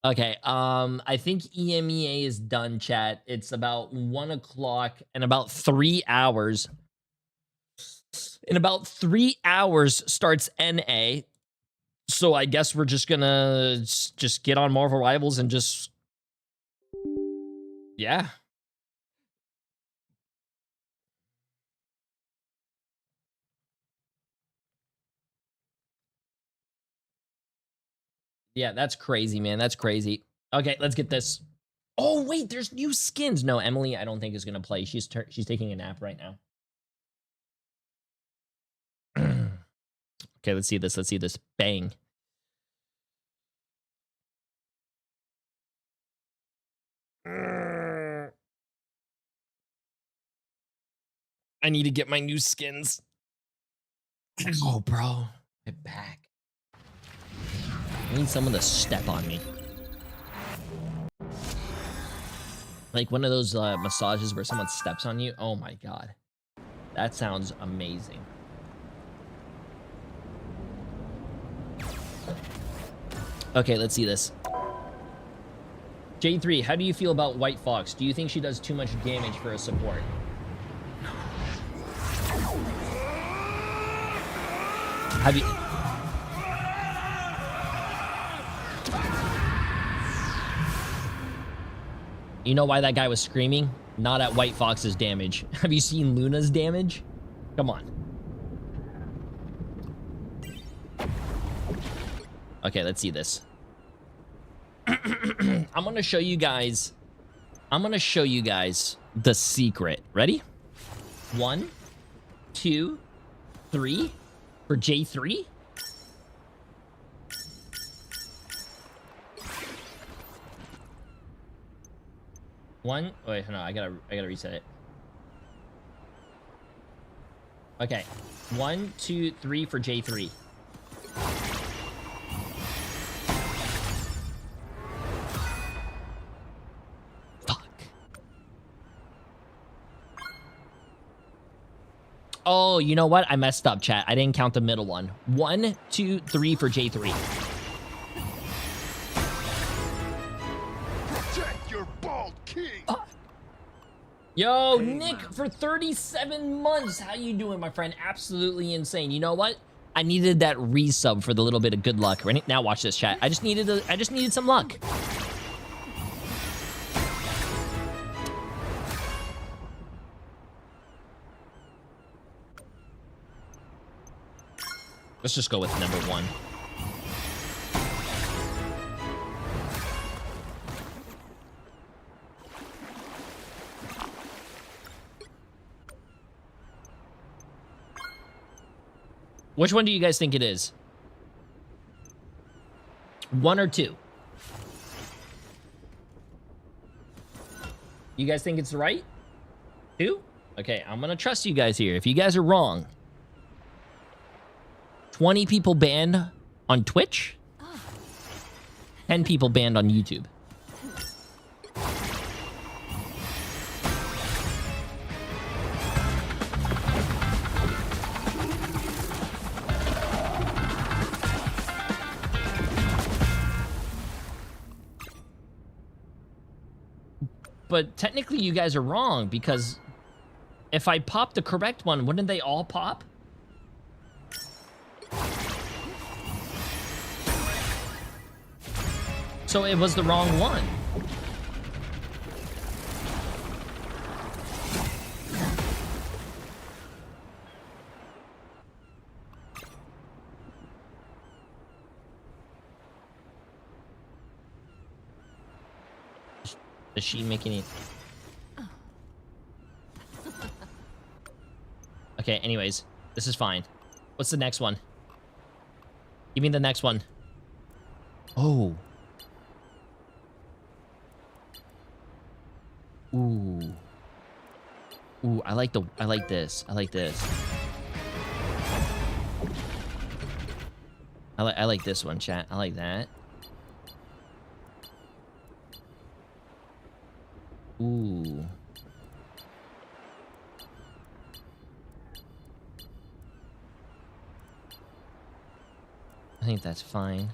[SPEAKER 15] Okay, I think EMEA is done, chat. It's about 1 o'clock and about 3 hours. In about 3 hours starts NA. So I guess we're just gonna just get on Marvel Rivals and just... Yeah. Yeah, that's crazy, man. That's crazy. Okay, let's get this. Oh, wait, there's new skins. No, Emily, I don't think is going to play. She's taking a nap right now. Okay, let's see this. Let's see this. Bang. I need to get my new skins. Oh, bro. My back. I need someone to step on me. Like one of those massages where someone steps on you. Oh my god. That sounds amazing. Okay, let's see this. J3, how do you feel about White Fox? Do you think she does too much damage for a support? Have you... You know why that guy was screaming? Not at White Fox's damage. Have you seen Luna's damage? Come on. Okay, let's see this. I'm gonna show you guys the secret. Ready? 1, 2, 3 for J3. One. Wait, no, I gotta reset it. Okay. 1, 2, 3 for J3. Fuck. Oh, you know what? I messed up, chat. I didn't count the middle one. 1, 2, 3 for J3. Yo, Nick, for 37 months. How you doing, my friend? Absolutely insane. You know what? I needed that resub for the little bit of good luck. Right now, watch this, chat. I just needed some luck. Let's just go with number 1. Which one do you guys think it is? 1 or 2? You guys think it's right? 2? Okay, I'm gonna trust you guys here. If you guys are wrong, 20 people banned on Twitch, 10 people banned on YouTube. but technically you guys are wrong, because if I pop the correct one, wouldn't they all pop? So it was the wrong one. Is she making it? Okay, anyways, this is fine. What's the next one? Give me the next one. Oh. Ooh. Ooh, I like this. I like this. I like this one, chat. I like that. Ooh. I think that's fine.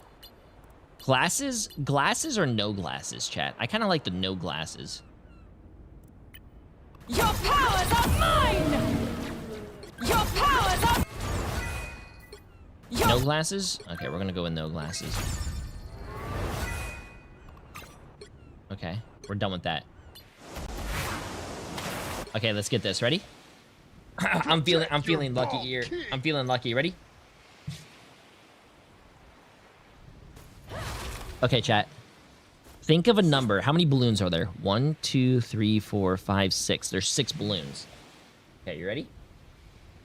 [SPEAKER 15] Glasses? Glasses or no glasses, chat? I kind of like the no glasses.
[SPEAKER 8] Your powers are mine! Your powers are...
[SPEAKER 15] No glasses? Okay, we're gonna go with no glasses. Okay, we're done with that. Okay, let's get this. Ready? I'm feeling lucky here. I'm feeling lucky. Ready? Okay, chat. Think of a number. How many balloons are there? 1, 2, 3, 4, 5, 6. There's 6 balloons. Okay, you ready?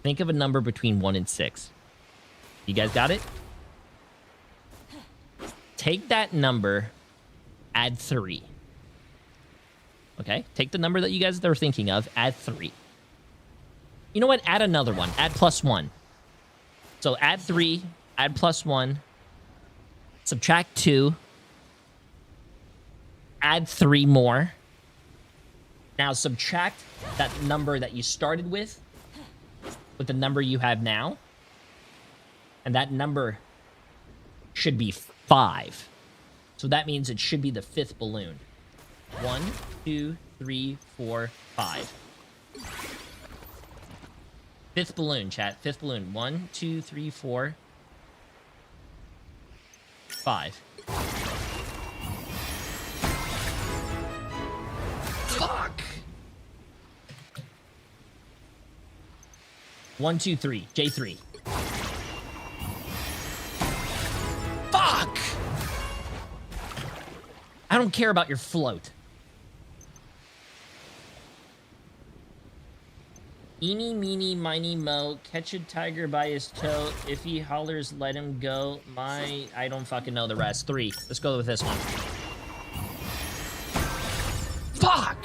[SPEAKER 15] Think of a number between 1 and 6. You guys got it? Take that number, add 3. Okay, take the number that you guys are thinking of, add 3. You know what? Add another one. Add +1. So add 3, add +1, subtract 2, add 3 more. Now subtract that number that you started with the number you have now. And that number should be 5. So that means it should be the 5th balloon. 1, 2, 3, 4, 5. 5th balloon, chat. 5th balloon. 1, 2, 3, 4, 5. Fuck. 1, 2, 3. J3. Fuck! I don't care about your float. Eeny, meeny, miny, mo. Catch a tiger by his toe. If he hollers, let him go. I don't fucking know the rest. 3. Let's go with this one. Fuck!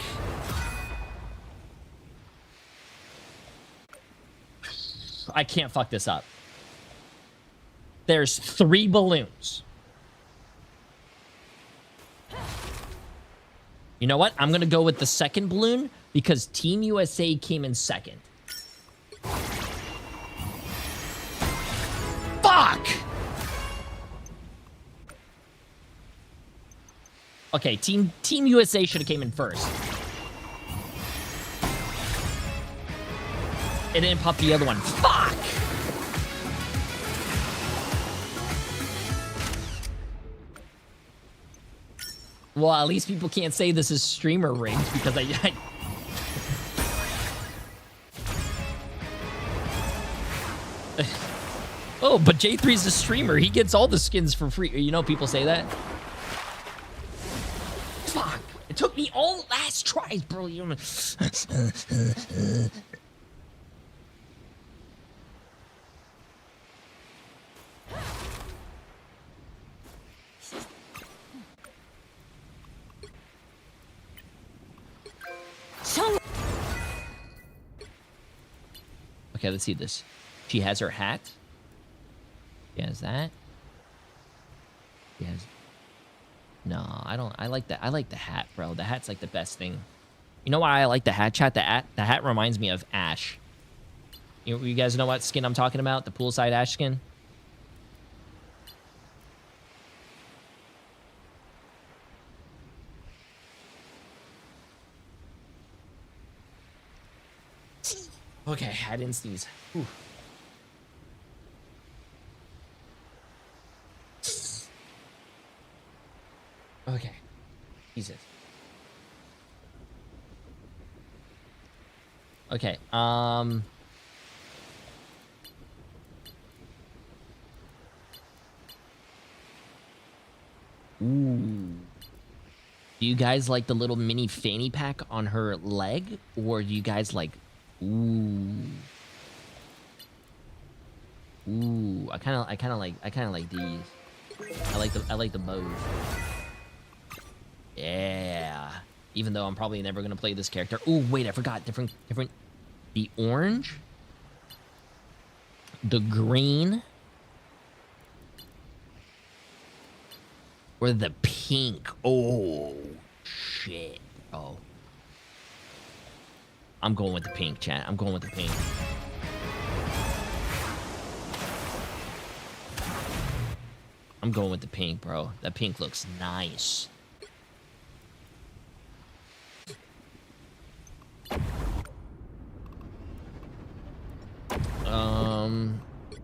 [SPEAKER 15] I can't fuck this up. There's 3 balloons. You know what? I'm going to go with the second balloon because Team USA came in second. Fuck! Okay, Team USA should have came in first. It didn't pop the other one. Fuck! Well, at least people can't say this is streamer rigged because I Oh, but J3's a streamer. He gets all the skins for free. You know people say that? Fuck. It took me all last tries, bro. Okay, let's see this. She has her hat. She has that. She has... No, I don't. I like that. I like the hat, bro. The hat's like the best thing. You know why I like the hat, chat? The hat reminds me of Ash. You guys know what skin I'm talking about? The poolside Ash skin? Okay, I didn't sneeze. Whew. Okay. Jesus. Okay, ooh. Do you guys like the little mini fanny pack on her leg, or do you guys like, ooh, I kind of like these. I like the bows. Yeah. Even though I'm probably never gonna play this character. Ooh, wait, I forgot. Different. The orange, the green, or the pink. Oh shit. Oh. I'm going with the pink, chat. I'm going with the pink. I'm going with the pink, bro. That pink looks nice.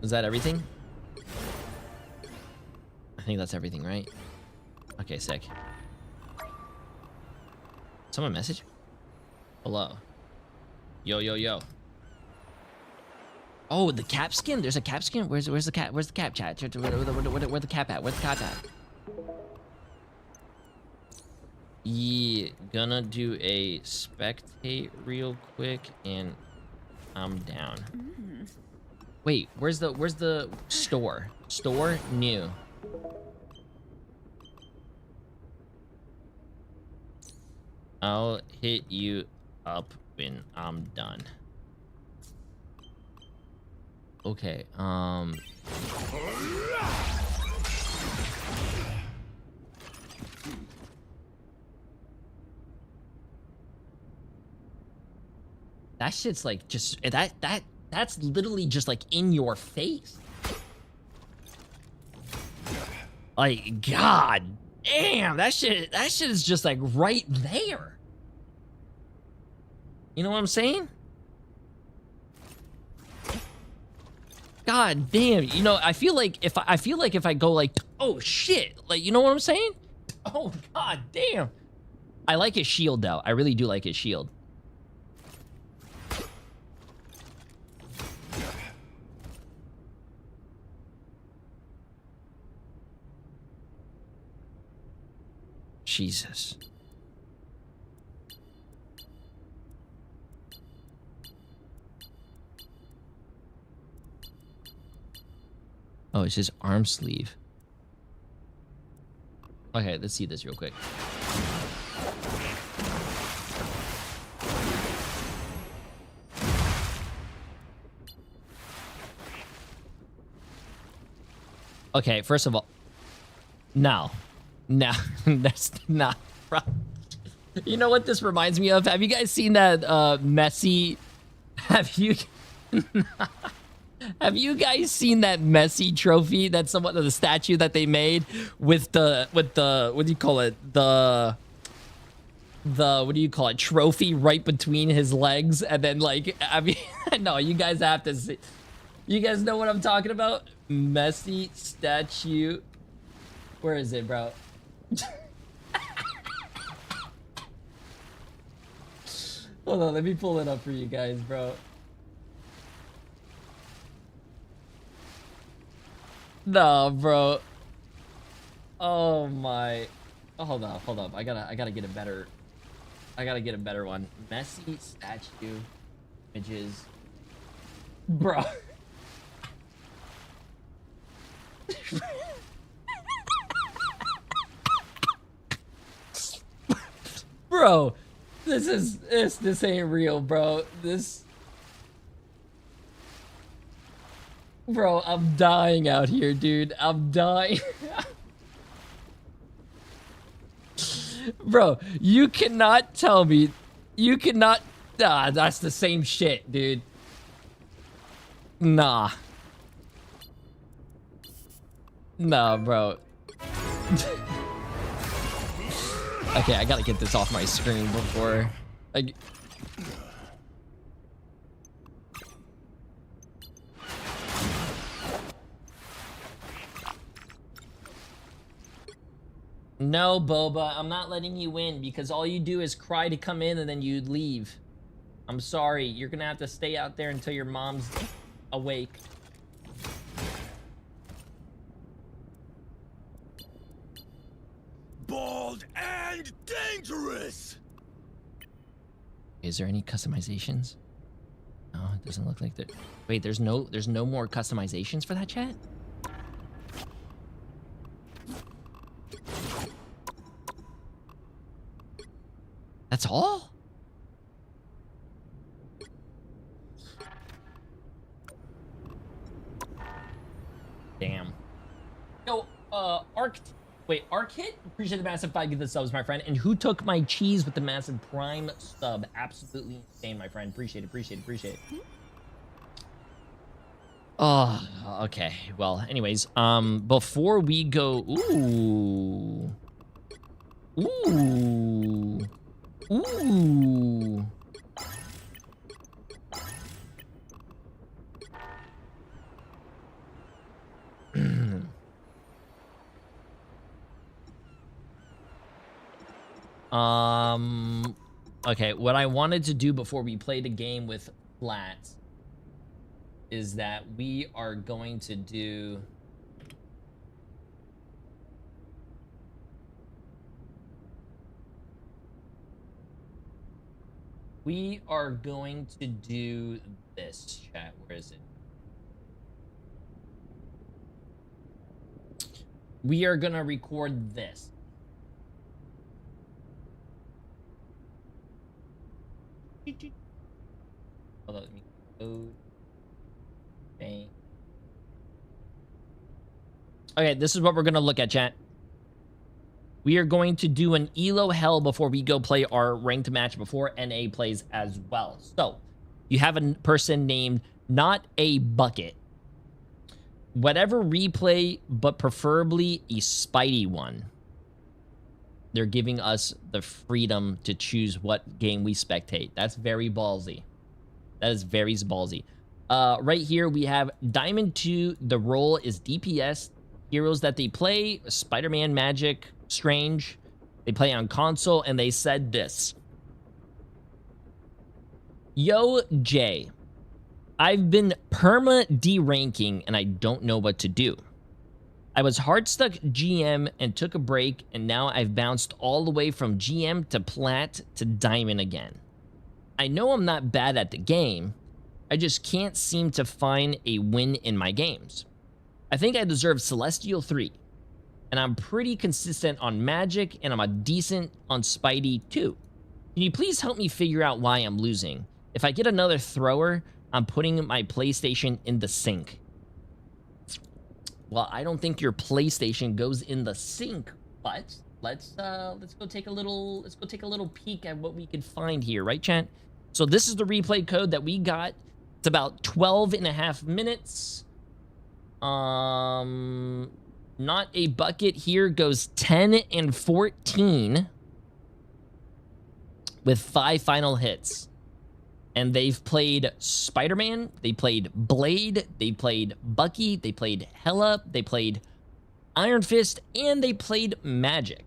[SPEAKER 15] Is that everything? I think that's everything, right? Okay, sick. Someone message? Hello. Yo, yo, yo. Oh, the cap skin? There's a cap skin? Where's the cap? Where's the cap, chat? Where the cap at? Where's the cap at? Yeah, gonna do a spectate real quick and I'm down. Wait, where's the store? Store new. I'll hit you up when I'm done. Okay, that shit's like just that's literally just like in your face. Like, god damn, that shit is just like right there. You know what I'm saying? God damn, you know, I feel like if I go like, oh shit, like, you know what I'm saying? Oh god damn. I like his shield though. I really do like his shield. Jesus. Oh, it's his arm sleeve. Okay, let's see this real quick. Okay, first of all, no, that's not right. You know what this reminds me of? Have you guys seen that Messi? Have you seen that Messi trophy? That's somewhat of the statue that they made with the what do you call it? The what do you call it? Trophy right between his legs, and then like, I mean, no, you guys have to see. You guys know what I'm talking about? Messi statue. Where is it, bro? Hold on, let me pull it up for you guys, bro. No, bro. Oh my. Oh, hold up. I gotta get a better. I gotta get a better one. Messi statue images, bro. Bro, this ain't real, bro. Bro, I'm dying out here, dude. I'm dying. Bro, you cannot tell me. You cannot. Ah, that's the same shit, dude. Nah. Nah, bro. Okay, I gotta get this off my screen before I... No, Boba, I'm not letting you in because all you do is cry to come in and then you leave. I'm sorry. You're gonna have to stay out there until your mom's awake.
[SPEAKER 16] Bold and dangerous.
[SPEAKER 15] Is there any customizations? No, it doesn't look like that. Wait, there's no more customizations for that, chat? That's all? Damn. Yo, Arc Hit? Appreciate the massive 5 give the subs, my friend. And who took my cheese with the massive Prime sub? Absolutely insane, my friend. Appreciate it. Oh, okay. Well, anyways, before we go... Ooh. Okay, what I wanted to do before we played a game with Flats is that we are going to do... We are going to do this, chat. Where is it? We are gonna record this. Hold on, let me go. Okay, this is what we're gonna look at, chat. We are going to do an Elo Hell before we go play our ranked match before NA plays as well. So, you have a person named Not a Bucket. Whatever replay, but preferably a Spidey one. They're giving us the freedom to choose what game we spectate. That's very ballsy. That is very ballsy. Right here, we have Diamond 2. The role is DPS. Heroes that they play, Spider-Man, Magic, Strange. They play on console, and they said this. Yo, Jay. I've been perma-deranking, and I don't know what to do. I was hard stuck GM and took a break, and now I've bounced all the way from GM to Plat to Diamond again. I know I'm not bad at the game. I just can't seem to find a win in my games. I think I deserve Celestial 3. And I'm pretty consistent on Magic, and I'm a decent on Spidey too. Can you please help me figure out why I'm losing? If I get another thrower, I'm putting my PlayStation in the sink. Well, I don't think your PlayStation goes in the sink, but let's go take a little peek at what we could find here, right, chat? So this is the replay code that we got. It's about 12.5 minutes. Not a Bucket here goes 10 and 14 with 5 final hits. And they've played Spider-Man, they played Blade, they played Bucky, they played Hela, they played Iron Fist, and they played Magic.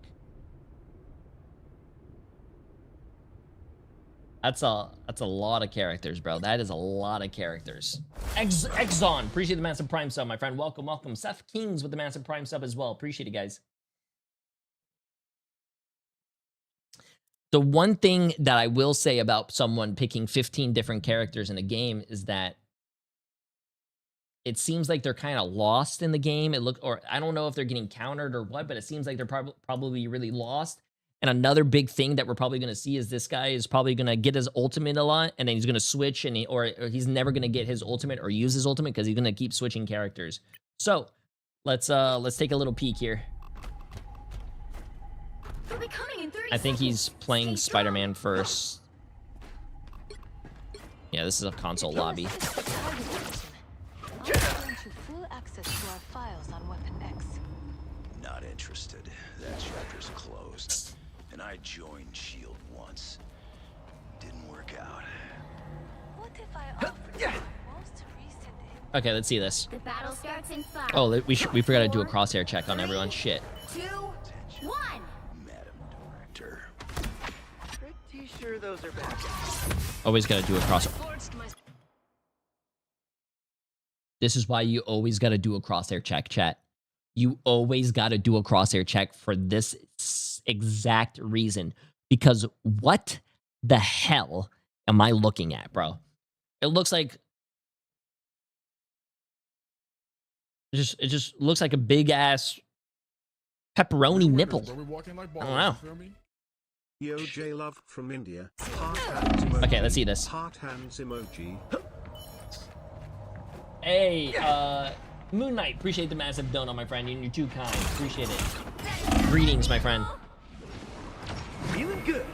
[SPEAKER 15] That's a lot of characters, bro. That is a lot of characters. Exxon, appreciate the massive Prime sub, my friend. Welcome, welcome. Seth Kings with the massive Prime sub as well. Appreciate it, guys. The one thing that I will say about someone picking 15 different characters in a game is that it seems like they're kind of lost in the game. Or I don't know if they're getting countered or what, but it seems like they're probably really lost. And another big thing that we're probably going to see is this guy is probably going to get his ultimate a lot, and then he's going to switch, and or he's never going to get his ultimate or use his ultimate because he's going to keep switching characters. So let's take a little peek here. I think he's playing Spider-Man first. Yeah, this is a console lobby.
[SPEAKER 16] Not interested. That chapter's closed. And I joined SHIELD once. Didn't work out.
[SPEAKER 8] What if I offered most recent?
[SPEAKER 15] Okay, let's see this.
[SPEAKER 8] The battle starts in 5.
[SPEAKER 15] Oh, we forgot to do a crosshair check on everyone. Shit.
[SPEAKER 8] 2, 1.
[SPEAKER 9] sure those are bad guys.
[SPEAKER 15] Always gotta do a crosshair. This is why you always gotta do a crosshair check, chat. You always gotta do a crosshair check for this exact reason. Because what the hell am I looking at, bro? It looks like it just looks like a big ass pepperoni nipple. I don't know.
[SPEAKER 6] Yo, J Love from India.
[SPEAKER 15] Okay, let's see this.
[SPEAKER 6] Heart hands emoji.
[SPEAKER 15] Hey, Moon Knight, appreciate the massive donut, my friend. You're too kind. Appreciate it. Greetings, my friend.
[SPEAKER 9] Feeling good.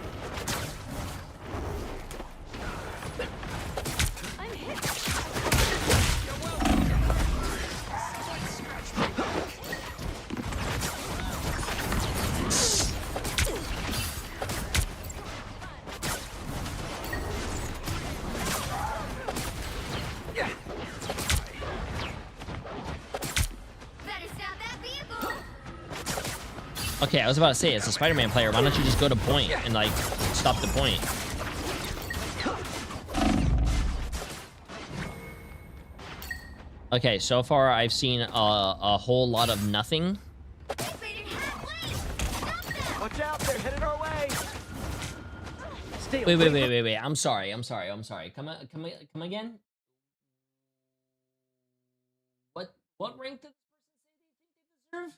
[SPEAKER 15] Okay, I was about to say, as a Spider-Man player, why don't you just go to point and, like, stop the point? Okay, so far I've seen a whole lot of nothing.
[SPEAKER 9] Watch out, they're headed our way. Stay
[SPEAKER 15] Wait. I'm sorry. Come again? What rank did this person say they think they deserve?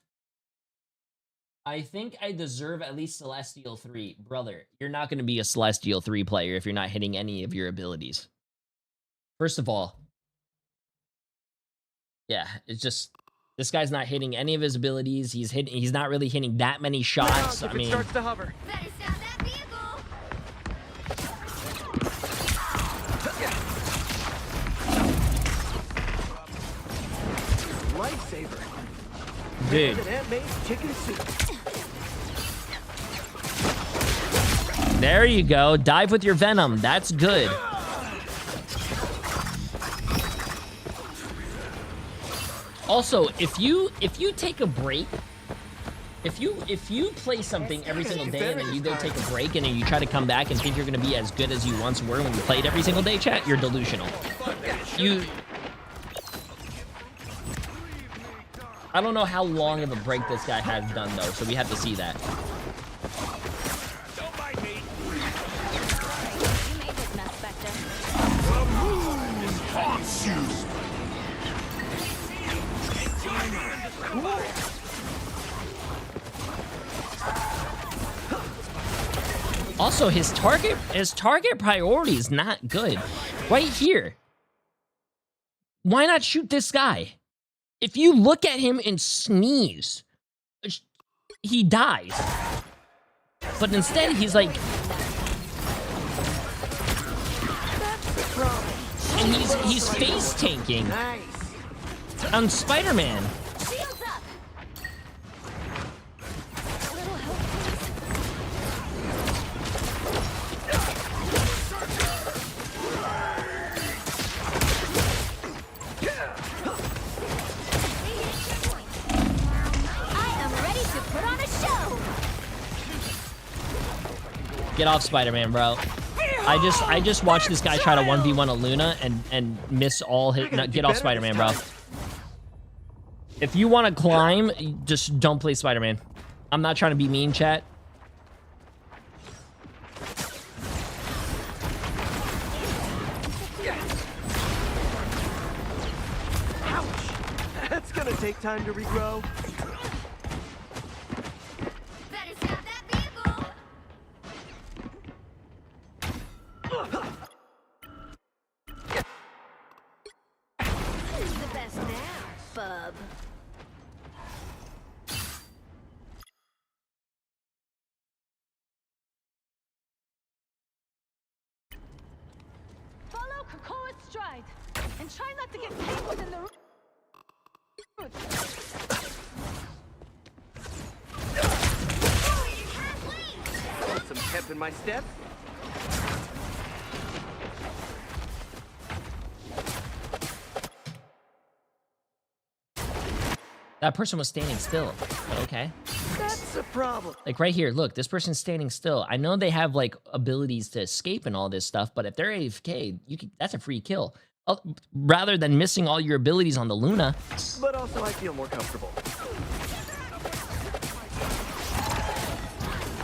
[SPEAKER 15] I think I deserve at least Celestial 3. Brother, you're not going to be a Celestial 3 player if you're not hitting any of your abilities. First of all, yeah, it's just this guy's not hitting any of his abilities. He's not really hitting that many shots. I mean,
[SPEAKER 9] starts to hover. Lifesaver.
[SPEAKER 15] Dude.
[SPEAKER 9] Chicken soup.
[SPEAKER 15] There you go. Dive with your Venom. That's good. Also, if you take a break, if you play something every single day and then you go take a break and then you try to come back and think you're going to be as good as you once were when you played every single day, chat, you're delusional. I don't know how long of a break this guy has done, though, so we have to see that. Also, his target priority is not good. Right here. Why not shoot this guy? If you look at him and sneeze, he dies. But instead, he's like... And he's face tanking on Spider-Man. Get off Spider-Man, bro. I just watched this guy try to 1v1 a Luna and miss all his... No, get off Spider-Man, bro. If you want to climb, just don't play Spider-Man. I'm not trying to be mean, chat.
[SPEAKER 9] Ouch! That's gonna take time to regrow.
[SPEAKER 8] Who's the best now, bub?
[SPEAKER 18] Follow Krakoa's stride and try not to get tangled in the roots.
[SPEAKER 9] Want some pep in my step?
[SPEAKER 15] That person was standing still, but okay.
[SPEAKER 9] That's a problem.
[SPEAKER 15] Like right here, look, this person's standing still. I know they have like abilities to escape and all this stuff, but if they're AFK, that's a free kill. Rather than missing all your abilities on the Luna.
[SPEAKER 9] But also I feel more comfortable.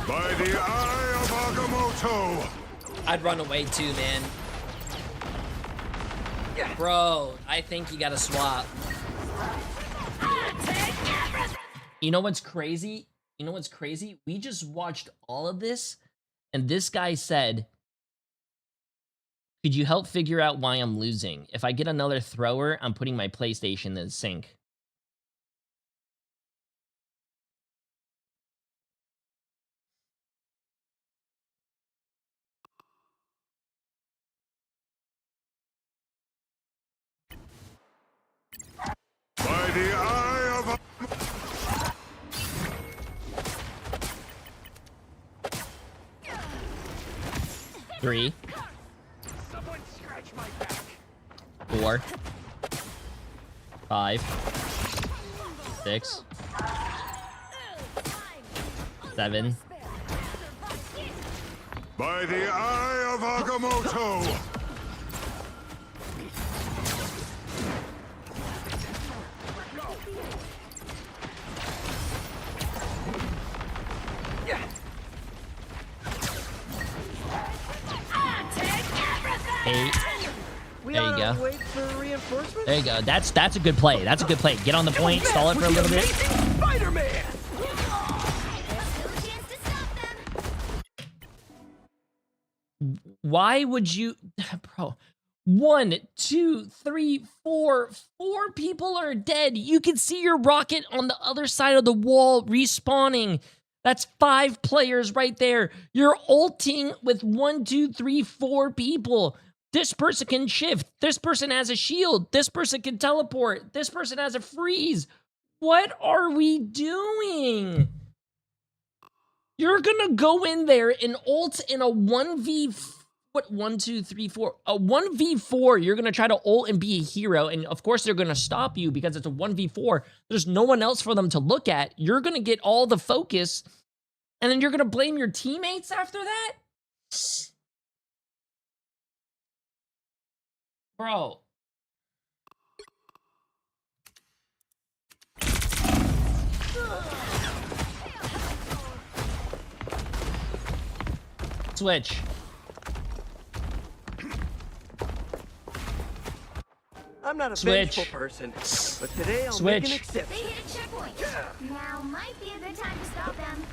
[SPEAKER 6] By the eye of Agamotto!
[SPEAKER 15] I'd run away too, man. Bro, I think you gotta swap. You know what's crazy? You know what's crazy? We just watched all of this, and this guy said, could you help figure out why I'm losing? If I get another thrower, I'm putting my PlayStation in the sink.
[SPEAKER 6] By the eye of
[SPEAKER 15] 3, 4, 5, 6, 7.
[SPEAKER 6] By the eye of Agamotto!
[SPEAKER 15] There you go. There you go. That's a good play. That's a good play. Get on the point, stall it for a little bit.
[SPEAKER 9] Spider-Man!
[SPEAKER 15] Why would you, bro? 1, 2, 3, 4. 4 people are dead. You can see your rocket on the other side of the wall respawning. That's 5 players right there. You're ulting with 1, 2, 3, 4 people. This person can shift. This person has a shield. This person can teleport. This person has a freeze. What are we doing? You're gonna go in there and ult in a 1v4. What, 1, 2, 3, 4? A 1v4, you're gonna try to ult and be a hero, and of course they're gonna stop you because it's a 1v4. There's no one else for them to look at. You're gonna get all the focus, and then you're gonna blame your teammates after that? Bro. Switch.
[SPEAKER 9] I'm not a
[SPEAKER 15] Switch.
[SPEAKER 9] vengeful person, but today I'll
[SPEAKER 15] Switch.
[SPEAKER 9] make an exception.
[SPEAKER 8] They hit a checkpoint. Now might be a good time to stop them.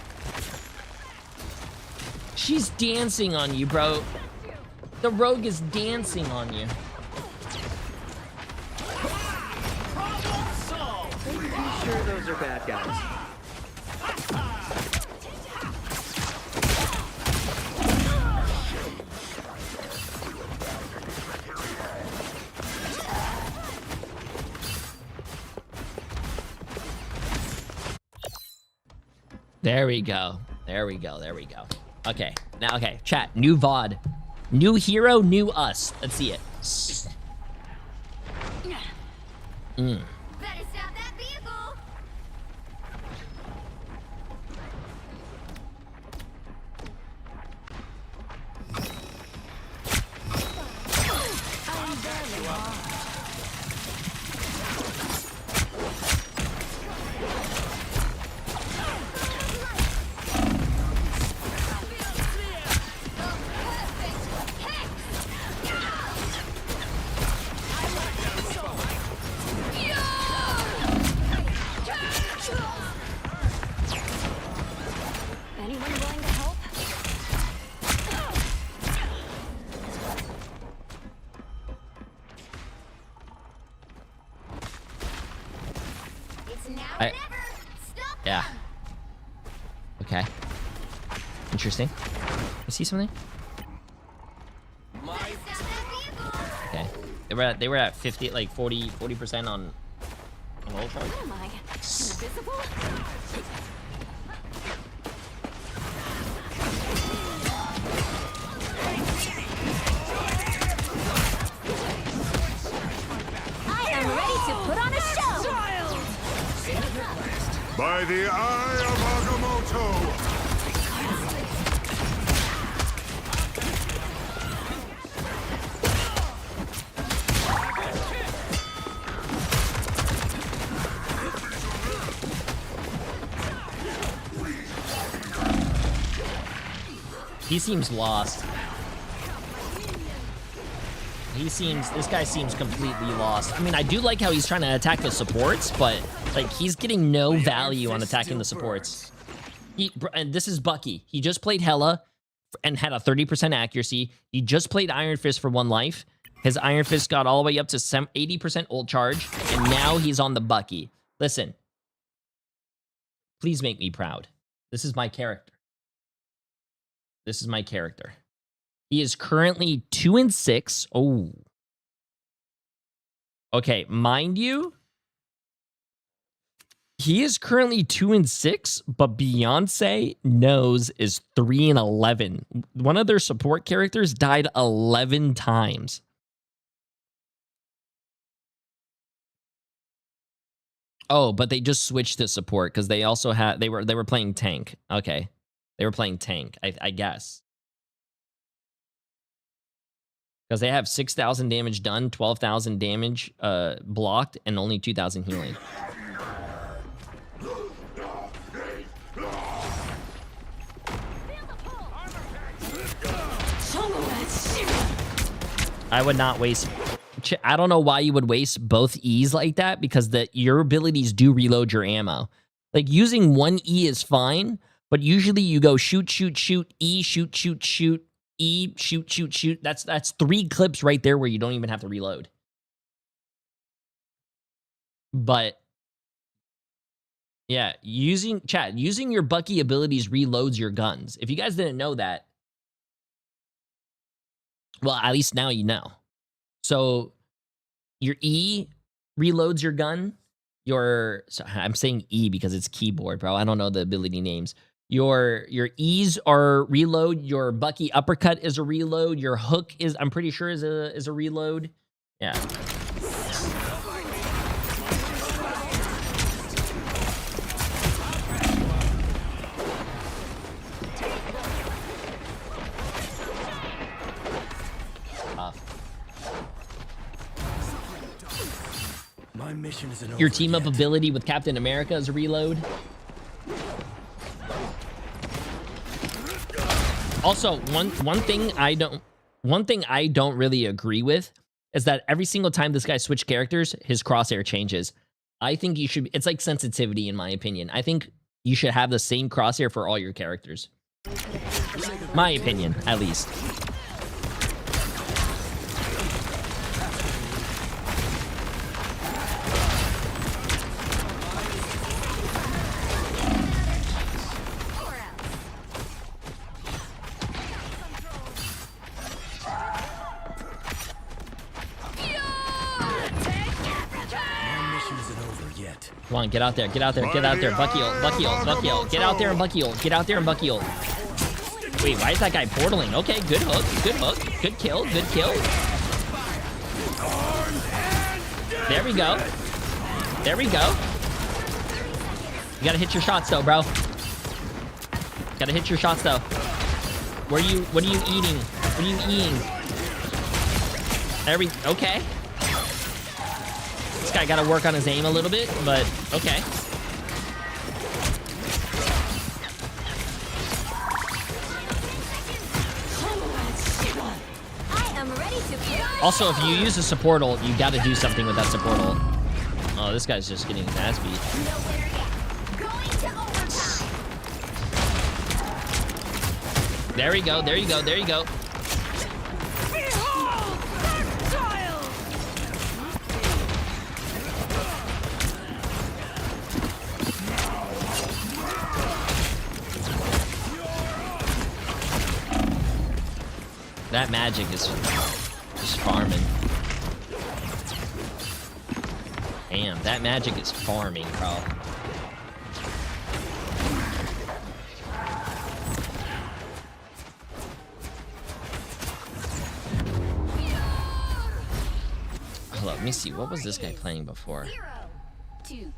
[SPEAKER 15] She's dancing on you, bro. The rogue is dancing on you.
[SPEAKER 9] Pretty sure those are bad guys.
[SPEAKER 15] There we go. There we go. There we go. Okay. Now, okay. Chat. New VOD. New hero, new us. Let's see it. Mm.
[SPEAKER 8] Better stop that vehicle. Anyone willing to help? It's now or never. Stop.
[SPEAKER 15] Yeah. Okay. Interesting. You see something? Okay. They were at 50, like 40% on ult charge.
[SPEAKER 8] Who am I? Invisible? I am ready to put on a show.
[SPEAKER 6] By the eye of Agamotto!
[SPEAKER 15] He seems lost. This guy seems completely lost. I mean, I do like how he's trying to attack the supports, but like he's getting no value on attacking the supports. And this is Bucky. He just played Hela and had a 30% accuracy. He just played Iron Fist for 1 life. His Iron Fist got all the way up to 80% ult charge, and now he's on the Bucky. Listen, please make me proud. This is my character. This is my character. He is currently 2-6. Oh. Okay, mind you, he is currently 2-6, but Beyonce knows is 3-11. One of their support characters died 11 times. Oh, but they just switched to support because they also had they were playing tank. Okay. They were playing tank, I guess. Because they have 6,000 damage done, 12,000 damage blocked, and only 2,000 healing. I would not waste... I don't know why you would waste both E's like that, because your abilities do reload your ammo. Like, using one E is fine, but usually you go shoot, shoot, shoot, E, shoot, shoot, shoot, E, shoot, shoot, shoot. That's 3 clips right there where you don't even have to reload. But yeah, using your Bucky abilities reloads your guns. If you guys didn't know that, well, at least now you know. So your E reloads your gun. I'm saying E because it's keyboard, bro. I don't know the ability names. Your E's are reload. Your Bucky uppercut is a reload. Your hook is, I'm pretty sure, is a reload. Yeah.
[SPEAKER 16] My mission is
[SPEAKER 15] Your team up ability with Captain America is a reload. Also, one thing I don't really agree with is that every single time this guy switches characters, his crosshair changes. I think you should. It's like sensitivity, in my opinion. I think you should have the same crosshair for all your characters. My opinion, at least. Come on, get out there, get out there, get out there. Bucky ult, Bucky ult, Bucky ult. Get out there and Bucky ult, get out there and Bucky ult. Wait, why is that guy portaling? Okay, good hook, good kill, good kill. There we go. There we go. You gotta hit your shots though, bro. Gotta hit your shots though. What are you eating? What are you eating? There we, okay. This guy got to work on his aim a little bit, but okay. Also, if you use a support ult, you got to do something with that support ult. Oh, this guy's just getting his ass beat. There we go, there you go, there you go. That magic is just farming. Damn, that magic is farming, bro. Hold up, let me see. What was this guy playing before?
[SPEAKER 8] 0, 2,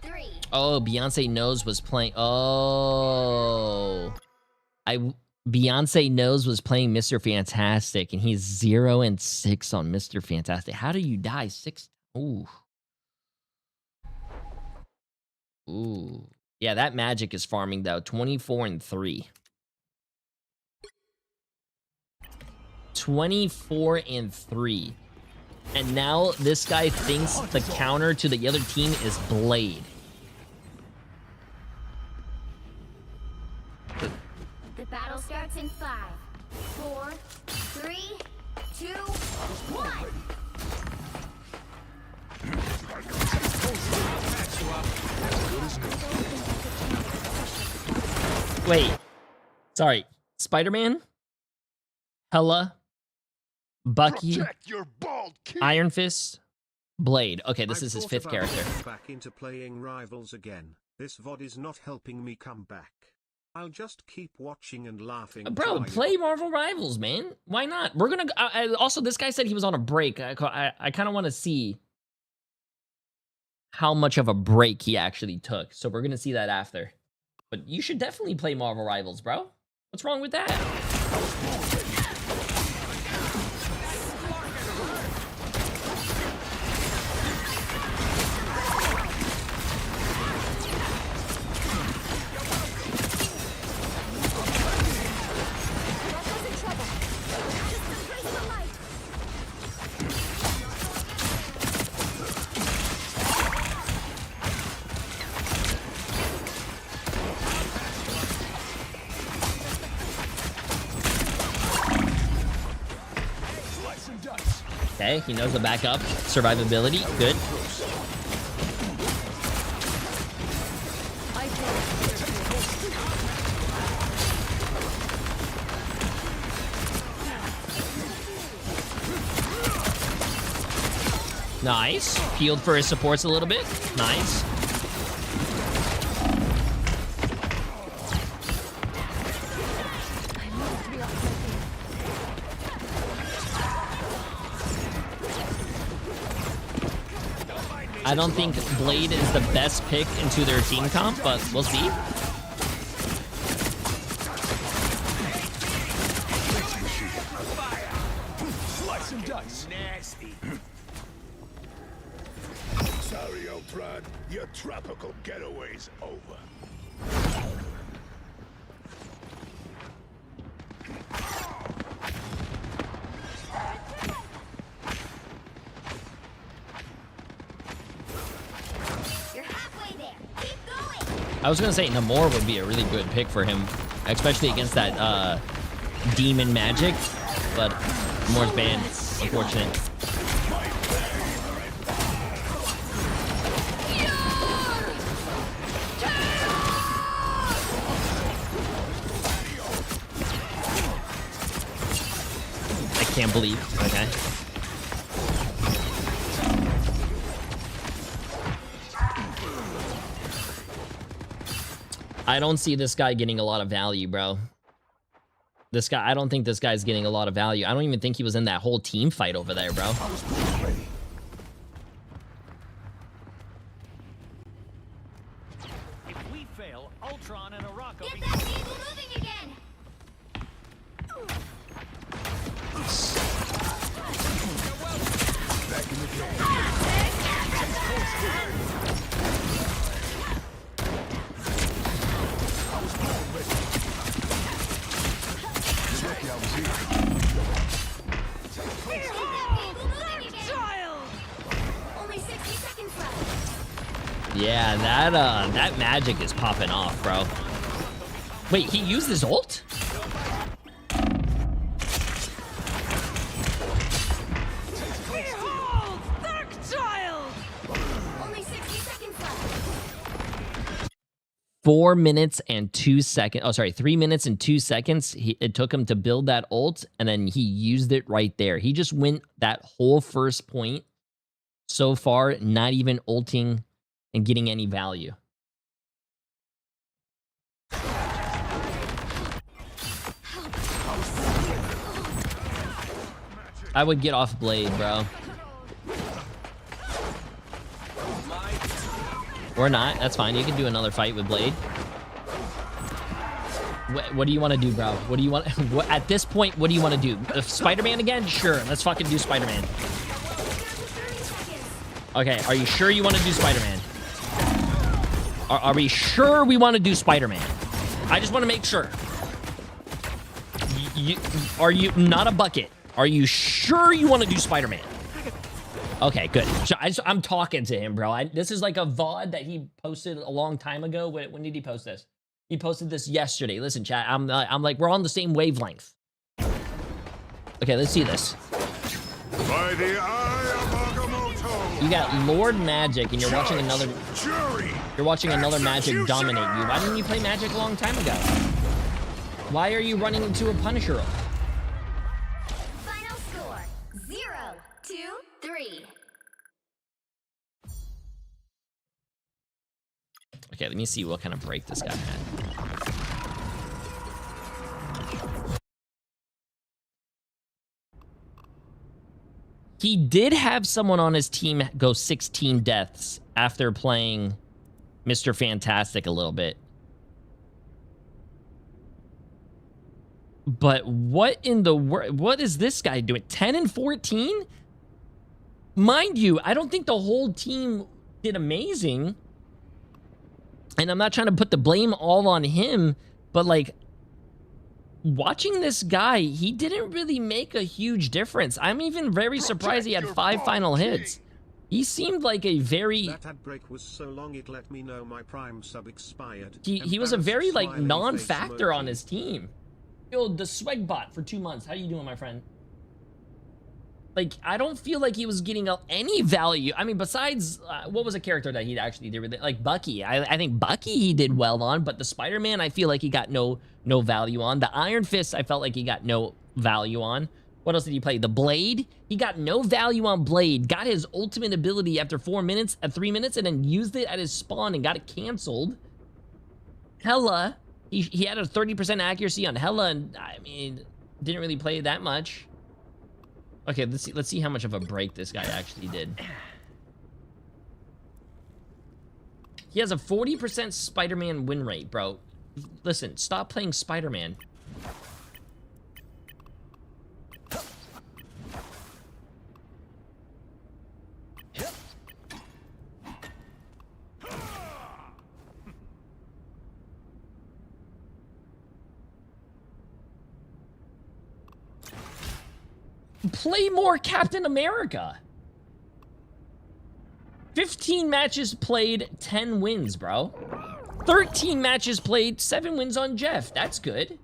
[SPEAKER 8] 3.
[SPEAKER 3] Oh, Beyonce Knows was playing. Oh, Beyonce Knows was playing Mr. Fantastic, and he's 0-6 on Mr. Fantastic. How do you die 6? Ooh. Ooh. Yeah, that Magic is farming though. 24-3. 24-3. And now this guy thinks the counter to the other team is Blade.
[SPEAKER 8] The battle starts in 5, 4, 3, 2, 1.
[SPEAKER 3] Wait. Sorry. Spider-Man? Hella? Bucky? Iron Fist? Blade. Okay, this is his 5th character.
[SPEAKER 6] Back into playing Rivals again. This VOD is not helping me come back. I'll just keep watching and laughing.
[SPEAKER 3] Bro, play Marvel Rivals, man. Why not? We're gonna... also, this guy said he was on a break. I kind of want to see how much of a break he actually took. So we're gonna see that after. But you should definitely play Marvel Rivals, bro. What's wrong with that? Okay, he knows the backup. Survivability, good. Nice. Healed for his supports a little bit. Nice. I don't think Blade is the best pick into their team comp, but we'll see.
[SPEAKER 16] Slice and dice. Nasty. Sorry, old Prod. Your tropical getaway's over.
[SPEAKER 3] I was gonna say Namor would be a really good pick for him, especially against that demon magic, but Namor's banned. Unfortunate. I can't believe. Okay. I don't see this guy getting a lot of value, bro. This guy, I don't think this guy's getting a lot of value. I don't even think he was in that whole team fight over there, bro.
[SPEAKER 9] If we fail, Ultron and Arako
[SPEAKER 8] Get that vehicle moving again.
[SPEAKER 16] Back in the game.
[SPEAKER 3] Yeah, that magic is popping off, bro. Wait, he used his ult?
[SPEAKER 8] Behold, Dark Child! Only 60 seconds left.
[SPEAKER 3] 4 minutes and 2 seconds. Oh, sorry, 3 minutes and 2 seconds. It took him to build that ult, and then he used it right there. He just went that whole first point so far, not even ulting and getting any value. I would get off Blade, bro.
[SPEAKER 15] Or not. That's fine. You can do another fight with Blade. What do you want to do, bro? What do you want? At this point, what do you want to do? Spider-Man again? Sure. Let's fucking do Spider-Man. Okay. Are you sure you want to do Spider-Man? Are we sure we want to do Spider-Man? I just want to make sure. Are you not a bucket? Are you sure you want to do Spider-Man? Okay, good. So I'm talking to him, bro. This is like a VOD that he posted a long time ago. When did he post this? He posted this yesterday. Listen, chat. I'm like, we're on the same wavelength. Okay, let's see this.
[SPEAKER 16] By the eye of Agamotto.
[SPEAKER 15] You got Lord Magic, and you're watching another. You're watching another Magic dominate you. Why didn't you play Magic a long time ago? Why are you running into a Punisher role?
[SPEAKER 8] Final score 0-2-3.
[SPEAKER 15] Okay, let me see what kind of break this guy had. He did have someone on his team go 16 deaths after playing Mr. Fantastic a little bit. But what in the world? What is this guy doing? 10 and 14? Mind you, I don't think the whole team did amazing. And I'm not trying to put the blame all on him, but like watching this guy, he didn't really make a huge difference. I'm even very surprised he had 5 final hits. He seemed like a very...
[SPEAKER 6] That ad break was so long it let me know my Prime sub expired.
[SPEAKER 15] He was a very like non-factor on his team. Yo, the swag bot for 2 months. How you doing, my friend? Like, I don't feel like he was getting any value. I mean, besides, what was a character that he actually did with it? Like Bucky. I think Bucky he did well on, but the Spider-Man, I feel like he got no value on. The Iron Fist, I felt like he got no value on. What else did he play? The Blade? He got no value on Blade. Got his ultimate ability after 3 minutes, and then used it at his spawn and got it canceled. Hela. He had a 30% accuracy on Hela, and I mean, didn't really play that much. Okay, let's see how much of a break this guy actually did. He has a 40% Spider-Man win rate, bro. Listen, stop playing Spider-Man. Play more Captain America. 15 matches played, 10 wins, bro. 13 matches played, 7 wins on Jeff. That's good.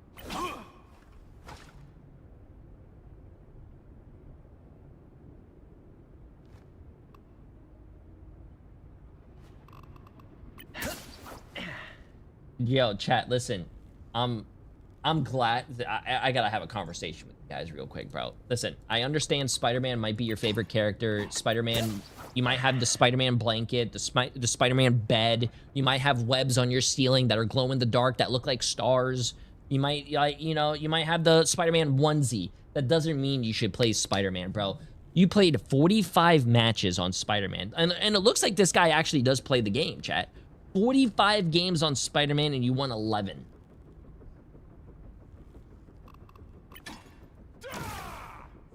[SPEAKER 15] Yo, chat, listen. I'm glad I gotta have a conversation with you guys real quick, bro. Listen, I understand Spider-Man might be your favorite character. Spider-Man, you might have the Spider-Man blanket, the Spider-Man bed. You might have webs on your ceiling that are glow in the dark that look like stars. You might, you know, you might have the Spider-Man onesie. That doesn't mean you should play Spider-Man, bro. You played 45 matches on Spider-Man, and it looks like this guy actually does play the game, chat. 45 games on Spider-Man, and you won 11.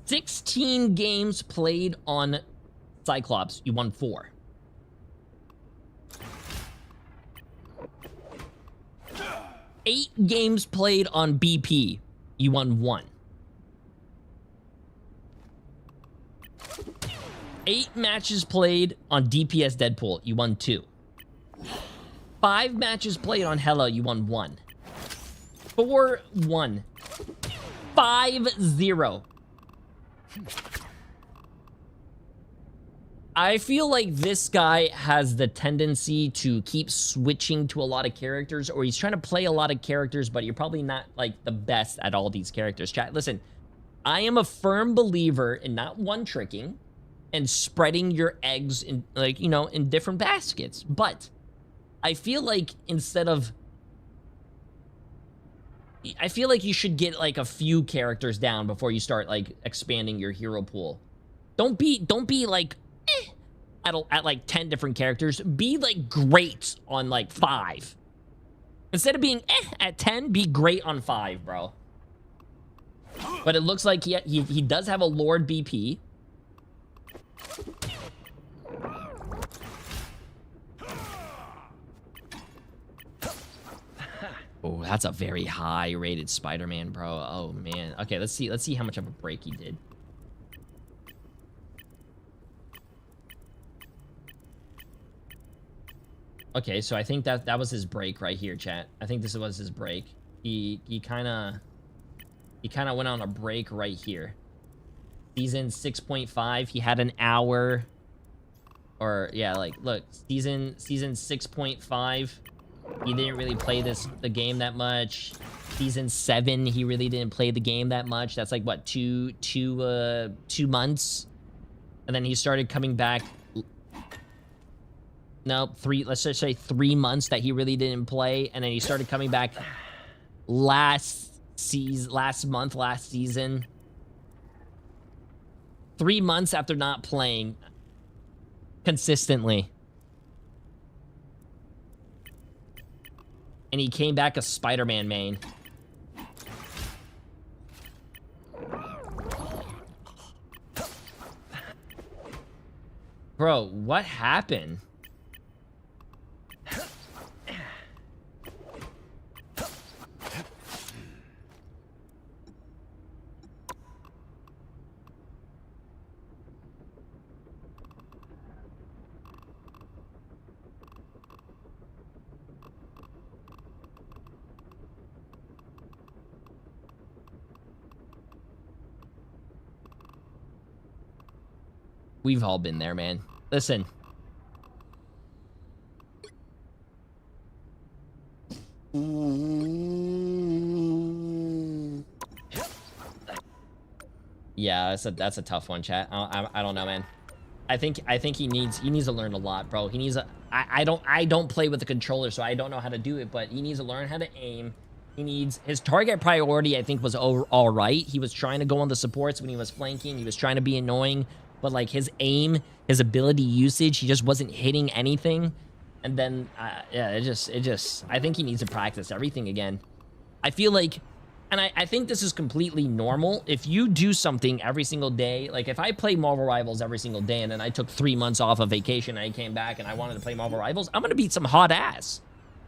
[SPEAKER 15] $16 games played on Cyclops. You won 4. $8 games played on BP. You won 1. 8 matches played on DPS Deadpool. You won 2. 5 matches played on Hela. You won 1. 4-1. 5-0. I feel like this guy has the tendency to keep switching to a lot of characters, or he's trying to play a lot of characters, but you're probably not like the best at all these characters. Chat, listen, I am a firm believer in not one-tricking and spreading your eggs in, like, you know, in different baskets. But I feel like instead of, I feel like you should get like a few characters down before you start like expanding your hero pool. Don't be like, at like 10 different characters. Be like great on like 5. Instead of being at 10, be great on 5, bro. But it looks like he does have a Lord BP. Oh, that's a very high rated Spider-Man, bro. Oh man. Okay, let's see how much of a break he did. Okay, so I think that was his break right here, chat. I think this was his break. He kind of went on a break right here. Season 6.5, he had an hour. Or yeah, like look, season 6.5. He didn't really play the game that much. Season 7, he really didn't play the game that much. That's like what, 2 months, and then he started coming back. No, 3. Let's just say 3 months that he really didn't play, and then he started coming back last season. 3 months after not playing consistently. And he came back a Spider-Man main. Bro, what happened? We've all been there, man. Listen. Yeah, that's a tough one, chat. I don't know, man. I think he needs to learn a lot, bro. He needs I don't play with the controller, so I don't know how to do it, but he needs to learn how to aim. He needs his target priority, I think, was all right. He was trying to go on the supports when he was flanking. He was trying to be annoying. But like his aim, his ability usage, he just wasn't hitting anything. And then, yeah, it just, I think he needs to practice everything again. I feel like, and I think this is completely normal. If you do something every single day, like if I play Marvel Rivals every single day and then I took 3 months off of vacation and I came back and I wanted to play Marvel Rivals, I'm going to beat some hot ass.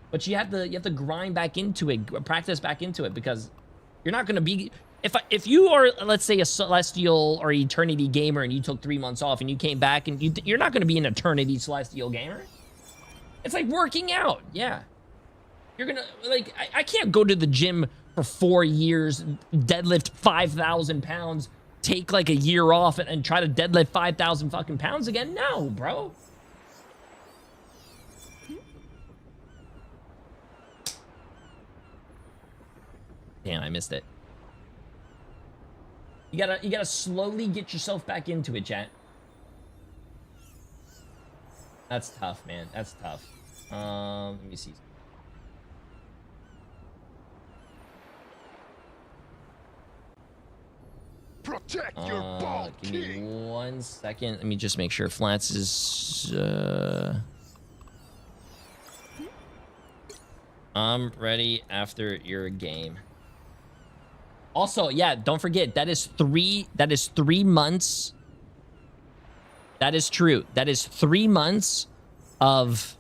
[SPEAKER 15] But you have to grind back into it, practice back into it, because you're not going to be... If you are, let's say, a Celestial or Eternity gamer and you took 3 months off and you came back and you're not going to be an Eternity Celestial gamer. It's like working out. Yeah. You're going to, like, I can't go to the gym for 4 years, deadlift 5,000 pounds, take like a year off and try to deadlift 5,000 fucking pounds again. No, bro. Damn, I missed it. You gotta slowly get yourself back into it, chat. That's tough, man. That's tough. Let me see.
[SPEAKER 16] Protect your ball,
[SPEAKER 15] give me 1 second. Let me just make sure Flats is I'm ready after your game. Also, yeah, don't forget, that is 3 months. That is true. That is 3 months of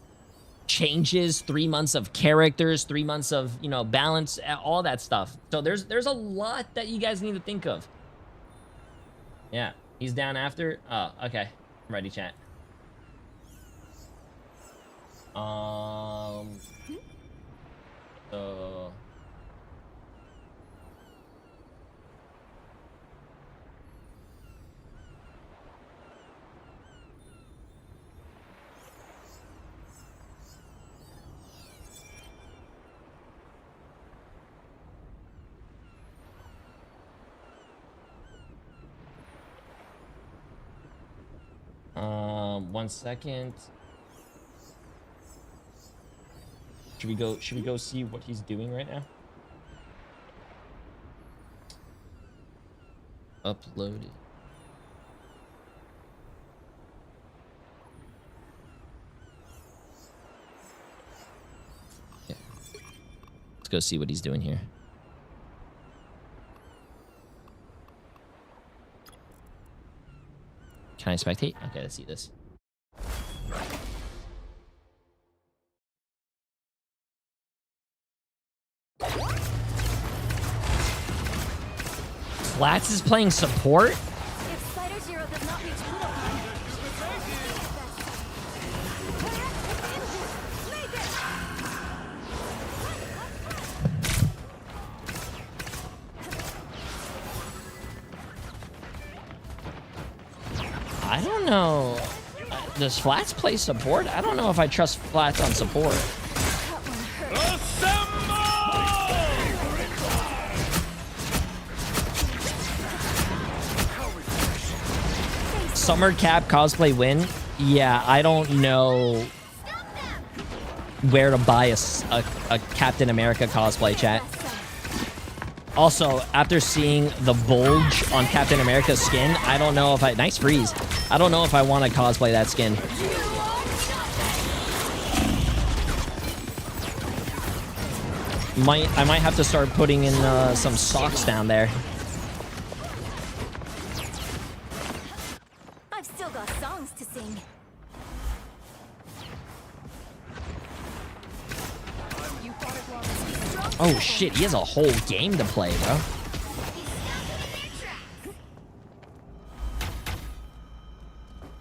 [SPEAKER 15] changes, 3 months of characters, 3 months of, you know, balance, all that stuff. So there's a lot that you guys need to think of. Yeah, he's down after. Oh, okay. I'm ready, chat. So... 1 second. Should we go see what he's doing right now? Uploaded. Let's go see what he's doing here. Can I spectate? Okay, let's see this. Flats is playing support?
[SPEAKER 8] If Spider Zero does not reach Budokan,
[SPEAKER 15] I don't know. Does Flats play support? I don't know if I trust Flats on support. Summer Cap cosplay win? Yeah, I don't know where to buy a Captain America cosplay, chat. Also, after seeing the bulge on Captain America's skin, I don't know if I... Nice freeze. I don't know if I want to cosplay that skin. I might have to start putting in some socks down there.
[SPEAKER 8] I've still got songs to sing.
[SPEAKER 15] Oh shit, he has a whole game to play, bro.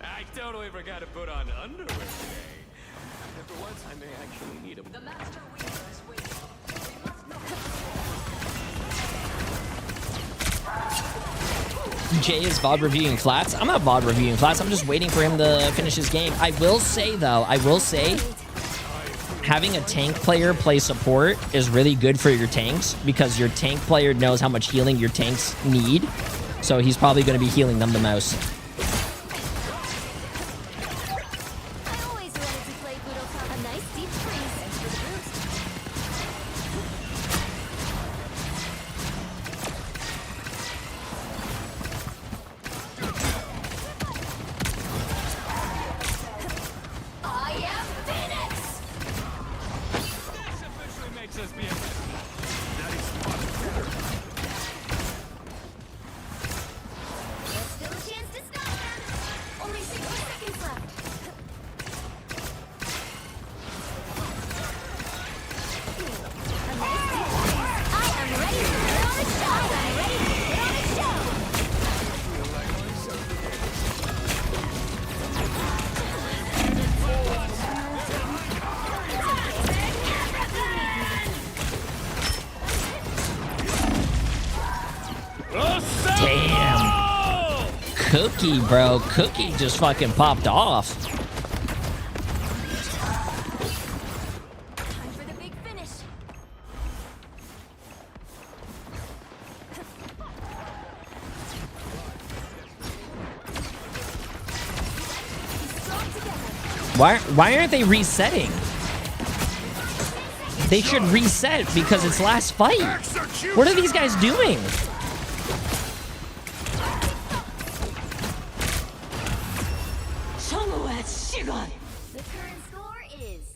[SPEAKER 19] I totally forgot to put on underwear today. And for once, I may actually need them. The master weaver is waiting.
[SPEAKER 15] Jay is VOD reviewing Flats. I'm not VOD reviewing Flats. I'm just waiting for him to finish his game. I will say, though, having a tank player play support is really good for your tanks because your tank player knows how much healing your tanks need. So he's probably going to be healing them the most.
[SPEAKER 8] I always wanted to play Budokan. A nice deep freeze. Thanks for the boost. I am Phoenix!
[SPEAKER 19] This officially makes us be
[SPEAKER 8] There's still a chance to stop them. Only 60 seconds left. A nice deep freeze. I am ready to put on a show. I am ready to put on a show.
[SPEAKER 15] Damn. Cookie, bro. Cookie just fucking popped off.
[SPEAKER 8] Time for the big finish. Strong together.
[SPEAKER 15] Why aren't they resetting? They should reset because it's last fight. What are these guys doing?
[SPEAKER 8] The current score is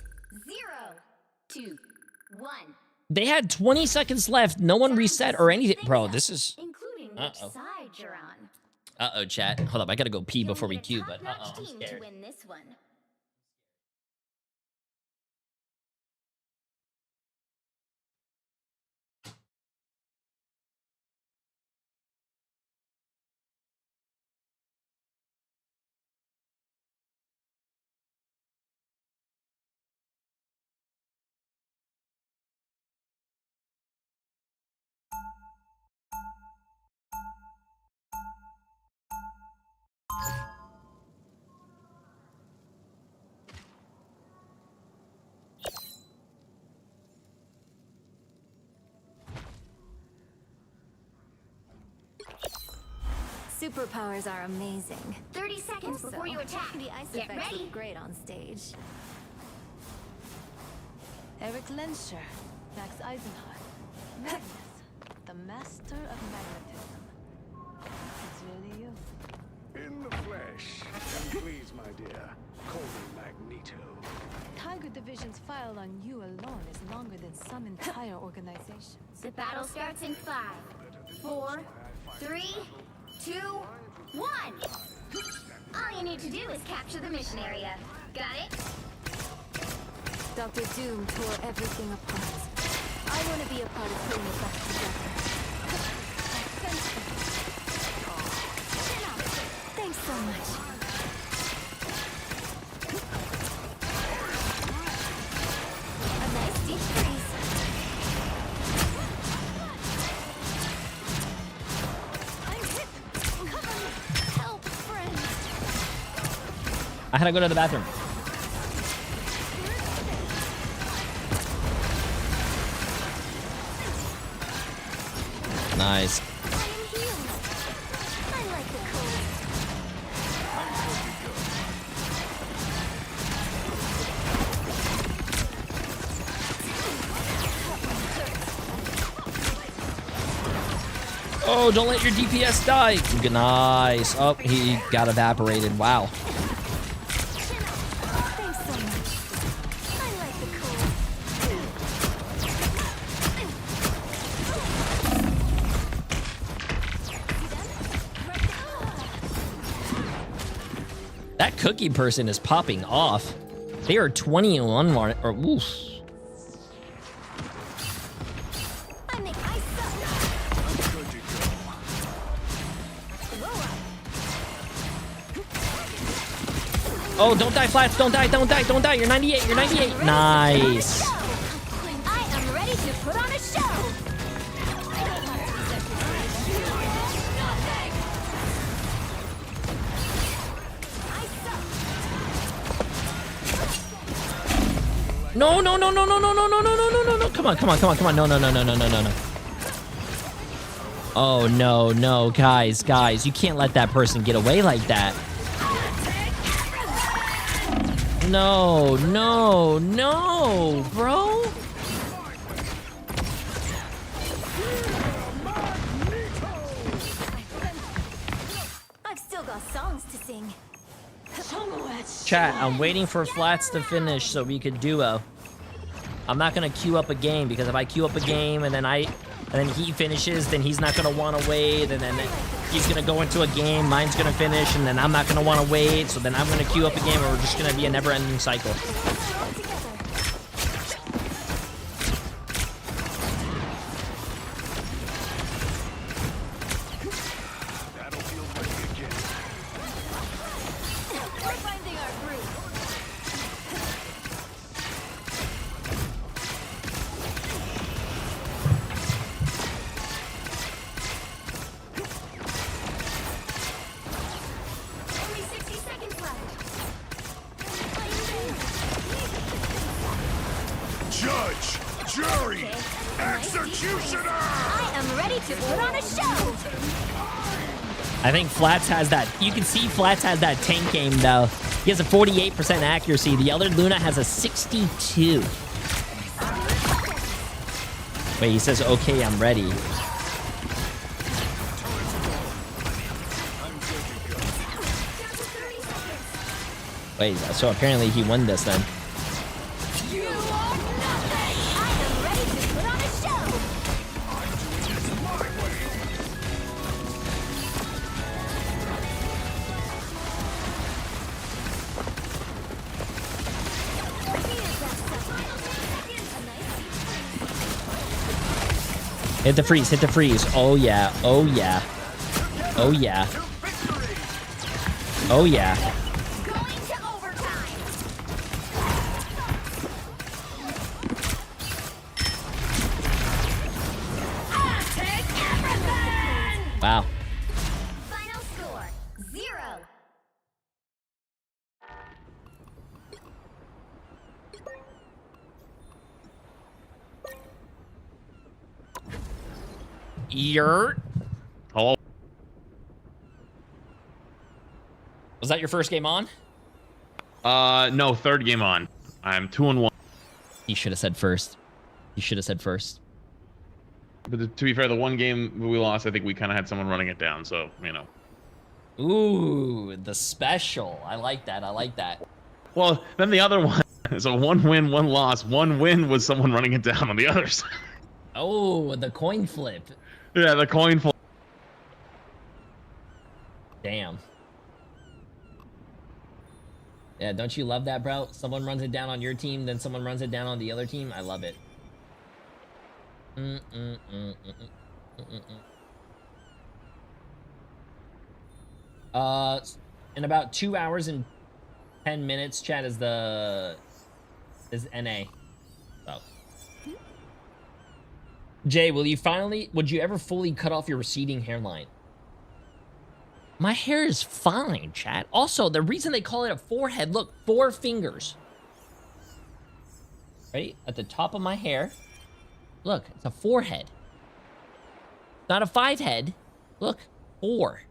[SPEAKER 8] 0-1.
[SPEAKER 15] They had 20 seconds left. No one reset or anything. Bro, this is...
[SPEAKER 8] Including which
[SPEAKER 15] Uh-oh.
[SPEAKER 8] side you're on.
[SPEAKER 15] Uh-oh, chat. Hold up, I gotta go pee before we queue, but
[SPEAKER 8] Top-notch
[SPEAKER 15] uh-oh, I'm
[SPEAKER 8] team to
[SPEAKER 15] scared.
[SPEAKER 8] win this one. Superpowers are amazing. 30 seconds before you attack. The ice
[SPEAKER 18] Get
[SPEAKER 8] effects
[SPEAKER 18] ready.
[SPEAKER 8] look great on stage.
[SPEAKER 18] Eric Lenscher, Max Eisenhardt, Magnus, the master of magnetism. It's really you.
[SPEAKER 16] In the flesh. And please, my dear, call me Magneto.
[SPEAKER 18] Tiger Division's file on you alone is longer than some entire organizations.
[SPEAKER 8] The battle starts in 5, 4, 3, 2, 1. All you need to do is capture the mission area. Got it?
[SPEAKER 18] Dr. Doom tore everything apart. I want to be a part of putting it back together. Thanks so much. A nice deep freeze. I'm hit. Cover me. Help, friend.
[SPEAKER 15] I had to go to the bathroom. Nice. Oh, don't let your DPS die. Nice. Oh, he got evaporated. Wow. That cookie person is popping off. They are 21 or oof. Oh, don't die, Flats. Don't die, don't die, don't die. You're 98, you're 98. Nice.
[SPEAKER 8] I am ready to put on a show.
[SPEAKER 15] No, no, no, no, no, no, no, no, no, no, no, no, no. Come on, come on, come on, come on. No, no, no, no, no, no, no, no. Oh, no, no, guys, guys. You can't let that person get away like that. No, no, no, bro.
[SPEAKER 8] I've still got songs to sing.
[SPEAKER 15] Chat, I'm waiting for Flats to finish so we could duo. I'm not gonna queue up a game because if I queue up a game and then he finishes, then he's not gonna want to wait, and then he's gonna go into a game, mine's gonna finish, and then I'm not gonna want to wait, so then I'm gonna queue up a game, and we're just gonna be a never-ending cycle.
[SPEAKER 8] We're finding our groove. Only 60 seconds left.
[SPEAKER 16] Judge, jury, executioner!
[SPEAKER 8] I am ready to put on a show.
[SPEAKER 15] I think Flats has that. You can see Flats has that tank game, though. He has a 48% accuracy. The other Luna has a 62. Wait, he says, okay, I'm ready. Wait, so apparently he won this then. Hit the freeze, hit the freeze. Oh yeah, oh yeah. Oh yeah. Oh yeah. Wow.
[SPEAKER 8] Final score 0.
[SPEAKER 15] Yurt. Oh. Was that your first game on?
[SPEAKER 20] No, third game on. I'm 2-1.
[SPEAKER 15] You should have said first. You should have said first.
[SPEAKER 20] But to be fair, the one game we lost, I think we kind of had someone running it down, so, you know.
[SPEAKER 15] Ooh, the special. I like that. I like that.
[SPEAKER 20] Well, then the other one is a 1 win, 1 loss. 1 win was someone running it down on the other side.
[SPEAKER 15] Oh, the coin flip.
[SPEAKER 20] Yeah, the coin flip.
[SPEAKER 15] Damn. Yeah, don't you love that, bro? Someone runs it down on your team, then someone runs it down on the other team. I love it. In about 2 hours and 10 minutes, chat is NA. So. Jay, would you ever fully cut off your receding hairline? My hair is fine, chat. Also, the reason they call it a forehead, look, 4 fingers. Right? At the top of my hair. Look, it's a forehead. Not a 5 head. Look, 4.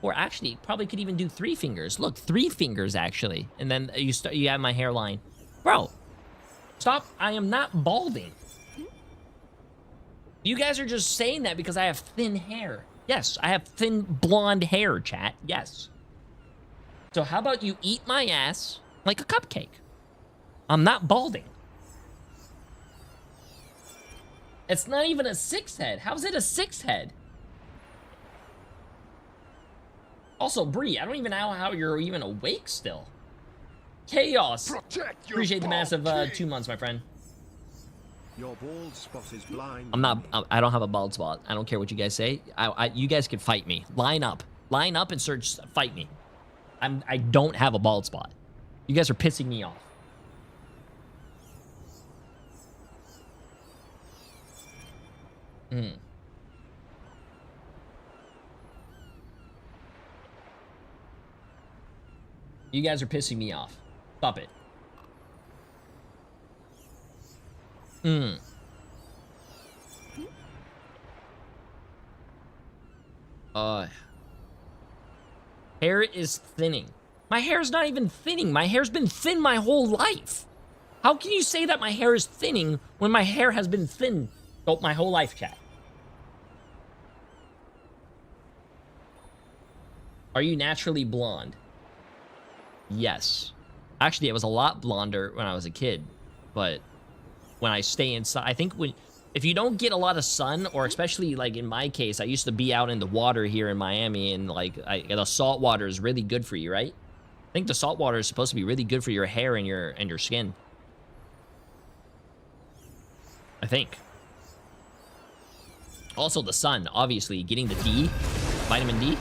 [SPEAKER 15] Or actually, probably could even do 3 fingers. Look, 3 fingers, actually. And then you have my hairline. Bro, stop. I am not balding. You guys are just saying that because I have thin hair. Yes, I have thin blonde hair, chat. Yes. So how about you eat my ass like a cupcake? I'm not balding. It's not even a 6 head. How's it a 6 head? Also, Bree, I don't even know how you're even awake still. Chaos. Appreciate the massive 2 months, my friend.
[SPEAKER 6] Your bald spot is blind.
[SPEAKER 15] I don't have a bald spot. I don't care what you guys say. You guys can fight me. Line up and search. Fight me. I don't have a bald spot. You guys are pissing me off. You guys are pissing me off. Stop it. Hair is thinning. My hair's not even thinning. My hair's been thin my whole life. How can you say that my hair is thinning when my hair has been thin my whole life, chat? Are you naturally blonde? Yes. Actually, I was a lot blonder when I was a kid, but when I stay inside, I think if you don't get a lot of sun, or especially like in my case, I used to be out in the water here in Miami, and like the salt water is really good for you, right? I think the salt water is supposed to be really good for your hair and your skin. I think. Also the sun, obviously, getting the D, vitamin D.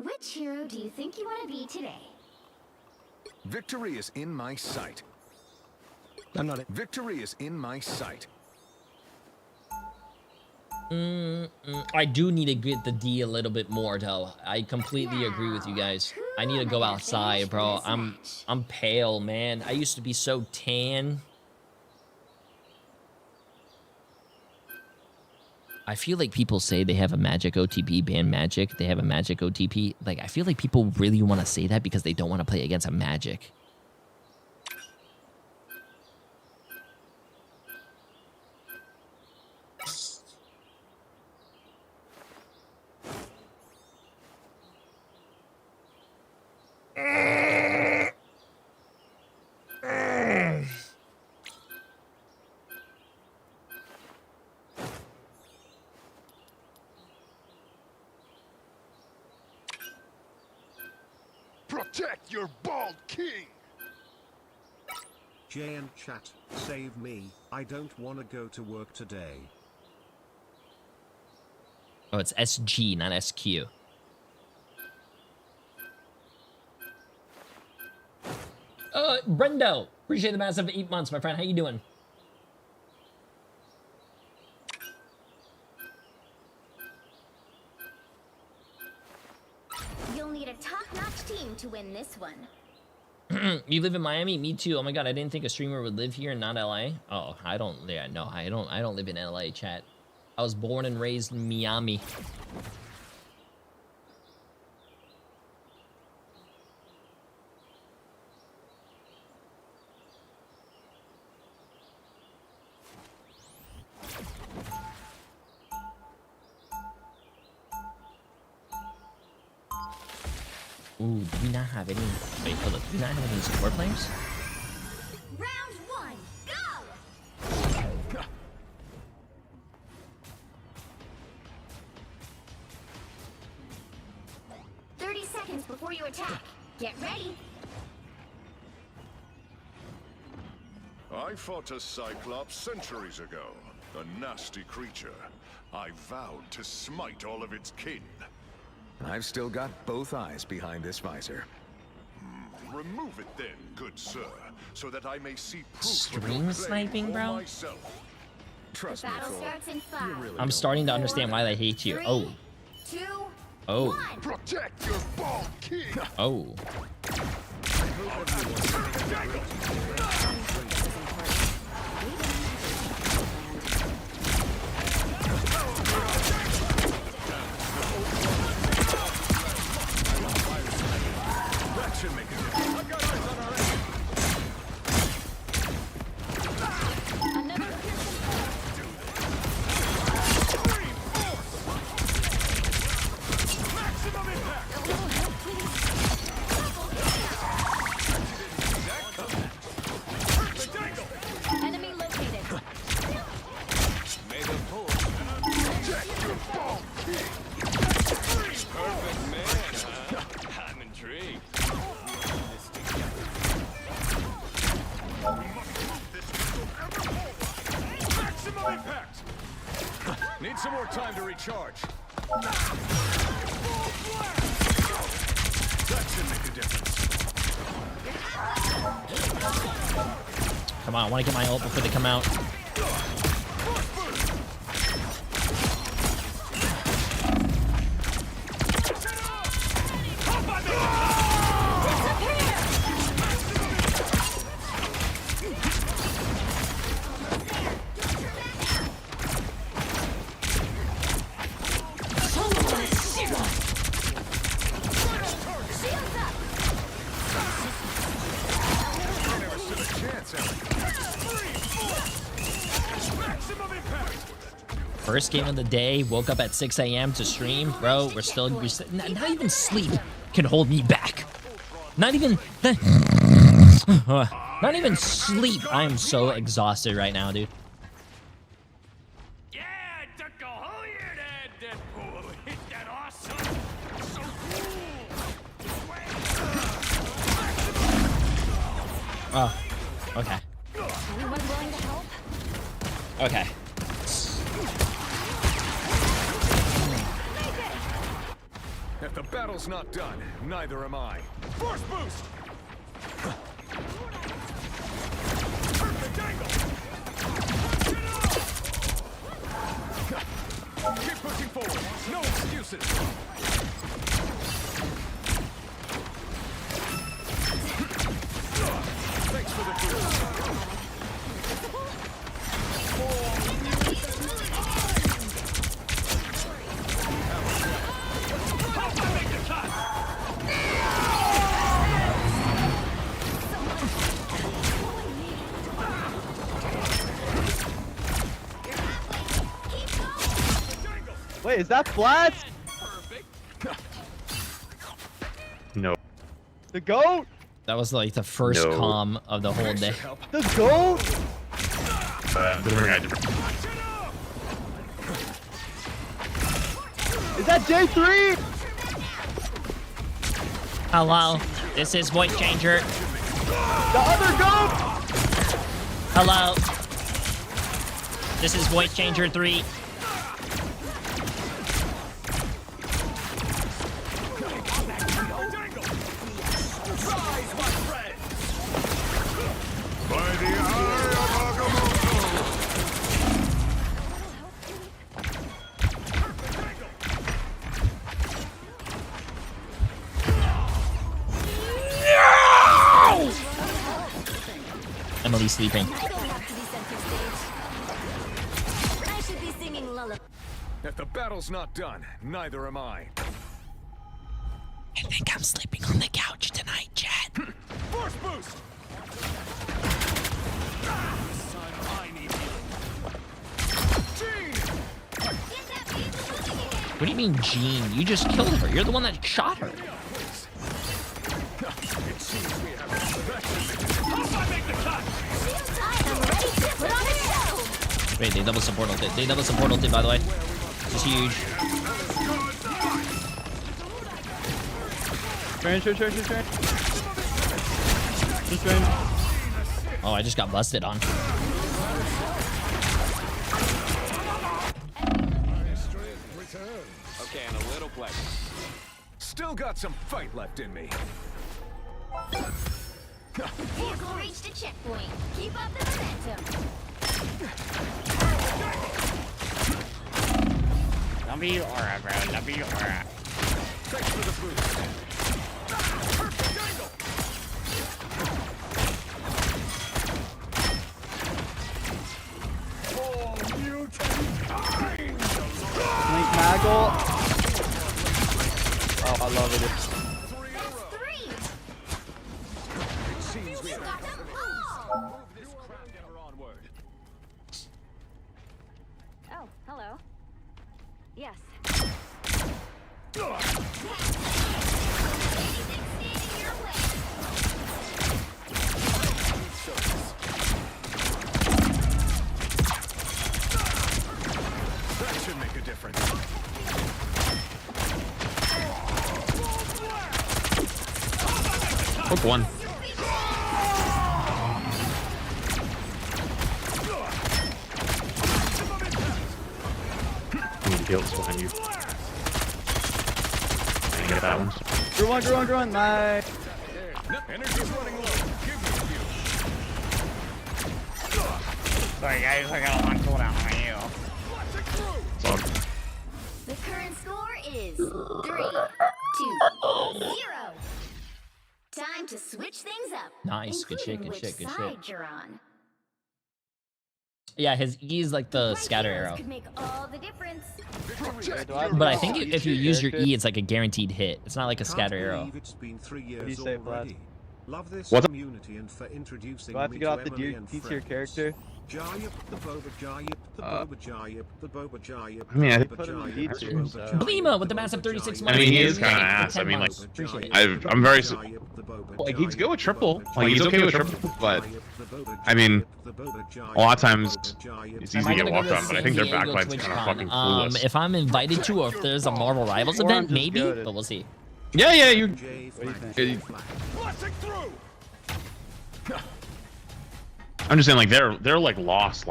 [SPEAKER 8] Which hero do you think you want to be today?
[SPEAKER 16] Victory is in my sight.
[SPEAKER 9] I'm not.
[SPEAKER 16] Victory is in my sight.
[SPEAKER 15] I do need to get the D a little bit more, though. I completely agree with you guys. I need to go outside, bro. I'm pale, man. I used to be so tan. I feel like people say they have a magic OTP, ban magic. They have a magic OTP. Like, I feel like people really want to say that because they don't want to play against a magic.
[SPEAKER 16] Protect your bald king!
[SPEAKER 6] Jay and chat, save me. I don't want to go to work today.
[SPEAKER 15] Oh, it's SG, not SQ. Brendo, appreciate the massive 8 months, my friend. How you doing?
[SPEAKER 8] You'll need a top-notch team to win this one.
[SPEAKER 15] You live in Miami? Me too. Oh my god, I didn't think a streamer would live here and not LA. Oh, I don't live in LA, chat. I was born and raised in Miami.
[SPEAKER 3] Ooh, do we not have any? Wait, hold up. Do we not have any support players?
[SPEAKER 8] Round one, go! 30 seconds before you attack. Get ready.
[SPEAKER 21] I fought a Cyclops centuries ago. A nasty creature. I vowed to smite all of its kin.
[SPEAKER 22] I've still got both eyes behind this visor.
[SPEAKER 21] Remove it then, good sir, so that I may see proof
[SPEAKER 3] Stream sniping, bro?
[SPEAKER 21] myself.
[SPEAKER 22] Trust
[SPEAKER 8] me, Thor.
[SPEAKER 3] I'm starting to understand why they hate you. Oh.
[SPEAKER 8] 2,
[SPEAKER 3] Oh.
[SPEAKER 8] 1.
[SPEAKER 21] Protect your bald king.
[SPEAKER 3] Oh.
[SPEAKER 21] That should make it. I've got eyes on our enemy. Maximum impact.
[SPEAKER 8] Enemy located.
[SPEAKER 19] May the force
[SPEAKER 21] protect your bald king.
[SPEAKER 19] perfect man, huh? I'm intrigued.
[SPEAKER 21] Maximum impact.
[SPEAKER 19] Need some more time to recharge.
[SPEAKER 21] That should make a difference.
[SPEAKER 3] Come on, I want to get my ult before they come out. First game of the day, woke up at 6 a.m. to stream. Bro, we're still not even sleep can hold me back. Not even not even sleep. I am so exhausted right now, dude.
[SPEAKER 19] Yeah, I took a whole year to add Deadpool. Isn't that awesome? So cool.
[SPEAKER 3] Oh, okay.
[SPEAKER 8] Anyone willing to help?
[SPEAKER 3] Okay.
[SPEAKER 21] If the battle's not done, neither am I. Force boost! Perfect angle! Keep pushing forward. No excuses. Thanks for the boost.
[SPEAKER 9] Wait, is that flat?
[SPEAKER 20] No.
[SPEAKER 9] The GOAT?
[SPEAKER 3] That was like the first
[SPEAKER 20] No.
[SPEAKER 3] comm of the whole day.
[SPEAKER 9] The GOAT? Is that Jay3?
[SPEAKER 3] Hello, this is Voice Changer.
[SPEAKER 9] The other GOAT?
[SPEAKER 3] Hello. This is Voice Changer 3. Emily's sleeping.
[SPEAKER 8] I don't have to be center stage. I should be singing lullaby.
[SPEAKER 21] If the battle's not done, neither am I.
[SPEAKER 3] I think I'm sleeping on the couch tonight, Chad.
[SPEAKER 21] Force boost!
[SPEAKER 3] What do you mean, Jean? You just killed her. You're the one that shot her.
[SPEAKER 15] Wait, they double support ulted. They double support ulted, by the way. This is huge.
[SPEAKER 7] Train.
[SPEAKER 15] Oh, I just got busted on.
[SPEAKER 16] Okay, and a little pleasure. Still got some fight left in me.
[SPEAKER 8] Vehicle reached a checkpoint. Keep up the momentum.
[SPEAKER 12] Love you, Aura, bro. Love you, Aura.
[SPEAKER 16] Thanks for the boost. Perfect angle. Oh, mutant kind.
[SPEAKER 7] Link Maggle. Oh, I love it.
[SPEAKER 16] It seems we have move this crowd ever onward.
[SPEAKER 18] Oh, hello. Yes.
[SPEAKER 16] That should make a difference.
[SPEAKER 20] Hook one. I need heals behind you. I get that one.
[SPEAKER 7] Drew one. Nice.
[SPEAKER 16] Energy's running low. Give me a few.
[SPEAKER 12] Sorry guys, I got a long cooldown on you.
[SPEAKER 8] The current score is 3-2-0. Time to switch things up.
[SPEAKER 15] Nice. Good shit,
[SPEAKER 8] including
[SPEAKER 15] good shit,
[SPEAKER 8] which
[SPEAKER 15] good
[SPEAKER 8] side
[SPEAKER 15] shit.
[SPEAKER 8] you're on.
[SPEAKER 15] Yeah, his E is like the scatter arrow.
[SPEAKER 8] Could make all the difference.
[SPEAKER 15] But I think if you use your E, it's like a guaranteed hit. It's not like a scatter arrow.
[SPEAKER 6] It's been 3 years
[SPEAKER 7] What do you say, Vlad?
[SPEAKER 6] already. Love this
[SPEAKER 20] What's up?
[SPEAKER 6] community and for introducing
[SPEAKER 7] Do I have
[SPEAKER 6] me
[SPEAKER 7] to get off the
[SPEAKER 6] Emily and
[SPEAKER 7] D tier
[SPEAKER 6] friends.
[SPEAKER 7] character?
[SPEAKER 6] Jayip, the Boba Jayip, the Boba Jayip, the Boba Jayip.
[SPEAKER 20] I mean, I
[SPEAKER 6] the
[SPEAKER 20] put
[SPEAKER 7] him in
[SPEAKER 6] Jayip,
[SPEAKER 7] D
[SPEAKER 6] the
[SPEAKER 7] tier,
[SPEAKER 6] Boba
[SPEAKER 7] so-
[SPEAKER 6] Jayip,
[SPEAKER 15] Blima with the
[SPEAKER 6] the
[SPEAKER 15] massive
[SPEAKER 6] Boba
[SPEAKER 15] 36
[SPEAKER 6] Jayip,
[SPEAKER 15] months.
[SPEAKER 20] I mean, he is
[SPEAKER 6] the
[SPEAKER 20] kinda
[SPEAKER 6] Boba
[SPEAKER 20] ass. I
[SPEAKER 6] Jayip,
[SPEAKER 20] mean, like,
[SPEAKER 6] the
[SPEAKER 15] appreciate it.
[SPEAKER 6] Jayip,
[SPEAKER 20] I'm very
[SPEAKER 6] the Jayip, the Boba
[SPEAKER 20] like he's
[SPEAKER 6] Jayip,
[SPEAKER 20] good with
[SPEAKER 6] the
[SPEAKER 20] triple.
[SPEAKER 6] Boba
[SPEAKER 20] Like he's
[SPEAKER 6] Jayip,
[SPEAKER 20] okay with
[SPEAKER 6] the
[SPEAKER 20] triple,
[SPEAKER 6] Boba
[SPEAKER 20] but
[SPEAKER 6] Jayip, the Boba
[SPEAKER 20] I mean,
[SPEAKER 6] Jayip, the Boba Jayip,
[SPEAKER 20] a lot of
[SPEAKER 6] the
[SPEAKER 20] times
[SPEAKER 6] Boba Jayip,
[SPEAKER 20] it's
[SPEAKER 6] the
[SPEAKER 20] easy to get
[SPEAKER 15] I'm
[SPEAKER 20] walked
[SPEAKER 15] gonna
[SPEAKER 20] on,
[SPEAKER 15] go
[SPEAKER 20] but I
[SPEAKER 15] to
[SPEAKER 20] think their
[SPEAKER 15] San Diego
[SPEAKER 20] backline's kind of fucking
[SPEAKER 15] TwitchCon.
[SPEAKER 20] clueless.
[SPEAKER 15] If I'm invited to, or if there's a Marvel Rivals
[SPEAKER 7] Or I'm
[SPEAKER 15] event,
[SPEAKER 7] just
[SPEAKER 15] maybe,
[SPEAKER 7] good.
[SPEAKER 15] but we'll see.
[SPEAKER 20] Yeah, you.
[SPEAKER 7] What do you think?
[SPEAKER 16] Blasting through.
[SPEAKER 20] I'm just saying, like they're like lost.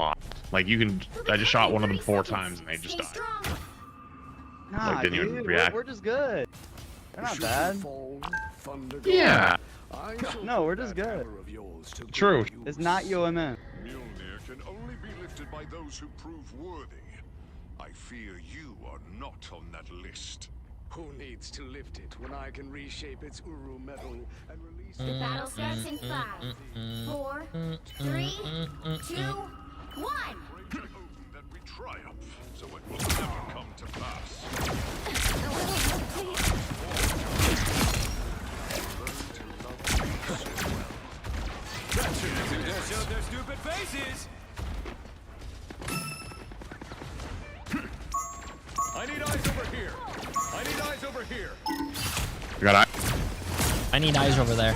[SPEAKER 20] Like you can. I just shot one of them 4 times and they just died.
[SPEAKER 7] Nah,
[SPEAKER 20] Like, didn't even
[SPEAKER 7] dude,
[SPEAKER 20] react.
[SPEAKER 7] we're just good. They're not bad.
[SPEAKER 20] Yeah.
[SPEAKER 7] No, we're just good.
[SPEAKER 20] True.
[SPEAKER 7] It's not UMN.
[SPEAKER 21] Mjolnir can only be lifted by those who prove worthy. I fear you are not on that list.
[SPEAKER 19] Who needs to lift it when I can reshape its Uru metal and release
[SPEAKER 8] The battle starts in 5, 4, 3, 2, 1.
[SPEAKER 21] That we triumph, so it will never come to pass.
[SPEAKER 19] that should show their stupid faces. I need eyes over here. I need eyes over here.
[SPEAKER 20] I got eye.
[SPEAKER 15] I need eyes over there.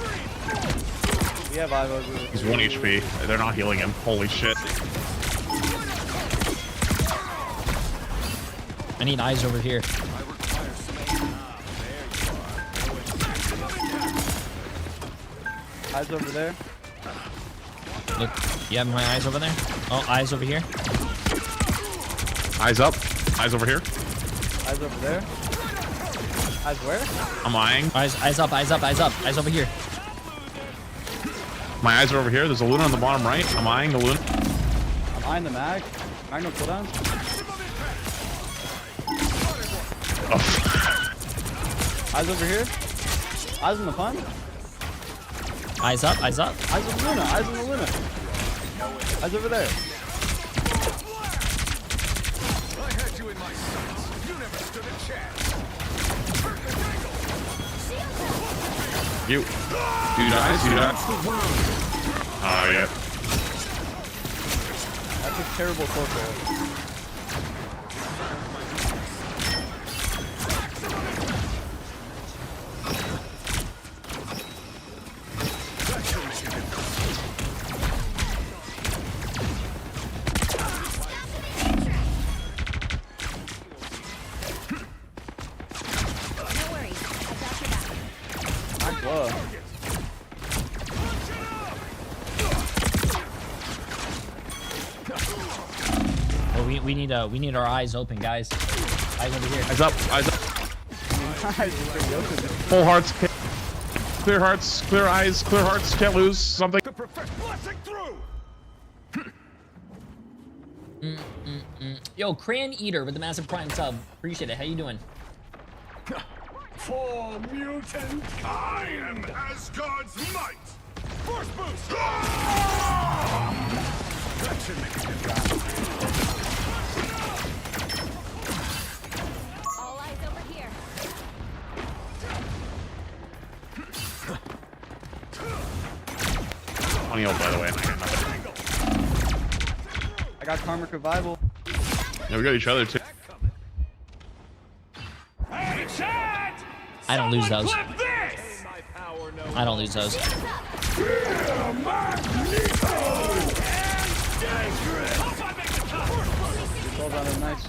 [SPEAKER 7] We have Ivo.
[SPEAKER 20] He's 1 HP. They're not healing him. Holy shit.
[SPEAKER 15] I need eyes over here.
[SPEAKER 7] Eyes over there.
[SPEAKER 15] Look, you have my eyes over there? Oh, eyes over here.
[SPEAKER 20] Eyes up. Eyes over here.
[SPEAKER 7] Eyes over there. Eyes where?
[SPEAKER 20] I'm eyeing.
[SPEAKER 15] Eyes up, eyes up, eyes up. Eyes over here.
[SPEAKER 20] My eyes are over here. There's a Luna on the bottom right. I'm eyeing the Luna.
[SPEAKER 7] I'm eyeing the mag. Mag no cooldown. Eyes over here. Eyes on the pun.
[SPEAKER 15] Eyes up, eyes up.
[SPEAKER 7] Eyes on the Luna. Eyes on the Luna. Eyes over there.
[SPEAKER 19] I had you in my sights. You never stood a chance.
[SPEAKER 20] You. You die. Oh yeah.
[SPEAKER 7] That's a terrible torso. Whoa.
[SPEAKER 15] Oh, we need our eyes open, guys. Eyes over here.
[SPEAKER 20] Eyes up. Eyes up. Full hearts. Clear hearts. Clear eyes. Clear hearts. Can't lose something.
[SPEAKER 15] Yo, Cran Eater with the massive prime sub. Appreciate it. How you doing?
[SPEAKER 21] For mutant I am Asgard's might. Force boost. That should make a difference.
[SPEAKER 18] All eyes over here.
[SPEAKER 20] 20 ult, by the way.
[SPEAKER 7] I got Karmic Revival.
[SPEAKER 20] Yeah, we got each other too.
[SPEAKER 15] I don't lose those. I don't lose those.
[SPEAKER 7] Control on it, nice.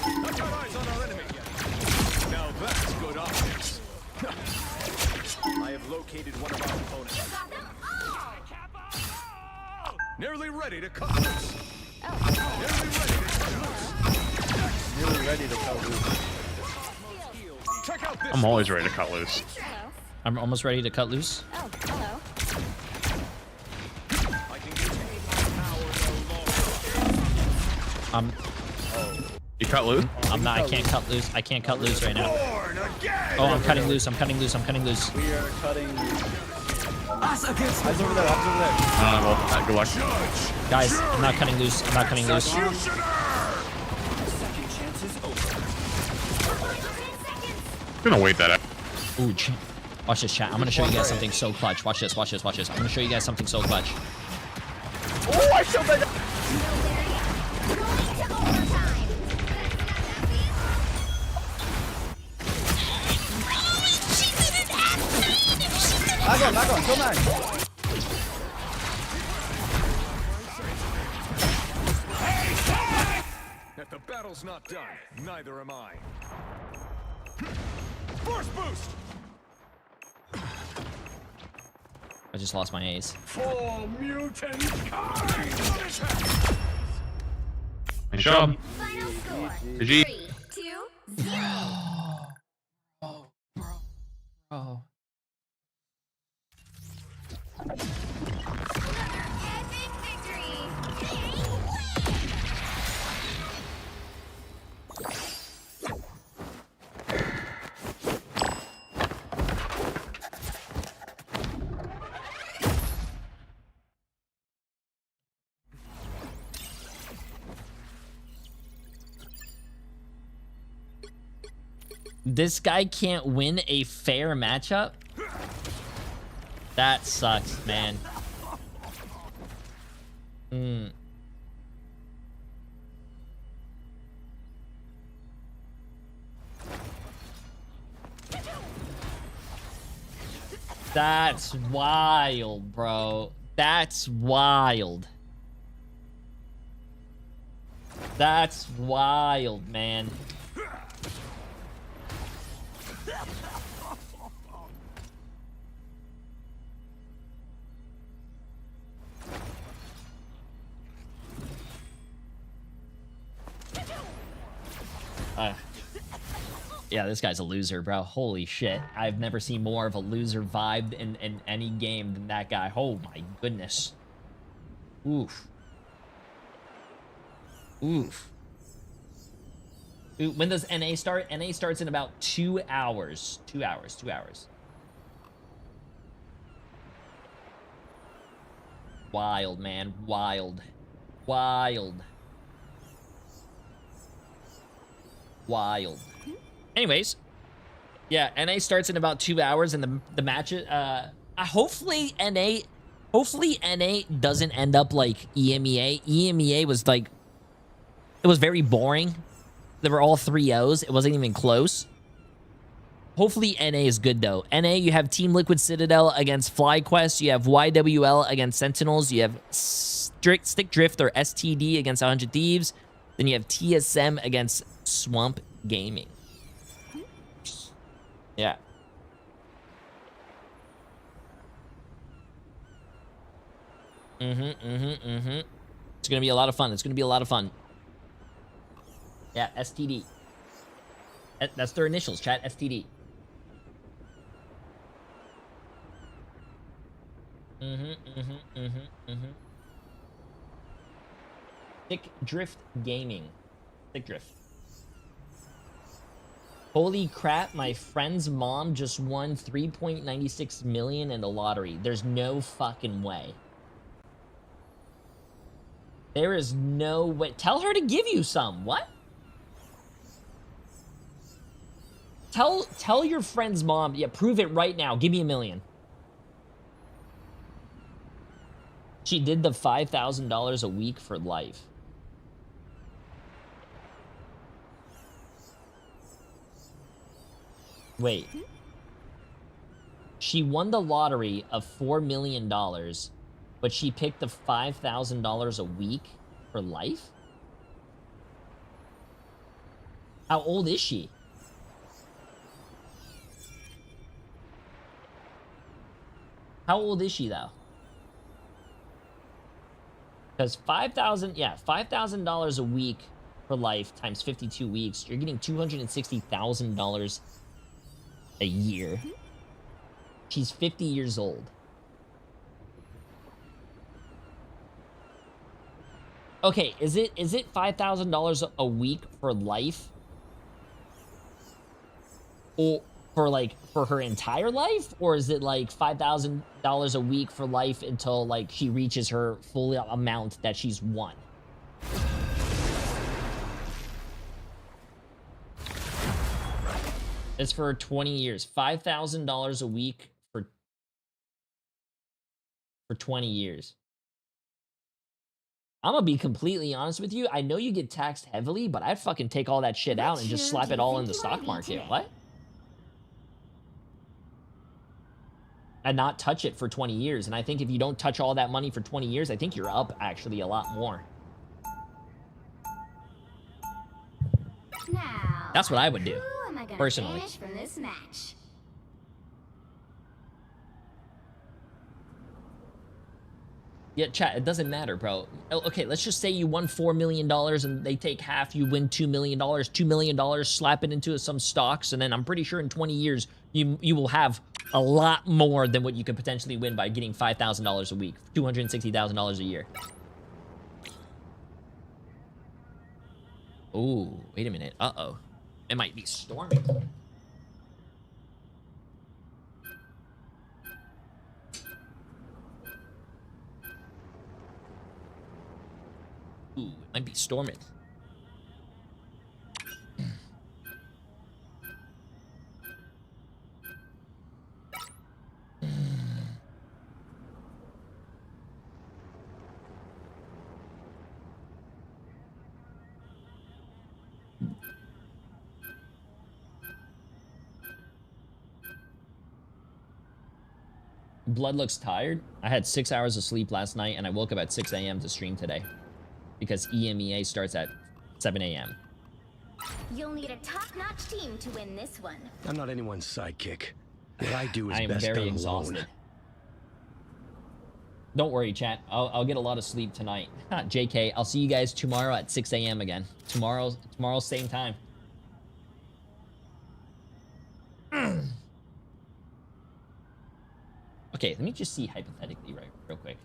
[SPEAKER 19] Not got eyes on our enemy yet. Now that's good optics. I have located one of our opponents. Nearly ready to cut loose.
[SPEAKER 7] Nearly ready to cut loose.
[SPEAKER 19] Check out this.
[SPEAKER 20] I'm always ready to cut loose.
[SPEAKER 15] I'm almost ready to cut loose.
[SPEAKER 18] Oh, hello.
[SPEAKER 20] You cut loose?
[SPEAKER 15] I'm not. I can't cut loose. I can't cut loose right now. Oh, I'm cutting loose. I'm cutting loose. I'm cutting loose.
[SPEAKER 7] We are cutting loose. Eyes over there. Eyes over there.
[SPEAKER 20] Well, good luck.
[SPEAKER 15] Guys, I'm not cutting loose. I'm not cutting loose.
[SPEAKER 20] I'm gonna wait that out.
[SPEAKER 15] Ooh, watch this, chat. I'm gonna show you guys something so clutch. Watch this. Watch this. Watch this. I'm gonna show you guys something so clutch.
[SPEAKER 7] Oh, I showed that. Knock on, kill Max.
[SPEAKER 19] If the battle's not done, neither am I. Force boost.
[SPEAKER 15] I just lost my ace.
[SPEAKER 19] For mutant kind.
[SPEAKER 20] Nice job.
[SPEAKER 18] Final score.
[SPEAKER 20] GG.
[SPEAKER 18] 3-2-0.
[SPEAKER 15] Oh.
[SPEAKER 18] Epic victory.
[SPEAKER 15] This guy can't win a fair matchup? That sucks, man. That's wild, bro. That's wild. That's wild, man. Yeah, this guy's a loser, bro. Holy shit. I've never seen more of a loser vibe in any game than that guy. Oh my goodness. Oof. Oof. Ooh, when does NA start? NA starts in about 2 hours. 2 hours. 2 hours. Wild, man. Wild. Wild. Wild. Anyways, yeah, NA starts in about 2 hours, and the match. Hopefully NA doesn't end up like EMEA. EMEA was like, it was very boring. They were all 3-0s. It wasn't even close. Hopefully NA is good though. NA, you have Team Liquid Citadel against FlyQuest. You have YWL against Sentinels. You have Stick Drift or STD against 100 Thieves. Then you have TSM against Swamp Gaming. Yeah. It's gonna be a lot of fun. It's gonna be a lot of fun. Yeah, STD. That's their initials, chat. STD. Thick Drift Gaming. Thick Drift. Holy crap, my friend's mom just won 3.96 million in the lottery. There's no fucking way. There is no way. Tell her to give you some. What? Tell your friend's mom. Yeah, prove it right now. Give me $1 million. She did the $5,000 a week for life. Wait. She won the lottery of $4 million, but she picked the $5,000 a week for life? How old is she? How old is she, though? Because $5,000 a week for life times 52 weeks, you're getting $260,000 a year. She's 50 years old. Okay, is it $5,000 a week for life? Or for her entire life? Or is it like $5,000 a week for life until like she reaches her full amount that she's won? It's for 20 years. $5,000 a week for 20 years. I'm gonna be completely honest with you. I know you get taxed heavily, but I'd fucking take all that shit out and just slap it all in the stock market. What? And not touch it for 20 years. And I think if you don't touch all that money for 20 years, I think you're up actually a lot more.
[SPEAKER 8] Now,
[SPEAKER 15] that's what I would do,
[SPEAKER 8] who am I gonna
[SPEAKER 15] personally.
[SPEAKER 8] banish from this match?
[SPEAKER 15] Yeah, chat, it doesn't matter, bro. Okay, let's just say you won $4 million and they take half, you win $2 million. $2 million, slap it into some stocks, and then I'm pretty sure in 20 years, you will have a lot more than what you could potentially win by getting $5,000 a week, $260,000 a year. Ooh, wait a minute. Uh-oh. It might be storming. Ooh, it might be storming. Blood looks tired. I had 6 hours of sleep last night, and I woke up at 6 a.m. to stream today. Because EMEA starts at 7 a.m.
[SPEAKER 8] You'll need a top-notch team to win this one.
[SPEAKER 16] I'm not anyone's sidekick. What I do is
[SPEAKER 15] I am
[SPEAKER 16] best
[SPEAKER 15] very
[SPEAKER 16] done
[SPEAKER 15] exhausted.
[SPEAKER 16] alone.
[SPEAKER 15] Don't worry, chat. I'll get a lot of sleep tonight. JK, I'll see you guys tomorrow at 6 a.m. again. Tomorrow, same time. Okay, let me just see hypothetically real quick.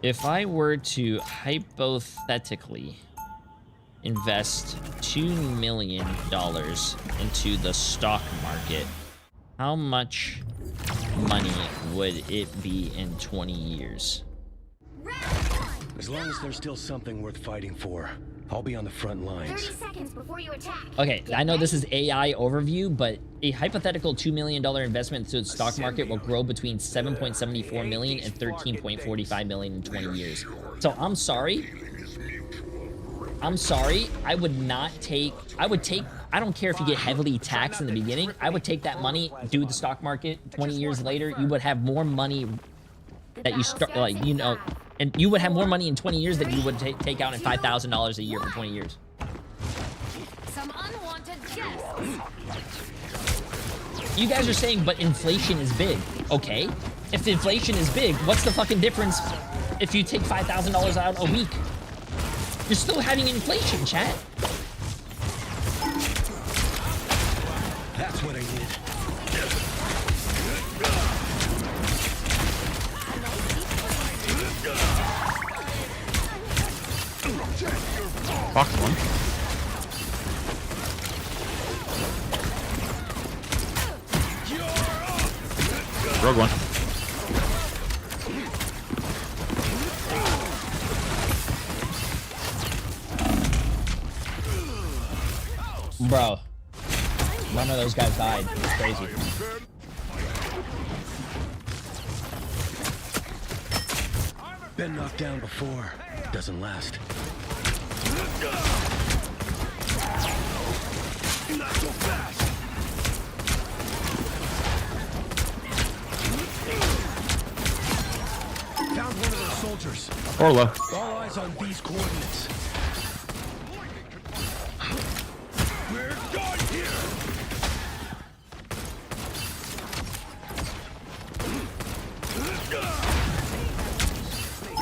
[SPEAKER 15] If I were to hypothetically invest $2 million into the stock market, how much money would it be in 20 years?
[SPEAKER 16] As long as there's still something worth fighting for, I'll be on the front lines.
[SPEAKER 8] 30 seconds before you attack.
[SPEAKER 15] Okay, I know this is AI overview, but a hypothetical $2 million investment into the stock market will grow between 7.74 million and 13.45 million in 20 years. So I'm sorry. I would not take, I don't care if you get heavily taxed in the beginning. I would take that money, do the stock market. 20 years later, you would have more money that you start, like, you know, and you would have more money in 20 years than you would take out in $5,000 a year for 20 years.
[SPEAKER 8] Some unwanted guests.
[SPEAKER 15] You guys are saying, but inflation is big. Okay, if the inflation is big, what's the fucking difference if you take $5,000 out a week? You're still having inflation, chat.
[SPEAKER 16] That's what I need.
[SPEAKER 20] Box one. Rogue one.
[SPEAKER 15] Bro, none of those guys died. It's crazy.
[SPEAKER 16] Been knocked down before. Doesn't last. Not so fast. Found one of those soldiers.
[SPEAKER 20] Orla.
[SPEAKER 16] All eyes on these coordinates. We're done here.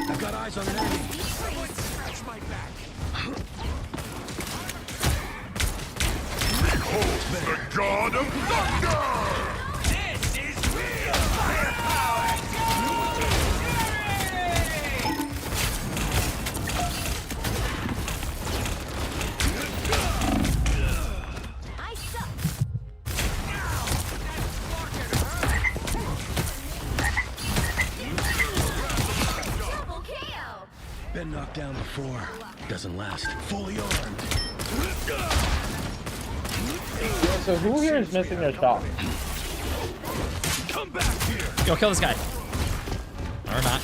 [SPEAKER 16] I've got eyes on an enemy. Scratch my back.
[SPEAKER 21] Behold the god of thunder!
[SPEAKER 19] This is real firepower!
[SPEAKER 18] I suck. Double KO.
[SPEAKER 16] Been knocked down before. Doesn't last. Fully armed.
[SPEAKER 7] So who here is missing their shot?
[SPEAKER 16] Come back here.
[SPEAKER 15] Yo, kill this guy. Or not.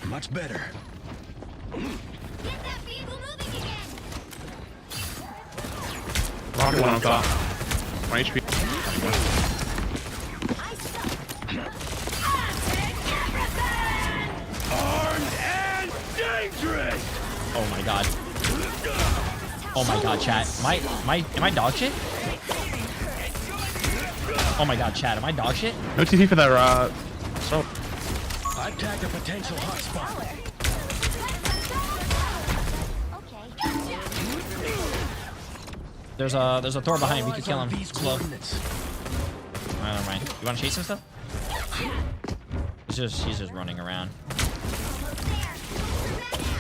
[SPEAKER 16] Much better.
[SPEAKER 18] Get that vehicle moving again.
[SPEAKER 20] Rocket one on top. 1 HP.
[SPEAKER 19] Armed and dangerous!
[SPEAKER 15] Oh my god. Oh my god, chat. Am I dog shit? Oh my god, chat. Am I dog shit?
[SPEAKER 20] No TP for that, so.
[SPEAKER 16] I've tagged a potential hotspot.
[SPEAKER 15] There's a Thor behind. We can kill him. Slow. Alright, never mind. You wanna chase him still? He's just running around.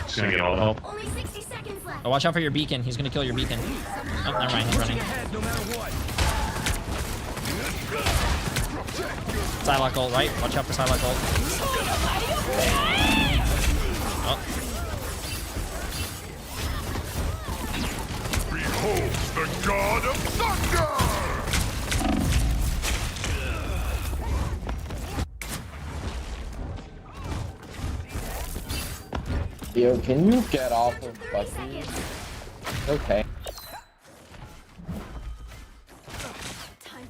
[SPEAKER 20] He's gonna get all the help.
[SPEAKER 18] Only 60 seconds left.
[SPEAKER 15] Oh, watch out for your beacon. He's gonna kill your beacon. Oh, never mind. He's running. Psylocke ult, right? Watch out for Psylocke ult. Oh.
[SPEAKER 21] Behold the god of thunder!
[SPEAKER 7] Yo, can you get off of Bucky? Okay.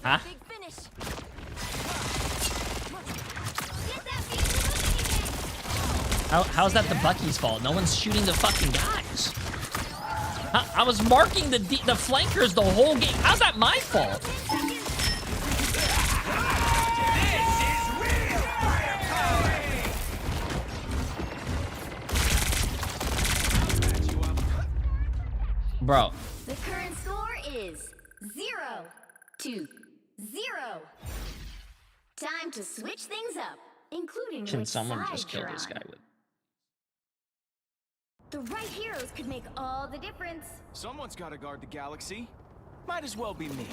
[SPEAKER 15] Huh? How's that the Bucky's fault? No one's shooting the fucking guys. I was marking the flankers the whole game. How's that my fault? Bro.
[SPEAKER 18] The current score is 0-0. Time to switch things up, including
[SPEAKER 15] Can
[SPEAKER 18] which
[SPEAKER 15] someone
[SPEAKER 18] side
[SPEAKER 15] just kill
[SPEAKER 18] you're
[SPEAKER 15] this
[SPEAKER 18] on.
[SPEAKER 15] guy with?
[SPEAKER 18] The right heroes could make all the difference.
[SPEAKER 1] Someone's got to guard the galaxy. Might as well be me.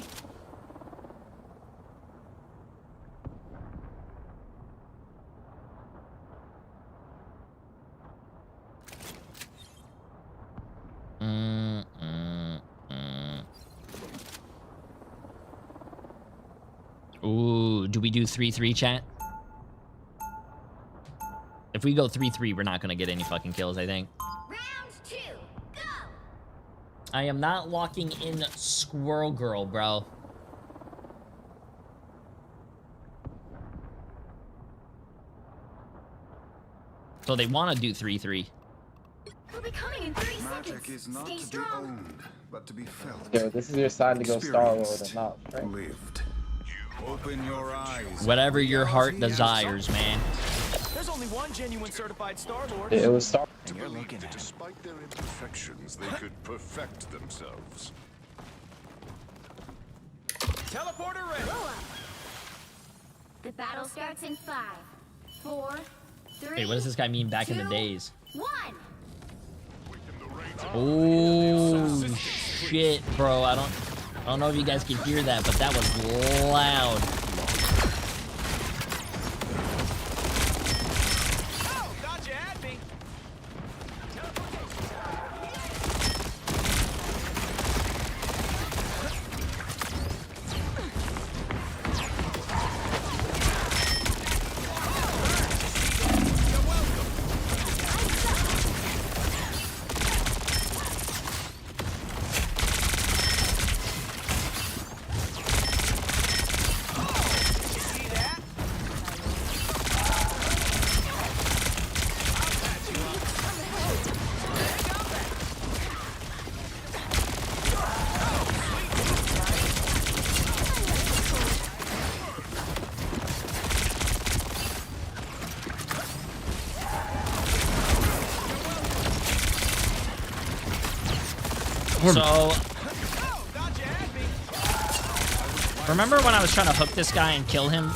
[SPEAKER 15] Ooh, do we do 3-3 chat? If we go 3-3, we're not gonna get any fucking kills, I think.
[SPEAKER 18] Round 2, go!
[SPEAKER 15] I am not locking in Squirrel Girl, bro. So they want to do 3-3.
[SPEAKER 18] We'll be coming in 30
[SPEAKER 6] Magic
[SPEAKER 18] seconds.
[SPEAKER 6] is not
[SPEAKER 18] Stay
[SPEAKER 6] to be
[SPEAKER 18] strong.
[SPEAKER 6] owned, but to be felt.
[SPEAKER 7] Yo, this is your sign to go Star Lord and not, right?
[SPEAKER 6] Lived.
[SPEAKER 22] Open your eyes.
[SPEAKER 15] Whatever your heart desires, man.
[SPEAKER 1] There's only one genuine certified Star Lord.
[SPEAKER 7] It was Star.
[SPEAKER 21] To believe that despite their imperfections, they could perfect themselves.
[SPEAKER 1] Teleporter ready.
[SPEAKER 18] The battle starts in 5, 4, 3.
[SPEAKER 15] Hey, what does this guy mean back in the days?
[SPEAKER 18] 1.
[SPEAKER 15] Oh shit, bro! I don't know if you guys can hear that, but that was loud.
[SPEAKER 1] Oh, thought you had me.
[SPEAKER 15] So, remember when I was trying to hook this guy and kill him?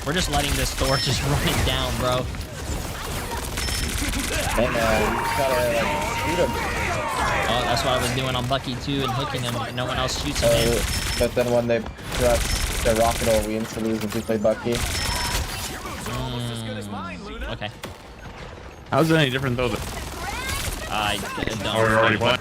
[SPEAKER 15] We're just letting this Thor just run it down, bro.
[SPEAKER 7] Hey man, you gotta like shoot him.
[SPEAKER 15] Oh, that's what I was doing on Bucky too and hooking him, but no one else shoots him. Man.
[SPEAKER 7] But then when they press their rocket over, we instantly lose if we play Bucky.
[SPEAKER 15] Okay.
[SPEAKER 20] How's it any different though?
[SPEAKER 15] I don't.
[SPEAKER 20] Oh, we're already playing.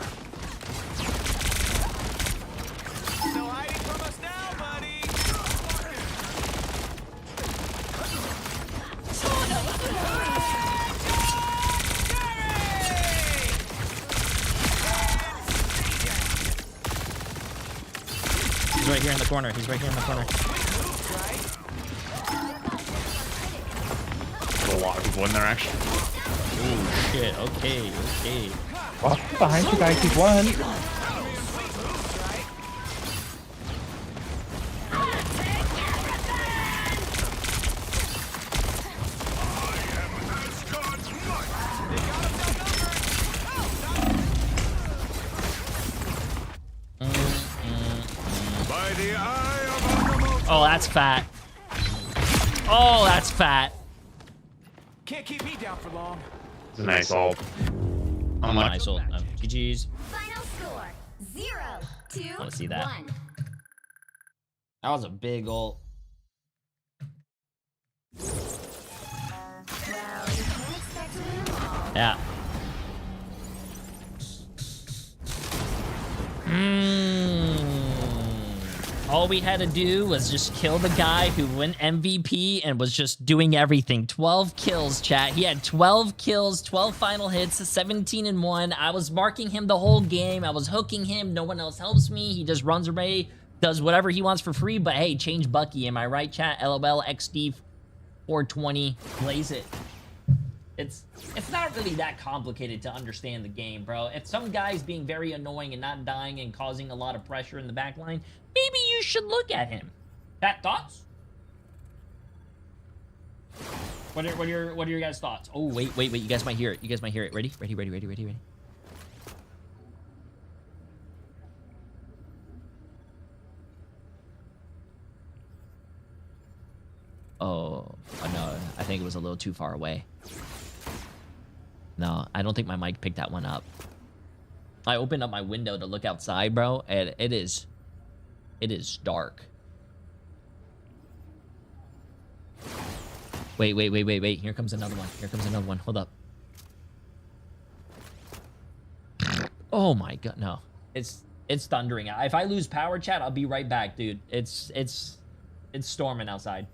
[SPEAKER 15] He's right here in the corner. He's right here in the corner.
[SPEAKER 20] A lot of people in there actually.
[SPEAKER 15] Oh shit. Okay. Okay.
[SPEAKER 7] Walk behind you guys. He's one.
[SPEAKER 15] Oh, that's fat. Oh, that's fat.
[SPEAKER 1] Can't keep me down for long.
[SPEAKER 20] It's a nice ult.
[SPEAKER 15] Oh, nice ult. GG's.
[SPEAKER 18] Final score 0-2.
[SPEAKER 15] I want to see that. That was a big ult. Yeah. All we had to do was just kill the guy who went MVP and was just doing everything. 12 kills, chat. He had 12 kills, 12 final hits, 17-1. I was marking him the whole game. I was hooking him. No one else helps me. He just runs away, does whatever he wants for free. But hey, change Bucky. Am I right, chat? LOL, XD 420. Blaze it. It's not really that complicated to understand the game, bro. If some guy's being very annoying and not dying and causing a lot of pressure in the back line, maybe you should look at him. That thoughts? What are your guys' thoughts? Oh, wait. You guys might hear it. You guys might hear it. Ready? Ready. Oh, no. I think it was a little too far away. No, I don't think my mic picked that one up. I opened up my window to look outside, bro, and it is dark. Wait. Here comes another one. Hold up. Oh my god, no. It's thundering. If I lose power, chat, I'll be right back, dude. It's storming outside.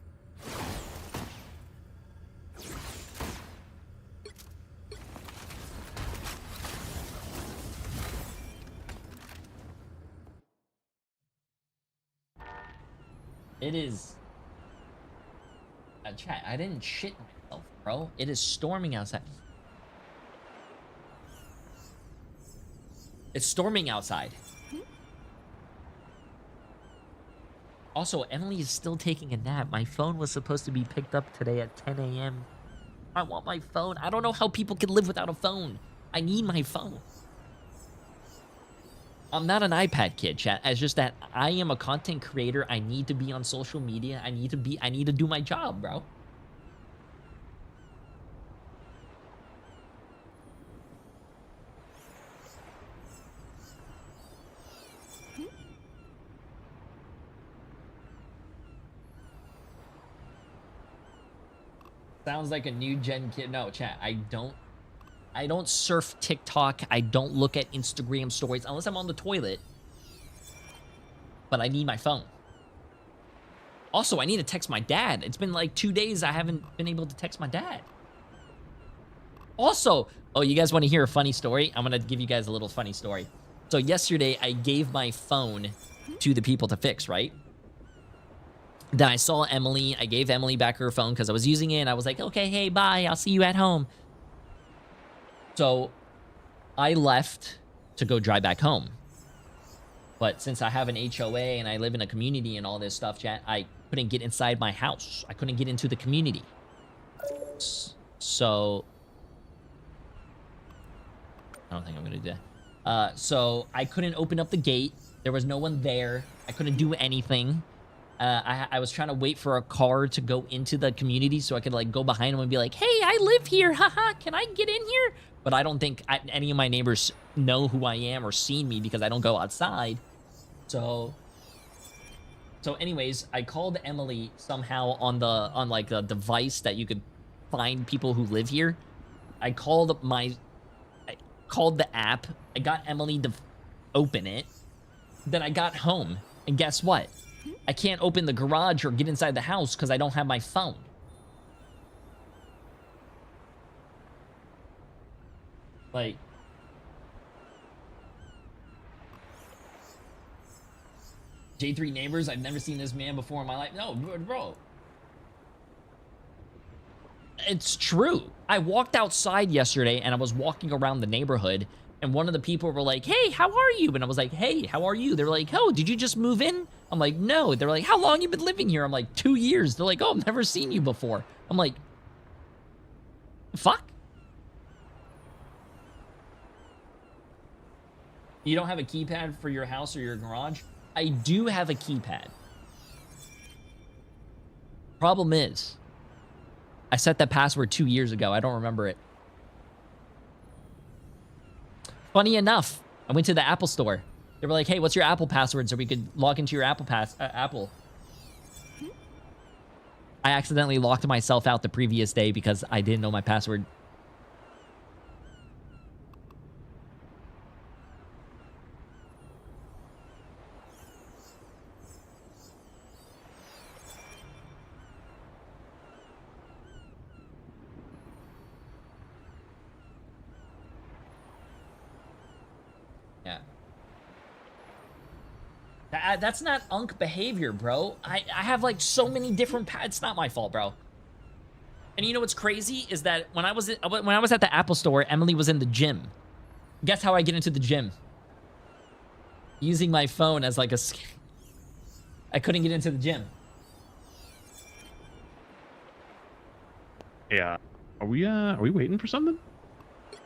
[SPEAKER 15] It is... chat, I didn't shit myself, bro. It is storming outside. It's storming outside. Also, Emily is still taking a nap. My phone was supposed to be picked up today at 10 a.m. I want my phone. I don't know how people can live without a phone. I need my phone. I'm not an iPad kid, chat. It's just that I am a content creator. I need to be on social media. I need to do my job, bro. Sounds like a new gen kid. No, chat. I don't surf TikTok. I don't look at Instagram stories unless I'm on the toilet. But I need my phone. Also, I need to text my dad. It's been like 2 days I haven't been able to text my dad. Also, oh, you guys want to hear a funny story? I'm going to give you guys a little funny story. So yesterday, I gave my phone to the people to fix, right? Then I saw Emily. I gave Emily back her phone because I was using it. And I was like, okay, hey, bye. I'll see you at home. So I left to go drive back home. But since I have an HOA and I live in a community and all this stuff, chat, I couldn't get inside my house. I couldn't get into the community. So I don't think I'm going to do that. So I couldn't open up the gate. There was no one there. I couldn't do anything. I was trying to wait for a car to go into the community so I could like go behind him and be like, hey, I live here. Haha, can I get in here? But I don't think any of my neighbors know who I am or seen me because I don't go outside. So anyways, I called Emily somehow on like a device that you could find people who live here. I called the app. I got Emily to open it. Then I got home. And guess what? I can't open the garage or get inside the house because I don't have my phone. Like, J3 neighbors, I've never seen this man before in my life. No, bro. It's true. I walked outside yesterday and I was walking around the neighborhood and one of the people were like, hey, how are you? And I was like, hey, how are you? They were like, oh, did you just move in? I'm like, no. They're like, how long you been living here? I'm like, 2 years. They're like, oh, I've never seen you before. I'm like, fuck. You don't have a keypad for your house or your garage? I do have a keypad. Problem is, I set that password 2 years ago. I don't remember it. Funny enough, I went to the Apple store. They were like, hey, what's your Apple password so we could log into your Apple. I accidentally locked myself out the previous day because I didn't know my password. Yeah. That's not unk behavior, bro. I have like so many different it's not my fault, bro. And you know what's crazy is that when I was at the Apple store, Emily was in the gym. Guess how I get into the gym? Using my phone as like a I couldn't get into the gym.
[SPEAKER 20] Yeah. Are we waiting for something?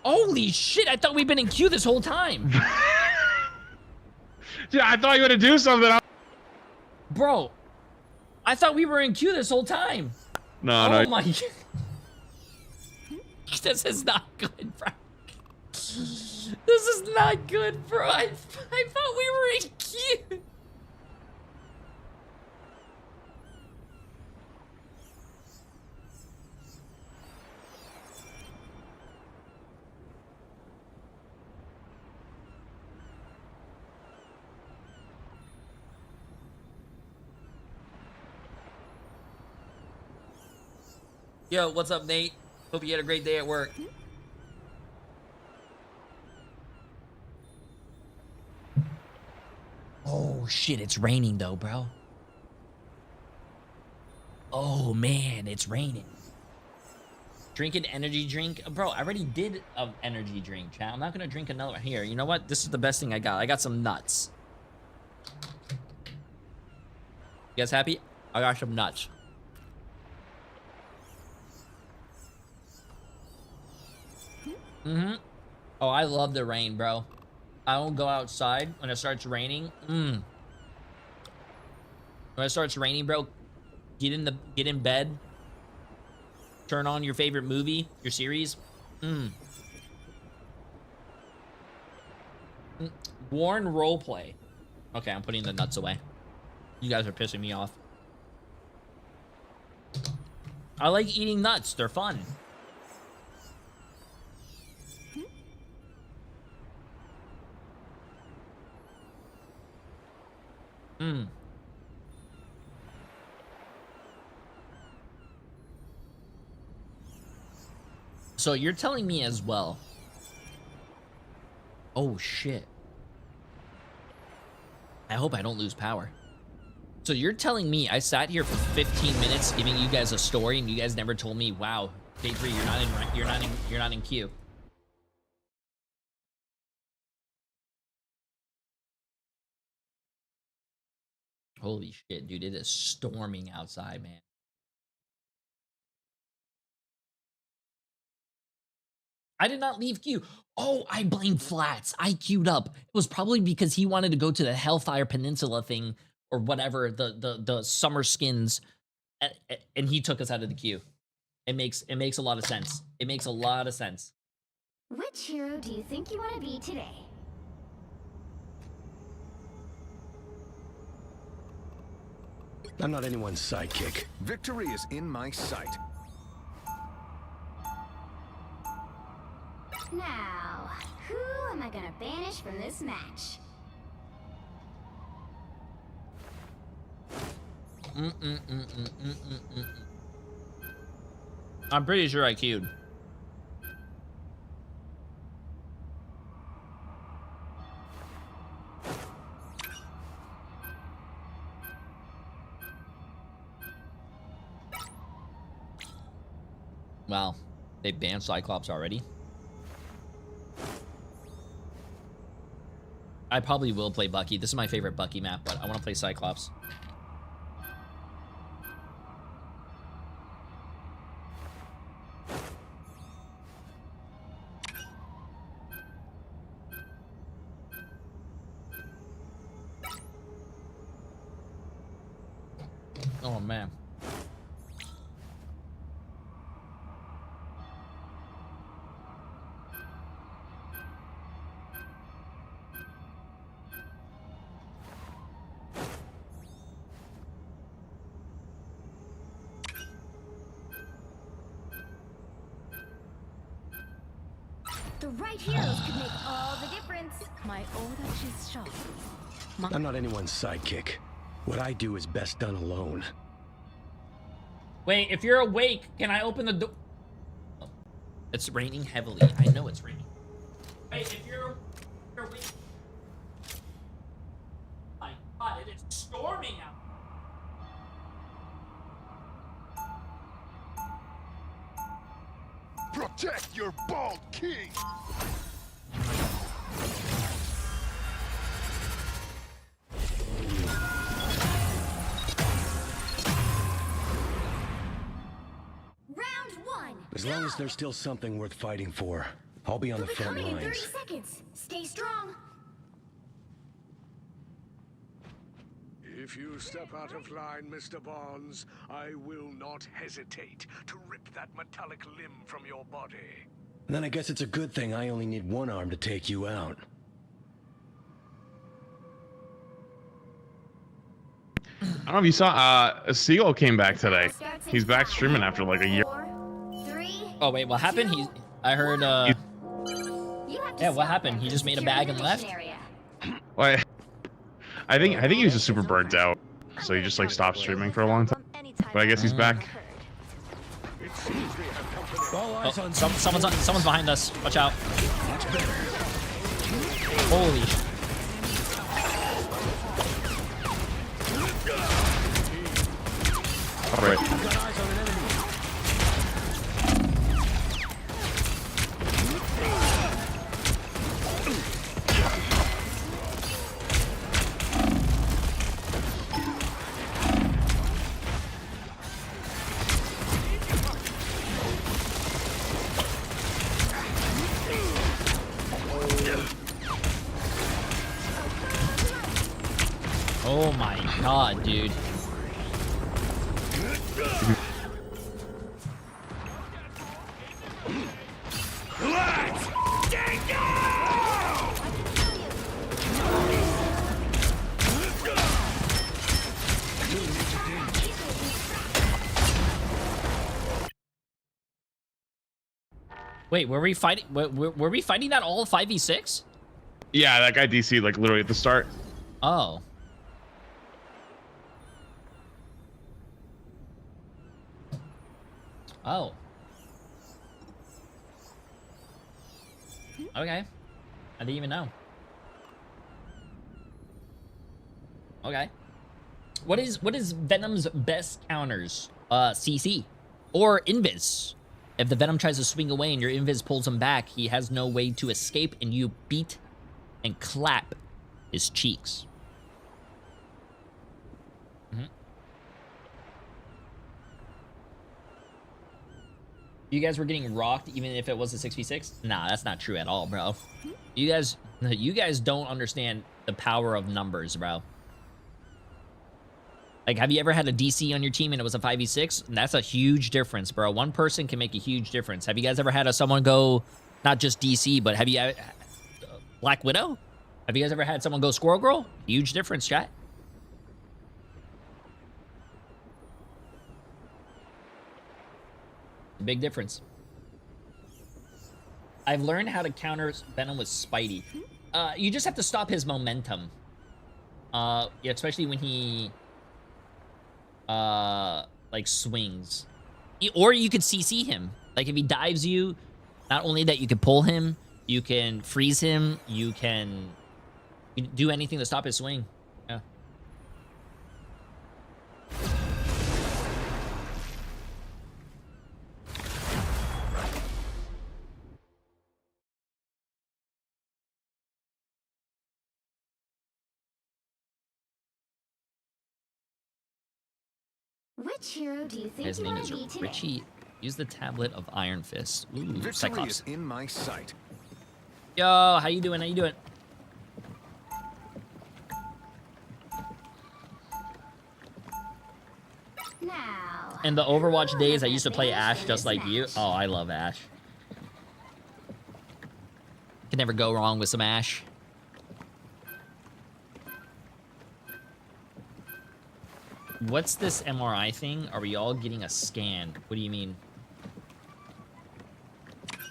[SPEAKER 15] Holy shit, I thought we'd been in queue this whole time.
[SPEAKER 20] Yeah, I thought you were gonna do something.
[SPEAKER 15] Bro, I thought we were in queue this whole time.
[SPEAKER 20] No.
[SPEAKER 15] Oh my god. This is not good, bro. This is not good, bro. I thought we were in queue. Yo, what's up, Nate? Hope you had a great day at work. Oh, shit, it's raining, though, bro. Oh, man, it's raining. Drink an energy drink? Bro, I already did an energy drink, chat. I'm not going to drink another one. Here, you know what? This is the best thing I got. I got some nuts. You guys happy? I got some nuts. Oh, I love the rain, bro. I don't go outside when it starts raining. When it starts raining, bro, get in bed. Turn on your favorite movie, your series. Warren roleplay. Okay, I'm putting the nuts away. You guys are pissing me off. I like eating nuts. They're fun. So you're telling me as well. Oh shit. I hope I don't lose power. So you're telling me I sat here for 15 minutes giving you guys a story and you guys never told me, wow, Jay3, you're not in queue. Holy shit, dude, it is storming outside, man. I did not leave queue. Oh, I blame Flats. I queued up. It was probably because he wanted to go to the Hellfire Peninsula thing or whatever, the summer skins, and he took us out of the queue. It makes a lot of sense. It makes a lot of sense.
[SPEAKER 18] Which hero do you think you want to be today?
[SPEAKER 22] I'm not anyone's sidekick. Victory is in my sight.
[SPEAKER 18] Now, who am I gonna banish from this match?
[SPEAKER 15] I'm pretty sure I queued. Wow, they banned Cyclops already. I probably will play Bucky. This is my favorite Bucky map, but I want to play Cyclops. Oh, man.
[SPEAKER 18] The right heroes could make all the difference. My old shot.
[SPEAKER 22] I'm not anyone's sidekick. What I do is best done alone.
[SPEAKER 15] Wait, if you're awake, can I open the door? Oh, it's raining heavily. I know it's raining. Wait, if you're awake. My God, it is storming out.
[SPEAKER 21] Protect your bald king!
[SPEAKER 18] Round one.
[SPEAKER 22] As long as there's still something worth fighting for, I'll be on the front
[SPEAKER 18] Coming in 30
[SPEAKER 22] lines.
[SPEAKER 18] seconds. Stay strong.
[SPEAKER 21] If you step out of line, Mr. Bonds, I will not hesitate to rip that metallic limb from your body.
[SPEAKER 22] Then I guess it's a good thing I only need one arm to take you out.
[SPEAKER 20] I don't know if you saw, Seagull came back today. He's back streaming after like a year.
[SPEAKER 15] Oh wait, what happened? I heard, yeah, what happened? He just made a bag and left?
[SPEAKER 20] Well, I think he was just super burnt out, so he just like stopped streaming for a long time. But I guess he's back.
[SPEAKER 15] Oh, someone's behind us. Watch out. Holy shit.
[SPEAKER 20] All right.
[SPEAKER 15] Oh my god, dude.
[SPEAKER 19] Let's
[SPEAKER 15] Wait, were we fighting? Were we fighting that all 5v6?
[SPEAKER 20] Yeah, that guy DC like literally at the start.
[SPEAKER 15] Oh. Oh. Okay. I didn't even know. Okay. What is Venom's best counters? CC or Invis. If the Venom tries to swing away and your Invis pulls him back, he has no way to escape, and you beat and clap his cheeks. You guys were getting rocked even if it was a 6v6? Nah, that's not true at all, bro. You guys don't understand the power of numbers, bro. Like, have you ever had a DC on your team and it was a 5v6? That's a huge difference, bro. One person can make a huge difference. Have you guys ever had someone go, not just DC, but have you, Black Widow? Have you guys ever had someone go Squirrel Girl? Huge difference, chat. Big difference. I've learned how to counter Venom with Spidey. You just have to stop his momentum. Yeah, especially when he like swings. Or you could CC him. Like if he dives you, not only that you can pull him, you can freeze him, you can do anything to stop his swing. Yeah.
[SPEAKER 18] Which hero do you think
[SPEAKER 15] His
[SPEAKER 18] you
[SPEAKER 15] name
[SPEAKER 18] want
[SPEAKER 15] is
[SPEAKER 18] to be today?
[SPEAKER 15] Richie. Use the tablet of Iron Fist. Ooh,
[SPEAKER 22] Victory
[SPEAKER 15] Cyclops.
[SPEAKER 22] is in my sight.
[SPEAKER 15] Yo, how you doing? How you doing?
[SPEAKER 18] Now.
[SPEAKER 15] In the Overwatch days, I used to play Ashe just like you. Oh, I love Ashe. Can never go wrong with some Ashe. What's this MRI thing? Are we all getting a scan? What do you mean?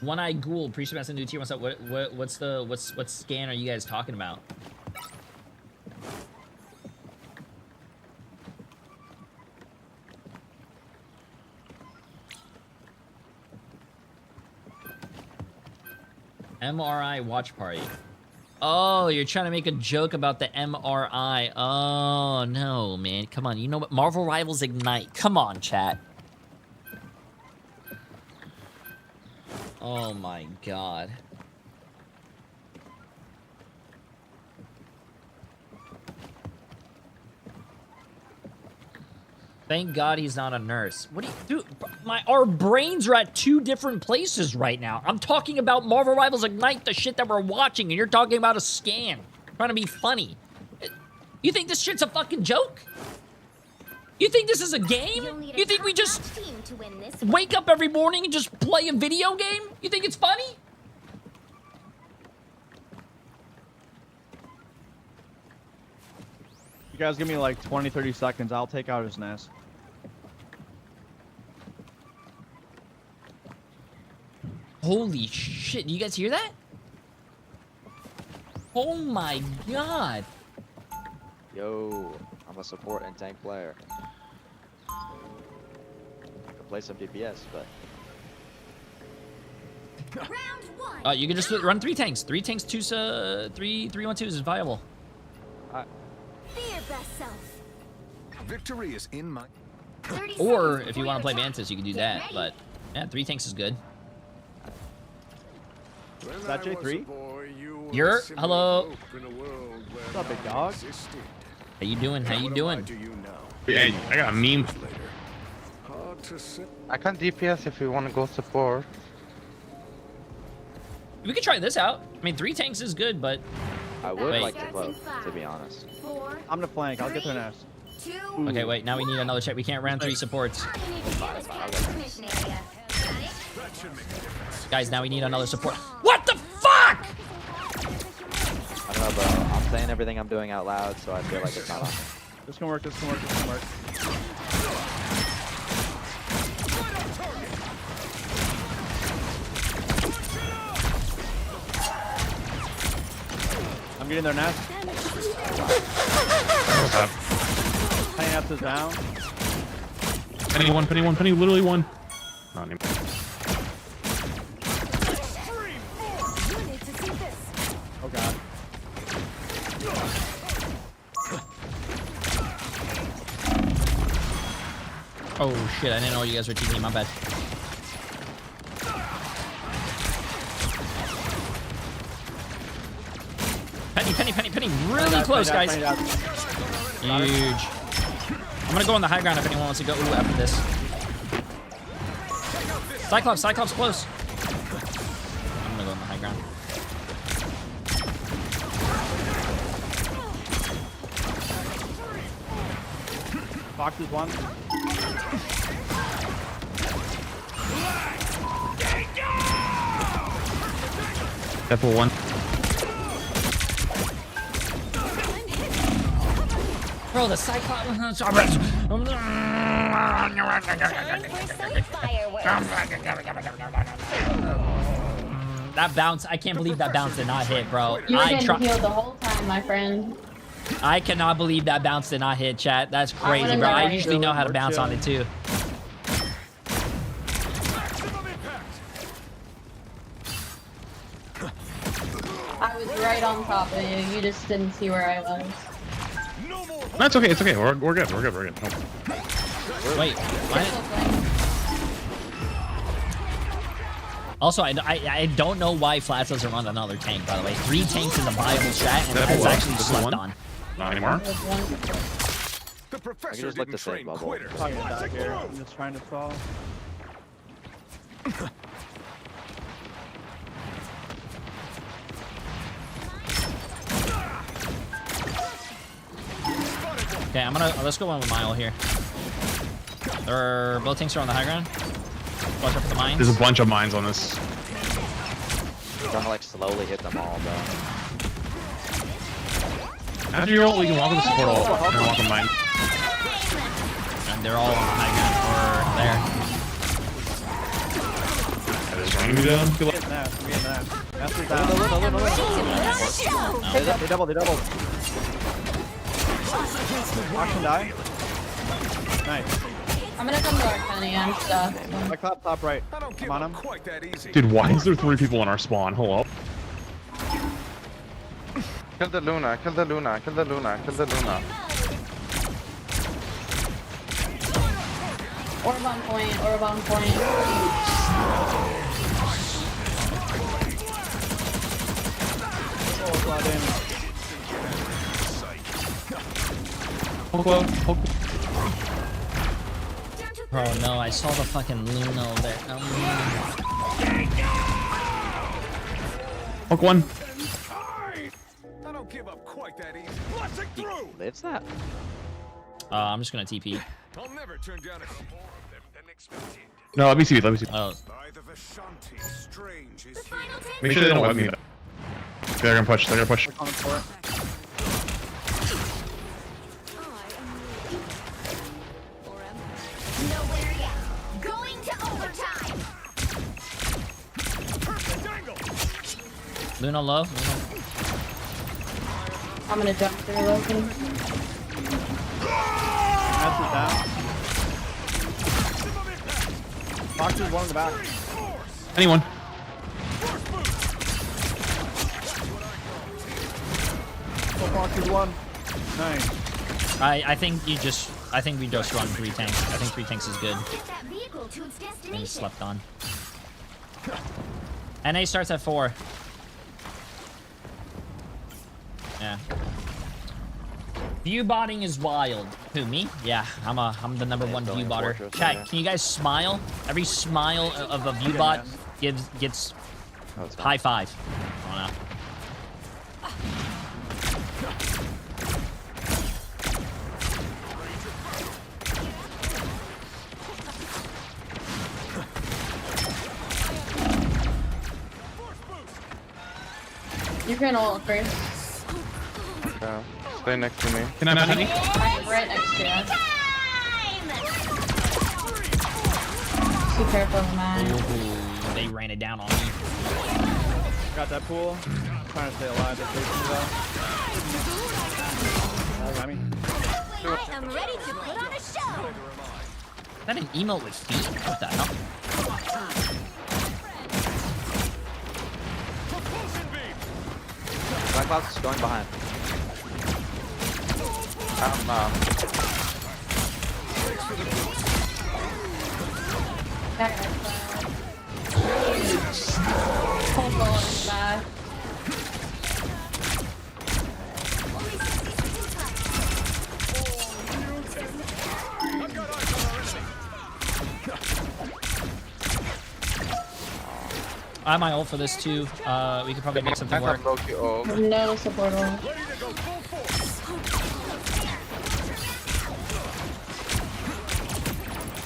[SPEAKER 15] One-eyed Ghoul, pre-Sebastian new tier. What's up? What scan are you guys talking about? MRI watch party. Oh, you're trying to make a joke about the MRI. Oh, no, man. Come on. You know what? Marvel Rivals Ignite. Come on, chat. Oh, my God. Thank God he's not a nurse. What do you do? Our brains are at two different places right now. I'm talking about Marvel Rivals Ignite, the shit that we're watching, and you're talking about a scan. Trying to be funny. You think this shit's a fucking joke? You think this is a game? You think we just wake up every morning and just play a video game? You think it's funny?
[SPEAKER 5] You guys give me like 20, 30 seconds. I'll take out his NAS.
[SPEAKER 15] Holy shit, you guys hear that? Oh my God.
[SPEAKER 10] Yo, I'm a support and tank player. I can play some DPS, but...
[SPEAKER 15] You can just run 3 tanks. 3 tanks, 3-1-2 is viable.
[SPEAKER 18] Be your best self.
[SPEAKER 22] Victory is in my...
[SPEAKER 15] Or if you want to play Mantis, you can do that. But yeah, 3 tanks is good.
[SPEAKER 5] Is that Jay3?
[SPEAKER 15] You're hello.
[SPEAKER 5] What's up, big dog?
[SPEAKER 15] How you doing? How you doing?
[SPEAKER 20] Hey, I got a meme.
[SPEAKER 23] I can DPS if you want to go support.
[SPEAKER 15] We could try this out. I mean, 3 tanks is good, but
[SPEAKER 10] I would
[SPEAKER 15] Wait.
[SPEAKER 10] like to close, to be honest.
[SPEAKER 5] I'm the flank. I'll get their nest.
[SPEAKER 15] Okay, wait. Now we need another check. We can't round 3 supports. Guys, now we need another support. What the fuck?
[SPEAKER 10] I don't know, bro. I'm saying everything I'm doing out loud, so I feel like it's not on.
[SPEAKER 5] This can work. This can work. This can work. I'm getting their nest. Penny up is down.
[SPEAKER 20] Penny one, penny one, penny literally one. Not anymore.
[SPEAKER 5] Oh god.
[SPEAKER 15] Oh shit, I didn't know you guys were teaming. My bad. Penny. Really close, guys. Huge. I'm gonna go on the high ground if anyone wants to go after this. Cyclops close. I'm gonna go on the high ground.
[SPEAKER 5] Fox is one.
[SPEAKER 20] Deadpool one.
[SPEAKER 15] Bro, the Cyclops. That bounce, I can't believe that bounce did not hit, bro.
[SPEAKER 2] You were getting healed the whole time, my friend.
[SPEAKER 15] I cannot believe that bounce did not hit, chat. That's crazy, bro. I usually know how to bounce on it too.
[SPEAKER 2] I was right on top of you. You just didn't see where I was.
[SPEAKER 20] That's okay. It's okay. We're good. We're good. No.
[SPEAKER 15] Wait, what? Also, I don't know why Flats doesn't run another tank, by the way. 3 tanks is a viable strat, and that's actually slept on.
[SPEAKER 20] Not anymore.
[SPEAKER 10] I can just look to save bubble.
[SPEAKER 5] I'm just trying to fall.
[SPEAKER 15] Okay, let's go on with Mile here. Both tanks are on the high ground. Watch out for the mines.
[SPEAKER 20] There's a bunch of mines on this.
[SPEAKER 10] I'm trying to like slowly hit them all, bro.
[SPEAKER 20] After you're ult, you can walk on the support ult and walk on mine.
[SPEAKER 15] And they're all on the high ground or there.
[SPEAKER 20] That is running me down.
[SPEAKER 5] Good luck. That's down. They doubled. Watch him die. Nice.
[SPEAKER 2] I'm gonna come to our Penny. I'm stuck.
[SPEAKER 5] Like top right. I'm on him.
[SPEAKER 20] Dude, why is there 3 people in our spawn? Hold up.
[SPEAKER 23] Kill the Luna.
[SPEAKER 2] Orb on point.
[SPEAKER 5] Oh, a lot of damage.
[SPEAKER 15] Bro, no, I saw the fucking Luna over there.
[SPEAKER 20] Hook one.
[SPEAKER 19] I don't give up quite that easy. Blasting through.
[SPEAKER 10] Lives that?
[SPEAKER 15] I'm just gonna TP.
[SPEAKER 19] I'll never turn down a more of them than expected.
[SPEAKER 20] No, let me see.
[SPEAKER 15] Oh.
[SPEAKER 19] By the Vishanti, strange is here.
[SPEAKER 20] Make sure they don't let me. They're gonna push.
[SPEAKER 8] Nowhere yet. Going to overtime.
[SPEAKER 15] Luna low.
[SPEAKER 2] I'm gonna jump through Loki.
[SPEAKER 5] That's it down. Fox is one in the back.
[SPEAKER 20] Anyone?
[SPEAKER 5] Fox is one. Nice.
[SPEAKER 15] I think we just run 3 tanks. I think 3 tanks is good.
[SPEAKER 8] Get that vehicle to its destination.
[SPEAKER 15] And slept on. NA starts at 4. Yeah. View botting is wild. Who, me? Yeah, I'm the number 1 view botter. Chat, can you guys smile? Every smile of a view bot gets high 5. I don't know.
[SPEAKER 2] You can ult first.
[SPEAKER 23] Okay. Stay next to me.
[SPEAKER 20] Can I not honey?
[SPEAKER 2] I'm right next to you. Be careful, man.
[SPEAKER 15] Ooh, they ran it down on me.
[SPEAKER 5] Got that pool. Trying to stay alive. They're chasing me though. Got me.
[SPEAKER 8] I am ready to put on a show.
[SPEAKER 15] Is that an emote with feet? What the hell?
[SPEAKER 10] Cyclops is going behind.
[SPEAKER 2] Hold on, it's bad.
[SPEAKER 15] I have my ult for this too. We could probably make something work.
[SPEAKER 2] No support ult.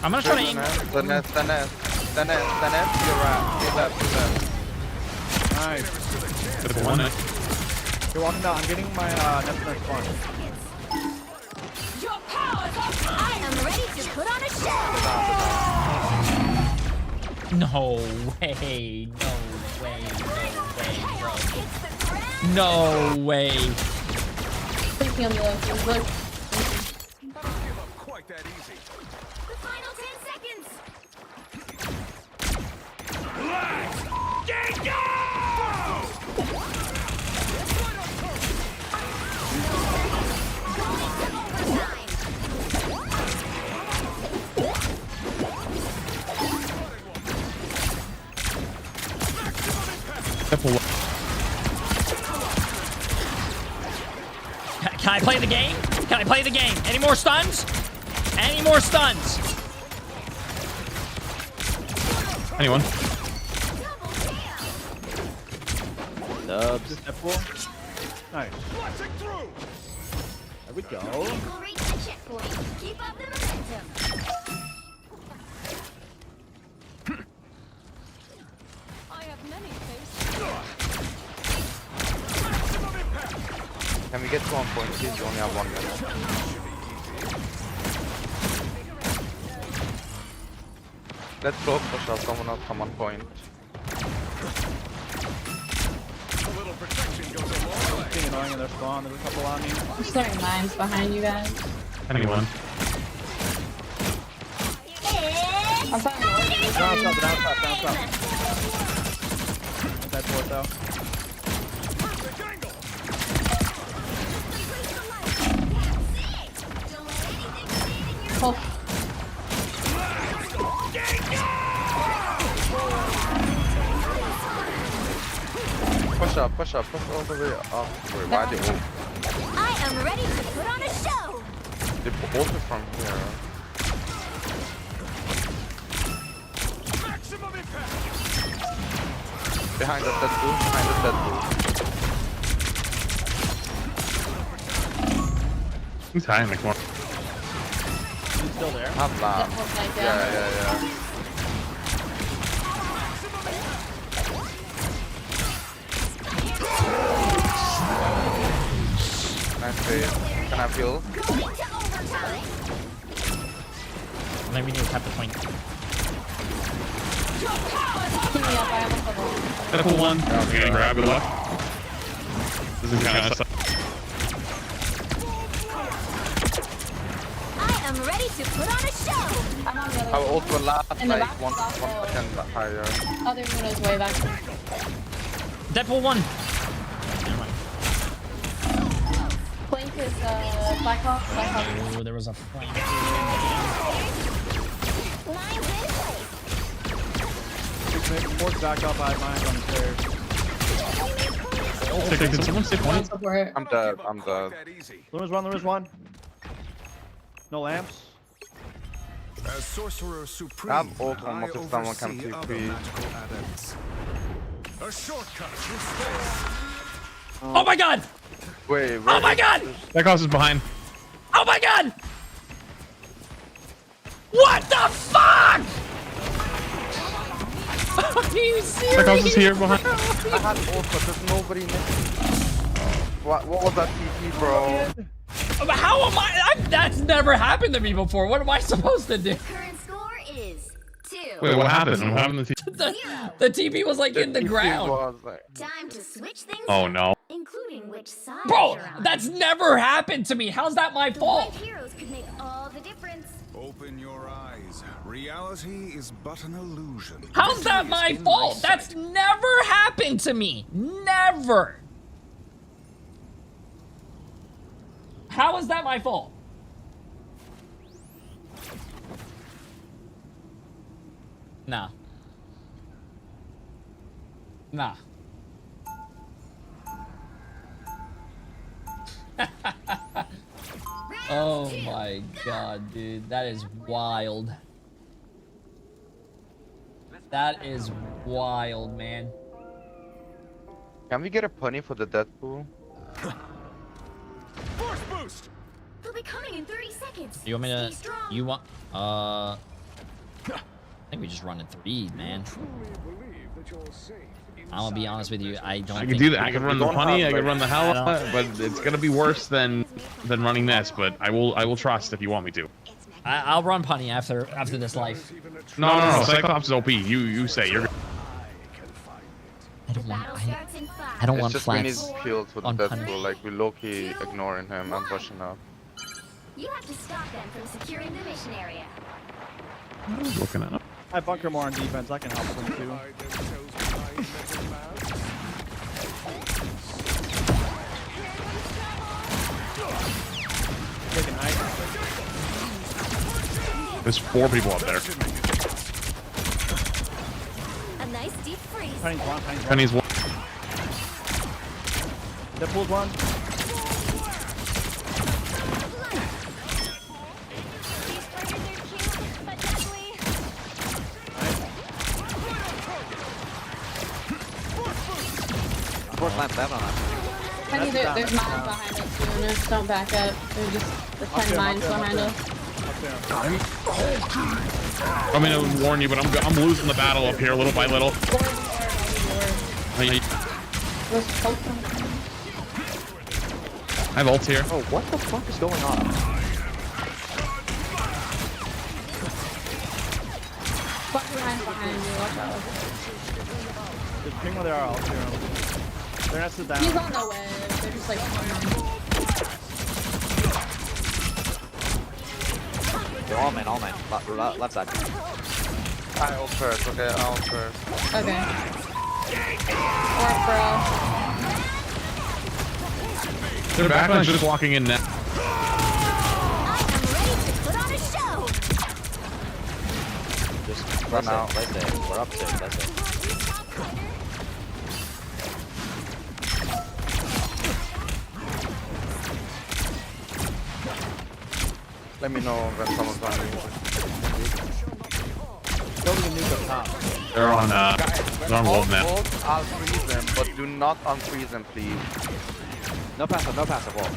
[SPEAKER 15] I'm gonna try to aim.
[SPEAKER 23] The net. You're right. You're left.
[SPEAKER 5] Nice.
[SPEAKER 20] That's one.
[SPEAKER 5] You're walking down. I'm getting my net spawn.
[SPEAKER 8] I am ready to put on a show.
[SPEAKER 15] No way. No way. No way, bro. No way.
[SPEAKER 2] Thinking on the left. Look.
[SPEAKER 21] Quite that easy.
[SPEAKER 8] The final 10 seconds.
[SPEAKER 21] Get go!
[SPEAKER 15] Can I play the game? Can I play the game? Any more stuns? Any more stuns?
[SPEAKER 20] Anyone?
[SPEAKER 10] Dubs.
[SPEAKER 5] Just that pool. Nice. There we go.
[SPEAKER 8] We'll reach the checkpoint. Keep up the momentum. I have many faces.
[SPEAKER 23] Can we get to 1 point? Please, you only have 1 minute. Let's go push out someone else from 1 point.
[SPEAKER 5] It's getting annoying in their spawn. There's a couple on me.
[SPEAKER 2] I'm starting mines behind you guys.
[SPEAKER 20] Anyone?
[SPEAKER 2] I'm finding
[SPEAKER 5] Down top. That port though.
[SPEAKER 2] Oh.
[SPEAKER 23] Push up all the way up. Wait, why they ult?
[SPEAKER 8] I am ready to put on a show.
[SPEAKER 23] They ulted from here. Behind the dead blue.
[SPEAKER 20] Who's high in the corner?
[SPEAKER 5] He's still there.
[SPEAKER 23] Not loud. Yeah. Nice save. Can I heal?
[SPEAKER 15] Maybe we need to tap the point.
[SPEAKER 20] That's one. Okay, grab it up. This is kind of stuff.
[SPEAKER 8] I am ready to put on a show.
[SPEAKER 2] I'm on the other
[SPEAKER 23] Our ult will last
[SPEAKER 2] In the
[SPEAKER 23] like
[SPEAKER 2] back,
[SPEAKER 23] 1
[SPEAKER 2] back,
[SPEAKER 23] second higher.
[SPEAKER 2] Other Luna's way back.
[SPEAKER 15] Deadpool 1.
[SPEAKER 2] Blink is Blackhawk.
[SPEAKER 15] Oh, there was a flank.
[SPEAKER 5] Port's back up. I have mines on the stairs.
[SPEAKER 20] Can someone stay point?
[SPEAKER 23] I'm dead.
[SPEAKER 5] Luna's one. No lamps.
[SPEAKER 21] As Sorcerer Supreme,
[SPEAKER 23] Grab ult
[SPEAKER 21] I
[SPEAKER 23] almost if someone can
[SPEAKER 21] oversee other
[SPEAKER 23] TP.
[SPEAKER 21] magical adepts. A shortcut to space.
[SPEAKER 15] Oh my god!
[SPEAKER 23] Wait,
[SPEAKER 15] Oh my god!
[SPEAKER 20] That cost is behind.
[SPEAKER 15] Oh my god! What the fuck? Are you serious?
[SPEAKER 20] Cyclops is here behind.
[SPEAKER 23] I had ult, but there's nobody next. What was that TP, bro?
[SPEAKER 15] How am I? That's never happened to me before. What am I supposed to do?
[SPEAKER 8] Current score is 2.
[SPEAKER 20] Wait, what happened? What happened to
[SPEAKER 15] The TP was like in the ground.
[SPEAKER 8] Time to switch things
[SPEAKER 20] Oh
[SPEAKER 8] up,
[SPEAKER 20] no.
[SPEAKER 8] including which side
[SPEAKER 15] Bro,
[SPEAKER 8] you're on.
[SPEAKER 15] that's never happened to me. How's that my
[SPEAKER 8] The
[SPEAKER 15] fault?
[SPEAKER 8] right heroes could make all the difference.
[SPEAKER 22] Open your eyes. Reality is but an illusion.
[SPEAKER 15] How's that my fault? That's never happened to me. Never. How is that my fault? Nah. Nah. Oh my god, dude. That is wild. That is wild, man.
[SPEAKER 23] Can we get a punny for the Deadpool?
[SPEAKER 19] Force boost.
[SPEAKER 8] They'll be coming in 30 seconds.
[SPEAKER 15] You want me to...
[SPEAKER 8] Stay strong.
[SPEAKER 15] You want... I think we just run in 3, man. I'm gonna be honest with you. I don't.
[SPEAKER 20] I could do that. I could run the punny. I could run the hell, but it's gonna be worse than running this. But I will trust if you want me to.
[SPEAKER 15] I'll run punny after this life.
[SPEAKER 20] No. Cyclops is OP. You say you're.
[SPEAKER 15] I don't want
[SPEAKER 23] just
[SPEAKER 15] flats
[SPEAKER 23] we need kills with
[SPEAKER 15] on
[SPEAKER 23] Deadpool.
[SPEAKER 15] punny.
[SPEAKER 23] Like we low-key ignoring him and pushing up.
[SPEAKER 8] You have to stop them from securing the mission area.
[SPEAKER 20] Looking at him.
[SPEAKER 5] I bunker more on defense. I can help them too. Taking height.
[SPEAKER 20] There's 4 people up there.
[SPEAKER 8] A nice deep freeze.
[SPEAKER 20] Penny's one.
[SPEAKER 5] Deadpool's one.
[SPEAKER 2] Penny, there's mines behind us, Jonas. Don't back up. There's 10 mines behind us.
[SPEAKER 20] I'm gonna warn you, but I'm losing the battle up here little by little. I have ult here.
[SPEAKER 10] Oh, what the fuck is going on?
[SPEAKER 2] Behind you. Watch out.
[SPEAKER 5] Just ping where they are. I'll clear them. They're gonna sit down.
[SPEAKER 2] He's on the way. They're just like.
[SPEAKER 10] They're all man. Left side.
[SPEAKER 23] I ult first. Okay, I ult first.
[SPEAKER 2] Okay. Or bro.
[SPEAKER 20] They're back on just walking in now.
[SPEAKER 8] Put on a show.
[SPEAKER 10] Just run out. That's it. We're up 6. That's it.
[SPEAKER 23] Let me know when someone's on me.
[SPEAKER 5] Building a nuke up top.
[SPEAKER 20] They're on wolf now.
[SPEAKER 23] I'll freeze them, but do not unfreeze them, please.
[SPEAKER 10] No passive wall.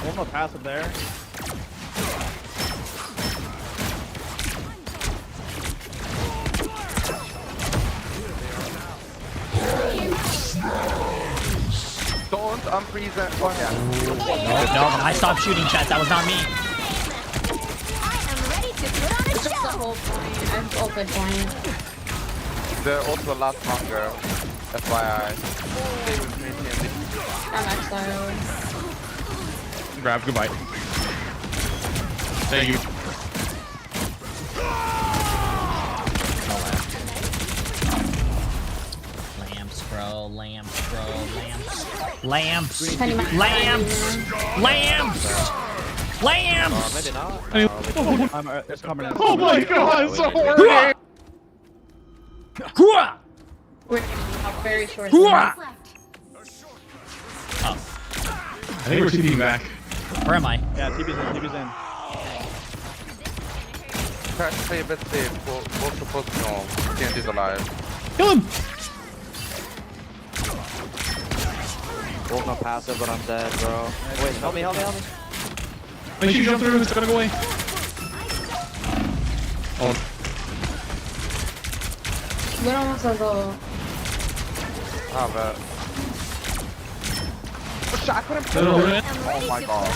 [SPEAKER 5] One more passive there.
[SPEAKER 23] Don't unfreeze them. Oh, yeah.
[SPEAKER 15] No, I stopped shooting, chat. That was not me.
[SPEAKER 2] It's just the whole point. I've open point.
[SPEAKER 23] They're also last longer. FYI. Stay with me, TNT.
[SPEAKER 2] I'm exiled.
[SPEAKER 20] Grab. Goodbye. Thank you.
[SPEAKER 15] Lamps, bro. Lamps.
[SPEAKER 2] Penny might
[SPEAKER 10] Maybe not.
[SPEAKER 5] It's coming in.
[SPEAKER 20] Oh my god, it's so horny!
[SPEAKER 2] We're very short.
[SPEAKER 15] Oh.
[SPEAKER 20] I think we're TPing back.
[SPEAKER 15] Where am I?
[SPEAKER 5] Yeah, TP's in.
[SPEAKER 23] Try to play a bit safe. Go to position. TNT's alive.
[SPEAKER 20] Kill him!
[SPEAKER 10] Wolf no passive, but I'm dead, bro. Wait, help me.
[SPEAKER 20] Make sure you jump through. It's gonna go away. Oh.
[SPEAKER 2] We don't want to go.
[SPEAKER 23] Oh, but. I couldn't put
[SPEAKER 20] No,
[SPEAKER 23] it. Oh my god.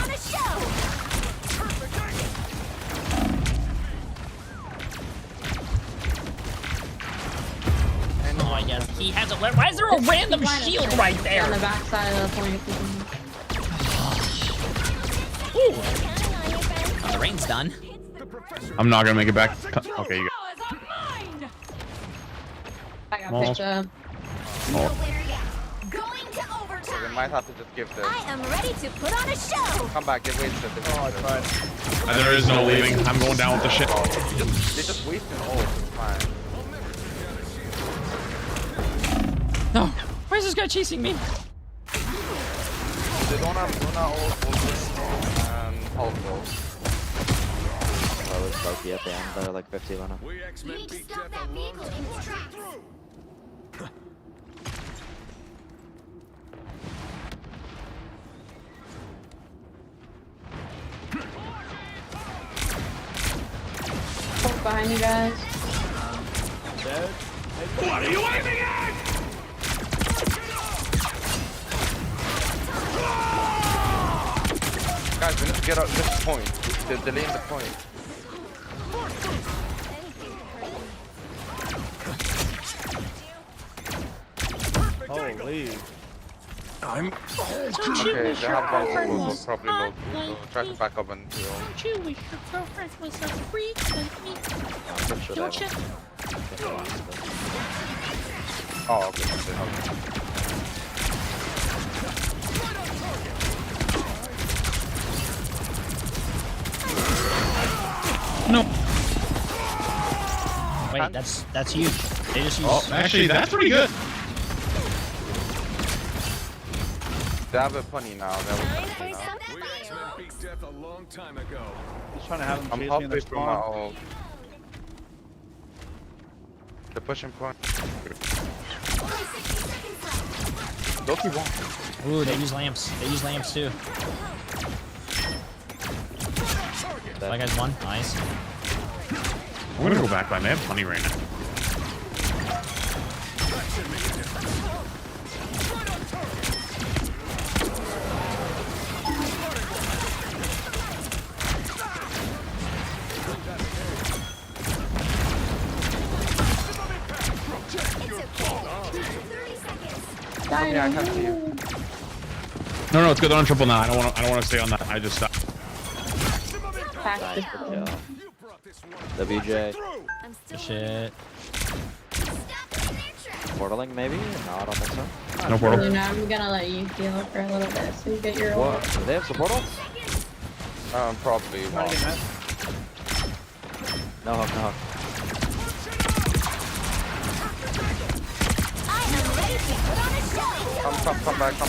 [SPEAKER 15] Oh yes, he has a. Why is there a random shield right there?
[SPEAKER 2] On the back side of the point.
[SPEAKER 15] Ooh. Oh, the rain's done.
[SPEAKER 20] I'm not gonna make it back. Okay, you
[SPEAKER 2] I got
[SPEAKER 20] Almost.
[SPEAKER 2] picked up.
[SPEAKER 23] So we might have to just give this.
[SPEAKER 18] I am ready to put on a show.
[SPEAKER 23] Come back, get wasted.
[SPEAKER 5] Oh, I tried.
[SPEAKER 20] There is no leaving. I'm going down with the shit.
[SPEAKER 23] They just wasted all. It's fine.
[SPEAKER 15] No. Why is this guy chasing me?
[SPEAKER 23] They don't have Luna ult, and Hulk ult.
[SPEAKER 10] Oh, it was Loki at the end. They're like 50 Luna.
[SPEAKER 21] We X-Men beat death a long time ago.
[SPEAKER 2] Behind you guys.
[SPEAKER 5] Dead.
[SPEAKER 21] What are you aiming at?
[SPEAKER 23] Guys, we need to get out this point. They're delaying the point.
[SPEAKER 5] Holy.
[SPEAKER 21] I'm
[SPEAKER 23] Okay, they have one we'll probably low. We'll try to back up and heal.
[SPEAKER 15] Don't you wish your girlfriend was a freak like me? Don't you?
[SPEAKER 23] Oh, okay.
[SPEAKER 20] No.
[SPEAKER 15] Wait, that's huge. They just use.
[SPEAKER 20] Oh, actually, that's pretty good.
[SPEAKER 23] They have a punny now. They have a punny now.
[SPEAKER 21] We X-Men beat death a long time ago.
[SPEAKER 5] Just trying to have them
[SPEAKER 23] I'm
[SPEAKER 5] chase me in
[SPEAKER 23] halfway
[SPEAKER 5] the
[SPEAKER 23] through my
[SPEAKER 5] spawn.
[SPEAKER 23] ult. They're pushing point. Loki won't.
[SPEAKER 15] Ooh, they use lamps. They use lamps too. That guy's one. Nice.
[SPEAKER 20] I'm gonna go back by. They have plenty right now.
[SPEAKER 23] Yeah, I can't see you.
[SPEAKER 20] No, it's good. They're on triple now. I don't want to stay on that. I just stopped.
[SPEAKER 10] Nice for kill. WJ.
[SPEAKER 15] Shit.
[SPEAKER 10] Portaling maybe? No, I don't think so.
[SPEAKER 20] No portal.
[SPEAKER 2] Luna, I'm gonna let you heal for a little bit so you get your
[SPEAKER 10] What?
[SPEAKER 2] ult.
[SPEAKER 10] Do they have support ult?
[SPEAKER 23] Probably
[SPEAKER 5] Trying to
[SPEAKER 23] won't.
[SPEAKER 5] get mad.
[SPEAKER 10] No hook, no hook.
[SPEAKER 18] I am ready to put on a show.
[SPEAKER 23] Come back now.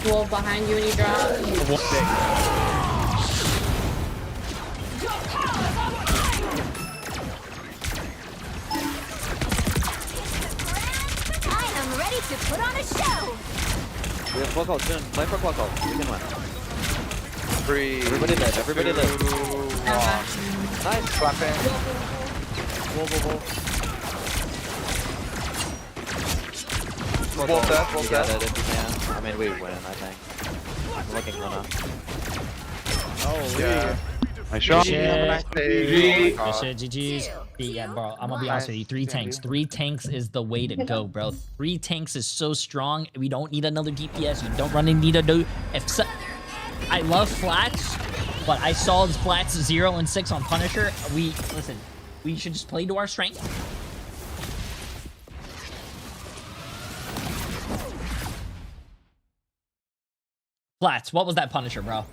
[SPEAKER 2] Wolf behind you when you drop.
[SPEAKER 18] I am ready to put on a show.
[SPEAKER 10] We have cloak ult soon. Play for cloak ult. We can win.
[SPEAKER 23] 3.
[SPEAKER 10] Everybody live. Everybody live.
[SPEAKER 23] 2, 1.
[SPEAKER 10] Nice.
[SPEAKER 23] Clapping.
[SPEAKER 5] Wolf.
[SPEAKER 23] Wolf dead.
[SPEAKER 10] You get it if you can. I mean, we win, I think. I'm looking Luna.
[SPEAKER 5] Holy.
[SPEAKER 23] Yeah.
[SPEAKER 20] Nice shot.
[SPEAKER 15] Shit.
[SPEAKER 23] Have a nice day.
[SPEAKER 15] Good shit, GG's. Yeah, bro, I'm gonna be honest with you. 3 tanks. 3 tanks is the way to go, bro. 3 tanks is so strong. We don't need another DPS. You don't really need a do. I love flats, but I saw flats 0 and 6 on Punisher. We should just play to our strength. Flats, what was that Punisher, bro?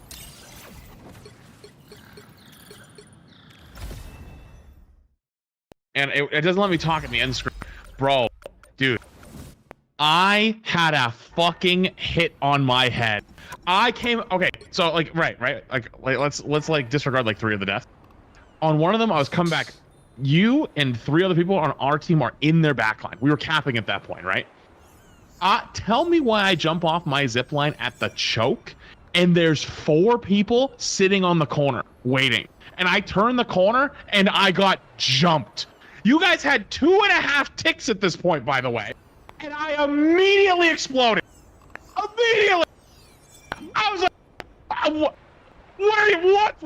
[SPEAKER 20] And it doesn't let me talk at the end screen. Bro, dude. I had a fucking hit on my head. Okay, so like right, like let's like disregard like 3 of the deaths. On one of them, I was coming back. You and 3 other people on our team are in their backline. We were capping at that point, right? Tell me why I jump off my zip line at the choke and there's 4 people sitting on the corner waiting. And I turned the corner and I got jumped. You guys had 2.5 ticks at this point, by the way. And I immediately exploded. Immediately. I was like, why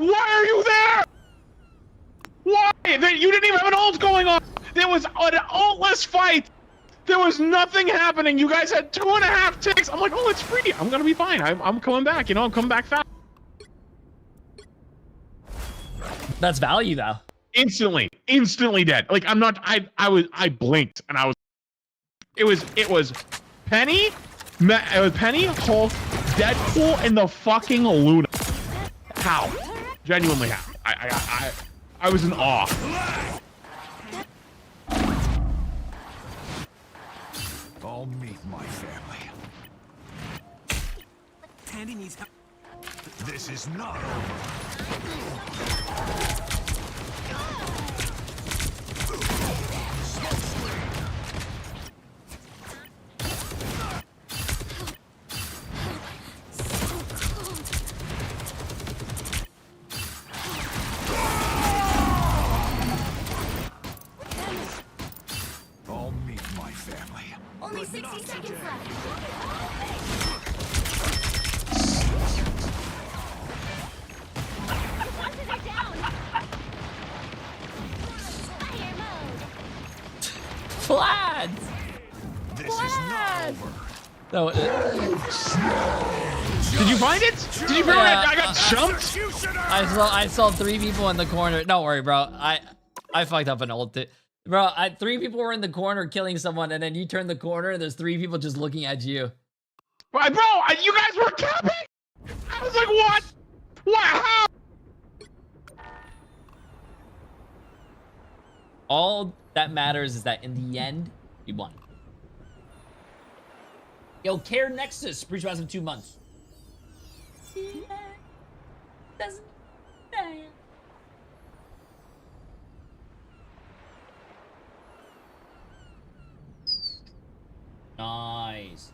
[SPEAKER 20] are you there? Why? You didn't even have an ult going on. There was an ultless fight. There was nothing happening. You guys had 2.5 ticks. I'm like, oh, it's free. I'm gonna be fine. I'm coming back. You know, I'm coming back fast.
[SPEAKER 15] That's value though.
[SPEAKER 20] Instantly dead. Like I'm not. I blinked and I was. It was Penny, Hulk, Deadpool, and the fucking Luna. How? Genuinely how? I was in awe.
[SPEAKER 22] I'll meet my family.
[SPEAKER 19] Tandy needs help.
[SPEAKER 22] This is not over. I'll meet my family.
[SPEAKER 8] Only 60 seconds left.
[SPEAKER 15] Floods!
[SPEAKER 22] This is not over.
[SPEAKER 15] No,
[SPEAKER 20] Did you find it? Did you figure out I got jumped?
[SPEAKER 15] I saw 3 people in the corner. Don't worry, bro. I fucked up an ult. Bro, 3 people were in the corner killing someone, and then you turn the corner, and there's 3 people just looking at you.
[SPEAKER 20] Bro, you guys were capping? I was like, what? What? How?
[SPEAKER 15] All that matters is that in the end, we won. Yo, Care Nexus, Breach Pass in 2 months. Doesn't matter. Nice.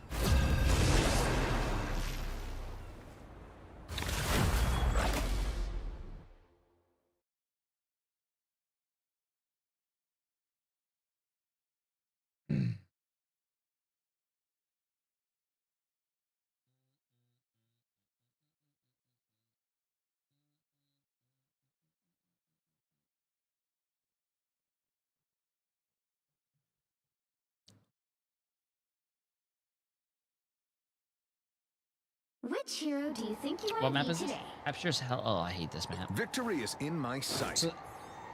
[SPEAKER 18] Which hero do you think you
[SPEAKER 15] What
[SPEAKER 18] want
[SPEAKER 15] map
[SPEAKER 18] to
[SPEAKER 15] is
[SPEAKER 18] be
[SPEAKER 15] this?
[SPEAKER 18] today?
[SPEAKER 15] Capture's hell. Oh, I hate this map.
[SPEAKER 22] Victory is in my sight.
[SPEAKER 15] So,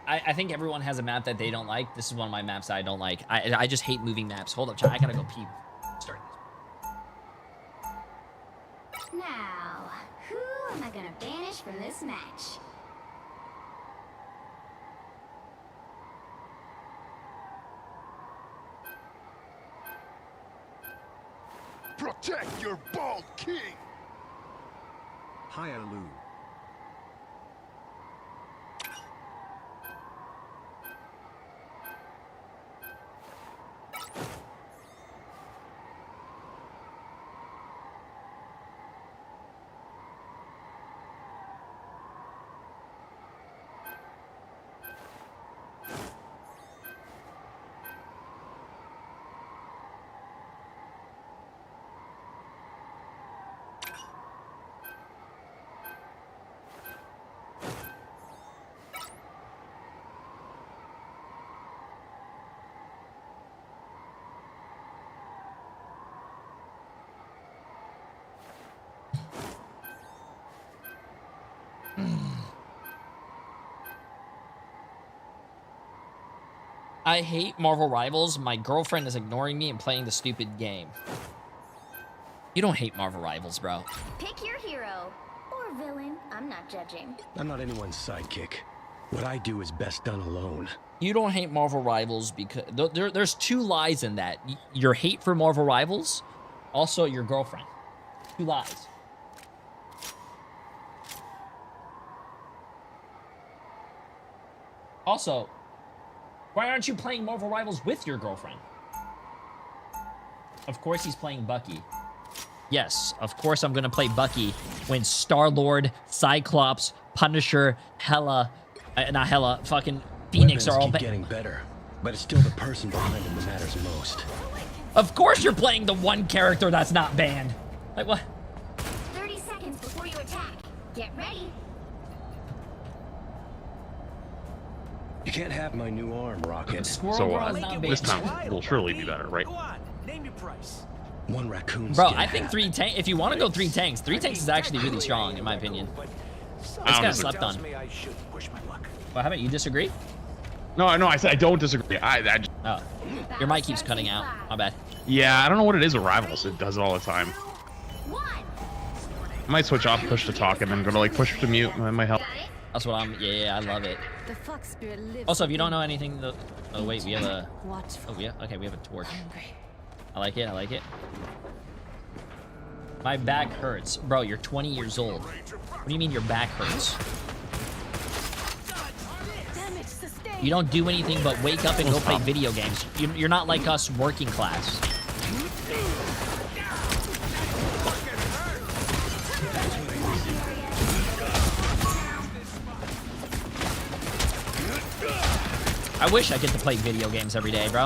[SPEAKER 15] I think everyone has a map that they don't like. This is one of my maps that I don't like. I just hate moving maps. Hold up, chat. I gotta go pee. Start this.
[SPEAKER 18] Now, who am I gonna banish from this match?
[SPEAKER 21] Protect your bald king!
[SPEAKER 6] Hiya, Lou.
[SPEAKER 15] I hate Marvel Rivals. My girlfriend is ignoring me and playing the stupid game. You don't hate Marvel Rivals, bro.
[SPEAKER 18] Pick your hero. Or villain. I'm not judging.
[SPEAKER 22] I'm not anyone's sidekick. What I do is best done alone.
[SPEAKER 15] You don't hate Marvel Rivals because there's 2 lies in that. Your hate for Marvel Rivals, also your girlfriend. 2 lies. Also, why aren't you playing Marvel Rivals with your girlfriend? Of course he's playing Bucky. Yes, of course I'm gonna play Bucky when Star-Lord, Cyclops, Punisher, Hela, not Hela, fucking Phoenix are all
[SPEAKER 22] getting better, but it's still the person behind them that matters most.
[SPEAKER 15] Of course you're playing the one character that's not banned. Like what?
[SPEAKER 8] 30 seconds before you attack. Get ready.
[SPEAKER 22] You can't have my new arm, Rocket.
[SPEAKER 20] So this time will surely be better, right?
[SPEAKER 9] Name your price.
[SPEAKER 22] One raccoon.
[SPEAKER 15] Bro, I think if you want to go 3 tanks, 3 tanks is actually really strong in my opinion. It's kind of slept on. Well, how about you disagree?
[SPEAKER 20] No, I said I don't disagree.
[SPEAKER 15] Oh, your mic keeps cutting out. My bad.
[SPEAKER 20] Yeah, I don't know what it is with Rivals. It does it all the time. I might switch off push to talk and then go to like push to mute. That might help.
[SPEAKER 15] That's what I'm. Yeah, I love it.
[SPEAKER 18] The fox spirit lives.
[SPEAKER 15] Also, if you don't know anything, oh wait, we have a.
[SPEAKER 18] Watch.
[SPEAKER 15] Oh yeah, okay, we have a torch. I like it. I like it. My back hurts, bro. You're 20 years old. What do you mean your back hurts? You don't do anything but wake up and go play video games. You're not like us, working class. I wish I get to play video games every day, bro.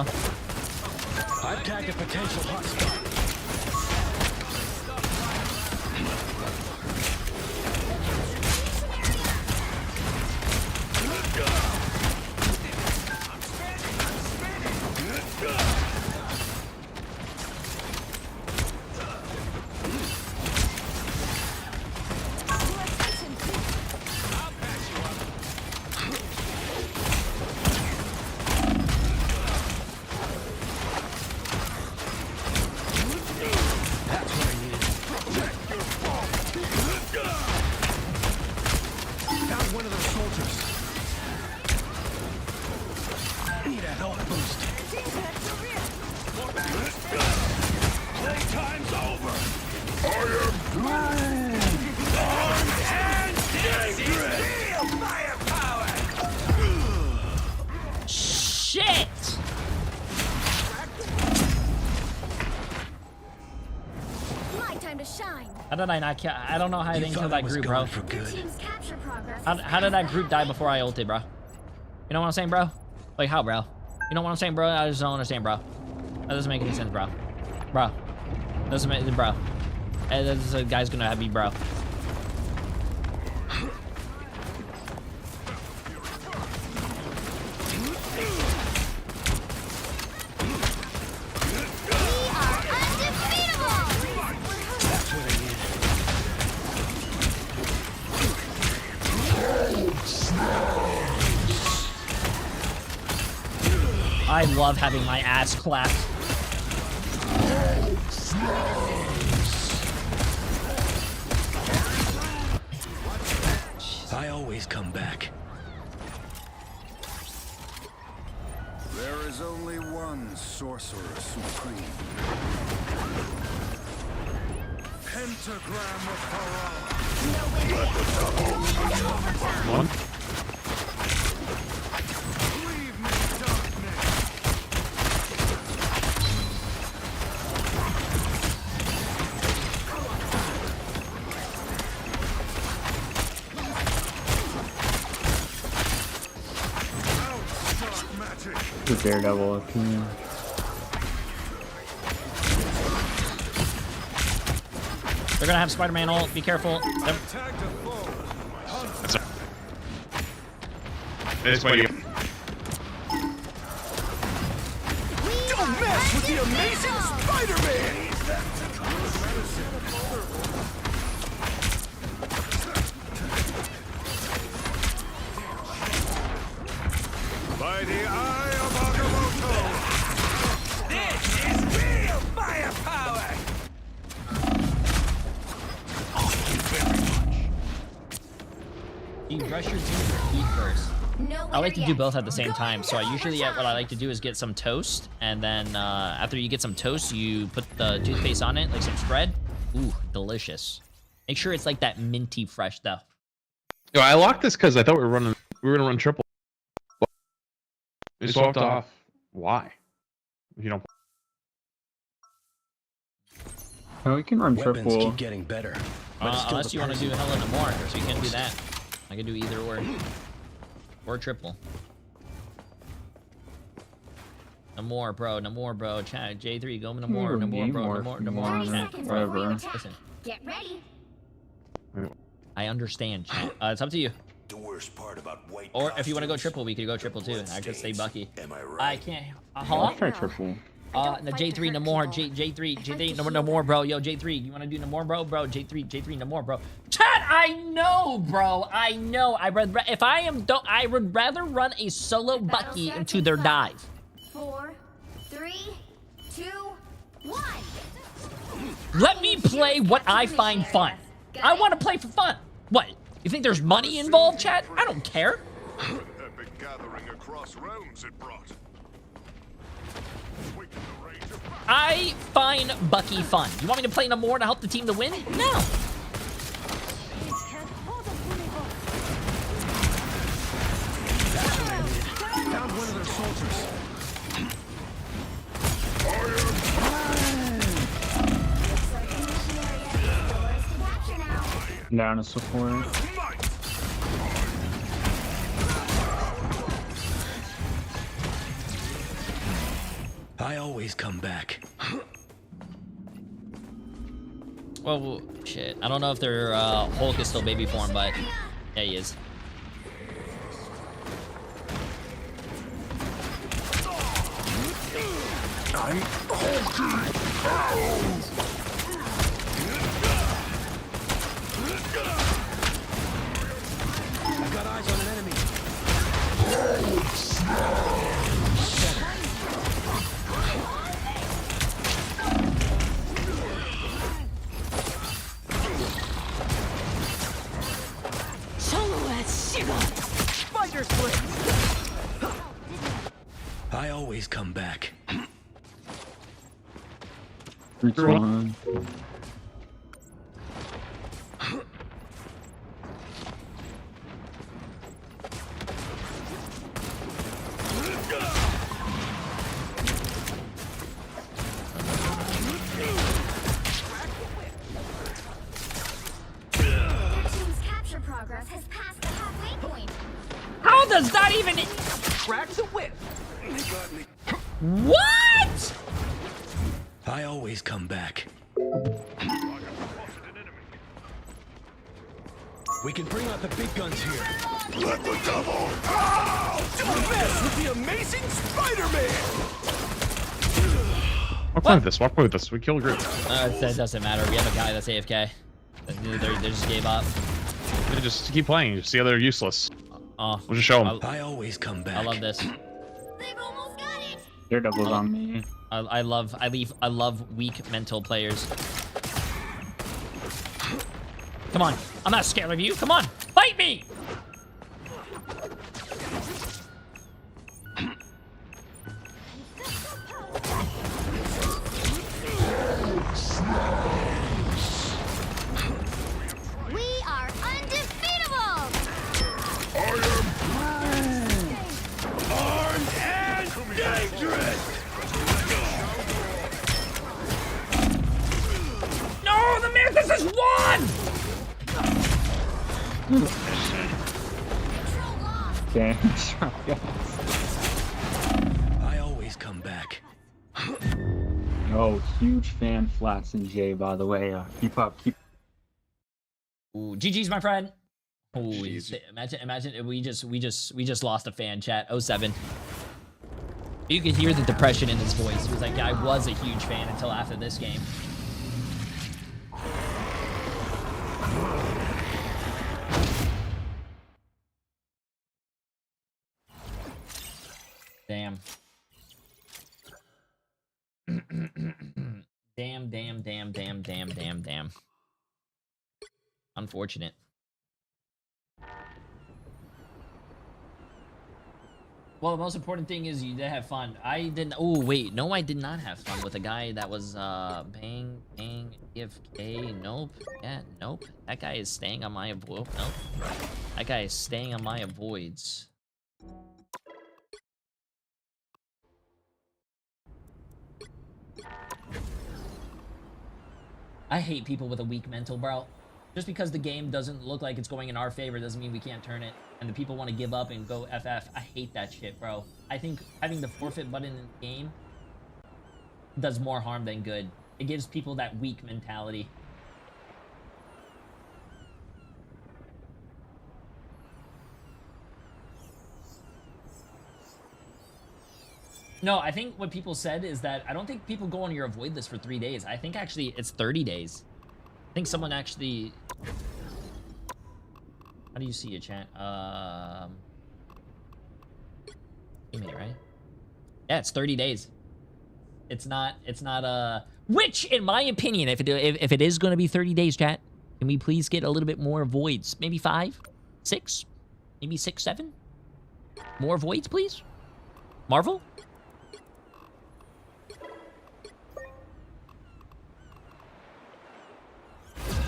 [SPEAKER 22] I've tagged a potential hotspot.
[SPEAKER 15] Shit!
[SPEAKER 8] My time to shine.
[SPEAKER 15] How did I not kill? I don't know how I didn't kill that group, bro.
[SPEAKER 8] Team's capture progress.
[SPEAKER 15] How did that group die before I ulted, bro? You know what I'm saying, bro? Like how, bro? You know what I'm saying, bro? I just don't understand, bro. That doesn't make any sense, bro. Bro. Doesn't make, bro. Hey, this guy's gonna have me, bro. I love having my ass clapped.
[SPEAKER 22] I always come back.
[SPEAKER 21] There is only one sorcerer supreme. Pentagram of Farah.
[SPEAKER 20] One.
[SPEAKER 5] Daredevil opinion.
[SPEAKER 15] They're gonna have Spider-Man ult. Be careful.
[SPEAKER 20] It's by you.
[SPEAKER 9] Don't mess with the amazing Spider-Man!
[SPEAKER 21] By the eye of Agamotto!
[SPEAKER 9] This is real firepower!
[SPEAKER 15] You brush your teeth or eat first? I like to do both at the same time. So I usually what I like to do is get some toast, and then after you get some toast, you put the toothpaste on it, like some spread. Ooh, delicious. Make sure it's like that minty fresh though.
[SPEAKER 20] Yo, I locked this because I thought we were gonna run triple. We swapped off. Why? If you don't.
[SPEAKER 4] Oh, we can run
[SPEAKER 22] Weapons
[SPEAKER 4] triple.
[SPEAKER 22] keep getting better. But it's still
[SPEAKER 15] Unless
[SPEAKER 22] the
[SPEAKER 15] you want to do
[SPEAKER 22] person
[SPEAKER 15] Hell in a More,
[SPEAKER 22] who
[SPEAKER 15] so you can do
[SPEAKER 22] most.
[SPEAKER 15] that. I can do either or triple. No more, bro. No more, bro. Chat. J3, go no more. No more, bro. No more. No more. Chat. Bro. Listen.
[SPEAKER 8] Get ready.
[SPEAKER 15] I understand, chat. It's up to you.
[SPEAKER 16] The worst part about white
[SPEAKER 15] Or if you want to go triple, we could go triple too. I could stay Bucky.
[SPEAKER 16] Am I right?
[SPEAKER 15] I can't.
[SPEAKER 4] I'll try triple.
[SPEAKER 15] No, J3, no more. J3, no more, bro. Yo, J3, you want to do no more, bro? Bro, J3, no more, bro. Chat, I know, bro. I know. I would rather run a solo Bucky into their dive.
[SPEAKER 8] 4, 3, 2, 1.
[SPEAKER 15] Let me play what I find fun. I want to play for fun. What? You think there's money involved, chat? I don't care.
[SPEAKER 21] Epic gathering across realms it brought.
[SPEAKER 15] I find Bucky fun. You want me to play no more to help the team to win? No.
[SPEAKER 22] Found one of their soldiers.
[SPEAKER 4] Down a support.
[SPEAKER 22] I always come back.
[SPEAKER 15] Well, shit. I don't know if their Hulk is still baby form, but yeah, he is.
[SPEAKER 22] I'm Hulky. I've got eyes on an enemy.
[SPEAKER 9] Spider split.
[SPEAKER 22] I always come back.
[SPEAKER 4] 3, 2, 1.
[SPEAKER 8] Capture progress has passed the halfway point.
[SPEAKER 15] How does that even...
[SPEAKER 9] Crack the whip.
[SPEAKER 15] What?
[SPEAKER 22] I always come back. We can bring out the big guns here.
[SPEAKER 21] Let the devil
[SPEAKER 22] out! Don't mess with the amazing Spider-Man!
[SPEAKER 20] Walk away with this. Walk away with this. We kill a group.
[SPEAKER 15] That doesn't matter. We have a guy that's AFK. They just gave up.
[SPEAKER 20] They just keep playing. You see how they're useless.
[SPEAKER 15] Oh,
[SPEAKER 20] We'll just show them.
[SPEAKER 22] I always come back.
[SPEAKER 15] I love this.
[SPEAKER 4] They're doubles on me.
[SPEAKER 15] I love weak mental players. Come on. I'm not scared of you. Come on. Fight me.
[SPEAKER 8] We are undefeatable.
[SPEAKER 22] Armed and dangerous!
[SPEAKER 15] No, the Mantis is won!
[SPEAKER 4] Damn.
[SPEAKER 22] I always come back.
[SPEAKER 4] Oh, huge fan Flats and Jay, by the way. Keep up. Keep.
[SPEAKER 15] Ooh, GG's, my friend. Ooh, imagine if we just lost a fan, chat. 07. You could hear the depression in his voice. He was like, I was a huge fan until after this game. Damn. Damn. Unfortunate. Well, the most important thing is you did have fun. I didn't. Oh, wait. No, I did not have fun with a guy that was bang, AFK. Nope. Yeah, nope. That guy is staying on my avoid. Nope. That guy is staying on my avoids. I hate people with a weak mental, bro. Just because the game doesn't look like it's going in our favor doesn't mean we can't turn it. And the people want to give up and go FF. I hate that shit, bro. I think having the forfeit button in the game does more harm than good. It gives people that weak mentality. No, I think what people said is that I don't think people go on your avoid list for 3 days. I think actually it's 30 days. I think someone actually... How do you see it, chat? You made it, right? Yeah, it's 30 days. It's not, which, in my opinion, if it is going to be 30 days, chat, can we please get a little bit more voids? Maybe 5? 6? Maybe 6, 7? More voids, please? Marvel?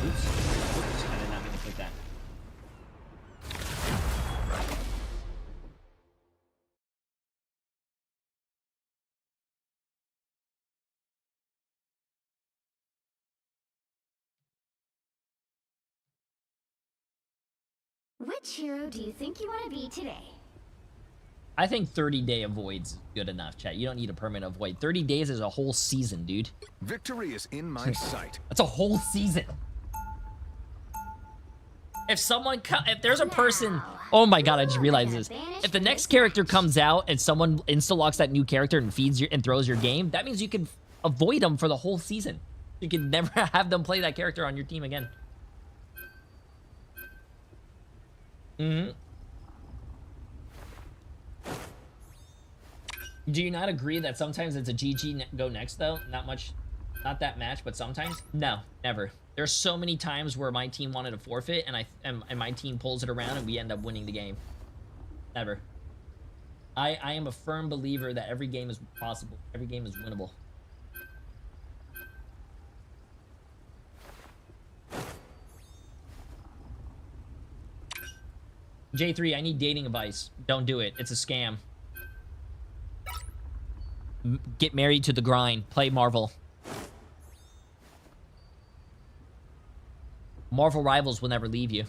[SPEAKER 15] Oops. I did not mean to click that.
[SPEAKER 8] Which hero do you think you want to be today?
[SPEAKER 15] I think 30-day avoid's good enough, chat. You don't need a permanent avoid. 30 days is a whole season, dude.
[SPEAKER 22] Victory is in my sight.
[SPEAKER 15] That's a whole season. If there's a person... Oh my god, I just realized this. If the next character comes out and someone insta-locks that new character and feeds and throws your game, that means you can avoid them for the whole season. You can never have them play that character on your team again. Mm-hmm. Do you not agree that sometimes it's a GG go next, though? Not that match, but sometimes? No, never. There's so many times where my team wanted to forfeit, and my team pulls it around, and we end up winning the game. Never. I am a firm believer that every game is possible. Every game is winnable. J3, I need dating advice. Don't do it. It's a scam. Get married to the grind. Play Marvel. Marvel Rivals will never leave you.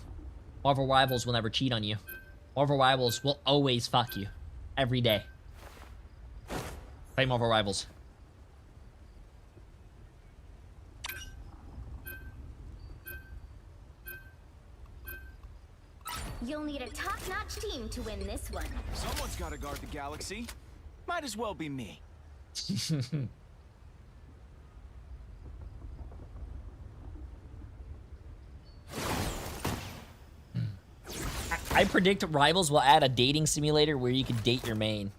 [SPEAKER 15] Marvel Rivals will never cheat on you. Marvel Rivals will always fuck you. Every day. Play Marvel Rivals.
[SPEAKER 8] You'll need a top-notch team to win this one.
[SPEAKER 1] Someone's got to guard the galaxy. Might as well be me.
[SPEAKER 15] I predict Rivals will add a dating simulator where you can date your main.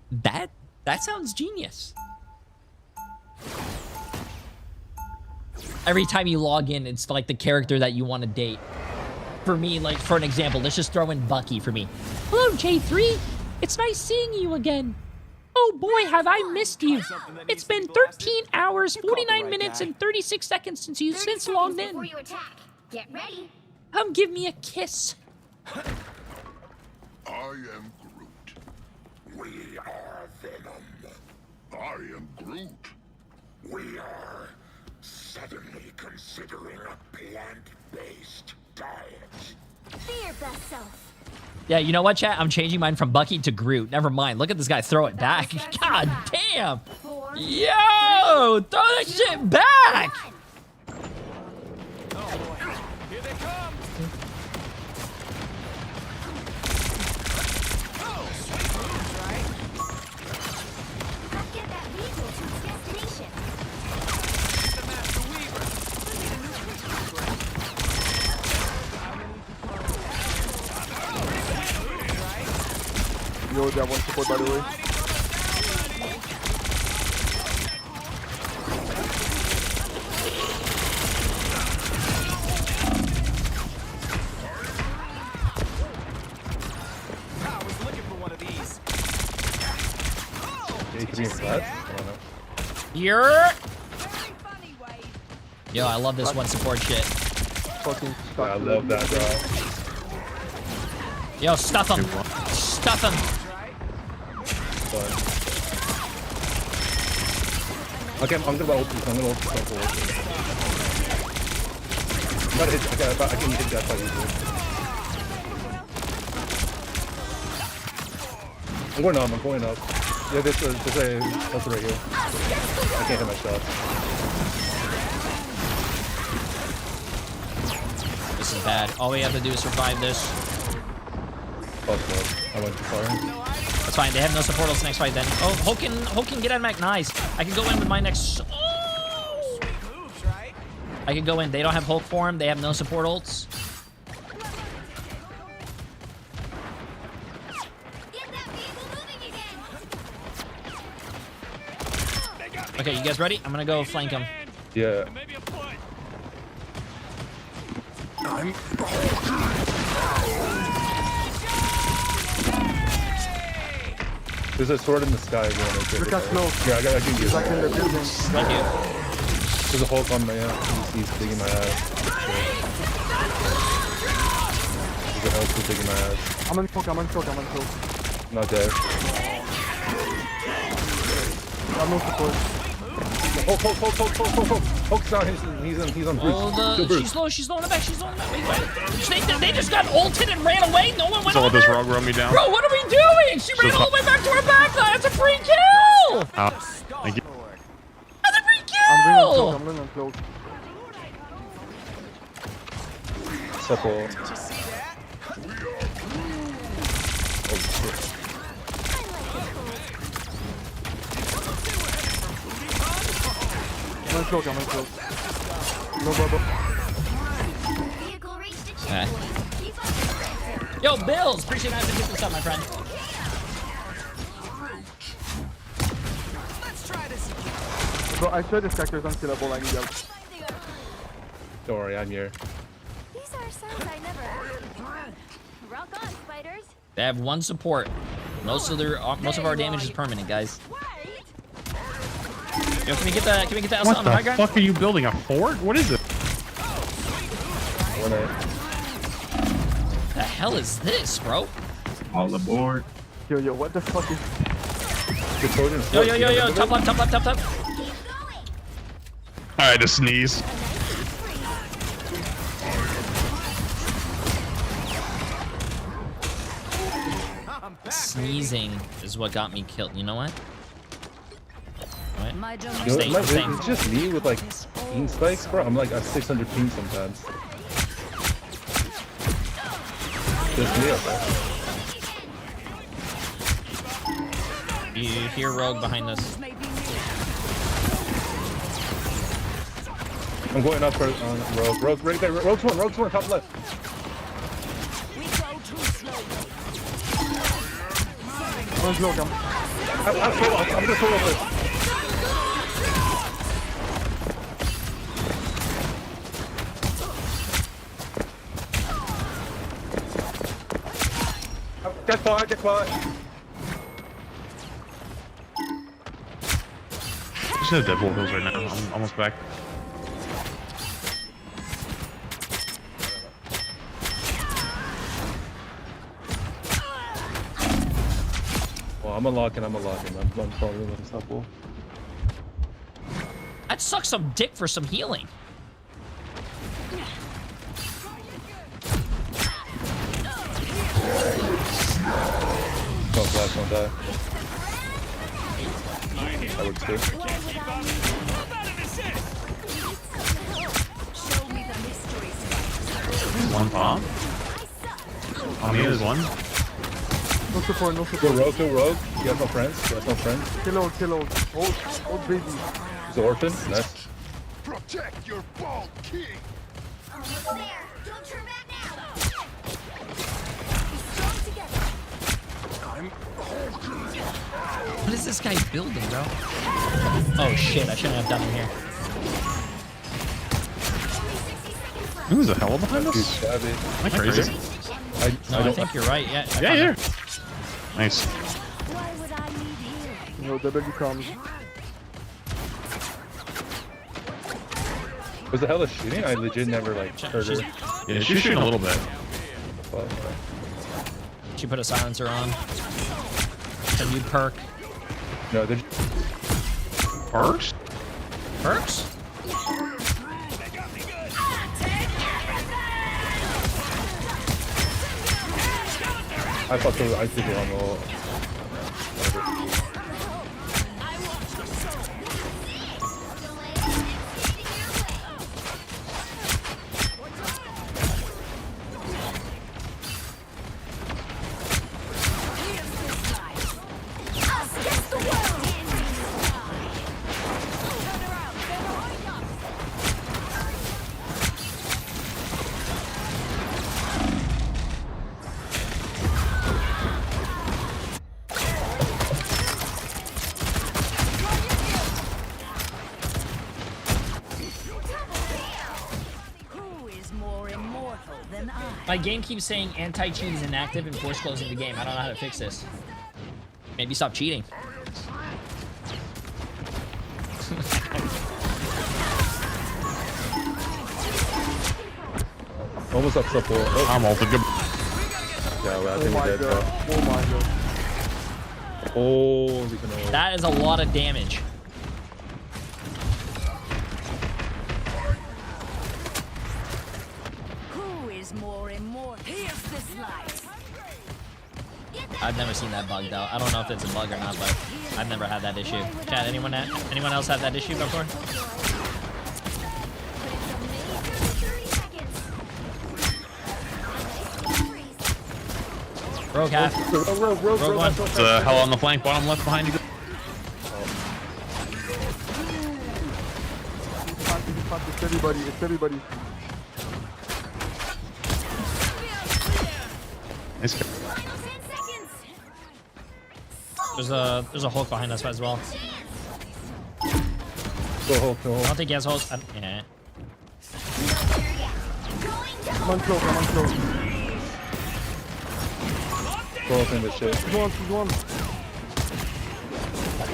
[SPEAKER 15] That sounds genius. Every time you log in, it's like the character that you want to date. For me, like, for an example, let's just throw in Bucky for me. Hello, J3. It's nice seeing you again. Oh boy, have I missed you. It's been 13 hours, 49 minutes, and 36 seconds since you logged in.
[SPEAKER 8] Before you attack. Get ready.
[SPEAKER 15] Come give me a kiss.
[SPEAKER 21] I am Groot. We are Venom. I am Groot. We are suddenly considering a plant-based diet.
[SPEAKER 8] Be your best self.
[SPEAKER 15] Yeah, you know what, chat? I'm changing mine from Bucky to Groot. Never mind. Look at this guy throw it back. God damn. Yo, throw that shit back.
[SPEAKER 1] Here they come. Oh, sweet moves, right?
[SPEAKER 8] Let's get that vehicle to its destination.
[SPEAKER 1] The Master Weaver. We need a new
[SPEAKER 23] Yo, that one support, by the way.
[SPEAKER 1] I was looking for one of these.
[SPEAKER 15] Yo, I love this one support shit.
[SPEAKER 23] I love that, bro.
[SPEAKER 15] Yo, stuff him. Stuff him.
[SPEAKER 13] Okay, I'm gonna ult this. I'm gonna ult this. I can hit that quite easily. I'm going up. Yeah, there's a that's right here. I can't hit my shot.
[SPEAKER 15] This is bad. All we have to do is survive this.
[SPEAKER 13] Oh, I went too far.
[SPEAKER 15] That's fine. They have no support ults next fight then. Oh, Hulk can get out of Mac. Nice. I can go in with my next... Oh! I can go in. They don't have Hulk form. They have no support ults. Okay, you guys ready? I'm gonna go flank him.
[SPEAKER 13] Yeah. There's a sword in the sky. Yeah, I can get it.
[SPEAKER 15] Thank you.
[SPEAKER 13] There's a Hulk on my he's digging my ass. There's a Hulk who's digging my ass.
[SPEAKER 5] I'm on choke.
[SPEAKER 13] Not dead.
[SPEAKER 5] I'm no support.
[SPEAKER 13] Hulk's down. He's on Bruce.
[SPEAKER 15] She's low in the back. Wait. They just got ulted and ran away. No one went
[SPEAKER 20] So
[SPEAKER 15] on
[SPEAKER 20] this
[SPEAKER 15] her.
[SPEAKER 20] rogue run me down.
[SPEAKER 15] Bro, what are we doing? She ran all the way back to her backline. That's a free kill.
[SPEAKER 20] Thank you.
[SPEAKER 15] That's a free kill.
[SPEAKER 5] I'm running on close.
[SPEAKER 13] Support. Oh shit.
[SPEAKER 5] I'm on close. No bubble.
[SPEAKER 15] Okay. Yo, Bills! Appreciate that. What's up, my friend?
[SPEAKER 5] Bro, I swear this character is unkillable. I need help.
[SPEAKER 13] Don't worry, I'm here.
[SPEAKER 18] These are sounds I never heard. Rock on, spiders.
[SPEAKER 15] They have one support. Most of our damage is permanent, guys. Yo, can we get the S
[SPEAKER 20] What
[SPEAKER 15] on the high
[SPEAKER 20] the
[SPEAKER 15] ground?
[SPEAKER 20] fuck are you building? A fort? What is it?
[SPEAKER 15] The hell is this, bro?
[SPEAKER 13] All aboard.
[SPEAKER 5] Yo, what the fuck is...
[SPEAKER 15] Yo, top left.
[SPEAKER 20] Alright, to sneeze.
[SPEAKER 15] Sneezing is what got me killed. You know what?
[SPEAKER 13] It's just me with like ping spikes, bro. I'm like at 600 ping sometimes. Just me up there.
[SPEAKER 15] You hear Rogue behind us.
[SPEAKER 13] I'm going up for Rogue. Rogue right there. Rogue's one, top left.
[SPEAKER 5] I'm slow,
[SPEAKER 13] I'm gonna solo this. Get quiet.
[SPEAKER 20] Just have Deadpool hills right now. I'm almost back.
[SPEAKER 13] Well, I'm unlocking. I'm probably with this Deadpool.
[SPEAKER 15] That sucks some dick for some healing.
[SPEAKER 13] Don't flash, don't die. That works too.
[SPEAKER 20] One bomb. On me, there's one.
[SPEAKER 5] No support.
[SPEAKER 13] Go rogue. You have no friends?
[SPEAKER 5] Kill old. Old baby.
[SPEAKER 13] He's an orphan. Nice.
[SPEAKER 21] Protect your bald king.
[SPEAKER 18] Almost there. Don't turn back now.
[SPEAKER 15] What is this guy building, bro? Oh shit, I shouldn't have done it here.
[SPEAKER 20] Who's the hell behind us? Am I crazy?
[SPEAKER 15] I think you're right. Yeah.
[SPEAKER 20] Yeah. Nice.
[SPEAKER 5] No, the baby comes.
[SPEAKER 13] Was the hell is shooting? I legit never like heard her.
[SPEAKER 20] Yeah, she's shooting a little bit.
[SPEAKER 15] She put a silencer on. A new perk.
[SPEAKER 13] No, they're
[SPEAKER 20] Perks?
[SPEAKER 15] Perks?
[SPEAKER 13] I thought so. I did it on the.
[SPEAKER 15] My game keeps saying anti-cheat is inactive and force closing the game. I don't know how to fix this. Maybe stop cheating.
[SPEAKER 13] Almost up support. Oh.
[SPEAKER 20] I'm also good.
[SPEAKER 13] Yeah, well, I think we're dead, bro.
[SPEAKER 7] Oh my god.
[SPEAKER 13] Oh, we can all...
[SPEAKER 15] That is a lot of damage.
[SPEAKER 8] Who is more immortal? Here's the slice.
[SPEAKER 15] I've never seen that bug though. I don't know if it's a bug or not, but I've never had that issue. Chat, anyone else have that issue before? Rogue half. Rogue one.
[SPEAKER 20] It's hell on the flank, bottom left behind you.
[SPEAKER 7] It's everybody, it's everybody.
[SPEAKER 15] There's a Hulk behind us as well.
[SPEAKER 13] Go Hulk, no.
[SPEAKER 15] I don't think he has Hulk. Yeah.
[SPEAKER 7] Come on, close, come on, close.
[SPEAKER 13] Go Hulk in this shit.
[SPEAKER 7] He's one.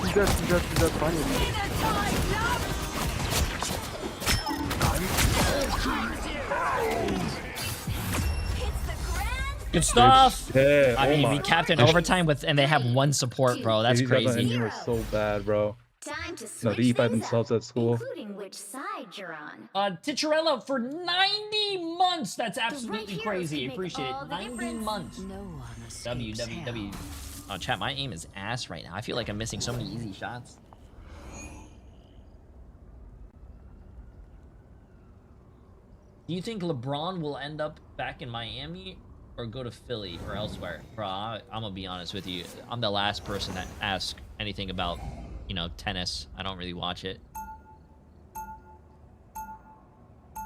[SPEAKER 7] He's dead, finally.
[SPEAKER 15] Good stuff.
[SPEAKER 13] Yeah,
[SPEAKER 15] I mean,
[SPEAKER 13] oh
[SPEAKER 15] we
[SPEAKER 13] my
[SPEAKER 15] capped in
[SPEAKER 13] gosh.
[SPEAKER 15] overtime and they have one support, bro. That's
[SPEAKER 13] These guys on
[SPEAKER 15] crazy.
[SPEAKER 13] engine are so bad, bro.
[SPEAKER 18] Time to
[SPEAKER 13] No,
[SPEAKER 18] switch
[SPEAKER 13] they eat by
[SPEAKER 18] things
[SPEAKER 13] themselves at school.
[SPEAKER 18] including which side you're on.
[SPEAKER 15] Ticharello for 90 months. That's absolutely
[SPEAKER 18] heroes
[SPEAKER 15] crazy.
[SPEAKER 18] can make
[SPEAKER 15] Appreciate
[SPEAKER 18] all
[SPEAKER 15] it.
[SPEAKER 18] the
[SPEAKER 15] 90
[SPEAKER 18] difference.
[SPEAKER 15] months.
[SPEAKER 18] No one escapes
[SPEAKER 15] www. Oh, chat, my aim is ass right now. I feel like I'm missing so many easy shots. Do you think LeBron will end up back in Miami or go to Philly or elsewhere? Bro, I'm gonna be honest with you. I'm the last person to ask anything about, you know, tennis. I don't really watch it.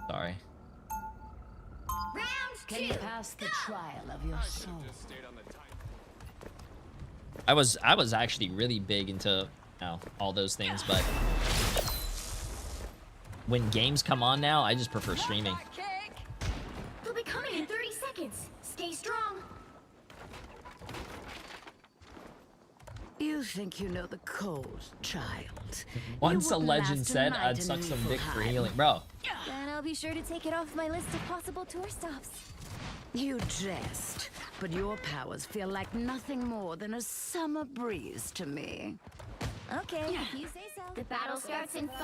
[SPEAKER 15] Sorry.
[SPEAKER 8] Can you pass the trial of your soul?
[SPEAKER 15] I was actually really big into, you know, all those things, but when games come on now, I just prefer streaming.
[SPEAKER 18] They'll be coming in 30 seconds. Stay strong.
[SPEAKER 8] You think you know the code, child.
[SPEAKER 15] Once a
[SPEAKER 8] wouldn't
[SPEAKER 15] legend
[SPEAKER 8] last
[SPEAKER 15] said
[SPEAKER 8] tonight
[SPEAKER 15] I'd
[SPEAKER 8] in
[SPEAKER 15] suck some
[SPEAKER 8] Niflheim.
[SPEAKER 15] dick for healing. Bro,
[SPEAKER 18] Then I'll be sure to take it off my list of possible tour stops.
[SPEAKER 8] You jest, but your powers feel like nothing more than a summer breeze to me.
[SPEAKER 18] Okay, if you say so. The battle starts in 5,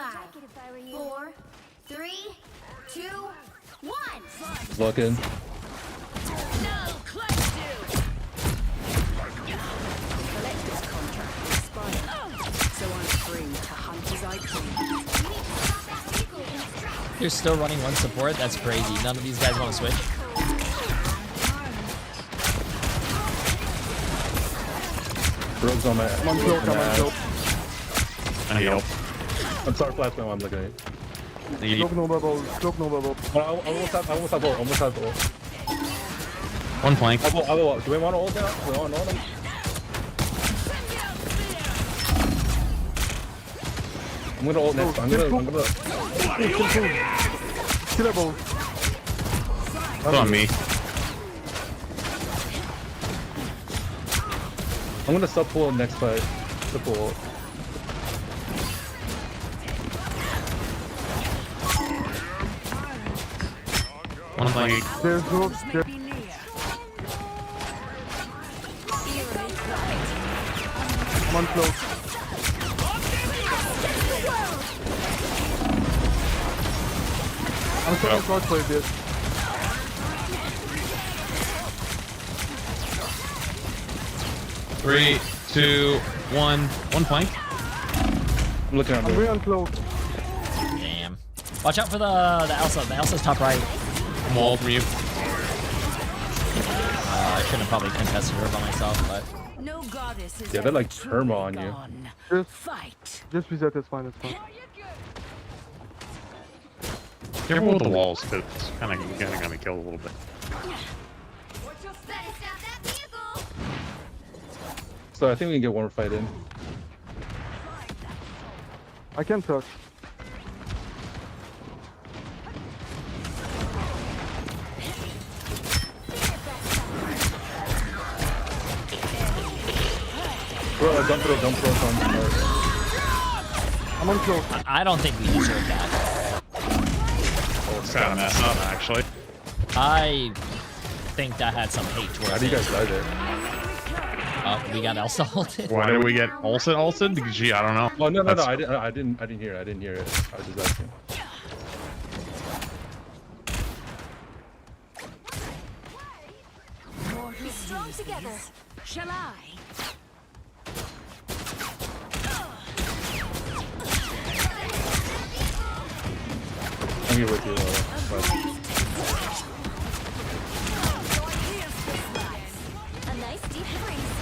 [SPEAKER 18] 4, 3, 2, 1.
[SPEAKER 13] Look in.
[SPEAKER 8] No, close to. Collector's contract expired, so I'm free to hunt as I please.
[SPEAKER 15] you're still running one support? That's crazy. None of these guys want to switch.
[SPEAKER 13] Rogue's on my.
[SPEAKER 7] Come on, kill.
[SPEAKER 20] I help.
[SPEAKER 13] I'm sorry, flash now. I'm looking at it.
[SPEAKER 7] Cloak no bubble.
[SPEAKER 13] I almost have ult.
[SPEAKER 20] One flank.
[SPEAKER 13] I will ult. Do we want to ult now? Do we want to ult him? I'm gonna ult next. I'm gonna.
[SPEAKER 7] Killable.
[SPEAKER 20] It's on me.
[SPEAKER 13] I'm gonna sub pull next fight. Sub pull.
[SPEAKER 20] One flank.
[SPEAKER 7] There's hooks. Come on, close.
[SPEAKER 13] coming close, play, dude.
[SPEAKER 20] Three, 2, 1. One flank.
[SPEAKER 13] I'm looking at
[SPEAKER 9] I'm real close.
[SPEAKER 15] Damn. Watch out for the Elsa. The Elsa's top right.
[SPEAKER 20] I'm all from you.
[SPEAKER 15] I shouldn't have probably contested her by myself, but.
[SPEAKER 8] No goddess is
[SPEAKER 13] Yeah, they're like perma on you.
[SPEAKER 9] Just reset this fine, it's fine.
[SPEAKER 20] Careful with the walls, because it's kind of gonna kill a little bit.
[SPEAKER 13] So I think we can get one more fight in.
[SPEAKER 9] I can touch.
[SPEAKER 13] Bro, don't throw
[SPEAKER 9] I'm on close.
[SPEAKER 15] I don't think we deserve that.
[SPEAKER 20] Oh, it's kind of messed up, actually.
[SPEAKER 15] I think that had some hate towards it.
[SPEAKER 13] How do you guys die there?
[SPEAKER 15] We got Elsa ulted.
[SPEAKER 20] Why did we get ulted? Gee, I don't know.
[SPEAKER 13] Oh no, I didn't hear it. I didn't hear it. I was just asking.
[SPEAKER 8] More strong together. Shall I?
[SPEAKER 13] I'm here with you.
[SPEAKER 8] A nice deep freeze.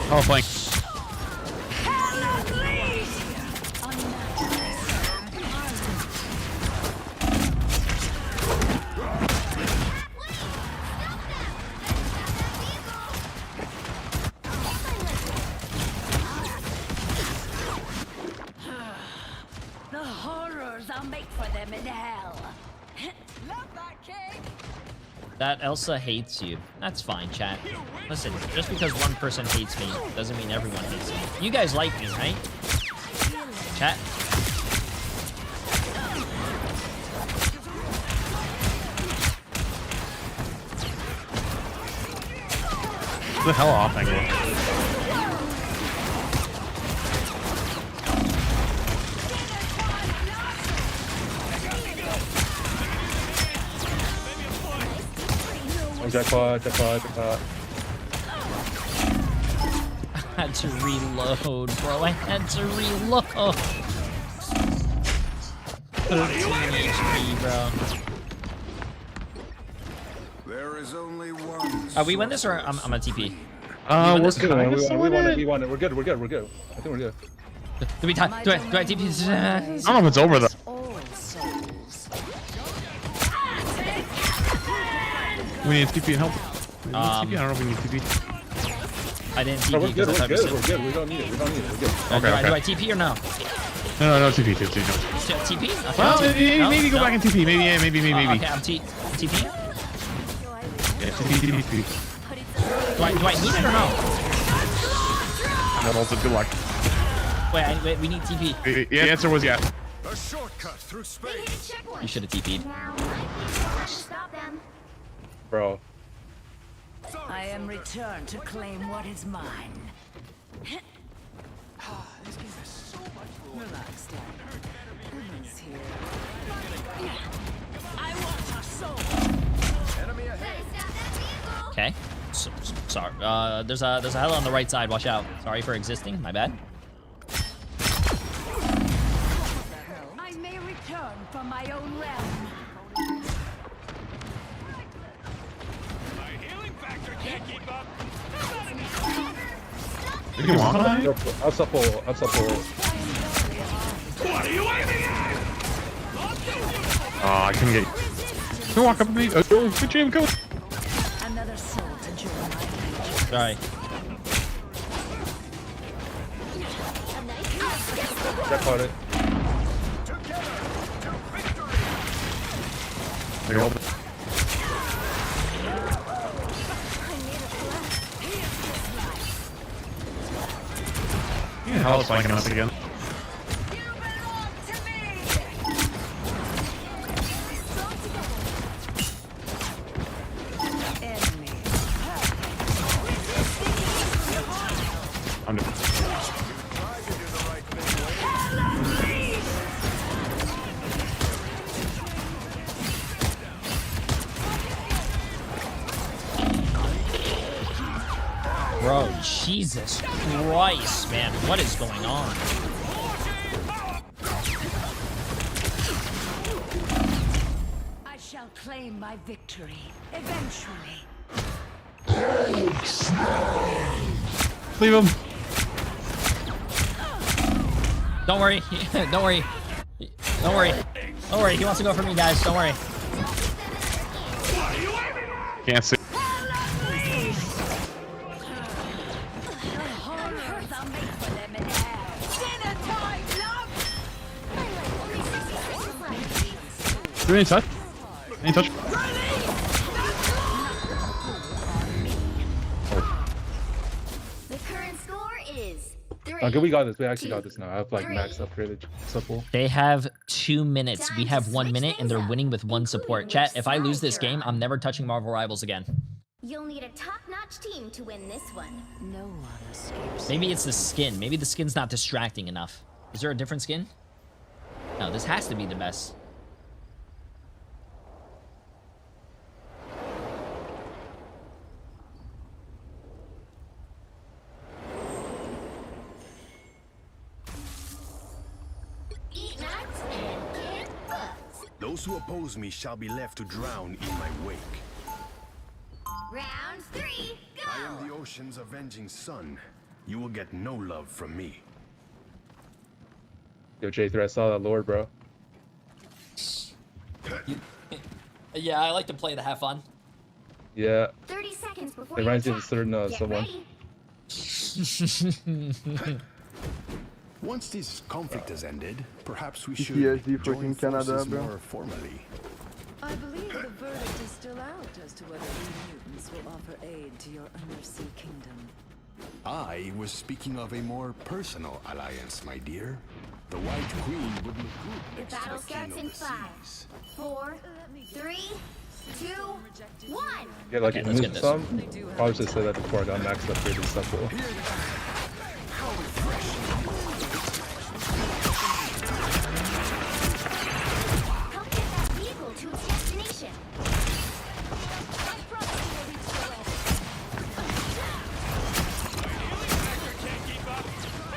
[SPEAKER 20] Oh, flank.
[SPEAKER 8] The horrors I'll make for them in hell. Love that cake.
[SPEAKER 15] That Elsa hates you. That's fine, chat. Listen, just because one person hates me doesn't mean everyone hates me. You guys like me, right? Chat.
[SPEAKER 20] What the hell off angle?
[SPEAKER 13] Oh, jackpot.
[SPEAKER 15] I had to reload, bro. I had to reload. 13 HP, bro.
[SPEAKER 21] There is only one.
[SPEAKER 15] We win this, or I'm a TP?
[SPEAKER 13] We're good. We won it. We're good. I think we're good.
[SPEAKER 15] Do I TP?
[SPEAKER 20] I don't know if it's over though. We need TP and help. We need TP. I don't know if we need TP.
[SPEAKER 15] I didn't TP.
[SPEAKER 13] No, we're good. We're good. We don't need it. We're good.
[SPEAKER 15] Okay. Do I TP or no?
[SPEAKER 20] No, TP.
[SPEAKER 15] TP? Okay,
[SPEAKER 20] Well,
[SPEAKER 15] TP?
[SPEAKER 20] maybe go back and TP. Maybe.
[SPEAKER 15] Okay, I'm TP.
[SPEAKER 20] Yeah, TP.
[SPEAKER 15] Do I need it or no?
[SPEAKER 20] That also good luck.
[SPEAKER 15] Wait, we need TP.
[SPEAKER 20] The answer was yes.
[SPEAKER 21] A shortcut through space.
[SPEAKER 15] You should have TP'd.
[SPEAKER 18] Stop them.
[SPEAKER 13] Bro.
[SPEAKER 8] I am returned to claim what is mine.
[SPEAKER 19] This game is so much more.
[SPEAKER 8] Relax, Dad. Who's here? I want your soul.
[SPEAKER 21] Enemy ahead.
[SPEAKER 15] Okay. Sorry. There's a hell on the right side. Watch out. Sorry for existing. My bad.
[SPEAKER 8] I may return from my own realm.
[SPEAKER 19] My healing factor can't keep up.
[SPEAKER 20] You want that?
[SPEAKER 13] I'll support.
[SPEAKER 19] What are you aiming at?
[SPEAKER 20] I couldn't get you. Don't walk up to me. Good jam, go.
[SPEAKER 8] Another soul to join my
[SPEAKER 15] Sorry.
[SPEAKER 13] Jackpot it.
[SPEAKER 20] There you go. Yeah, hell is flanking us again. I'm
[SPEAKER 15] Bro, Jesus Christ, man. What is going on?
[SPEAKER 8] I shall claim my victory eventually.
[SPEAKER 20] Leave him.
[SPEAKER 15] Don't worry. Don't worry. Don't worry. Don't worry. He wants to go for me, guys. Don't worry.
[SPEAKER 20] Can't see. Do any touch? Any touch?
[SPEAKER 18] The current score is 3.
[SPEAKER 13] Okay, we got this. We actually got this now. I have like max upgraded support.
[SPEAKER 15] They have 2 minutes. We have 1 minute, and they're winning with 1 support. Chat, if I lose this game, I'm never touching Marvel Rivals again.
[SPEAKER 18] You'll need a top-notch team to win this one.
[SPEAKER 8] No one escapes.
[SPEAKER 15] Maybe it's the skin. Maybe the skin's not distracting enough. Is there a different skin? No, this has to be the best.
[SPEAKER 18] Eat nuts and get fucked.
[SPEAKER 22] Those who oppose me shall be left to drown in my wake.
[SPEAKER 18] Round 3, go!
[SPEAKER 22] I am the ocean's avenging sun. You will get no love from me.
[SPEAKER 13] Yo, J3, I saw that lord, bro.
[SPEAKER 15] Yeah, I like to play to have fun.
[SPEAKER 13] Yeah.
[SPEAKER 18] 30 seconds before
[SPEAKER 13] It
[SPEAKER 18] you
[SPEAKER 13] reminds me of
[SPEAKER 18] attack.
[SPEAKER 13] certain
[SPEAKER 18] Get
[SPEAKER 13] someone.
[SPEAKER 18] ready.
[SPEAKER 21] Once this conflict has ended, perhaps we should
[SPEAKER 7] PTSD
[SPEAKER 21] join
[SPEAKER 7] fucking Canada,
[SPEAKER 21] forces
[SPEAKER 7] bro.
[SPEAKER 21] more formally.
[SPEAKER 8] I believe the verdict is still out as to whether we mutants will offer aid to your undersea kingdom.
[SPEAKER 21] I was speaking of a more personal alliance, my dear. The White Queen would look good
[SPEAKER 18] The
[SPEAKER 21] next
[SPEAKER 18] battle
[SPEAKER 21] to the King
[SPEAKER 18] starts
[SPEAKER 21] of
[SPEAKER 18] in
[SPEAKER 21] the
[SPEAKER 18] 5,
[SPEAKER 21] Seas.
[SPEAKER 18] 4, 3, 2, 1.
[SPEAKER 13] Yeah, like
[SPEAKER 15] Okay,
[SPEAKER 13] in
[SPEAKER 15] let's
[SPEAKER 13] this
[SPEAKER 15] get this.
[SPEAKER 13] some. Probably should have said that before I got max upgraded support.
[SPEAKER 21] How refreshing!
[SPEAKER 18] Help get that vehicle to its destination. I promise you will reach the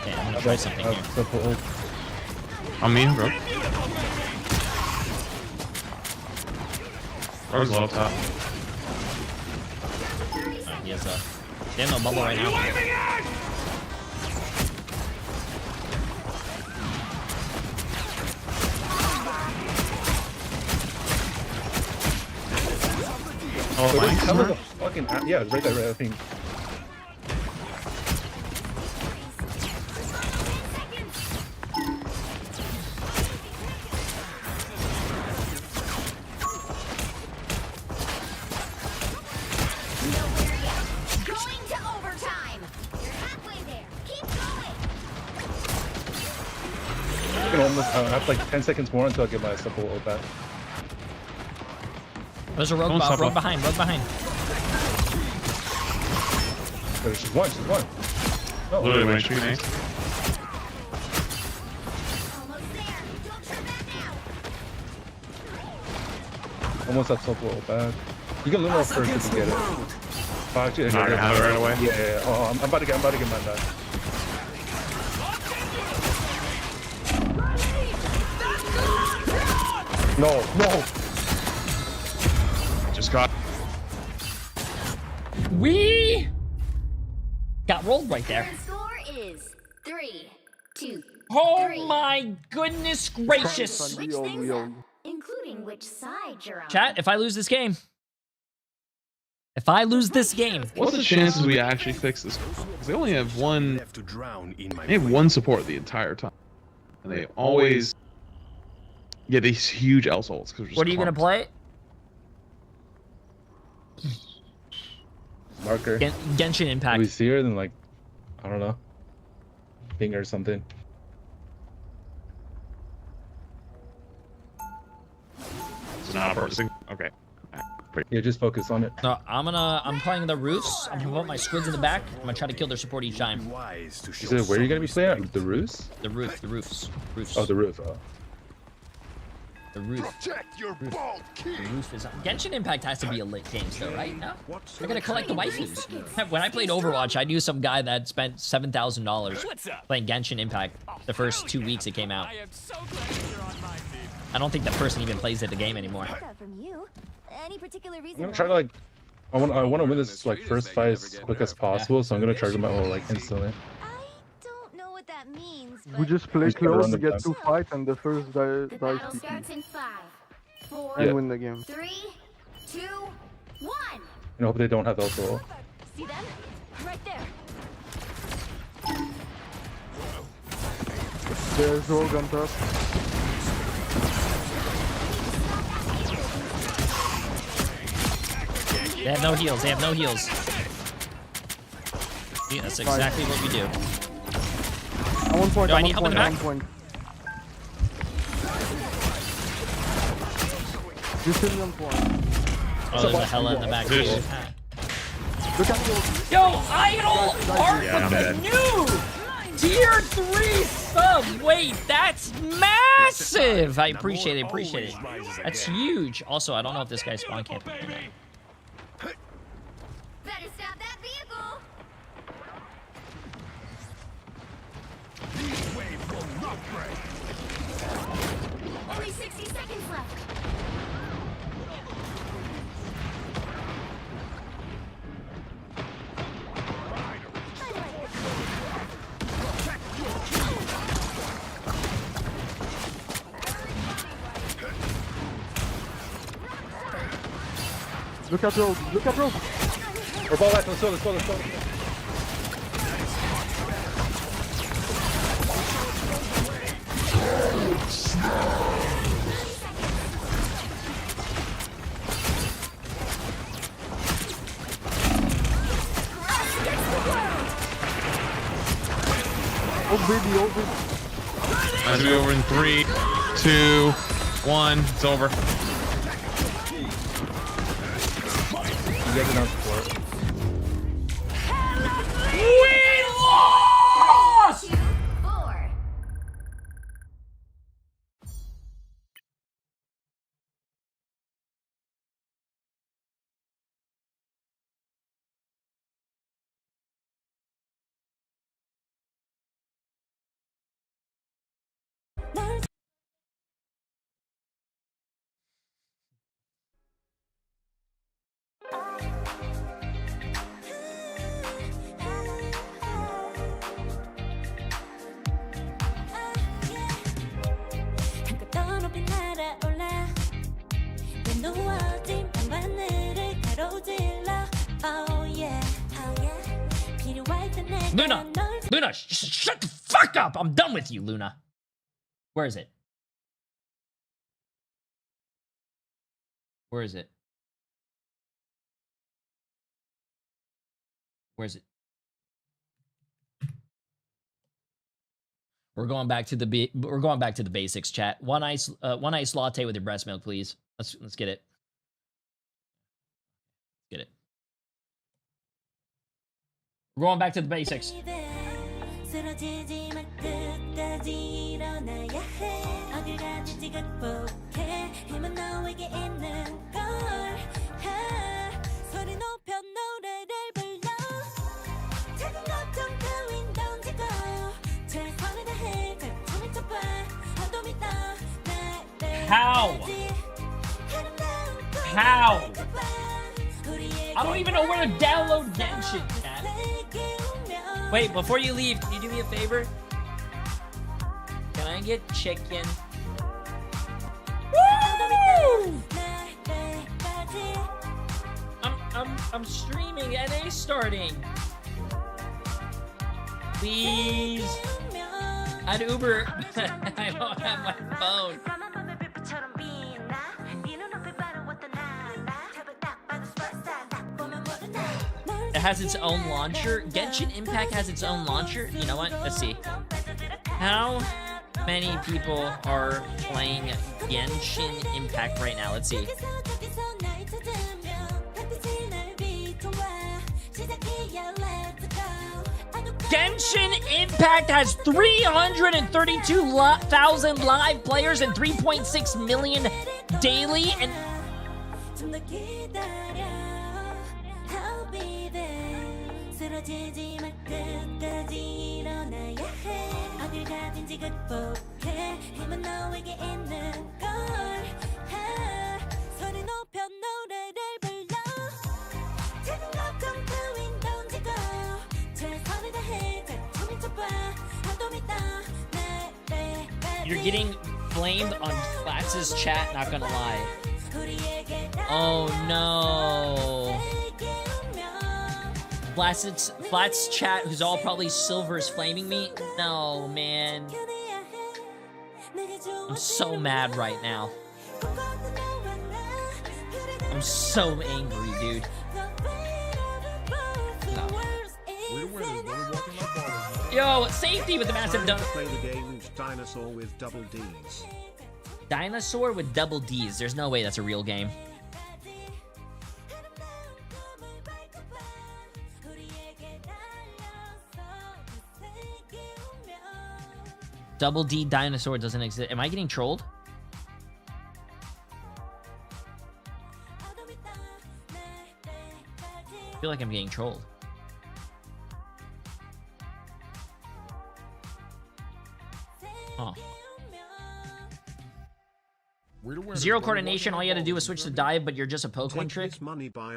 [SPEAKER 15] Okay, I'm gonna try something here.
[SPEAKER 13] Support.
[SPEAKER 20] On me, bro. Bro's low top.
[SPEAKER 15] He has a... They have no bubble right now.
[SPEAKER 20] Oh,
[SPEAKER 13] Wait,
[SPEAKER 20] my
[SPEAKER 13] how the fucking... Yeah, right there, right, I think.
[SPEAKER 18] going to overtime. You're halfway there. Keep going.
[SPEAKER 13] I can almost... I have like 10 seconds more until I get my support back.
[SPEAKER 15] There's a rogue,
[SPEAKER 20] Don't stop
[SPEAKER 15] rogue
[SPEAKER 20] him.
[SPEAKER 15] behind, rogue behind.
[SPEAKER 13] But she's one, she's one. Oh,
[SPEAKER 20] Literally, my stream ace.
[SPEAKER 18] Almost there. Don't turn back now.
[SPEAKER 13] almost have support back. You can limit first if you get it. Oh, actually,
[SPEAKER 20] Not gonna have it right away.
[SPEAKER 13] Yeah. Oh, I'm about to get mine back. No.
[SPEAKER 20] Just got.
[SPEAKER 15] We got rolled right there.
[SPEAKER 18] Current score is 3, 2,
[SPEAKER 15] Oh
[SPEAKER 18] 3.
[SPEAKER 15] my goodness gracious.
[SPEAKER 18] Switch things up, including which side you're on.
[SPEAKER 15] Chat, if I lose this game. If I lose this game.
[SPEAKER 20] What's the chances we actually fix this? Because they only have one.
[SPEAKER 21] Left to drown in my
[SPEAKER 20] They have one support the entire time, and they always get these huge L souls.
[SPEAKER 15] What are you gonna play?
[SPEAKER 13] Marker.
[SPEAKER 15] Genshin Impact.
[SPEAKER 13] We see her, then like, I don't know, ping or something.
[SPEAKER 20] It's not a person. Okay.
[SPEAKER 13] Yeah, just focus on it.
[SPEAKER 15] No, I'm playing the roofs. I'm gonna put my squids in the back. I'm gonna try to kill their support each time.
[SPEAKER 21] Wise to
[SPEAKER 13] You said where are you gonna be playing? The roofs?
[SPEAKER 15] The roofs.
[SPEAKER 13] Oh, the roof. Oh.
[SPEAKER 3] The roof.
[SPEAKER 21] Protect your bald
[SPEAKER 3] The roof is on. Genshin Impact has to be a lit game, though, right? No? I gotta collect the waifus. When I played Overwatch, I knew some guy that spent $7,000 playing Genshin Impact the first 2 weeks it came out.
[SPEAKER 19] I am so glad you're on my team.
[SPEAKER 3] I don't think that person even plays the game anymore.
[SPEAKER 18] From you. Any particular
[SPEAKER 13] I'm
[SPEAKER 18] reason?
[SPEAKER 13] gonna try to like, I want to win this like first fight as quick as possible, so I'm gonna charge them out like instantly.
[SPEAKER 18] Don't know what that means.
[SPEAKER 11] We just play
[SPEAKER 13] Just gotta
[SPEAKER 11] close
[SPEAKER 13] run
[SPEAKER 11] to
[SPEAKER 13] the
[SPEAKER 11] get
[SPEAKER 13] time.
[SPEAKER 11] 2 fights and the first dies
[SPEAKER 18] The battle
[SPEAKER 11] TP.
[SPEAKER 18] starts in 5, 4,
[SPEAKER 11] And win the game.
[SPEAKER 18] 3, 2, 1.
[SPEAKER 13] I hope they don't have alcohol.
[SPEAKER 18] See them? Right there.
[SPEAKER 11] There's rogue on top.
[SPEAKER 3] They have no heals. They have no heals. Yeah, that's exactly what we do.
[SPEAKER 11] At 1 point,
[SPEAKER 3] Do I
[SPEAKER 11] at
[SPEAKER 3] need
[SPEAKER 11] 1
[SPEAKER 3] help in
[SPEAKER 11] point,
[SPEAKER 3] the
[SPEAKER 11] at 1
[SPEAKER 3] back?
[SPEAKER 11] point. Just in 1 point.
[SPEAKER 3] Oh, there's a hella in the back.
[SPEAKER 20] There's-
[SPEAKER 3] Too.
[SPEAKER 11] Look at those.
[SPEAKER 3] Yo, Idol! Art
[SPEAKER 20] Yeah, I'm
[SPEAKER 3] with the
[SPEAKER 20] dead.
[SPEAKER 3] new Tier 3 sub! Wait, that's massive! I appreciate it, appreciate it. That's huge. Also, I don't know if this guy's spawn camping.
[SPEAKER 18] Better stop that vehicle.
[SPEAKER 21] These waves will not break.
[SPEAKER 18] Only 60 seconds left.
[SPEAKER 11] Look at rogue. Look at rogue.
[SPEAKER 13] Or ball back. Let's go. Let's go. Let's go.
[SPEAKER 11] Oh baby, oh baby.
[SPEAKER 20] That's gonna be over in 3, 2, 1. It's over.
[SPEAKER 13] You guys are not support.
[SPEAKER 3] We lost!
[SPEAKER 18] 2, 4.
[SPEAKER 3] Luna! Luna, shut the fuck up! I'm done with you, Luna. Where is it? Where is it? Where is it? We're going back to the basics, chat. One ice latte with your breast milk, please. Let's get it. Get it. We're going back to the basics. How? How? I don't even know where to download Genshin, chat. Wait, before you leave, can you do me a favor? Can I get chicken? Woo! I'm streaming. NA starting. Please. I'd Uber. I don't have my phone. It has its own launcher. Genshin Impact has its own launcher. You know what? Let's see. How many people are playing Genshin Impact right now? Let's see.
[SPEAKER 15] Genshin Impact has 332,000 live players and 3.6 million daily, and you're getting flamed on Flats' chat, not gonna lie. Oh no. Flats chat, who's all probably silver, is flaming me? No, man. I'm so mad right now. I'm so angry, dude. No. Yo, safety with the massive donut.
[SPEAKER 6] Play the game Dinosaur with double D's.
[SPEAKER 15] Dinosaur with double D's. There's no way that's a real game. Double D dinosaur doesn't exist. Am I getting trolled? I feel like I'm getting trolled. Oh. Zero coordination, all you had to do was switch to dive, but you're just a poke one trick.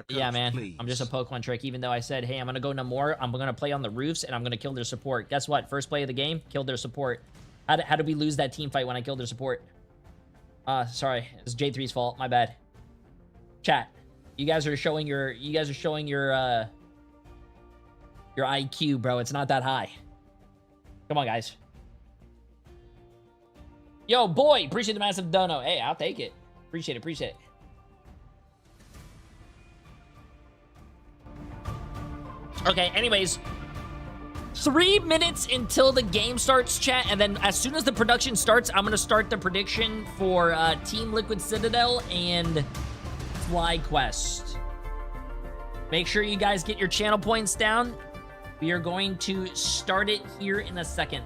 [SPEAKER 15] Yeah, man, I'm just a poke one trick, even though I said, hey, I'm gonna go no more, I'm gonna play on the roofs, and I'm gonna kill their support. Guess what? First play of the game, killed their support. How did we lose that team fight when I killed their support? Sorry, it's J3's fault, my bad. Chat, you guys are showing your IQ, bro. It's not that high. Come on, guys. Yo, boy, appreciate the massive dono. Hey, I'll take it. Appreciate it. Okay, anyways. 3 minutes until the game starts, chat, and then as soon as the production starts, I'm gonna start the prediction for Team Liquid Citadel and FlyQuest. Make sure you guys get your channel points down. We are going to start it here in a second.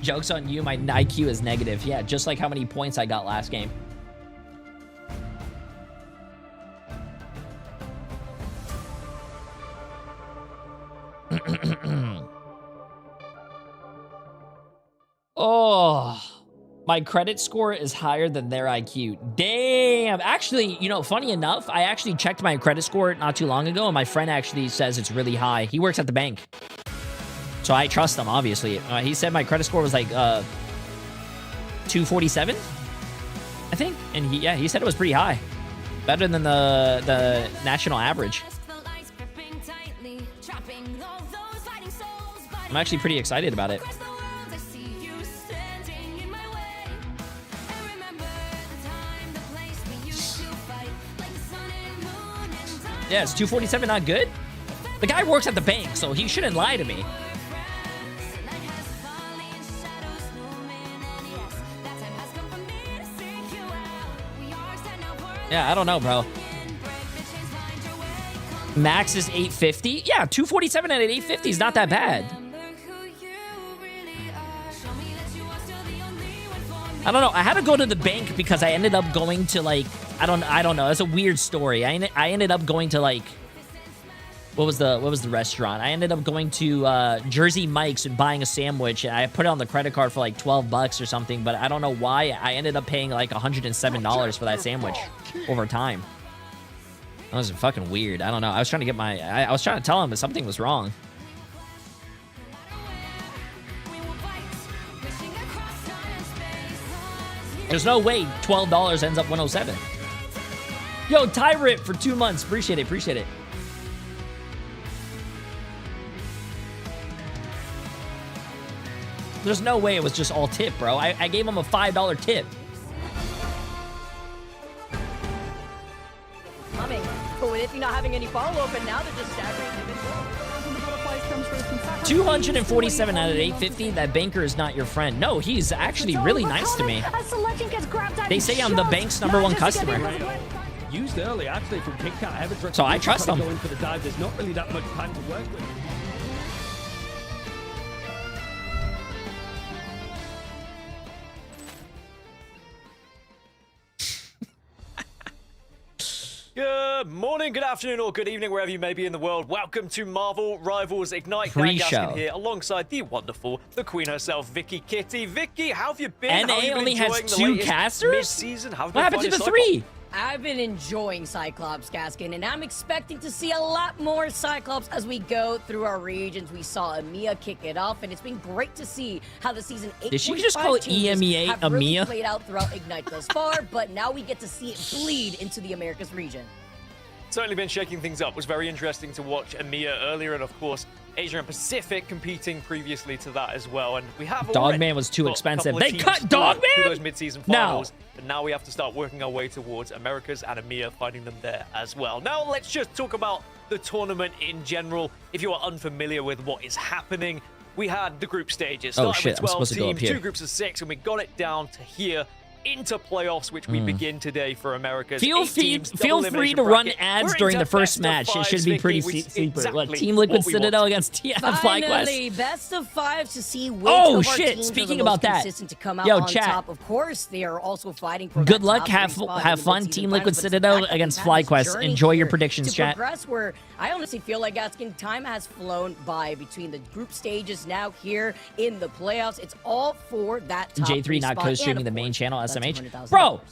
[SPEAKER 15] Joke's on you, my IQ is negative. Yeah, just like how many points I got last game. Oh, my credit score is higher than their IQ. Damn. Actually, you know, funny enough, I actually checked my credit score not too long ago, and my friend actually says it's really high. He works at the bank. So I trust him, obviously. He said my credit score was like 247, I think. And he said it was pretty high. Better than the national average. I'm actually pretty excited about it. Yeah, it's 247 not good? The guy works at the bank, so he shouldn't lie to me. Yeah, I don't know, bro. Max is 850? Yeah, 247 at 850 is not that bad. I don't know. I had to go to the bank because I ended up going to, like, I don't know. It's a weird story. I ended up going to, like, what was the restaurant? I ended up going to Jersey Mike's and buying a sandwich. And I put it on the credit card for like $12 or something, but I don't know why. I ended up paying like $107 for that sandwich over time. That was fucking weird. I don't know. I was trying to get I was trying to tell him that something was wrong. There's no way $12 ends up 107. Yo, Tyrant for 2 months. Appreciate it. There's no way it was just all tip, bro. I gave him a $5 tip.
[SPEAKER 9] Coming. But if you're not having any follow-up, and now they're just staggering even more.
[SPEAKER 15] 247 out of 850. That banker is not your friend. No, he's actually really nice to me. They say I'm the bank's #1 customer.
[SPEAKER 9] Used early, actually, from King Cat. Evans
[SPEAKER 15] So I trust him.
[SPEAKER 9] Going for the dive. There's not really that much time to work with.
[SPEAKER 12] Good morning, good afternoon, or good evening, wherever you may be in the world. Welcome to Marvel Rivals Ignite. Dan Gaskin here, alongside the wonderful, the queen herself, Vicky Kitty. Vicky, how have you been?
[SPEAKER 15] NA only has 2 casters?
[SPEAKER 12] Mid-season?
[SPEAKER 15] What happened to the 3?
[SPEAKER 14] I've been enjoying Cyclops, Gaskin, and I'm expecting to see a lot more Cyclops as we go through our regions. We saw EMEA kick it off, and it's been great to see how the season 8.
[SPEAKER 15] Did she just call it EMEA
[SPEAKER 14] have really
[SPEAKER 15] EMEA?
[SPEAKER 14] played out throughout Ignite thus far, but now we get to see it bleed into the Americas region.
[SPEAKER 12] Certainly been shaking things up. It was very interesting to watch EMEA earlier, and of course, Asia and Pacific competing previously to that as well. And we have
[SPEAKER 15] Dogman was too expensive. They cut Dogman?
[SPEAKER 12] Those mid-season finals. No. And now we have to start working our way towards Americas and EMEA, finding them there as well. Now let's just talk about the tournament in general. If you are unfamiliar with what is happening, we had the group stages.
[SPEAKER 15] Oh
[SPEAKER 12] Started
[SPEAKER 15] shit,
[SPEAKER 12] with
[SPEAKER 15] I'm
[SPEAKER 12] 12
[SPEAKER 15] supposed to go up
[SPEAKER 12] teams,
[SPEAKER 15] here.
[SPEAKER 12] 2 groups of 6, and we got it down to here. Into playoffs, which we begin today for America's.
[SPEAKER 15] Feel free to run ads during the first match. It should be pretty super. What, Team Liquid Citadel against TF
[SPEAKER 14] Finally,
[SPEAKER 15] FlyQuest?
[SPEAKER 14] best of 5 to see which
[SPEAKER 15] Oh
[SPEAKER 14] of our
[SPEAKER 15] shit!
[SPEAKER 14] teams
[SPEAKER 15] Speaking
[SPEAKER 14] are the
[SPEAKER 15] about
[SPEAKER 14] most
[SPEAKER 15] that,
[SPEAKER 14] consistent to come out
[SPEAKER 15] yo,
[SPEAKER 14] on
[SPEAKER 15] chat.
[SPEAKER 14] top. Of course, they are also fighting for
[SPEAKER 15] Good
[SPEAKER 14] that
[SPEAKER 15] luck.
[SPEAKER 14] top 3 spot
[SPEAKER 15] Have
[SPEAKER 14] in the
[SPEAKER 15] fun.
[SPEAKER 14] mid-season
[SPEAKER 15] Team
[SPEAKER 14] finals,
[SPEAKER 15] Liquid
[SPEAKER 14] but
[SPEAKER 15] Citadel
[SPEAKER 14] it's the fact
[SPEAKER 15] against
[SPEAKER 14] that we've had this
[SPEAKER 15] FlyQuest.
[SPEAKER 14] journey
[SPEAKER 15] Enjoy your
[SPEAKER 14] here
[SPEAKER 15] predictions,
[SPEAKER 14] to
[SPEAKER 15] chat.
[SPEAKER 14] progress where I honestly feel like Gaskin, time has flown by between the group stages. Now here in the playoffs, it's all for that top
[SPEAKER 15] Jay3
[SPEAKER 14] 3
[SPEAKER 15] not
[SPEAKER 14] spot,
[SPEAKER 15] co-streaming
[SPEAKER 14] and
[SPEAKER 15] the
[SPEAKER 14] of
[SPEAKER 15] main
[SPEAKER 14] course,
[SPEAKER 15] channel,
[SPEAKER 14] that
[SPEAKER 15] SMH.
[SPEAKER 14] $200,000.
[SPEAKER 15] Bro!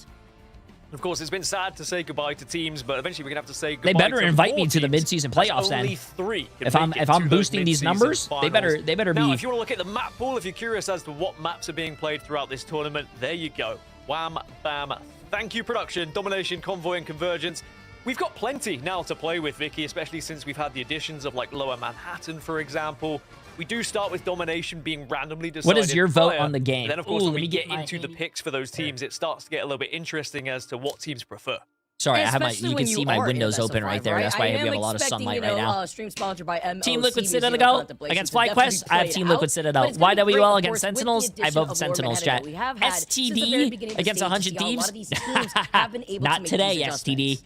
[SPEAKER 12] Of course, it's been sad to say goodbye to teams, but eventually we're gonna have to say goodbye.
[SPEAKER 15] They better
[SPEAKER 12] to
[SPEAKER 15] invite
[SPEAKER 12] 4
[SPEAKER 15] me to the
[SPEAKER 12] teams,
[SPEAKER 15] mid-season playoffs
[SPEAKER 12] as
[SPEAKER 15] then.
[SPEAKER 12] only 3 can
[SPEAKER 15] If
[SPEAKER 12] make it
[SPEAKER 15] I'm
[SPEAKER 12] to those
[SPEAKER 15] boosting these
[SPEAKER 12] mid-season
[SPEAKER 15] numbers, they
[SPEAKER 12] finals.
[SPEAKER 15] better
[SPEAKER 12] Now,
[SPEAKER 15] be.
[SPEAKER 12] if you want to look at the map pool, if you're curious as to what maps are being played throughout this tournament, there you go. Wham, bam, thank you, production, domination, convoy, and convergence. We've got plenty now to play with, Vicky, especially since we've had the additions of like Lower Manhattan, for example. We do start with domination being randomly decided.
[SPEAKER 15] What is your vote
[SPEAKER 12] prior,
[SPEAKER 15] on the game?
[SPEAKER 12] and then, of course,
[SPEAKER 15] Ooh,
[SPEAKER 12] when
[SPEAKER 15] let
[SPEAKER 12] we
[SPEAKER 15] me
[SPEAKER 12] get
[SPEAKER 15] get
[SPEAKER 12] into the picks for those teams, it starts to get a little bit interesting as to what teams prefer.
[SPEAKER 15] Sorry, I have my.
[SPEAKER 14] Especially
[SPEAKER 15] You
[SPEAKER 14] when
[SPEAKER 15] can see my
[SPEAKER 14] are in
[SPEAKER 15] windows
[SPEAKER 14] best of
[SPEAKER 15] open right
[SPEAKER 14] 5,
[SPEAKER 15] there. That's why
[SPEAKER 14] I
[SPEAKER 15] we have
[SPEAKER 14] am
[SPEAKER 15] a lot of
[SPEAKER 14] expecting,
[SPEAKER 15] sunlight right now.
[SPEAKER 14] Stream sponsored by MLC
[SPEAKER 15] Team Liquid
[SPEAKER 14] Museum
[SPEAKER 15] Citadel
[SPEAKER 14] Contemplation
[SPEAKER 15] against
[SPEAKER 14] to definitely
[SPEAKER 15] FlyQuest. I have
[SPEAKER 14] play
[SPEAKER 15] Team
[SPEAKER 14] out,
[SPEAKER 15] Liquid
[SPEAKER 14] but
[SPEAKER 15] Citadel.
[SPEAKER 14] it's gonna be great,
[SPEAKER 15] YWL
[SPEAKER 14] of
[SPEAKER 15] against
[SPEAKER 14] course, with the
[SPEAKER 15] Sentinels. I
[SPEAKER 14] addition
[SPEAKER 15] vote
[SPEAKER 14] of Lower
[SPEAKER 15] Sentinels,
[SPEAKER 14] Manhattan
[SPEAKER 15] chat.
[SPEAKER 14] that we have had since the very
[SPEAKER 15] STD
[SPEAKER 14] beginning of the
[SPEAKER 15] against
[SPEAKER 14] stage,
[SPEAKER 15] 100
[SPEAKER 14] to see how a lot
[SPEAKER 15] Thieves.
[SPEAKER 14] of these teams have been able to
[SPEAKER 15] Not
[SPEAKER 14] make
[SPEAKER 15] today,
[SPEAKER 14] these adjustments.
[SPEAKER 15] STD.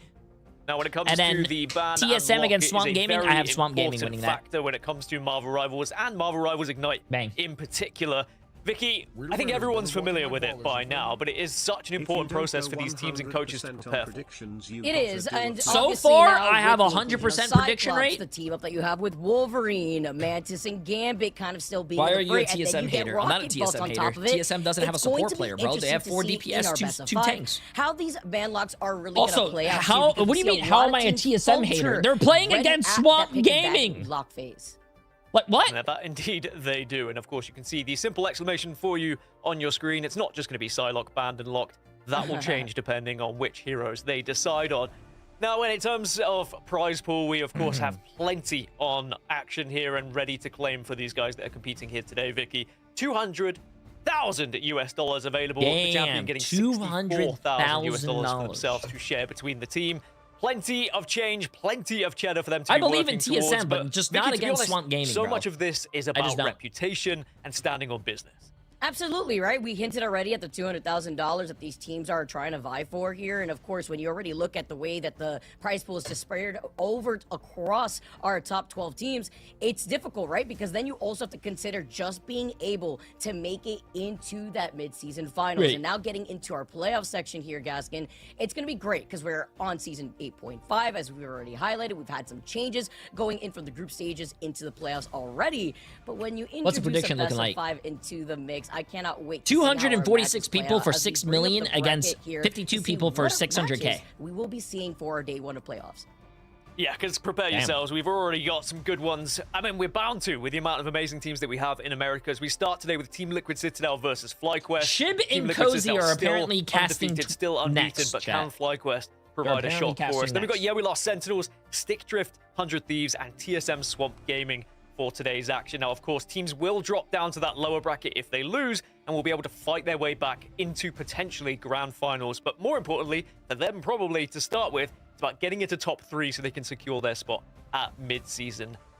[SPEAKER 12] Now, when it comes
[SPEAKER 15] And then
[SPEAKER 12] to the ban
[SPEAKER 15] TSM
[SPEAKER 12] and lock,
[SPEAKER 15] against
[SPEAKER 12] it
[SPEAKER 15] Swamp
[SPEAKER 12] is a
[SPEAKER 15] Gaming, I
[SPEAKER 12] very
[SPEAKER 15] have Swamp Gaming
[SPEAKER 12] important
[SPEAKER 15] winning that.
[SPEAKER 12] factor when it comes to Marvel Rivals and Marvel Rivals Ignite in particular. Vicky, I think everyone's familiar with it by now, but it is such an important process for these teams and coaches to prepare for.
[SPEAKER 14] It is, and
[SPEAKER 15] so
[SPEAKER 14] obviously
[SPEAKER 15] far
[SPEAKER 14] now
[SPEAKER 15] I have
[SPEAKER 14] with
[SPEAKER 15] 100%
[SPEAKER 14] the
[SPEAKER 15] prediction
[SPEAKER 14] Cyclops,
[SPEAKER 15] rate.
[SPEAKER 14] The team up that you have with Wolverine, Mantis, and Gambit kind of still being.
[SPEAKER 15] Why
[SPEAKER 14] the
[SPEAKER 15] are you a
[SPEAKER 14] fray, and then
[SPEAKER 15] TSM
[SPEAKER 14] you get
[SPEAKER 15] hater? I'm not a
[SPEAKER 14] Rocket Bolt
[SPEAKER 15] TSM
[SPEAKER 14] on
[SPEAKER 15] hater.
[SPEAKER 14] top of it.
[SPEAKER 15] TSM doesn't have a
[SPEAKER 14] It's going
[SPEAKER 15] support
[SPEAKER 14] to be
[SPEAKER 15] player, bro. They have
[SPEAKER 14] interesting
[SPEAKER 15] 4
[SPEAKER 14] to see in our
[SPEAKER 15] DPS,
[SPEAKER 14] best of
[SPEAKER 15] 2
[SPEAKER 14] 5
[SPEAKER 15] tanks.
[SPEAKER 14] How these ban locks are really
[SPEAKER 15] Also,
[SPEAKER 14] going to play out.
[SPEAKER 15] how?
[SPEAKER 14] too,
[SPEAKER 15] What do you
[SPEAKER 14] because
[SPEAKER 15] mean?
[SPEAKER 14] we see
[SPEAKER 15] How
[SPEAKER 14] lot
[SPEAKER 15] am I a
[SPEAKER 14] of teams
[SPEAKER 15] TSM hater?
[SPEAKER 14] falter
[SPEAKER 15] They're playing
[SPEAKER 14] when
[SPEAKER 15] against
[SPEAKER 14] at
[SPEAKER 15] Swamp
[SPEAKER 14] that pick and back
[SPEAKER 15] Gaming.
[SPEAKER 14] Lock phase.
[SPEAKER 15] What?
[SPEAKER 12] And that indeed they do. And of course, you can see the simple exclamation for you on your screen. It's not just going to be Psylocke banned and locked. That will change depending on which heroes they decide on. Now, in terms of prize pool, we of course have plenty on action here and ready to claim for these guys that are competing here today, Vicky. $200,000 US available. The champion getting $64,000 US for themselves to share between the team. Plenty of change, plenty of cheddar for them to be
[SPEAKER 15] believe in
[SPEAKER 12] working
[SPEAKER 15] TSM,
[SPEAKER 12] towards,
[SPEAKER 15] but just
[SPEAKER 12] Vicky,
[SPEAKER 15] not
[SPEAKER 12] to be
[SPEAKER 15] against
[SPEAKER 12] honest,
[SPEAKER 15] Swamp Gaming,
[SPEAKER 12] so
[SPEAKER 15] bro.
[SPEAKER 12] much of this is
[SPEAKER 15] just
[SPEAKER 12] about
[SPEAKER 15] don't.
[SPEAKER 12] reputation and standing on business.
[SPEAKER 14] Absolutely, right? We hinted already at the $200,000 that these teams are trying to vie for here. And of course, when you already look at the way that the prize pool is dispersed over across our top 12 teams, it's difficult, right? Because then you also have to consider just being able to make it into that mid-season finals.
[SPEAKER 15] Right.
[SPEAKER 14] And now getting into our playoff section here, Gaskin, it's going to be great because we're on season 8.5, as we've already highlighted. We've had some changes going in from the group stages into the playoffs already. But when you introduce
[SPEAKER 15] What's the prediction
[SPEAKER 14] a best
[SPEAKER 15] looking
[SPEAKER 14] of
[SPEAKER 15] like?
[SPEAKER 14] 5 into the mix, I cannot wait to see how our
[SPEAKER 15] 246
[SPEAKER 14] matches play
[SPEAKER 15] people
[SPEAKER 14] out
[SPEAKER 15] for
[SPEAKER 14] as we
[SPEAKER 15] 6
[SPEAKER 14] bring up
[SPEAKER 15] million
[SPEAKER 14] the bracket
[SPEAKER 15] against
[SPEAKER 14] here
[SPEAKER 15] 52
[SPEAKER 14] to see
[SPEAKER 15] people for
[SPEAKER 14] what
[SPEAKER 15] 600K.
[SPEAKER 14] matches we will be seeing for our day 1 of playoffs.
[SPEAKER 12] Yeah, because prepare
[SPEAKER 15] Damn.
[SPEAKER 12] yourselves. We've already got some good ones. I mean, we're bound to with the amount of amazing teams that we have in America. As we start today with Team Liquid Citadel versus FlyQuest.
[SPEAKER 15] Shib
[SPEAKER 12] Team
[SPEAKER 15] and
[SPEAKER 12] Liquid
[SPEAKER 15] Cozy
[SPEAKER 12] Citadel
[SPEAKER 15] are
[SPEAKER 12] still
[SPEAKER 15] apparently casting
[SPEAKER 12] undefeated, still unbeaten,
[SPEAKER 15] next,
[SPEAKER 12] but
[SPEAKER 15] chat.
[SPEAKER 12] can FlyQuest provide a
[SPEAKER 15] apparently
[SPEAKER 12] shot for
[SPEAKER 15] casting
[SPEAKER 12] us? Then we've got
[SPEAKER 15] next.
[SPEAKER 12] Yeah, we lost Sentinels, Stick Drift, 100 Thieves, and TSM Swamp Gaming for today's action. Now, of course, teams will drop down to that lower bracket if they lose, and will be able to fight their way back into potentially grand finals. But more importantly, for them probably to start with, it's about getting into top 3 so they can secure their spot at mid-season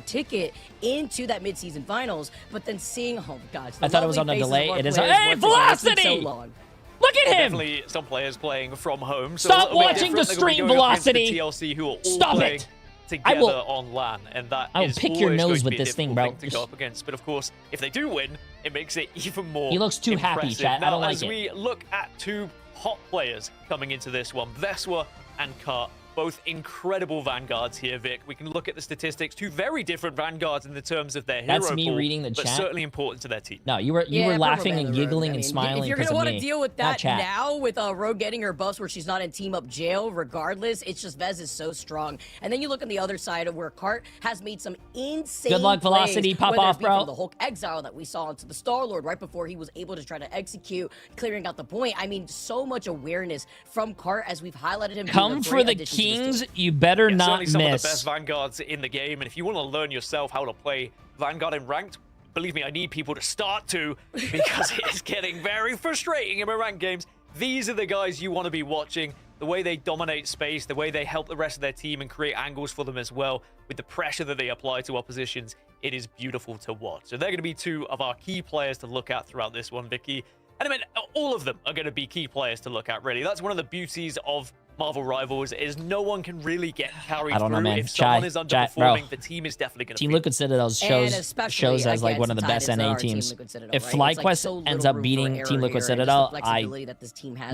[SPEAKER 14] tier 2. ticket into that midseason finals, but then seeing, oh gosh,
[SPEAKER 15] I thought it was on a delay. It is. Hey,
[SPEAKER 14] So
[SPEAKER 15] Velocity!
[SPEAKER 14] long.
[SPEAKER 15] Look at him!
[SPEAKER 12] Definitely some players playing from home. So
[SPEAKER 15] Stop
[SPEAKER 12] a little bit
[SPEAKER 15] watching the
[SPEAKER 12] different. They're gonna be
[SPEAKER 15] stream,
[SPEAKER 12] going up against the
[SPEAKER 15] Velocity.
[SPEAKER 12] TLC, who are all
[SPEAKER 15] Stop
[SPEAKER 12] playing
[SPEAKER 15] it.
[SPEAKER 12] together
[SPEAKER 15] I will-
[SPEAKER 12] on LAN, and that
[SPEAKER 15] I will
[SPEAKER 12] is
[SPEAKER 15] pick your
[SPEAKER 12] always
[SPEAKER 15] nose
[SPEAKER 12] going to
[SPEAKER 15] with
[SPEAKER 12] be a
[SPEAKER 15] this thing,
[SPEAKER 12] difficult
[SPEAKER 15] bro.
[SPEAKER 12] to go up against. But of course, if they do win, it makes it even more.
[SPEAKER 15] He looks too happy,
[SPEAKER 12] impressive.
[SPEAKER 15] chat. I
[SPEAKER 12] Now,
[SPEAKER 15] don't like
[SPEAKER 12] as
[SPEAKER 15] it.
[SPEAKER 12] we look at two hot players coming into this one, Veswa and Kart. Both incredible vanguards here, Vic. We can look at the statistics. Two very different vanguards in the terms of their hero
[SPEAKER 15] That's me
[SPEAKER 12] pool,
[SPEAKER 15] reading the
[SPEAKER 12] but
[SPEAKER 15] chat.
[SPEAKER 12] certainly important to their team.
[SPEAKER 15] No, you were laughing and giggling and smiling.
[SPEAKER 14] If you're gonna
[SPEAKER 15] want
[SPEAKER 14] to deal with that now, with Rogue getting her buffs where she's not in team up jail, regardless, it's just Vez is so strong. And then you look on the other side of where Cart has made some insane
[SPEAKER 15] Good luck,
[SPEAKER 14] plays,
[SPEAKER 15] Velocity. Pop
[SPEAKER 14] whether it
[SPEAKER 15] off,
[SPEAKER 14] be
[SPEAKER 15] bro.
[SPEAKER 14] From the Hulk exile that we saw into the Star-Lord right before he was able to try to execute, clearing out the point. I mean, so much awareness from Cart as we've highlighted him. being a
[SPEAKER 15] Come for
[SPEAKER 14] great
[SPEAKER 15] the
[SPEAKER 14] addition to this
[SPEAKER 15] Kings.
[SPEAKER 14] team.
[SPEAKER 15] You better not
[SPEAKER 12] certainly some of
[SPEAKER 15] miss.
[SPEAKER 12] the best vanguards in the game, and if you want to learn yourself how to play Vanguard in ranked, believe me, I need people to start to, because it is getting very frustrating in my ranked games. These are the guys you want to be watching. The way they dominate space, the way they help the rest of their team and create angles for them as well, with the pressure that they apply to oppositions, it is beautiful to watch. So they're going to be two of our key players to look at throughout this one, Vicky. And I mean, all of them are going to be key players to look at, really. That's one of the beauties of Marvel Rivals, is no one can really get carried
[SPEAKER 15] I don't know,
[SPEAKER 12] through.
[SPEAKER 15] man.
[SPEAKER 12] If someone is
[SPEAKER 15] Bro.
[SPEAKER 12] underperforming, the team is definitely going to
[SPEAKER 15] Team Liquid Citadel shows as like one of the best NA teams. If FlyQuest ends up beating Team Liquid Citadel,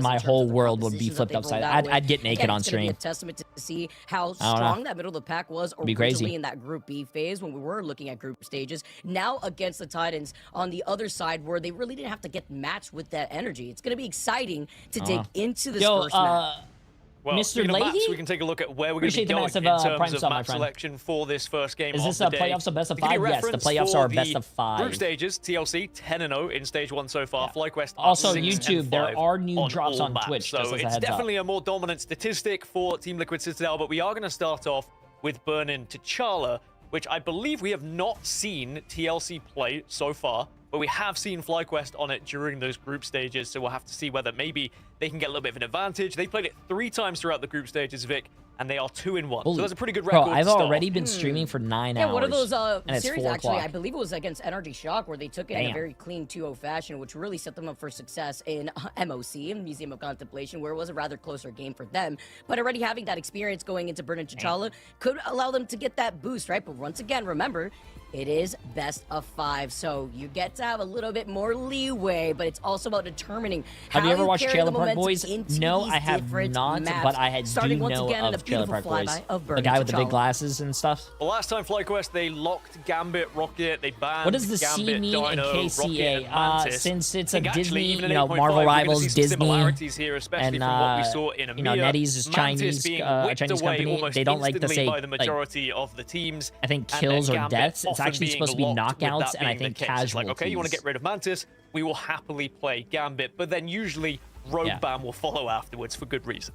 [SPEAKER 15] my whole world would be flipped upside. I'd get naked on stream.
[SPEAKER 14] A testament to see how strong that middle of the pack was originally in that Group B phase when we were looking at group stages. Now against the Titans on the other side, where they really didn't have to get matched with that energy. It's going to be exciting to dig into this first map.
[SPEAKER 12] Well,
[SPEAKER 15] Mr.
[SPEAKER 12] speaking of maps,
[SPEAKER 15] Leahy?
[SPEAKER 12] we can take a look at where we're going to
[SPEAKER 15] Appreciate
[SPEAKER 12] be
[SPEAKER 15] the
[SPEAKER 12] going
[SPEAKER 15] massive,
[SPEAKER 12] in terms
[SPEAKER 15] Prime
[SPEAKER 12] of
[SPEAKER 15] sub, my
[SPEAKER 12] map
[SPEAKER 15] friend.
[SPEAKER 12] selection for this first game
[SPEAKER 15] Is
[SPEAKER 12] of
[SPEAKER 15] this
[SPEAKER 12] the
[SPEAKER 15] a
[SPEAKER 12] day.
[SPEAKER 15] playoffs of best of
[SPEAKER 12] To give you
[SPEAKER 15] 5?
[SPEAKER 12] a
[SPEAKER 15] Yes, the
[SPEAKER 12] reference
[SPEAKER 15] playoffs
[SPEAKER 12] for
[SPEAKER 15] are best
[SPEAKER 12] the
[SPEAKER 15] of 5.
[SPEAKER 12] Group stages, TLC 10-0 in stage 1 so far. FlyQuest
[SPEAKER 15] Also,
[SPEAKER 12] 6
[SPEAKER 15] YouTube,
[SPEAKER 12] and
[SPEAKER 15] there
[SPEAKER 12] 5
[SPEAKER 15] are new drops
[SPEAKER 12] all
[SPEAKER 15] on
[SPEAKER 12] maps.
[SPEAKER 15] Twitch,
[SPEAKER 12] So
[SPEAKER 15] just as a
[SPEAKER 12] it's
[SPEAKER 15] heads up.
[SPEAKER 12] definitely a more dominant statistic for Team Liquid Citadel, but we are going to start off with Burnin' T'Challa, which I believe we have not seen TLC play so far, but we have seen FlyQuest on it during those group stages, so we'll have to see whether maybe they can get a little bit of an advantage. They played it 3 times throughout the group stages, Vic, and they are 2-1. So that's a pretty good record.
[SPEAKER 15] Bro, I've
[SPEAKER 12] to start.
[SPEAKER 15] already been streaming for 9 hours.
[SPEAKER 14] Yeah, one of those
[SPEAKER 15] and it's
[SPEAKER 14] series
[SPEAKER 15] 4
[SPEAKER 14] actually, I
[SPEAKER 15] o'clock.
[SPEAKER 14] believe it was against Energy Shock, where they took it in a
[SPEAKER 15] Damn.
[SPEAKER 14] very clean 2-0 fashion, which really set them up for success in MOC, in Museum of Contemplation, where it was a rather closer game for them. But already having that experience going into Burnin' T'Challa could allow them to get that boost, right? But once again, remember, it is best of 5, so you get to have a little bit more leeway, but it's also about determining how
[SPEAKER 15] Have you ever watched
[SPEAKER 14] carry
[SPEAKER 15] Trailer
[SPEAKER 14] the
[SPEAKER 15] Park
[SPEAKER 14] momentum
[SPEAKER 15] Boys?
[SPEAKER 14] into
[SPEAKER 15] No,
[SPEAKER 14] these
[SPEAKER 15] I have
[SPEAKER 14] different
[SPEAKER 15] not,
[SPEAKER 14] maps,
[SPEAKER 15] but I do
[SPEAKER 14] starting once
[SPEAKER 15] know
[SPEAKER 14] again in a
[SPEAKER 15] of Trailer
[SPEAKER 14] beautiful
[SPEAKER 15] Park Boys.
[SPEAKER 14] flyby of
[SPEAKER 15] The
[SPEAKER 14] Burnin'
[SPEAKER 15] guy with the big
[SPEAKER 14] T'Challa.
[SPEAKER 15] glasses and stuff.
[SPEAKER 12] The last time FlyQuest, they locked Gambit, Rocket, they banned
[SPEAKER 15] What does the C
[SPEAKER 12] Gambit,
[SPEAKER 15] mean in
[SPEAKER 12] Dino,
[SPEAKER 15] KCA?
[SPEAKER 12] Rocket, and Mantis.
[SPEAKER 15] Since it's
[SPEAKER 12] I
[SPEAKER 15] a
[SPEAKER 12] think actually,
[SPEAKER 15] Disney,
[SPEAKER 12] even in
[SPEAKER 15] you know,
[SPEAKER 12] 8.5,
[SPEAKER 15] Marvel
[SPEAKER 12] we're gonna
[SPEAKER 15] Rivals,
[SPEAKER 12] see some
[SPEAKER 15] Disney,
[SPEAKER 12] similarities here, especially
[SPEAKER 15] and
[SPEAKER 12] from what we saw in EMEA.
[SPEAKER 15] you know, NetEase is
[SPEAKER 12] Mantis
[SPEAKER 15] Chinese,
[SPEAKER 12] being
[SPEAKER 15] a
[SPEAKER 12] whipped
[SPEAKER 15] Chinese
[SPEAKER 12] away
[SPEAKER 15] company.
[SPEAKER 12] almost
[SPEAKER 15] They don't like to
[SPEAKER 12] instantly
[SPEAKER 15] say
[SPEAKER 12] by the
[SPEAKER 15] like,
[SPEAKER 12] majority of the teams.
[SPEAKER 15] I think
[SPEAKER 12] and
[SPEAKER 15] kills
[SPEAKER 12] then
[SPEAKER 15] or
[SPEAKER 12] Gambit
[SPEAKER 15] deaths. It's
[SPEAKER 12] often
[SPEAKER 15] actually
[SPEAKER 12] being
[SPEAKER 15] supposed to be
[SPEAKER 12] locked with
[SPEAKER 15] knockouts,
[SPEAKER 12] that
[SPEAKER 15] and I
[SPEAKER 12] being the
[SPEAKER 15] think
[SPEAKER 12] case. It's like, okay, you want to
[SPEAKER 15] casualties.
[SPEAKER 12] get rid of Mantis, we will happily play Gambit, but then usually Rogue Ban will follow afterwards for good reason.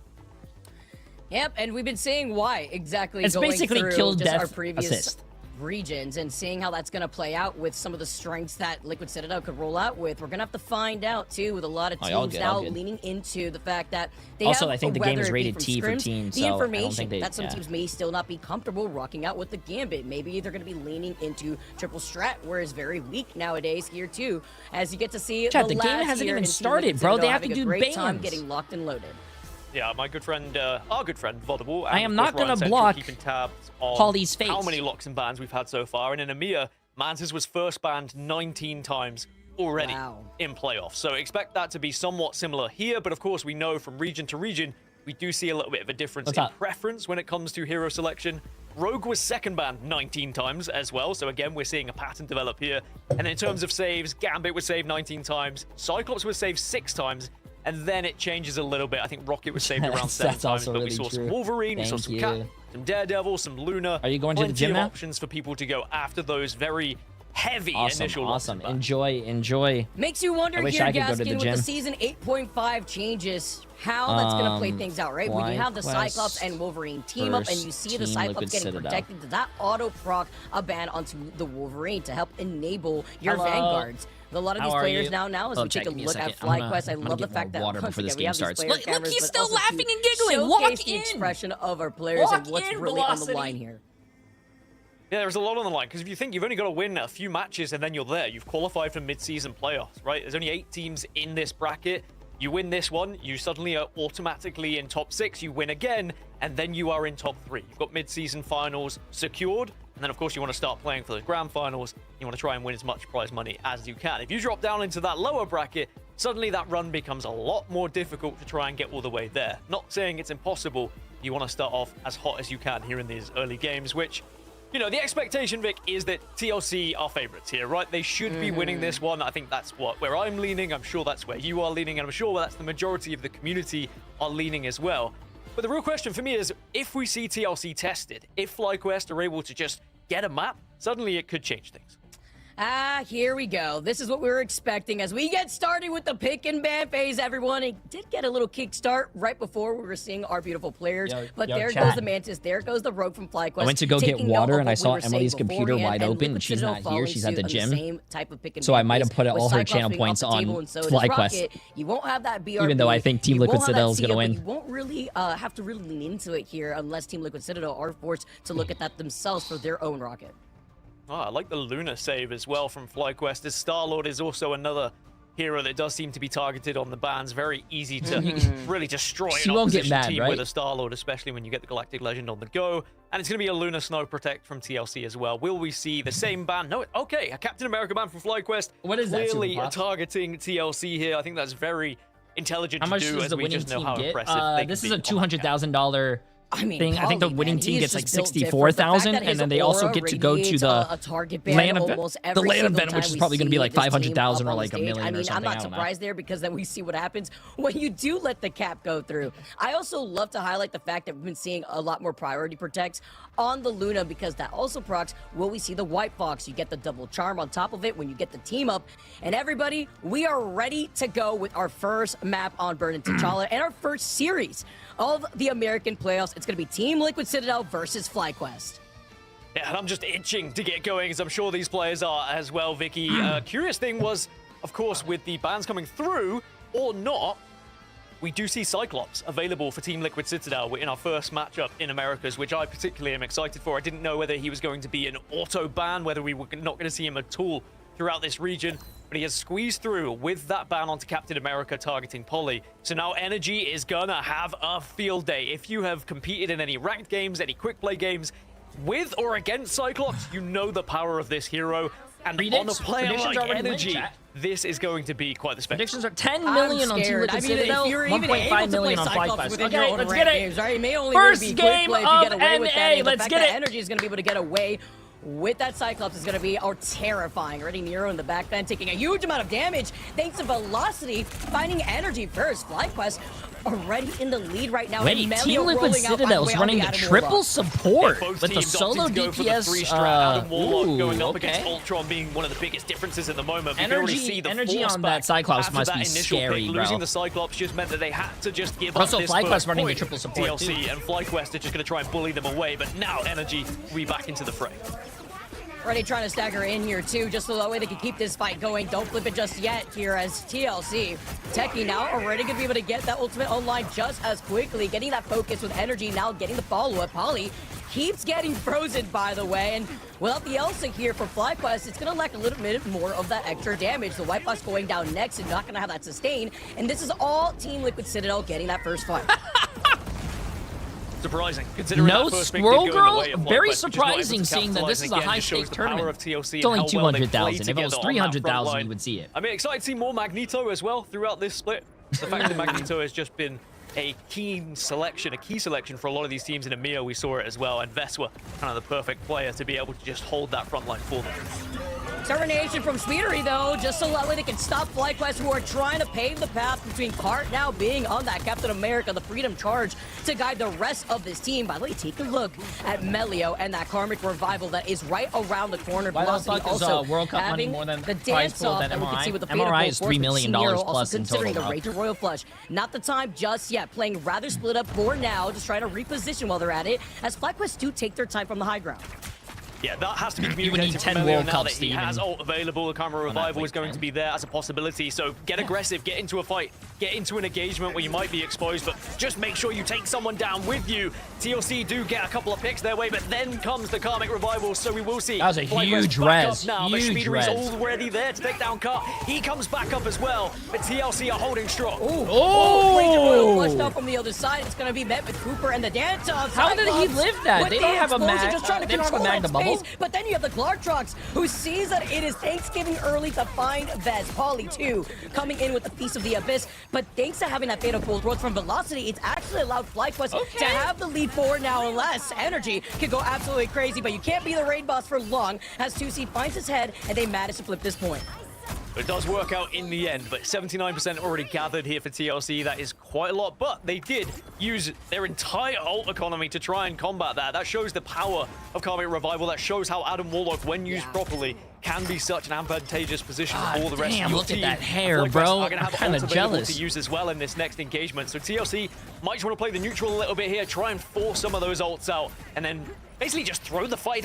[SPEAKER 14] Yep, and we've been seeing why exactly
[SPEAKER 15] It's
[SPEAKER 14] going
[SPEAKER 15] basically
[SPEAKER 14] through
[SPEAKER 15] kill,
[SPEAKER 14] just
[SPEAKER 15] death,
[SPEAKER 14] our previous
[SPEAKER 15] assist.
[SPEAKER 14] regions and seeing how that's going to play out with some of the strengths that Liquid Citadel could roll out with. We're going to have to find out, too, with a lot of
[SPEAKER 15] Oh,
[SPEAKER 14] teams
[SPEAKER 15] all good,
[SPEAKER 14] now
[SPEAKER 15] all good.
[SPEAKER 14] leaning into the fact that they
[SPEAKER 15] Also,
[SPEAKER 14] have,
[SPEAKER 15] I think the game
[SPEAKER 14] whether
[SPEAKER 15] is
[SPEAKER 14] it be
[SPEAKER 15] rated
[SPEAKER 14] from
[SPEAKER 15] T for
[SPEAKER 14] scrims,
[SPEAKER 15] teen,
[SPEAKER 14] the
[SPEAKER 15] so I don't
[SPEAKER 14] information
[SPEAKER 15] think they-
[SPEAKER 14] that some
[SPEAKER 15] yeah.
[SPEAKER 14] teams may still not be comfortable rocking out with the Gambit. Maybe they're going to be leaning into triple strat, where it's very weak nowadays here, too. As you get to see
[SPEAKER 15] Chat, the game
[SPEAKER 14] lads
[SPEAKER 15] hasn't
[SPEAKER 14] here
[SPEAKER 15] even
[SPEAKER 14] in Team
[SPEAKER 15] started,
[SPEAKER 14] Liquid
[SPEAKER 15] bro. They
[SPEAKER 14] Citadel
[SPEAKER 15] have to
[SPEAKER 14] having a
[SPEAKER 15] do
[SPEAKER 14] great time
[SPEAKER 15] bans.
[SPEAKER 14] getting locked and loaded.
[SPEAKER 12] Yeah, my good friend, our good friend Vodable.
[SPEAKER 15] I am not gonna block
[SPEAKER 12] keeping tabs on
[SPEAKER 15] Holly's face.
[SPEAKER 12] how many locks and bans we've had so far. And in EMEA, Mantis was first banned 19 times already in playoffs. So expect that to be somewhat similar here. But of course, we know from region to region, we do see a little bit of a difference
[SPEAKER 15] What's
[SPEAKER 12] in
[SPEAKER 15] up?
[SPEAKER 12] preference when it comes to hero selection. Rogue was second banned 19 times as well. So again, we're seeing a pattern develop here. And in terms of saves, Gambit was saved 19 times. Cyclops was saved 6 times. And then it changes a little bit. I think Rocket was saved around 7
[SPEAKER 15] That's
[SPEAKER 12] times,
[SPEAKER 15] also
[SPEAKER 12] but we
[SPEAKER 15] really
[SPEAKER 12] saw some
[SPEAKER 15] true.
[SPEAKER 12] Wolverine, we saw
[SPEAKER 15] Thank
[SPEAKER 12] some
[SPEAKER 15] you.
[SPEAKER 12] Cat, some Daredevil, some Luna.
[SPEAKER 15] Are you going to the
[SPEAKER 12] Plenty
[SPEAKER 15] gym
[SPEAKER 12] of
[SPEAKER 15] now?
[SPEAKER 12] options for people to go after those very heavy
[SPEAKER 15] Awesome,
[SPEAKER 12] initial locks
[SPEAKER 15] awesome.
[SPEAKER 12] and bans.
[SPEAKER 15] Enjoy.
[SPEAKER 14] Makes you wonder
[SPEAKER 15] I wish
[SPEAKER 14] here,
[SPEAKER 15] I could go to the
[SPEAKER 14] Gaskin, with
[SPEAKER 15] gym.
[SPEAKER 14] the season 8.5 changes, how that's going to play things out, right? When you have the
[SPEAKER 15] FlyQuest
[SPEAKER 14] Cyclops and Wolverine team up, and you see the
[SPEAKER 15] Team
[SPEAKER 14] Cyclops
[SPEAKER 15] Liquid
[SPEAKER 14] getting
[SPEAKER 15] Citadel.
[SPEAKER 14] protected, does that auto proc a ban onto the Wolverine to help enable your
[SPEAKER 15] Hello.
[SPEAKER 14] Vanguards? With a lot of
[SPEAKER 15] How
[SPEAKER 14] these
[SPEAKER 15] are
[SPEAKER 14] players
[SPEAKER 15] you?
[SPEAKER 14] now, as
[SPEAKER 15] Oh,
[SPEAKER 14] we take
[SPEAKER 15] check,
[SPEAKER 14] a
[SPEAKER 15] give me a
[SPEAKER 14] look at
[SPEAKER 15] second. I'm
[SPEAKER 14] FlyQuest, I
[SPEAKER 15] gonna
[SPEAKER 14] love the
[SPEAKER 15] get
[SPEAKER 14] fact
[SPEAKER 15] more
[SPEAKER 14] that
[SPEAKER 15] water
[SPEAKER 14] once
[SPEAKER 15] before this
[SPEAKER 14] again, we
[SPEAKER 15] game
[SPEAKER 14] have these
[SPEAKER 15] starts.
[SPEAKER 14] player
[SPEAKER 15] Look,
[SPEAKER 14] cameras,
[SPEAKER 15] he's
[SPEAKER 14] but
[SPEAKER 15] still
[SPEAKER 14] also
[SPEAKER 15] laughing
[SPEAKER 14] to
[SPEAKER 15] and giggling.
[SPEAKER 14] showcase
[SPEAKER 15] Walk
[SPEAKER 14] the
[SPEAKER 15] in.
[SPEAKER 14] expression of our players and
[SPEAKER 15] Walk
[SPEAKER 14] what's
[SPEAKER 15] in,
[SPEAKER 14] really on the
[SPEAKER 15] Velocity.
[SPEAKER 14] line here.
[SPEAKER 12] Yeah, there's a lot on the line, because if you think you've only got to win a few matches and then you're there, you've qualified for mid-season playoffs, right? There's only 8 teams in this bracket. You win this one, you suddenly are automatically in top 6, you win again, and then you are in top 3. You've got mid-season finals secured, and then of course you want to start playing for the grand finals. You want to try and win as much prize money as you can. If you drop down into that lower bracket, suddenly that run becomes a lot more difficult to try and get all the way there. Not saying it's impossible, you want to start off as hot as you can here in these early games, which, you know, the expectation, Vic, is that TLC are favorites here, right? They should be winning this one. I think that's where I'm leaning. I'm sure that's where you are leaning, and I'm sure that's the majority of the community are leaning as well. But the real question for me is, if we see TLC tested, if FlyQuest are able to just get a map, suddenly it could change things.
[SPEAKER 14] Ah, here we go. This is what we were expecting as we get started with the pick and ban phase, everyone. It did get a little kickstart right before we were seeing our beautiful players. But there goes the Mantis. There goes the Rogue from FlyQuest.
[SPEAKER 15] I went to go get water and I saw Emily's computer wide open and she's not here. She's at the gym. So I might have put all her channel points on FlyQuest.
[SPEAKER 14] You won't have that BRB.
[SPEAKER 15] Even though I think Team Liquid Citadel is going to win.
[SPEAKER 14] You won't really have to really lean into it here unless Team Liquid Citadel are forced to look at that themselves for their own rocket.
[SPEAKER 12] Oh, I like the Luna save as well from FlyQuest, as Star-Lord is also another hero that does seem to be targeted on the bans. Very easy to really destroy an opposition team with a Star-Lord, especially when you get the Galactic Legend on the go. And it's going to be a Luna Snow Protect from TLC as well. Will we see the same ban? No, okay, a Captain America ban from FlyQuest.
[SPEAKER 15] What is that?
[SPEAKER 12] Clearly targeting TLC here. I think that's very intelligent
[SPEAKER 15] to do, as we just know how impressive they can be. This is a $200,000 thing. I think the winning team gets like 64,000, and then they also get to go to the land event, which is probably going to be like 500,000 or like $1 million.
[SPEAKER 14] I mean,
[SPEAKER 15] or something.
[SPEAKER 14] I'm not surprised there, because then we see what happens when you do let the cap go through. I also love to highlight the fact that we've been seeing a lot more priority protects on the Luna, because that also procs. Will we see the White Fox? You get the double charm on top of it when you get the team up. And everybody, we are ready to go with our first map on Burn and T'Challa and our first series of the American playoffs. It's going to be Team Liquid Citadel versus FlyQuest.
[SPEAKER 12] Yeah, and I'm just itching to get going, as I'm sure these players are as well, Vicky. Curious thing was, of course, with the bans coming through or not, we do see Cyclops available for Team Liquid Citadel in our first matchup in Americas, which I particularly am excited for. I didn't know whether he was going to be an auto ban, whether we were not going to see him at all throughout this region, but he has squeezed through with that ban onto Captain America targeting Polly. So now Energy is gonna have a field day. If you have competed in any ranked games, any quick play games, with or against Cyclops, you know the power of this hero. And on a player like Energy, this is going to be quite the spectacle.
[SPEAKER 15] Predictions are 10 million on Team Liquid Citadel, 1.5 million on FlyQuest. Okay, let's get it.
[SPEAKER 14] It may only
[SPEAKER 15] First
[SPEAKER 14] be
[SPEAKER 15] game
[SPEAKER 14] play
[SPEAKER 15] of
[SPEAKER 14] if you get away with that.
[SPEAKER 15] NA. Let's get it.
[SPEAKER 14] Energy is going to be able to get away with that Cyclops is going to be terrifying. Already Nero in the backbend taking a huge amount of damage thanks to Velocity finding Energy first. FlyQuest already in the lead right now.
[SPEAKER 15] Wait, Team Liquid Citadel is running the triple support with the solo DPS.
[SPEAKER 12] Adam Warlock going up against Ultron being one of the biggest differences at the moment.
[SPEAKER 15] Energy on that Cyclops must be scary, bro.
[SPEAKER 12] Losing the Cyclops just meant that they had to just give up
[SPEAKER 15] also,
[SPEAKER 12] this
[SPEAKER 15] FlyQuest running the triple support
[SPEAKER 12] TLC too. And FlyQuest are just going to try and bully them away, but now Energy will be back into the fray.
[SPEAKER 14] Already trying to stagger in here too, just so that way they can keep this fight going. Don't flip it just yet here as TLC. Techie now already gonna be able to get that ultimate online just as quickly, getting that focus with Energy, now getting the follow-up. Polly keeps getting frozen, by the way, and without the Elsa here for FlyQuest, it's gonna lack a little bit more of that extra damage. The White Fox going down next and not gonna have that sustain, and this is all Team Liquid Citadel getting that first fight.
[SPEAKER 12] Surprising, considering
[SPEAKER 15] no
[SPEAKER 12] that first
[SPEAKER 15] Squirrel Girl.
[SPEAKER 12] FlyQuest,
[SPEAKER 15] Very surprising, seeing that this is a high-stake tournament. It's only 200,000. If it was 300,000, you would see it.
[SPEAKER 12] I mean, excited to see more Magneto as well throughout this split. The fact that Magneto has just been a key selection for a lot of these teams in EMEA. We saw it as well, and Veswa, kind of the perfect player to be able to just hold that front line for them.
[SPEAKER 14] Termination from Speedery, though, just so that way they can stop FlyQuest, who are trying to pave the path between Cart now being on that Captain America, the Freedom Charge, to guide the rest of this team. By the way, take a look at Melio and that Karmic Revival that is right around the corner. Velocity also
[SPEAKER 15] World Cup money more than
[SPEAKER 14] the dance off that we can see with the
[SPEAKER 15] MRI is $3 million plus in total.
[SPEAKER 14] Considering the Rage of Royal Flush. Not the time just yet. Playing rather split up for now, just trying to reposition while they're at it, as FlyQuest do take their time from the high ground.
[SPEAKER 12] Yeah, that has to be
[SPEAKER 15] You would
[SPEAKER 12] communicated
[SPEAKER 15] need
[SPEAKER 12] from
[SPEAKER 15] 10
[SPEAKER 12] Melio
[SPEAKER 15] World
[SPEAKER 12] now
[SPEAKER 15] Cups
[SPEAKER 12] that he
[SPEAKER 15] to
[SPEAKER 12] has
[SPEAKER 15] even-
[SPEAKER 12] ult available. The Karma Revival is going to be there as a possibility. So get aggressive, get into a fight, get into an engagement where you might be exposed, but just make sure you take someone down with you. TLC do get a couple of picks their way, but then comes the Karmic Revival, so we will see.
[SPEAKER 15] That was a
[SPEAKER 12] FlyQuest
[SPEAKER 15] huge
[SPEAKER 12] back
[SPEAKER 15] res,
[SPEAKER 12] up now, but
[SPEAKER 15] huge
[SPEAKER 12] Speedery's
[SPEAKER 15] res.
[SPEAKER 12] already there to take down Cut. He comes back up as well, but TLC are holding strong.
[SPEAKER 14] Oh, Raging Royal flushed out from the other side. It's going to be met with Cooper and the dance off.
[SPEAKER 15] How did he live that?
[SPEAKER 14] With
[SPEAKER 15] They
[SPEAKER 14] the
[SPEAKER 15] don't have a
[SPEAKER 14] explosion,
[SPEAKER 15] mag-
[SPEAKER 14] just trying to
[SPEAKER 15] they don't have a
[SPEAKER 14] control that
[SPEAKER 15] Magna bubble.
[SPEAKER 14] space. But then you have the Glartrox, who sees that it is Thanksgiving early to find Vez. Polly, too, coming in with the Feast of the Abyss. But thanks to having that Fatal Pull throws from Velocity, it's actually allowed FlyQuest to have the lead forward now, unless Energy can go absolutely crazy. But you can't be the raid boss for long, as 2C finds his head, and they manage to flip this point.
[SPEAKER 12] It does work out in the end, but 79% already gathered here for TLC. That is quite a lot, but they did use their entire ult economy to try and combat that. That shows the power of Karmic Revival. That shows how Adam Warlock, when used properly, can be such an advantageous position for the rest
[SPEAKER 15] damn,
[SPEAKER 12] of your
[SPEAKER 15] look at
[SPEAKER 12] team.
[SPEAKER 15] that hair,
[SPEAKER 12] FlyQuest
[SPEAKER 15] bro.
[SPEAKER 12] are gonna have
[SPEAKER 15] I'm kinda
[SPEAKER 12] ult available
[SPEAKER 15] jealous.
[SPEAKER 12] to use as well in this next engagement. So TLC might just want to play the neutral a little bit here, try and force some of those ults out, and then basically just throw the fight.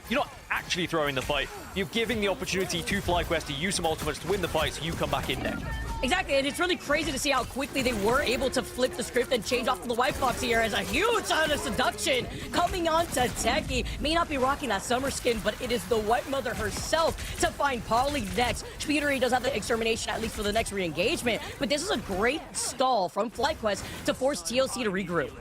[SPEAKER 12] You're not actually throwing the fight. You're giving the opportunity to FlyQuest to use some ultimates to win the fight, so you come back in next.
[SPEAKER 14] Exactly, and it's really crazy to see how quickly they were able to flip the script and change off the white box here as a huge sign of seduction coming on to Techie. May not be rocking that summer skin, but it is the White Mother herself to find Polly next. Speedery does have the extermination, at least for the next re-engagement, but this is a great stall from FlyQuest to force TLC to regroup.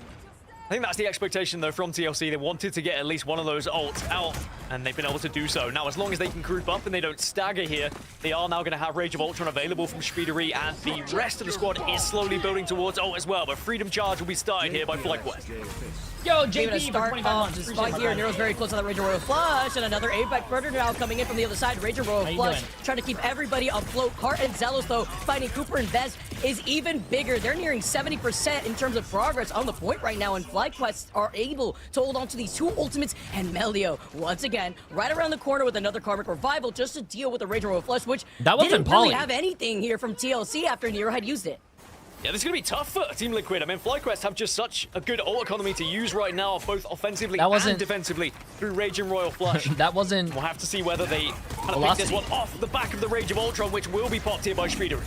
[SPEAKER 12] I think that's the expectation, though, from TLC. They wanted to get at least one of those ults out, and they've been able to do so. Now, as long as they can group up and they don't stagger here, they are now going to have Rage of Ultron available from Speedery, and the rest of the squad is slowly building towards ult as well. But Freedom Charge will be started here by FlyQuest.
[SPEAKER 15] Yo,
[SPEAKER 14] Giving a
[SPEAKER 15] JP for
[SPEAKER 14] start
[SPEAKER 15] 25
[SPEAKER 14] off
[SPEAKER 15] months.
[SPEAKER 14] the
[SPEAKER 15] Appreciate
[SPEAKER 14] spot
[SPEAKER 15] it,
[SPEAKER 14] here.
[SPEAKER 15] my
[SPEAKER 14] Nero's very close to that Ranger Royal Flush, and another Apex Predator now coming in from the other side. Ranger Royal
[SPEAKER 15] you
[SPEAKER 14] Flush
[SPEAKER 15] doing?
[SPEAKER 14] trying to keep everybody afloat. Cart and Zealous, though, finding Cooper and Vez is even bigger. They're nearing 70% in terms of progress on the point right now, and FlyQuest are able to hold on to these two ultimates, and Melio, once again, right around the corner with another Karmic Revival just to deal with the Ranger Royal Flush, which
[SPEAKER 15] That wasn't
[SPEAKER 14] didn't really
[SPEAKER 15] Polly.
[SPEAKER 14] have anything here from TLC after Nero had used it.
[SPEAKER 12] Yeah, this is going to be tough for Team Liquid. I mean, FlyQuest have just such a good ult economy to use right now, both offensively
[SPEAKER 15] That wasn't-
[SPEAKER 12] and defensively, through Rage and Royal Flush.
[SPEAKER 15] That wasn't...
[SPEAKER 12] We'll have to see whether they kind of pick
[SPEAKER 15] Velocity.
[SPEAKER 12] this one off the back of the Rage of Ultron, which will be popped here by Speedery.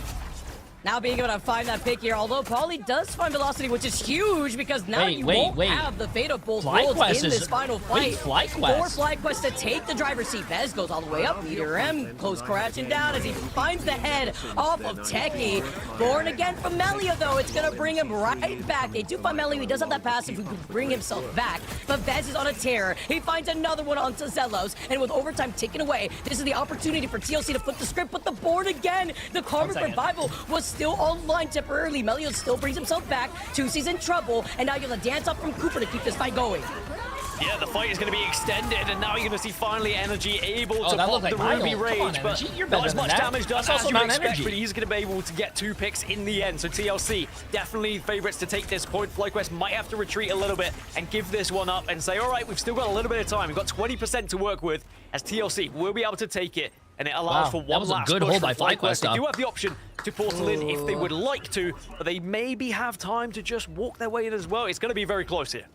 [SPEAKER 14] Now being able to find that pick here, although Polly does find Velocity, which is huge because now you won't have the Fatal Bolt rolls
[SPEAKER 15] FlyQuest
[SPEAKER 14] in
[SPEAKER 15] is-
[SPEAKER 14] this final
[SPEAKER 15] wait,
[SPEAKER 14] fight.
[SPEAKER 15] FlyQuest.
[SPEAKER 14] For FlyQuest to take the driver's seat. Vez goes all the way up. Meteor M goes crashing down as he finds the head off of Techie. Born again from Melio, though. It's going to bring him right back. They do find Melio. He does have that passive who can bring himself back. But Vez is on a tear. He finds another one onto Zelos. And with overtime taken away, this is the opportunity for TLC to flip the script. But the Born again, the Karmic Revival was still online temporarily. Melio still brings himself back. 2C's in trouble. And now you have a dance up from Cooper to keep this fight going.
[SPEAKER 12] Yeah, the fight is going to be extended, and now you're going to see finally Energy able to
[SPEAKER 15] that
[SPEAKER 12] pop
[SPEAKER 15] looked like
[SPEAKER 12] the
[SPEAKER 15] my
[SPEAKER 12] Ruby
[SPEAKER 15] ult. Come on,
[SPEAKER 12] Rage, but
[SPEAKER 15] Energy, you're
[SPEAKER 12] not
[SPEAKER 15] better
[SPEAKER 12] as
[SPEAKER 15] than
[SPEAKER 12] much
[SPEAKER 15] that.
[SPEAKER 12] damage done
[SPEAKER 15] That's
[SPEAKER 12] as
[SPEAKER 15] also
[SPEAKER 12] you
[SPEAKER 15] not
[SPEAKER 12] expect,
[SPEAKER 15] Energy.
[SPEAKER 12] but he's going to be able to get 2 picks in the end. So TLC, definitely favorites to take this point. FlyQuest might have to retreat a little bit and give this one up and say, all right, we've still got a little bit of time. We've got 20% to work with, as TLC will be able to take it. And it allows for
[SPEAKER 15] That
[SPEAKER 12] one
[SPEAKER 15] was a
[SPEAKER 12] last
[SPEAKER 15] good
[SPEAKER 12] push
[SPEAKER 15] hold
[SPEAKER 12] from
[SPEAKER 15] by FlyQuest,
[SPEAKER 12] They
[SPEAKER 15] though.
[SPEAKER 12] do have the option to portal in if they would like to, but they maybe have time to just walk their way in as well. It's going to be very close here.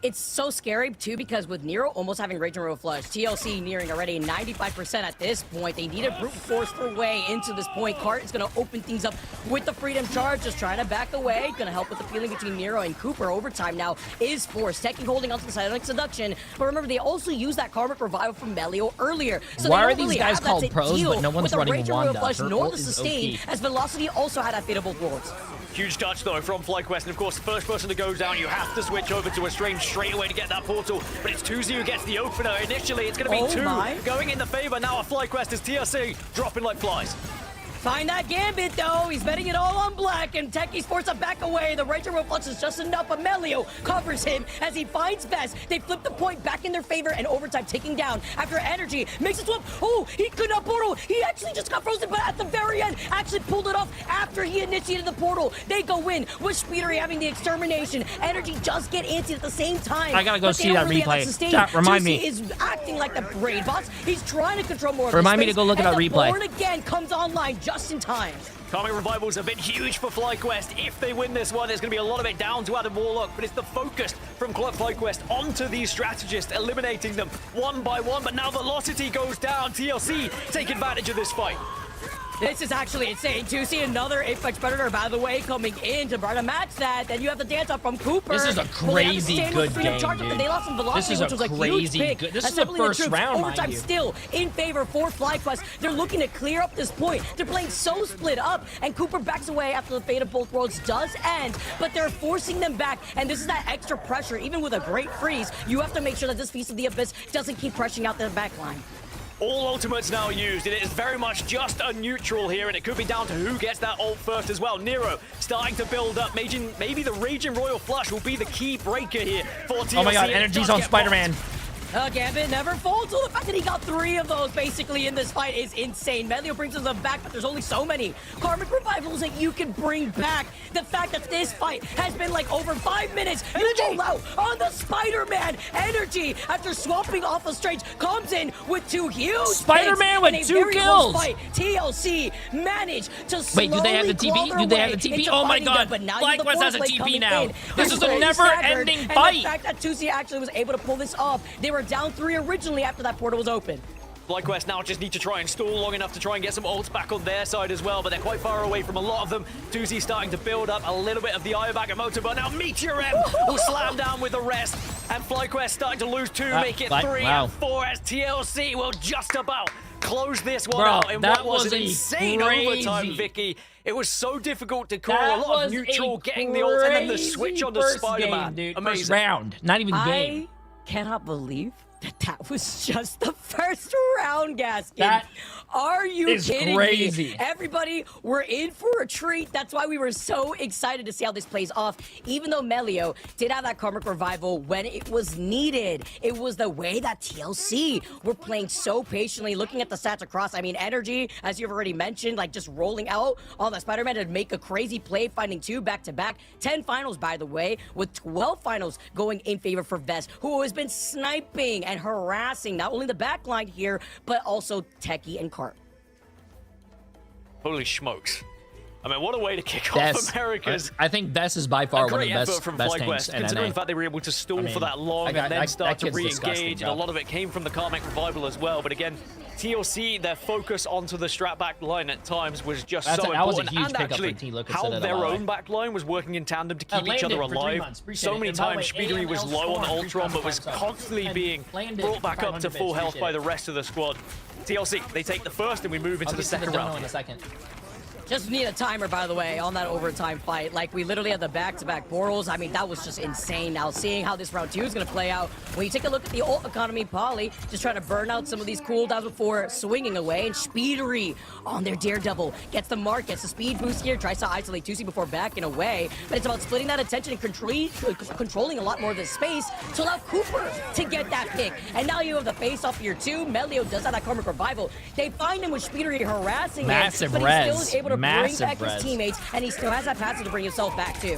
[SPEAKER 14] It's so scary, too, because with Nero almost having Rage and Royal Flush, TLC nearing already 95% at this point. They need a brute force their way into this point. Cart is going to open things up with the Freedom Charge, just trying to back away. Going to help with the feeling between Nero and Cooper. Overtime now is forced. Techie holding onto the Psionic Seduction. But remember, they also used that Karmic Revival from Melio earlier. So
[SPEAKER 15] Why
[SPEAKER 14] they
[SPEAKER 15] are
[SPEAKER 14] don't
[SPEAKER 15] these
[SPEAKER 14] really
[SPEAKER 15] guys
[SPEAKER 14] have that
[SPEAKER 15] called
[SPEAKER 14] to
[SPEAKER 15] pros,
[SPEAKER 14] deal
[SPEAKER 15] but no one's
[SPEAKER 14] with the
[SPEAKER 15] running
[SPEAKER 14] Rage and Royal
[SPEAKER 15] Wanda?
[SPEAKER 14] Flush
[SPEAKER 15] Her
[SPEAKER 14] nor
[SPEAKER 15] ult
[SPEAKER 14] the
[SPEAKER 15] is
[SPEAKER 14] sustain,
[SPEAKER 15] OP.
[SPEAKER 14] as Velocity also had unbeatable wards.
[SPEAKER 12] Huge touch, though, from FlyQuest. And, of course, the first person to go down, you have to switch over to a Strange straight away to get that portal. But it's 2Z who gets the opener. Initially, it's going to be 2 going in the favor. Now a FlyQuest is TLC dropping like flies.
[SPEAKER 14] Find that Gambit, though. He's betting it all on black, and Techie's forced to back away. The Ranger Reflex is just enough, but Melio covers him as he finds Vez. They flip the point back in their favor, and overtime taking down after Energy makes a swap. Oh, he could not portal. He actually just got frozen, but at the very end, actually pulled it off after he initiated the portal. They go in with Speedery having the extermination. Energy just get antsy at the same time.
[SPEAKER 15] I gotta go
[SPEAKER 14] but they
[SPEAKER 15] see
[SPEAKER 14] don't
[SPEAKER 15] that
[SPEAKER 14] really have
[SPEAKER 15] replay.
[SPEAKER 14] sustain.
[SPEAKER 15] Chat, remind
[SPEAKER 14] Juicy
[SPEAKER 15] me.
[SPEAKER 14] is acting like the brain boss. He's trying to control more of the
[SPEAKER 15] Remind me to
[SPEAKER 14] space,
[SPEAKER 15] go look at
[SPEAKER 14] and
[SPEAKER 15] that
[SPEAKER 14] the
[SPEAKER 15] replay.
[SPEAKER 14] Born again comes online just in time.
[SPEAKER 12] Karmic Revivals have been huge for FlyQuest. If they win this one, it's going to be a lot of it down to Adam Warlock, but it's the focus from FlyQuest onto these strategists, eliminating them one by one, but now velocity goes down. TLC take advantage of this fight.
[SPEAKER 14] This is actually insane. To see another Apex Predator, by the way, coming in to try to match that. Then you have the dance up from Cooper.
[SPEAKER 15] This is a crazy good game, dude.
[SPEAKER 14] They lost some velocity,
[SPEAKER 15] This is
[SPEAKER 14] which was
[SPEAKER 15] a
[SPEAKER 14] a huge
[SPEAKER 15] crazy
[SPEAKER 14] pick.
[SPEAKER 15] good. This is the
[SPEAKER 14] Assembling
[SPEAKER 15] first
[SPEAKER 14] troops.
[SPEAKER 15] round, mind
[SPEAKER 14] Overtime
[SPEAKER 15] you.
[SPEAKER 14] still in favor for FlyQuest. They're looking to clear up this point. They're playing so split up, and Cooper backs away after the fate of both worlds does end, but they're forcing them back, and this is that extra pressure. Even with a great freeze, you have to make sure that this Feast of the Abyss doesn't keep pressuring out their back line.
[SPEAKER 12] All ultimates now used, and it is very much just a neutral here, and it could be down to who gets that ult first as well. Nero starting to build up. Maybe the Raging Royal Flush will be the key breaker here for TLC.
[SPEAKER 15] Oh my god, energy's on Spider-Man.
[SPEAKER 14] Gambit never folds. So the fact that he got 3 of those basically in this fight is insane. Melio brings us back, but there's only so many Karmic Revivals that you can bring back. The fact that this fight has been like over 5 minutes. You roll out on the Spider-Man. Energy, after swapping off of Strange, comes in with 2 huge
[SPEAKER 15] Spider-Man
[SPEAKER 14] picks
[SPEAKER 15] with
[SPEAKER 14] in a
[SPEAKER 15] 2
[SPEAKER 14] very
[SPEAKER 15] kills.
[SPEAKER 14] close fight. TLC managed to
[SPEAKER 15] Wait, do they have the
[SPEAKER 14] slowly claw
[SPEAKER 15] TP?
[SPEAKER 14] their
[SPEAKER 15] Do they have
[SPEAKER 14] way
[SPEAKER 15] the TP?
[SPEAKER 14] into
[SPEAKER 15] Oh my
[SPEAKER 14] finding
[SPEAKER 15] god,
[SPEAKER 14] them, but now you have the
[SPEAKER 15] FlyQuest has a
[SPEAKER 14] force
[SPEAKER 15] TP
[SPEAKER 14] plate coming
[SPEAKER 15] now.
[SPEAKER 14] in.
[SPEAKER 15] This
[SPEAKER 14] They're
[SPEAKER 15] is a
[SPEAKER 14] slowly
[SPEAKER 15] never-ending
[SPEAKER 14] staggered,
[SPEAKER 15] fight.
[SPEAKER 14] And the fact that Tusi actually was able to pull this off, they were down 3 originally after that portal was open.
[SPEAKER 12] FlyQuest now just need to try and stall long enough to try and get some ults back on their side as well, but they're quite far away from a lot of them. Tuzi starting to build up a little bit of the Io Bagamoto, but now Meteor M will slam down with the rest, and FlyQuest starting to lose 2, make it 3 and 4 as TLC will just about close this one out in
[SPEAKER 15] that
[SPEAKER 12] what was
[SPEAKER 15] was
[SPEAKER 12] an
[SPEAKER 15] a
[SPEAKER 12] insane
[SPEAKER 15] crazy-
[SPEAKER 12] overtime, Vicky. It was so difficult to call.
[SPEAKER 15] That
[SPEAKER 12] A lot
[SPEAKER 15] was
[SPEAKER 12] of neutral,
[SPEAKER 15] a
[SPEAKER 12] getting the ult, and then the
[SPEAKER 15] crazy
[SPEAKER 12] switch on the
[SPEAKER 15] first
[SPEAKER 12] Spider-Man.
[SPEAKER 15] game, dude.
[SPEAKER 12] Amazing.
[SPEAKER 15] First round, not even game.
[SPEAKER 14] I cannot believe that was just the first round, Gaskin.
[SPEAKER 15] That
[SPEAKER 14] Are you
[SPEAKER 15] is
[SPEAKER 14] kidding
[SPEAKER 15] crazy.
[SPEAKER 14] me? Everybody, we're in for a treat. That's why we were so excited to see how this plays off. Even though Melio did have that Karmic Revival when it was needed, it was the way that TLC were playing so patiently, looking at the stats across. I mean, energy, as you've already mentioned, like just rolling out on the Spider-Man to make a crazy play, finding 2 back-to-back. 10 finals, by the way, with 12 finals going in favor for Vest, who has been sniping and harassing not only the backline here, but also Techie and Cart.
[SPEAKER 12] Holy smokes. I mean, what a way to kick
[SPEAKER 15] Best.
[SPEAKER 12] off America's.
[SPEAKER 15] I think Best is by far one of
[SPEAKER 12] great
[SPEAKER 15] the
[SPEAKER 12] effort
[SPEAKER 15] best,
[SPEAKER 12] from
[SPEAKER 15] best
[SPEAKER 12] FlyQuest,
[SPEAKER 15] tanks in
[SPEAKER 12] considering
[SPEAKER 15] NA.
[SPEAKER 12] the fact they were able to stall
[SPEAKER 15] I mean,
[SPEAKER 12] for that long
[SPEAKER 15] that
[SPEAKER 12] and then start to
[SPEAKER 15] kid's disgusting,
[SPEAKER 12] re-engage, and a
[SPEAKER 15] bro.
[SPEAKER 12] lot of it came from the Karmic Revival as well. But again, TLC, their focus onto the strat back line at times was just
[SPEAKER 15] That
[SPEAKER 12] so
[SPEAKER 15] was a
[SPEAKER 12] important.
[SPEAKER 15] huge
[SPEAKER 12] And
[SPEAKER 15] pickup
[SPEAKER 12] actually,
[SPEAKER 15] for Team Liquid
[SPEAKER 12] how
[SPEAKER 15] Citadel,
[SPEAKER 12] their
[SPEAKER 15] by the way.
[SPEAKER 12] own back line was working in tandem to keep each
[SPEAKER 15] landed
[SPEAKER 12] other
[SPEAKER 15] for 3
[SPEAKER 12] alive.
[SPEAKER 15] months. Appreciate
[SPEAKER 12] So
[SPEAKER 15] it.
[SPEAKER 12] many
[SPEAKER 15] And by the
[SPEAKER 12] times,
[SPEAKER 15] way,
[SPEAKER 12] Speedery was
[SPEAKER 15] AML
[SPEAKER 12] low on
[SPEAKER 15] Storm,
[SPEAKER 12] Ultron, but was
[SPEAKER 15] 3 times
[SPEAKER 12] constantly
[SPEAKER 15] and
[SPEAKER 12] being
[SPEAKER 15] landed
[SPEAKER 12] brought back up to
[SPEAKER 15] 500
[SPEAKER 12] full
[SPEAKER 15] bits.
[SPEAKER 12] health by
[SPEAKER 15] Appreciate
[SPEAKER 12] the rest of the squad. TLC, they take the first, and we move into
[SPEAKER 15] I'll
[SPEAKER 12] the
[SPEAKER 15] get to
[SPEAKER 12] second
[SPEAKER 15] dono
[SPEAKER 12] round.
[SPEAKER 15] in a second.
[SPEAKER 14] Just need a timer, by the way, on that overtime fight. Like, we literally had the back-to-back portals. I mean, that was just insane. Now, seeing how this round 2 is going to play out, when you take a look at the ult economy, Poly just trying to burn out some of these cooldowns before swinging away. And Speedery on their Daredevil gets the mark, gets the speed boost here, tries to isolate Tusi before backing away. But it's about splitting that attention and controlling a lot more of the space to allow Cooper to get that pick. And now you have the face off your 2. Melio does have that Karmic Revival. They find him with Speedery harassing
[SPEAKER 15] Massive
[SPEAKER 14] him, but he still is able to bring
[SPEAKER 15] Massive
[SPEAKER 14] back
[SPEAKER 15] res.
[SPEAKER 14] his teammates, and he still has that passive to bring himself back too.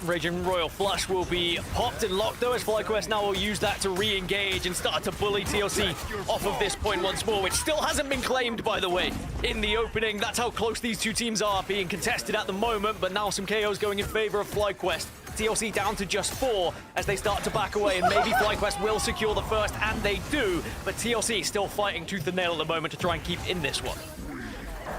[SPEAKER 12] Raging Royal Flush will be popped and locked, though, as FlyQuest now will use that to re-engage and start to bully TLC off of this point once more, which still hasn't been claimed, by the way, in the opening. That's how close these two teams are being contested at the moment, but now some KOs going in favor of FlyQuest. TLC down to just 4 as they start to back away, and maybe FlyQuest will secure the first, and they do, but TLC still fighting tooth and nail at the moment to try and keep in this one.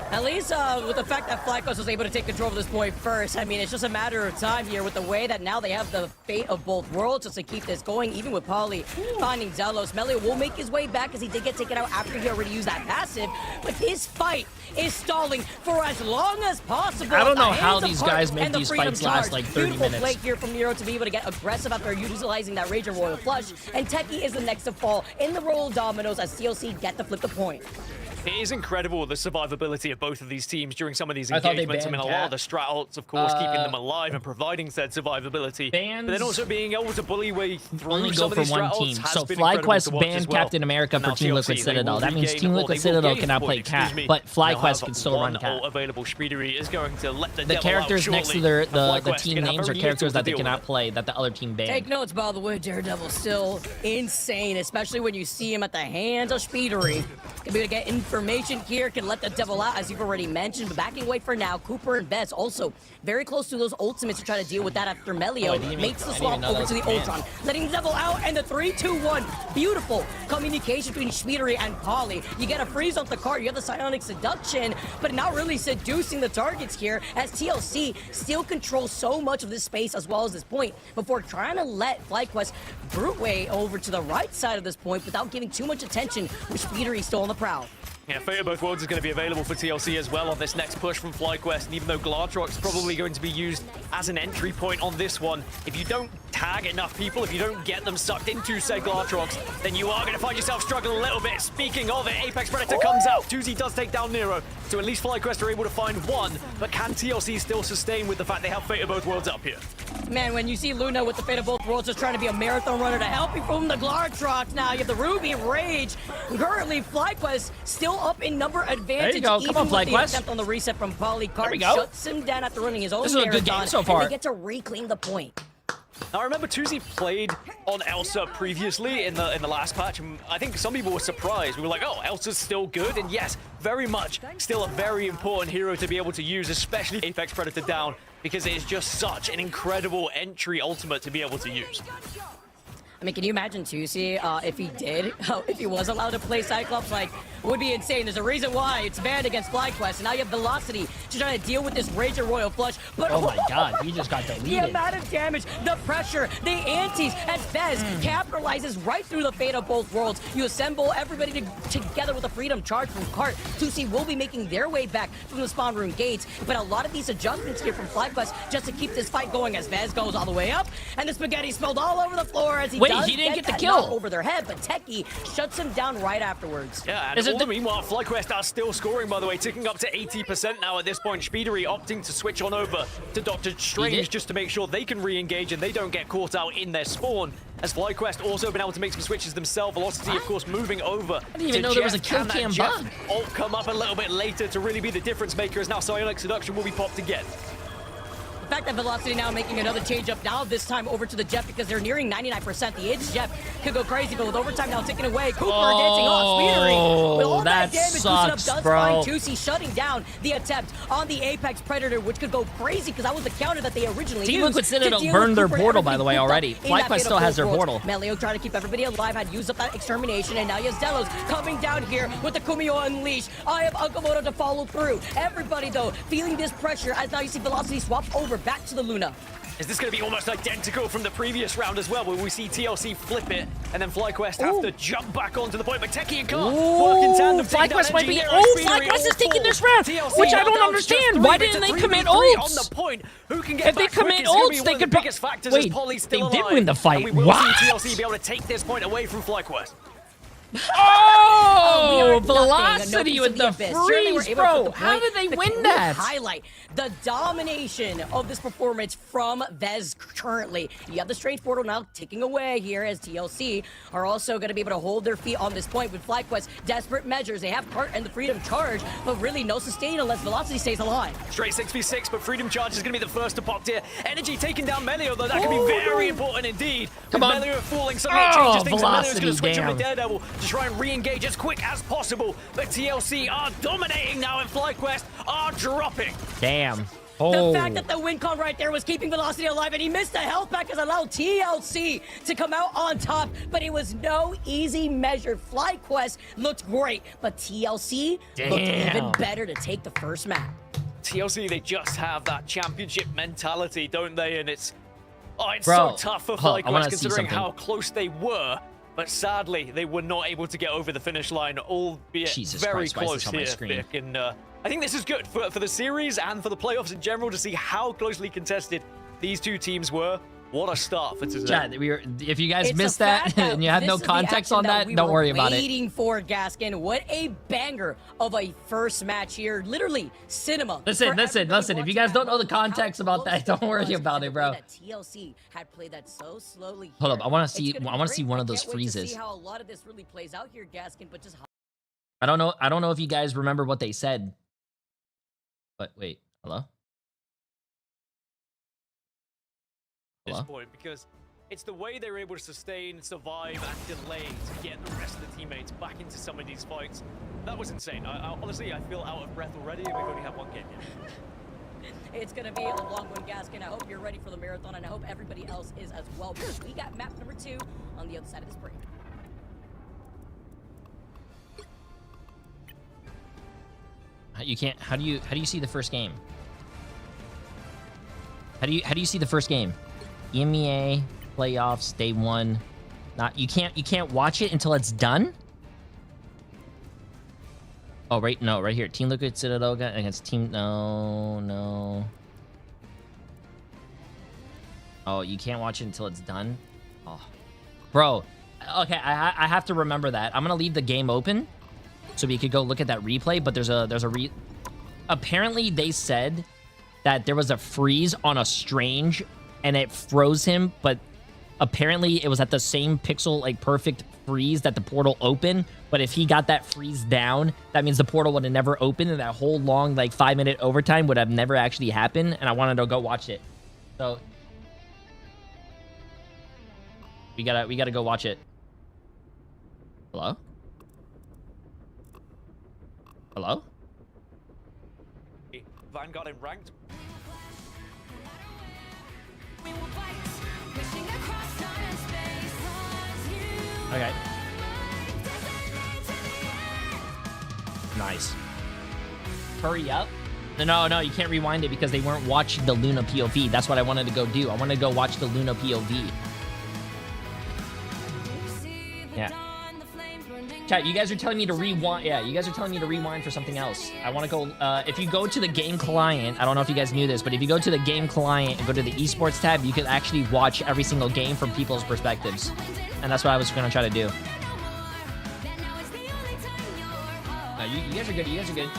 [SPEAKER 14] At least with the fact that FlyQuest was able to take control of this point first, I mean, it's just a matter of time here with the way that now they have the fate of both worlds just to keep this going, even with Poly finding Zelos. Melio will make his way back as he did get taken out after he already used that passive, but this fight is stalling for as long as possible.
[SPEAKER 15] I don't know
[SPEAKER 14] at the
[SPEAKER 15] how
[SPEAKER 14] hands of
[SPEAKER 15] these
[SPEAKER 14] Hart
[SPEAKER 15] guys make
[SPEAKER 14] and the
[SPEAKER 15] these
[SPEAKER 14] Freedom
[SPEAKER 15] fights last
[SPEAKER 14] Charge.
[SPEAKER 15] like 30
[SPEAKER 14] Beautiful
[SPEAKER 15] minutes.
[SPEAKER 14] play here from Nero to be able to get aggressive after utilizing that Raging Royal Flush, and Techie is the next to fall in the roll of dominoes as TLC get to flip the point.
[SPEAKER 12] It is incredible the survivability of both of these teams during some of these
[SPEAKER 15] I thought they
[SPEAKER 12] engagements. I mean, a
[SPEAKER 15] banned
[SPEAKER 12] lot of
[SPEAKER 15] Cat.
[SPEAKER 12] the strat ults, of course, keeping them alive and providing said survivability. But then also being able to bully way through
[SPEAKER 15] Only
[SPEAKER 12] some
[SPEAKER 15] go
[SPEAKER 12] of
[SPEAKER 15] for
[SPEAKER 12] these
[SPEAKER 15] one
[SPEAKER 12] strat
[SPEAKER 15] team.
[SPEAKER 12] ults has
[SPEAKER 15] So
[SPEAKER 12] been incredible to
[SPEAKER 15] FlyQuest
[SPEAKER 12] watch as
[SPEAKER 15] banned
[SPEAKER 12] well.
[SPEAKER 15] Captain America for
[SPEAKER 12] Now
[SPEAKER 15] Team
[SPEAKER 12] TLC,
[SPEAKER 15] Liquid
[SPEAKER 12] they
[SPEAKER 15] Citadel.
[SPEAKER 12] will
[SPEAKER 15] That means
[SPEAKER 12] regain-
[SPEAKER 15] Team
[SPEAKER 12] or
[SPEAKER 15] Liquid
[SPEAKER 12] they will
[SPEAKER 15] Citadel
[SPEAKER 12] gain
[SPEAKER 15] cannot
[SPEAKER 12] the
[SPEAKER 15] play
[SPEAKER 12] point,
[SPEAKER 15] Cat,
[SPEAKER 12] excuse me.
[SPEAKER 15] but
[SPEAKER 12] They'll have
[SPEAKER 15] FlyQuest can still
[SPEAKER 12] one
[SPEAKER 15] run Cat.
[SPEAKER 12] ult available. Speedery is going to let the
[SPEAKER 15] The
[SPEAKER 12] devil
[SPEAKER 15] characters
[SPEAKER 12] out
[SPEAKER 15] next to
[SPEAKER 12] shortly,
[SPEAKER 15] their
[SPEAKER 12] and
[SPEAKER 15] the
[SPEAKER 12] FlyQuest
[SPEAKER 15] team
[SPEAKER 12] can have
[SPEAKER 15] names are
[SPEAKER 12] very
[SPEAKER 15] characters
[SPEAKER 12] little
[SPEAKER 15] that they
[SPEAKER 12] to deal
[SPEAKER 15] cannot
[SPEAKER 12] with.
[SPEAKER 15] play that the other team banned.
[SPEAKER 14] Take notes, by the way, Daredevil still insane, especially when you see him at the hands of Speedery. Gonna be able to get in for information here can let the devil out, as you've already mentioned. But backing away for now, Cooper and Vez also very close to those ultimates to try to deal with that after Melio makes the swap over to the Ultron, letting the devil out, and the 3-2-1. Beautiful communication between Schmiedery and Polly. You get a freeze off the card, you have the Psionic Seduction, but not really seducing the targets here, as TLC still controls so much of this space as well as this point before trying to let FlyQuest brute way over to the right side of this point without giving too much attention, with Schmiedery still on the prowl.
[SPEAKER 12] Yeah, Fate of Both Worlds is going to be available for TLC as well on this next push from FlyQuest, and even though Glartrock's probably going to be used as an entry point on this one, if you don't tag enough people, if you don't get them sucked into, say, Glartrocks, then you are going to find yourself struggling a little bit. Speaking of it, Apex Predator comes out. Tuzi does take down Nero, so at least FlyQuest are able to find one, but can TLC still sustain with the fact they have Fate of Both Worlds up here?
[SPEAKER 14] Man, when you see Luna with the Fate of Both Worlds just trying to be a marathon runner to help you from the Glartrox, now you have the Ruby Rage. Currently, FlyQuest still up in number advantage.
[SPEAKER 15] There you go. Come on,
[SPEAKER 14] even with the
[SPEAKER 15] FlyQuest.
[SPEAKER 14] attempt on the reset from Polycart.
[SPEAKER 15] There we go.
[SPEAKER 14] Shuts him down after running his own
[SPEAKER 15] This is a good game
[SPEAKER 14] marathon,
[SPEAKER 15] so far.
[SPEAKER 14] and they get to reclaim the point.
[SPEAKER 12] Now, I remember Tuzi played on Elsa previously in the last patch, and I think some people were surprised. We were like, oh, Elsa's still good, and yes, very much still a very important hero to be able to use, especially Apex Predator down, because it is just such an incredible entry ultimate to be able to use.
[SPEAKER 14] I mean, can you imagine Tusi if he did, if he was allowed to play Cyclops? Like, it would be insane. There's a reason why it's banned against FlyQuest, and now you have Velocity to try to deal with this Ranger Royal Flush. But
[SPEAKER 15] oh my god, he just got deleted.
[SPEAKER 14] The amount of damage, the pressure, the antis, and Fez capitalizes right through the Fate of Both Worlds. You assemble everybody together with a Freedom Charge from Cart. Tusi will be making their way back from the spawn room gates, but a lot of these adjustments here from FlyQuest just to keep this fight going, as Vez goes all the way up, and the spaghetti spilled all over the floor as he
[SPEAKER 15] Wait, he didn't get the
[SPEAKER 14] that
[SPEAKER 15] kill
[SPEAKER 14] knock over their head, but Techie shuts him down right afterwards.
[SPEAKER 12] Yeah, and all the meanwhile, FlyQuest are still scoring, by the way, ticking up to 80% now at this point. Schmiedery opting to switch on over to Doctor Strange just to make sure they can re-engage and they don't get caught out in their spawn. As FlyQuest also been able to make some switches themselves. Velocity, of course, moving over.
[SPEAKER 15] I didn't even know there was a kill cam bug.
[SPEAKER 12] Ult come up a little bit later to really be the difference maker, as now Psionic Seduction will be popped again.
[SPEAKER 14] The fact that Velocity now making another change up now, this time over to the Jeff, because they're nearing 99%. The Edge Jeff could go crazy, but with overtime now taken away, Cooper dancing off Schmiedery. With all that damage,
[SPEAKER 15] sucks,
[SPEAKER 14] does
[SPEAKER 15] bro.
[SPEAKER 14] find Tusi, shutting down the attempt on the Apex Predator, which could go crazy because that was the counter that they originally
[SPEAKER 15] Team
[SPEAKER 14] used.
[SPEAKER 15] Liquid Citadel burned their portal, by the way, already. FlyQuest still has their portal.
[SPEAKER 14] Melio trying to keep everybody alive, had used up that extermination, and now you have Zelos coming down here with the Kumiho Unleash. I have Akamoto to follow through. Everybody, though, feeling this pressure as now you see Velocity swap over back to the Luna.
[SPEAKER 12] Is this going to be almost identical from the previous round as well, where we see TLC flip it, and then FlyQuest have to jump back onto the point, but Techie and Car work in tandem.
[SPEAKER 15] FlyQuest might be... Oh, FlyQuest is taking this round, which I don't understand. Why didn't they commit ults?
[SPEAKER 12] On the point. Who can get
[SPEAKER 15] if they commit ults, they could...
[SPEAKER 12] Wait, they
[SPEAKER 15] did win the fight.
[SPEAKER 12] And we will see TLC be able to take this point away from FlyQuest.
[SPEAKER 15] Oh, Velocity with the freeze, bro. How did they win that?
[SPEAKER 14] Highlight the domination of this performance from Vez currently. You have the Strange Portal now ticking away here, as TLC are also going to be able to hold their feet on this point with FlyQuest. Desperate measures. They have Cart and the Freedom Charge, but really no sustain unless Velocity stays alive.
[SPEAKER 12] Straight 6v6, but Freedom Charge is going to be the first to pop here. Energy taking down Melio, though. That could be very important indeed.
[SPEAKER 15] Come on.
[SPEAKER 12] Melio falling, suddenly it changes things, and Melio's going to switch
[SPEAKER 15] damn.
[SPEAKER 12] over to Daredevil to try and re-engage as quick as possible. But TLC are dominating now, and FlyQuest are dropping.
[SPEAKER 15] Damn. Oh.
[SPEAKER 14] The fact that the win con right there was keeping Velocity alive, and he missed the health pack has allowed TLC to come out on top, but it was no easy measure. FlyQuest looked great, but TLC looked even better to take the first map.
[SPEAKER 12] TLC, they just have that championship mentality, don't they? And it's so tough for
[SPEAKER 15] I wanna
[SPEAKER 12] FlyQuest
[SPEAKER 15] see
[SPEAKER 12] considering
[SPEAKER 15] something.
[SPEAKER 12] how close they were. But sadly, they were not able to get over the finish line, albeit
[SPEAKER 15] Jesus
[SPEAKER 12] very
[SPEAKER 15] Christ, why is
[SPEAKER 12] close
[SPEAKER 15] this on my
[SPEAKER 12] here,
[SPEAKER 15] screen?
[SPEAKER 12] Vic. And I think this is good for the series and for the playoffs in general to see how closely contested these two teams were. What a start for today.
[SPEAKER 15] Yeah, if you guys missed that and you had no context on that, don't worry about it.
[SPEAKER 14] Waiting for Gaskin. What a banger of a first match here. Literally cinema.
[SPEAKER 15] Listen. If you guys don't know the context about that, don't worry about it, bro.
[SPEAKER 14] TLC had played that so slowly.
[SPEAKER 15] Hold up, I want to see one of those freezes.
[SPEAKER 14] See how a lot of this really plays out here, Gaskin. But just
[SPEAKER 15] I don't know if you guys remember what they said. But wait, hello?
[SPEAKER 12] This point, because It's the way they were able to sustain, survive, and delay to get the rest of the teammates back into some of these fights. That was insane. Honestly, I feel out of breath already, and we've only had one game yet.
[SPEAKER 14] It's going to be a long one, Gaskin. I hope you're ready for the marathon, and I hope everybody else is as well, because we got map number 2 on the other side of this break.
[SPEAKER 15] You can't. How do you see the first game? How do you see the first game? EMEA playoffs day 1. Not you can't watch it until it's done. Oh right, no, right here. Team Liquid Citadel against Team. No. Oh, you can't watch it until it's done. Oh, bro. Okay, I have to remember that. I'm gonna leave the game open so we could go look at that replay. But there's a apparently they said that there was a freeze on a Strange and it froze him, but apparently it was at the same pixel, like perfect freeze that the portal opened. But if he got that freeze down, that means the portal would have never opened, and that whole long, like 5-minute overtime would have never actually happened. And I wanted to go watch it, so we gotta go watch it. Hello? Hello?
[SPEAKER 12] Vanguard in ranked.
[SPEAKER 15] Okay. Nice. Hurry up. No, you can't rewind it because they weren't watching the Luna POV. That's what I wanted to go do. I wanted to go watch the Luna POV. Yeah. Chat, you guys are telling me to rewind. Yeah, you guys are telling me to rewind for something else. I want to go, if you go to the game client, I don't know if you guys knew this, but if you go to the game client and go to the esports tab, you can actually watch every single game from people's perspectives. And that's what I was going to try to do. You guys are good. You guys are good.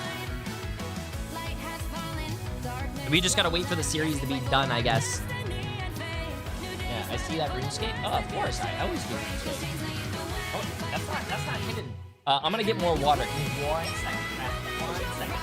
[SPEAKER 15] We just got to wait for the series to be done, I guess. Yeah, I see that RuneScape. Oh, of course. I always do RuneScape. Oh, that's not hidden. I'm gonna get more water. Give me 1 second. 1 second.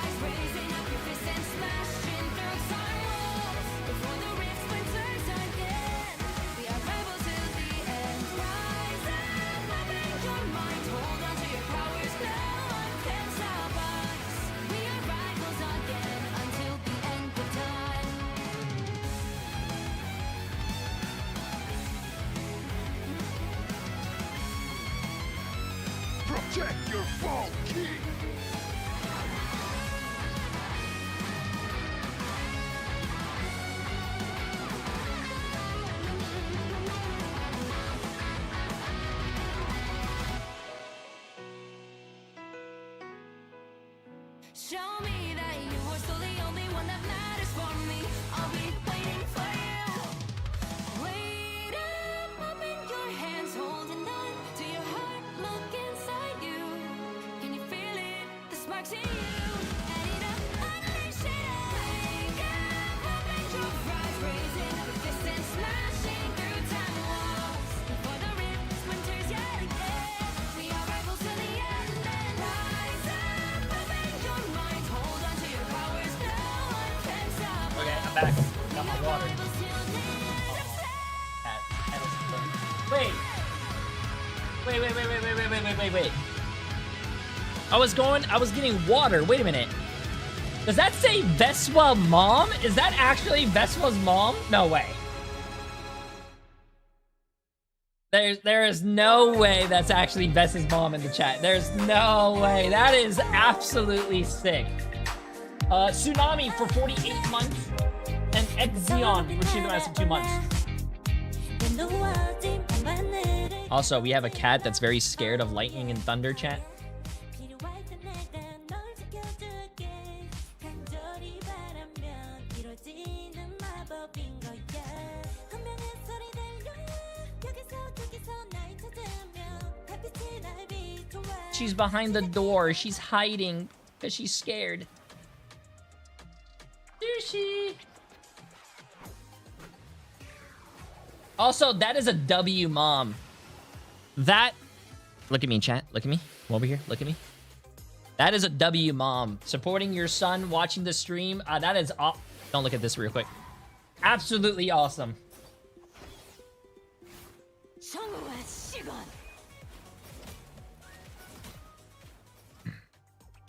[SPEAKER 21] Protect your fall, king!
[SPEAKER 8] Show me that you are still the only one that matters for me. I'll be waiting for you. Wait up, open your hands, holding on to your heart. Look inside you. Can you feel it? The sparks in you. Add it up, unleash it up. Wake up, open your eyes, raising up your fists and smashing through time walls. Before the rift splinters yet again. We are rivals to the end. And rise up, open your minds, hold on to your powers. No one can stop us.
[SPEAKER 15] Okay, I'm back. Got my water. Wait. I was getting water. Wait a minute. Does that say Veswa mom? Is that actually Veswa's mom? No way. There is no way that's actually Ves's mom in the chat. There's no way. That is absolutely sick. Tsunami for 48 months. And Exeon for Kingdom Hearts for 2 months. Also, we have a cat that's very scared of lightning and thunder, chat. She's behind the door. She's hiding because she's scared. Sushi. Also, that is a W, mom. That... Look at me, chat. Look at me. Come over here. Look at me. That is a W, mom. Supporting your son, watching the stream. That is... Don't look at this real quick. Absolutely awesome.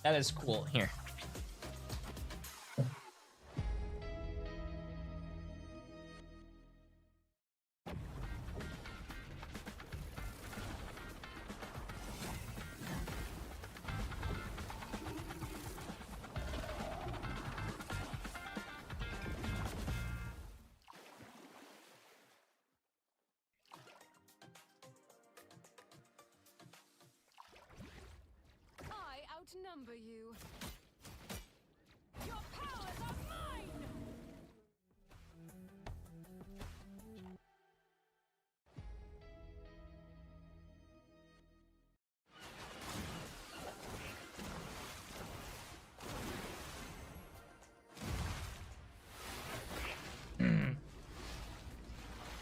[SPEAKER 15] That is cool. Here.
[SPEAKER 8] I outnumber you. Your powers are mine!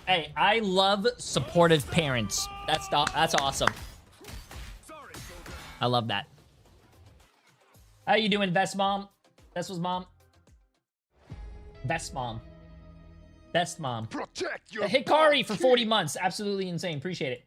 [SPEAKER 15] Hey, I love supportive parents. That's awesome. I love that. How you doing, Best Mom? Best was mom. Best mom. Best mom.
[SPEAKER 21] Protect your
[SPEAKER 15] Hikari for 40 months. Absolutely insane. Appreciate it.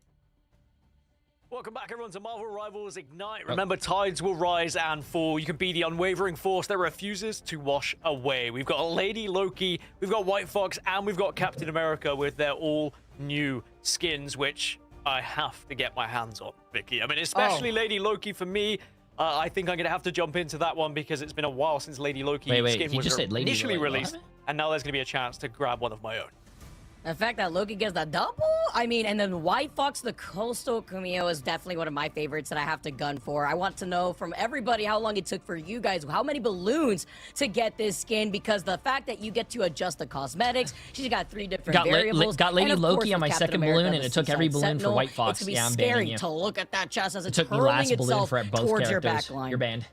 [SPEAKER 12] Welcome back, everyone, to Marvel Rivals Ignite. Remember, tides will rise and fall. You can be the unwavering force that refuses to wash away. We've got Lady Loki, we've got White Fox, and we've got Captain America with their all new skins, which I have to get my hands on, Vicky. I mean, especially Lady Loki for me. I think I'm going to have to jump into that one because it's been a while since Lady Loki skin was initially released. And now there's going to be a chance to grab one of my own.
[SPEAKER 14] The fact that Loki gets the double, I mean, and then White Fox, the Coastal Cameo is definitely one of my favorites that I have to gun for. I want to know from everybody how long it took for you guys, how many balloons to get this skin, because the fact that you get to adjust the cosmetics, she's got 3 different variables.
[SPEAKER 15] Got Lady
[SPEAKER 14] and of
[SPEAKER 15] Loki
[SPEAKER 14] course,
[SPEAKER 15] on my
[SPEAKER 14] with Captain
[SPEAKER 15] second
[SPEAKER 14] America,
[SPEAKER 15] balloon,
[SPEAKER 14] the
[SPEAKER 15] and it took every
[SPEAKER 14] Suicide
[SPEAKER 15] balloon for
[SPEAKER 14] Sentinel.
[SPEAKER 15] White Fox.
[SPEAKER 14] It's gonna be
[SPEAKER 15] Yeah, I'm
[SPEAKER 14] scary
[SPEAKER 15] banning you.
[SPEAKER 14] to look at that chest as
[SPEAKER 15] It
[SPEAKER 14] it's
[SPEAKER 15] took me
[SPEAKER 14] hurling
[SPEAKER 15] last balloon
[SPEAKER 14] itself
[SPEAKER 15] for both
[SPEAKER 14] towards your
[SPEAKER 15] characters.
[SPEAKER 14] backline.
[SPEAKER 15] You're banned.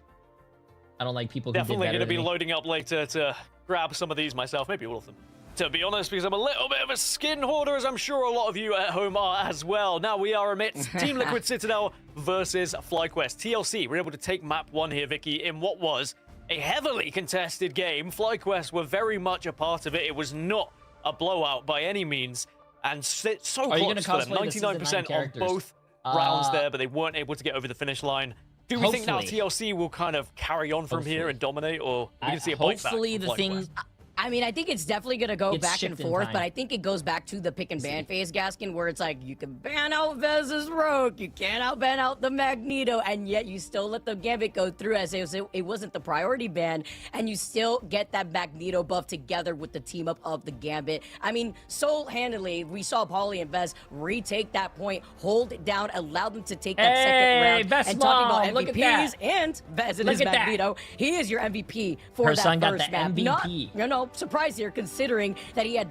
[SPEAKER 15] I don't like people who
[SPEAKER 12] Definitely
[SPEAKER 15] did
[SPEAKER 12] going to be
[SPEAKER 15] better than me.
[SPEAKER 12] loading up later to grab some of these myself, maybe all of them. To be honest, because I'm a little bit of a skin hoarder, as I'm sure a lot of you at home are as well. Now we are amidst Team Liquid Citadel versus FlyQuest. TLC were able to take map 1 here, Vicky, in what was a heavily contested game. FlyQuest were very much a part of it. It was not a blowout by any means, and so close for them. 99% on both rounds there, but they weren't able to get over the finish line. Do we think now TLC will kind of carry on from here and dominate, or we can see a bite back from FlyQuest?
[SPEAKER 14] I mean, I think it's definitely going to go
[SPEAKER 15] It's
[SPEAKER 14] back and
[SPEAKER 15] shifting
[SPEAKER 14] forth,
[SPEAKER 15] time.
[SPEAKER 14] but I think it goes back to the pick and ban phase, Gaskin, where it's like, you can ban out Vez's Rogue, you can't ban out the Magneto, and yet you still let the Gambit go through as it wasn't the priority ban, and you still get that Magneto buff together with the team up of the Gambit. I mean, so handily, we saw Paulie and Vez retake that point, hold it down, allow them to take that second round,
[SPEAKER 15] Vez
[SPEAKER 14] and talking
[SPEAKER 15] Mom,
[SPEAKER 14] about
[SPEAKER 15] look at
[SPEAKER 14] MVPs
[SPEAKER 15] that.
[SPEAKER 14] and Vez and
[SPEAKER 15] Look
[SPEAKER 14] his
[SPEAKER 15] at that.
[SPEAKER 14] Magneto. He is your MVP for
[SPEAKER 15] Her
[SPEAKER 14] that
[SPEAKER 15] son got
[SPEAKER 14] first
[SPEAKER 15] the
[SPEAKER 14] map.
[SPEAKER 15] MVP.
[SPEAKER 14] No, surprise here, considering that he had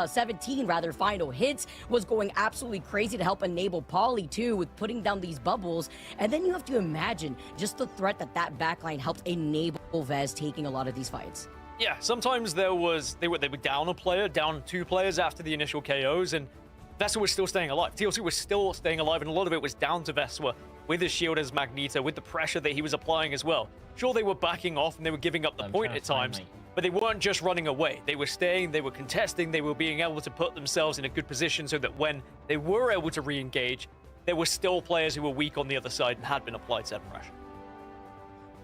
[SPEAKER 14] 17 final hits, was going absolutely crazy to help enable Paulie too with putting down these bubbles. And then you have to imagine just the threat that backline helped enable Vez taking a lot of these fights.
[SPEAKER 12] Yeah, sometimes they were down a player, down 2 players after the initial KOs, and Vespa was still staying alive. TLC was still staying alive, and a lot of it was down to Vespa with his shield as Magneto, with the pressure that he was applying as well. Sure, they were backing off and they were giving up the point at times, but they weren't just running away. They were staying, they were contesting, they were being able to put themselves in a good position so that when they were able to re-engage, there were still players who were weak on the other side and had been applied said pressure.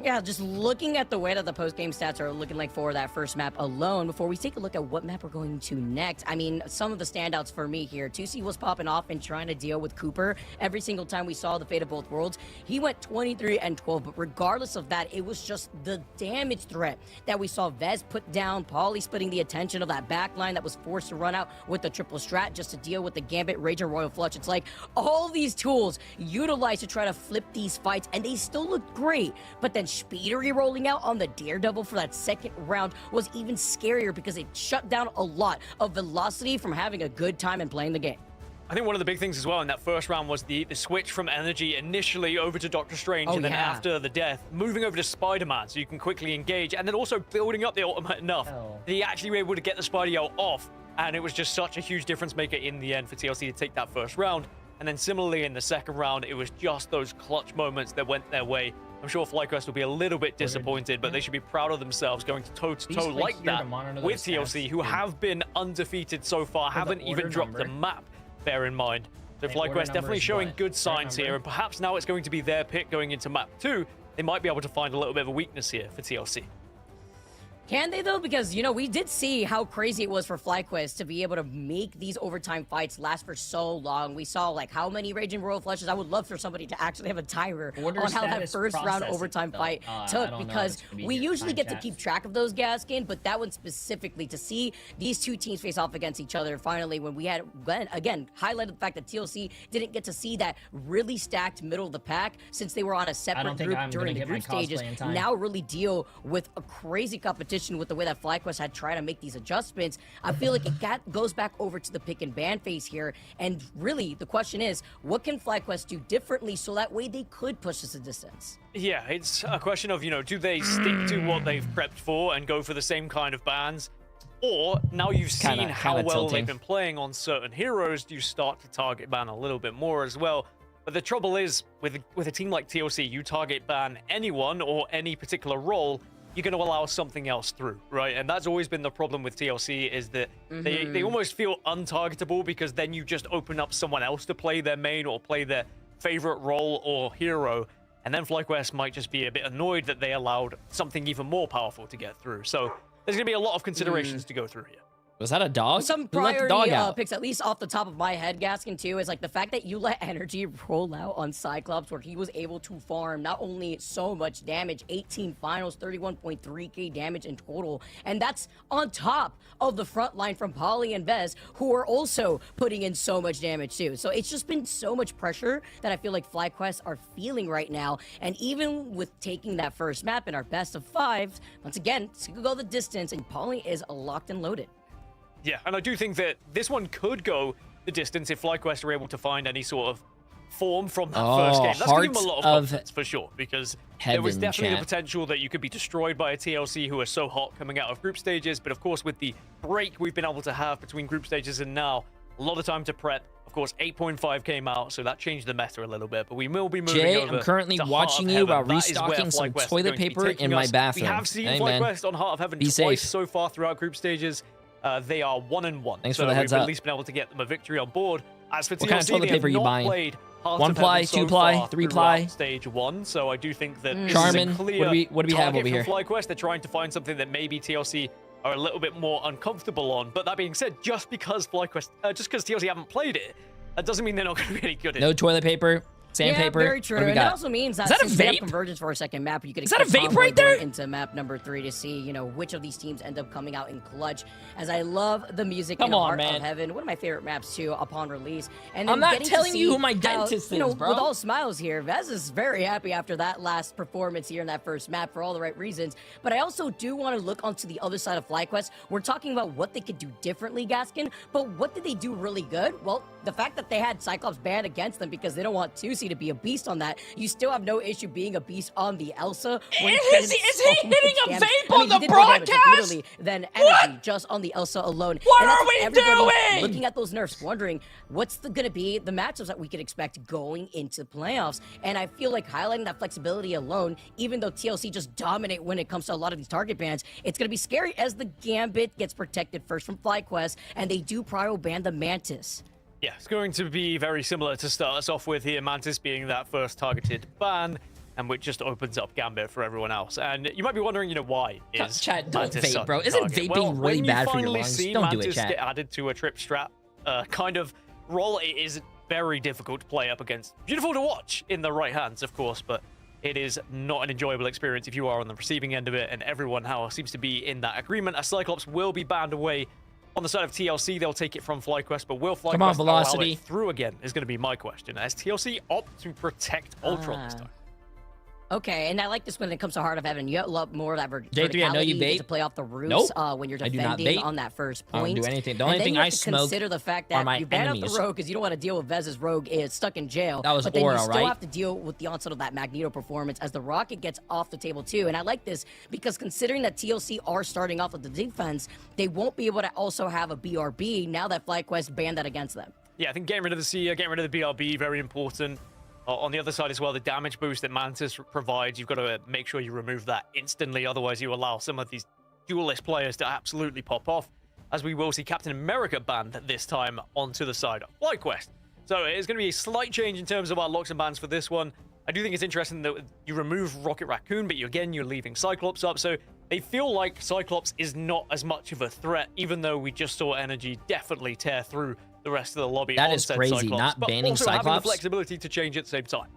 [SPEAKER 14] Yeah, just looking at the way that the post-game stats are looking like for that first map alone, before we take a look at what map we're going to next, I mean, some of the standouts for me here, 2C was popping off and trying to deal with Cooper every single time we saw the Fate of Both Worlds. He went 23 and 12, but regardless of that, it was just the damage threat that we saw Vez put down, Paulie splitting the attention of that back line that was forced to run out with the triple strat just to deal with the Gambit, Rage, and Royal Flush. It's like all these tools utilized to try to flip these fights, and they still looked great, but then Speedery rolling out on the Daredevil for that second round was even scarier because it shut down a lot of velocity from having a good time and playing the game.
[SPEAKER 12] I think one of the big things as well in that first round was the switch from energy initially over to Doctor Strange, and then after the death, moving over to Spider-Man so you can quickly engage, and then also building up the ultimate enough that he actually were able to get the Spidey off, and it was just such a huge difference maker in the end for TLC to take that first round. And then similarly in the second round, it was just those clutch moments that went their way. I'm sure FlyQuest will be a little bit disappointed, but they should be proud of themselves going toe-to-toe like that with TLC, who have been undefeated so far, haven't even dropped the map, bear in mind. So FlyQuest definitely showing good signs here, and perhaps now it's going to be their pick going into map 2 they might be able to find a little bit of a weakness here for TLC.
[SPEAKER 14] Can they, though? Because, you know, we did see how crazy it was for FlyQuest to be able to make these overtime fights last for so long. We saw, like, how many Raging Royal Flushes. I would love for somebody to actually have a timer on how that first round overtime fight took, because we usually get to keep track of those, Gaskin, but that one specifically, to see these two teams face off against each other finally, when we had, again, highlighted the fact that TLC didn't get to see that really stacked middle of the pack since they were on a separate group during the group stages. Now really deal with a crazy competition with the way that FlyQuest had tried to make these adjustments. I feel like it goes back over to the pick and ban phase here, and really the question is, what can FlyQuest do differently so that way they could push this a distance? Yeah, it's a question of, you know, do they stick to what they've prepped for and go for the same kind of bans? Or, now you've seen how well they've been playing on certain heroes, do you start to target ban a little bit more as well? But the trouble is, with a team like TLC, you target ban anyone or any particular role, you're going to allow something else through, right? And that's always been the problem with TLC, is that they almost feel untargetable, because then you just open up someone else to play their main or play their favorite role or hero, and then FlyQuest might just be a bit annoyed that they allowed something even more powerful to get through. So there's going to be a lot of considerations to go through here.
[SPEAKER 15] Was that a dog?
[SPEAKER 14] Some priority picks, at least off the top of my head, Gaskin, too, is like the fact that you let Energy roll out on Cyclops, where he was able to farm not only so much damage, 18 finals, 31.3k damage in total, and that's on top of the front line from Polly and Vez, who are also putting in so much damage too. So it's just been so much pressure that I feel like FlyQuest are feeling right now, and even with taking that first map in our best of 5, once again, it's gonna go the distance, and Polly is locked and loaded.
[SPEAKER 12] Yeah, and I do think that this one could go the distance if FlyQuest are able to find any sort of form from that first game. That's going to give them a lot of confidence, for sure, because there was definitely the potential that you could be destroyed by a TLC who are so hot coming out of group stages. But of course, with the break we've been able to have between group stages and now, a lot of time to prep. Of course, 8.5 came out, so that changed the meta a little bit. But we will be moving
[SPEAKER 15] Jay,
[SPEAKER 12] over
[SPEAKER 15] I'm currently watching you while restocking some toilet paper in my bathroom.
[SPEAKER 12] We have seen FlyQuest on Heart of Heaven twice so far throughout group stages. They are 1-1.
[SPEAKER 15] Thanks
[SPEAKER 12] so
[SPEAKER 15] for the heads
[SPEAKER 12] we've
[SPEAKER 15] up.
[SPEAKER 12] at least been able to get them a victory on board. As for TLC,
[SPEAKER 15] What kind of toilet paper you buying?
[SPEAKER 12] 1
[SPEAKER 15] ply, 2 ply, 3 ply?
[SPEAKER 12] Stage 1, so I do think that this
[SPEAKER 15] Charmin,
[SPEAKER 12] is a clear
[SPEAKER 15] what do we have over here?
[SPEAKER 12] FlyQuest. They're trying to find something that maybe TLC are a little bit more uncomfortable on. But that being said, just because TLC haven't played it, that doesn't mean they're not going to be any good at it.
[SPEAKER 15] No toilet paper. Sandpaper.
[SPEAKER 14] Yeah, very true. And that also means that, since we have convergence for a second map, you could expect
[SPEAKER 15] vape right there?
[SPEAKER 14] Into map number 3 to see, you know, which of these teams end up coming out in clutch. As I love the music in Heart of Heaven, one of my favorite maps too upon release. And then
[SPEAKER 15] I'm not telling you who my dentist
[SPEAKER 14] you know,
[SPEAKER 15] is, bro.
[SPEAKER 14] With all smiles here, Vez is very happy after that last performance here in that first map for all the right reasons. But I also do want to look onto the other side of FlyQuest. We're talking about what they could do differently, Gaskin, but what did they do really good? Well, the fact that they had Cyclops banned against them because they don't want 2C to be a beast on that. You still have no issue being a beast on the Elsa.
[SPEAKER 15] Is he hitting a vape on the broadcast?
[SPEAKER 14] Literally, then energy just on the Elsa alone.
[SPEAKER 15] What are we doing?
[SPEAKER 14] Looking at those nerfs, wondering what's going to be the matchups that we could expect going into playoffs. And I feel like highlighting that flexibility alone, even though TLC just dominate when it comes to a lot of these target bans, it's going to be scary as the Gambit gets protected first from FlyQuest, and they do prio ban the Mantis.
[SPEAKER 12] Yeah, it's going to be very similar to start us off with here, Mantis being that first targeted ban, and which just opens up Gambit for everyone else. And you might be wondering, you know, why is
[SPEAKER 15] Chat, don't
[SPEAKER 12] Mantis
[SPEAKER 15] vape, bro. Isn't vaping really bad for your lungs? Don't do it,
[SPEAKER 12] Mantis
[SPEAKER 15] chat.
[SPEAKER 12] get added to a trip strap kind of role, it is very difficult to play up against. Beautiful to watch in the right hands, of course, but it is not an enjoyable experience if you are on the receiving end of it, and everyone now seems to be in that agreement. A Cyclops will be banned away. On the side of TLC, they'll take it from FlyQuest, but will FlyQuest allow it through again is going to be my question, as TLC opt to protect Ultron this time.
[SPEAKER 14] Okay, and I like this when it comes to Heart of Heaven. You have a lot more of that
[SPEAKER 15] J3, I know you vape.
[SPEAKER 14] to play off the roofs when you're defending on that first point.
[SPEAKER 15] I don't do anything. The only thing I smoke
[SPEAKER 14] consider the fact that you ban out the rogue because you don't want to deal with Vez's rogue is stuck in jail.
[SPEAKER 15] That was
[SPEAKER 14] but then
[SPEAKER 15] Aura,
[SPEAKER 14] you still
[SPEAKER 15] right?
[SPEAKER 14] have to deal with the onset of that Magneto performance as the Rocket gets off the table too. And I like this because considering that TLC are starting off with the defense, they won't be able to also have a BRB now that FlyQuest banned that against them.
[SPEAKER 12] Yeah, I think getting rid of the C, getting rid of the BRB, very important. On the other side as well, the damage boost that Mantis provides, you've got to make sure you remove that instantly. Otherwise, you allow some of these duelist players to absolutely pop off, as we will see Captain America banned this time onto the side of FlyQuest. So it's going to be a slight change in terms of our locks and bans for this one. I do think it's interesting that you remove Rocket Raccoon, but you're leaving Cyclops up. So they feel like Cyclops is not as much of a threat, even though we just saw Energy definitely tear through the rest of the lobby.
[SPEAKER 3] That
[SPEAKER 12] on
[SPEAKER 3] is
[SPEAKER 12] said
[SPEAKER 3] crazy,
[SPEAKER 12] Cyclops,
[SPEAKER 3] not
[SPEAKER 12] but
[SPEAKER 3] banning
[SPEAKER 12] also having the
[SPEAKER 3] Cyclops.
[SPEAKER 12] flexibility to change at the same time.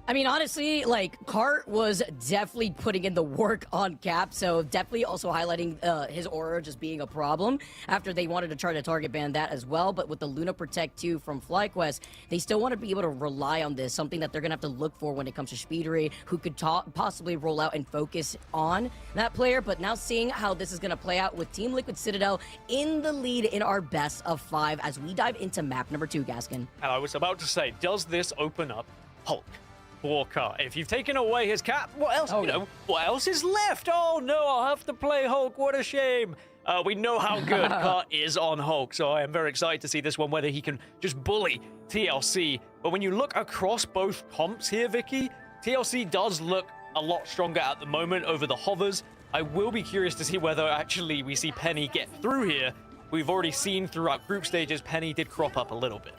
[SPEAKER 14] I mean, honestly, like, Cart was definitely putting in the work on Cap, so definitely also highlighting his aura just being a problem after they wanted to try to target ban that as well. But with the Luna Protect 2 from FlyQuest, they still want to be able to rely on this, something that they're going to have to look for when it comes to Speedery, who could possibly roll out and focus on that player. But now seeing how this is going to play out with Team Liquid Citadel in the lead in our best of 5 as we dive into map number 2, Gaskin.
[SPEAKER 12] And I was about to say, does this open up Hulk? Walker. If you've taken away his cap, what else? What else is left? Oh no, I'll have to play Hulk. What a shame. We know how good Cart is on Hulk, so I am very excited to see this one, whether he can just bully TLC. But when you look across both comps here, Vicky, TLC does look a lot stronger at the moment over the hovers. I will be curious to see whether actually we see Penny get through here. We've already seen throughout group stages, Penny did crop up a little bit.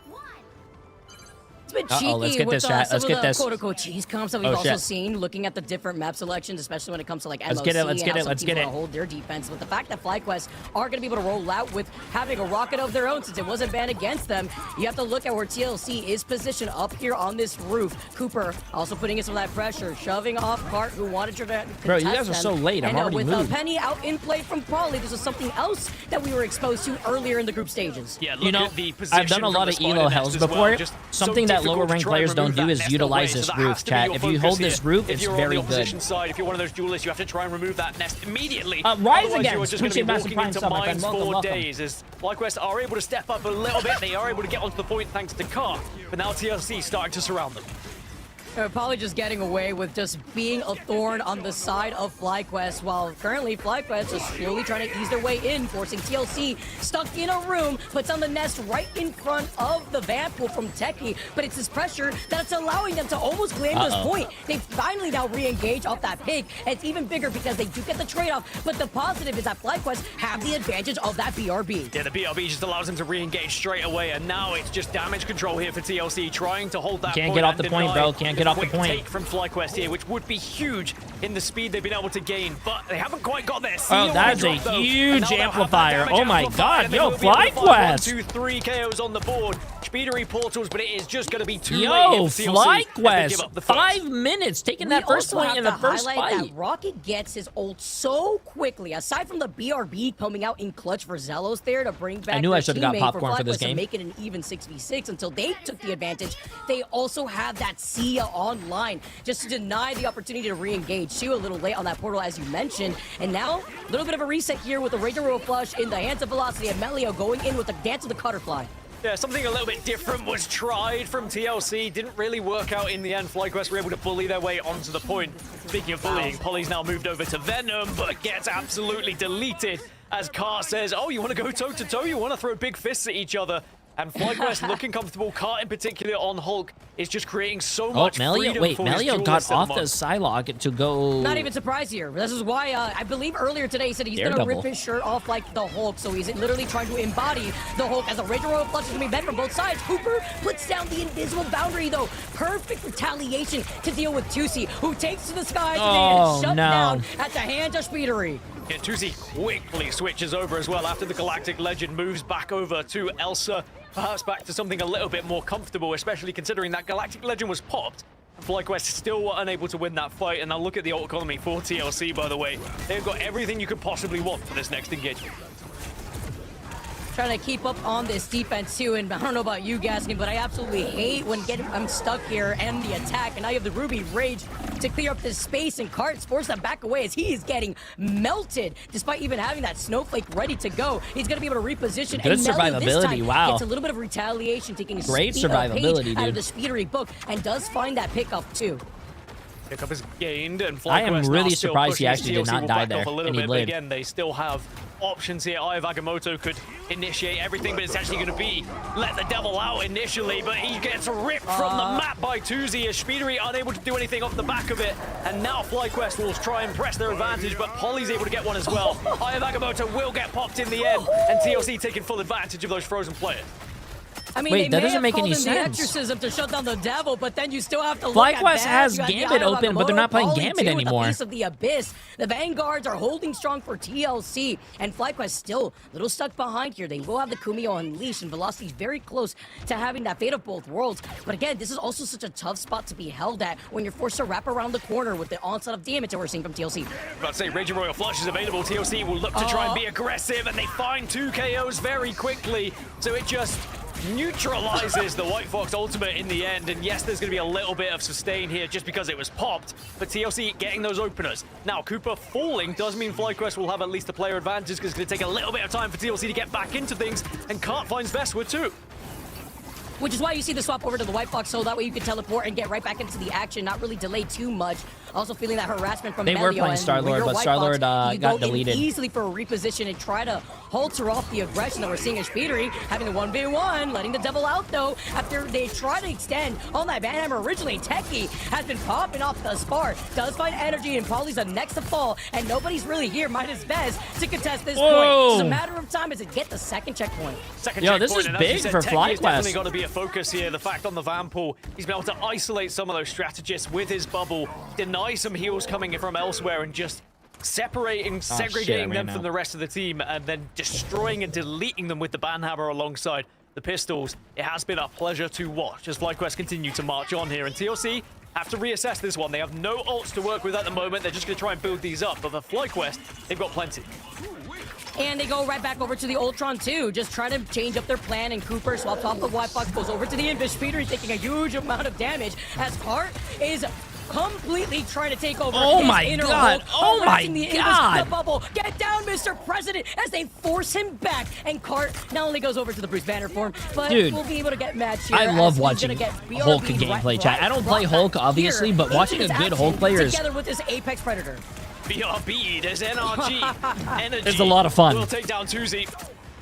[SPEAKER 14] It's been cheeky
[SPEAKER 3] let's get
[SPEAKER 14] with
[SPEAKER 3] this, chat.
[SPEAKER 14] some
[SPEAKER 3] Let's
[SPEAKER 14] of
[SPEAKER 3] get
[SPEAKER 14] the
[SPEAKER 3] this.
[SPEAKER 14] quote-unquote cheese comps that we've also seen, looking at the different map selections, especially when it comes to like MOC.
[SPEAKER 3] Let's get it, let's get it,
[SPEAKER 14] and how
[SPEAKER 3] let's
[SPEAKER 14] some
[SPEAKER 3] get
[SPEAKER 14] people
[SPEAKER 3] it.
[SPEAKER 14] hold their defense. But the fact that FlyQuest are going to be able to roll out with having a rocket of their own, since it wasn't banned against them, you have to look at where TLC is positioned up here on this roof. Cooper also putting in some of that pressure, shoving off Cart, who wanted to contest
[SPEAKER 3] Bro, you guys are
[SPEAKER 14] them.
[SPEAKER 3] so late. I'm
[SPEAKER 14] And
[SPEAKER 3] already
[SPEAKER 14] with
[SPEAKER 3] moved.
[SPEAKER 14] Penny out in play from Pauly, this was something else that we were exposed to earlier in the group stages.
[SPEAKER 12] Yeah, look
[SPEAKER 3] You know,
[SPEAKER 12] at the position
[SPEAKER 3] I've done a
[SPEAKER 12] from
[SPEAKER 3] lot
[SPEAKER 12] the
[SPEAKER 3] of
[SPEAKER 12] spider
[SPEAKER 3] elo
[SPEAKER 12] nest
[SPEAKER 3] hells
[SPEAKER 12] as well.
[SPEAKER 3] before.
[SPEAKER 12] Just
[SPEAKER 3] Something
[SPEAKER 12] so
[SPEAKER 3] that lower
[SPEAKER 12] difficult to
[SPEAKER 3] ranked
[SPEAKER 12] try
[SPEAKER 3] players
[SPEAKER 12] and
[SPEAKER 3] don't
[SPEAKER 12] remove
[SPEAKER 3] do
[SPEAKER 12] that
[SPEAKER 3] is
[SPEAKER 12] nest
[SPEAKER 3] utilize
[SPEAKER 12] away,
[SPEAKER 3] this
[SPEAKER 12] so that
[SPEAKER 3] roof,
[SPEAKER 12] has to be
[SPEAKER 3] chat.
[SPEAKER 12] your
[SPEAKER 3] If you
[SPEAKER 12] focus
[SPEAKER 3] hold
[SPEAKER 12] here.
[SPEAKER 3] this roof,
[SPEAKER 12] If
[SPEAKER 3] it's
[SPEAKER 12] you're on
[SPEAKER 3] very
[SPEAKER 12] the
[SPEAKER 3] good.
[SPEAKER 12] opposition side, if you're one of those duelists, you have to try and remove that nest immediately.
[SPEAKER 3] Rise
[SPEAKER 12] Otherwise,
[SPEAKER 3] again.
[SPEAKER 12] you are just going to be
[SPEAKER 3] Appreciate Massive
[SPEAKER 12] walking
[SPEAKER 3] Prime
[SPEAKER 12] into
[SPEAKER 3] sub, my friend.
[SPEAKER 12] mines
[SPEAKER 3] Welcome,
[SPEAKER 12] for
[SPEAKER 3] welcome.
[SPEAKER 12] days. As FlyQuest are able to step up a little bit, they are able to get onto the point thanks to Cart, but now TLC starting to surround them.
[SPEAKER 14] Probably just getting away with just being a thorn on the side of FlyQuest, while currently FlyQuest is slowly trying to ease their way in, forcing TLC stuck in a room, puts on the nest right in front of the Vamp pool from Techie, but it's this pressure that's allowing them to almost claim this point. They finally now re-engage off that pig, and it's even bigger because they do get the trade-off, but the positive is that FlyQuest have the advantage of that BRB.
[SPEAKER 12] Yeah, the BRB just allows them to re-engage straight away, and now it's just damage control here for TLC, trying to hold that
[SPEAKER 3] Can't
[SPEAKER 12] point
[SPEAKER 3] get off
[SPEAKER 12] and
[SPEAKER 3] the point,
[SPEAKER 12] deny
[SPEAKER 3] bro. Can't get off the
[SPEAKER 12] quick
[SPEAKER 3] point.
[SPEAKER 12] take from FlyQuest here, which would be huge in the speed they've been able to gain, but they haven't quite got there.
[SPEAKER 3] Oh, that is a huge amplifier. Oh my god, yo, FlyQuest.
[SPEAKER 12] 1, 2, 3 KOs on the board. Speedery portals, but it is just going to be too late
[SPEAKER 3] Yo,
[SPEAKER 12] here for TLC as they give up the
[SPEAKER 3] FlyQuest.
[SPEAKER 12] first.
[SPEAKER 3] 5 minutes taking that first
[SPEAKER 14] also
[SPEAKER 3] point in
[SPEAKER 14] have
[SPEAKER 3] the
[SPEAKER 14] to
[SPEAKER 3] first
[SPEAKER 14] highlight
[SPEAKER 3] fight.
[SPEAKER 14] that Rocket gets his ult so quickly. Aside from the BRB coming out in clutch for Zelos there to bring back
[SPEAKER 3] I knew I
[SPEAKER 14] their
[SPEAKER 3] should've got
[SPEAKER 14] teammate
[SPEAKER 3] popcorn for this
[SPEAKER 14] FlyQuest to
[SPEAKER 3] game.
[SPEAKER 14] make it an even 6v6 until they took the advantage. They also have that Sia online just to deny the opportunity to re-engage. She a little late on that portal, as you mentioned, and now a little bit of a reset here with the Rage Roll Flush in the hands of Velocity, and Melio going in with the Dance of the Cutterfly.
[SPEAKER 12] Yeah, something a little bit different was tried from TLC. Didn't really work out in the end. FlyQuest were able to bully their way onto the point. Speaking of bullying, Polly's now moved over to Venom, but gets absolutely deleted as Cart says, oh, you want to go toe-to-toe? You want to throw big fists at each other? And FlyQuest looking comfortable. Cart in particular on Hulk is just creating so much freedom
[SPEAKER 3] Wait,
[SPEAKER 12] for his
[SPEAKER 3] Melio got
[SPEAKER 12] duelists at
[SPEAKER 3] off
[SPEAKER 12] the
[SPEAKER 3] the
[SPEAKER 12] moment.
[SPEAKER 3] Psylocke to go...
[SPEAKER 14] Not even surprised here. This is why I believe earlier today he said he's going to rip his shirt off like the Hulk. So he's literally trying to embody the Hulk as a Rage Royal Flush is going to be met from both sides. Cooper puts down the invisible boundary though. Perfect retaliation to deal with Tusi, who takes to the skies and shut down at the hands of Speedery.
[SPEAKER 12] Yeah, Tusi quickly switches over as well after the Galactic Legend moves back over to Elsa. Perhaps back to something a little bit more comfortable, especially considering that Galactic Legend was popped. FlyQuest still were unable to win that fight, and now look at the ult economy for TLC, by the way. They've got everything you could possibly want for this next engagement.
[SPEAKER 14] Trying to keep up on this defense too, and I don't know about you, Gaskin, but I absolutely hate when I'm stuck here and the attack, and now you have the Ruby Rage to clear up this space, and Cart's forced them back away as he is getting melted, despite even having that Snowflake ready to go. He's going to be able to reposition,
[SPEAKER 3] Good
[SPEAKER 14] and Melly this
[SPEAKER 3] survivability,
[SPEAKER 14] time
[SPEAKER 3] wow.
[SPEAKER 14] gets a little bit of retaliation, taking
[SPEAKER 3] Great
[SPEAKER 14] page
[SPEAKER 3] survivability,
[SPEAKER 14] out of
[SPEAKER 3] dude.
[SPEAKER 14] the Speedery book, and does find that pickup too.
[SPEAKER 12] Pickup is gained, and FlyQuest
[SPEAKER 3] I am
[SPEAKER 12] now
[SPEAKER 3] really
[SPEAKER 12] still
[SPEAKER 3] surprised he
[SPEAKER 12] pushing
[SPEAKER 3] actually did
[SPEAKER 12] TLC
[SPEAKER 3] not
[SPEAKER 12] will
[SPEAKER 3] die
[SPEAKER 12] back
[SPEAKER 3] there,
[SPEAKER 12] off a little
[SPEAKER 3] and he
[SPEAKER 12] bit, but
[SPEAKER 3] lived.
[SPEAKER 12] again, they still have options here. Eye of Agamotto could initiate everything, but it's actually going to be let the devil out initially, but he gets ripped from the map by Tusi as Speedery unable to do anything off the back of it, and now FlyQuest will try and press their advantage, but Polly's able to get one as well. Eye of Agamotto will get popped in the end, and TLC taking full advantage of those frozen players.
[SPEAKER 14] I mean,
[SPEAKER 15] Wait,
[SPEAKER 14] they
[SPEAKER 15] that
[SPEAKER 14] may
[SPEAKER 15] doesn't
[SPEAKER 14] have
[SPEAKER 15] make
[SPEAKER 14] called
[SPEAKER 15] any
[SPEAKER 14] in the
[SPEAKER 15] sense.
[SPEAKER 14] exorcism to shut down the devil, but then you still have to look at
[SPEAKER 15] FlyQuest
[SPEAKER 14] that.
[SPEAKER 15] has
[SPEAKER 14] You got the
[SPEAKER 15] Gambit
[SPEAKER 14] Eye of
[SPEAKER 15] open, but they're not playing
[SPEAKER 14] Agamotto,
[SPEAKER 15] Gambit
[SPEAKER 14] Polly, too, with the
[SPEAKER 15] anymore.
[SPEAKER 14] Face of the Abyss. The Vanguards are holding strong for TLC, and FlyQuest still a little stuck behind here. They will have the Kumio Unleashed, and Velocity's very close to having that Fate of Both Worlds. But again, this is also such a tough spot to be held at when you're forced to wrap around the corner with the onslaught of damage that we're seeing from TLC.
[SPEAKER 12] About to say, Raging Royal Flush is available. TLC will look to try and be aggressive, and they find 2 KOs very quickly. So it just neutralizes the White Fox ultimate in the end. And yes, there's going to be a little bit of sustain here just because it was popped, but TLC getting those openers. Now, Cooper falling does mean FlyQuest will have at least a player advantage because it's going to take a little bit of time for TLC to get back into things, and Cart finds Vestwood too.
[SPEAKER 14] Which is why you see the swap over to the White Fox, so that way you can teleport and get right back into the action, not really delay too much. Also feeling that harassment from
[SPEAKER 15] They were
[SPEAKER 14] Melio,
[SPEAKER 15] playing
[SPEAKER 14] and
[SPEAKER 15] Star-Lord,
[SPEAKER 14] your
[SPEAKER 15] but
[SPEAKER 14] White
[SPEAKER 15] Star-Lord,
[SPEAKER 14] Fox, you
[SPEAKER 15] got
[SPEAKER 14] go in
[SPEAKER 15] deleted.
[SPEAKER 14] easily for a reposition and try to halter off the aggression that we're seeing in Speedery, having the 1v1, letting the devil out though, after they try to extend on that Banhammer originally. Techie has been popping off the spar, does find energy, and Polly's the next to fall, and nobody's really here, minus Vez, to contest this point. It's a matter of time as it get the second checkpoint.
[SPEAKER 12] Yo,
[SPEAKER 15] this is
[SPEAKER 12] and as
[SPEAKER 15] big
[SPEAKER 12] you said,
[SPEAKER 15] for
[SPEAKER 12] Techie has definitely
[SPEAKER 15] FlyQuest.
[SPEAKER 12] got to be a focus here. The fact on the Vanpool, he's been able to isolate some of those strategists with his bubble, deny some heals coming in from elsewhere, and just separating, segregating them from the rest of the team, and then destroying and deleting them with the Banhammer alongside the pistols. It has been a pleasure to watch as FlyQuest continue to march on here, and TLC have to reassess this one. They have no ults to work with at the moment. They're just going to try and build these up, but for FlyQuest, they've got plenty.
[SPEAKER 14] And they go right back over to the Ultron too, just trying to change up their plan, and Cooper swaps off the White Fox, goes over to the Invis. Speedery taking a huge amount of damage as Cart is completely trying to take over.
[SPEAKER 15] Oh
[SPEAKER 14] his
[SPEAKER 15] my
[SPEAKER 14] inner
[SPEAKER 15] God.
[SPEAKER 14] hold,
[SPEAKER 15] Oh my
[SPEAKER 14] arresting the
[SPEAKER 15] God.
[SPEAKER 14] Invis, the bubble. Get down, Mr. President, as they force him back, and Cart not only goes over to the Bruce Banner form, but
[SPEAKER 15] Dude,
[SPEAKER 14] will be able to get matched here.
[SPEAKER 15] I love
[SPEAKER 14] as he's
[SPEAKER 15] watching
[SPEAKER 14] gonna get
[SPEAKER 15] Hulk
[SPEAKER 14] BRB
[SPEAKER 15] gameplay chat. I don't play Hulk, obviously,
[SPEAKER 14] here
[SPEAKER 15] but watching a
[SPEAKER 14] into
[SPEAKER 15] good
[SPEAKER 14] this
[SPEAKER 15] Hulk
[SPEAKER 14] action
[SPEAKER 15] player is
[SPEAKER 14] together with this Apex Predator.
[SPEAKER 12] BRB, there's NRG. Energy
[SPEAKER 15] It's a lot of fun.
[SPEAKER 12] will take down Tuzi.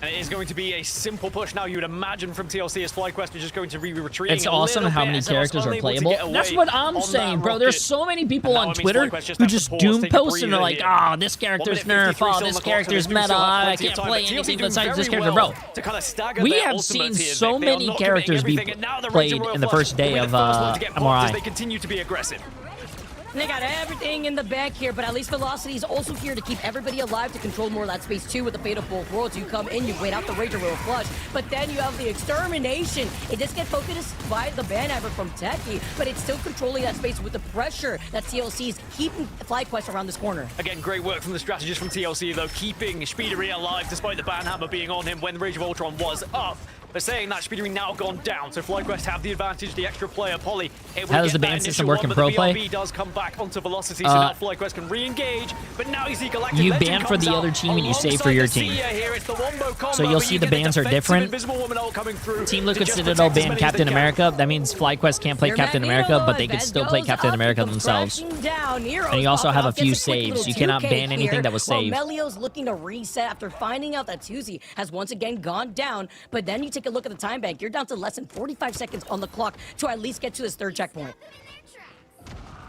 [SPEAKER 12] And it is going to be a simple push now, you would imagine, from TLC, as FlyQuest is just going to be retreating.
[SPEAKER 15] It's awesome how many characters are playable. That's what I'm saying, bro. There's so many people on Twitter who just doom post and are like, oh, this character's nerf, oh, this character's meta, I can't play anything besides this character. Bro, we have seen so many characters be played in the first day of MRI.
[SPEAKER 12] They continue to be aggressive.
[SPEAKER 14] They got everything in the bank here, but at least Velocity is also here to keep everybody alive, to control more of that space too with the Fate of Both Worlds. You come in, you wait out the Rager Royal Flush, but then you have the Extermination. It just gets focused by the Banhammer from Techie, but it's still controlling that space with the pressure that TLC is keeping FlyQuest around this corner.
[SPEAKER 12] Again, great work from the strategist from TLC, though, keeping Speedery alive despite the Banhammer being on him when Rage of Ultron was up. But saying that, Speedery now gone down, so FlyQuest have the advantage. The extra player, Polly,
[SPEAKER 15] How does the ban system work in pro play?
[SPEAKER 12] The BRB does come back onto Velocity, so now FlyQuest can re-engage. But now you see Galactic
[SPEAKER 15] You
[SPEAKER 12] Legend
[SPEAKER 15] ban for the
[SPEAKER 12] comes
[SPEAKER 15] other
[SPEAKER 12] out
[SPEAKER 15] team and you save for your team.
[SPEAKER 12] here. It's the wombo combo,
[SPEAKER 15] So you'll
[SPEAKER 12] but
[SPEAKER 15] see
[SPEAKER 12] you
[SPEAKER 15] the
[SPEAKER 12] get
[SPEAKER 15] bans are
[SPEAKER 12] defensive
[SPEAKER 15] different.
[SPEAKER 12] Invisible Woman ult coming through
[SPEAKER 15] Team
[SPEAKER 12] to
[SPEAKER 15] Liquid
[SPEAKER 12] just
[SPEAKER 15] Citadel
[SPEAKER 12] protect as
[SPEAKER 15] banned
[SPEAKER 12] many as they
[SPEAKER 15] Captain
[SPEAKER 12] can.
[SPEAKER 15] America. That means FlyQuest can't play Captain America, but they could still play Captain America themselves. And you also have a few saves. You cannot ban anything that was saved.
[SPEAKER 14] Melio's looking to reset after finding out that Tuzi has once again gone down, but then you take a look at the time bank. You're down to less than 45 seconds on the clock to at least get to this third checkpoint.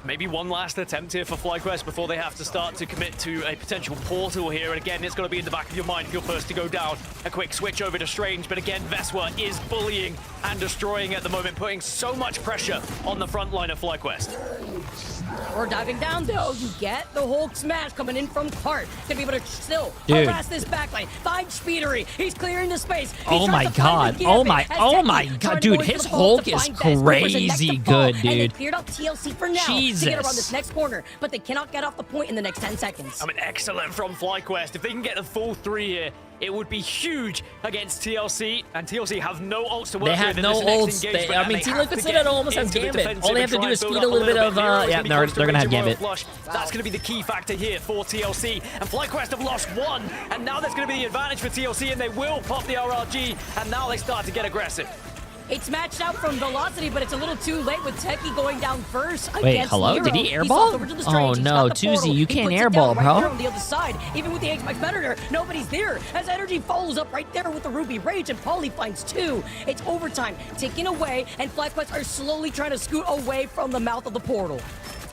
[SPEAKER 12] Maybe one last attempt here for FlyQuest before they have to start to commit to a potential portal here. And again, it's going to be in the back of your mind if you're first to go down. A quick switch over to Strange, but again, Veswa is bullying and destroying at the moment, putting so much pressure on the front line of FlyQuest.
[SPEAKER 14] We're diving down, though. You get the Hulk smash coming in from Cart. Gonna be able to still
[SPEAKER 15] Dude.
[SPEAKER 14] harass this backline. Find Speedery. He's clearing the space.
[SPEAKER 15] Oh my God. Oh my God. Dude, his Hulk is crazy good,
[SPEAKER 14] And they
[SPEAKER 15] dude.
[SPEAKER 14] cleared out TLC for now to get around this next corner, but they cannot get off the point in the next 10 seconds.
[SPEAKER 12] I mean, excellent from FlyQuest. If they can get the full 3 here, it would be huge against TLC, and TLC have no ults to work
[SPEAKER 15] They have
[SPEAKER 12] with in
[SPEAKER 15] no
[SPEAKER 12] this next
[SPEAKER 15] ults.
[SPEAKER 12] engagement,
[SPEAKER 15] I mean,
[SPEAKER 12] and they
[SPEAKER 15] Team
[SPEAKER 12] have
[SPEAKER 15] Liquid
[SPEAKER 12] to
[SPEAKER 15] Citadel
[SPEAKER 12] get
[SPEAKER 15] almost has
[SPEAKER 12] into the
[SPEAKER 15] Gambit.
[SPEAKER 12] defensive
[SPEAKER 15] All they
[SPEAKER 12] and
[SPEAKER 15] have to
[SPEAKER 12] try
[SPEAKER 15] do
[SPEAKER 12] and
[SPEAKER 15] is
[SPEAKER 12] build
[SPEAKER 15] feed
[SPEAKER 12] up
[SPEAKER 15] a little bit
[SPEAKER 12] bit.
[SPEAKER 15] of,
[SPEAKER 12] Heroes
[SPEAKER 15] yeah,
[SPEAKER 12] be
[SPEAKER 15] no,
[SPEAKER 12] close to
[SPEAKER 15] they're gonna have
[SPEAKER 12] Raging Royal
[SPEAKER 15] Gambit.
[SPEAKER 12] Flush. That's going to be the key factor here for TLC, and FlyQuest have lost 1, and now there's going to be the advantage for TLC, and they will pop the RRG, and now they start to get aggressive.
[SPEAKER 14] It's matched out from Velocity, but it's a little too late with Techie going down first.
[SPEAKER 15] Wait,
[SPEAKER 14] against
[SPEAKER 15] hello?
[SPEAKER 14] Nero.
[SPEAKER 15] Did he
[SPEAKER 14] He's
[SPEAKER 15] airball?
[SPEAKER 14] off over to the
[SPEAKER 15] Oh,
[SPEAKER 14] Strange. He's
[SPEAKER 15] no,
[SPEAKER 14] got the portal.
[SPEAKER 15] Tuzi, you
[SPEAKER 14] He
[SPEAKER 15] can't
[SPEAKER 14] puts it
[SPEAKER 15] airball,
[SPEAKER 14] down right
[SPEAKER 15] bro.
[SPEAKER 14] there on the other side. Even with the X-Max Predator, nobody's there. As Energy follows up right there with the Ruby Rage, and Polly finds 2. It's overtime, taken away, and FlyQuest are slowly trying to scoot away from the mouth of the portal.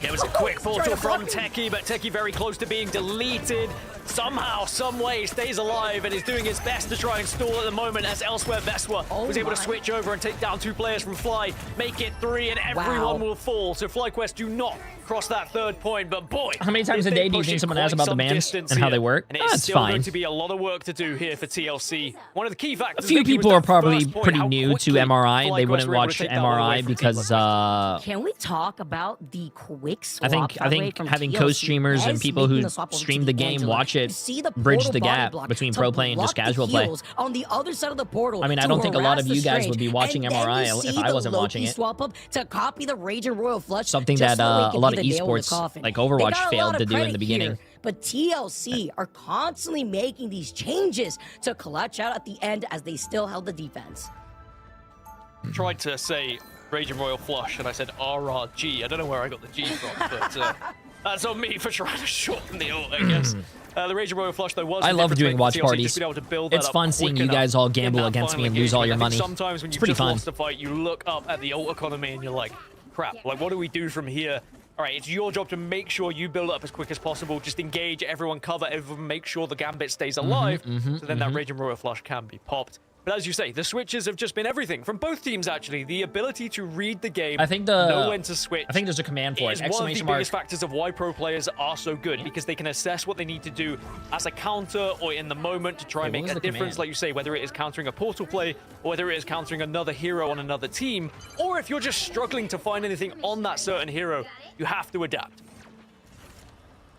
[SPEAKER 12] It was a quick
[SPEAKER 14] Trying
[SPEAKER 12] portal
[SPEAKER 14] to
[SPEAKER 12] from
[SPEAKER 14] block him.
[SPEAKER 12] Techie, but Techie very close to being deleted. somehow, some way stays alive and is doing his best to try and stall at the moment, as elsewhere Veswa was able to switch over and take down 2 players from Fly, make it 3, and everyone will fall. So FlyQuest do not cross that 3rd point, but boy,
[SPEAKER 15] how many times a day do you think someone asks about the bans and how they work?
[SPEAKER 12] And it's
[SPEAKER 15] That's
[SPEAKER 12] still
[SPEAKER 15] fine.
[SPEAKER 12] going to be a lot of work to do here for TLC. One of the key factors.
[SPEAKER 15] A few people are probably pretty new to MRI. They
[SPEAKER 12] FlyQuest
[SPEAKER 15] wouldn't
[SPEAKER 12] were able
[SPEAKER 15] watch
[SPEAKER 12] to take that one away
[SPEAKER 15] MRI
[SPEAKER 12] from
[SPEAKER 15] because
[SPEAKER 14] Can we talk about the quick swap?
[SPEAKER 15] I think having co-streamers and people who stream the game watch it bridge the gap between pro play and just casual play.
[SPEAKER 14] On the other side of the portal.
[SPEAKER 15] I mean, I don't think a lot of you guys would be watching MRI if I wasn't watching it.
[SPEAKER 14] Swap up to copy the Rage and Royal Flush.
[SPEAKER 15] Something that a lot of esports like Overwatch failed to do in the beginning.
[SPEAKER 14] But TLC are constantly making these changes to clutch out at the end as they still held the defense.
[SPEAKER 12] Tried to say Rage and Royal Flush, and I said RRG. I don't know where I got the G from, but that's on me for trying to shorten the ult, I guess. The Rage and Royal Flush, though, was...
[SPEAKER 15] I love doing watch parties. It's fun seeing you guys all gamble against me and lose all your money.
[SPEAKER 12] Sometimes when
[SPEAKER 15] it's
[SPEAKER 12] you
[SPEAKER 15] pretty
[SPEAKER 12] just
[SPEAKER 15] fun.
[SPEAKER 12] lost a fight, you look up at the ult economy and you're like, crap, like, what do we do from here? All right, it's your job to make sure you build up as quick as possible. Just engage everyone, cover everyone, make sure the Gambit stays alive, so then that Rage and Royal Flush can be popped. But as you say, the switches have just been everything from both teams, actually. The ability to read the game, know when to switch.
[SPEAKER 15] I think there's a command for it.
[SPEAKER 12] Is one of the biggest factors of why pro players are so good, because they can assess what they need to do as a counter or in the moment to try and make a difference, like you say, whether it is countering a portal play or whether it is countering another hero on another team, or if you're just struggling to find anything on that certain hero, you have to adapt.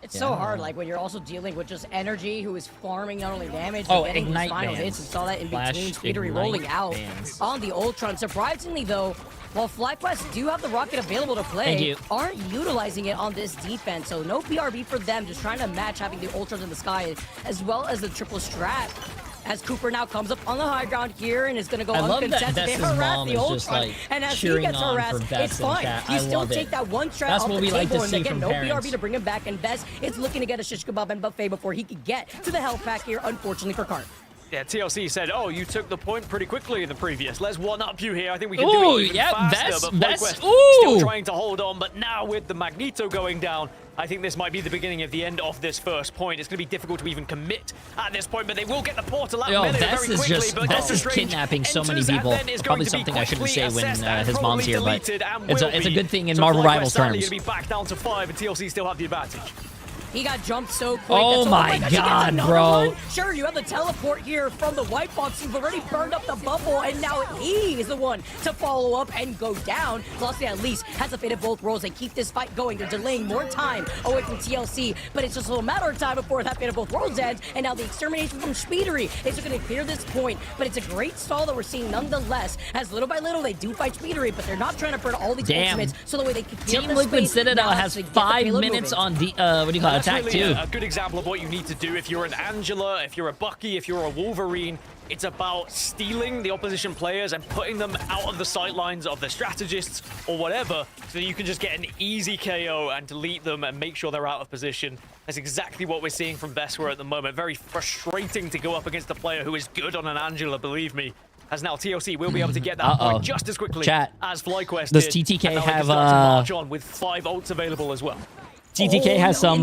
[SPEAKER 14] It's so hard, like when you're also dealing with just Energy, who is farming not only damage, but getting these final hits, and saw that in between Speedery rolling out on the Ultron. Surprisingly, though, while FlyQuest do have the rocket available to play, aren't utilizing it on this defense. So no PRB for them, just trying to match having the Ultrons in the sky, as well as the triple strat. As Cooper now comes up on the high ground here and is going to go uncontested. They harass the Ultron, and as he gets harassed, it's fine. You still take that one strat off the table, and they get no BRB to bring him back, and Bess is looking to get a shish kebab and buffet before he could get to the health pack here, unfortunately for Cart.
[SPEAKER 12] Yeah, TLC said, oh, you took the point pretty quickly in the previous. Let's one-up you here. I think we can do it even faster. But FlyQuest still trying to hold on. But now with the Magneto going down, I think this might be the beginning of the end of this first point. It's going to be difficult to even commit at this point, but they will get the portal out very quickly.
[SPEAKER 15] Vess is kidnapping so many people. Probably something I shouldn't say when his mom's here, but it's a good thing in Marvel Rivals terms.
[SPEAKER 12] Going to be back down to 5, and TLC still have the advantage.
[SPEAKER 14] He got jumped so quick.
[SPEAKER 15] Oh my god, bro.
[SPEAKER 14] One. Sure, you have the teleport here from the white box. You've already burned up the bubble, and now he is the one to follow up and go down. Velocity at least has a fate of both roles. They keep this fight going. They're delaying more time away from TLC, but it's just a little matter of time before that fate of both worlds ends. And now the extermination from Speedery is going to clear this point, but it's a great stall that we're seeing nonetheless. As little by little, they do fight Speedery, but they're not trying to burn all these ultimates, so the way they can clear
[SPEAKER 15] Team
[SPEAKER 14] the
[SPEAKER 15] Liquid
[SPEAKER 14] space
[SPEAKER 15] Citadel has 5 minutes on the what do you call it? Attack
[SPEAKER 12] really
[SPEAKER 15] 2.
[SPEAKER 12] A good example of what you need to do if you're an Angela, if you're a Bucky, if you're a Wolverine. It's about stealing the opposition players and putting them out of the sight lines of the strategists or whatever, so that you can just get an easy KO and delete them and make sure they're out of position. That's exactly what we're seeing from Vesper at the moment. Very frustrating to go up against a player who is good on an Angela, believe me. As now TLC will be able to get that point just as quickly as FlyQuest
[SPEAKER 15] Does
[SPEAKER 12] did.
[SPEAKER 15] TTK have
[SPEAKER 12] march on with 5 ults available as well.
[SPEAKER 15] TTK has some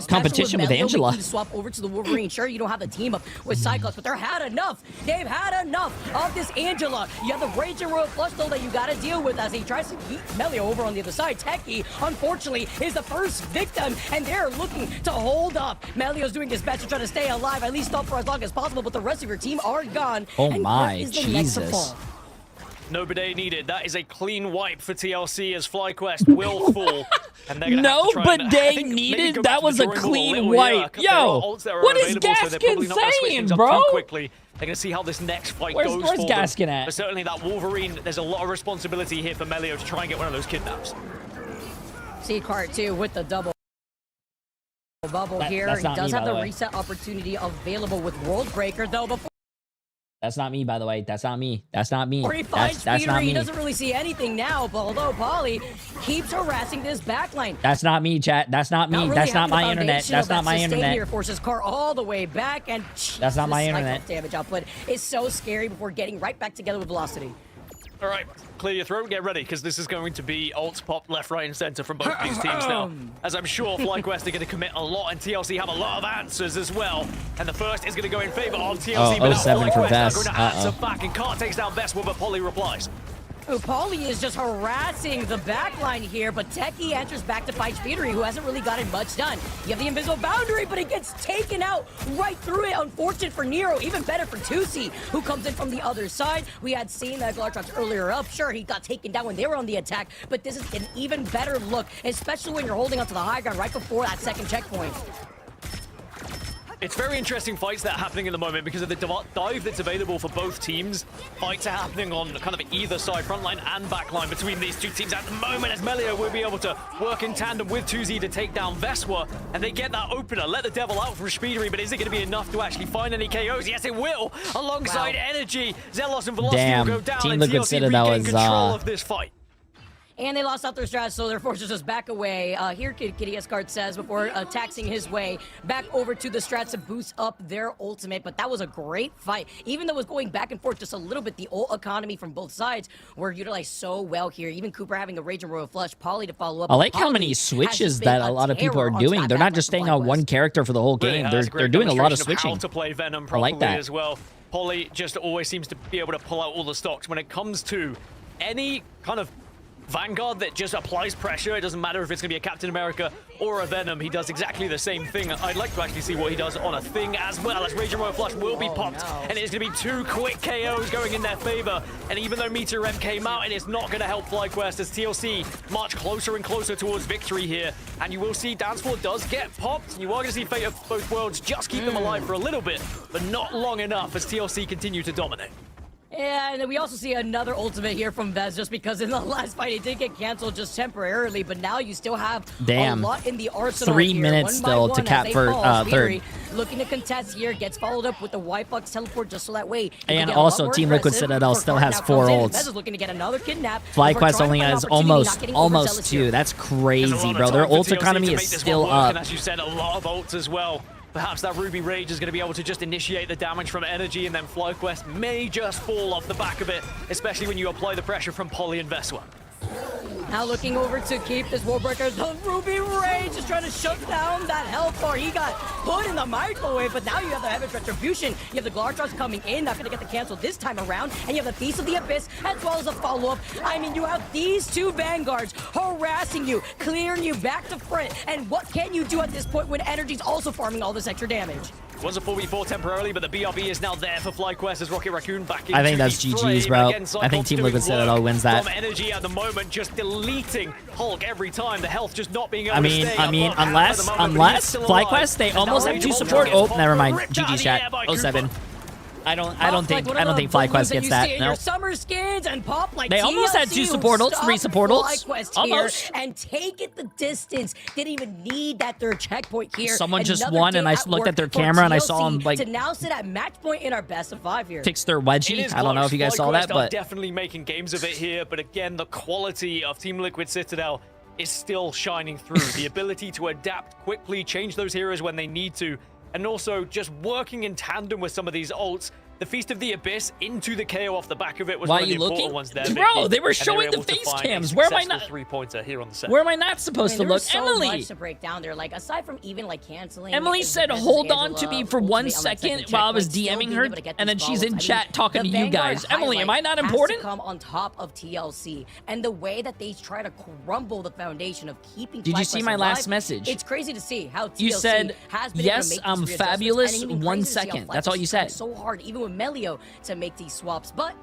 [SPEAKER 15] competition with Angela.
[SPEAKER 14] To swap over to the Wolverine. Sure, you don't have the team up with Cyclops, but they're had enough. They've had enough of this Angela. You have the Rage and Royal Flush, though, that you got to deal with as he tries to beat Melio over on the other side. Techie, unfortunately, is the first victim, and they're looking to hold up. Melio's doing his best to try to stay alive, at least up for as long as possible, but the rest of your team are gone.
[SPEAKER 15] Oh
[SPEAKER 14] and
[SPEAKER 15] my, Jesus.
[SPEAKER 12] No bidet needed. That is a clean wipe for TLC as FlyQuest will fall. And they're
[SPEAKER 15] no bidet needed? That was a clean wipe. Yo, what is Gaskin saying, bro?
[SPEAKER 12] Quickly. They're going to see how this next fight goes for
[SPEAKER 15] Where's Gaskin
[SPEAKER 12] them.
[SPEAKER 15] at?
[SPEAKER 12] But certainly that Wolverine, there's a lot of responsibility here for Melio to try and get one of those kidnaps.
[SPEAKER 14] See Cart, too, with the double bubble here. He does have the reset opportunity available with World Breaker, though, before...
[SPEAKER 15] That's not me, by the way. That's not me. That's not me.
[SPEAKER 14] That's not me. He doesn't really see anything now, but although Polly keeps harassing this backline.
[SPEAKER 15] That's not me, chat. That's not me.
[SPEAKER 14] Really
[SPEAKER 15] that's not my internet. That's not my internet.
[SPEAKER 14] Here forces Car all the way back, and
[SPEAKER 15] that's not my internet.
[SPEAKER 14] Damage output is so scary before getting right back together with Velocity.
[SPEAKER 12] All right, clear your throat, get ready, because this is going to be ults pop left, right, and center from both these teams now. As I'm sure FlyQuest are going to commit a lot, and TLC have a lot of answers as well. And the first is going to go in favor of TLC, but now
[SPEAKER 15] 07 for
[SPEAKER 12] FlyQuest are
[SPEAKER 15] Vest.
[SPEAKER 12] going to answer back, and Cart takes down Vest, but Polly replies.
[SPEAKER 14] Paulie is just harassing the backline here, but Techie enters back to fight Speedery, who hasn't really gotten much done. You have the invisible boundary, but it gets taken out right through it. Unfortunate for Nero, even better for Tusi, who comes in from the other side. We had seen that Glartrox earlier up. Sure, he got taken down when they were on the attack, but this is an even better look, especially when you're holding onto the high ground right before that second checkpoint.
[SPEAKER 12] It's very interesting fights that are happening in the moment because of the dive that's available for both teams. Fights are happening on kind of either side, front line and back line between these two teams at the moment, as Melio will be able to work in tandem with 2Z to take down Veswa, and they get that opener, let the devil out from Speedery, but is it going to be enough to actually find any KOs? Yes, it will. Alongside Energy, Zelos and Velocity will go down,
[SPEAKER 15] Team
[SPEAKER 12] and
[SPEAKER 15] Liquid
[SPEAKER 12] TLC
[SPEAKER 15] Citadel
[SPEAKER 12] regain
[SPEAKER 15] is,
[SPEAKER 12] control of this fight.
[SPEAKER 14] And they lost out their strat, so they're forced to just back away. Here, Kitty Escart says, before taxing his way back over to the strats to boost up their ultimate. But that was a great fight. Even though it was going back and forth just a little bit, the ult economy from both sides were utilized so well here. Even Cooper having the Rage and Royal Flush, Polly to follow up.
[SPEAKER 15] I like how many switches that a lot of people are doing. They're not just staying on one character for the whole game. They're doing a lot of switching.
[SPEAKER 12] How to play Venom
[SPEAKER 15] I
[SPEAKER 12] properly
[SPEAKER 15] like that.
[SPEAKER 12] as well. Polly just always seems to be able to pull out all the stocks when it comes to any kind of Vanguard that just applies pressure. It doesn't matter if it's going to be a Captain America or a Venom. He does exactly the same thing. I'd like to actually see what he does on a Thing as well, as Rage and Royal Flush will be popped. And it's going to be 2 quick KOs going in their favor. And even though Meteor M came out, it is not going to help FlyQuest as TLC march closer and closer towards victory here. And you will see Dance Floor does get popped. And you are going to see Fate of both worlds just keep them alive for a little bit, but not long enough as TLC continue to dominate.
[SPEAKER 14] And we also see another ultimate here from Vez, just because in the last fight it did get canceled just temporarily, but now you still have a lot in the arsenal.
[SPEAKER 15] 3
[SPEAKER 14] here.
[SPEAKER 15] minutes still to cap for third.
[SPEAKER 14] Looking to contest here, gets followed up with the Y-Fox teleport just so that way.
[SPEAKER 15] And also Team Liquid Citadel still has 4 ults.
[SPEAKER 14] Vez is looking to get another kidnap.
[SPEAKER 15] FlyQuest only has almost 2. That's crazy, bro. Their ult economy is still up.
[SPEAKER 12] And as you said, a lot of ults as well. Perhaps that Ruby Rage is going to be able to just initiate the damage from Energy, and then FlyQuest may just fall off the back of it, especially when you apply the pressure from Polly and Veswa.
[SPEAKER 14] Now looking over to keep this Warbreaker. The Ruby Rage is trying to shut down that health bar. He got put in the microwave, but now you have the Heaven's Retribution. You have the Glartrox coming in, not going to get the cancel this time around, and you have the Feast of the Abyss, as well as a follow-up. I mean, you have these 2 Vanguards harassing you, clearing you back to front, and what can you do at this point when Energy's also farming all this extra damage?
[SPEAKER 12] It was a 4v4 temporarily, but the BRB is now there for FlyQuest as Rocket Raccoon back in.
[SPEAKER 15] I think that's GG's, bro. I think Team Liquid Citadel wins that.
[SPEAKER 12] From Energy at the moment, just deleting Hulk every time. The health just not being able
[SPEAKER 15] to
[SPEAKER 12] stay.
[SPEAKER 15] I mean, unless FlyQuest, they almost have 2 support. Oh, never mind. GG chat. 07. I don't think FlyQuest gets that. No.
[SPEAKER 14] Your summer skins and pop like
[SPEAKER 15] they almost had 2 support ults, 3 support ults. Almost.
[SPEAKER 14] And take it the distance. Didn't even need that third checkpoint here.
[SPEAKER 15] Someone just won, and I looked at their camera and I saw him like
[SPEAKER 14] to now sit at match point in our best of 5 here.
[SPEAKER 15] Fix their wedgie. I don't know if you guys saw that, but
[SPEAKER 12] definitely making games of it here. But again, the quality of Team Liquid Citadel is still shining through. The ability to adapt quickly, change those heroes when they need to, and also just working in tandem with some of these ults. The Feast of the Abyss into the KO off the back of it was one of the important ones there.
[SPEAKER 15] Bro, they were showing the face cams. Where am I not?
[SPEAKER 12] 3-pointer here on the set.
[SPEAKER 15] Where am I not supposed to look?
[SPEAKER 14] So
[SPEAKER 15] Emily.
[SPEAKER 14] Much to break down there. Like aside from even like canceling.
[SPEAKER 15] Emily said, "Hold on to me for 1 second" while I was DMing her, and then she's in chat talking to you guys. Emily, am I not important?
[SPEAKER 14] Come on top of TLC, and the way that they try to crumble the foundation of keeping.
[SPEAKER 15] Did you see my last message?
[SPEAKER 14] It's crazy to see how TLC
[SPEAKER 15] you said
[SPEAKER 14] has been
[SPEAKER 15] yes.
[SPEAKER 14] Able to make these
[SPEAKER 15] fabulous. 1 second. That's all you said.
[SPEAKER 14] So hard, even with Melio, to make these swaps, but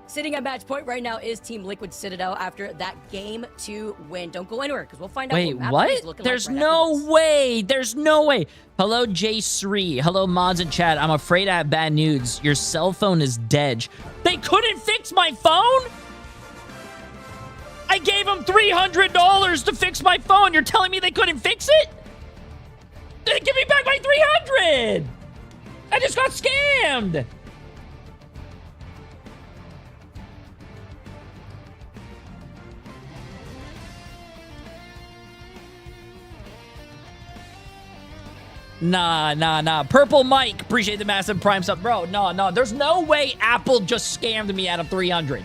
[SPEAKER 14] sitting at match point right now is Team Liquid Citadel after that game 2 win. Don't go anywhere because we'll find out.
[SPEAKER 15] Wait, what? There's no way. There's no way. Hello, Jay3. Hello, mods in chat. I'm afraid I have bad news. Your cell phone is dead. They couldn't fix my phone? I gave them $300 to fix my phone. You're telling me they couldn't fix it? Give me back my $300. I just got scammed. Nah. Purple Mike, appreciate the massive prime sub. Bro, no. There's no way Apple just scammed me out of 300.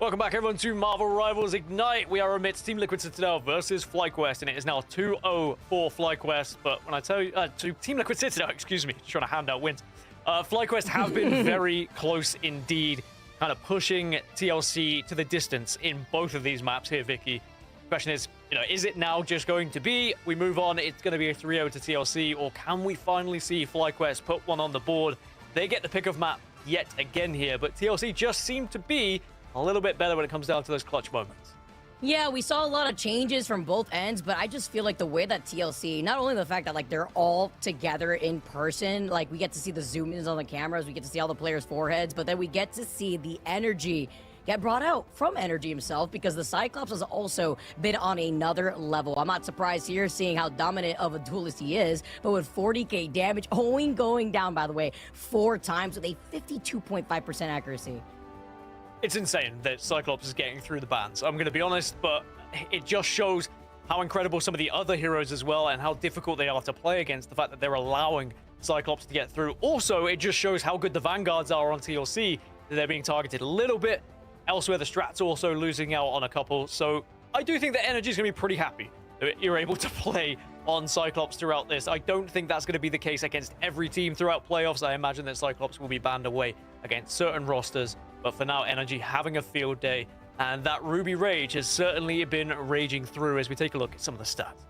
[SPEAKER 12] Welcome back, everyone, to Marvel Rivals Ignite. We are amidst Team Liquid Citadel versus FlyQuest, and it is now 2-0 for FlyQuest. But when I tell you, to Team Liquid Citadel, excuse me, just trying to hand out wins. FlyQuest have been very close indeed, kind of pushing TLC to the distance in both of these maps here, Vicky. Question is, is it now just going to be, we move on, it's going to be a 3-0 to TLC, or can we finally see FlyQuest put one on the board? They get the pick of map yet again here, but TLC just seem to be a little bit better when it comes down to those clutch moments.
[SPEAKER 14] Yeah, we saw a lot of changes from both ends, but I just feel like the way that TLC, not only the fact that they're all together in person, we get to see the zoom ins on the cameras, we get to see all the players' foreheads, but then we get to see the energy get brought out from Energy himself, because the Cyclops has also been on another level. I'm not surprised here seeing how dominant of a duelist he is, but with 40k damage, going down, by the way, 4 times with a 52.5% accuracy.
[SPEAKER 12] It's insane that Cyclops is getting through the bans. I'm going to be honest, but it just shows how incredible some of the other heroes as well, and how difficult they are to play against, the fact that they're allowing Cyclops to get through. Also, it just shows how good the Vanguards are on TLC, that they're being targeted a little bit. Elsewhere, the Strats also losing out on a couple. So I do think that Energy is going to be pretty happy that you're able to play on Cyclops throughout this. I don't think that's going to be the case against every team throughout playoffs. I imagine that Cyclops will be banned away against certain rosters. But for now, Energy having a field day, and that Ruby Rage has certainly been raging through as we take a look at some of the stats.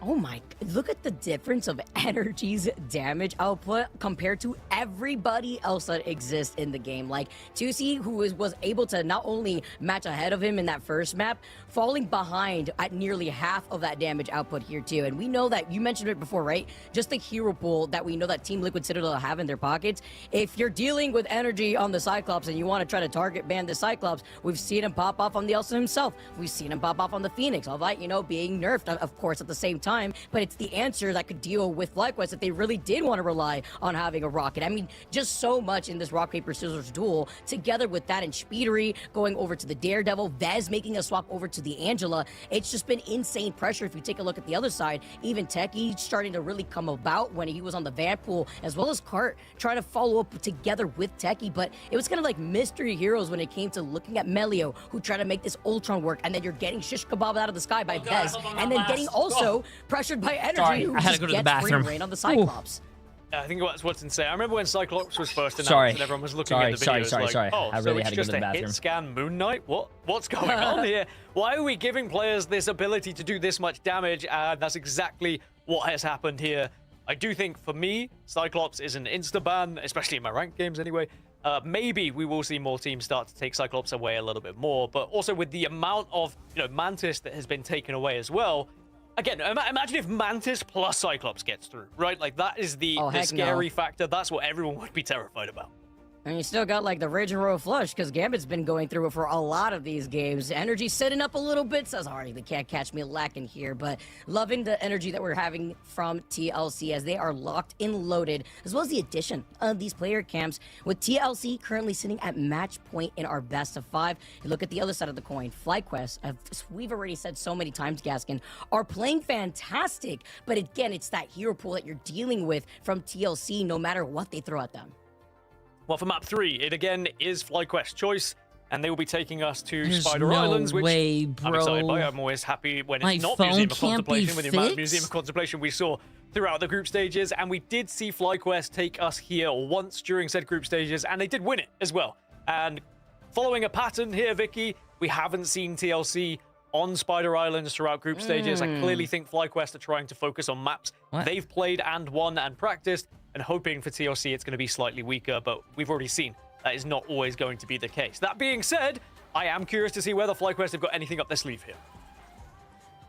[SPEAKER 14] Oh my, look at the difference of Energy's damage output compared to everybody else that exists in the game. Like, Tusi, who was able to not only match ahead of him in that first map, falling behind at nearly half of that damage output here too. And we know that, you mentioned it before, right? Just the hero pool that we know that Team Liquid Citadel have in their pockets. If you're dealing with Energy on the Cyclops and you want to try to target ban the Cyclops, we've seen him pop off on the Elsa himself. We've seen him pop off on the Phoenix, albeit, being nerfed, of course, at the same time. But it's the answer that could deal with FlyQuest if they really did want to rely on having a rocket. I mean, just so much in this rock, paper, scissors duel, together with that and Speedery going over to the Daredevil, Vez making a swap over to the Angela. It's just been insane pressure. If you take a look at the other side, even Techie starting to really come about when he was on the Vanpool, as well as Cart trying to follow up together with Techie. But it was kind of like mystery heroes when it came to looking at Melio, who tried to make this Ultron work, and then you're getting shish kebab out of the sky by Vez, and then getting also pressured by Energy.
[SPEAKER 15] Sorry,
[SPEAKER 14] who
[SPEAKER 15] I had to
[SPEAKER 14] just
[SPEAKER 15] go to the
[SPEAKER 14] gets
[SPEAKER 15] bathroom.
[SPEAKER 14] free reign on the Cyclops.
[SPEAKER 12] I think that's what's insane. I remember when Cyclops was first announced and everyone was looking at the videos
[SPEAKER 15] sorry.
[SPEAKER 12] Oh,
[SPEAKER 15] I really
[SPEAKER 12] so
[SPEAKER 15] had
[SPEAKER 12] it's
[SPEAKER 15] to go to the
[SPEAKER 12] just a
[SPEAKER 15] bathroom.
[SPEAKER 12] hit scan Moon Knight? What's going on here? Why are we giving players this ability to do this much damage? And that's exactly what has happened here. I do think, for me, Cyclops is an insta-ban, especially in my ranked games anyway. Maybe we will see more teams start to take Cyclops away a little bit more, but also with the amount of, Mantis that has been taken away as well. Again, imagine if Mantis plus Cyclops gets through, right? Like, that is the scary factor. That's what everyone would be terrified about.
[SPEAKER 14] And you still got, the Rage and Royal Flush, because Gambit's been going through it for a lot of these games. Energy setting up a little bit, says, all right, they can't catch me lacking here. But loving the energy that we're having from TLC as they are locked and loaded, as well as the addition of these player camps, with TLC currently sitting at match point in our best of 5. You look at the other side of the coin, FlyQuest, as we've already said so many times, Gaskin, are playing fantastic. But again, it's that hero pool that you're dealing with from TLC, no matter what they throw at them.
[SPEAKER 12] Well, for map 3, it again is FlyQuest's choice, and they will be taking us to
[SPEAKER 15] There's
[SPEAKER 12] Spider
[SPEAKER 15] no
[SPEAKER 12] Islands, which
[SPEAKER 15] way, bro.
[SPEAKER 12] I'm excited by. I'm always happy when
[SPEAKER 15] My
[SPEAKER 12] it's not
[SPEAKER 15] phone
[SPEAKER 12] Museum of
[SPEAKER 15] can't be
[SPEAKER 12] Contemplation, with the amount of
[SPEAKER 15] fixed?
[SPEAKER 12] Museum of Contemplation we saw throughout the group stages, and we did see FlyQuest take us here once during said group stages, and they did win it as well. And following a pattern here, Vicky, we haven't seen TLC on Spider Islands throughout group stages. I clearly think FlyQuest are trying to focus on maps they've played and won and practiced, and hoping for TLC it's going to be slightly weaker, but we've already seen that is not always going to be the case. That being said, I am curious to see whether FlyQuest have got anything up their sleeve here.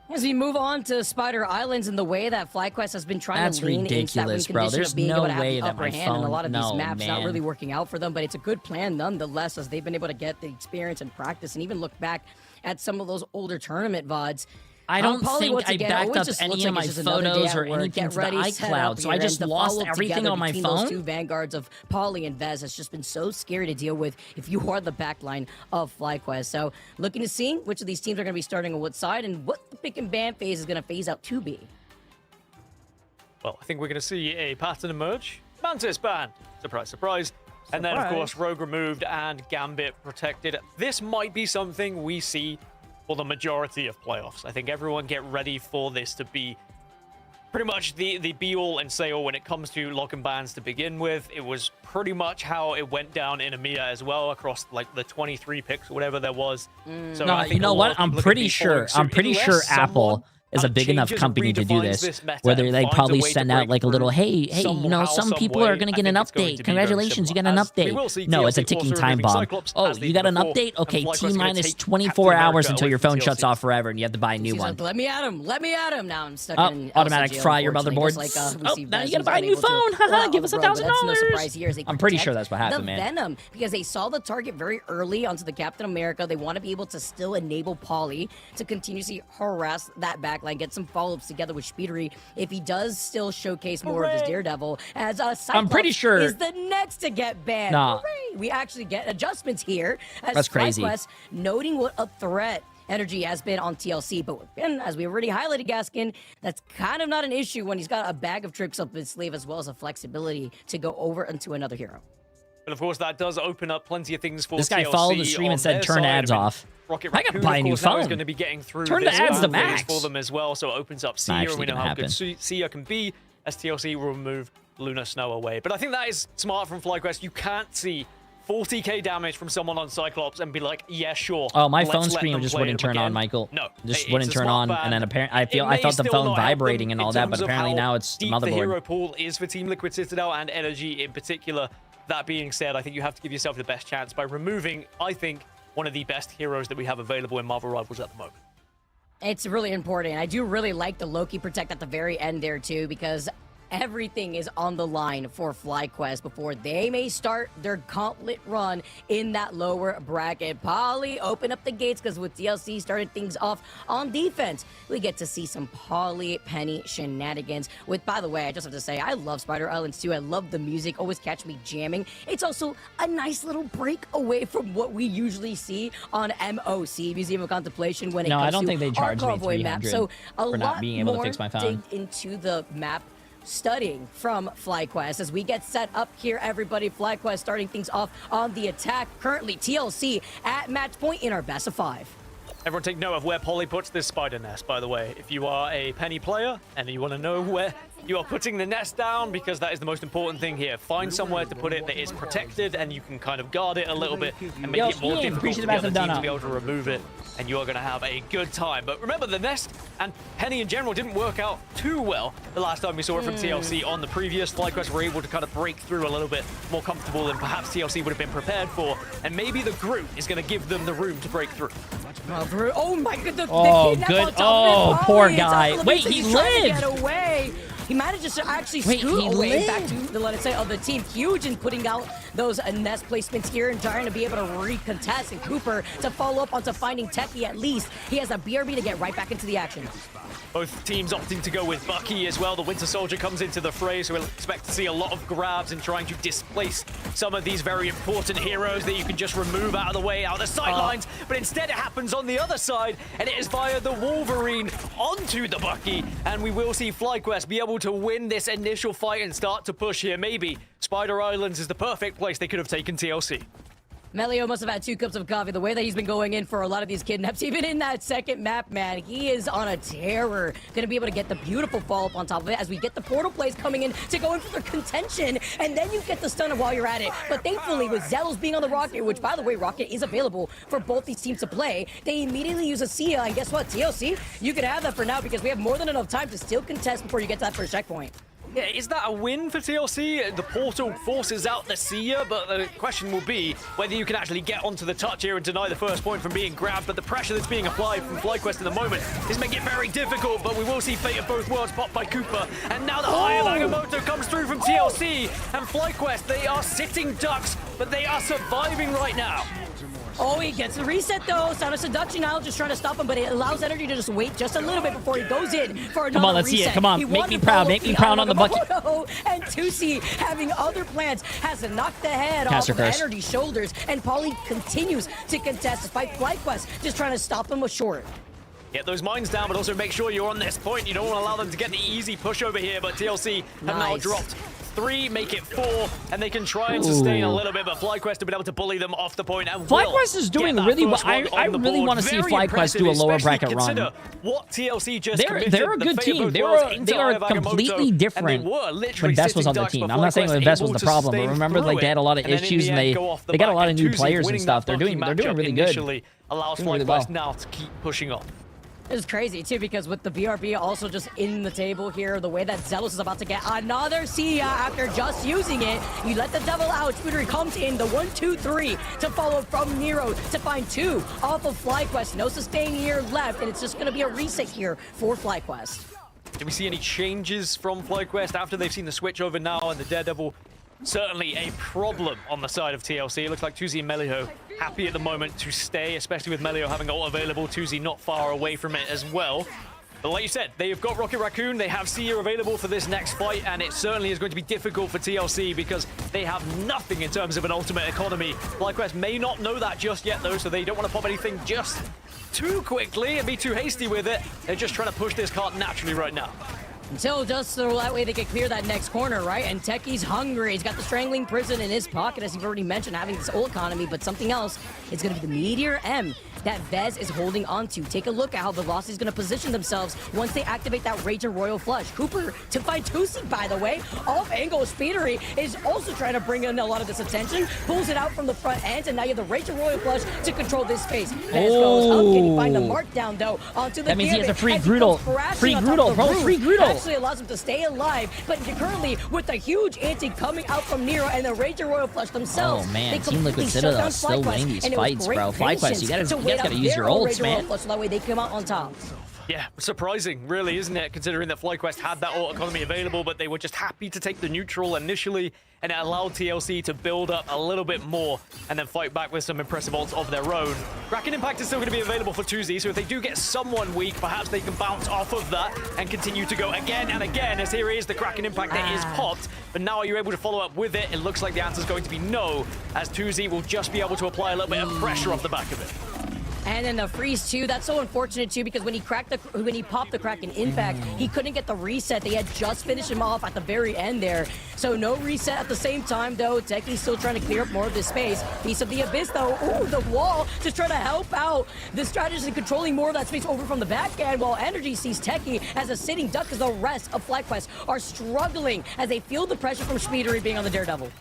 [SPEAKER 14] As we move on to Spider Islands, and the way that FlyQuest has been trying to lean into that win
[SPEAKER 15] ridiculous, bro.
[SPEAKER 14] condition
[SPEAKER 15] There's
[SPEAKER 14] of being
[SPEAKER 15] no
[SPEAKER 14] able to have
[SPEAKER 15] way
[SPEAKER 14] the
[SPEAKER 15] that
[SPEAKER 14] upper
[SPEAKER 15] my
[SPEAKER 14] hand in a lot of
[SPEAKER 15] phone-
[SPEAKER 14] these
[SPEAKER 15] no,
[SPEAKER 14] maps, not
[SPEAKER 15] man.
[SPEAKER 14] really working out for them, but it's a good plan nonetheless, as they've been able to get the experience and practice, and even look back at some of those older tournament VODs.
[SPEAKER 15] I don't
[SPEAKER 14] Polly,
[SPEAKER 15] think
[SPEAKER 14] once
[SPEAKER 15] I
[SPEAKER 14] again,
[SPEAKER 15] backed
[SPEAKER 14] always
[SPEAKER 15] up
[SPEAKER 14] just
[SPEAKER 15] any
[SPEAKER 14] looks
[SPEAKER 15] of
[SPEAKER 14] like
[SPEAKER 15] my
[SPEAKER 14] it's just another day
[SPEAKER 15] photos
[SPEAKER 14] at
[SPEAKER 15] or
[SPEAKER 14] work.
[SPEAKER 15] anything
[SPEAKER 14] Get
[SPEAKER 15] to the
[SPEAKER 14] ready, set up
[SPEAKER 15] iCloud, so I
[SPEAKER 14] here,
[SPEAKER 15] just
[SPEAKER 14] and the
[SPEAKER 15] lost
[SPEAKER 14] follow-up
[SPEAKER 15] everything
[SPEAKER 14] together
[SPEAKER 15] on my
[SPEAKER 14] between
[SPEAKER 15] phone.
[SPEAKER 14] Those two vanguards of Polly and Vez has just been so scary to deal with if you are the backline of FlyQuest. So looking to see which of these teams are going to be starting on what side, and what the pick and ban phase is going to phase out to be.
[SPEAKER 12] Well, I think we're going to see a pattern emerge. Mantis ban. Surprise, surprise. And then, of course, Rogue removed and Gambit protected. This might be something we see for the majority of playoffs. I think everyone get ready for this to be pretty much the be-all and say-all when it comes to lock and bans to begin with. It was pretty much how it went down in EMEA as well, across like the 23 picks or whatever there was. So
[SPEAKER 15] No, you know what? I'm pretty sure Apple is a big enough company to do this, where they probably send out like a little, hey, you know, some people are going to get an update. Congratulations, you got an update. No, it's a ticking time bomb. Oh, you got an update? Okay, T-minus 24 hours until your phone shuts off forever and you have to buy a new one.
[SPEAKER 14] Let me at him. Let me at him. Now I'm stuck in
[SPEAKER 15] automatic fry your motherboard. Now you got to buy a new phone. Haha, give us $1,000.
[SPEAKER 14] No surprise here.
[SPEAKER 15] I'm pretty sure that's what happened, man.
[SPEAKER 14] Venom, because they saw the target very early onto the Captain America. They want to be able to still enable Polly to continuously harass that backline, get some follow-ups together with Speedery if he does still showcase more of his Daredevil, as Cyclops
[SPEAKER 15] I'm pretty sure
[SPEAKER 14] is the next to get banned.
[SPEAKER 15] Nah.
[SPEAKER 14] Hooray! We actually get adjustments here as
[SPEAKER 15] That's crazy.
[SPEAKER 14] FlyQuest noting what a threat Energy has been on TLC, but again, as we already highlighted, Gaskin, that's kind of not an issue when he's got a bag of tricks up his sleeve as well as a flexibility to go over into another hero.
[SPEAKER 12] But of course, that does open up plenty of things for
[SPEAKER 15] this guy
[SPEAKER 12] TLC
[SPEAKER 15] followed the stream and said turn ads off.
[SPEAKER 12] Rocket
[SPEAKER 15] I gotta buy a new phone.
[SPEAKER 12] Is going to be getting through
[SPEAKER 15] turn the ads to max
[SPEAKER 12] for them as well, so it opens up Sia, and we know how good Sia can be as TLC will remove Luna Snow away. But I think that is smart from FlyQuest. You can't see 40k damage from someone on Cyclops and be like, yeah, sure.
[SPEAKER 15] Oh, my phone screen just wouldn't turn on, Michael.
[SPEAKER 12] No,
[SPEAKER 15] just wouldn't turn on, and then apparently I thought the phone vibrating and all that, but apparently now it's the motherboard.
[SPEAKER 12] The hero pool is for Team Liquid Citadel and Energy in particular. That being said, I think you have to give yourself the best chance by removing, I think, one of the best heroes that we have available in Marvel Rivals at the moment.
[SPEAKER 14] It's really important. I do really like the Loki Protect at the very end there too, because everything is on the line for FlyQuest before they may start their gauntlet run in that lower bracket. Polly, open up the gates, because with DLC started things off on defense. We get to see some Polly Penny shenanigans. With, by the way, I just have to say, I love Spider Islands too. I love the music. Always catch me jamming. It's also a nice little break away from what we usually see on MOC, Museum of Contemplation, when it comes to
[SPEAKER 15] I don't think they charge me
[SPEAKER 14] convoy map. So a
[SPEAKER 15] for not
[SPEAKER 14] lot
[SPEAKER 15] being able to
[SPEAKER 14] more
[SPEAKER 15] fix my phone.
[SPEAKER 14] dig into the map studying from FlyQuest as we get set up here, everybody. FlyQuest starting things off on the attack. Currently TLC at match point in our best of 5.
[SPEAKER 12] Everyone take note of where Polly puts this spider nest, by the way. If you are a Penny player and you want to know where you are putting the nest down, because that is the most important thing here. Find somewhere to put it that is protected and you can kind of guard it a little bit and make it more difficult for the other team to be able to remove it, and you are going to have a good time. But remember, the nest and Penny in general didn't work out too well the last time we saw it from TLC. On the previous, FlyQuest were able to kind of break through a little bit more comfortable than perhaps TLC would have been prepared for, and maybe the Groot is going to give them the room to break through.
[SPEAKER 14] Oh my god,
[SPEAKER 15] oh, good. Oh, poor guy. Wait, he lived.
[SPEAKER 14] Get away. He manages to actually scoot away back to the, let's say, of the team. Huge in putting out those nest placements here and trying to be able to recontest. And Cooper to follow up onto finding Techie at least. He has a BRB to get right back into the action.
[SPEAKER 12] Both teams opting to go with Bucky as well. The Winter Soldier comes into the fray, so we'll expect to see a lot of grabs and trying to displace some of these very important heroes that you can just remove out of the way, out of the sidelines. But instead it happens on the other side, and it is via the Wolverine onto the Bucky. And we will see FlyQuest be able to win this initial fight and start to push here. Maybe Spider Islands is the perfect place they could have taken TLC.
[SPEAKER 14] Melio must have had 2 cups of coffee. The way that he's been going in for a lot of these kidnaps, even in that second map, man, he is on a terror. Gonna be able to get the beautiful follow-up on top of it as we get the portal plays coming in to go in for the contention, and then you get the stunner while you're at it. But thankfully, with Zelos being on the Rocket, which, by the way, Rocket is available for both these teams to play, they immediately use a Sia, and guess what, TLC? You can have that for now because we have more than enough time to still contest before you get to that first checkpoint.
[SPEAKER 12] Yeah, is that a win for TLC? The portal forces out the Sia, but the question will be whether you can actually get onto the touch here and deny the first point from being grabbed. But the pressure that's being applied from FlyQuest in the moment is making it very difficult, but we will see Fate of Both Worlds popped by Cooper. And now the high of Agamotto comes through from TLC, and FlyQuest, they are sitting ducks, but they are surviving right now.
[SPEAKER 14] Oh, he gets the reset though. Sound of Seduction now, just trying to stop him, but it allows Energy to just wait just a little bit before he goes in for another reset.
[SPEAKER 15] Come on, let's see it. Come on, make me proud. Make me proud on the bucket.
[SPEAKER 14] And Tusi, having other plans, has to knock the head off of Energy's shoulders, and Polly continues to contest despite FlyQuest just trying to stop him short.
[SPEAKER 12] Get those mines down, but also make sure you're on this point. You don't want to allow them to get the easy push over here, but TLC have now dropped 3, make it 4, and they can try and sustain a little bit, but FlyQuest have been able to bully them off the point. And
[SPEAKER 15] FlyQuest is doing really well. I really want to see FlyQuest do a lower bracket run.
[SPEAKER 12] What TLC just
[SPEAKER 15] they're a good team. They are completely different when Vest was on the team. I'm not saying when Vest was the problem, but remember, like, they had a lot of issues and they got a lot of new players and stuff. They're doing really good.
[SPEAKER 12] Allows FlyQuest now to keep pushing on.
[SPEAKER 14] It's crazy, too, because with the BRB also just in the table here, the way that Zealous is about to get another Sia after just using it, you let the devil out, Spoonery comes in, the 1-2-3 to follow from Nero to find 2 off of FlyQuest. No sustain here left, and it's just going to be a reset here for FlyQuest.
[SPEAKER 12] Do we see any changes from FlyQuest after they've seen the switch over now and the Daredevil? Certainly a problem on the side of TLC. It looks like Tuzi and Melio happy at the moment to stay, especially with Melio having ult available. Tuzi not far away from it as well. But like you said, they've got Rocket Raccoon, they have Sia available for this next fight, and it certainly is going to be difficult for TLC because they have nothing in terms of an ultimate economy. FlyQuest may not know that just yet, though, so they don't want to pop anything just too quickly and be too hasty with it. They're just trying to push this cart naturally right now.
[SPEAKER 14] Until just so that way they can clear that next corner, right? And Techie's hungry. He's got the Strangling Prison in his pocket, as you've already mentioned, having this ult economy, but something else is going to be the Meteor M that Vez is holding on to. Take a look at how Velocity is going to position themselves once they activate that Rage and Royal Flush. Cooper to find Tusi, by the way. Off angle, Speedery is also trying to bring in a lot of this attention. Pulls it out from the front end, and now you have the Rage and Royal Flush to control this space. Vez goes up. Can he find the markdown, though, onto the
[SPEAKER 15] That means he has a free
[SPEAKER 14] Gambit
[SPEAKER 15] Groodle.
[SPEAKER 14] as he
[SPEAKER 15] Free
[SPEAKER 14] comes crashing on
[SPEAKER 15] Groodle,
[SPEAKER 14] top
[SPEAKER 15] bro.
[SPEAKER 14] of the
[SPEAKER 15] Free
[SPEAKER 14] roof.
[SPEAKER 15] Groodle.
[SPEAKER 14] Actually allows him to stay alive, but currently with a huge anti coming out from Nero and the Rage and Royal Flush themselves.
[SPEAKER 15] Oh man,
[SPEAKER 14] they
[SPEAKER 15] Team Liquid
[SPEAKER 14] completely shut
[SPEAKER 15] Citadel
[SPEAKER 14] down
[SPEAKER 15] is still
[SPEAKER 14] FlyQuest,
[SPEAKER 15] winning these
[SPEAKER 14] and it was
[SPEAKER 15] fights,
[SPEAKER 14] great
[SPEAKER 15] bro. FlyQuest,
[SPEAKER 14] patience
[SPEAKER 15] you
[SPEAKER 14] to
[SPEAKER 15] guys
[SPEAKER 14] wait
[SPEAKER 15] gotta
[SPEAKER 14] out
[SPEAKER 15] use your
[SPEAKER 14] their own
[SPEAKER 15] ults,
[SPEAKER 14] Rage and Royal
[SPEAKER 15] man.
[SPEAKER 14] Flush, so that way they come out on top.
[SPEAKER 12] Yeah, surprising, really, isn't it? Considering that FlyQuest had that ult economy available, but they were just happy to take the neutral initially, and it allowed TLC to build up a little bit more and then fight back with some impressive ults of their own. Kraken Impact is still going to be available for Tuzi, so if they do get someone weak, perhaps they can bounce off of that and continue to go again and again, as here is the Kraken Impact that is popped. But now are you able to follow up with it? It looks like the answer is going to be no, as Tuzi will just be able to apply a little bit of pressure off the back of it.
[SPEAKER 14] And then the freeze too, that's so unfortunate too, because when he popped the Kraken Impact, he couldn't get the reset. They had just finished him off at the very end there. So no reset at the same time though. Techie's still trying to clear up more of this space. Piece of the Abyss though, ooh, the wall, just trying to help out the strategist in controlling more of that space over from the backhand, while Energy sees Techie as a sitting duck, as the rest of FlyQuest are struggling as they feel the pressure from Speedery being on the Daredevil.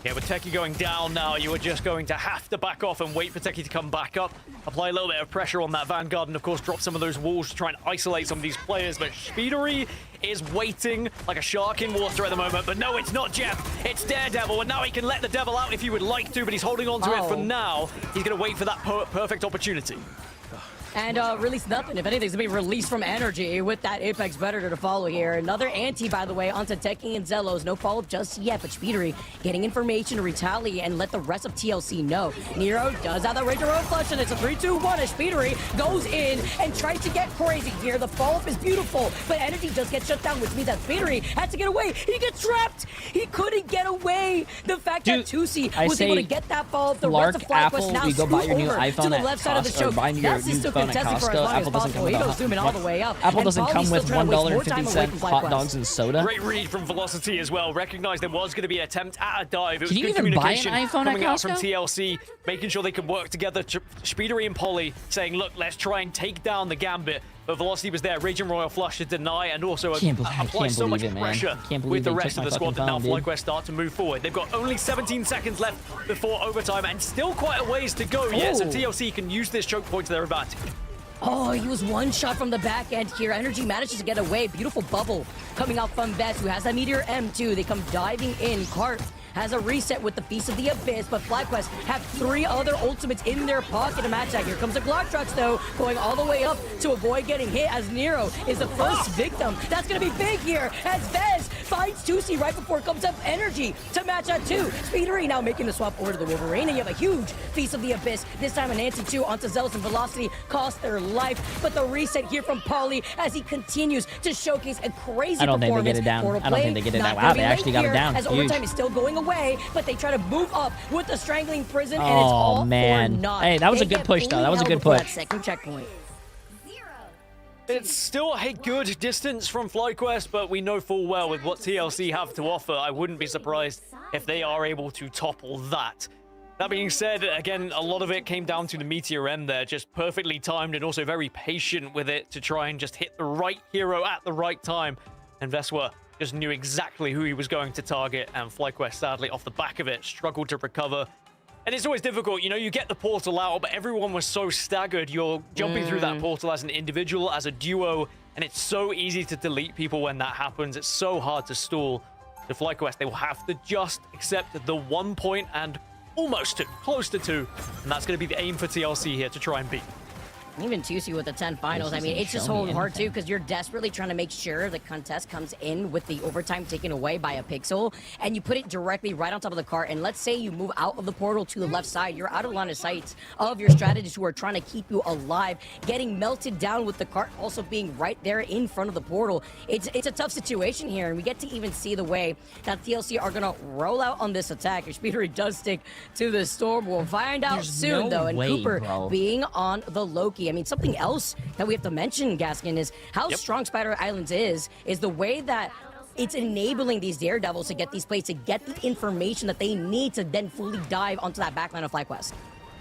[SPEAKER 12] Yeah, with Techie going down now, you are just going to have to back off and wait for Techie to come back up. Apply a little bit of pressure on that Vanguard and, of course, drop some of those walls to try and isolate some of these players. But Speedery is waiting like a shark in water at the moment. But no, it's not Jeff. It's Daredevil. And now he can let the devil out if he would like to, but he's holding on to it for now. He's going to wait for that perfect opportunity.
[SPEAKER 14] And release nothing. If anything's gonna be released from Energy with that Apex Predator to follow here. Another anti, by the way, onto Techie and Zelos. No follow-up just yet, but Speedery getting information to retaliate and let the rest of TLC know. Nero does have the Rage and Royal Flush, and it's a 3-2-1 as Speedery goes in and tries to get crazy here. The follow-up is beautiful, but Energy does get shut down, which means that Speedery had to get away. He gets trapped. He couldn't get away. The fact that Tusi was able to get that follow-up, the rest of FlyQuest now
[SPEAKER 15] go buy your new
[SPEAKER 14] over
[SPEAKER 15] iPhone
[SPEAKER 14] to the
[SPEAKER 15] at
[SPEAKER 14] left side of the
[SPEAKER 15] Costco,
[SPEAKER 14] show.
[SPEAKER 15] or buy your new phone at Costco. Apple doesn't come with
[SPEAKER 14] zooming all the way up.
[SPEAKER 15] Apple
[SPEAKER 14] And
[SPEAKER 15] doesn't come
[SPEAKER 14] Polly's
[SPEAKER 15] with
[SPEAKER 14] still trying to waste more time away
[SPEAKER 15] $1.50
[SPEAKER 14] from
[SPEAKER 15] hot
[SPEAKER 14] FlyQuest.
[SPEAKER 15] dogs and soda.
[SPEAKER 12] Great read from Velocity as well. Recognized there was going to be an attempt at a dive. It was
[SPEAKER 15] Can you
[SPEAKER 12] good
[SPEAKER 15] even buy an
[SPEAKER 12] communication
[SPEAKER 15] iPhone at
[SPEAKER 12] coming out from
[SPEAKER 15] Costco?
[SPEAKER 12] TLC, making sure they could work together. Speedery and Polly saying, look, let's try and take down the Gambit. But Velocity was there. Rage and Royal Flush to deny and also apply so much pressure with the rest of the squad that now FlyQuest start to move forward. They've got only 17 seconds left before overtime and still quite a ways to go yet, so TLC can use this choke point to their advantage.
[SPEAKER 14] Oh, he was one shot from the back end here. Energy manages to get away. Beautiful bubble coming out from Bess, who has that Meteor M2. They come diving in. Cart has a reset with the Feast of the Abyss, but FlyQuest have 3 other ultimates in their pocket to match that. Here comes the Glock Trucks, though, going all the way up to avoid getting hit as Nero is the first victim. That's going to be big here as Vez finds Tusi right before it comes up Energy to match that too. Speedery now making the swap over to the Wolverine, and you have a huge Feast of the Abyss. This time an Nancy 2 onto Zealous and Velocity cost their life, but the reset here from Polly as he continues to showcase a crazy performance.
[SPEAKER 15] I don't think they get it down. I don't think they get it down. Wow, they actually got it down.
[SPEAKER 14] As
[SPEAKER 15] Huge.
[SPEAKER 14] overtime is still going away, but they try to move up with the Strangling Prison, and it's all
[SPEAKER 15] man.
[SPEAKER 14] for naught.
[SPEAKER 15] Hey, that was
[SPEAKER 14] They
[SPEAKER 15] a good
[SPEAKER 14] get
[SPEAKER 15] push, though. That was a
[SPEAKER 14] held
[SPEAKER 15] good
[SPEAKER 14] before
[SPEAKER 15] push.
[SPEAKER 14] that second checkpoint.
[SPEAKER 12] It's still a good distance from FlyQuest, but we know full well with what TLC have to offer, I wouldn't be surprised if they are able to topple that. That being said, again, a lot of it came down to the Meteor M there, just perfectly timed and also very patient with it to try and just hit the right hero at the right time. And Veswa just knew exactly who he was going to target, and FlyQuest, sadly, off the back of it, struggled to recover. And it's always difficult, you know, you get the portal out, but everyone was so staggered. You're jumping through that portal as an individual, as a duo, and it's so easy to delete people when that happens. It's so hard to stall. The FlyQuest, they will have to just accept the 1 point and almost 2, close to 2. And that's going to be the aim for TLC here to try and beat.
[SPEAKER 14] Even 2C with the 10 finals, I mean, it's just holding hard too, because you're desperately trying to make sure the contest comes in with the overtime taken away by a pixel, and you put it directly right on top of the cart, and let's say you move out of the portal to the left side, you're out of line of sight of your strategists who are trying to keep you alive, getting melted down with the cart also being right there in front of the portal. It's a tough situation here, and we get to even see the way that TLC are going to roll out on this attack. Your speedery does stick to the storm. We'll find out soon, though, and Cooper being on the Loki. I mean, something else that we have to mention, Gaskin, is how strong Spider Islands is the way that it's enabling these Daredevils to get these plays, to get the information that they need to then fully dive onto that backline of FlyQuest.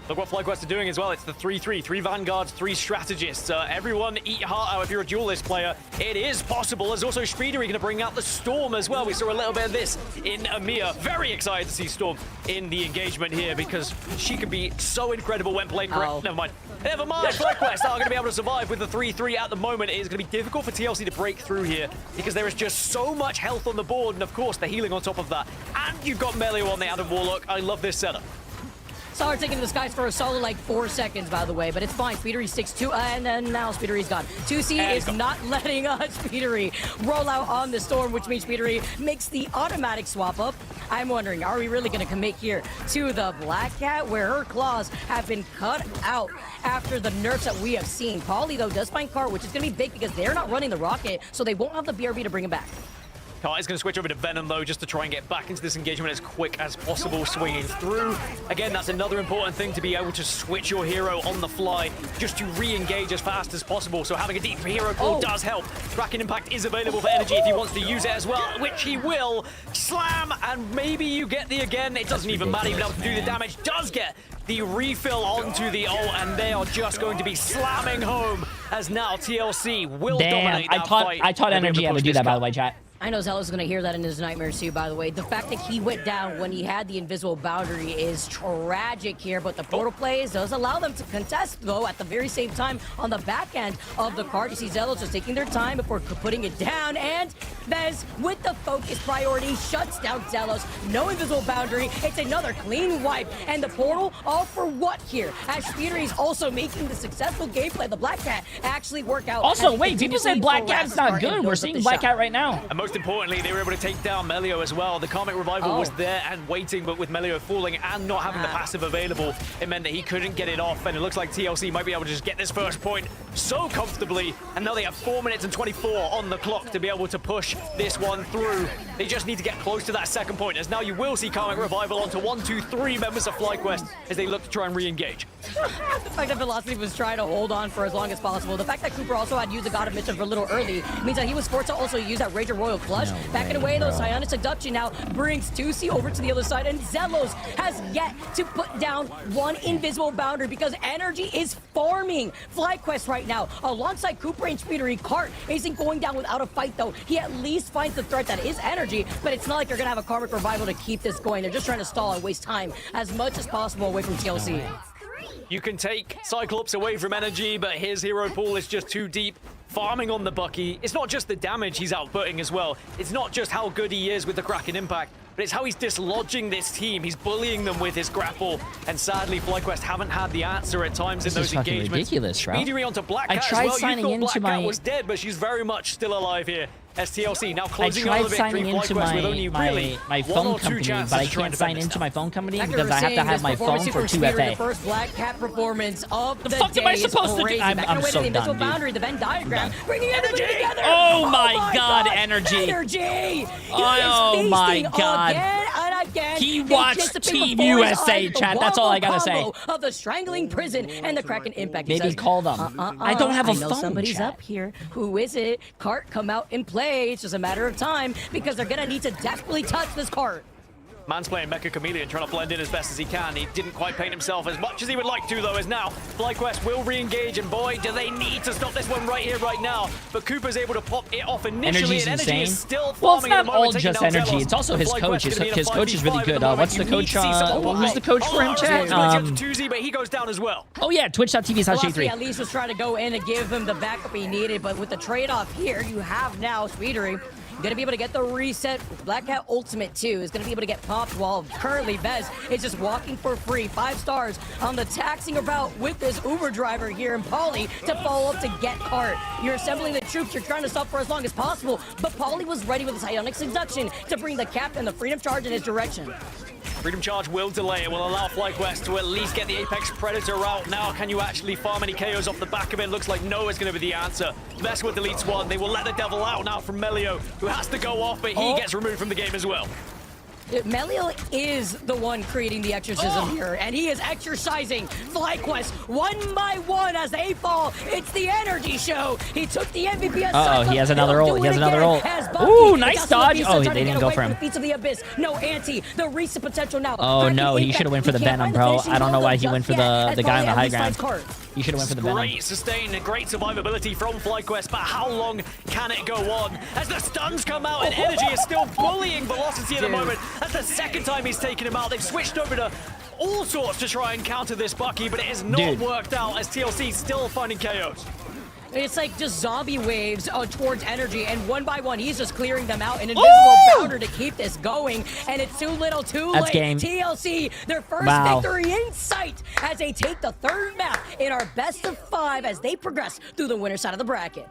[SPEAKER 12] Look what FlyQuest are doing as well. It's the 3-3. 3 Vanguards, 3 Strategists. Everyone eat heart out if you're a duelist player. It is possible. There's also Speedery going to bring out the Storm as well. We saw a little bit of this in Amir. Very excited to see Storm in the engagement here because she can be so incredible when played correct. Never mind. FlyQuest are going to be able to survive with the 3-3 at the moment. It is going to be difficult for TLC to break through here because there is just so much health on the board. And of course, the healing on top of that. And you've got Melio on the Adam Warlock. I love this setup.
[SPEAKER 14] Saw her taking the skies for a solid like 4 seconds, by the way, but it's fine. Speedery sticks to, and then now Speedery's gone. 2C is not letting Speedery roll out on the Storm, which means Speedery makes the automatic swap up. I'm wondering, are we really going to commit here to the Black Cat, where her claws have been cut out after the nerfs that we have seen? Pauly, though, does find Cart, which is going to be big because they're not running the rocket, so they won't have the BRB to bring him back.
[SPEAKER 12] Kart is going to switch over to Venom, though, just to try and get back into this engagement as quick as possible, swinging through. Again, that's another important thing, to be able to switch your hero on the fly, just to re-engage as fast as possible. So having a deep hero pool does help. Kraken Impact is available for Energy if he wants to use it as well, which he will. Slam, and maybe you get the again. It doesn't even matter, even able to do the damage. Does get the refill onto the ult, and they are just going to be slamming home as now TLC will dominate that fight.
[SPEAKER 15] I taught Energy how to do that, by the way, chat.
[SPEAKER 14] I know Zealous is going to hear that in his nightmares too, by the way. The fact that he went down when he had the invisible boundary is tragic here, but the portal plays does allow them to contest, though, at the very same time on the back end of the card. You see Zealous just taking their time before putting it down, and Vez, with the focus priority, shuts down Zealous. No invisible boundary. It's another clean wipe, and the portal, all for what here? As Speedery is also making the successful gameplay, the Black Cat actually work out.
[SPEAKER 15] Also, wait, people said Black Cat's not good. We're seeing Black Cat right now.
[SPEAKER 12] And most importantly, they were able to take down Melio as well. The Karmic Revival was there and waiting, but with Melio falling and not having the passive available, it meant that he couldn't get it off, and it looks like TLC might be able to just get this first point so comfortably, and now they have 4 minutes and 24 on the clock to be able to push this one through. They just need to get close to that second point, as now you will see Karmic Revival onto 1, 2, 3 members of FlyQuest as they look to try and re-engage.
[SPEAKER 14] The fact that Velocity was trying to hold on for as long as possible, the fact that Cooper also had used the God of Mischief a little early, means that he was forced to also use that Rager Royal Flush. Backing away, though, Psionic Seduction now brings 2C over to the other side, and Zelos has yet to put down one invisible boundary because Energy is farming FlyQuest right now. Alongside Cooper and Speedery, Cart isn't going down without a fight, though. He at least finds the threat that is Energy, but it's not like they're going to have a Karmic Revival to keep this going. They're just trying to stall and waste time as much as possible away from TLC.
[SPEAKER 12] You can take Cyclops away from Energy, but his hero pool is just too deep. Farming on the Bucky. It's not just the damage he's outputting as well. It's not just how good he is with the Kraken Impact, but it's how he's dislodging this team. He's bullying them with his grapple, and sadly, FlyQuest haven't had the answer at times in those engagements.
[SPEAKER 15] Ridiculous, bro.
[SPEAKER 12] Speedery onto Black Cat
[SPEAKER 15] I tried
[SPEAKER 12] as well.
[SPEAKER 15] signing
[SPEAKER 12] You thought
[SPEAKER 15] into
[SPEAKER 12] Black Cat was dead, but she's very much still alive here. STLC now closing
[SPEAKER 15] I
[SPEAKER 12] on the
[SPEAKER 15] tried
[SPEAKER 12] victory.
[SPEAKER 15] signing into
[SPEAKER 12] FlyQuest
[SPEAKER 15] my phone company, but I can't sign into my phone company because I have to have my phone for 2FA.
[SPEAKER 14] The first Black Cat performance of the
[SPEAKER 15] fuck
[SPEAKER 14] day
[SPEAKER 15] am I supposed to do?
[SPEAKER 14] I'm
[SPEAKER 15] so
[SPEAKER 14] the
[SPEAKER 15] done, dude.
[SPEAKER 14] boundary, the Venn diagram, bringing everybody together.
[SPEAKER 15] Oh my God, Energy!
[SPEAKER 14] Energy!
[SPEAKER 15] Oh my God!
[SPEAKER 14] Again, and I again.
[SPEAKER 15] He
[SPEAKER 14] They
[SPEAKER 15] watched
[SPEAKER 14] dissipate
[SPEAKER 15] Team
[SPEAKER 14] before his
[SPEAKER 15] USA,
[SPEAKER 14] eyes, the
[SPEAKER 15] chat. That's all I gotta say.
[SPEAKER 14] combo of the strangling prison and the Kraken impact. He
[SPEAKER 15] Maybe
[SPEAKER 14] says,
[SPEAKER 15] call them. I don't have a
[SPEAKER 14] I know
[SPEAKER 15] phone,
[SPEAKER 14] somebody's
[SPEAKER 15] chat.
[SPEAKER 14] up here. Who is it? Cart, come out and play. It's just a matter of time because they're gonna need to desperately touch this cart.
[SPEAKER 12] Man's playing Mecha Chameleon, trying to blend in as best as he can. He didn't quite paint himself as much as he would like to, though, as now FlyQuest will re-engage, and boy, do they need to stop this one right here, right now. But Cooper's able to pop it off initially,
[SPEAKER 15] Energy's
[SPEAKER 12] and Energy
[SPEAKER 15] insane.
[SPEAKER 12] is still
[SPEAKER 15] Well, it's
[SPEAKER 12] farming at
[SPEAKER 15] not
[SPEAKER 12] the
[SPEAKER 15] all
[SPEAKER 12] moment, taking
[SPEAKER 15] just
[SPEAKER 12] down
[SPEAKER 15] energy.
[SPEAKER 12] Zelos.
[SPEAKER 15] It's also his
[SPEAKER 12] FlyQuest
[SPEAKER 15] coach.
[SPEAKER 12] gonna be in a
[SPEAKER 15] His coach is
[SPEAKER 12] 5v5
[SPEAKER 15] really
[SPEAKER 12] at
[SPEAKER 15] good.
[SPEAKER 12] the moment.
[SPEAKER 15] What's the
[SPEAKER 12] You
[SPEAKER 15] coach?
[SPEAKER 12] need to see some more
[SPEAKER 15] Who's the coach for him, chat?
[SPEAKER 12] Tuzi, but he goes down as well.
[SPEAKER 15] Oh yeah, twitch.tv/Jay3.
[SPEAKER 14] Velocity at least was trying to go in and give him the backup he needed, but with the trade-off here, you have now Speedery gonna be able to get the reset. Black Cat Ultimate 2 is gonna be able to get popped, while currently Vez is just walking for free. 5 stars on the taxing about with this Uber driver here, and Pauly to follow up to get Cart. You're assembling the troops, you're trying to stop for as long as possible, but Pauly was ready with his Ionic Seduction to bring the cap and the Freedom Charge in his direction.
[SPEAKER 12] Freedom Charge will delay. It will allow FlyQuest to at least get the Apex Predator out. Now, can you actually farm any KOs off the back of it? Looks like no is going to be the answer. Messwood deletes one. They will let the devil out now from Melio, who has to go off, but he gets removed from the game as well.
[SPEAKER 14] Melio is the one creating the exorcism here, and he is exercising FlyQuest one by one as they fall. It's the energy show. He took the MVP.
[SPEAKER 15] He has another ult. He has another ult. Ooh, nice dodge. Oh, they didn't go for him.
[SPEAKER 14] Feats of the Abyss. No anti. The reset potential now.
[SPEAKER 15] Oh no, he should have went for the Venom, bro. I don't know why he went for the guy on the high ground. He should have went for the Venom.
[SPEAKER 12] Great sustain and great survivability from FlyQuest, but how long can it go on? As the stuns come out and Energy is still bullying Velocity at the moment. That's the second time he's taken him out. They've switched over to all sorts to try and counter this Bucky, but it has not worked out as TLC still finding KOs.
[SPEAKER 14] It's like just zombie waves towards Energy, and one by one, he's just clearing them out. An invisible founder to keep this going, and it's too little, too late.
[SPEAKER 15] Game.
[SPEAKER 14] TLC, their first victory in sight as they take the third map in our best of 5 as they progress through the winner side of the bracket.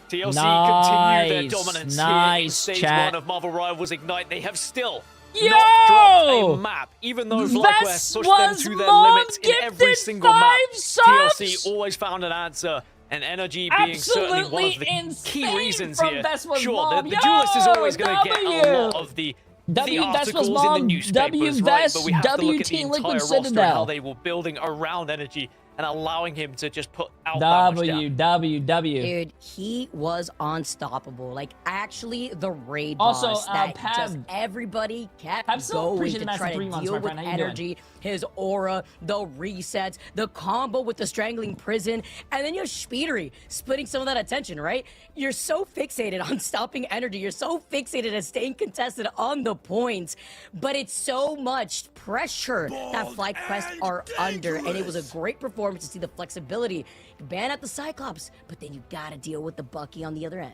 [SPEAKER 12] TLC continue their dominance here in stage
[SPEAKER 15] chat.
[SPEAKER 12] 1 of Marvel Rivals Ignite. They have still not dropped a map, even though FlyQuest pushed them to their limits in every single map. TLC always found an answer. And Energy being certainly one of the key reasons here. Sure, the duelist is always going to get a lot of the articles in the newspapers, right? But we have to look at the entire roster and how they were building around Energy and allowing him to just put out that much down.
[SPEAKER 14] Dude, he was unstoppable. Like, actually, the raid boss that just everybody kept going to try to deal with Energy, his aura, the resets, the combo with the strangling prison, and then you have Speedery splitting some of that attention, right? You're so fixated on stopping Energy. You're so fixated on staying contested on the points, but it's so much pressure that FlyQuest are under, and it was a great performance to see the flexibility. Ban at the Cyclops, but then you gotta deal with the Bucky on the other end.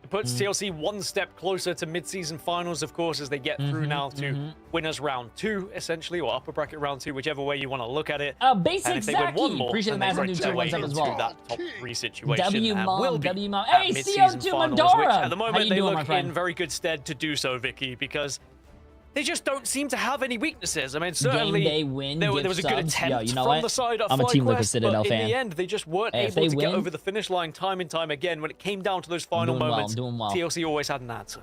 [SPEAKER 12] It puts TLC one step closer to mid-season finals, of course, as they get through now to winners round 2, essentially, or upper bracket round 2, whichever way you want to look at it.
[SPEAKER 15] Basic
[SPEAKER 12] and if they win one more,
[SPEAKER 15] appreciate the massive new 2 1 as well.
[SPEAKER 12] That top 3 situation
[SPEAKER 15] W-Mom.
[SPEAKER 12] Hey,
[SPEAKER 15] CO2
[SPEAKER 12] Mandora! Which at the
[SPEAKER 15] How
[SPEAKER 12] moment
[SPEAKER 15] you
[SPEAKER 12] they
[SPEAKER 15] doing, my
[SPEAKER 12] look
[SPEAKER 15] friend?
[SPEAKER 12] in very good stead to do so, Vicky, because they just don't seem to have any weaknesses. I mean, certainly
[SPEAKER 15] Game day win,
[SPEAKER 12] there was a good
[SPEAKER 15] subs.
[SPEAKER 12] attempt
[SPEAKER 15] Yo, you know
[SPEAKER 12] from
[SPEAKER 15] what?
[SPEAKER 12] the side of
[SPEAKER 15] I'm a Team Liquid
[SPEAKER 12] FlyQuest,
[SPEAKER 15] Citadel
[SPEAKER 12] but in
[SPEAKER 15] fan.
[SPEAKER 12] the end, they just weren't
[SPEAKER 15] Hey, if
[SPEAKER 12] able
[SPEAKER 15] they
[SPEAKER 12] to get
[SPEAKER 15] win-
[SPEAKER 12] over the finish line time and time again. When it came down to those final moments, TLC always had an answer.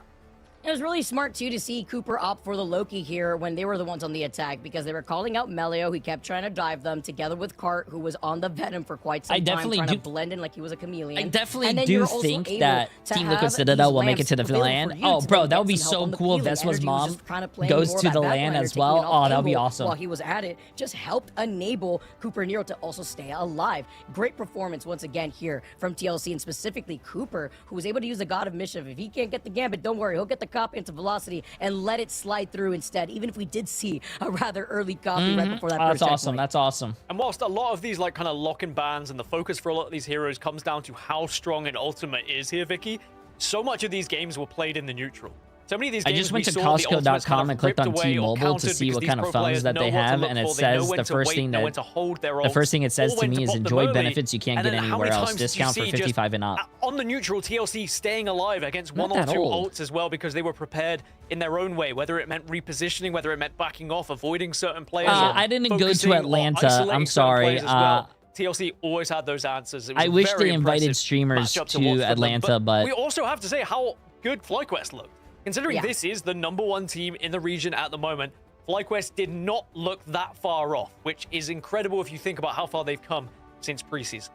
[SPEAKER 14] It was really smart, too, to see Cooper opt for the Loki here when they were the ones on the attack, because they were calling out Melio, who kept trying to dive them, together with Cart, who was on the Venom for quite some time, trying to blend in like he was a chameleon.
[SPEAKER 15] I definitely
[SPEAKER 14] And then
[SPEAKER 15] do
[SPEAKER 14] you're also
[SPEAKER 15] think
[SPEAKER 14] able
[SPEAKER 15] that
[SPEAKER 14] to
[SPEAKER 15] Team Liquid
[SPEAKER 14] have
[SPEAKER 15] Citadel
[SPEAKER 14] these
[SPEAKER 15] will make it to the
[SPEAKER 14] lamps available
[SPEAKER 15] LAN.
[SPEAKER 14] for you
[SPEAKER 15] Oh,
[SPEAKER 14] to
[SPEAKER 15] bro,
[SPEAKER 14] go
[SPEAKER 15] that would
[SPEAKER 14] get
[SPEAKER 15] be
[SPEAKER 14] some help
[SPEAKER 15] so
[SPEAKER 14] on the
[SPEAKER 15] cool if
[SPEAKER 14] peeling.
[SPEAKER 15] Vespa's
[SPEAKER 14] Energy was
[SPEAKER 15] mom
[SPEAKER 14] just kinda playing
[SPEAKER 15] goes
[SPEAKER 14] more
[SPEAKER 15] to
[SPEAKER 14] of
[SPEAKER 15] the
[SPEAKER 14] that
[SPEAKER 15] LAN
[SPEAKER 14] backline,
[SPEAKER 15] as
[SPEAKER 14] taking
[SPEAKER 15] well.
[SPEAKER 14] it off
[SPEAKER 15] Oh, that would be
[SPEAKER 14] angle
[SPEAKER 15] awesome.
[SPEAKER 14] While he was at it, just helped enable Cooper Nero to also stay alive. Great performance once again here from TLC, and specifically Cooper, who was able to use the God of Mischief. If he can't get the Gambit, don't worry, he'll get the copy into Velocity and let it slide through instead, even if we did see a rather early copy right before that
[SPEAKER 15] Oh,
[SPEAKER 14] first
[SPEAKER 15] that's awesome.
[SPEAKER 14] checkpoint.
[SPEAKER 15] That's awesome.
[SPEAKER 12] And whilst a lot of these like kind of lock-in bans and the focus for a lot of these heroes comes down to how strong an ultimate is here, Vicky, so much of these games were played in the neutral. So many of these
[SPEAKER 15] I
[SPEAKER 12] games
[SPEAKER 15] just went
[SPEAKER 12] we
[SPEAKER 15] to
[SPEAKER 12] saw the ultimates
[SPEAKER 15] Costco.com
[SPEAKER 12] kind of
[SPEAKER 15] and clicked
[SPEAKER 12] ripped
[SPEAKER 15] on
[SPEAKER 12] away or
[SPEAKER 15] T-Mobile to
[SPEAKER 12] countered
[SPEAKER 15] see
[SPEAKER 12] because
[SPEAKER 15] what
[SPEAKER 12] these
[SPEAKER 15] kind of
[SPEAKER 12] pro
[SPEAKER 15] phones
[SPEAKER 12] players
[SPEAKER 15] that
[SPEAKER 12] know
[SPEAKER 15] they
[SPEAKER 12] what to
[SPEAKER 15] have,
[SPEAKER 12] look
[SPEAKER 15] and it
[SPEAKER 12] for, they know
[SPEAKER 15] says
[SPEAKER 12] when
[SPEAKER 15] the
[SPEAKER 12] to
[SPEAKER 15] first
[SPEAKER 12] wait,
[SPEAKER 15] thing
[SPEAKER 12] know when
[SPEAKER 15] that
[SPEAKER 12] to hold their
[SPEAKER 15] the first thing it
[SPEAKER 12] ults,
[SPEAKER 15] says
[SPEAKER 12] or
[SPEAKER 15] to
[SPEAKER 12] when
[SPEAKER 15] me is
[SPEAKER 12] pop them
[SPEAKER 15] enjoy
[SPEAKER 12] early.
[SPEAKER 15] benefits you can't
[SPEAKER 12] And
[SPEAKER 15] get
[SPEAKER 12] then how
[SPEAKER 15] anywhere
[SPEAKER 12] many
[SPEAKER 15] else.
[SPEAKER 12] times did you
[SPEAKER 15] Discount for
[SPEAKER 12] see just
[SPEAKER 15] 55 and up.
[SPEAKER 12] on the neutral TLC staying alive against
[SPEAKER 15] Not
[SPEAKER 12] one or
[SPEAKER 15] that
[SPEAKER 12] two
[SPEAKER 15] old.
[SPEAKER 12] ults as well, because they were prepared in their own way, whether it meant repositioning, whether it meant backing off, avoiding certain players. or
[SPEAKER 15] I didn't go
[SPEAKER 12] focusing
[SPEAKER 15] to
[SPEAKER 12] or
[SPEAKER 15] Atlanta.
[SPEAKER 12] isolating
[SPEAKER 15] I'm
[SPEAKER 12] certain
[SPEAKER 15] sorry.
[SPEAKER 12] players as well. TLC always had those answers. It was
[SPEAKER 15] I
[SPEAKER 12] a
[SPEAKER 15] wish
[SPEAKER 12] very
[SPEAKER 15] they invited
[SPEAKER 12] impressive
[SPEAKER 15] streamers
[SPEAKER 12] matchup
[SPEAKER 15] to
[SPEAKER 12] watch from them.
[SPEAKER 15] Atlanta, but
[SPEAKER 12] we also have to say how good FlyQuest looked. Considering this is the #1 team in the region at the moment, FlyQuest did not look that far off, which is incredible if you think about how far they've come since preseason.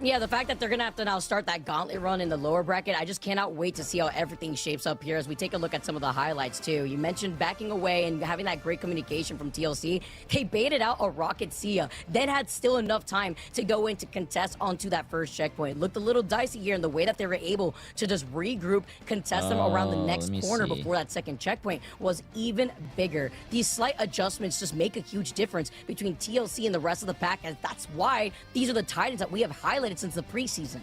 [SPEAKER 14] Yeah, the fact that they're going to have to now start that gauntlet run in the lower bracket, I just cannot wait to see how everything shapes up here as we take a look at some of the highlights, too. You mentioned backing away and having that great communication from TLC. They baited out a Rocket Sia, then had still enough time to go in to contest onto that first checkpoint. Looked a little dicey here in the way that they were able to just regroup, contest them around the next corner before that second checkpoint was even bigger. These slight adjustments just make a huge difference between TLC and the rest of the pack, and that's why these are the Titans that we have highlighted since the preseason.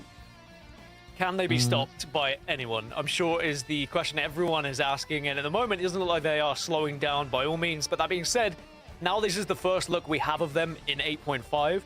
[SPEAKER 12] Can they be stopped by anyone? I'm sure is the question everyone is asking, and at the moment it doesn't look like they are slowing down by all means. But that being said, now this is the first look we have of them in 8.5.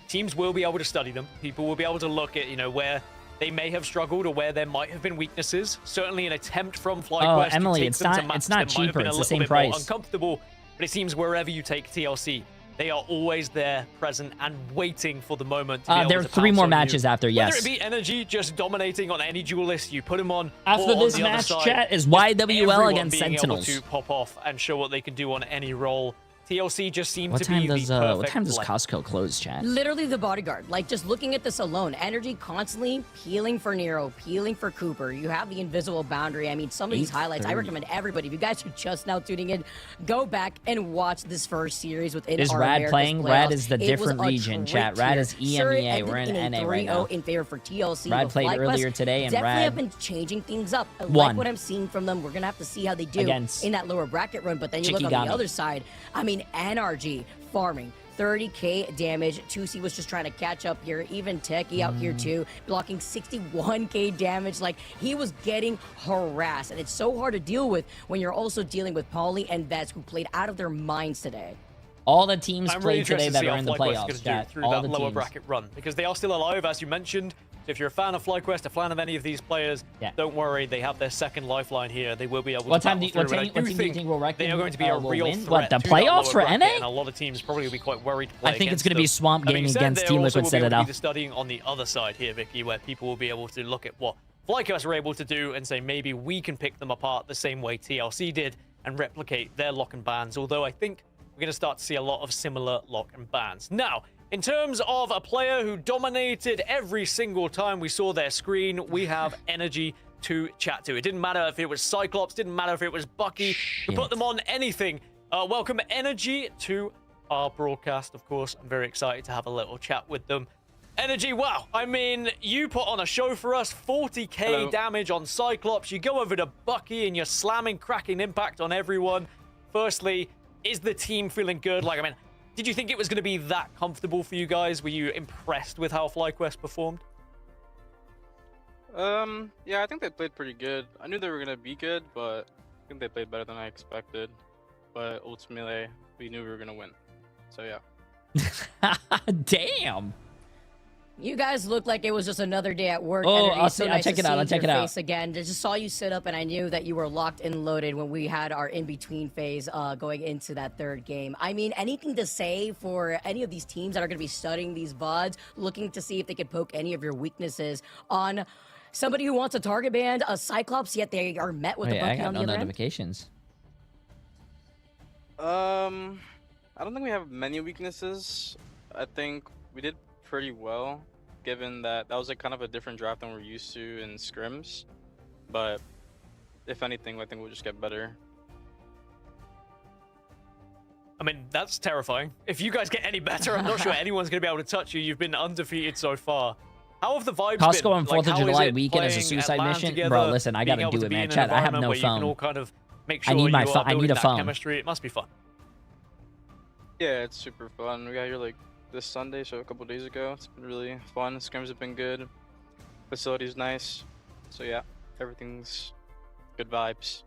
[SPEAKER 12] Teams will be able to study them. People will be able to look at, you know, where they may have struggled or where there might have been weaknesses. Certainly an attempt from FlyQuest
[SPEAKER 15] Emily,
[SPEAKER 12] to take
[SPEAKER 15] it's
[SPEAKER 12] them to
[SPEAKER 15] not-
[SPEAKER 12] match
[SPEAKER 15] it's not
[SPEAKER 12] them might have
[SPEAKER 15] cheaper,
[SPEAKER 12] been a
[SPEAKER 15] it's the
[SPEAKER 12] little
[SPEAKER 15] same
[SPEAKER 12] bit
[SPEAKER 15] price.
[SPEAKER 12] more uncomfortable, but it seems wherever you take TLC, they are always there, present, and waiting for the moment to be able
[SPEAKER 15] There are
[SPEAKER 12] to
[SPEAKER 15] 3
[SPEAKER 12] pounce
[SPEAKER 15] more
[SPEAKER 12] on
[SPEAKER 15] matches
[SPEAKER 12] you.
[SPEAKER 15] after,
[SPEAKER 12] Whether
[SPEAKER 15] yes.
[SPEAKER 12] it be Energy just dominating on any duelist you put him on,
[SPEAKER 15] After
[SPEAKER 12] or on
[SPEAKER 15] this
[SPEAKER 12] the other
[SPEAKER 15] match,
[SPEAKER 12] side,
[SPEAKER 15] chat, is
[SPEAKER 12] just
[SPEAKER 15] YWL
[SPEAKER 12] everyone
[SPEAKER 15] against
[SPEAKER 12] being
[SPEAKER 15] Sentinels.
[SPEAKER 12] able to pop off and show what they can do on any role. TLC just seemed
[SPEAKER 15] What
[SPEAKER 12] to be
[SPEAKER 15] time does
[SPEAKER 12] the perfect
[SPEAKER 15] what time does
[SPEAKER 12] blend.
[SPEAKER 15] Costco close, chat?
[SPEAKER 14] Literally the bodyguard. Like, just looking at this alone, Energy constantly peeling for Nero, peeling for Cooper. You have the invisible boundary. I mean, some of these highlights, I
[SPEAKER 15] 8:30.
[SPEAKER 14] recommend everybody, if you guys are just now tuning in, go back and watch this first series within
[SPEAKER 15] Is
[SPEAKER 14] our
[SPEAKER 15] Rad
[SPEAKER 14] America's
[SPEAKER 15] playing?
[SPEAKER 14] playoffs.
[SPEAKER 15] Rad is the
[SPEAKER 14] It was
[SPEAKER 15] different
[SPEAKER 14] a
[SPEAKER 15] region,
[SPEAKER 14] great
[SPEAKER 15] chat. Rad
[SPEAKER 14] tier.
[SPEAKER 15] is
[SPEAKER 14] Sure, it
[SPEAKER 15] EMEA.
[SPEAKER 14] ended
[SPEAKER 15] We're in
[SPEAKER 14] a
[SPEAKER 15] NA right
[SPEAKER 14] 3-0
[SPEAKER 15] now.
[SPEAKER 14] in favor for TLC.
[SPEAKER 15] Rad
[SPEAKER 14] but
[SPEAKER 15] played
[SPEAKER 14] FlyQuest
[SPEAKER 15] earlier today, and
[SPEAKER 14] definitely
[SPEAKER 15] Rad
[SPEAKER 14] have been changing things up. I like
[SPEAKER 15] won.
[SPEAKER 14] what I'm seeing from them. We're going to have to see how they do
[SPEAKER 15] Against
[SPEAKER 14] in that lower bracket run. But then you look on
[SPEAKER 15] Chikigami.
[SPEAKER 14] the other side. I mean, NRG farming 30k damage. 2C was just trying to catch up here. Even Techie out here too, blocking 61k damage. Like, he was getting harassed, and it's so hard to deal with when you're also dealing with Pauly and Vets, who played out of their minds today.
[SPEAKER 15] All the teams
[SPEAKER 12] I'm
[SPEAKER 15] played
[SPEAKER 12] really
[SPEAKER 15] today
[SPEAKER 12] interested to
[SPEAKER 15] that
[SPEAKER 12] see
[SPEAKER 15] are
[SPEAKER 12] how
[SPEAKER 15] in the
[SPEAKER 12] FlyQuest is
[SPEAKER 15] playoffs,
[SPEAKER 12] going to do
[SPEAKER 15] chat.
[SPEAKER 12] through
[SPEAKER 15] All
[SPEAKER 12] that
[SPEAKER 15] the
[SPEAKER 12] lower
[SPEAKER 15] teams.
[SPEAKER 12] bracket run, because they are still alive, as you mentioned. So if you're a fan of FlyQuest, a fan of any of these players, don't worry, they have their second lifeline here. They will be able to
[SPEAKER 15] What
[SPEAKER 12] battle
[SPEAKER 15] team
[SPEAKER 12] through,
[SPEAKER 15] do
[SPEAKER 12] and I
[SPEAKER 15] you think will
[SPEAKER 12] they are going to be a
[SPEAKER 15] will
[SPEAKER 12] real
[SPEAKER 15] win?
[SPEAKER 12] threat
[SPEAKER 15] What, the
[SPEAKER 12] to that
[SPEAKER 15] playoffs
[SPEAKER 12] lower
[SPEAKER 15] for
[SPEAKER 12] bracket,
[SPEAKER 15] NA?
[SPEAKER 12] and a lot of teams probably will be quite worried to play
[SPEAKER 15] I think it's
[SPEAKER 12] going to
[SPEAKER 15] be Swamp Gaming against Team Liquid Citadel.
[SPEAKER 12] The studying on the other side here, Vicky, where people will be able to look at what FlyQuest are able to do and say maybe we can pick them apart the same way TLC did and replicate their lock and bans. Although I think we're going to start to see a lot of similar lock and bans. Now, in terms of a player who dominated every single time we saw their screen, we have Energy to chat to. It didn't matter if it was Cyclops, didn't matter if it was Bucky. We put them on anything. Welcome Energy to our broadcast, of course. I'm very excited to have a little chat with them. Energy, wow. I mean, you put on a show for us, 40k damage on Cyclops. You go over to Bucky and you're slamming, cracking impact on everyone. Firstly, is the team feeling good? Like, I mean, did you think it was going to be that comfortable for you guys? Were you impressed with how FlyQuest performed?
[SPEAKER 5] Yeah, I think they played pretty good. I knew they were gonna be good, but I think they played better than I expected. But ultimately, we knew we were gonna win. So yeah.
[SPEAKER 15] Damn.
[SPEAKER 14] You guys look like it was just another day at work.
[SPEAKER 15] Oh,
[SPEAKER 14] Energy.
[SPEAKER 15] I'll
[SPEAKER 14] So
[SPEAKER 15] see-
[SPEAKER 14] nice
[SPEAKER 15] I'll check
[SPEAKER 14] to
[SPEAKER 15] it out,
[SPEAKER 14] see
[SPEAKER 15] I'll check
[SPEAKER 14] your
[SPEAKER 15] it out.
[SPEAKER 14] face again. I just saw you sit up, and I knew that you were locked and loaded when we had our in-between phase going into that third game. I mean, anything to say for any of these teams that are going to be studying these VODs, looking to see if they could poke any of your weaknesses on somebody who wants a target band, a Cyclops, yet they are met with
[SPEAKER 15] Wait,
[SPEAKER 14] a
[SPEAKER 15] I
[SPEAKER 14] Bucky
[SPEAKER 15] got
[SPEAKER 14] on the
[SPEAKER 15] no
[SPEAKER 14] other end?
[SPEAKER 15] notifications.
[SPEAKER 5] I don't think we have many weaknesses. I think we did pretty well, given that that was like kind of a different draft than we're used to in scrims. But if anything, I think we'll just get better.
[SPEAKER 12] I mean, that's terrifying. If you guys get any better, I'm not sure anyone's going to be able to touch you. You've been undefeated so far. How have the vibes
[SPEAKER 15] Costco
[SPEAKER 12] been?
[SPEAKER 15] on 4th of
[SPEAKER 12] how is
[SPEAKER 15] July
[SPEAKER 12] it
[SPEAKER 15] weekend as a
[SPEAKER 12] playing
[SPEAKER 15] suicide
[SPEAKER 12] at LAN
[SPEAKER 15] mission?
[SPEAKER 12] together,
[SPEAKER 15] Bro, listen, I
[SPEAKER 12] being
[SPEAKER 15] gotta
[SPEAKER 12] able
[SPEAKER 15] do
[SPEAKER 12] to
[SPEAKER 15] it,
[SPEAKER 12] be
[SPEAKER 15] man.
[SPEAKER 12] in an
[SPEAKER 15] Chat, I have
[SPEAKER 12] environment
[SPEAKER 15] no
[SPEAKER 12] where you can
[SPEAKER 15] phone.
[SPEAKER 12] all kind of make
[SPEAKER 15] I
[SPEAKER 12] sure
[SPEAKER 15] need my
[SPEAKER 12] you
[SPEAKER 15] phone.
[SPEAKER 12] are
[SPEAKER 15] I need
[SPEAKER 12] building
[SPEAKER 15] a
[SPEAKER 12] that
[SPEAKER 15] phone.
[SPEAKER 12] chemistry. It must be fun.
[SPEAKER 5] Yeah, it's super fun. We got here like this Sunday, so a couple days ago. It's been really fun. Scrims have been good. Facility's nice. So yeah, everything's good vibes.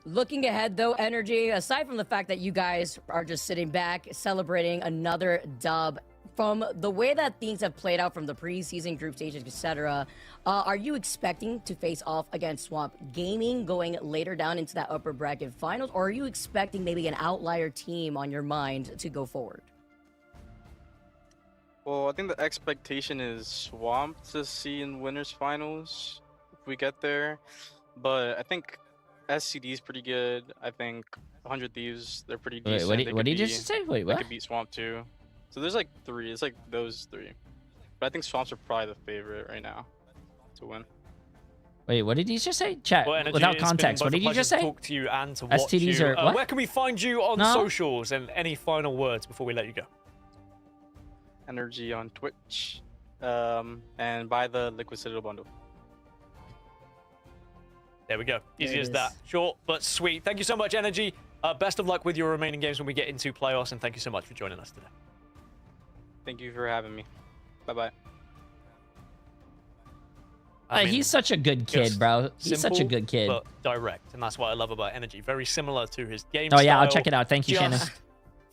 [SPEAKER 14] Looking ahead, though, Energy, aside from the fact that you guys are just sitting back, celebrating another dub, from the way that things have played out from the preseason group stages, etc., are you expecting to face off against Swamp Gaming going later down into that upper bracket finals, or are you expecting maybe an outlier team on your mind to go forward?
[SPEAKER 5] Well, I think the expectation is Swamp to see in winners finals we get there. But I think SCD is pretty good. I think 100 Thieves, they're pretty
[SPEAKER 15] Wait,
[SPEAKER 5] decent.
[SPEAKER 15] what did you just say? Wait,
[SPEAKER 5] They
[SPEAKER 15] what?
[SPEAKER 5] could beat Swamp too. So there's like 3. It's like those 3. But I think Swamps are probably the favorite right now to win.
[SPEAKER 15] Wait, what did he just say? Chat,
[SPEAKER 12] Well, Energy,
[SPEAKER 15] without
[SPEAKER 12] it's been
[SPEAKER 15] context,
[SPEAKER 12] both
[SPEAKER 15] what
[SPEAKER 12] a
[SPEAKER 15] did you
[SPEAKER 12] pleasure
[SPEAKER 15] just
[SPEAKER 12] to
[SPEAKER 15] say?
[SPEAKER 12] talk to you and to watch
[SPEAKER 15] STDs
[SPEAKER 12] you.
[SPEAKER 15] are what?
[SPEAKER 12] Where can we find you on
[SPEAKER 15] No.
[SPEAKER 12] socials, and any final words before we let you go?
[SPEAKER 5] Energy on Twitch. And buy the Liquid Citadel bundle.
[SPEAKER 12] There we go.
[SPEAKER 5] There
[SPEAKER 12] Easy
[SPEAKER 5] it
[SPEAKER 12] as
[SPEAKER 5] is.
[SPEAKER 12] that. Short but sweet. Thank you so much, Energy. Best of luck with your remaining games when we get into playoffs, and thank you so much for joining us today.
[SPEAKER 5] Thank you for having me. Bye-bye.
[SPEAKER 15] He's such a good kid,
[SPEAKER 12] just
[SPEAKER 15] bro. He's such a
[SPEAKER 12] simple,
[SPEAKER 15] good kid.
[SPEAKER 12] but direct, and that's what I love about Energy. Very similar to his game
[SPEAKER 15] Oh yeah, I'll
[SPEAKER 12] style,
[SPEAKER 15] check it out. Thank you, Shannon.
[SPEAKER 12] just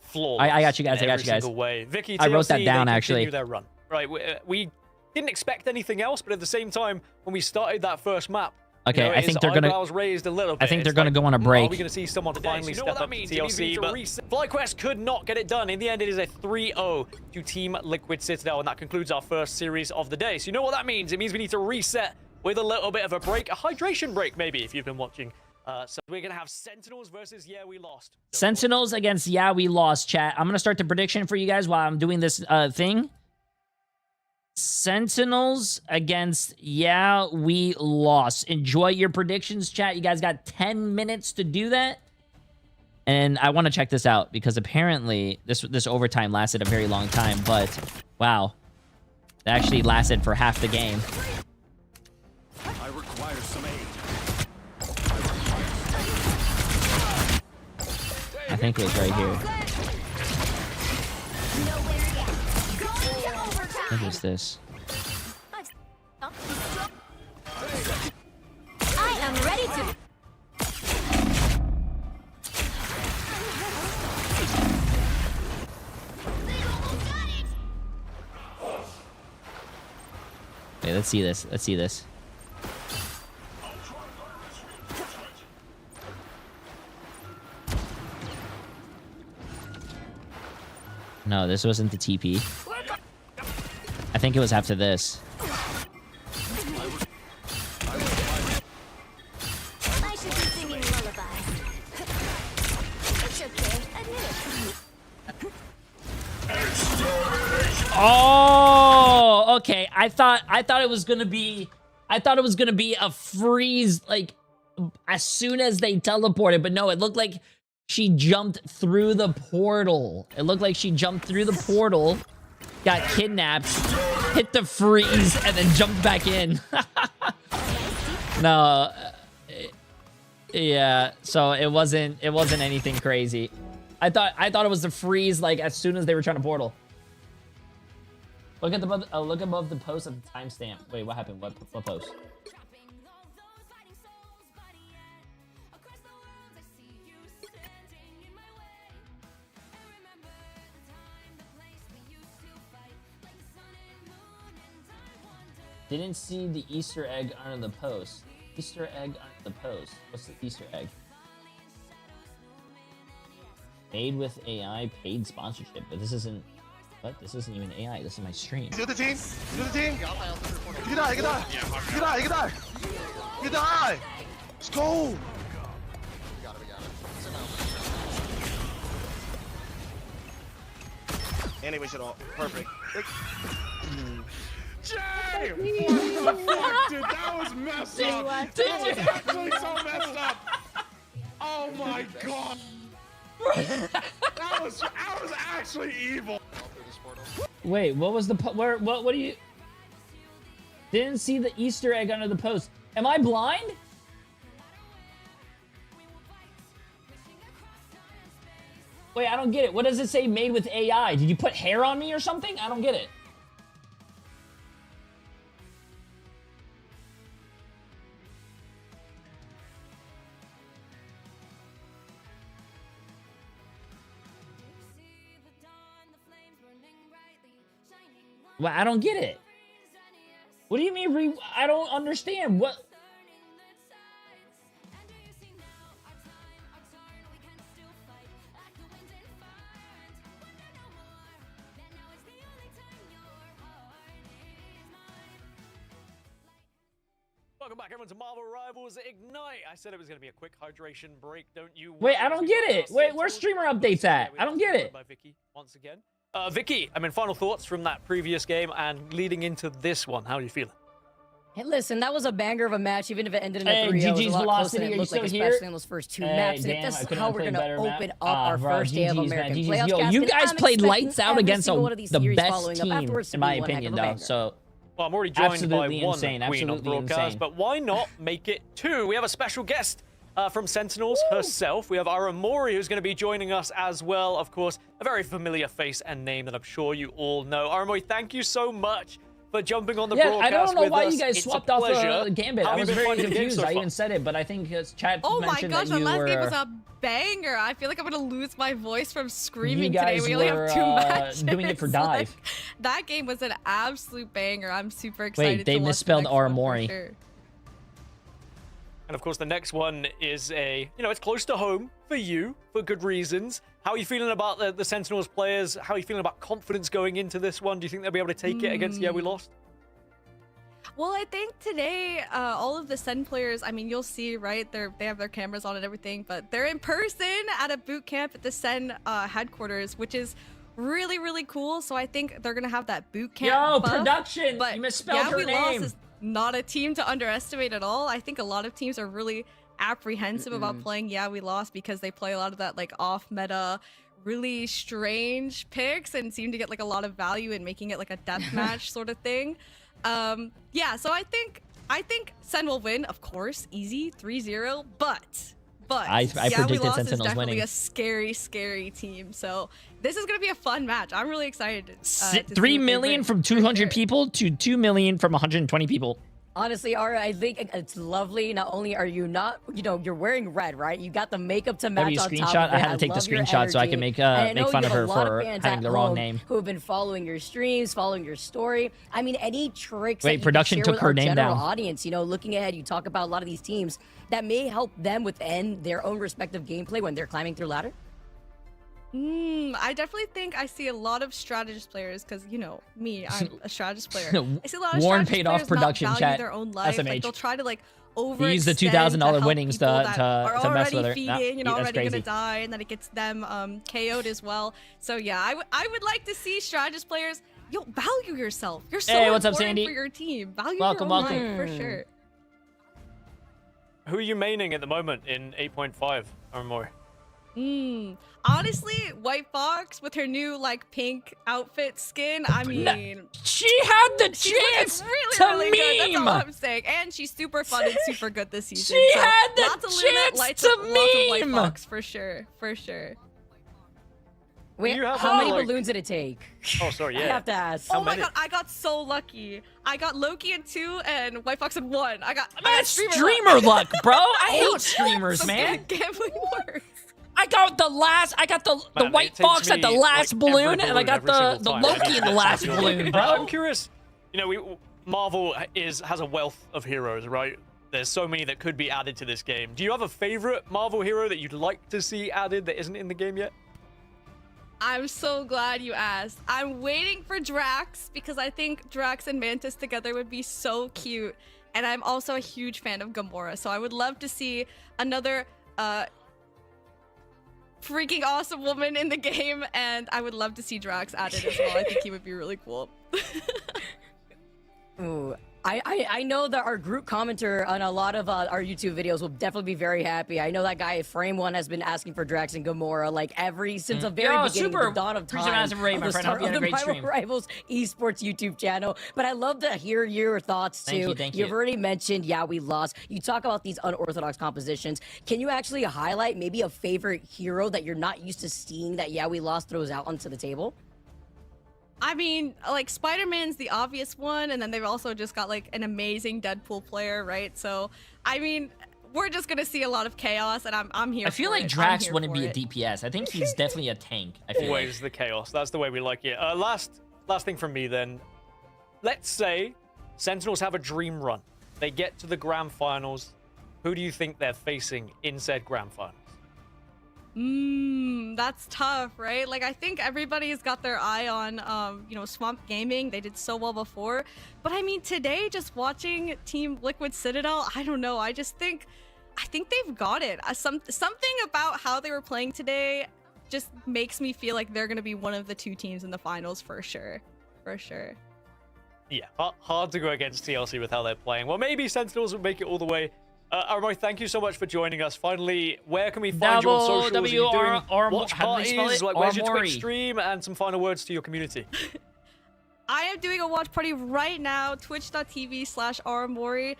[SPEAKER 12] flawless
[SPEAKER 15] I got you guys.
[SPEAKER 12] in
[SPEAKER 15] I got
[SPEAKER 12] every
[SPEAKER 15] you guys.
[SPEAKER 12] single way. Vicky,
[SPEAKER 15] I wrote that
[SPEAKER 12] TLC,
[SPEAKER 15] down
[SPEAKER 12] they
[SPEAKER 15] actually.
[SPEAKER 12] continue their run. Right, we didn't expect anything else, but at the same time, when we started that first map,
[SPEAKER 15] Okay,
[SPEAKER 12] you know,
[SPEAKER 15] I think
[SPEAKER 12] his
[SPEAKER 15] they're gonna.
[SPEAKER 12] eyebrows raised a little bit.
[SPEAKER 15] I think they're
[SPEAKER 12] It's
[SPEAKER 15] gonna
[SPEAKER 12] like,
[SPEAKER 15] go on a
[SPEAKER 12] Are
[SPEAKER 15] break.
[SPEAKER 12] we going to see someone finally
[SPEAKER 5] you know
[SPEAKER 12] step
[SPEAKER 5] what that
[SPEAKER 12] up
[SPEAKER 5] means?
[SPEAKER 12] to
[SPEAKER 5] It means we
[SPEAKER 12] TLC?
[SPEAKER 5] need to
[SPEAKER 12] But
[SPEAKER 5] reset.
[SPEAKER 12] FlyQuest could not get it done. In the end, it is a 3-0 to Team Liquid Citadel, and that concludes our first series of the day. So you know what that means? It means we need to reset with a little bit of a break, a hydration break maybe, if you've been watching. So we're going to have Sentinels versus Yeah, We Lost.
[SPEAKER 15] Sentinels against Yeah, We Lost, chat. I'm gonna start the prediction for you guys while I'm doing this thing. Sentinels against Yeah, We Lost. Enjoy your predictions, chat. You guys got 10 minutes to do that. And I want to check this out because apparently this overtime lasted a very long time, but wow. It actually lasted for half the game.
[SPEAKER 21] I require some aid.
[SPEAKER 15] I think it was right here. What is this?
[SPEAKER 8] I am ready to.
[SPEAKER 15] Okay, let's see this. Let's see this. No, this wasn't the TP. I think it was after this.
[SPEAKER 8] I should be singing lullabies. It's okay. Admit it.
[SPEAKER 15] Oh, okay. I thought it was gonna be a freeze like as soon as they teleported, but no, it looked like she jumped through the portal. It looked like she jumped through the portal, got kidnapped, hit the freeze, and then jumped back in. No, yeah. So it wasn't anything crazy. I thought it was the freeze like as soon as they were trying to portal. Look above the post of the timestamp. Wait, what happened? What post? Didn't see the Easter egg under the post. Easter egg under the post. What's the Easter egg? Made with AI, paid sponsorship, but this isn't. What? This isn't even AI. This is my stream.
[SPEAKER 2] Do the team. Do the team. You can die. You can die. You can die. You can die. You can die. Let's go. We got it. And they wish it all. Perfect.
[SPEAKER 21] Jay! What the fuck, dude? That was messed up. That was actually so messed up. Oh my god. That was actually evil.
[SPEAKER 15] Wait, what was the what do you? Didn't see the Easter egg under the post. Am I blind? Wait, I don't get it. What does it say? Made with AI? Did you put hair on me or something? I don't get it. Well, I don't get it. What do you mean I don't understand. What?
[SPEAKER 12] Welcome back, everyone, to Marvel Rivals Ignite. I said it was going to be a quick hydration break, don't you?
[SPEAKER 15] Wait, I don't get it. Wait, where's streamer updates at? I don't get it.
[SPEAKER 12] By Vicky once again. Vicky, I mean, final thoughts from that previous game and leading into this one. How are you feeling?
[SPEAKER 14] Hey, listen, that was a banger of a match, even if it ended in a 3-0.
[SPEAKER 15] GG's
[SPEAKER 14] it was a lot closer
[SPEAKER 15] Velocity,
[SPEAKER 14] than it
[SPEAKER 15] are you
[SPEAKER 14] looked like,
[SPEAKER 15] still here?
[SPEAKER 14] especially in those first 2 maps. And
[SPEAKER 15] damn,
[SPEAKER 14] if
[SPEAKER 15] I
[SPEAKER 14] this
[SPEAKER 15] couldn't
[SPEAKER 14] is how
[SPEAKER 15] have
[SPEAKER 14] we're
[SPEAKER 15] played
[SPEAKER 14] going to
[SPEAKER 15] better
[SPEAKER 14] open
[SPEAKER 15] map.
[SPEAKER 14] up our
[SPEAKER 15] Bro,
[SPEAKER 14] first day of
[SPEAKER 15] GG's,
[SPEAKER 14] American
[SPEAKER 15] man, GG's.
[SPEAKER 14] playoffs,
[SPEAKER 15] Yo,
[SPEAKER 14] guys,
[SPEAKER 15] you
[SPEAKER 14] and
[SPEAKER 15] guys
[SPEAKER 14] I'm
[SPEAKER 15] played
[SPEAKER 14] expecting
[SPEAKER 15] lights out
[SPEAKER 14] every
[SPEAKER 15] against
[SPEAKER 14] single one of these
[SPEAKER 15] the
[SPEAKER 14] series
[SPEAKER 15] best
[SPEAKER 14] following up
[SPEAKER 15] team,
[SPEAKER 14] afterwards to
[SPEAKER 15] in
[SPEAKER 14] be
[SPEAKER 15] my
[SPEAKER 14] one heck
[SPEAKER 15] opinion,
[SPEAKER 14] of a
[SPEAKER 15] though.
[SPEAKER 14] banger.
[SPEAKER 15] So,
[SPEAKER 12] well, I'm already joined
[SPEAKER 15] absolutely
[SPEAKER 12] by one
[SPEAKER 15] insane,
[SPEAKER 12] queen on
[SPEAKER 15] absolutely
[SPEAKER 12] broadcast,
[SPEAKER 15] insane.
[SPEAKER 12] but why not make it 2? We have a special guest from Sentinels herself. We have Aramori, who's going to be joining us as well. Of course, a very familiar face and name that I'm sure you all know. Aramori, thank you so much for jumping on the broadcast.
[SPEAKER 15] I don't know
[SPEAKER 12] with
[SPEAKER 15] why
[SPEAKER 12] us.
[SPEAKER 15] you guys
[SPEAKER 12] It's
[SPEAKER 15] swapped
[SPEAKER 12] a
[SPEAKER 15] off
[SPEAKER 12] pleasure.
[SPEAKER 15] Gambit.
[SPEAKER 12] How
[SPEAKER 15] I
[SPEAKER 12] have
[SPEAKER 15] was
[SPEAKER 12] you been
[SPEAKER 15] very
[SPEAKER 12] finding the game
[SPEAKER 15] confused.
[SPEAKER 12] so
[SPEAKER 15] I
[SPEAKER 12] far?
[SPEAKER 15] even said it, but I think chat
[SPEAKER 10] Oh my
[SPEAKER 15] mentioned
[SPEAKER 10] gosh,
[SPEAKER 15] that
[SPEAKER 10] the
[SPEAKER 15] you
[SPEAKER 10] last
[SPEAKER 15] were...
[SPEAKER 10] game was a banger. I feel like I'm gonna lose my voice from
[SPEAKER 15] you
[SPEAKER 10] screaming today.
[SPEAKER 15] guys
[SPEAKER 10] We only
[SPEAKER 15] were
[SPEAKER 10] have 2 matches.
[SPEAKER 15] doing it for
[SPEAKER 10] Like,
[SPEAKER 15] dive.
[SPEAKER 10] that game was an absolute banger. I'm super excited.
[SPEAKER 15] Wait, they
[SPEAKER 10] to watch the
[SPEAKER 15] misspelled
[SPEAKER 10] next one for
[SPEAKER 15] Aramori.
[SPEAKER 10] sure.
[SPEAKER 12] And of course, the next one is it's close to home for you for good reasons. How are you feeling about the Sentinels players? How are you feeling about confidence going into this one? Do you think they'll be able to take it against We Lost?
[SPEAKER 10] Well, I think today, all of the Sen players, I mean, you'll see, right? They have their cameras on and everything, but they're in person at a boot camp at the Sen headquarters, which is really, really cool. So I think they're gonna have that boot camp.
[SPEAKER 15] Yo,
[SPEAKER 10] buff,
[SPEAKER 15] production!
[SPEAKER 10] But
[SPEAKER 15] You misspelled her
[SPEAKER 10] We Lost
[SPEAKER 15] name.
[SPEAKER 10] is not a team to underestimate at all. I think a lot of teams are really apprehensive about playing We Lost because they play a lot of that like off meta, really strange picks and seem to get like a lot of value in making it like a deathmatch sort of thing. Yeah, so I think Sen will win, of course, easy 3-0, but
[SPEAKER 15] I
[SPEAKER 10] We
[SPEAKER 15] predicted
[SPEAKER 10] Lost is
[SPEAKER 15] Sentinels
[SPEAKER 10] definitely
[SPEAKER 15] winning.
[SPEAKER 10] a scary team. So this is gonna be a fun match. I'm really excited. To see what
[SPEAKER 15] 3
[SPEAKER 10] they
[SPEAKER 15] million
[SPEAKER 10] bring,
[SPEAKER 15] from
[SPEAKER 10] for
[SPEAKER 15] 200
[SPEAKER 10] sure.
[SPEAKER 15] people to 2 million from 120 people.
[SPEAKER 14] Honestly, Ara, I think it's lovely. Not only are you not, you're wearing red, right? You got the makeup to match
[SPEAKER 15] Maybe a
[SPEAKER 14] on top
[SPEAKER 15] screenshot?
[SPEAKER 14] of it.
[SPEAKER 15] I had to take the
[SPEAKER 14] love your
[SPEAKER 15] screenshot so I can
[SPEAKER 14] energy.
[SPEAKER 15] make
[SPEAKER 14] And I know
[SPEAKER 15] fun
[SPEAKER 14] you
[SPEAKER 15] of
[SPEAKER 14] have
[SPEAKER 15] her
[SPEAKER 14] a lot
[SPEAKER 15] for
[SPEAKER 14] fans
[SPEAKER 15] having
[SPEAKER 14] at
[SPEAKER 15] the wrong
[SPEAKER 14] home
[SPEAKER 15] name.
[SPEAKER 14] who have been following your streams, following your story. I mean, any tricks
[SPEAKER 15] Wait,
[SPEAKER 14] that you
[SPEAKER 15] production
[SPEAKER 14] can share
[SPEAKER 15] took
[SPEAKER 14] with
[SPEAKER 15] her
[SPEAKER 14] our
[SPEAKER 15] name
[SPEAKER 14] general
[SPEAKER 15] down.
[SPEAKER 14] audience, looking ahead, you talk about a lot of these teams that may help them within their own respective gameplay when they're climbing through ladder.
[SPEAKER 10] I definitely think I see a lot of strategist players because me, I'm a strategist player. I see a lot of
[SPEAKER 15] Warren
[SPEAKER 10] strategist
[SPEAKER 15] paid off
[SPEAKER 10] players
[SPEAKER 15] production
[SPEAKER 10] not value
[SPEAKER 15] chat.
[SPEAKER 10] their own life. Like
[SPEAKER 15] SMH.
[SPEAKER 10] they'll try to like
[SPEAKER 15] He used the
[SPEAKER 10] overextend
[SPEAKER 15] $2,000
[SPEAKER 10] help
[SPEAKER 15] winnings
[SPEAKER 10] people
[SPEAKER 15] to
[SPEAKER 10] that are
[SPEAKER 15] mess
[SPEAKER 10] already
[SPEAKER 15] with her.
[SPEAKER 10] feeding,
[SPEAKER 15] Nah, that's
[SPEAKER 10] already gonna
[SPEAKER 15] crazy.
[SPEAKER 10] die, and then it gets them KO'd as well. So yeah, I would like to see strategist players. Value yourself. You're so
[SPEAKER 15] Hey, what's up,
[SPEAKER 10] important
[SPEAKER 15] Sandy?
[SPEAKER 10] for your team. Value
[SPEAKER 15] Welcome,
[SPEAKER 10] your own
[SPEAKER 15] welcome.
[SPEAKER 10] life, for sure.
[SPEAKER 12] Who are you maining at the moment in 8.5 or more?
[SPEAKER 10] Honestly, White Fox with her new like pink outfit skin. I mean,
[SPEAKER 15] she had the
[SPEAKER 10] she's looking
[SPEAKER 15] chance
[SPEAKER 10] really,
[SPEAKER 15] to
[SPEAKER 10] really good. That's all
[SPEAKER 15] meme.
[SPEAKER 10] I'm saying. And she's super fun and super good this season.
[SPEAKER 15] She
[SPEAKER 10] so
[SPEAKER 15] had the
[SPEAKER 10] lots of Luna,
[SPEAKER 15] chance
[SPEAKER 10] lots
[SPEAKER 15] to
[SPEAKER 10] of White
[SPEAKER 15] meme.
[SPEAKER 10] Fox for sure, for sure.
[SPEAKER 14] Wait,
[SPEAKER 12] You have
[SPEAKER 14] how many
[SPEAKER 12] like-
[SPEAKER 14] balloons did it take?
[SPEAKER 12] Oh, sorry, yeah.
[SPEAKER 14] I have to ask.
[SPEAKER 10] Oh my god, I got so lucky. I got Loki in 2 and White Fox in 1. I got
[SPEAKER 15] That's
[SPEAKER 10] streamer
[SPEAKER 15] streamer luck, bro. I
[SPEAKER 10] Oh,
[SPEAKER 15] hate streamers,
[SPEAKER 10] that's
[SPEAKER 15] man.
[SPEAKER 10] how gambling works.
[SPEAKER 15] I got the
[SPEAKER 12] Man,
[SPEAKER 15] White
[SPEAKER 12] it takes
[SPEAKER 15] Fox at the
[SPEAKER 12] me,
[SPEAKER 15] last
[SPEAKER 12] like,
[SPEAKER 15] balloon,
[SPEAKER 12] every
[SPEAKER 15] and I got
[SPEAKER 12] every single
[SPEAKER 15] the
[SPEAKER 12] time. I need
[SPEAKER 15] Loki
[SPEAKER 12] to
[SPEAKER 15] in the
[SPEAKER 12] get
[SPEAKER 15] last
[SPEAKER 12] something.
[SPEAKER 15] balloon, bro.
[SPEAKER 12] I'm curious. Marvel has a wealth of heroes, right? There's so many that could be added to this game. Do you have a favorite Marvel hero that you'd like to see added that isn't in the game yet?
[SPEAKER 10] I'm so glad you asked. I'm waiting for Drax because I think Drax and Mantis together would be so cute. And I'm also a huge fan of Gamora, so I would love to see another freaking awesome woman in the game, and I would love to see Drax added as well. I think he would be really cool.
[SPEAKER 14] Ooh, I know that our group commenter on a lot of our YouTube videos will definitely be very happy. I know that guy at Frame One has been asking for Drax and Gamora like since the very
[SPEAKER 15] Yo,
[SPEAKER 14] beginning,
[SPEAKER 15] super.
[SPEAKER 14] the dawn of
[SPEAKER 15] Appreciate
[SPEAKER 14] time.
[SPEAKER 15] massive rate,
[SPEAKER 14] of
[SPEAKER 15] my
[SPEAKER 14] the
[SPEAKER 15] friend.
[SPEAKER 14] start
[SPEAKER 15] Hope you
[SPEAKER 14] of
[SPEAKER 15] had a
[SPEAKER 14] the
[SPEAKER 15] great
[SPEAKER 14] Rival
[SPEAKER 15] stream.
[SPEAKER 14] Rivals esports YouTube channel. But I love to hear your thoughts too.
[SPEAKER 15] Thank you, thank you.
[SPEAKER 14] You've already mentioned, we lost. You talk about these unorthodox compositions. Can you actually highlight maybe a favorite hero that you're not used to seeing that we lost throws out onto the table?
[SPEAKER 10] I mean, like, Spider-Man's the obvious one, and then they've also just got, like, an amazing Deadpool player, right? So, I mean, we're just gonna see a lot of chaos, and I'm here
[SPEAKER 15] I feel
[SPEAKER 10] for
[SPEAKER 15] like
[SPEAKER 10] it.
[SPEAKER 15] Drax
[SPEAKER 10] I'm here
[SPEAKER 15] wouldn't
[SPEAKER 10] for
[SPEAKER 15] be a
[SPEAKER 10] it.
[SPEAKER 15] DPS. I think he's definitely a tank. I feel
[SPEAKER 12] Always the chaos. That's the way we like it. Last thing from me then. Let's say Sentinels have a dream run. They get to the grand finals. Who do you think they're facing in said grand finals?
[SPEAKER 10] That's tough, right? Like, I think everybody's got their eye on, you know, Swamp Gaming. They did so well before. But I mean, today, just watching Team Liquid Citadel, I don't know. I think they've got it. Something about how they were playing today just makes me feel like they're going to be one of the 2 teams in the finals for sure. For sure.
[SPEAKER 12] Yeah, hard to go against TLC with how they're playing. Well, maybe Sentinels will make it all the way. Armory, thank you so much for joining us. Finally, where can we find you on socials? Are you doing watch parties? Like, where's your Twitch stream? And some final words to your community.
[SPEAKER 10] I am doing a watch party right now, twitch.tv/Aramori.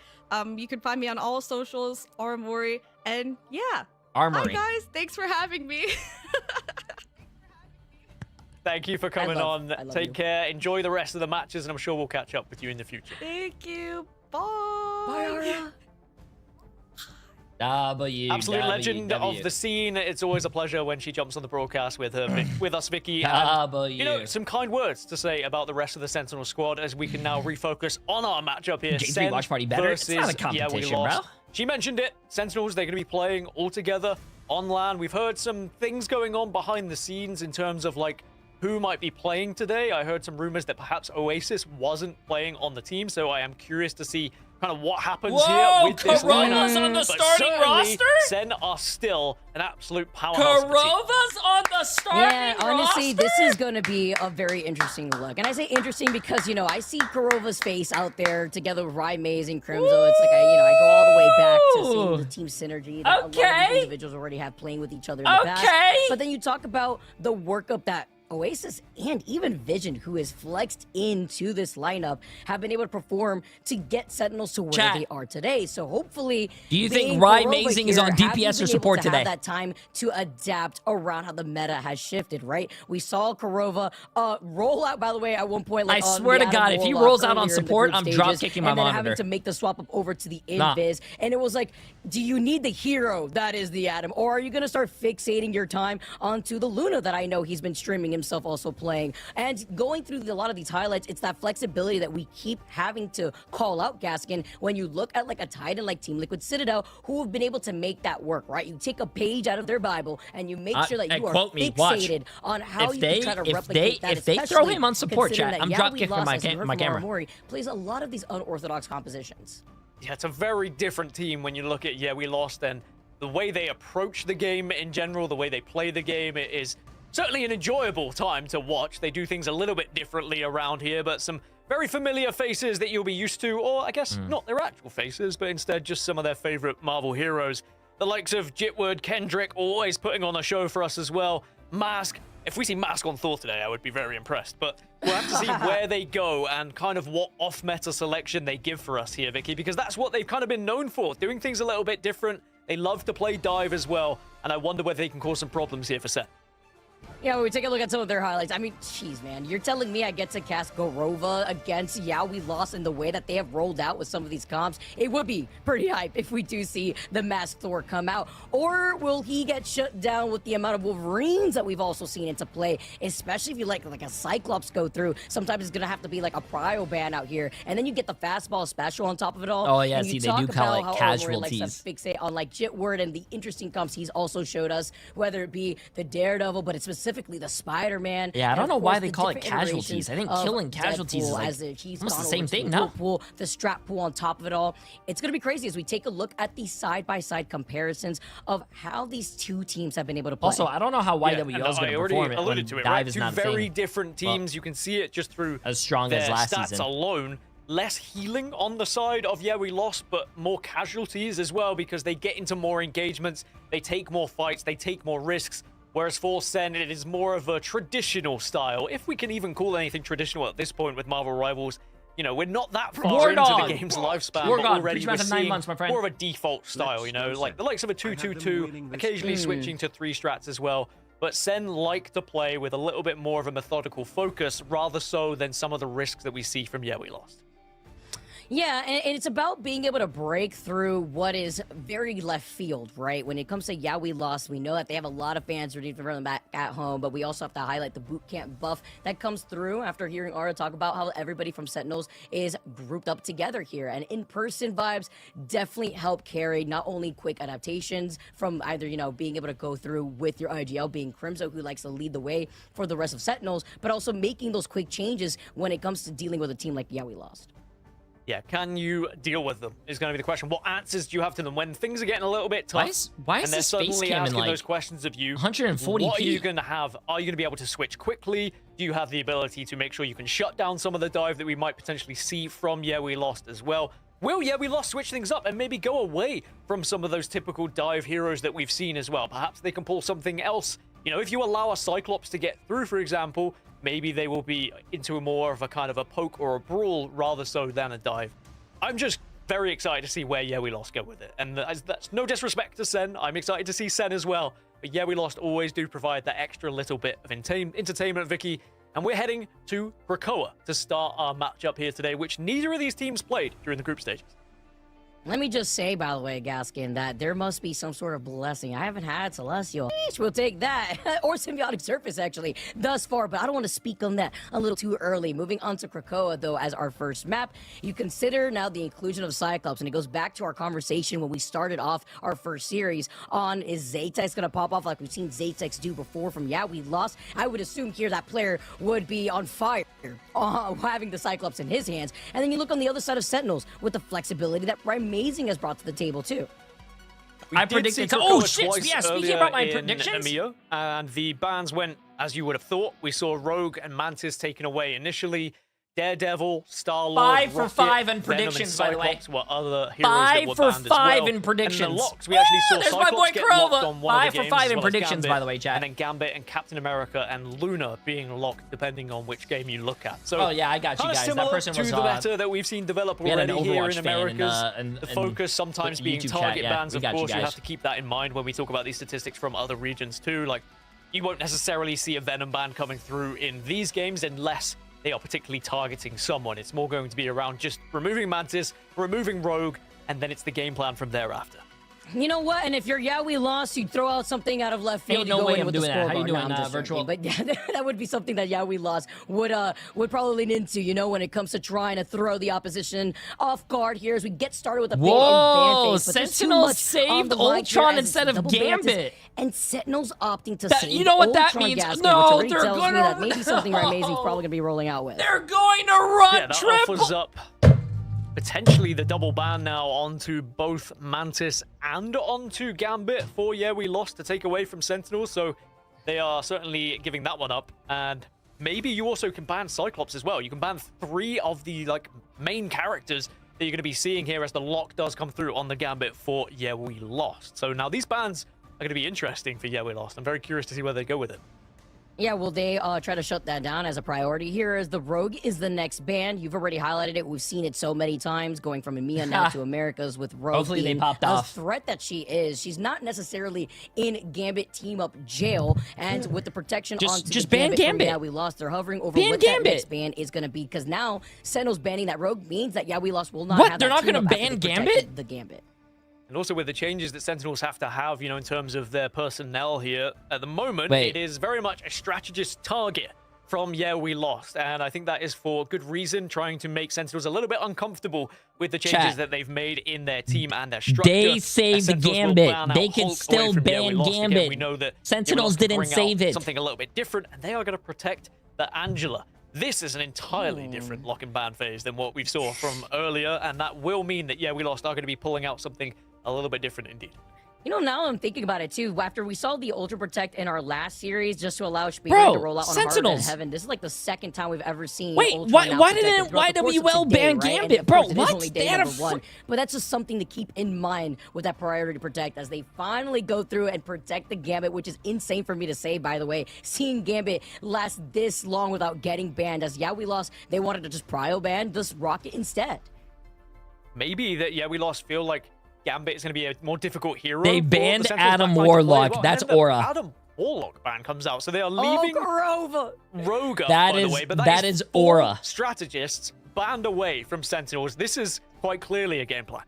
[SPEAKER 10] You can find me on all socials, Aramori. And yeah.
[SPEAKER 15] Armory.
[SPEAKER 10] Hi, guys. Thanks for having me.
[SPEAKER 12] Thank you for coming on. Take care. Enjoy the rest of the matches, and I'm sure we'll catch up with you in the future.
[SPEAKER 10] Thank you. Bye.
[SPEAKER 14] Bye, Aria.
[SPEAKER 12] Absolute legend of the scene. It's always a pleasure when she jumps on the broadcast with her, with us, Vicky. And, you know, some kind words to say about the rest of the Sentinel squad as we can now refocus on our matchup here.
[SPEAKER 15] J3 Watch Party better. It's not a competition, bro.
[SPEAKER 12] She mentioned it. Sentinels, they're going to be playing all together on LAN. We've heard some things going on behind the scenes in terms of like who might be playing today. I heard some rumors that perhaps Oasis wasn't playing on the team, so I am curious to see kind of what happens here with this
[SPEAKER 15] Corova's on the starting roster?
[SPEAKER 12] Sen are still an absolute powerhouse.
[SPEAKER 15] Corova's on the starting roster?
[SPEAKER 14] Honestly, this is going to be a very interesting look. And I say interesting because, you know, I see Corova's face out there together with Rye Maze and Crimzo. It's like, I go all the way back to seeing the team synergy that a lot of these individuals already have playing with each other in the past. But then you talk about the workup that Oasis and even Vision, who is flexed into this lineup, have been able to perform to get Sentinels to where they are today. So hopefully,
[SPEAKER 15] do you think Rye Amazing is on DPS or support today?
[SPEAKER 14] Have that time to adapt around how the meta has shifted, right? We saw Korova roll out, by the way, at one point. Like,
[SPEAKER 15] I swear to God, if he rolls out on support, I'm drop kicking my monitor.
[SPEAKER 14] And then having to make the swap up over to the invis, and it was like, do you need the hero that is the Atom, or are you gonna start fixating your time onto the Luna that I know he's been streaming himself also playing? And going through a lot of these highlights, it's that flexibility that we keep having to call out, Gaskin, when you look at like a Titan like Team Liquid Citadel, who have been able to make that work, right? You take a page out of their Bible and you make sure that you are fixated on how you can try to replicate that.
[SPEAKER 15] If they throw him on support, chat, I'm drop kicking my camera.
[SPEAKER 14] Mori plays a lot of these unorthodox compositions.
[SPEAKER 12] Yeah, it's a very different team when you look at we lost, and the way they approach the game in general, the way they play the game, it is certainly an enjoyable time to watch. They do things a little bit differently around here, but some very familiar faces that you'll be used to, or I guess not their actual faces, but instead just some of their favorite Marvel heroes. The likes of Jitward, Kendrick, always putting on a show for us as well. Mask. If we see Mask on Thor today, I would be very impressed, but we'll have to see where they go and kind of what off-meta selection they give for us here, Vicky, because that's what they've kind of been known for, doing things a little bit different. They love to play dive as well, and I wonder whether they can cause some problems here for Set.
[SPEAKER 14] Yeah, when we take a look at some of their highlights, I mean, jeez, man, you're telling me I get to cast Gorova against We Lost in the way that they have rolled out with some of these comps? It would be pretty hype if we do see the Masked Thor come out. Or will he get shut down with the amount of Wolverines that we've also seen into play, especially if you like a Cyclops go through? Sometimes it's going to have to be like a Prio ban out here, and then you get the fastball special on top of it all.
[SPEAKER 15] Oh, yeah,
[SPEAKER 14] and
[SPEAKER 15] see, they do call it casualties.
[SPEAKER 14] Likes to fixate on like Jitward and the interesting comps he's also showed us, whether it be the Daredevil, but it's specifically the Spider-Man.
[SPEAKER 15] Yeah, I don't know why they call it casualties. I think killing casualties is like almost the same thing, no?
[SPEAKER 14] Pool, the strap pool on top of it all. It's going to be crazy as we take a look at the side-by-side comparisons of how these two teams have been able to play.
[SPEAKER 15] Also, I don't know how YWL is going to perform it when Dive is
[SPEAKER 12] two
[SPEAKER 15] not
[SPEAKER 12] very different teams. You can see it just through
[SPEAKER 15] as strong
[SPEAKER 12] their
[SPEAKER 15] as last
[SPEAKER 12] stats
[SPEAKER 15] season
[SPEAKER 12] alone. Less healing on the side of We Lost, but more casualties as well because they get into more engagements, they take more fights, they take more risks. Whereas for Sen, it is more of a traditional style, if we can even call anything traditional at this point with Marvel Rivals. You know, we're not that far into the game's lifespan, but already we're seeing more of a default style, you know, like the likes of a 2-2-2, occasionally switching to 3 strats as well. But Sen like to play with a little bit more of a methodical focus, rather so than some of the risks that we see from We Lost.
[SPEAKER 14] Yeah, and it's about being able to break through what is very left field, right? When it comes to Yeah We Lost, we know that they have a lot of fans rooting for them back at home, but we also have to highlight the boot camp buff that comes through after hearing Aura talk about how everybody from Sentinels is grouped up together here. And in-person vibes definitely help carry not only quick adaptations from either, you know, being able to go through with your IGL, being Crimzo, who likes to lead the way for the rest of Sentinels, but also making those quick changes when it comes to dealing with a team like Yeah We Lost.
[SPEAKER 12] Yeah, can you deal with them is going to be the question. What answers do you have to them when things are getting a little bit tough?
[SPEAKER 15] Why is
[SPEAKER 12] and they're
[SPEAKER 15] this space
[SPEAKER 12] suddenly
[SPEAKER 15] cam in
[SPEAKER 12] asking
[SPEAKER 15] like
[SPEAKER 12] those questions of you?
[SPEAKER 15] 140p?
[SPEAKER 12] What are you going to have? Are you going to be able to switch quickly? Do you have the ability to make sure you can shut down some of the dive that we might potentially see from Yeah We Lost as well? Will Yeah We Lost switch things up and maybe go away from some of those typical dive heroes that we've seen as well? Perhaps they can pull something else. You know, if you allow a Cyclops to get through, for example, maybe they will be into more of a kind of a poke or a brawl rather so than a dive. I'm just very excited to see where Yeah We Lost go with it. And that's no disrespect to Sen. I'm excited to see Sen as well. But Yeah We Lost always do provide that extra little bit of entertainment, Vicky. And we're heading to Krakoa to start our matchup here today, which neither of these teams played during the group stages.
[SPEAKER 14] Let me just say, by the way, Gaskin, that there must be some sort of blessing. I haven't had Celestial. We'll take that. Or Symbiotic Surface, actually, thus far. But I don't want to speak on that a little too early. Moving on to Krakoa, though, as our first map, you consider now the inclusion of Cyclops. And it goes back to our conversation when we started off our first series on, is Zaytex going to pop off like we've seen Zaytex do before from Yeah We Lost? I would assume here that player would be on fire, having the Cyclops in his hands. And then you look on the other side of Sentinels with the flexibility that Amazing has brought to the table too.
[SPEAKER 15] I predicted. Oh shit! Yeah, speaking about my predictions,
[SPEAKER 12] EMEA, and the bans went as you would have thought. We saw Rogue and Mantis taken away initially. Daredevil, Star-Lord,
[SPEAKER 15] 5 for
[SPEAKER 12] Rocket,
[SPEAKER 15] 5 in
[SPEAKER 12] Venom,
[SPEAKER 15] predictions,
[SPEAKER 12] and
[SPEAKER 15] by the way.
[SPEAKER 12] Cyclops were other heroes
[SPEAKER 15] 5
[SPEAKER 12] that were
[SPEAKER 15] for
[SPEAKER 12] banned
[SPEAKER 15] 5
[SPEAKER 12] as well.
[SPEAKER 15] in predictions.
[SPEAKER 12] And the locks, we actually saw
[SPEAKER 15] there's
[SPEAKER 12] Cyclops
[SPEAKER 15] my boy
[SPEAKER 12] get locked
[SPEAKER 15] Krova.
[SPEAKER 12] on one
[SPEAKER 15] 5
[SPEAKER 12] of the
[SPEAKER 15] for
[SPEAKER 12] games,
[SPEAKER 15] 5
[SPEAKER 12] as
[SPEAKER 15] in
[SPEAKER 12] well as
[SPEAKER 15] predictions,
[SPEAKER 12] Gambit,
[SPEAKER 15] by the way, chat.
[SPEAKER 12] And then Gambit and Captain America and Luna being locked, depending on which game you look at. So,
[SPEAKER 15] oh yeah, I got you guys. That person was
[SPEAKER 12] to the meta that we've seen develop already here in Americas. The focus sometimes being target bans. Of course, you have to keep that in mind when we talk about these statistics from other regions too. Like, you won't necessarily see a Venom ban coming through in these games unless they are particularly targeting someone. It's more going to be around just removing Mantis, removing Rogue, and then it's the game plan from thereafter.
[SPEAKER 14] You know what? And if you're Yeah We Lost, you'd throw out something out of left field.
[SPEAKER 15] Ain't no way I'm doing that. How you doing,
[SPEAKER 14] no,
[SPEAKER 15] virtual?
[SPEAKER 14] But yeah, that would be something that Yeah We Lost would probably lean into. You know, when it comes to trying to throw the opposition off guard here as we get started with a big ban phase.
[SPEAKER 15] Sentinel saved Ultron instead of Gambit.
[SPEAKER 14] And Sentinel's opting to save
[SPEAKER 15] you know what that
[SPEAKER 14] Ultron
[SPEAKER 15] means?
[SPEAKER 14] Gaskin,
[SPEAKER 15] No,
[SPEAKER 14] which
[SPEAKER 15] they're
[SPEAKER 14] tells
[SPEAKER 15] gonna
[SPEAKER 14] me that maybe something Amazing's probably gonna be rolling out with.
[SPEAKER 15] They're going to run
[SPEAKER 12] yeah, that
[SPEAKER 15] triple.
[SPEAKER 12] offers up potentially the double ban now onto both Mantis and onto Gambit for Yeah We Lost to take away from Sentinel, so they are certainly giving that one up. And maybe you also can ban Cyclops as well. You can ban 3 of the main characters that you're going to be seeing here as the lock does come through on the Gambit for Yeah We Lost. So now these bans are going to be interesting for Yeah We Lost. I'm very curious to see where they go with it.
[SPEAKER 14] Yeah, will they try to shut that down as a priority here as the Rogue is the next ban? You've already highlighted it. We've seen it so many times going from EMEA now to Americas with Rogue.
[SPEAKER 15] Hopefully they popped off.
[SPEAKER 14] The threat that she is. She's not necessarily in Gambit team-up jail, and with the protection onto
[SPEAKER 15] just
[SPEAKER 14] the
[SPEAKER 15] ban
[SPEAKER 14] Gambit.
[SPEAKER 15] Gambit.
[SPEAKER 14] Yeah, We Lost. They're hovering over
[SPEAKER 15] Ban
[SPEAKER 14] what
[SPEAKER 15] Gambit.
[SPEAKER 14] that next ban is going to be, because now Sentinel's banning that Rogue means that Yeah We Lost will not
[SPEAKER 15] What?
[SPEAKER 14] have
[SPEAKER 15] They're
[SPEAKER 14] that
[SPEAKER 15] not going to
[SPEAKER 14] team-up after
[SPEAKER 15] ban
[SPEAKER 14] they protected
[SPEAKER 15] Gambit?
[SPEAKER 14] The Gambit.
[SPEAKER 12] And also with the changes that Sentinels have to have, you know, in terms of their personnel here, at the moment,
[SPEAKER 15] Wait.
[SPEAKER 12] it is very much a strategist target from Yeah We Lost. And I think that is for good reason, trying to make Sentinels a little bit uncomfortable with the changes
[SPEAKER 15] Chat.
[SPEAKER 12] that they've made in their team and their structure.
[SPEAKER 15] They saved the
[SPEAKER 12] Sentinels will
[SPEAKER 15] Gambit.
[SPEAKER 12] plan out
[SPEAKER 15] They can
[SPEAKER 12] Hulk
[SPEAKER 15] still
[SPEAKER 12] away from Yeah We
[SPEAKER 15] ban
[SPEAKER 12] Lost. Again,
[SPEAKER 15] Gambit.
[SPEAKER 12] we know that
[SPEAKER 15] Sentinels
[SPEAKER 12] Yeah We Lost
[SPEAKER 15] didn't
[SPEAKER 12] bring out
[SPEAKER 15] save it.
[SPEAKER 12] something a little bit different, and they are going to protect the Angela. This is an entirely different lock and ban phase than what we saw from earlier, and that will mean that Yeah We Lost are going to be pulling out something a little bit different indeed.
[SPEAKER 14] You know, now I'm thinking about it too. After we saw the Ultra Protect in our last series, just to allow Speedway
[SPEAKER 15] Bro,
[SPEAKER 14] to roll out on
[SPEAKER 15] Sentinels.
[SPEAKER 14] Harder Than Heaven, this is like the second time we've ever seen.
[SPEAKER 15] Wait,
[SPEAKER 14] Ultra
[SPEAKER 15] why
[SPEAKER 14] now
[SPEAKER 15] didn't
[SPEAKER 14] protected throughout the course of
[SPEAKER 15] YWL
[SPEAKER 14] today,
[SPEAKER 15] ban
[SPEAKER 14] right? And
[SPEAKER 15] Gambit?
[SPEAKER 14] of
[SPEAKER 15] Bro,
[SPEAKER 14] course, it is
[SPEAKER 15] what?
[SPEAKER 14] only day
[SPEAKER 15] They had a
[SPEAKER 14] number 1, but that's just something to keep in mind with that priority to protect as they finally go through and protect the Gambit, which is insane for me to say, by the way. Seeing Gambit last this long without getting banned, as Yeah We Lost, they wanted to just prio ban this Rocket instead.
[SPEAKER 12] Maybe that Yeah We Lost feel like Gambit is going to be a more difficult hero.
[SPEAKER 15] They
[SPEAKER 12] for
[SPEAKER 15] banned
[SPEAKER 12] the Sentinels
[SPEAKER 15] Adam
[SPEAKER 12] backline to play
[SPEAKER 15] Warlock.
[SPEAKER 12] well.
[SPEAKER 15] That's
[SPEAKER 12] And then the
[SPEAKER 15] Aura.
[SPEAKER 12] Adam Warlock ban comes out, so they are leaving
[SPEAKER 14] Grova.
[SPEAKER 12] Rogue up,
[SPEAKER 15] That
[SPEAKER 12] by
[SPEAKER 15] is-
[SPEAKER 12] the way. But
[SPEAKER 15] that is Aura.
[SPEAKER 12] Strategists band away from Sentinels. This is quite clearly a game plan.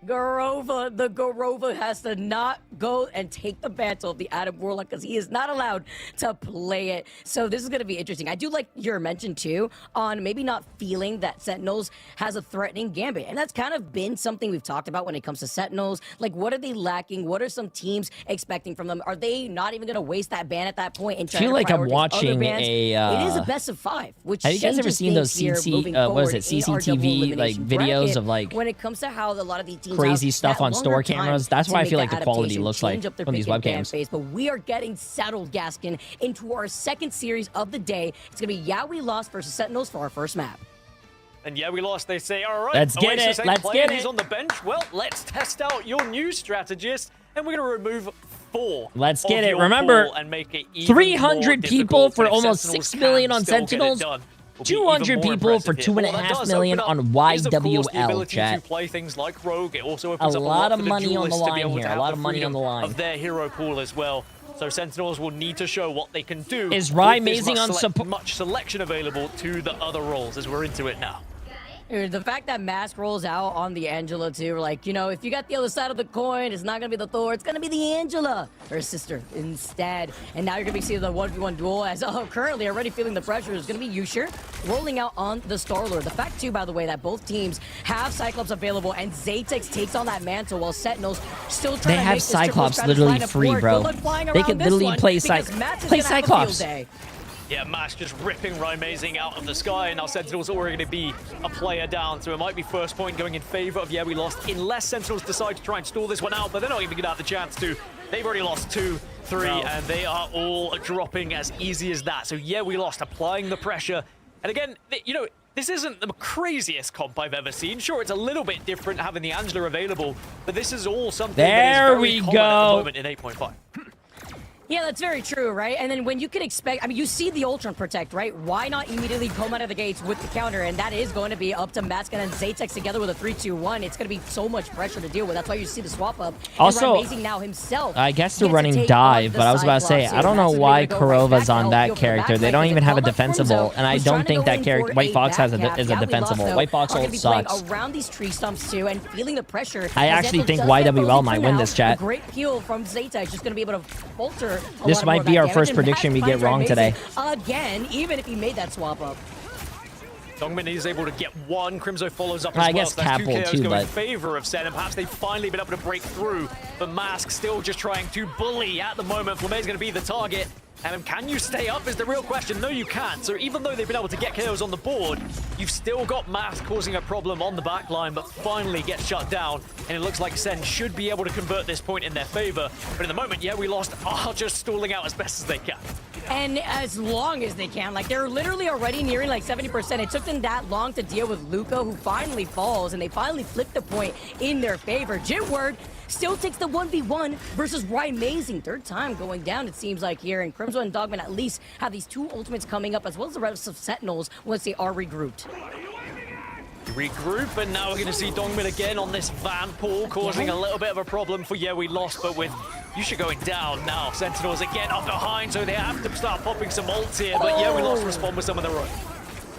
[SPEAKER 14] The Garova has to not go and take the mantle of the Adam Warlock because he is not allowed to play it. So this is going to be interesting. I do like your mention too on maybe not feeling that Sentinels has a threatening gambit. And that's kind of been something we've talked about when it comes to Sentinels. Like, what are they lacking? What are some teams expecting from them? Are they not even going to waste that ban at that point and try to
[SPEAKER 15] like I'm
[SPEAKER 14] prioritize
[SPEAKER 15] watching
[SPEAKER 14] other bans?
[SPEAKER 15] a,
[SPEAKER 14] It is a best of 5, which
[SPEAKER 15] have you guys ever
[SPEAKER 14] changes
[SPEAKER 15] seen those
[SPEAKER 14] things here moving
[SPEAKER 15] what is it,
[SPEAKER 14] forward in our double
[SPEAKER 15] CCTV like
[SPEAKER 14] elimination
[SPEAKER 15] videos
[SPEAKER 14] bracket
[SPEAKER 15] of like
[SPEAKER 14] when it comes to how a lot of these teams
[SPEAKER 15] crazy
[SPEAKER 14] have
[SPEAKER 15] stuff
[SPEAKER 14] that
[SPEAKER 15] on store
[SPEAKER 14] longer time
[SPEAKER 15] cameras? That's
[SPEAKER 14] to
[SPEAKER 15] why I
[SPEAKER 14] make
[SPEAKER 15] feel
[SPEAKER 14] that
[SPEAKER 15] like the quality
[SPEAKER 14] adaptation,
[SPEAKER 15] looks like
[SPEAKER 14] change up their
[SPEAKER 15] from these
[SPEAKER 14] pick and ban
[SPEAKER 15] webcams.
[SPEAKER 14] phase. But we are getting settled, Gaskin, into our second series of the day. It's gonna be Yeah We Lost versus Sentinels for our first map.
[SPEAKER 12] And yeah, we lost. They say, all right,
[SPEAKER 15] Let's get
[SPEAKER 12] Oasis
[SPEAKER 15] it.
[SPEAKER 12] ain't
[SPEAKER 15] Let's
[SPEAKER 12] playing,
[SPEAKER 15] get
[SPEAKER 12] he's
[SPEAKER 15] it.
[SPEAKER 12] on the bench. Well, let's test out your new strategist, and we're going to remove 4.
[SPEAKER 15] Let's
[SPEAKER 12] of
[SPEAKER 15] get it.
[SPEAKER 12] your
[SPEAKER 15] Remember,
[SPEAKER 12] pool and make it even
[SPEAKER 15] 300
[SPEAKER 12] more
[SPEAKER 15] people
[SPEAKER 12] difficult.
[SPEAKER 15] for
[SPEAKER 12] And if
[SPEAKER 15] almost
[SPEAKER 12] Sentinels
[SPEAKER 15] 6 million
[SPEAKER 12] can
[SPEAKER 15] on
[SPEAKER 12] still get it
[SPEAKER 15] Sentinels.
[SPEAKER 12] done, will be
[SPEAKER 15] 200
[SPEAKER 12] even more
[SPEAKER 15] people for
[SPEAKER 12] impressive here. Well, that
[SPEAKER 15] 2.5
[SPEAKER 12] does
[SPEAKER 15] million
[SPEAKER 12] open
[SPEAKER 15] on
[SPEAKER 12] up is, of course, the
[SPEAKER 15] YWL,
[SPEAKER 12] ability
[SPEAKER 15] chat.
[SPEAKER 12] to play things like Rogue. It also
[SPEAKER 15] A
[SPEAKER 12] opens up
[SPEAKER 15] lot of
[SPEAKER 12] for the
[SPEAKER 15] money on the
[SPEAKER 12] duelists to be
[SPEAKER 15] line
[SPEAKER 12] able to
[SPEAKER 15] here. A
[SPEAKER 12] have
[SPEAKER 15] lot
[SPEAKER 12] the
[SPEAKER 15] of money on the
[SPEAKER 12] freedom
[SPEAKER 15] line.
[SPEAKER 12] of their hero pool as well. So Sentinels will need to show what they can do.
[SPEAKER 15] Is Rye
[SPEAKER 12] with this
[SPEAKER 15] amazing on support?
[SPEAKER 12] much selection available to the other roles as we're into it now.
[SPEAKER 14] Dude, the fact that Mask rolls out on the Angela too, like, you know, if you got the other side of the coin, it's not gonna be the Thor, it's gonna be the Angela, her sister, instead. And now you're gonna be seeing the 1v1 duel as currently already feeling the pressure is gonna be Yusher rolling out on the Star-Lord. The fact too, by the way, that both teams have Cyclops available and Zaytex takes on that mantle while Sentinels still trying
[SPEAKER 15] They
[SPEAKER 14] to
[SPEAKER 15] have
[SPEAKER 14] make this
[SPEAKER 15] Cyclops
[SPEAKER 14] triple strategy
[SPEAKER 15] literally
[SPEAKER 14] lineup
[SPEAKER 15] free,
[SPEAKER 14] work.
[SPEAKER 15] bro.
[SPEAKER 14] Good luck flying
[SPEAKER 15] They
[SPEAKER 14] around
[SPEAKER 15] could
[SPEAKER 14] this
[SPEAKER 15] literally
[SPEAKER 14] one
[SPEAKER 15] play
[SPEAKER 14] because Matt is gonna have a field
[SPEAKER 15] Cyclops.
[SPEAKER 14] day.
[SPEAKER 12] Yeah, Mask just ripping Rymazing out of the sky, and now Sentinel's already going to be a player down, so it might be first point going in favor of Yeah We Lost, unless Sentinels decide to try and stall this one out, but they're not even going to have the chance to. They've already lost 2, 3, and they are all dropping as easy as that. So Yeah We Lost applying the pressure. And again, you know, this isn't the craziest comp I've ever seen. Sure, it's a little bit different having the Angela available, but this is all something that is very common at the moment in 8.5.
[SPEAKER 14] Yeah, that's very true, right? And then when you can expect, I mean, you see the Ultron Protect, right? Why not immediately come out of the gates with the counter? And that is going to be up to Matskin and Zaytex together with a 3-2-1. It's going to be so much pressure to deal with. That's why you see the swap up.
[SPEAKER 15] Also,
[SPEAKER 14] Amazing now himself.
[SPEAKER 15] I guess they're running dive, but I was about to say, I don't know why Kurova's on that character. They don't even have a defensible, and I don't think that character, White Fox is a defensible. White Fox sucks.
[SPEAKER 14] Around these tree stumps too and feeling the pressure.
[SPEAKER 15] I actually think YWL might win this, chat.
[SPEAKER 14] A great peel from Zaytex, just going to be able to falter.
[SPEAKER 15] This might be our first prediction we get wrong today.
[SPEAKER 14] Again, even if he made that swap up.
[SPEAKER 12] Dongmin is able to get 1. Crimzo follows up as
[SPEAKER 15] I
[SPEAKER 12] well.
[SPEAKER 15] guess
[SPEAKER 12] So that's 2
[SPEAKER 15] Capel
[SPEAKER 12] KOs
[SPEAKER 15] too,
[SPEAKER 12] go
[SPEAKER 15] but
[SPEAKER 12] in favor of Sen, and perhaps they've finally been able to break through. But Mask still just trying to bully at the moment. Flame's going to be the target. And can you stay up is the real question. No, you can't. So even though they've been able to get KOs on the board, you've still got Mask causing a problem on the back line, but finally gets shut down. And it looks like Sen should be able to convert this point in their favor. But in the moment, Yeah We Lost are just stalling out as best as they can.
[SPEAKER 14] And as long as they can, like they're literally already nearing like 70%. It took them that long to deal with Luca, who finally falls, and they finally flip the point in their favor. Jitward still takes the 1v1 versus Rymazing. 3rd time going down, it seems like here. And Crimson and Dogman at least have these 2 ultimates coming up, as well as the rest of Sentinels once they are regrouped.
[SPEAKER 12] Regroup, and now we're going to see Dongmin again on this van pool, causing a little bit of a problem for Yeah We Lost, but with Yusha going down now, Sentinels again up behind, so they have to start popping some ults here, but Yeah We Lost respond with some of their own.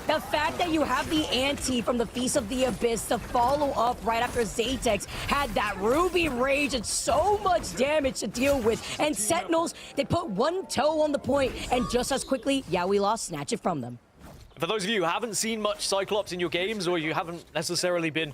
[SPEAKER 14] The fact that you have the ante from the Feast of the Abyss to follow up right after Zaytex had that Ruby Rage and so much damage to deal with. And Sentinels, they put 1 toe on the point, and just as quickly, Yeah We Lost snatch it from them.
[SPEAKER 12] For those of you who haven't seen much Cyclops in your games, or you haven't necessarily been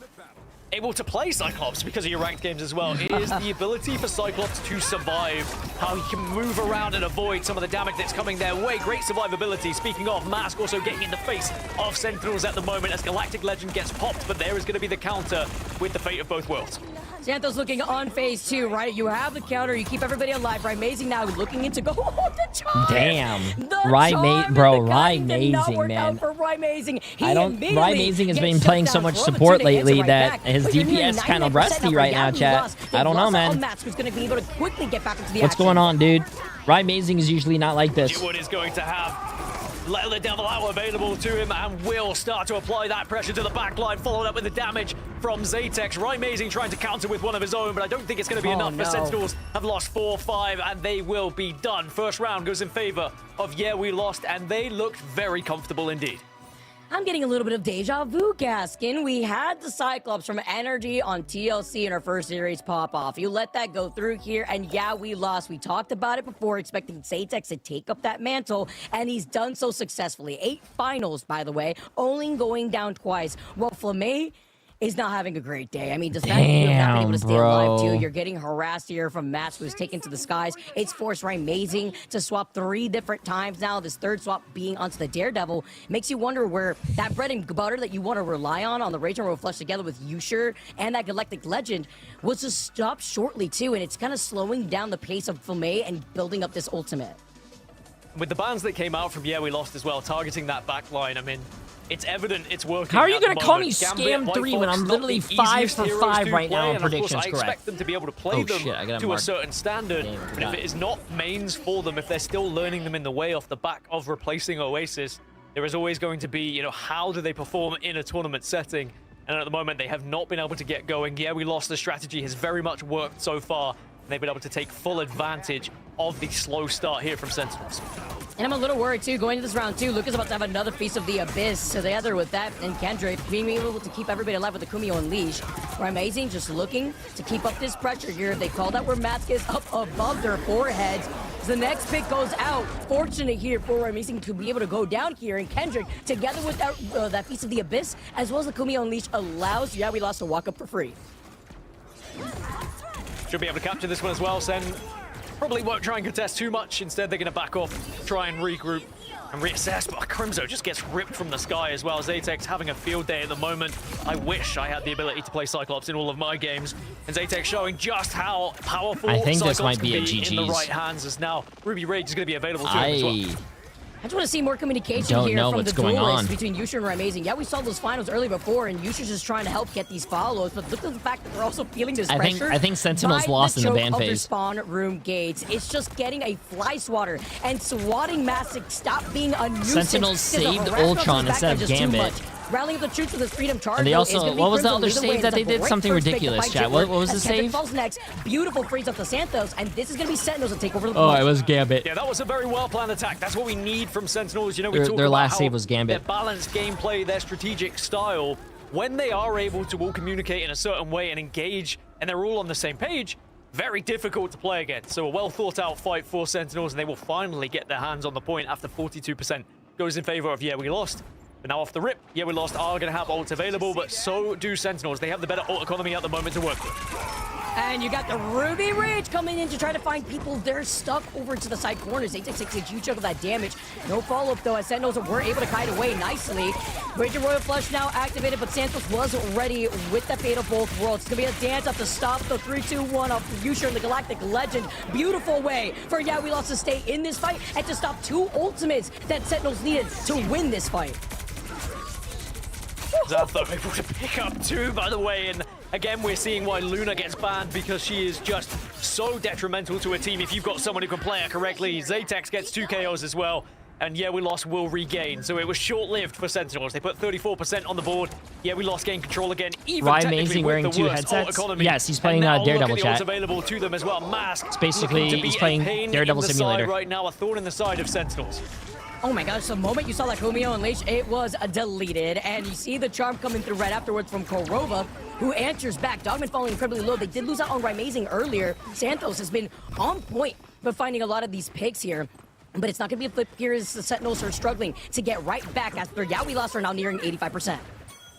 [SPEAKER 12] able to play Cyclops because of your ranked games as well, it is the ability for Cyclops to survive, how he can move around and avoid some of the damage that's coming their way. Great survivability. Speaking of, Mask also getting in the face of Sentinels at the moment as Galactic Legend gets popped, but there is going to be the counter with the fate of both worlds.
[SPEAKER 14] Xantho's looking on phase 2, right? You have the counter, you keep everybody alive. Rymazing now looking into go. The charm!
[SPEAKER 15] Damn.
[SPEAKER 14] Rymazing,
[SPEAKER 15] Rymazing, man. Rymazing has been playing so much support lately that his DPS kind of rusty right now, chat. I don't know, man. What's going on, dude? Rymazing is usually not like this.
[SPEAKER 12] Jitwood is going to have the Devil Hour available to him and will start to apply that pressure to the back line, followed up with the damage from Zaytex. Rymazing trying to counter with one of his own, but I don't think it's going to be enough for Sentinels. Have lost 4-5, and they will be done. First round goes in favor of Yeah We Lost, and they looked very comfortable indeed.
[SPEAKER 14] I'm getting a little bit of deja vu, Gaskin. We had the Cyclops from Energy on TLC in our first series pop off. You let that go through here, and yeah, we lost. We talked about it before, expecting Zaytex to take up that mantle, and he's done so successfully. 8 finals, by the way, only going down twice. Well, Flamey is not having a great day. I mean, does that mean you're not being able to stay alive too? You're getting harassed here from Mats, who's taken to the skies. It's forced Amazing to swap 3 different times now. This third swap being onto the Daredevil makes you wonder where that bread and butter that you want to rely on the Rage and Roll Flush together with Yusher and that Galactic Legend was just stopped shortly too, and it's kind of slowing down the pace of Flamey and building up this ultimate.
[SPEAKER 12] With the bans that came out from Yeah We Lost as well, targeting that back line, I mean, it's evident it's working.
[SPEAKER 15] How are you
[SPEAKER 12] going to
[SPEAKER 15] call me Scam 3 when I'm literally 5 for 5 right now on predictions
[SPEAKER 12] I expect them to be able to play them to a certain standard, but if it is not mains for them, if they're still learning them in the way off the back of replacing Oasis, there is always going to be, you know, how do they perform in a tournament setting? And at the moment, they have not been able to get going. Yeah, we lost. The strategy has very much worked so far. They've been able to take full advantage of the slow start here from Sentinels.
[SPEAKER 14] And I'm a little worried too, going into this round 2, Luca's about to have another Feast of the Abyss together with that and Kendrick being able to keep everybody alive with the Kumio Unleash. Amazing, just looking to keep up this pressure here. They call that where Mats is up above their foreheads. The next pick goes out. Fortunate here for Amazing to be able to go down here, and Kendrick, together with that Feast of the Abyss, as well as the Kumio Unleash, allows Yeah We Lost to walk up for free.
[SPEAKER 12] Should be able to capture this one as well. Sen probably won't try and contest too much. Instead, they're going to back off, try and regroup and reassess. But Crimzo just gets ripped from the sky as well. Zaytex having a field day at the moment. I wish I had the ability to play Cyclops in all of my games. And Zaytex showing just how powerful
[SPEAKER 15] I think
[SPEAKER 12] Cyclops
[SPEAKER 15] this might be
[SPEAKER 12] can
[SPEAKER 15] a
[SPEAKER 12] be
[SPEAKER 15] GG's.
[SPEAKER 12] in the right hands, as now Ruby Rage is going to be available to him as well.
[SPEAKER 14] I just want to see more communication here from the duelists between Yusher and Amazing. Yeah, we saw those finals earlier before, and Yusher's just trying to help get these follows, but look at the fact that they're also feeling this pressure.
[SPEAKER 15] I think Sentinels lost in the ban phase.
[SPEAKER 14] Spawn room gates. It's just getting a fly swatter and swatting Massic. Stop being a nuisance.
[SPEAKER 15] Sentinels saved Ultron instead of Gambit.
[SPEAKER 14] Rallying the troops with his freedom charge.
[SPEAKER 15] And they also, what was the other save that they did? Something ridiculous, chat. What was the save?
[SPEAKER 14] Falls next. Beautiful freeze up to Santos, and this is going to be Sentinels to take over the
[SPEAKER 15] it was Gambit.
[SPEAKER 12] Yeah, that was a very well-planned attack. That's what we need from Sentinels. You know, we talk
[SPEAKER 15] their
[SPEAKER 12] about
[SPEAKER 15] last
[SPEAKER 12] how
[SPEAKER 15] save was Gambit.
[SPEAKER 12] Their balanced gameplay, their strategic style, when they are able to all communicate in a certain way and engage, and they're all on the same page, very difficult to play against. So a well-thought-out fight for Sentinels, and they will finally get their hands on the point after 42% goes in favor of Yeah We Lost. But now off the rip, Yeah We Lost are going to have ults available, but so do Sentinels. They have the better ult economy at the moment to work with.
[SPEAKER 14] And you got the Ruby Rage coming in to try to find people. They're stuck over to the side corners. They take a huge chunk of that damage. No follow-up, though, as Sentinels were able to kite away nicely. Rage and Royal Flush now activated, but Santos was ready with the Fate of both worlds. It's going to be a dance up to stop the 3-2-1 of Yusher and the Galactic Legend. Beautiful way for Yeah We Lost to stay in this fight and to stop 2 ultimates that Sentinels needed to win this fight.
[SPEAKER 12] Zaptho able to pick up 2, by the way, and again, we're seeing why Luna gets banned, because she is just so detrimental to a team if you've got someone who can play her correctly. Zaytex gets 2 KOs as well, and Yeah We Lost will regain. So it was short-lived for Sentinels. They put 34% on the board. Yeah We Lost gain control again, even
[SPEAKER 15] Amazing wearing 2 headsets. Yes, he's playing Daredevil, chat.
[SPEAKER 12] Available to them as well. Mask.
[SPEAKER 15] It's basically he's playing Daredevil Simulator
[SPEAKER 12] right now, a thorn in the side of Sentinels.
[SPEAKER 14] Oh my gosh, the moment you saw that Kumio Unleash, it was deleted. And you see the charm coming through right afterwards from Korova, who answers back. Dogman falling incredibly low. They did lose out on Amazing earlier. Santos has been on point, but finding a lot of these picks here. But it's not going to be a flip here as the Sentinels are struggling to get right back after Yeah We Lost are now nearing 85%.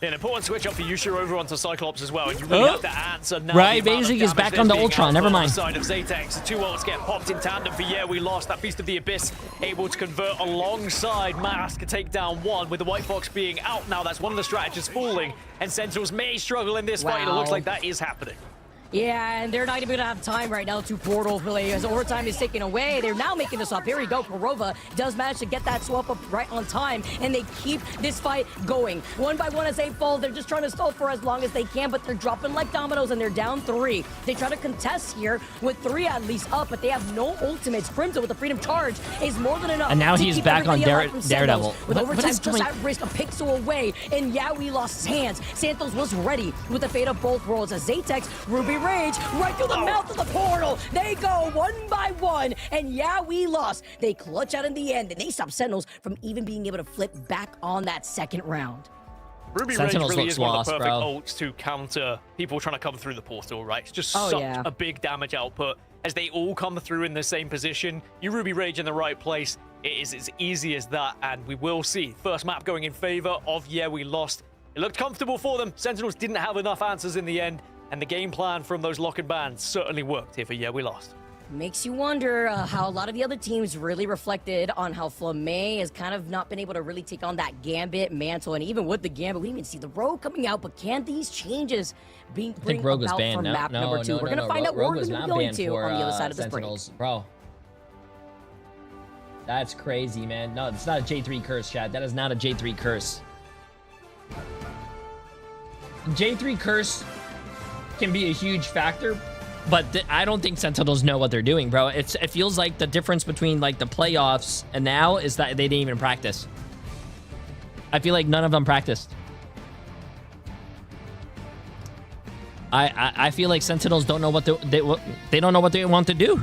[SPEAKER 12] An important switch up for Yusher over onto Cyclops as well, and you really have to answer now.
[SPEAKER 15] Amazing is back on the Ultron, never mind.
[SPEAKER 12] Side of Zaytex, the 2 ults get popped in tandem for Yeah We Lost. That Beast of the Abyss able to convert alongside Mask to take down 1, with the White Fox being out now. That's one of the strategies falling, and Sentinels may struggle in this fight. It looks like that is happening.
[SPEAKER 14] Yeah, and they're not even gonna have time right now to portal play as overtime is taken away. They're now making this up. Here we go. Korova does manage to get that swap up right on time, and they keep this fight going. One by one as they fall, they're just trying to stall for as long as they can, but they're dropping like dominoes, and they're down 3. They try to contest here with 3 at least up, but they have no ultimates. Crimson with the freedom charge is more than enough.
[SPEAKER 15] And now he's back on Daredevil.
[SPEAKER 14] With overtime just at risk, a pixel away, and Yeah We Lost's hands. Santos was ready with the fate of both worlds as Zaytex, Ruby Rage right through the mouth of the portal. They go one by one, and yeah, we lost. They clutch out in the end, and they stop Sentinels from even being able to flip back on that second round.
[SPEAKER 12] Ruby Rage really is one of the perfect ults to counter people trying to come through the portal, right? It's just such a big damage output. As they all come through in the same position, you Ruby Rage in the right place, it is as easy as that, and we will see. First map going in favor of Yeah, we lost. It looked comfortable for them. Sentinels didn't have enough answers in the end, and the game plan from those lock and bans certainly worked here for Yeah, we lost.
[SPEAKER 14] Makes you wonder how a lot of the other teams really reflected on how Flamay has kind of not been able to really take on that Gambit mantle, and even with the Gambit, we didn't even see the Rogue coming out, but can these changes bring about for map number 2? We're going to find out where we're going to be going to on the other side of this break.
[SPEAKER 3] Bro. That's crazy, man. No, it's not a J3 curse, chat. That is not a J3 curse. J3 curse can be a huge factor, but I don't think Sentinels know what they're doing, bro. It feels like the difference between like the playoffs and now is that they didn't even practice. I feel like none of them practiced. I feel like Sentinels don't know what they don't know what they want to do.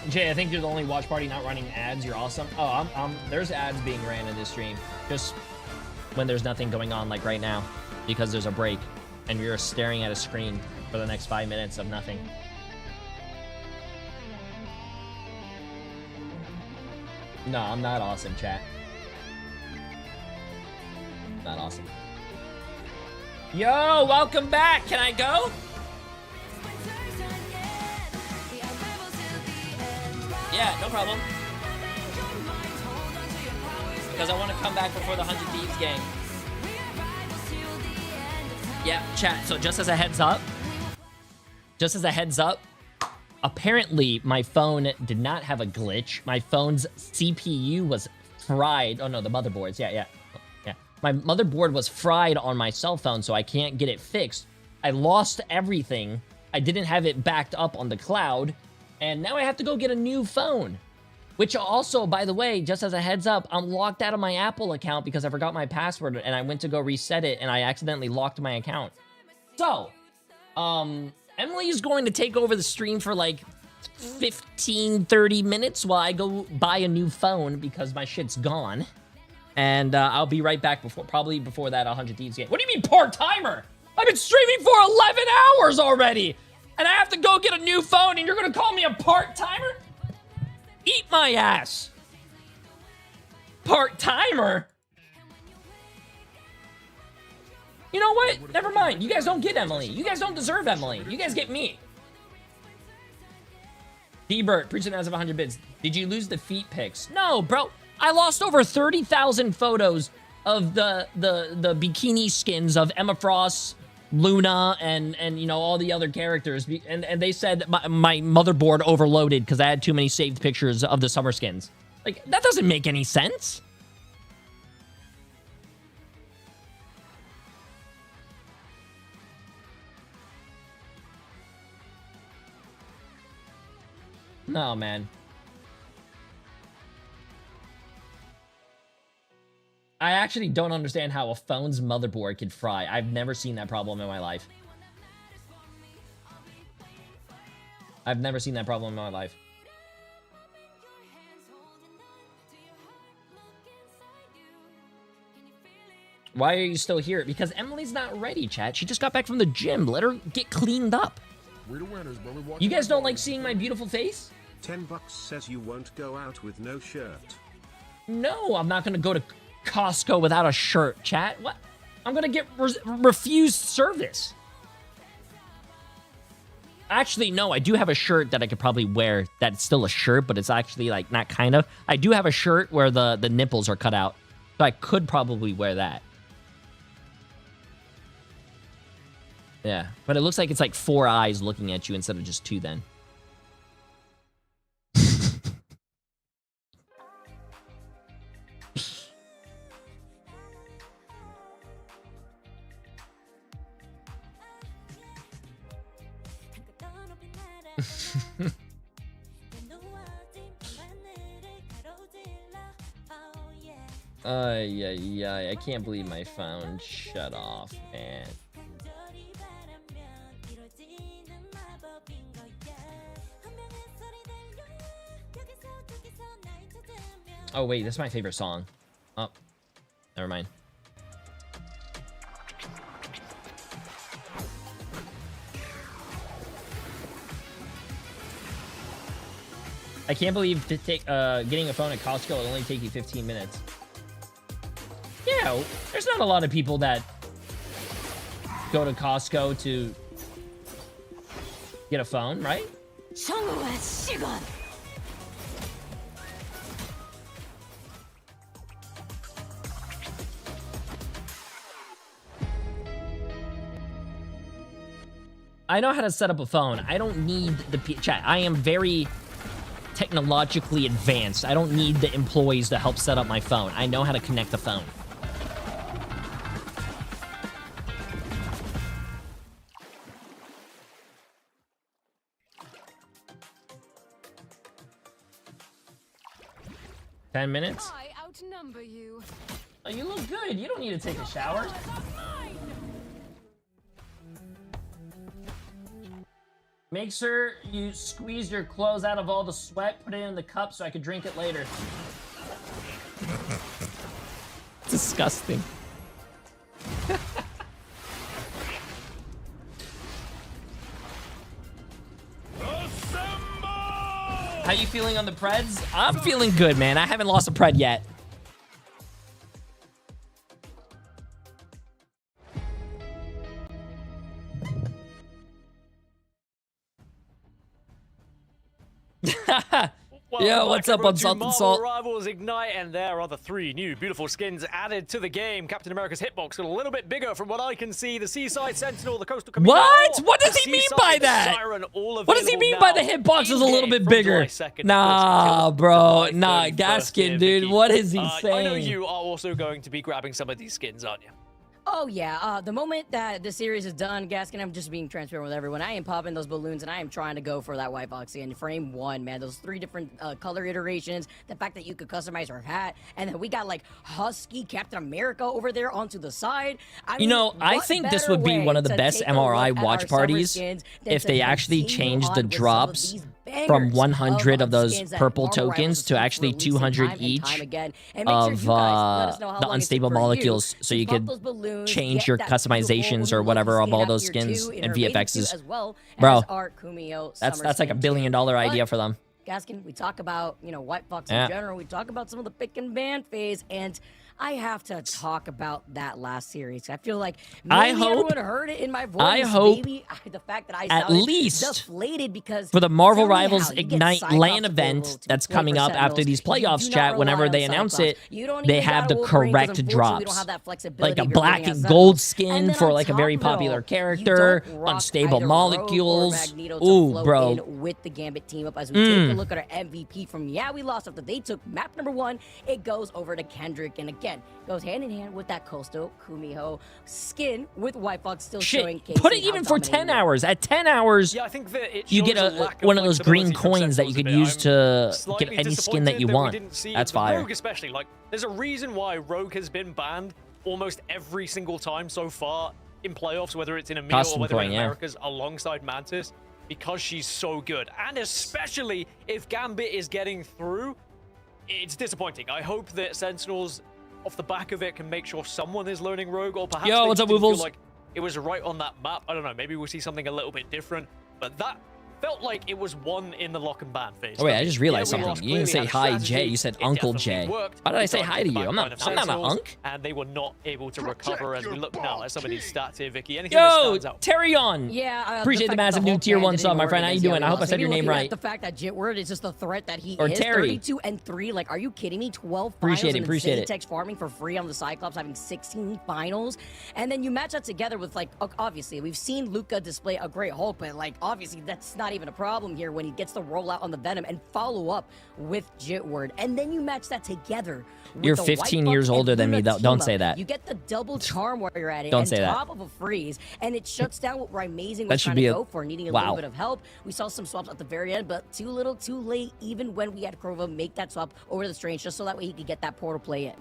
[SPEAKER 3] Jay, I think you're the only watch party not running ads. You're awesome. Oh, there's ads being ran in this stream. Just when there's nothing going on, like right now, because there's a break and you're staring at a screen for the next 5 minutes of nothing. No, I'm not awesome, chat. Not awesome. Yo, welcome back. Can I go? Yeah, no problem. Because I want to come back before the 100 Thieves gang. Yeah, chat. So just as a heads up, apparently my phone did not have a glitch. My phone's CPU was fried. Oh no, the motherboards. Yeah. My motherboard was fried on my cell phone, so I can't get it fixed. I lost everything. I didn't have it backed up on the cloud. And now I have to go get a new phone. Which also, by the way, just as a heads up, I'm locked out of my Apple account because I forgot my password and I went to go reset it and I accidentally locked my account. So, Emily is going to take over the stream for like 15-30 minutes while I go buy a new phone because my shit's gone. And I'll be right back probably before that 100 Thieves game. What do you mean part-timer? I've been streaming for 11 hours already! And I have to go get a new phone and you're gonna call me a part-timer? Eat my ass! Part-timer? You know what? Never mind. You guys don't get Emily. You guys don't deserve Emily. You guys get me. D-Bert, preaching as of 100 bits. Did you lose the feet pics? No, bro. I lost over 30,000 photos of the bikini skins of Emma Frost, Luna, and you know, all the other characters. And they said my motherboard overloaded because I had too many saved pictures of the summer skins. Like, that doesn't make any sense. No, man. I actually don't understand how a phone's motherboard could fry. I've never seen that problem in my life. I've never seen that problem in my life. Why are you still here? Because Emily's not ready, chat. She just got back from the gym. Let her get cleaned up.
[SPEAKER 6] We're the winners, bro.
[SPEAKER 3] You guys don't like seeing my beautiful face?
[SPEAKER 6] $10 says you won't go out with no shirt.
[SPEAKER 3] No, I'm not gonna go to Costco without a shirt, chat. What? I'm gonna get refused service. Actually, no, I do have a shirt that I could probably wear that's still a shirt, but it's actually like not kind of. I do have a shirt where the nipples are cut out, so I could probably wear that. Yeah, but it looks like it's like 4 eyes looking at you instead of just 2 then. Yeah, I can't believe my phone shut off, man. Oh wait, this is my favorite song. Oh, never mind. I can't believe getting a phone at Costco will only take you 15 minutes. Yeah, there's not a lot of people that go to Costco to get a phone, right? I know how to set up a phone. I don't need the chat. I am very technologically advanced. I don't need the employees to help set up my phone. I know how to connect the phone. $10 minutes?
[SPEAKER 8] I outnumber you.
[SPEAKER 3] Oh, you look good. You don't need to take a shower. Make sure you squeeze your clothes out of all the sweat, put it in the cup so I can drink it later. Disgusting. How you feeling on the Preds? I'm feeling good, man. I haven't lost a Pred yet. Yo, what's up on Salt and Salt?
[SPEAKER 12] Rivals Ignite, and there are the 3 new beautiful skins added to the game. Captain America's hitbox got a little bit bigger from what I can see. The Seaside Sentinel, the Coastal Camino.
[SPEAKER 3] What? What does he mean by that?
[SPEAKER 12] Siren,
[SPEAKER 3] what does he mean by the hitbox is a little bit bigger? Nah, bro. Nah, Gaskin, dude. What is he saying?
[SPEAKER 12] I know you are also going to be grabbing some of these skins, aren't you?
[SPEAKER 14] Oh, yeah. The moment that the series is done, Gaskin, I'm just being transparent with everyone. I am popping those balloons, and I am trying to go for that white box in frame 1, man. Those 3 different color iterations, the fact that you could customize her hat, and then we got, like, Husky Captain America over there onto the side.
[SPEAKER 3] You know, I think this would be one of the best MRI watch parties if they actually changed the drops from 100 of those purple tokens to actually 200 each of the unstable molecules, so you could change your customizations or whatever of all those skins and VFXs. Bro, that's like $1 billion idea for them.
[SPEAKER 14] Gaskin, we talk about, you know, White Fox in general. We talk about some of the pick and ban phase, and I have to talk about that last series. I feel like maybe everyone heard it in my voice.
[SPEAKER 3] I hope
[SPEAKER 14] maybe the fact that I
[SPEAKER 3] at least
[SPEAKER 14] deflated because
[SPEAKER 3] for the Marvel Rivals Ignite LAN event that's coming up after these playoffs, chat, whenever they announce it, they have the correct drops. Like a black and gold skin for like a very popular character, unstable molecules. Ooh, bro.
[SPEAKER 14] With the Gambit team up as we take a look at our MVP from we lost after they took map number 1. It goes over to Kendrick, and again, goes hand in hand with that Coastal Kumiho skin with White Fox still showing.
[SPEAKER 3] Put it even for 10 hours. At 10 hours,
[SPEAKER 12] I think that
[SPEAKER 3] you get one of those green coins that you could use to get any skin that you want. That's fire.
[SPEAKER 12] Rogue especially, like, there's a reason why Rogue has been banned almost every single time so far in playoffs, whether it's in EMEA or whether in Americas, alongside Mantis, because she's so good. And especially if Gambit is getting through, it's disappointing. I hope that Sentinels, off the back of it, can make sure someone is learning Rogue, or perhaps
[SPEAKER 3] what's up,
[SPEAKER 12] feel
[SPEAKER 3] Woofles?
[SPEAKER 12] like it was right on that map. I don't know, maybe we'll see something a little bit different, but that felt like it was one in the lock and ban phase.
[SPEAKER 3] Oh wait, I just realized something. You didn't say hi, Jay. You said Uncle Jay. Why did I say hi to you? I'm not an unk.
[SPEAKER 12] And they were not able to recover as we look now at some of these stats here, Vicky. Anything
[SPEAKER 3] Yo,
[SPEAKER 12] that stands out?
[SPEAKER 3] Terry on. Appreciate the massive new tier 1 sub, my friend. How you doing? I hope I said your name right.
[SPEAKER 14] The fact that Jitward is just the threat that he
[SPEAKER 3] or
[SPEAKER 14] is.
[SPEAKER 3] Terry.
[SPEAKER 14] 32-3. Like, are you kidding me? 12
[SPEAKER 3] Appreciate
[SPEAKER 14] finals
[SPEAKER 3] it.
[SPEAKER 14] Text farming for free on the Cyclops, having 16 finals, and then you match that together with, like, obviously we've seen Luca display a great Hulk, but like obviously that's not not even a problem here when he gets the rollout on the Venom and follow up with Jitward. And then you match that together with
[SPEAKER 3] You're
[SPEAKER 14] the
[SPEAKER 3] 15
[SPEAKER 14] White
[SPEAKER 3] years
[SPEAKER 14] Buck
[SPEAKER 3] older
[SPEAKER 14] and
[SPEAKER 3] than me.
[SPEAKER 14] Luna
[SPEAKER 3] Don't
[SPEAKER 14] team
[SPEAKER 3] say
[SPEAKER 14] up.
[SPEAKER 3] that.
[SPEAKER 14] You get the double charm while you're at it.
[SPEAKER 3] Don't
[SPEAKER 14] and
[SPEAKER 3] say that.
[SPEAKER 14] top of a freeze, and it shuts down what Amazing
[SPEAKER 3] That
[SPEAKER 14] was
[SPEAKER 3] should
[SPEAKER 14] trying
[SPEAKER 3] be
[SPEAKER 14] to
[SPEAKER 3] a-
[SPEAKER 14] go for, needing a
[SPEAKER 3] wow.
[SPEAKER 14] little bit of help. We saw some swaps at the very end, but too little, too late, even when we had Krova make that swap over the Strange, just so that way he could get that portal play in.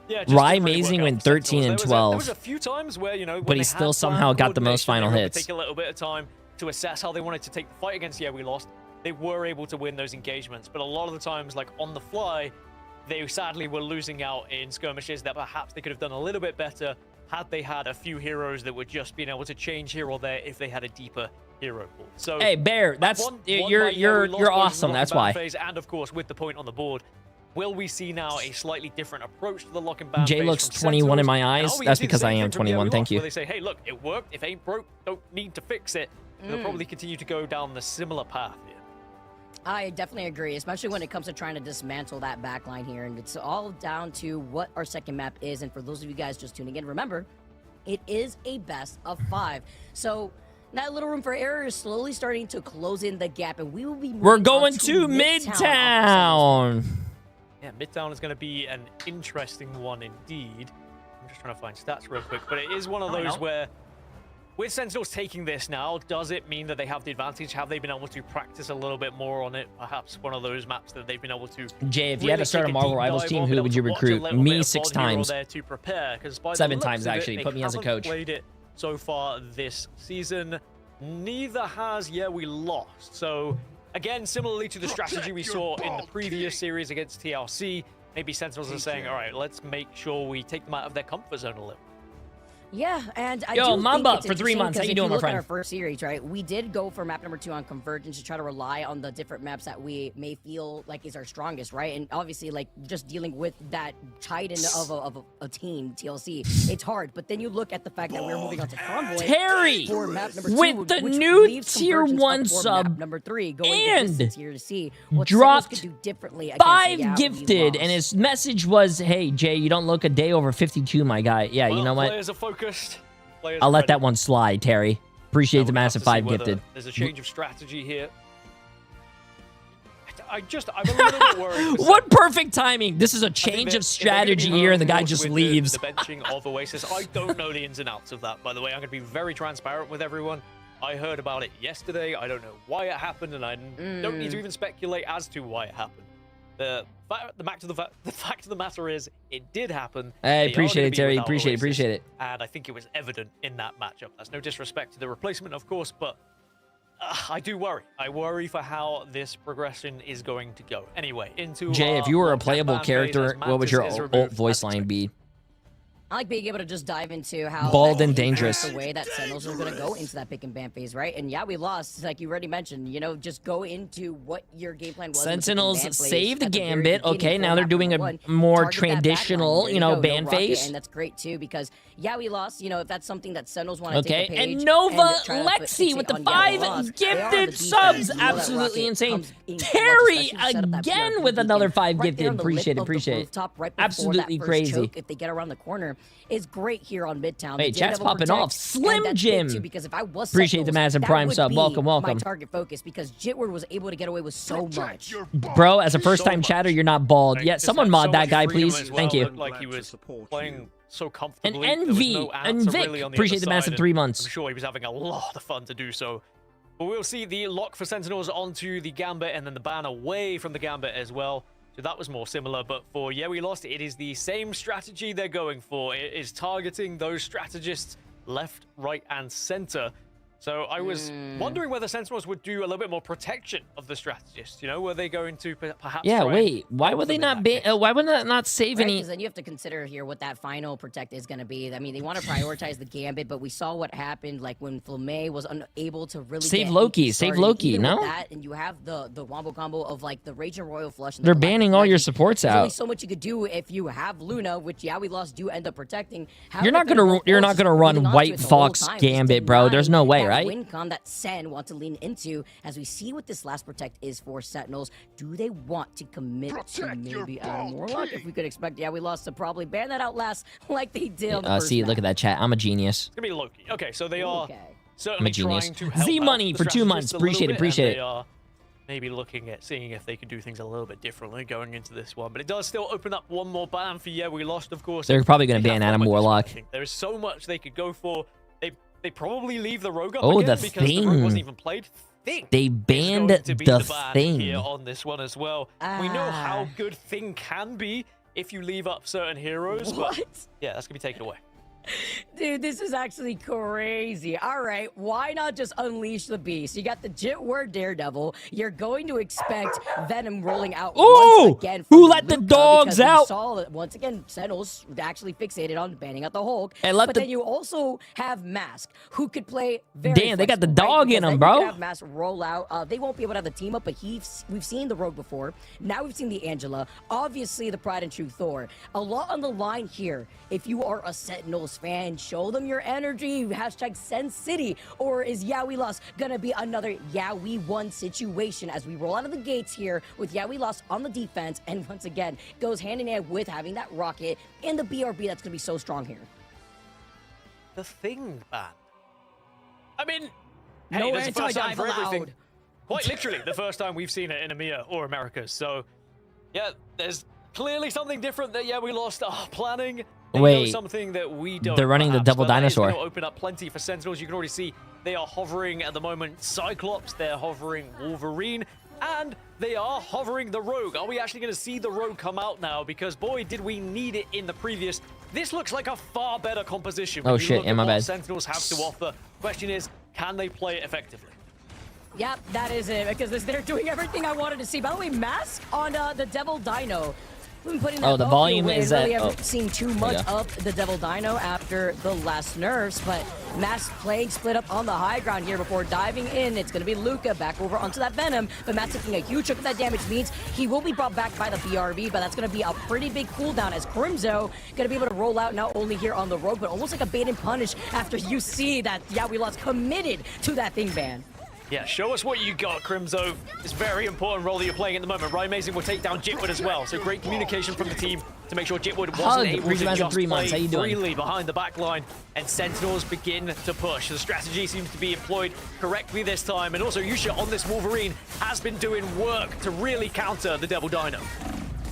[SPEAKER 12] Yeah, just
[SPEAKER 3] Rye
[SPEAKER 12] didn't really
[SPEAKER 3] Amazing
[SPEAKER 12] work out
[SPEAKER 3] went
[SPEAKER 12] for Sentinels.
[SPEAKER 3] 13 and
[SPEAKER 12] There
[SPEAKER 3] 12.
[SPEAKER 12] was a few times where, you know, when
[SPEAKER 3] But he
[SPEAKER 12] they
[SPEAKER 3] still
[SPEAKER 12] had
[SPEAKER 3] somehow
[SPEAKER 12] plan
[SPEAKER 3] got the most
[SPEAKER 12] coordination,
[SPEAKER 3] final
[SPEAKER 12] they were able
[SPEAKER 3] hits.
[SPEAKER 12] to take a little bit of time to assess how they wanted to take the fight against Yeah We Lost. They were able to win those engagements, but a lot of the times, like on the fly, they sadly were losing out in skirmishes that perhaps they could have done a little bit better had they had a few heroes that would just been able to change here or there if they had a deeper hero pool. So
[SPEAKER 3] Hey, Bear, that's you're awesome. That's why.
[SPEAKER 12] Phase, and of course, with the point on the board, will we see now a slightly different approach to the lock and ban
[SPEAKER 3] Jay
[SPEAKER 12] phase
[SPEAKER 3] looks
[SPEAKER 12] from
[SPEAKER 3] 21 in
[SPEAKER 12] Sentinels?
[SPEAKER 3] my
[SPEAKER 12] And
[SPEAKER 3] eyes.
[SPEAKER 12] are we
[SPEAKER 3] That's
[SPEAKER 12] gonna see the
[SPEAKER 3] because I
[SPEAKER 12] same
[SPEAKER 3] am
[SPEAKER 12] thing from Yeah
[SPEAKER 3] 21.
[SPEAKER 12] We
[SPEAKER 3] Thank
[SPEAKER 12] Lost,
[SPEAKER 3] you.
[SPEAKER 12] Where they say, hey, look, it worked. If ain't broke, don't need to fix it. They'll probably continue to go down the similar path here.
[SPEAKER 14] I definitely agree, especially when it comes to trying to dismantle that backline here. And it's all down to what our second map is. And for those of you guys just tuning in, remember, it is a best of 5. So that little room for error is slowly starting to close in the gap. And we will be
[SPEAKER 3] We're
[SPEAKER 14] moving
[SPEAKER 3] going
[SPEAKER 14] on
[SPEAKER 3] to
[SPEAKER 14] Midtown.
[SPEAKER 3] Midtown.
[SPEAKER 12] Yeah, Midtown is going to be an interesting one indeed. I'm just trying to find stats real quick, but it is one of those where, with Sentinels taking this now, does it mean that they have the advantage? Have they been able to practice a little bit more on it? Perhaps one of those maps that they've been able to.
[SPEAKER 3] Jay, if you had
[SPEAKER 12] really
[SPEAKER 3] to start
[SPEAKER 12] take
[SPEAKER 3] a Marvel
[SPEAKER 12] deep
[SPEAKER 3] Rivals
[SPEAKER 12] dive
[SPEAKER 3] team,
[SPEAKER 12] on,
[SPEAKER 3] who
[SPEAKER 12] been
[SPEAKER 3] would
[SPEAKER 12] able
[SPEAKER 3] you
[SPEAKER 12] to watch a
[SPEAKER 3] recruit?
[SPEAKER 12] little
[SPEAKER 3] Me
[SPEAKER 12] bit of
[SPEAKER 3] 6
[SPEAKER 12] Bond Hero
[SPEAKER 3] times.
[SPEAKER 12] there to prepare, 'cause by the
[SPEAKER 3] 7
[SPEAKER 12] looks
[SPEAKER 3] times,
[SPEAKER 12] of it,
[SPEAKER 3] actually.
[SPEAKER 12] they
[SPEAKER 3] Put me as a
[SPEAKER 12] haven't
[SPEAKER 3] coach.
[SPEAKER 12] Played it so far this season. Neither has Yeah We Lost. So again, similarly to the strategy we saw in the previous series against TLC, maybe Sentinels are saying, all right, let's make sure we take them out of their comfort zone a little.
[SPEAKER 14] Yeah, and I
[SPEAKER 3] Yo,
[SPEAKER 14] do
[SPEAKER 3] Mamba,
[SPEAKER 14] think it's
[SPEAKER 3] for 3
[SPEAKER 14] interesting
[SPEAKER 3] months. How
[SPEAKER 14] 'cause
[SPEAKER 3] you
[SPEAKER 14] if
[SPEAKER 3] doing, my
[SPEAKER 14] look
[SPEAKER 3] friend?
[SPEAKER 14] At our first series, right? We did go for map number 2 on Convergence to try to rely on the different maps that we may feel like is our strongest, right? And obviously, like just dealing with that titan of a team, TLC, it's hard. But then you look at the fact that we're moving on to Convoy
[SPEAKER 3] Terry,
[SPEAKER 14] for map number 2,
[SPEAKER 3] with the
[SPEAKER 14] which
[SPEAKER 3] new
[SPEAKER 14] leaves
[SPEAKER 3] tier
[SPEAKER 14] Convergence
[SPEAKER 3] 1
[SPEAKER 14] up for
[SPEAKER 3] sub
[SPEAKER 14] map number 3, going
[SPEAKER 3] and
[SPEAKER 14] the distance here to see what
[SPEAKER 3] dropped
[SPEAKER 14] Sentinels could do differently against
[SPEAKER 3] 5
[SPEAKER 14] Yeah We
[SPEAKER 3] gifted,
[SPEAKER 14] Lost.
[SPEAKER 3] and his message was, "Hey Jay, you don't look a day over 52, my guy." Yeah, you know what?
[SPEAKER 12] Players are focused. Players
[SPEAKER 3] I'll
[SPEAKER 12] are
[SPEAKER 3] let
[SPEAKER 12] ready.
[SPEAKER 3] that one slide, Terry. Appreciate the
[SPEAKER 12] Now we have
[SPEAKER 3] massive
[SPEAKER 12] to see
[SPEAKER 3] 5
[SPEAKER 12] whether
[SPEAKER 3] gifted.
[SPEAKER 12] There's a change of strategy here. I'm a little bit worried.
[SPEAKER 3] What perfect timing! This is a
[SPEAKER 12] I think
[SPEAKER 3] change
[SPEAKER 12] that
[SPEAKER 3] of
[SPEAKER 12] if they're gonna be
[SPEAKER 3] strategy here, and the guy
[SPEAKER 12] overboard
[SPEAKER 3] just
[SPEAKER 12] with
[SPEAKER 3] leaves.
[SPEAKER 12] The benching of Oasis. I don't know the ins and outs of that, by the way. I'm going to be very transparent with everyone. I heard about it yesterday. I don't know why it happened, and I don't need to even speculate as to why it happened. The fact of the matter is, it did happen.
[SPEAKER 3] Hey,
[SPEAKER 12] They are
[SPEAKER 3] appreciate
[SPEAKER 12] gonna
[SPEAKER 3] it,
[SPEAKER 12] be
[SPEAKER 3] Terry.
[SPEAKER 12] without
[SPEAKER 3] Appreciate it.
[SPEAKER 12] Oasis,
[SPEAKER 3] Appreciate it.
[SPEAKER 12] And I think it was evident in that matchup. That's no disrespect to the replacement, of course, but I do worry. I worry for how this progression is going to go. Anyway, into
[SPEAKER 3] Jay, if
[SPEAKER 12] our
[SPEAKER 3] you were a
[SPEAKER 12] lock and
[SPEAKER 3] playable
[SPEAKER 12] ban phase
[SPEAKER 3] character,
[SPEAKER 12] as
[SPEAKER 3] what would
[SPEAKER 12] Mantis
[SPEAKER 3] your
[SPEAKER 12] is
[SPEAKER 3] alt
[SPEAKER 12] removed.
[SPEAKER 3] voice line be?
[SPEAKER 14] I like being able to just dive into how
[SPEAKER 3] Bald and
[SPEAKER 14] the
[SPEAKER 3] dangerous.
[SPEAKER 14] way that Sentinels are going to go into that pick and ban phase, right? And yeah, we lost, like you already mentioned. You know, just go into what your game plan was. in the pick and
[SPEAKER 3] Sentinels
[SPEAKER 14] ban phase
[SPEAKER 3] save the
[SPEAKER 14] at very
[SPEAKER 3] gambit.
[SPEAKER 14] beginning
[SPEAKER 3] Okay,
[SPEAKER 14] for
[SPEAKER 3] now they're
[SPEAKER 14] map
[SPEAKER 3] doing
[SPEAKER 14] number
[SPEAKER 3] a
[SPEAKER 14] 1.
[SPEAKER 3] more
[SPEAKER 14] Target that backline,
[SPEAKER 3] traditional,
[SPEAKER 14] there
[SPEAKER 3] you know,
[SPEAKER 14] go,
[SPEAKER 3] ban
[SPEAKER 14] no rocket,
[SPEAKER 3] phase.
[SPEAKER 14] and that's great too because yeah, we lost. You know, if that's something that Sentinels want to
[SPEAKER 3] Okay,
[SPEAKER 14] take a page
[SPEAKER 3] and Nova
[SPEAKER 14] try to
[SPEAKER 3] Lexi
[SPEAKER 14] fixate
[SPEAKER 3] with the
[SPEAKER 14] on, yeah, we
[SPEAKER 3] 5
[SPEAKER 14] lost. They are the
[SPEAKER 3] gifted
[SPEAKER 14] defense.
[SPEAKER 3] subs.
[SPEAKER 14] You know that
[SPEAKER 3] Absolutely
[SPEAKER 14] rocket
[SPEAKER 3] insane.
[SPEAKER 14] comes in clutch,
[SPEAKER 3] Terry
[SPEAKER 14] especially to set up that
[SPEAKER 3] again
[SPEAKER 14] PRP
[SPEAKER 3] with
[SPEAKER 14] beacon
[SPEAKER 3] another 5
[SPEAKER 14] right there
[SPEAKER 3] gifted.
[SPEAKER 14] on the
[SPEAKER 3] Appreciate
[SPEAKER 14] lip
[SPEAKER 3] it.
[SPEAKER 14] of the
[SPEAKER 3] Appreciate it.
[SPEAKER 14] rooftop, right before
[SPEAKER 3] Absolutely
[SPEAKER 14] that first
[SPEAKER 3] crazy.
[SPEAKER 14] choke, if they get around the corner, is great here on Midtown.
[SPEAKER 3] Hey,
[SPEAKER 14] They did
[SPEAKER 3] chat's
[SPEAKER 14] have a
[SPEAKER 3] popping
[SPEAKER 14] protect,
[SPEAKER 3] off. Slim
[SPEAKER 14] and that's
[SPEAKER 3] Jim.
[SPEAKER 14] big too, because if I was
[SPEAKER 3] Appreciate the
[SPEAKER 14] Sentinels,
[SPEAKER 3] massive
[SPEAKER 14] that
[SPEAKER 3] prime
[SPEAKER 14] would
[SPEAKER 3] sub.
[SPEAKER 14] be
[SPEAKER 3] Welcome, welcome.
[SPEAKER 14] My target focus because Jitward was able to get away with so much.
[SPEAKER 3] Bro, as a first-time chatter, you're not bald. Yeah,
[SPEAKER 12] Just
[SPEAKER 3] someone
[SPEAKER 12] had
[SPEAKER 3] mod
[SPEAKER 12] so
[SPEAKER 3] that
[SPEAKER 12] much
[SPEAKER 3] guy,
[SPEAKER 12] freedom
[SPEAKER 3] please.
[SPEAKER 12] as
[SPEAKER 3] Thank
[SPEAKER 12] well.
[SPEAKER 3] you.
[SPEAKER 12] Looked like he was playing so
[SPEAKER 3] And
[SPEAKER 12] comfortably. There was
[SPEAKER 3] Envy
[SPEAKER 12] no
[SPEAKER 3] and
[SPEAKER 12] answer
[SPEAKER 3] Vic.
[SPEAKER 12] really on the
[SPEAKER 3] Appreciate
[SPEAKER 12] other
[SPEAKER 3] the massive
[SPEAKER 12] side,
[SPEAKER 3] 3
[SPEAKER 12] and
[SPEAKER 3] months.
[SPEAKER 12] I'm sure he was having a lot of fun to do so. But we'll see the lock for Sentinels onto the Gambit and then the ban away from the Gambit as well. So that was more similar, but for Yeah We Lost, it is the same strategy they're going for. It is targeting those strategists left, right, and center. So I was wondering whether Sentinels would do a little bit more protection of the strategists. You know, were they going to perhaps?
[SPEAKER 3] Yeah,
[SPEAKER 12] try and
[SPEAKER 3] wait. Why
[SPEAKER 12] help
[SPEAKER 3] would they
[SPEAKER 12] them in
[SPEAKER 3] not
[SPEAKER 12] that
[SPEAKER 3] be? Why would that not save
[SPEAKER 14] Right,
[SPEAKER 3] any?
[SPEAKER 14] because then you have to consider here what that final protect is going to be. I mean, they want to prioritize the Gambit, but we saw what happened, like when Flamé was unable to really
[SPEAKER 3] Save
[SPEAKER 14] get
[SPEAKER 3] Loki,
[SPEAKER 14] anything
[SPEAKER 3] save
[SPEAKER 14] started.
[SPEAKER 3] Loki,
[SPEAKER 14] Even with
[SPEAKER 3] no?
[SPEAKER 14] that, and you have the wombo combo of like the Raging Royal Flush. And the
[SPEAKER 3] They're
[SPEAKER 14] Galactic
[SPEAKER 3] banning all your
[SPEAKER 14] Legend.
[SPEAKER 3] supports
[SPEAKER 14] There's only
[SPEAKER 3] out.
[SPEAKER 14] so much you could do if you have Luna, which yeah, we lost. Do end up protecting.
[SPEAKER 3] You're not gonna run White Fox Gambit, bro. There's no way, right?
[SPEAKER 14] Wincon that Sen want to lean into, as we see what this last protect is for Sentinels. Do they want to commit to maybe Adam Warlock? If we could expect, yeah, we lost to probably ban that out last, like they did on the first
[SPEAKER 3] See,
[SPEAKER 14] map.
[SPEAKER 3] look at that chat. I'm a genius.
[SPEAKER 12] It's gonna be Loki. Okay, so they are certainly
[SPEAKER 3] genius.
[SPEAKER 12] trying to help
[SPEAKER 3] Z
[SPEAKER 12] out
[SPEAKER 3] Money
[SPEAKER 12] the
[SPEAKER 3] for 2
[SPEAKER 12] strategists
[SPEAKER 3] months.
[SPEAKER 12] a little
[SPEAKER 3] Appreciate it,
[SPEAKER 12] bit,
[SPEAKER 3] appreciate
[SPEAKER 12] and
[SPEAKER 3] it.
[SPEAKER 12] They are maybe looking at seeing if they can do things a little bit differently going into this one. But it does still open up one more ban for We Lost, of course.
[SPEAKER 3] They're probably going to
[SPEAKER 12] They
[SPEAKER 3] ban
[SPEAKER 12] have
[SPEAKER 3] Adam
[SPEAKER 12] fun with this one,
[SPEAKER 3] Warlock.
[SPEAKER 12] I think. There is so much they could go for. They probably leave the Rogue up
[SPEAKER 3] Oh,
[SPEAKER 12] again
[SPEAKER 3] the
[SPEAKER 12] because the Rogue wasn't even played.
[SPEAKER 3] They banned
[SPEAKER 12] Going to be
[SPEAKER 3] the
[SPEAKER 12] ban
[SPEAKER 3] Thing.
[SPEAKER 12] here on this one as well. We know how good Thing can be if you leave up certain heroes.
[SPEAKER 14] What?
[SPEAKER 12] But yeah, that's gonna be taken away.
[SPEAKER 14] Dude, this is actually crazy. All right, why not just unleash the beast? You got the Jitward Daredevil. You're going to expect Venom rolling out once again.
[SPEAKER 3] Who
[SPEAKER 14] from
[SPEAKER 3] let the
[SPEAKER 14] Luca,
[SPEAKER 3] dogs
[SPEAKER 14] because we
[SPEAKER 3] out?
[SPEAKER 14] saw that once again, Sentinels actually fixated on banning out the Hulk.
[SPEAKER 3] And let
[SPEAKER 14] but
[SPEAKER 3] the-
[SPEAKER 14] then you also have Mask, who could play very
[SPEAKER 3] Damn, they got the
[SPEAKER 14] flexible,
[SPEAKER 3] dog
[SPEAKER 14] right?
[SPEAKER 3] in
[SPEAKER 14] Because
[SPEAKER 3] him,
[SPEAKER 14] then you
[SPEAKER 3] bro.
[SPEAKER 14] could have Mask roll out. They won't be able to have the team up, but we've seen the Rogue before. Now we've seen the Angela. Obviously, the Pride and True Thor. A lot on the line here. If you are a Sentinels fan, show them your energy. Hashtag Sen City. Or is We Lost gonna be another We Won situation as we roll out of the gates here with We Lost on the defense, and once again goes hand in hand with having that rocket in the BRB that's gonna be so strong here.
[SPEAKER 12] The Thing ban. I mean, hey,
[SPEAKER 14] No
[SPEAKER 12] there's a first time
[SPEAKER 14] anti-dive
[SPEAKER 12] for everything.
[SPEAKER 14] allowed.
[SPEAKER 12] Quite literally, the first time we've seen it in EMEA or Americas. So, yeah, there's clearly something different that We Lost are planning. They know
[SPEAKER 3] Wait,
[SPEAKER 12] something that we don't.
[SPEAKER 3] they're running the
[SPEAKER 12] perhaps,
[SPEAKER 3] Devil
[SPEAKER 12] but that is
[SPEAKER 3] Dinosaur.
[SPEAKER 12] gonna open up plenty for Sentinels. You can already see they are hovering at the moment Cyclops, they're hovering Wolverine, and they are hovering the Rogue. Are we actually going to see the Rogue come out now? Because boy, did we need it in the previous. This looks like a far better composition.
[SPEAKER 3] Oh,
[SPEAKER 12] when you
[SPEAKER 3] shit,
[SPEAKER 12] look
[SPEAKER 3] yeah,
[SPEAKER 12] at
[SPEAKER 3] my
[SPEAKER 12] what
[SPEAKER 3] bad.
[SPEAKER 12] Sentinels have to offer. Question is, can they play it effectively?
[SPEAKER 14] Yep, that is it, because they're doing everything I wanted to see. By the way, Mask on the Devil Dino. We've been putting that
[SPEAKER 3] the
[SPEAKER 14] up
[SPEAKER 3] volume
[SPEAKER 14] here. We
[SPEAKER 3] is
[SPEAKER 14] really
[SPEAKER 3] at-
[SPEAKER 14] haven't
[SPEAKER 3] oh,
[SPEAKER 14] seen too
[SPEAKER 3] there you
[SPEAKER 14] much
[SPEAKER 3] go.
[SPEAKER 14] of the Devil Dino after the last nerfs, but Mask playing split up on the high ground here before diving in. It's going to be Luca back over onto that Venom, but Mask taking a huge chunk of that damage means he will be brought back by the BRB, but that's going to be a pretty big cooldown as Crimzo going to be able to roll out not only here on the Rogue, but almost like a bait and punish after you see that We Lost committed to that Thing ban.
[SPEAKER 12] Yeah, show us what you got, Crimzo. It's a very important role that you're playing at the moment. Ryan Amazing will take down Jitwood as well. So great communication from the team to make sure Jitwood wasn't
[SPEAKER 3] Hug,
[SPEAKER 12] able
[SPEAKER 3] Breezy
[SPEAKER 12] to
[SPEAKER 3] Man's in
[SPEAKER 12] just
[SPEAKER 3] 3 months.
[SPEAKER 12] play
[SPEAKER 3] How you doing?
[SPEAKER 12] freely behind the back line. And Sentinels begin to push. The strategy seems to be employed correctly this time. And also, Yusha on this Wolverine has been doing work to really counter the Devil Dino.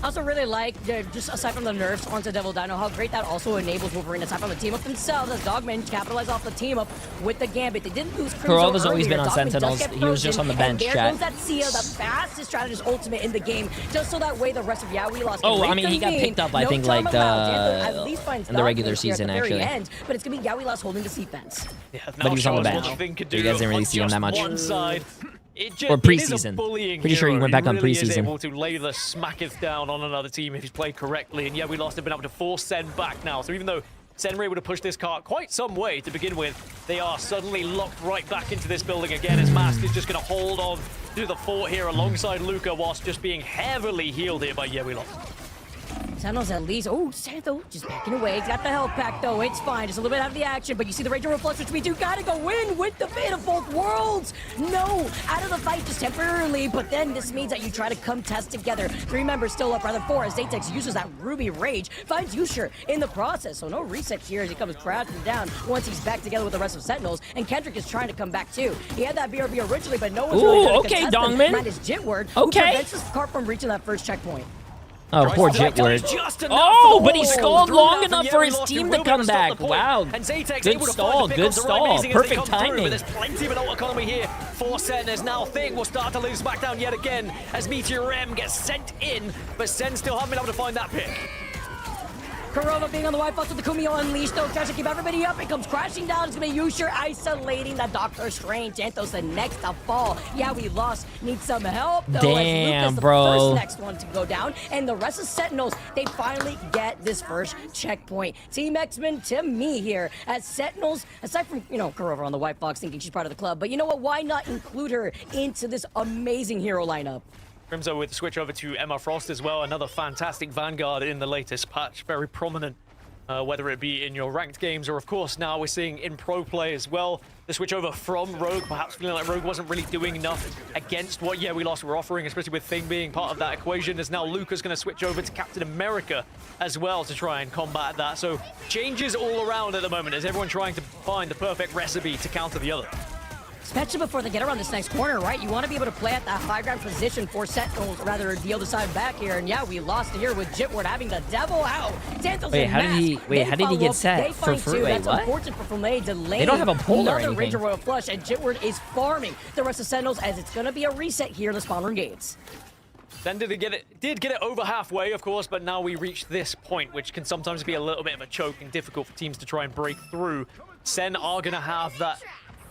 [SPEAKER 14] I also really like, just aside from the nerfs onto Devil Dino, how great that also enables Wolverine, aside from the team up themselves, as Dogman capitalize off the team up with the Gambit. They didn't lose Crimzo
[SPEAKER 3] Kurova's always
[SPEAKER 14] earlier.
[SPEAKER 3] been on
[SPEAKER 14] Dogman does
[SPEAKER 3] Sentinels.
[SPEAKER 14] get
[SPEAKER 3] He was just
[SPEAKER 14] frozen,
[SPEAKER 3] on the bench,
[SPEAKER 14] and there
[SPEAKER 3] chat.
[SPEAKER 14] goes that Sia, the fastest strategist ultimate in the game, just so that way the rest of We Lost
[SPEAKER 3] Oh,
[SPEAKER 14] can
[SPEAKER 3] I mean, he got
[SPEAKER 14] reconvene.
[SPEAKER 3] picked up, I
[SPEAKER 14] No
[SPEAKER 3] think,
[SPEAKER 14] time
[SPEAKER 3] like,
[SPEAKER 14] allowed. At least finds
[SPEAKER 3] in the regular
[SPEAKER 14] Dogman here at
[SPEAKER 3] season,
[SPEAKER 14] the very
[SPEAKER 3] actually.
[SPEAKER 14] end, but it's going to be We Lost holding the defense.
[SPEAKER 12] Yeah,
[SPEAKER 3] But
[SPEAKER 12] now
[SPEAKER 3] he was
[SPEAKER 12] show
[SPEAKER 3] on the
[SPEAKER 12] us what
[SPEAKER 3] bench.
[SPEAKER 12] the Thing could
[SPEAKER 3] You
[SPEAKER 12] do
[SPEAKER 3] guys didn't really
[SPEAKER 12] on
[SPEAKER 3] see him
[SPEAKER 12] just
[SPEAKER 3] that much.
[SPEAKER 12] One side. It just,
[SPEAKER 3] Or
[SPEAKER 12] it is
[SPEAKER 3] preseason.
[SPEAKER 12] a bullying
[SPEAKER 3] Pretty sure he
[SPEAKER 12] hero.
[SPEAKER 3] went back on
[SPEAKER 12] really is
[SPEAKER 3] preseason.
[SPEAKER 12] able to lay the smacketh down on another team if he's played correctly. And We Lost have been able to force Sen back now. So even though Sen were able to push this cart quite some way to begin with, they are suddenly locked right back into this building again as Mask is just going to hold on to the fort here alongside Luca whilst just being heavily healed here by We Lost.
[SPEAKER 14] Sentinels at least. Oh, Santo just backing away. He's got the health pack though. It's fine. Just a little bit out of the action. But you see the Rage and Reflux, which we do gotta go in with the fate of both worlds. No, out of the fight just temporarily. But then this means that you try to come test together. 3 members still up, rather 4, as Zatex uses that Ruby Rage. Finds Yusher in the process. So no reset here as he comes crashing down once he's back together with the rest of Sentinels. And Kendrick is trying to come back too. He had that BRB originally, but no one's really
[SPEAKER 3] Ooh,
[SPEAKER 14] gonna
[SPEAKER 3] okay,
[SPEAKER 14] contest him.
[SPEAKER 3] Dongman.
[SPEAKER 14] Minus Jitward,
[SPEAKER 3] Okay.
[SPEAKER 14] who prevents this cart from reaching that first checkpoint.
[SPEAKER 3] Oh, poor Jitward. Oh, but he stalled long enough for his team to come back. Wow. Good stall, good stall. Perfect timing.
[SPEAKER 12] There's plenty of an ult economy here for Sen, as now Thing will start to lose SmackDown yet again as Meteor M gets sent in, but Sen still haven't been able to find that pick.
[SPEAKER 14] Kurova being on the white box with the Kumio unleashed, though, tries to keep everybody up. It comes crashing down. It's going to be Yusher isolating the Doctor Strange. Jantos the next to fall. We lost. Need some help, though.
[SPEAKER 3] Damn,
[SPEAKER 14] as Lucas,
[SPEAKER 3] bro.
[SPEAKER 14] the first next one to go down. And the rest of Sentinels, they finally get this first checkpoint. Team X-Men to me here as Sentinels, aside from, Kurova on the white box thinking she's part of the club. But you know what? Why not include her into this amazing hero lineup?
[SPEAKER 12] Crimzo with the switch over to Emma Frost as well. Another fantastic Vanguard in the latest patch. Very prominent whether it be in your ranked games or, of course, now we're seeing in pro play as well. The switch over from Rogue, perhaps feeling like Rogue wasn't really doing enough against what We Lost were offering, especially with Thing being part of that equation, as now Luca's going to switch over to Captain America as well to try and combat that. So changes all around at the moment as everyone trying to find the perfect recipe to counter the other.
[SPEAKER 14] Especially before they get around this next corner, right? You want to be able to play at that high ground position for Sentinels, rather the other side back here. And yeah, we lost it here with Jitward having the devil out. Santos
[SPEAKER 15] Wait,
[SPEAKER 14] and
[SPEAKER 15] how did
[SPEAKER 14] Mask,
[SPEAKER 15] he? Wait,
[SPEAKER 14] they
[SPEAKER 15] how did he
[SPEAKER 14] follow
[SPEAKER 15] get
[SPEAKER 14] up,
[SPEAKER 15] set
[SPEAKER 14] they
[SPEAKER 15] for
[SPEAKER 14] find
[SPEAKER 15] free?
[SPEAKER 14] two.
[SPEAKER 15] Wait,
[SPEAKER 14] That's
[SPEAKER 15] what?
[SPEAKER 14] unfortunate for Flamme, delaying
[SPEAKER 15] They don't have a pull or
[SPEAKER 14] another
[SPEAKER 15] anything.
[SPEAKER 14] Ranger Royal Flush, and Jitward is farming the rest of Sentinels as it's going to be a reset here in the spawn room gates.
[SPEAKER 12] Then did get it over halfway, of course, but now we reach this point, which can sometimes be a little bit of a choke and difficult for teams to try and break through. Sen are going to have that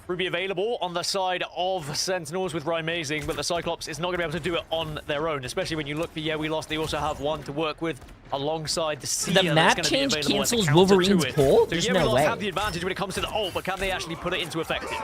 [SPEAKER 12] Ruby available on the side of Sentinels with Rymazing, but the Cyclops is not going to be able to do it on their own, especially when you look for We Lost. They also have one to work with alongside the Sia.
[SPEAKER 15] The map change cancels Wolverine's pull?
[SPEAKER 12] So
[SPEAKER 15] There's
[SPEAKER 12] We
[SPEAKER 15] no
[SPEAKER 12] Lost
[SPEAKER 15] way.
[SPEAKER 12] have the advantage when it comes to the ult, but can they actually put it into effect here?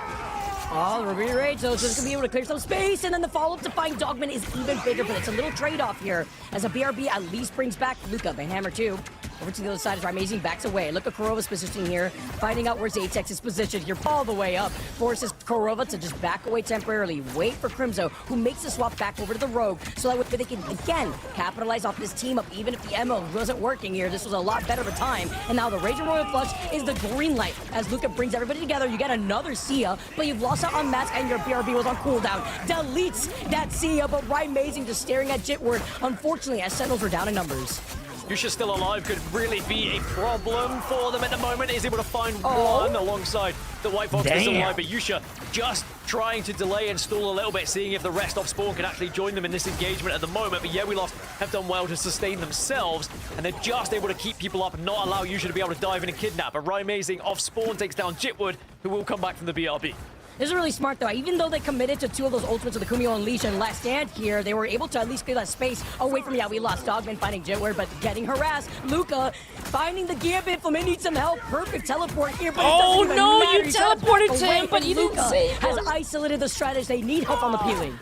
[SPEAKER 14] Oh, the Ruby Rage, so it's just going to be able to clear some space, and then the follow-up to find Dogman is even bigger, but it's a little trade-off here, as a BRB at least brings back Luca, the Hammer 2. Over to the other side as Rymazing backs away. Look at Korova's positioning here, finding out where Zatex is positioned here, all the way up. Forces Korova to just back away temporarily, wait for Crimzo, who makes the swap back over to the Rogue, so that way they can, again, capitalize off this team up, even if the ammo wasn't working here. This was a lot better of a time, and now the Raging Royal Flush is the green light. As Luca brings everybody together, you get another Sia, but you've lost out on Mask, and your BRB was on cooldown. Deletes that Sia, but Rymazing just staring at Jitward, unfortunately, as Sentinels are down in numbers.
[SPEAKER 12] Yusha still alive could really be a problem for them at the moment. Is able to find one alongside the White Fox is still alive, but Yusha just trying to delay and stall a little bit, seeing if the rest of Spawn can actually join them in this engagement at the moment. But We Lost have done well to sustain themselves, and they're just able to keep people up and not allow Yusha to be able to dive in and kidnap. But Rymazing off Spawn takes down Jitward, who will come back from the BRB.
[SPEAKER 14] This is really smart, though. Even though they committed to two of those ultimates of the Kumio Unleash and Last Stand here, they were able to at least clear that space away from We Lost. Dogman finding Jitward, but getting harassed. Luca finding the Gambit. Flamme needs some help. Perfect teleport here, but it doesn't even
[SPEAKER 15] no,
[SPEAKER 14] matter.
[SPEAKER 15] you
[SPEAKER 14] He got
[SPEAKER 15] teleported
[SPEAKER 14] back
[SPEAKER 15] to
[SPEAKER 14] away,
[SPEAKER 15] him, but
[SPEAKER 14] and
[SPEAKER 15] you didn't
[SPEAKER 14] Luca
[SPEAKER 15] save
[SPEAKER 14] has
[SPEAKER 15] him.
[SPEAKER 14] isolated the strategy. They need help on the peeling.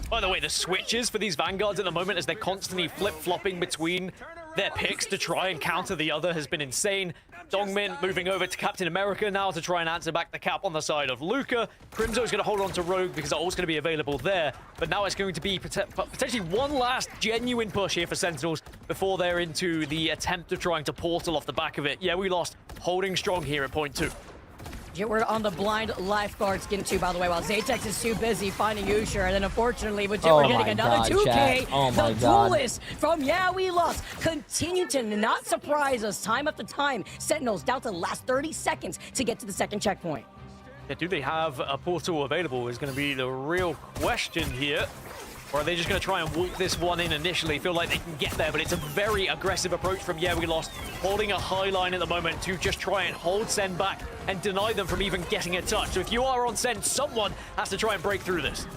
[SPEAKER 12] By the way, the switches for these Vanguards at the moment as they're constantly flip-flopping between their picks to try and counter the other has been insane. Dongmin moving over to Captain America now to try and answer back the cap on the side of Luca. Crimzo's going to hold on to Rogue because ult's going to be available there. But now it's going to be potentially one last genuine push here for Sentinels before they're into the attempt of trying to portal off the back of it. We Lost holding strong here at point 2.
[SPEAKER 14] Jitward on the blind lifeguard skin too, by the way, while Zatex is too busy finding Usher. And then unfortunately, with Jitward getting another 2K, the duelist from We Lost continue to not surprise us time after time. Sentinels down to the last 30 seconds to get to the second checkpoint.
[SPEAKER 12] Yeah, do they have a portal available is going to be the real question here. Or are they just going to try and walk this one in initially? Feel like they can get there, but it's a very aggressive approach from We Lost, holding a high line at the moment to just try and hold Sen back and deny them from even getting a touch. So if you are on Sen, someone has to try and break through this.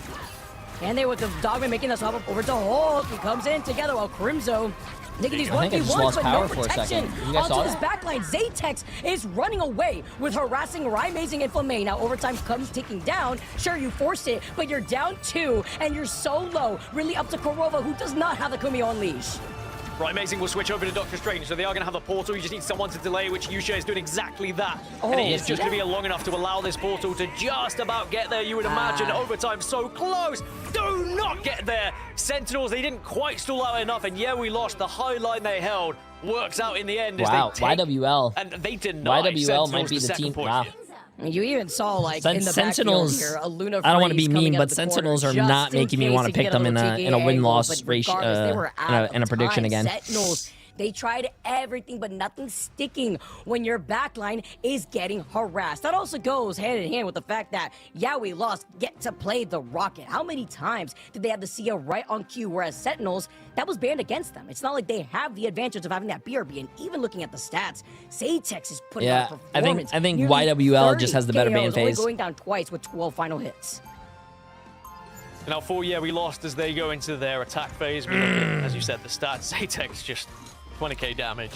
[SPEAKER 14] And they with the Dogman making the swap up over to Hulk. He comes in together while Crimzo taking these 1v1s, but no protection onto this backline. Zatex is running away with harassing Rymazing and Flamme. Now overtime comes ticking down. Sure, you forced it, but you're down 2 and you're so low. Really up to Korova, who does not have the Kumio Unleash.
[SPEAKER 12] Rymazing will switch over to Doctor Strange, so they are going to have a portal. You just need someone to delay, which Yusha is doing exactly that. And it is just going to be long enough to allow this portal to just about get there, you would imagine. Overtime so close. Do not get there. Sentinels, they didn't quite stall out enough, and We Lost. The high line they held works out in the end.
[SPEAKER 15] Wow,
[SPEAKER 12] as they take,
[SPEAKER 15] YWL.
[SPEAKER 12] And they deny
[SPEAKER 15] YWL might be the team. Wow.
[SPEAKER 14] You even saw, like, in the
[SPEAKER 15] Sentinels,
[SPEAKER 14] backfield here, a Luna
[SPEAKER 15] I don't want to be
[SPEAKER 14] Freeze coming
[SPEAKER 15] mean,
[SPEAKER 14] out
[SPEAKER 15] but
[SPEAKER 14] of the
[SPEAKER 15] Sentinels
[SPEAKER 14] corner
[SPEAKER 15] are not
[SPEAKER 14] just in
[SPEAKER 15] making me
[SPEAKER 14] case
[SPEAKER 15] want to
[SPEAKER 14] they
[SPEAKER 15] pick
[SPEAKER 14] get
[SPEAKER 15] them in
[SPEAKER 14] another
[SPEAKER 15] a
[SPEAKER 14] TKA
[SPEAKER 15] win-loss
[SPEAKER 14] angle, but
[SPEAKER 15] ratio
[SPEAKER 14] regardless, they were out
[SPEAKER 15] in a
[SPEAKER 14] of
[SPEAKER 15] prediction
[SPEAKER 14] time.
[SPEAKER 15] again.
[SPEAKER 14] Sentinels, they tried everything, but nothing's sticking when your backline is getting harassed. That also goes hand in hand with the fact that We Lost get to play the Rocket. How many times did they have the Sia right on cue, whereas Sentinels, that was banned against them? It's not like they have the advantage of having that BRB, and even looking at the stats, Zatex is putting out performance.
[SPEAKER 15] I think
[SPEAKER 14] Nearly
[SPEAKER 15] YWL just has the better
[SPEAKER 14] KOs,
[SPEAKER 15] ban
[SPEAKER 14] only
[SPEAKER 15] phase.
[SPEAKER 14] going down twice with 12 final hits.
[SPEAKER 12] Now for We Lost as they go into their attack phase. We look at, as you said, the stats. Zatex just 20k damage.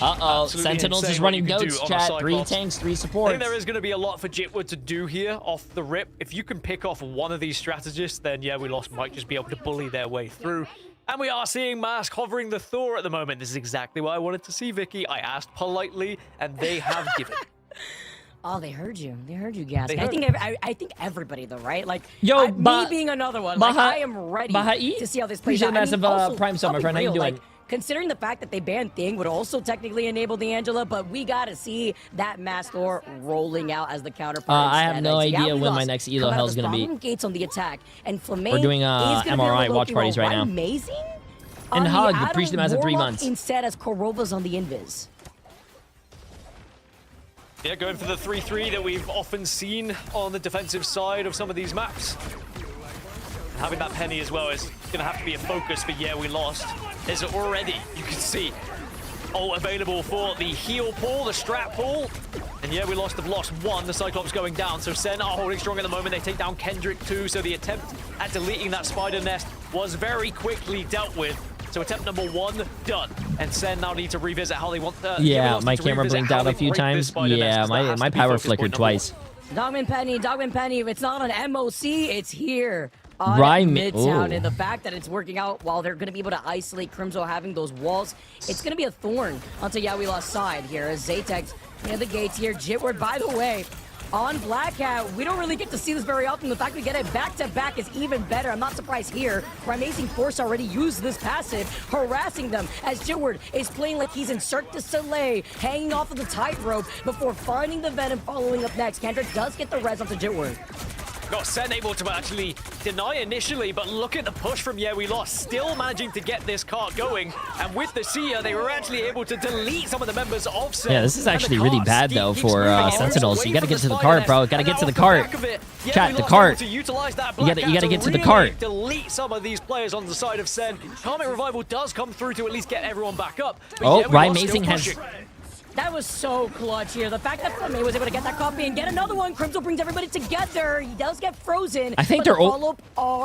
[SPEAKER 15] Sentinels is running goats, chat. 3 tanks, 3 supports.
[SPEAKER 12] I think there is going to be a lot for Jitward to do here off the rip. If you can pick off one of these strategists, then We Lost might just be able to bully their way through. And we are seeing Mask hovering the Thor at the moment. This is exactly what I wanted to see, Vicky. I asked politely, and they have given.
[SPEAKER 14] Oh, they heard you. They heard you, Gas.
[SPEAKER 12] They
[SPEAKER 14] I
[SPEAKER 12] heard
[SPEAKER 14] think I think everybody though, right? Like,
[SPEAKER 3] Yo,
[SPEAKER 14] me being another one, like, I am ready to see how this plays
[SPEAKER 3] appreciate
[SPEAKER 14] out.
[SPEAKER 3] massive Prime Summer,
[SPEAKER 14] I'll be
[SPEAKER 3] friend. How you
[SPEAKER 14] real,
[SPEAKER 3] doing?
[SPEAKER 14] like, considering the fact that they banned Thing would also technically enable the Angela, but we gotta see that Mastor rolling out as the counterpart.
[SPEAKER 3] I have no
[SPEAKER 14] instead.
[SPEAKER 3] idea
[SPEAKER 14] we
[SPEAKER 3] when my
[SPEAKER 14] lost.
[SPEAKER 3] next
[SPEAKER 14] Come
[SPEAKER 3] elo
[SPEAKER 14] out
[SPEAKER 3] hell's
[SPEAKER 14] of the
[SPEAKER 3] gonna be.
[SPEAKER 14] bottom gates on the attack, and Flame
[SPEAKER 3] We're doing
[SPEAKER 14] is gonna be
[SPEAKER 3] MRI
[SPEAKER 14] on the
[SPEAKER 3] watch
[SPEAKER 14] Loki
[SPEAKER 3] parties
[SPEAKER 14] roll.
[SPEAKER 3] right now.
[SPEAKER 14] Amazing.
[SPEAKER 3] And
[SPEAKER 14] On
[SPEAKER 3] Hug,
[SPEAKER 14] the
[SPEAKER 3] appreciate the
[SPEAKER 14] Adam
[SPEAKER 3] massive 3
[SPEAKER 14] Warlock
[SPEAKER 3] months.
[SPEAKER 14] instead as Korova's on the Invis.
[SPEAKER 12] Yeah, going for the 3-3 that we've often seen on the defensive side of some of these maps. Having that penny as well is going to have to be a focus, but yeah, we lost. There's already, you can see, ult available for the heal pull, the strap pull. And yeah, we have lost one. The Cyclops going down. So Sen are holding strong at the moment. They take down Kendrick too. So the attempt at deleting that spider nest was very quickly dealt with. So attempt number 1 done. And Sen now need to revisit how they want the...
[SPEAKER 3] Yeah, my camera blinked out a few times. Yeah, my power flickered twice.
[SPEAKER 14] Dogman Penny, it's not an MOC, it's here on
[SPEAKER 3] Right,
[SPEAKER 14] Midtown.
[SPEAKER 3] ooh.
[SPEAKER 14] And the fact that it's working out while they're going to be able to isolate Crimzo having those walls, it's going to be a thorn onto Yawila's side here as Zatex near the gates here. Jitward, by the way, on Black Hat, we don't really get to see this very often. The fact we get it back-to-back is even better. I'm not surprised here, where Amazing Force already used this passive, harassing them as Jitward is playing like he's in Cirque du Soleil, hanging off of the tightrope before finding the Venom following up next. Kendrick does get the res onto Jitward.
[SPEAKER 12] Got Sen able to actually deny initially, but look at the push from Yeah We Lost, still managing to get this cart going. And with the Seer, they were actually able to delete some of the members of Sen.
[SPEAKER 3] Yeah, this is actually really bad though for Sentinels. You gotta get to the cart, bro. Gotta get to the cart. Chat, the cart. You gotta get to the cart.
[SPEAKER 12] Delete some of these players on the side of Sen. Karmic Revival does come through to at least get everyone back up.
[SPEAKER 3] Oh, Ryan Amazing has...
[SPEAKER 14] That was so clutch here. The fact that Flame was able to get that copy and get another one. Crimzo brings everybody together. He does get frozen.
[SPEAKER 3] I think
[SPEAKER 14] but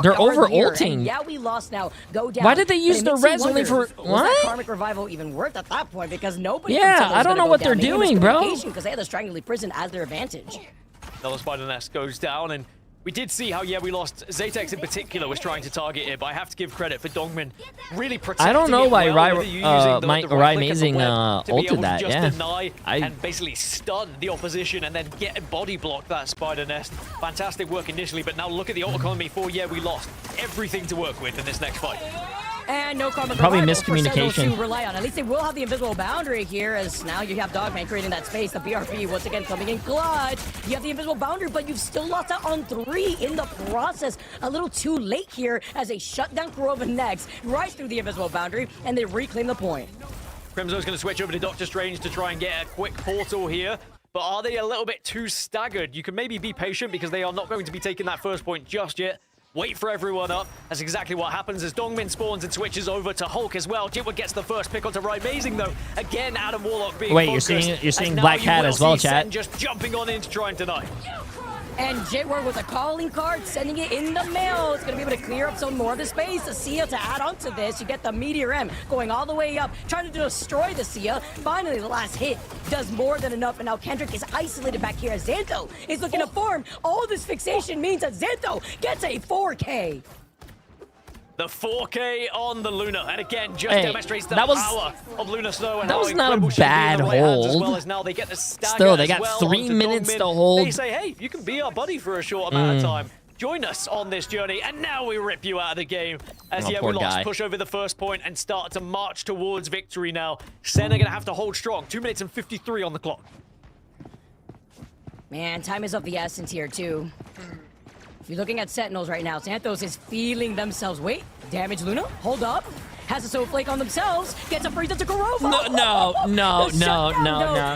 [SPEAKER 3] they're over ulting.
[SPEAKER 14] Yeah, we lost now. Go down.
[SPEAKER 3] Why did they use the res only for
[SPEAKER 14] was
[SPEAKER 3] what?
[SPEAKER 14] that Karmic Revival even worth at that point? Because nobody.
[SPEAKER 3] Yeah, I don't know what they're doing, bro.
[SPEAKER 14] Because they had the Strangling Prison as their advantage.
[SPEAKER 12] Another spider nest goes down, and we did see how, yeah, we lost. Zatex in particular was trying to target it, but I have to give credit for Dongmin really protecting
[SPEAKER 3] I don't know why
[SPEAKER 12] Rai
[SPEAKER 3] Rai Amazing ulted that, yeah.
[SPEAKER 12] Deny and basically stun the opposition and then get body block that spider nest. Fantastic work initially, but now look at the ult economy for Yeah We Lost. Everything to work with in this next fight.
[SPEAKER 14] And no Karmic
[SPEAKER 3] Probably
[SPEAKER 14] Revival for
[SPEAKER 3] miscommunication.
[SPEAKER 14] Sentinels to rely on. At least they will have the invisible boundary here, as now you have Dogman creating that space. The BRB once again coming in clutch. You have the invisible boundary, but you've still lost out on 3 in the process. A little too late here as they shut down Kurova next, right through the invisible boundary, and they reclaim the point.
[SPEAKER 12] Crimzo's going to switch over to Doctor Strange to try and get a quick portal here. But are they a little bit too staggered? You can maybe be patient because they are not going to be taking that first point just yet. Wait for everyone up. That's exactly what happens as Dongmin spawns and switches over to Hulk as well. Jitwood gets the first pick onto Rai Amazing though. Again, Adam Warlock being
[SPEAKER 3] Wait,
[SPEAKER 12] focused,
[SPEAKER 3] you're seeing
[SPEAKER 12] now
[SPEAKER 3] Black
[SPEAKER 12] you
[SPEAKER 3] Cat
[SPEAKER 12] will
[SPEAKER 3] as well,
[SPEAKER 12] see
[SPEAKER 3] chat.
[SPEAKER 12] Sen just jumping on in to try and deny.
[SPEAKER 14] And Jitward with a calling card, sending it in the mail. It's going to be able to clear up some more of the space. The Sia to add on to this. You get the Meteor M going all the way up, trying to destroy the Sia. Finally, the last hit does more than enough. And now Kendrick is isolated back here as Xantho is looking to form. All this fixation means that Xantho gets a 4K.
[SPEAKER 12] The 4K on the Luna, and again, just demonstrates the power of Luna Snow. And
[SPEAKER 3] that was not
[SPEAKER 12] incredible
[SPEAKER 3] a
[SPEAKER 12] she can be
[SPEAKER 3] bad
[SPEAKER 12] in the right hands, as
[SPEAKER 3] hold.
[SPEAKER 12] well as now they get the stagger
[SPEAKER 3] Still, they
[SPEAKER 12] as
[SPEAKER 3] got
[SPEAKER 12] well
[SPEAKER 3] 3
[SPEAKER 12] onto
[SPEAKER 3] minutes
[SPEAKER 12] Dongmin.
[SPEAKER 3] to hold.
[SPEAKER 12] They say, hey, you can be our buddy for a short amount of time. Join us on this journey, and now we rip you out of the game. As yeah, we lost, push over the first point and start to march towards victory now. Sen are going to have to hold strong. 2 minutes and 53 on the clock.
[SPEAKER 14] Man, time is of the essence here, too. If you're looking at Sentinels right now, Santos is feeling themselves. Wait, damage Luna? Hold up. Has a Snowflake on themselves. Gets a freeze to Kurova.
[SPEAKER 3] No.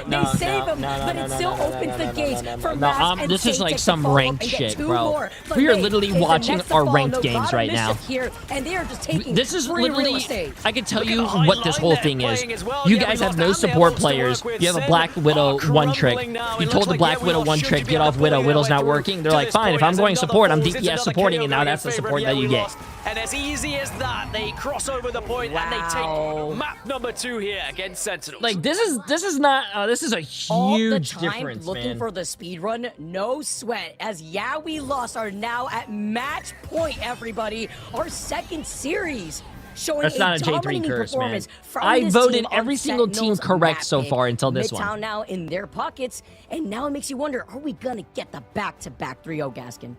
[SPEAKER 14] They save him, but it still opens the gates for Mass and
[SPEAKER 3] this is like
[SPEAKER 14] Zatex
[SPEAKER 3] some
[SPEAKER 14] to follow
[SPEAKER 3] ranked
[SPEAKER 14] and get
[SPEAKER 3] shit,
[SPEAKER 14] 2
[SPEAKER 3] bro.
[SPEAKER 14] more. But
[SPEAKER 3] We are
[SPEAKER 14] wait,
[SPEAKER 3] literally
[SPEAKER 14] is the
[SPEAKER 3] watching
[SPEAKER 14] next to
[SPEAKER 3] our
[SPEAKER 14] fall?
[SPEAKER 3] ranked
[SPEAKER 14] No,
[SPEAKER 3] games
[SPEAKER 14] Bottom
[SPEAKER 3] right now.
[SPEAKER 14] Mischief here, and they are just taking
[SPEAKER 3] This is
[SPEAKER 14] free real
[SPEAKER 3] literally,
[SPEAKER 14] estate.
[SPEAKER 3] I can tell
[SPEAKER 12] Look at
[SPEAKER 3] you
[SPEAKER 12] the high
[SPEAKER 3] what this
[SPEAKER 12] line
[SPEAKER 3] whole
[SPEAKER 12] they're
[SPEAKER 3] thing is.
[SPEAKER 12] playing as well.
[SPEAKER 3] You
[SPEAKER 12] Yeah,
[SPEAKER 3] guys
[SPEAKER 12] we
[SPEAKER 3] have
[SPEAKER 12] lost
[SPEAKER 3] no
[SPEAKER 12] and they have
[SPEAKER 3] support
[SPEAKER 12] lots to work
[SPEAKER 3] players.
[SPEAKER 12] with.
[SPEAKER 3] You have a
[SPEAKER 12] Sen
[SPEAKER 3] Black Widow
[SPEAKER 12] are
[SPEAKER 3] one trick.
[SPEAKER 12] crumbling now.
[SPEAKER 3] You
[SPEAKER 12] It
[SPEAKER 3] told
[SPEAKER 12] looks
[SPEAKER 3] the
[SPEAKER 12] like
[SPEAKER 3] Black
[SPEAKER 12] Yeah, we
[SPEAKER 3] Widow
[SPEAKER 12] lost
[SPEAKER 3] one
[SPEAKER 12] should
[SPEAKER 3] trick,
[SPEAKER 12] be
[SPEAKER 3] get
[SPEAKER 12] able
[SPEAKER 3] off
[SPEAKER 12] to
[SPEAKER 3] Widow.
[SPEAKER 12] pull their
[SPEAKER 3] Widow's
[SPEAKER 12] way
[SPEAKER 3] not
[SPEAKER 12] through
[SPEAKER 3] working. They're
[SPEAKER 12] to
[SPEAKER 3] like,
[SPEAKER 12] this
[SPEAKER 3] fine, if
[SPEAKER 12] point.
[SPEAKER 3] I'm going
[SPEAKER 12] It's
[SPEAKER 3] support, I'm
[SPEAKER 12] another
[SPEAKER 3] DPS
[SPEAKER 12] pull. It's
[SPEAKER 3] supporting, and now
[SPEAKER 12] another
[SPEAKER 3] that's the
[SPEAKER 12] KO
[SPEAKER 3] support
[SPEAKER 12] very
[SPEAKER 3] that you
[SPEAKER 12] favor.
[SPEAKER 3] get.
[SPEAKER 12] And as easy as that, they cross over the point and they take map number 2 here against Sentinels.
[SPEAKER 3] Like this is not this is a
[SPEAKER 14] All the
[SPEAKER 3] huge
[SPEAKER 14] time
[SPEAKER 3] difference,
[SPEAKER 14] looking
[SPEAKER 3] man.
[SPEAKER 14] for the speed run, no sweat. As Yeah We Lost are now at match point, everybody. Our second series. showing
[SPEAKER 3] That's not a J3
[SPEAKER 14] dominating
[SPEAKER 3] curse, man.
[SPEAKER 14] performance from
[SPEAKER 3] I
[SPEAKER 14] this
[SPEAKER 3] voted
[SPEAKER 14] team on
[SPEAKER 3] every single team
[SPEAKER 14] Sentinel's
[SPEAKER 3] correct
[SPEAKER 14] map
[SPEAKER 3] so
[SPEAKER 14] pick.
[SPEAKER 3] far until this
[SPEAKER 14] Midtown
[SPEAKER 3] one.
[SPEAKER 14] now in their pockets, and now it makes you wonder, are we gonna get the back-to-back 3-0 Gaskin?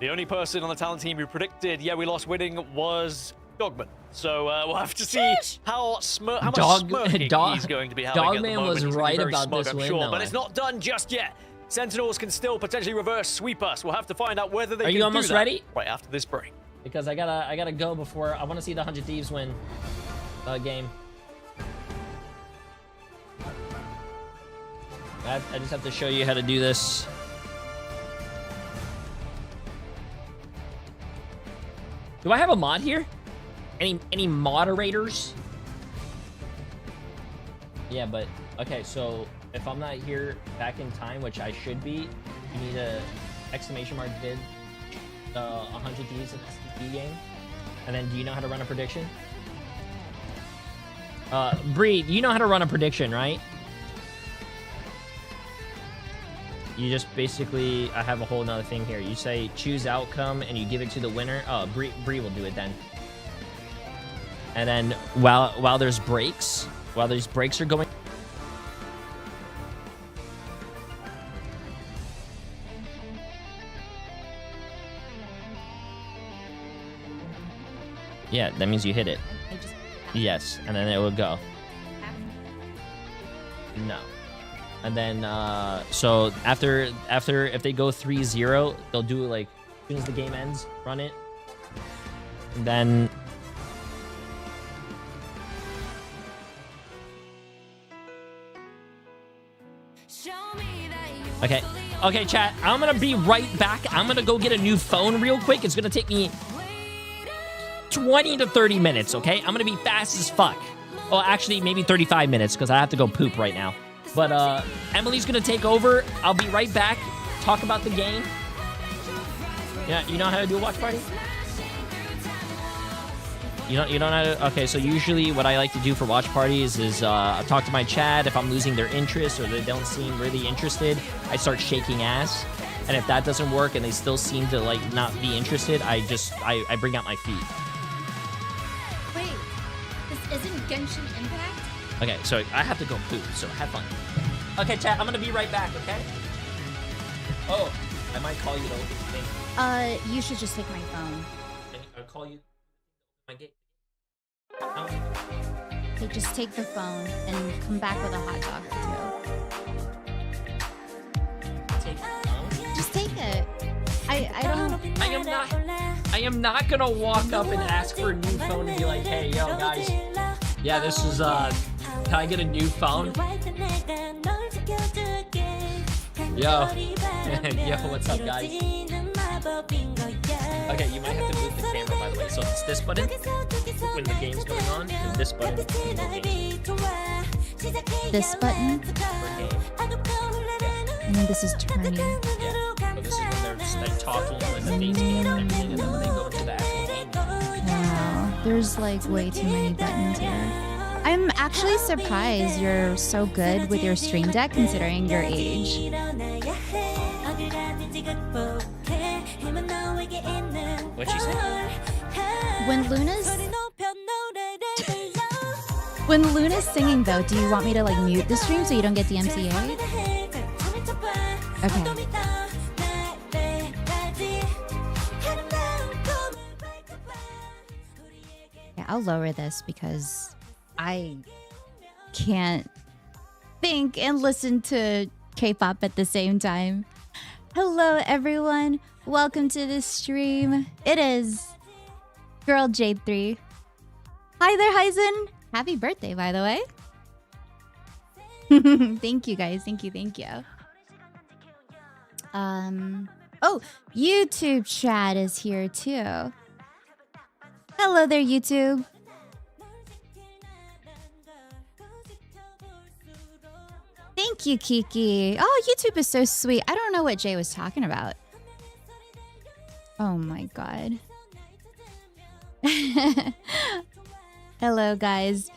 [SPEAKER 12] The only person on the talent team who predicted, yeah, we lost winning was Dogman. So we'll have to see how much smirking he's going to be having at the
[SPEAKER 3] Dogman
[SPEAKER 12] moment.
[SPEAKER 3] was
[SPEAKER 12] He's gonna be
[SPEAKER 3] right
[SPEAKER 12] very
[SPEAKER 3] about
[SPEAKER 12] smug,
[SPEAKER 3] this
[SPEAKER 12] I'm
[SPEAKER 3] win,
[SPEAKER 12] sure,
[SPEAKER 3] though.
[SPEAKER 12] but it's not done just yet. Sentinels can still potentially reverse sweep us. We'll have to find out whether they
[SPEAKER 3] Are
[SPEAKER 12] can
[SPEAKER 3] you almost
[SPEAKER 12] do that
[SPEAKER 3] ready?
[SPEAKER 12] right after this break.
[SPEAKER 3] Because I gotta go before I want to see the 100 Thieves win game. I just have to show you how to do this. Do I have a mod here? Any moderators? Yeah, but okay, so if I'm not here back in time, which I should be, you need a exclamation mark vid 100 Thieves in the STP game. And then do you know how to run a prediction? Bree, you know how to run a prediction, right? You just basically, I have a whole nother thing here. You say choose outcome and you give it to the winner. Oh, Bree will do it then. And then while there's breaks, while these breaks are going. Yeah, that means you hit it. Yes, and then it will go. No. And then, so after if they go 3-0, they'll do it like, as soon as the game ends, run it. And then... Okay, chat, I'm gonna be right back. I'm gonna go get a new phone real quick. It's gonna take me 20 to 30 minutes, okay? I'm gonna be fast as fuck. Oh, actually, maybe 35 minutes, because I have to go poop right now. But Emily's gonna take over. I'll be right back. Talk about the game. Yeah, you know how to do a watch party? You don't know how to... Okay, so usually what I like to do for watch parties is talk to my chat. If I'm losing their interest or they don't seem really interested, I start shaking ass. And if that doesn't work and they still seem to like not be interested, I I bring out my feet.
[SPEAKER 18] Wait, this isn't Genshin Impact?
[SPEAKER 3] Okay, so I have to go poop, so have fun. Okay, chat, I'm gonna be right back, okay? Oh, I might call you to open the thing.
[SPEAKER 18] You should just take my phone.
[SPEAKER 3] I'll call you. My gate.
[SPEAKER 18] Okay, just take the phone and come back with a hot dog or two.
[SPEAKER 3] Take the phone?
[SPEAKER 18] Just take it. I don't...
[SPEAKER 3] I am not gonna walk up and ask for a new phone and be like, hey, yo, guys. Yeah, this is, can I get a new phone? Yo. Yo, what's up, guys? Okay, you might have to move the camera, by the way. So it's this button when the game's going on, and this button when no game's.
[SPEAKER 18] This button? And then this is turning.
[SPEAKER 3] Yeah. So this is when they're just like talking with the face cam and everything, and then when they go into the actual game.
[SPEAKER 18] Wow, there's like way too many buttons here. I'm actually surprised you're so good with your stream deck considering your age.
[SPEAKER 3] What'd she say?
[SPEAKER 18] When Luna's singing though, do you want me to like mute the stream so you don't get the MCA? Okay. Yeah, I'll lower this because I can't think and listen to K-pop at the same time. Hello everyone, welcome to this stream. It is Girl Jade3. Hi there, Hyzen. Happy birthday, by the way. Thank you guys, thank you. Oh, YouTube chat is here too. Hello there, YouTube. Thank you, Kiki. Oh, YouTube is so sweet. I don't know what Jay was talking about. Oh my god. Hello, guys.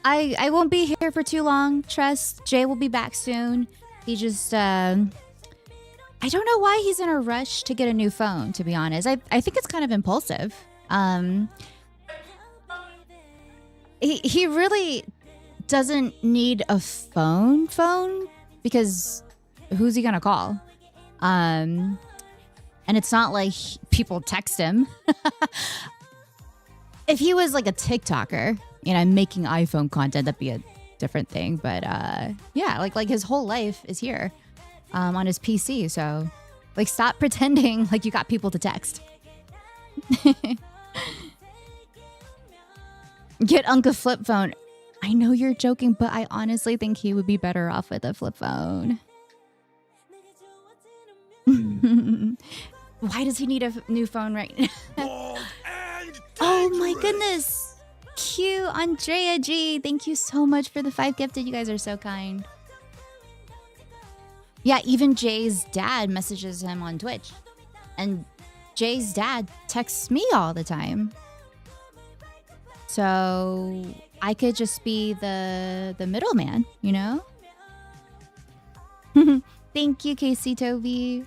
[SPEAKER 18] I won't be here for too long. Trust. Jay will be back soon. He just, I don't know why he's in a rush to get a new phone, to be honest. I think it's kind of impulsive. He really doesn't need a phone because who's he gonna call? And it's not like people text him. If he was like a TikToker, you know, making iPhone content, that'd be a different thing. But yeah, like his whole life is here on his PC. So like, stop pretending like you got people to text. Get Uncle flip phone. I know you're joking, but I honestly think he would be better off with a flip phone. Why does he need a new phone right now? Oh my goodness. Cute Andrea G. Thank you so much for the 5 gifted. You guys are so kind. Yeah, even Jay's dad messages him on Twitch. And Jay's dad texts me all the time. So I could just be the middleman, you know? Thank you, Casey Toby.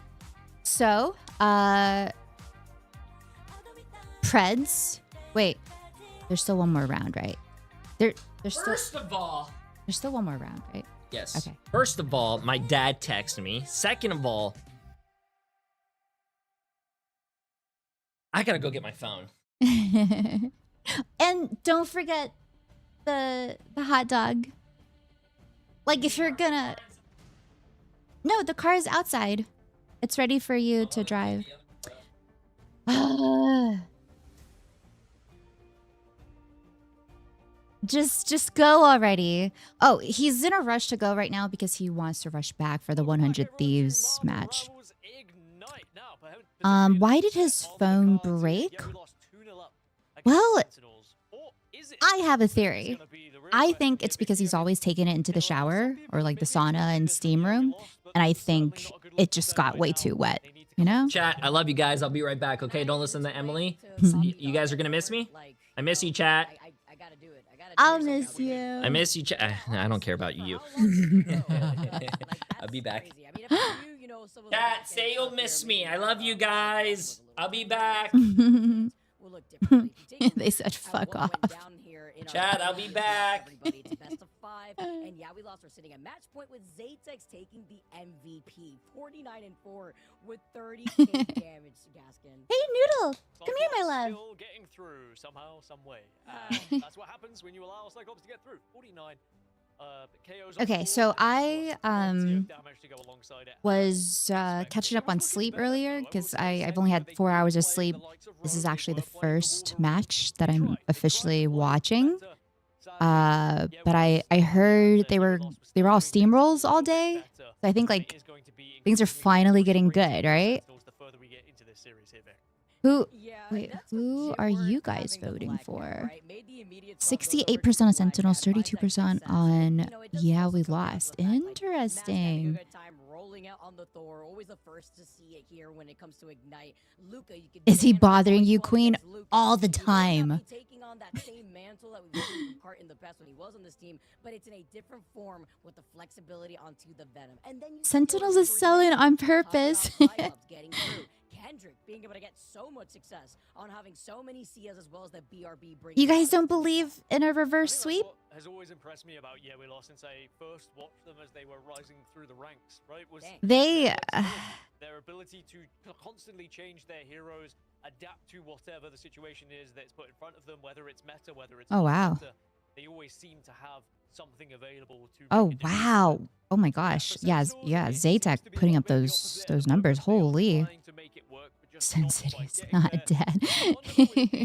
[SPEAKER 18] So, Preds. Wait, there's still one more round, right? There's
[SPEAKER 3] First of all,
[SPEAKER 18] there's still one more round, right?
[SPEAKER 3] yes.
[SPEAKER 18] Okay.
[SPEAKER 3] First of all, my dad texted me. Second of all, I gotta go get my phone.
[SPEAKER 18] And don't forget the hot dog. Like, if you're gonna... No, the car is outside. It's ready for you to drive. Just go already. Oh, he's in a rush to go right now because he wants to rush back for the 100 Thieves match. Why did his phone break? Well, I have a theory. I think it's because he's always taking it into the shower or like the sauna and steam room. And I think it just got way too wet, you know?
[SPEAKER 3] Chat, I love you guys. I'll be right back, okay? Don't listen to Emily. You guys are gonna miss me? I miss you, chat.
[SPEAKER 18] I'll miss you.
[SPEAKER 3] I miss you, chat. I don't care about you. I'll be back. Chat, say you'll miss me. I love you guys. I'll be back.
[SPEAKER 18] They said fuck off.
[SPEAKER 3] Chad, I'll be back.
[SPEAKER 14] And yeah, we lost. We're sitting at match point with Zaytex taking the MVP, 49-4 with 30k damage to Gaskin.
[SPEAKER 18] Hey, Noodle, come here, my love.
[SPEAKER 12] Still getting through somehow, some way. That's what happens when you allow Cyclops to get through. 49.
[SPEAKER 18] Okay, so I was catching up on sleep earlier because I've only had 4 hours of sleep. This is actually the first match that I'm officially watching. But I heard they were all steamrolls all day. So I think like things are finally getting good, right? Who are you guys voting for? 68% on Sentinels, 32% on Yeah, we lost. Interesting. Is he bothering you, Queen? All the time.
[SPEAKER 14] Taking on that same mantle that we've seen part in the past when he was on this team, but it's in a different form with the flexibility onto the Venom. And then
[SPEAKER 18] Sentinels is selling on purpose.
[SPEAKER 14] Kendrick being able to get so much success on having so many Cias as well as the BRB.
[SPEAKER 18] You guys don't believe in a reverse sweep?
[SPEAKER 12] Has always impressed me about Yeah We Lost since I first watched them as they were rising through the ranks, right? Was their ability to constantly change their heroes, adapt to whatever the situation is that's put in front of them, whether it's meta, whether it's
[SPEAKER 18] Oh wow.
[SPEAKER 12] meta, they always seem to have something available to
[SPEAKER 18] Oh wow. Oh my gosh. Yeah, Zaytech putting up those numbers. Holy. Sensity's not dead.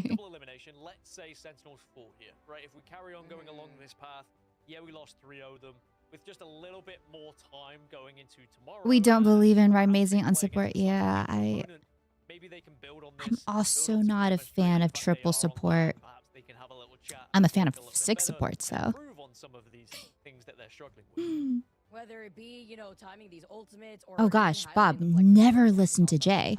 [SPEAKER 12] Double elimination. Let's say Sentinels 4 here, right? If we carry on going along this path, Yeah We Lost 3-0 them with just a little bit more time going into tomorrow.
[SPEAKER 18] We don't believe in rising on support. Yeah, I'm also not a fan of triple support. I'm a fan of 6 supports though.
[SPEAKER 14] Whether it be, timing these ultimates or
[SPEAKER 18] Oh gosh, Bob, never listen to Jay.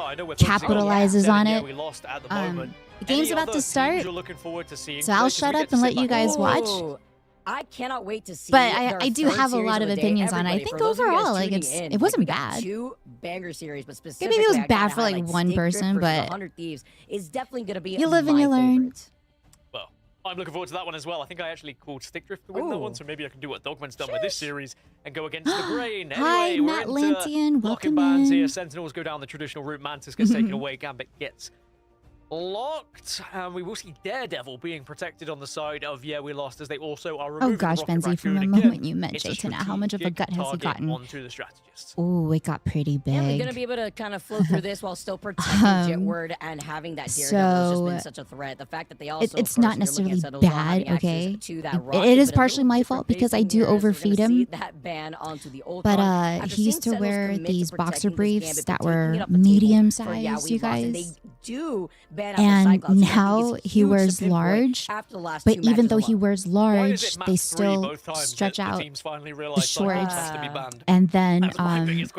[SPEAKER 12] well, I know we're focusing
[SPEAKER 18] capitalizes on
[SPEAKER 12] yeah,
[SPEAKER 18] it.
[SPEAKER 12] we lost at the moment.
[SPEAKER 18] The game's
[SPEAKER 12] Any
[SPEAKER 18] about
[SPEAKER 12] other
[SPEAKER 18] to start,
[SPEAKER 12] teams you're looking forward to seeing
[SPEAKER 18] so I'll
[SPEAKER 12] today? 'Cause
[SPEAKER 18] shut
[SPEAKER 12] we
[SPEAKER 18] up
[SPEAKER 12] get to
[SPEAKER 18] and
[SPEAKER 12] sit
[SPEAKER 18] let you
[SPEAKER 12] back
[SPEAKER 18] guys watch.
[SPEAKER 14] Ooh, I cannot wait to see.
[SPEAKER 18] But
[SPEAKER 14] their
[SPEAKER 18] I do
[SPEAKER 14] third
[SPEAKER 18] have a
[SPEAKER 14] series
[SPEAKER 18] lot of
[SPEAKER 14] the day.
[SPEAKER 18] opinions on it. I
[SPEAKER 14] Everybody,
[SPEAKER 18] think
[SPEAKER 14] for those of you guys
[SPEAKER 18] overall, like
[SPEAKER 14] tuning
[SPEAKER 18] it
[SPEAKER 14] we
[SPEAKER 18] wasn't
[SPEAKER 14] got
[SPEAKER 18] bad.
[SPEAKER 14] 2 banger series, but
[SPEAKER 18] Maybe
[SPEAKER 14] specifically,
[SPEAKER 18] it was
[SPEAKER 14] I
[SPEAKER 18] bad
[SPEAKER 14] gotta
[SPEAKER 18] for like
[SPEAKER 14] highlight
[SPEAKER 18] one
[SPEAKER 14] Stick Drift
[SPEAKER 18] person,
[SPEAKER 14] versus
[SPEAKER 18] but
[SPEAKER 14] 100 Thieves is definitely gonna be
[SPEAKER 18] you live and
[SPEAKER 14] my
[SPEAKER 18] you learn.
[SPEAKER 14] favorite.
[SPEAKER 12] Well, I'm looking forward to that one as well. I think I actually called Stick Drift to win that one, so maybe I can do what Dogman's done with this series and go against the grain.
[SPEAKER 18] Hi,
[SPEAKER 12] Anyway, we're
[SPEAKER 18] Matt
[SPEAKER 12] into
[SPEAKER 18] Lantian.
[SPEAKER 12] locking
[SPEAKER 18] Welcome
[SPEAKER 12] bands
[SPEAKER 18] in.
[SPEAKER 12] here. Sentinels go down the traditional route. Mantis gets taken away. Gambit gets locked. And we will see Daredevil being protected on the side of we lost, as they also are removing
[SPEAKER 18] Oh gosh,
[SPEAKER 12] the Rocket
[SPEAKER 18] Benzie, from the
[SPEAKER 12] Raccoon
[SPEAKER 18] moment
[SPEAKER 12] again.
[SPEAKER 18] you met
[SPEAKER 12] It's a
[SPEAKER 18] Jay3, how much of a gut has he
[SPEAKER 12] strategic
[SPEAKER 18] gotten?
[SPEAKER 12] target onto the strategist.
[SPEAKER 18] Oh, it got pretty big.
[SPEAKER 14] Yeah, we're gonna be able to kind of flow through this while still protecting Jetward and having that Daredevil has just been such a threat. The fact that they also
[SPEAKER 18] it's not necessarily bad, okay?
[SPEAKER 14] To that
[SPEAKER 18] It is partially my fault because I do overfeed him.
[SPEAKER 14] That ban onto the old
[SPEAKER 18] But he used to wear these boxer briefs that were medium sized, you guys. And now he wears large, but even though he wears large, they still stretch out the shorts. And then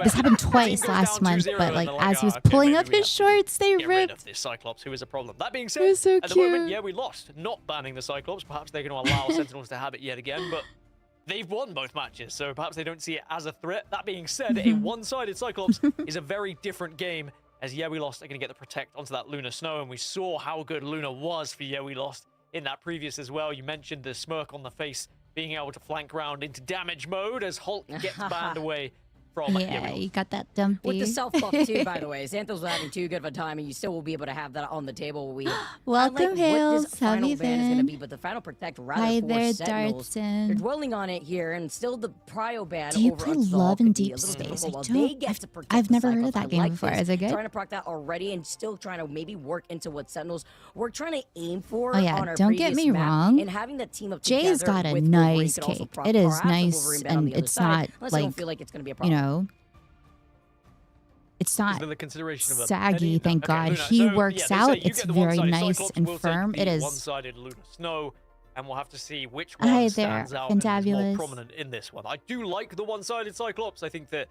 [SPEAKER 18] this happened twice last month, but like as he was pulling up his shorts, they
[SPEAKER 12] Get rid
[SPEAKER 18] ripped.
[SPEAKER 12] of this Cyclops, who is a problem. That being
[SPEAKER 18] It
[SPEAKER 12] said,
[SPEAKER 18] was so
[SPEAKER 12] at the moment,
[SPEAKER 18] cute.
[SPEAKER 12] we lost. Not banning the Cyclops. Perhaps they're going to allow Sentinels to have it yet again, but they've won both matches, so perhaps they don't see it as a threat. That being said, a one-sided Cyclops is a very different game, as we lost are going to get the protect onto that Luna Snow, and we saw how good Luna was for we lost in that previous as well. You mentioned the smirk on the face, being able to flank round into damage mode as Hulk gets banned away from
[SPEAKER 18] Yeah, you got that dumpy.
[SPEAKER 14] With the self buff too, by the way, Xanthos was having too good of a time, and you still will be able to have that on the table.
[SPEAKER 18] Welcome, Hales.
[SPEAKER 14] What this
[SPEAKER 18] How
[SPEAKER 14] final
[SPEAKER 18] you
[SPEAKER 14] ban is going to
[SPEAKER 18] been?
[SPEAKER 14] be, but the final protect rather
[SPEAKER 18] Hi
[SPEAKER 14] for
[SPEAKER 18] there,
[SPEAKER 14] Sentinels.
[SPEAKER 18] Dartson.
[SPEAKER 14] They're dwelling on it here, and still the prio ban
[SPEAKER 18] Do you
[SPEAKER 14] over
[SPEAKER 18] play
[SPEAKER 14] Absol
[SPEAKER 18] Love
[SPEAKER 14] could
[SPEAKER 18] and
[SPEAKER 14] be a
[SPEAKER 18] Deep
[SPEAKER 14] little
[SPEAKER 18] Space?
[SPEAKER 14] difficult
[SPEAKER 18] I
[SPEAKER 14] while
[SPEAKER 18] don't-
[SPEAKER 14] they get to protect
[SPEAKER 18] I've
[SPEAKER 14] the
[SPEAKER 18] never heard of
[SPEAKER 14] Cyclops.
[SPEAKER 18] that
[SPEAKER 14] I
[SPEAKER 18] game
[SPEAKER 14] like
[SPEAKER 18] before.
[SPEAKER 14] this.
[SPEAKER 18] Is it good?
[SPEAKER 14] Trying to proc that already, and still trying to maybe work into what Sentinels we're trying to aim for.
[SPEAKER 18] Oh yeah,
[SPEAKER 14] on our
[SPEAKER 18] don't get
[SPEAKER 14] previous
[SPEAKER 18] me
[SPEAKER 14] map,
[SPEAKER 18] wrong.
[SPEAKER 14] and having that team up
[SPEAKER 18] Jay's
[SPEAKER 14] together
[SPEAKER 18] got a
[SPEAKER 14] with Wolverine
[SPEAKER 18] nice
[SPEAKER 14] could also
[SPEAKER 18] cake.
[SPEAKER 14] proc
[SPEAKER 18] It is
[SPEAKER 14] perhaps the
[SPEAKER 18] nice,
[SPEAKER 14] Wolverine ban on
[SPEAKER 18] and
[SPEAKER 14] the other
[SPEAKER 18] it's
[SPEAKER 14] side,
[SPEAKER 18] not
[SPEAKER 14] unless I don't
[SPEAKER 18] like
[SPEAKER 14] feel like it's going to be a
[SPEAKER 18] you
[SPEAKER 14] problem.
[SPEAKER 18] know. It's not
[SPEAKER 12] Is there the consideration of a
[SPEAKER 18] saggy,
[SPEAKER 12] penny?
[SPEAKER 18] thank
[SPEAKER 12] Okay,
[SPEAKER 18] God.
[SPEAKER 12] Luna.
[SPEAKER 18] He
[SPEAKER 12] So,
[SPEAKER 18] works
[SPEAKER 12] yeah, they
[SPEAKER 18] out.
[SPEAKER 12] say you
[SPEAKER 18] It's
[SPEAKER 12] get the
[SPEAKER 18] very
[SPEAKER 12] one-sided
[SPEAKER 18] nice
[SPEAKER 12] Cyclops,
[SPEAKER 18] and
[SPEAKER 12] we'll take
[SPEAKER 18] firm.
[SPEAKER 12] the
[SPEAKER 18] It is.
[SPEAKER 12] one-sided Luna Snow, and we'll have to see which
[SPEAKER 18] Hi
[SPEAKER 12] one
[SPEAKER 18] there,
[SPEAKER 12] stands out and is more
[SPEAKER 18] Fantabulous.
[SPEAKER 12] prominent in this one. I do like the one-sided Cyclops. I think that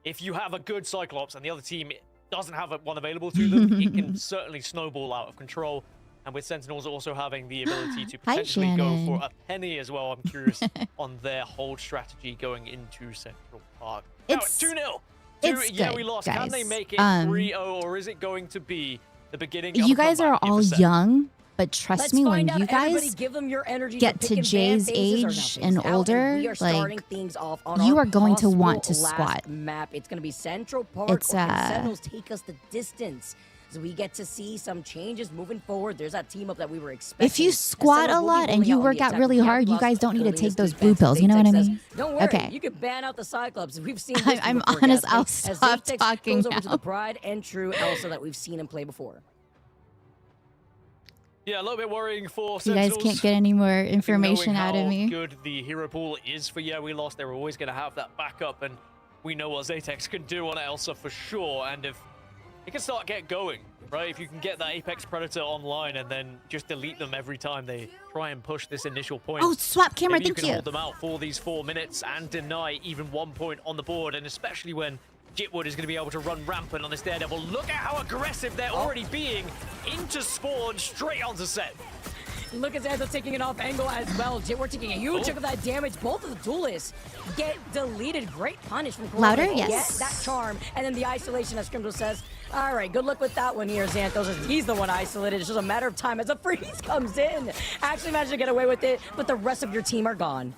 [SPEAKER 12] if you have a good Cyclops and the other team doesn't have one available to them, it can certainly snowball out of control. And with Sentinels also having the ability to
[SPEAKER 18] Hi,
[SPEAKER 12] potentially go
[SPEAKER 18] Shannon.
[SPEAKER 12] for a penny as well, I'm curious on their hold strategy going into Central Park.
[SPEAKER 18] It's-
[SPEAKER 12] now, 2-0.
[SPEAKER 18] it's
[SPEAKER 12] Yeah,
[SPEAKER 18] good,
[SPEAKER 12] we lost. Can they
[SPEAKER 18] guys.
[SPEAKER 12] make it 3-0, or is it going to be the beginning of
[SPEAKER 18] You
[SPEAKER 12] a
[SPEAKER 18] guys are
[SPEAKER 12] comeback in
[SPEAKER 18] all
[SPEAKER 12] the set?
[SPEAKER 18] young, but trust
[SPEAKER 14] Let's
[SPEAKER 18] me, when
[SPEAKER 14] find out,
[SPEAKER 18] you
[SPEAKER 14] everybody
[SPEAKER 18] guys
[SPEAKER 14] give them your energy
[SPEAKER 18] get
[SPEAKER 14] for
[SPEAKER 18] to
[SPEAKER 14] picking
[SPEAKER 18] Jay's
[SPEAKER 14] ban phases or
[SPEAKER 18] age
[SPEAKER 14] not
[SPEAKER 18] and
[SPEAKER 14] phases out,
[SPEAKER 18] older,
[SPEAKER 14] we are starting
[SPEAKER 18] like,
[SPEAKER 14] things off on
[SPEAKER 18] you
[SPEAKER 14] our
[SPEAKER 18] are going to want to
[SPEAKER 14] possible last
[SPEAKER 18] squat.
[SPEAKER 14] map. It's going to be Central Park,
[SPEAKER 18] It's,
[SPEAKER 14] or can Sentinels take us the distance? So we get to see some changes moving forward. There's that team up that we were expecting.
[SPEAKER 18] If you squat a
[SPEAKER 14] Sentinels will be
[SPEAKER 18] lot and
[SPEAKER 14] rolling
[SPEAKER 18] you
[SPEAKER 14] out on
[SPEAKER 18] work
[SPEAKER 14] the
[SPEAKER 18] out
[SPEAKER 14] attack.
[SPEAKER 18] really
[SPEAKER 14] We have
[SPEAKER 18] hard, you
[SPEAKER 14] lost
[SPEAKER 18] guys don't need to
[SPEAKER 14] Achilles
[SPEAKER 18] take those
[SPEAKER 14] defense.
[SPEAKER 18] blue pills. You know what I
[SPEAKER 14] Zaytek says,
[SPEAKER 18] mean?
[SPEAKER 14] Don't worry,
[SPEAKER 18] Okay.
[SPEAKER 14] you can ban out the Cyclops. We've seen this
[SPEAKER 18] I'm
[SPEAKER 14] before,
[SPEAKER 18] honest,
[SPEAKER 14] guys.
[SPEAKER 18] I'll
[SPEAKER 14] As
[SPEAKER 18] stop
[SPEAKER 14] Zaytek
[SPEAKER 18] talking
[SPEAKER 14] goes over to
[SPEAKER 18] now.
[SPEAKER 14] the Pride and True Elsa that we've seen him play before.
[SPEAKER 12] Yeah, a little bit worrying for
[SPEAKER 18] You
[SPEAKER 12] Sentinels.
[SPEAKER 18] guys can't get any more information
[SPEAKER 12] knowing
[SPEAKER 18] out of
[SPEAKER 12] how
[SPEAKER 18] me.
[SPEAKER 12] good the hero pool is for we lost, they're always going to have that backup, and we know what Zaytek can do on Elsa for sure. And if it can start get going, right? If you can get that Apex Predator online and then just delete them every time they try and push this initial point.
[SPEAKER 18] Oh, swap camera,
[SPEAKER 12] maybe
[SPEAKER 18] thank
[SPEAKER 12] you can
[SPEAKER 18] you.
[SPEAKER 12] hold them out for these 4 minutes and deny even 1 point on the board, and especially when Jitwood is going to be able to run rampant on this Daredevil. Look at how aggressive they're already being into spawn, straight onto set.
[SPEAKER 14] Look at Xanthos taking it off angle as well. We're taking a huge chunk of that damage. Both of the duelists get deleted. Great punish from Cole.
[SPEAKER 18] Louder?
[SPEAKER 14] Get
[SPEAKER 18] Yes.
[SPEAKER 14] that charm. And then the isolation, as Scrimdo says. All right, good luck with that one here, Xanthos. He's the one isolated. It's just a matter of time as a freeze comes in. Actually managed to get away with it, but the rest of your team are gone.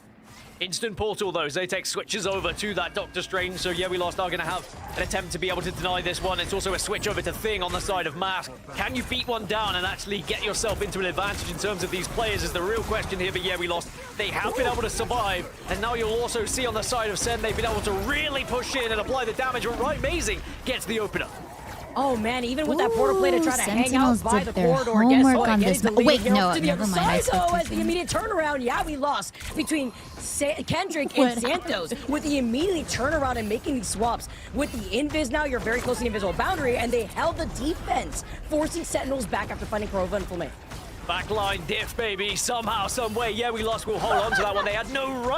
[SPEAKER 12] Instant portal though, Zaytek switches over to that Doctor Strange, so we lost are going to have an attempt to be able to deny this one. It's also a switch over to Thing on the side of Mask. Can you beat one down and actually get yourself into an advantage in terms of these players is the real question here, but we lost. They have been able to survive, and now you'll also see on the side of Sen, they've been able to really push in and apply the damage, but Right Amazing gets the opener.
[SPEAKER 14] Oh man, even with that portal play to try to hang out
[SPEAKER 18] Sentinels
[SPEAKER 14] by
[SPEAKER 18] did
[SPEAKER 14] the
[SPEAKER 18] their
[SPEAKER 14] corridor, guess
[SPEAKER 18] homework
[SPEAKER 14] what?
[SPEAKER 18] on
[SPEAKER 14] Getting
[SPEAKER 18] this map.
[SPEAKER 14] deleted
[SPEAKER 18] Wait,
[SPEAKER 14] here
[SPEAKER 18] no,
[SPEAKER 14] to the
[SPEAKER 18] never
[SPEAKER 14] other
[SPEAKER 18] mind, I
[SPEAKER 14] side, though,
[SPEAKER 18] skipped
[SPEAKER 14] as
[SPEAKER 18] this
[SPEAKER 14] the
[SPEAKER 18] one.
[SPEAKER 14] immediate turnaround. We lost between Kendrick and Santos with the immediate turnaround and making these swaps. With the invis now, you're very close to the invisible boundary, and they held the defense, forcing Sentinels back after finding Corova and Flamme.
[SPEAKER 12] Backline diff, baby, somehow, some way. We lost, we'll hold on to that one. They had no right.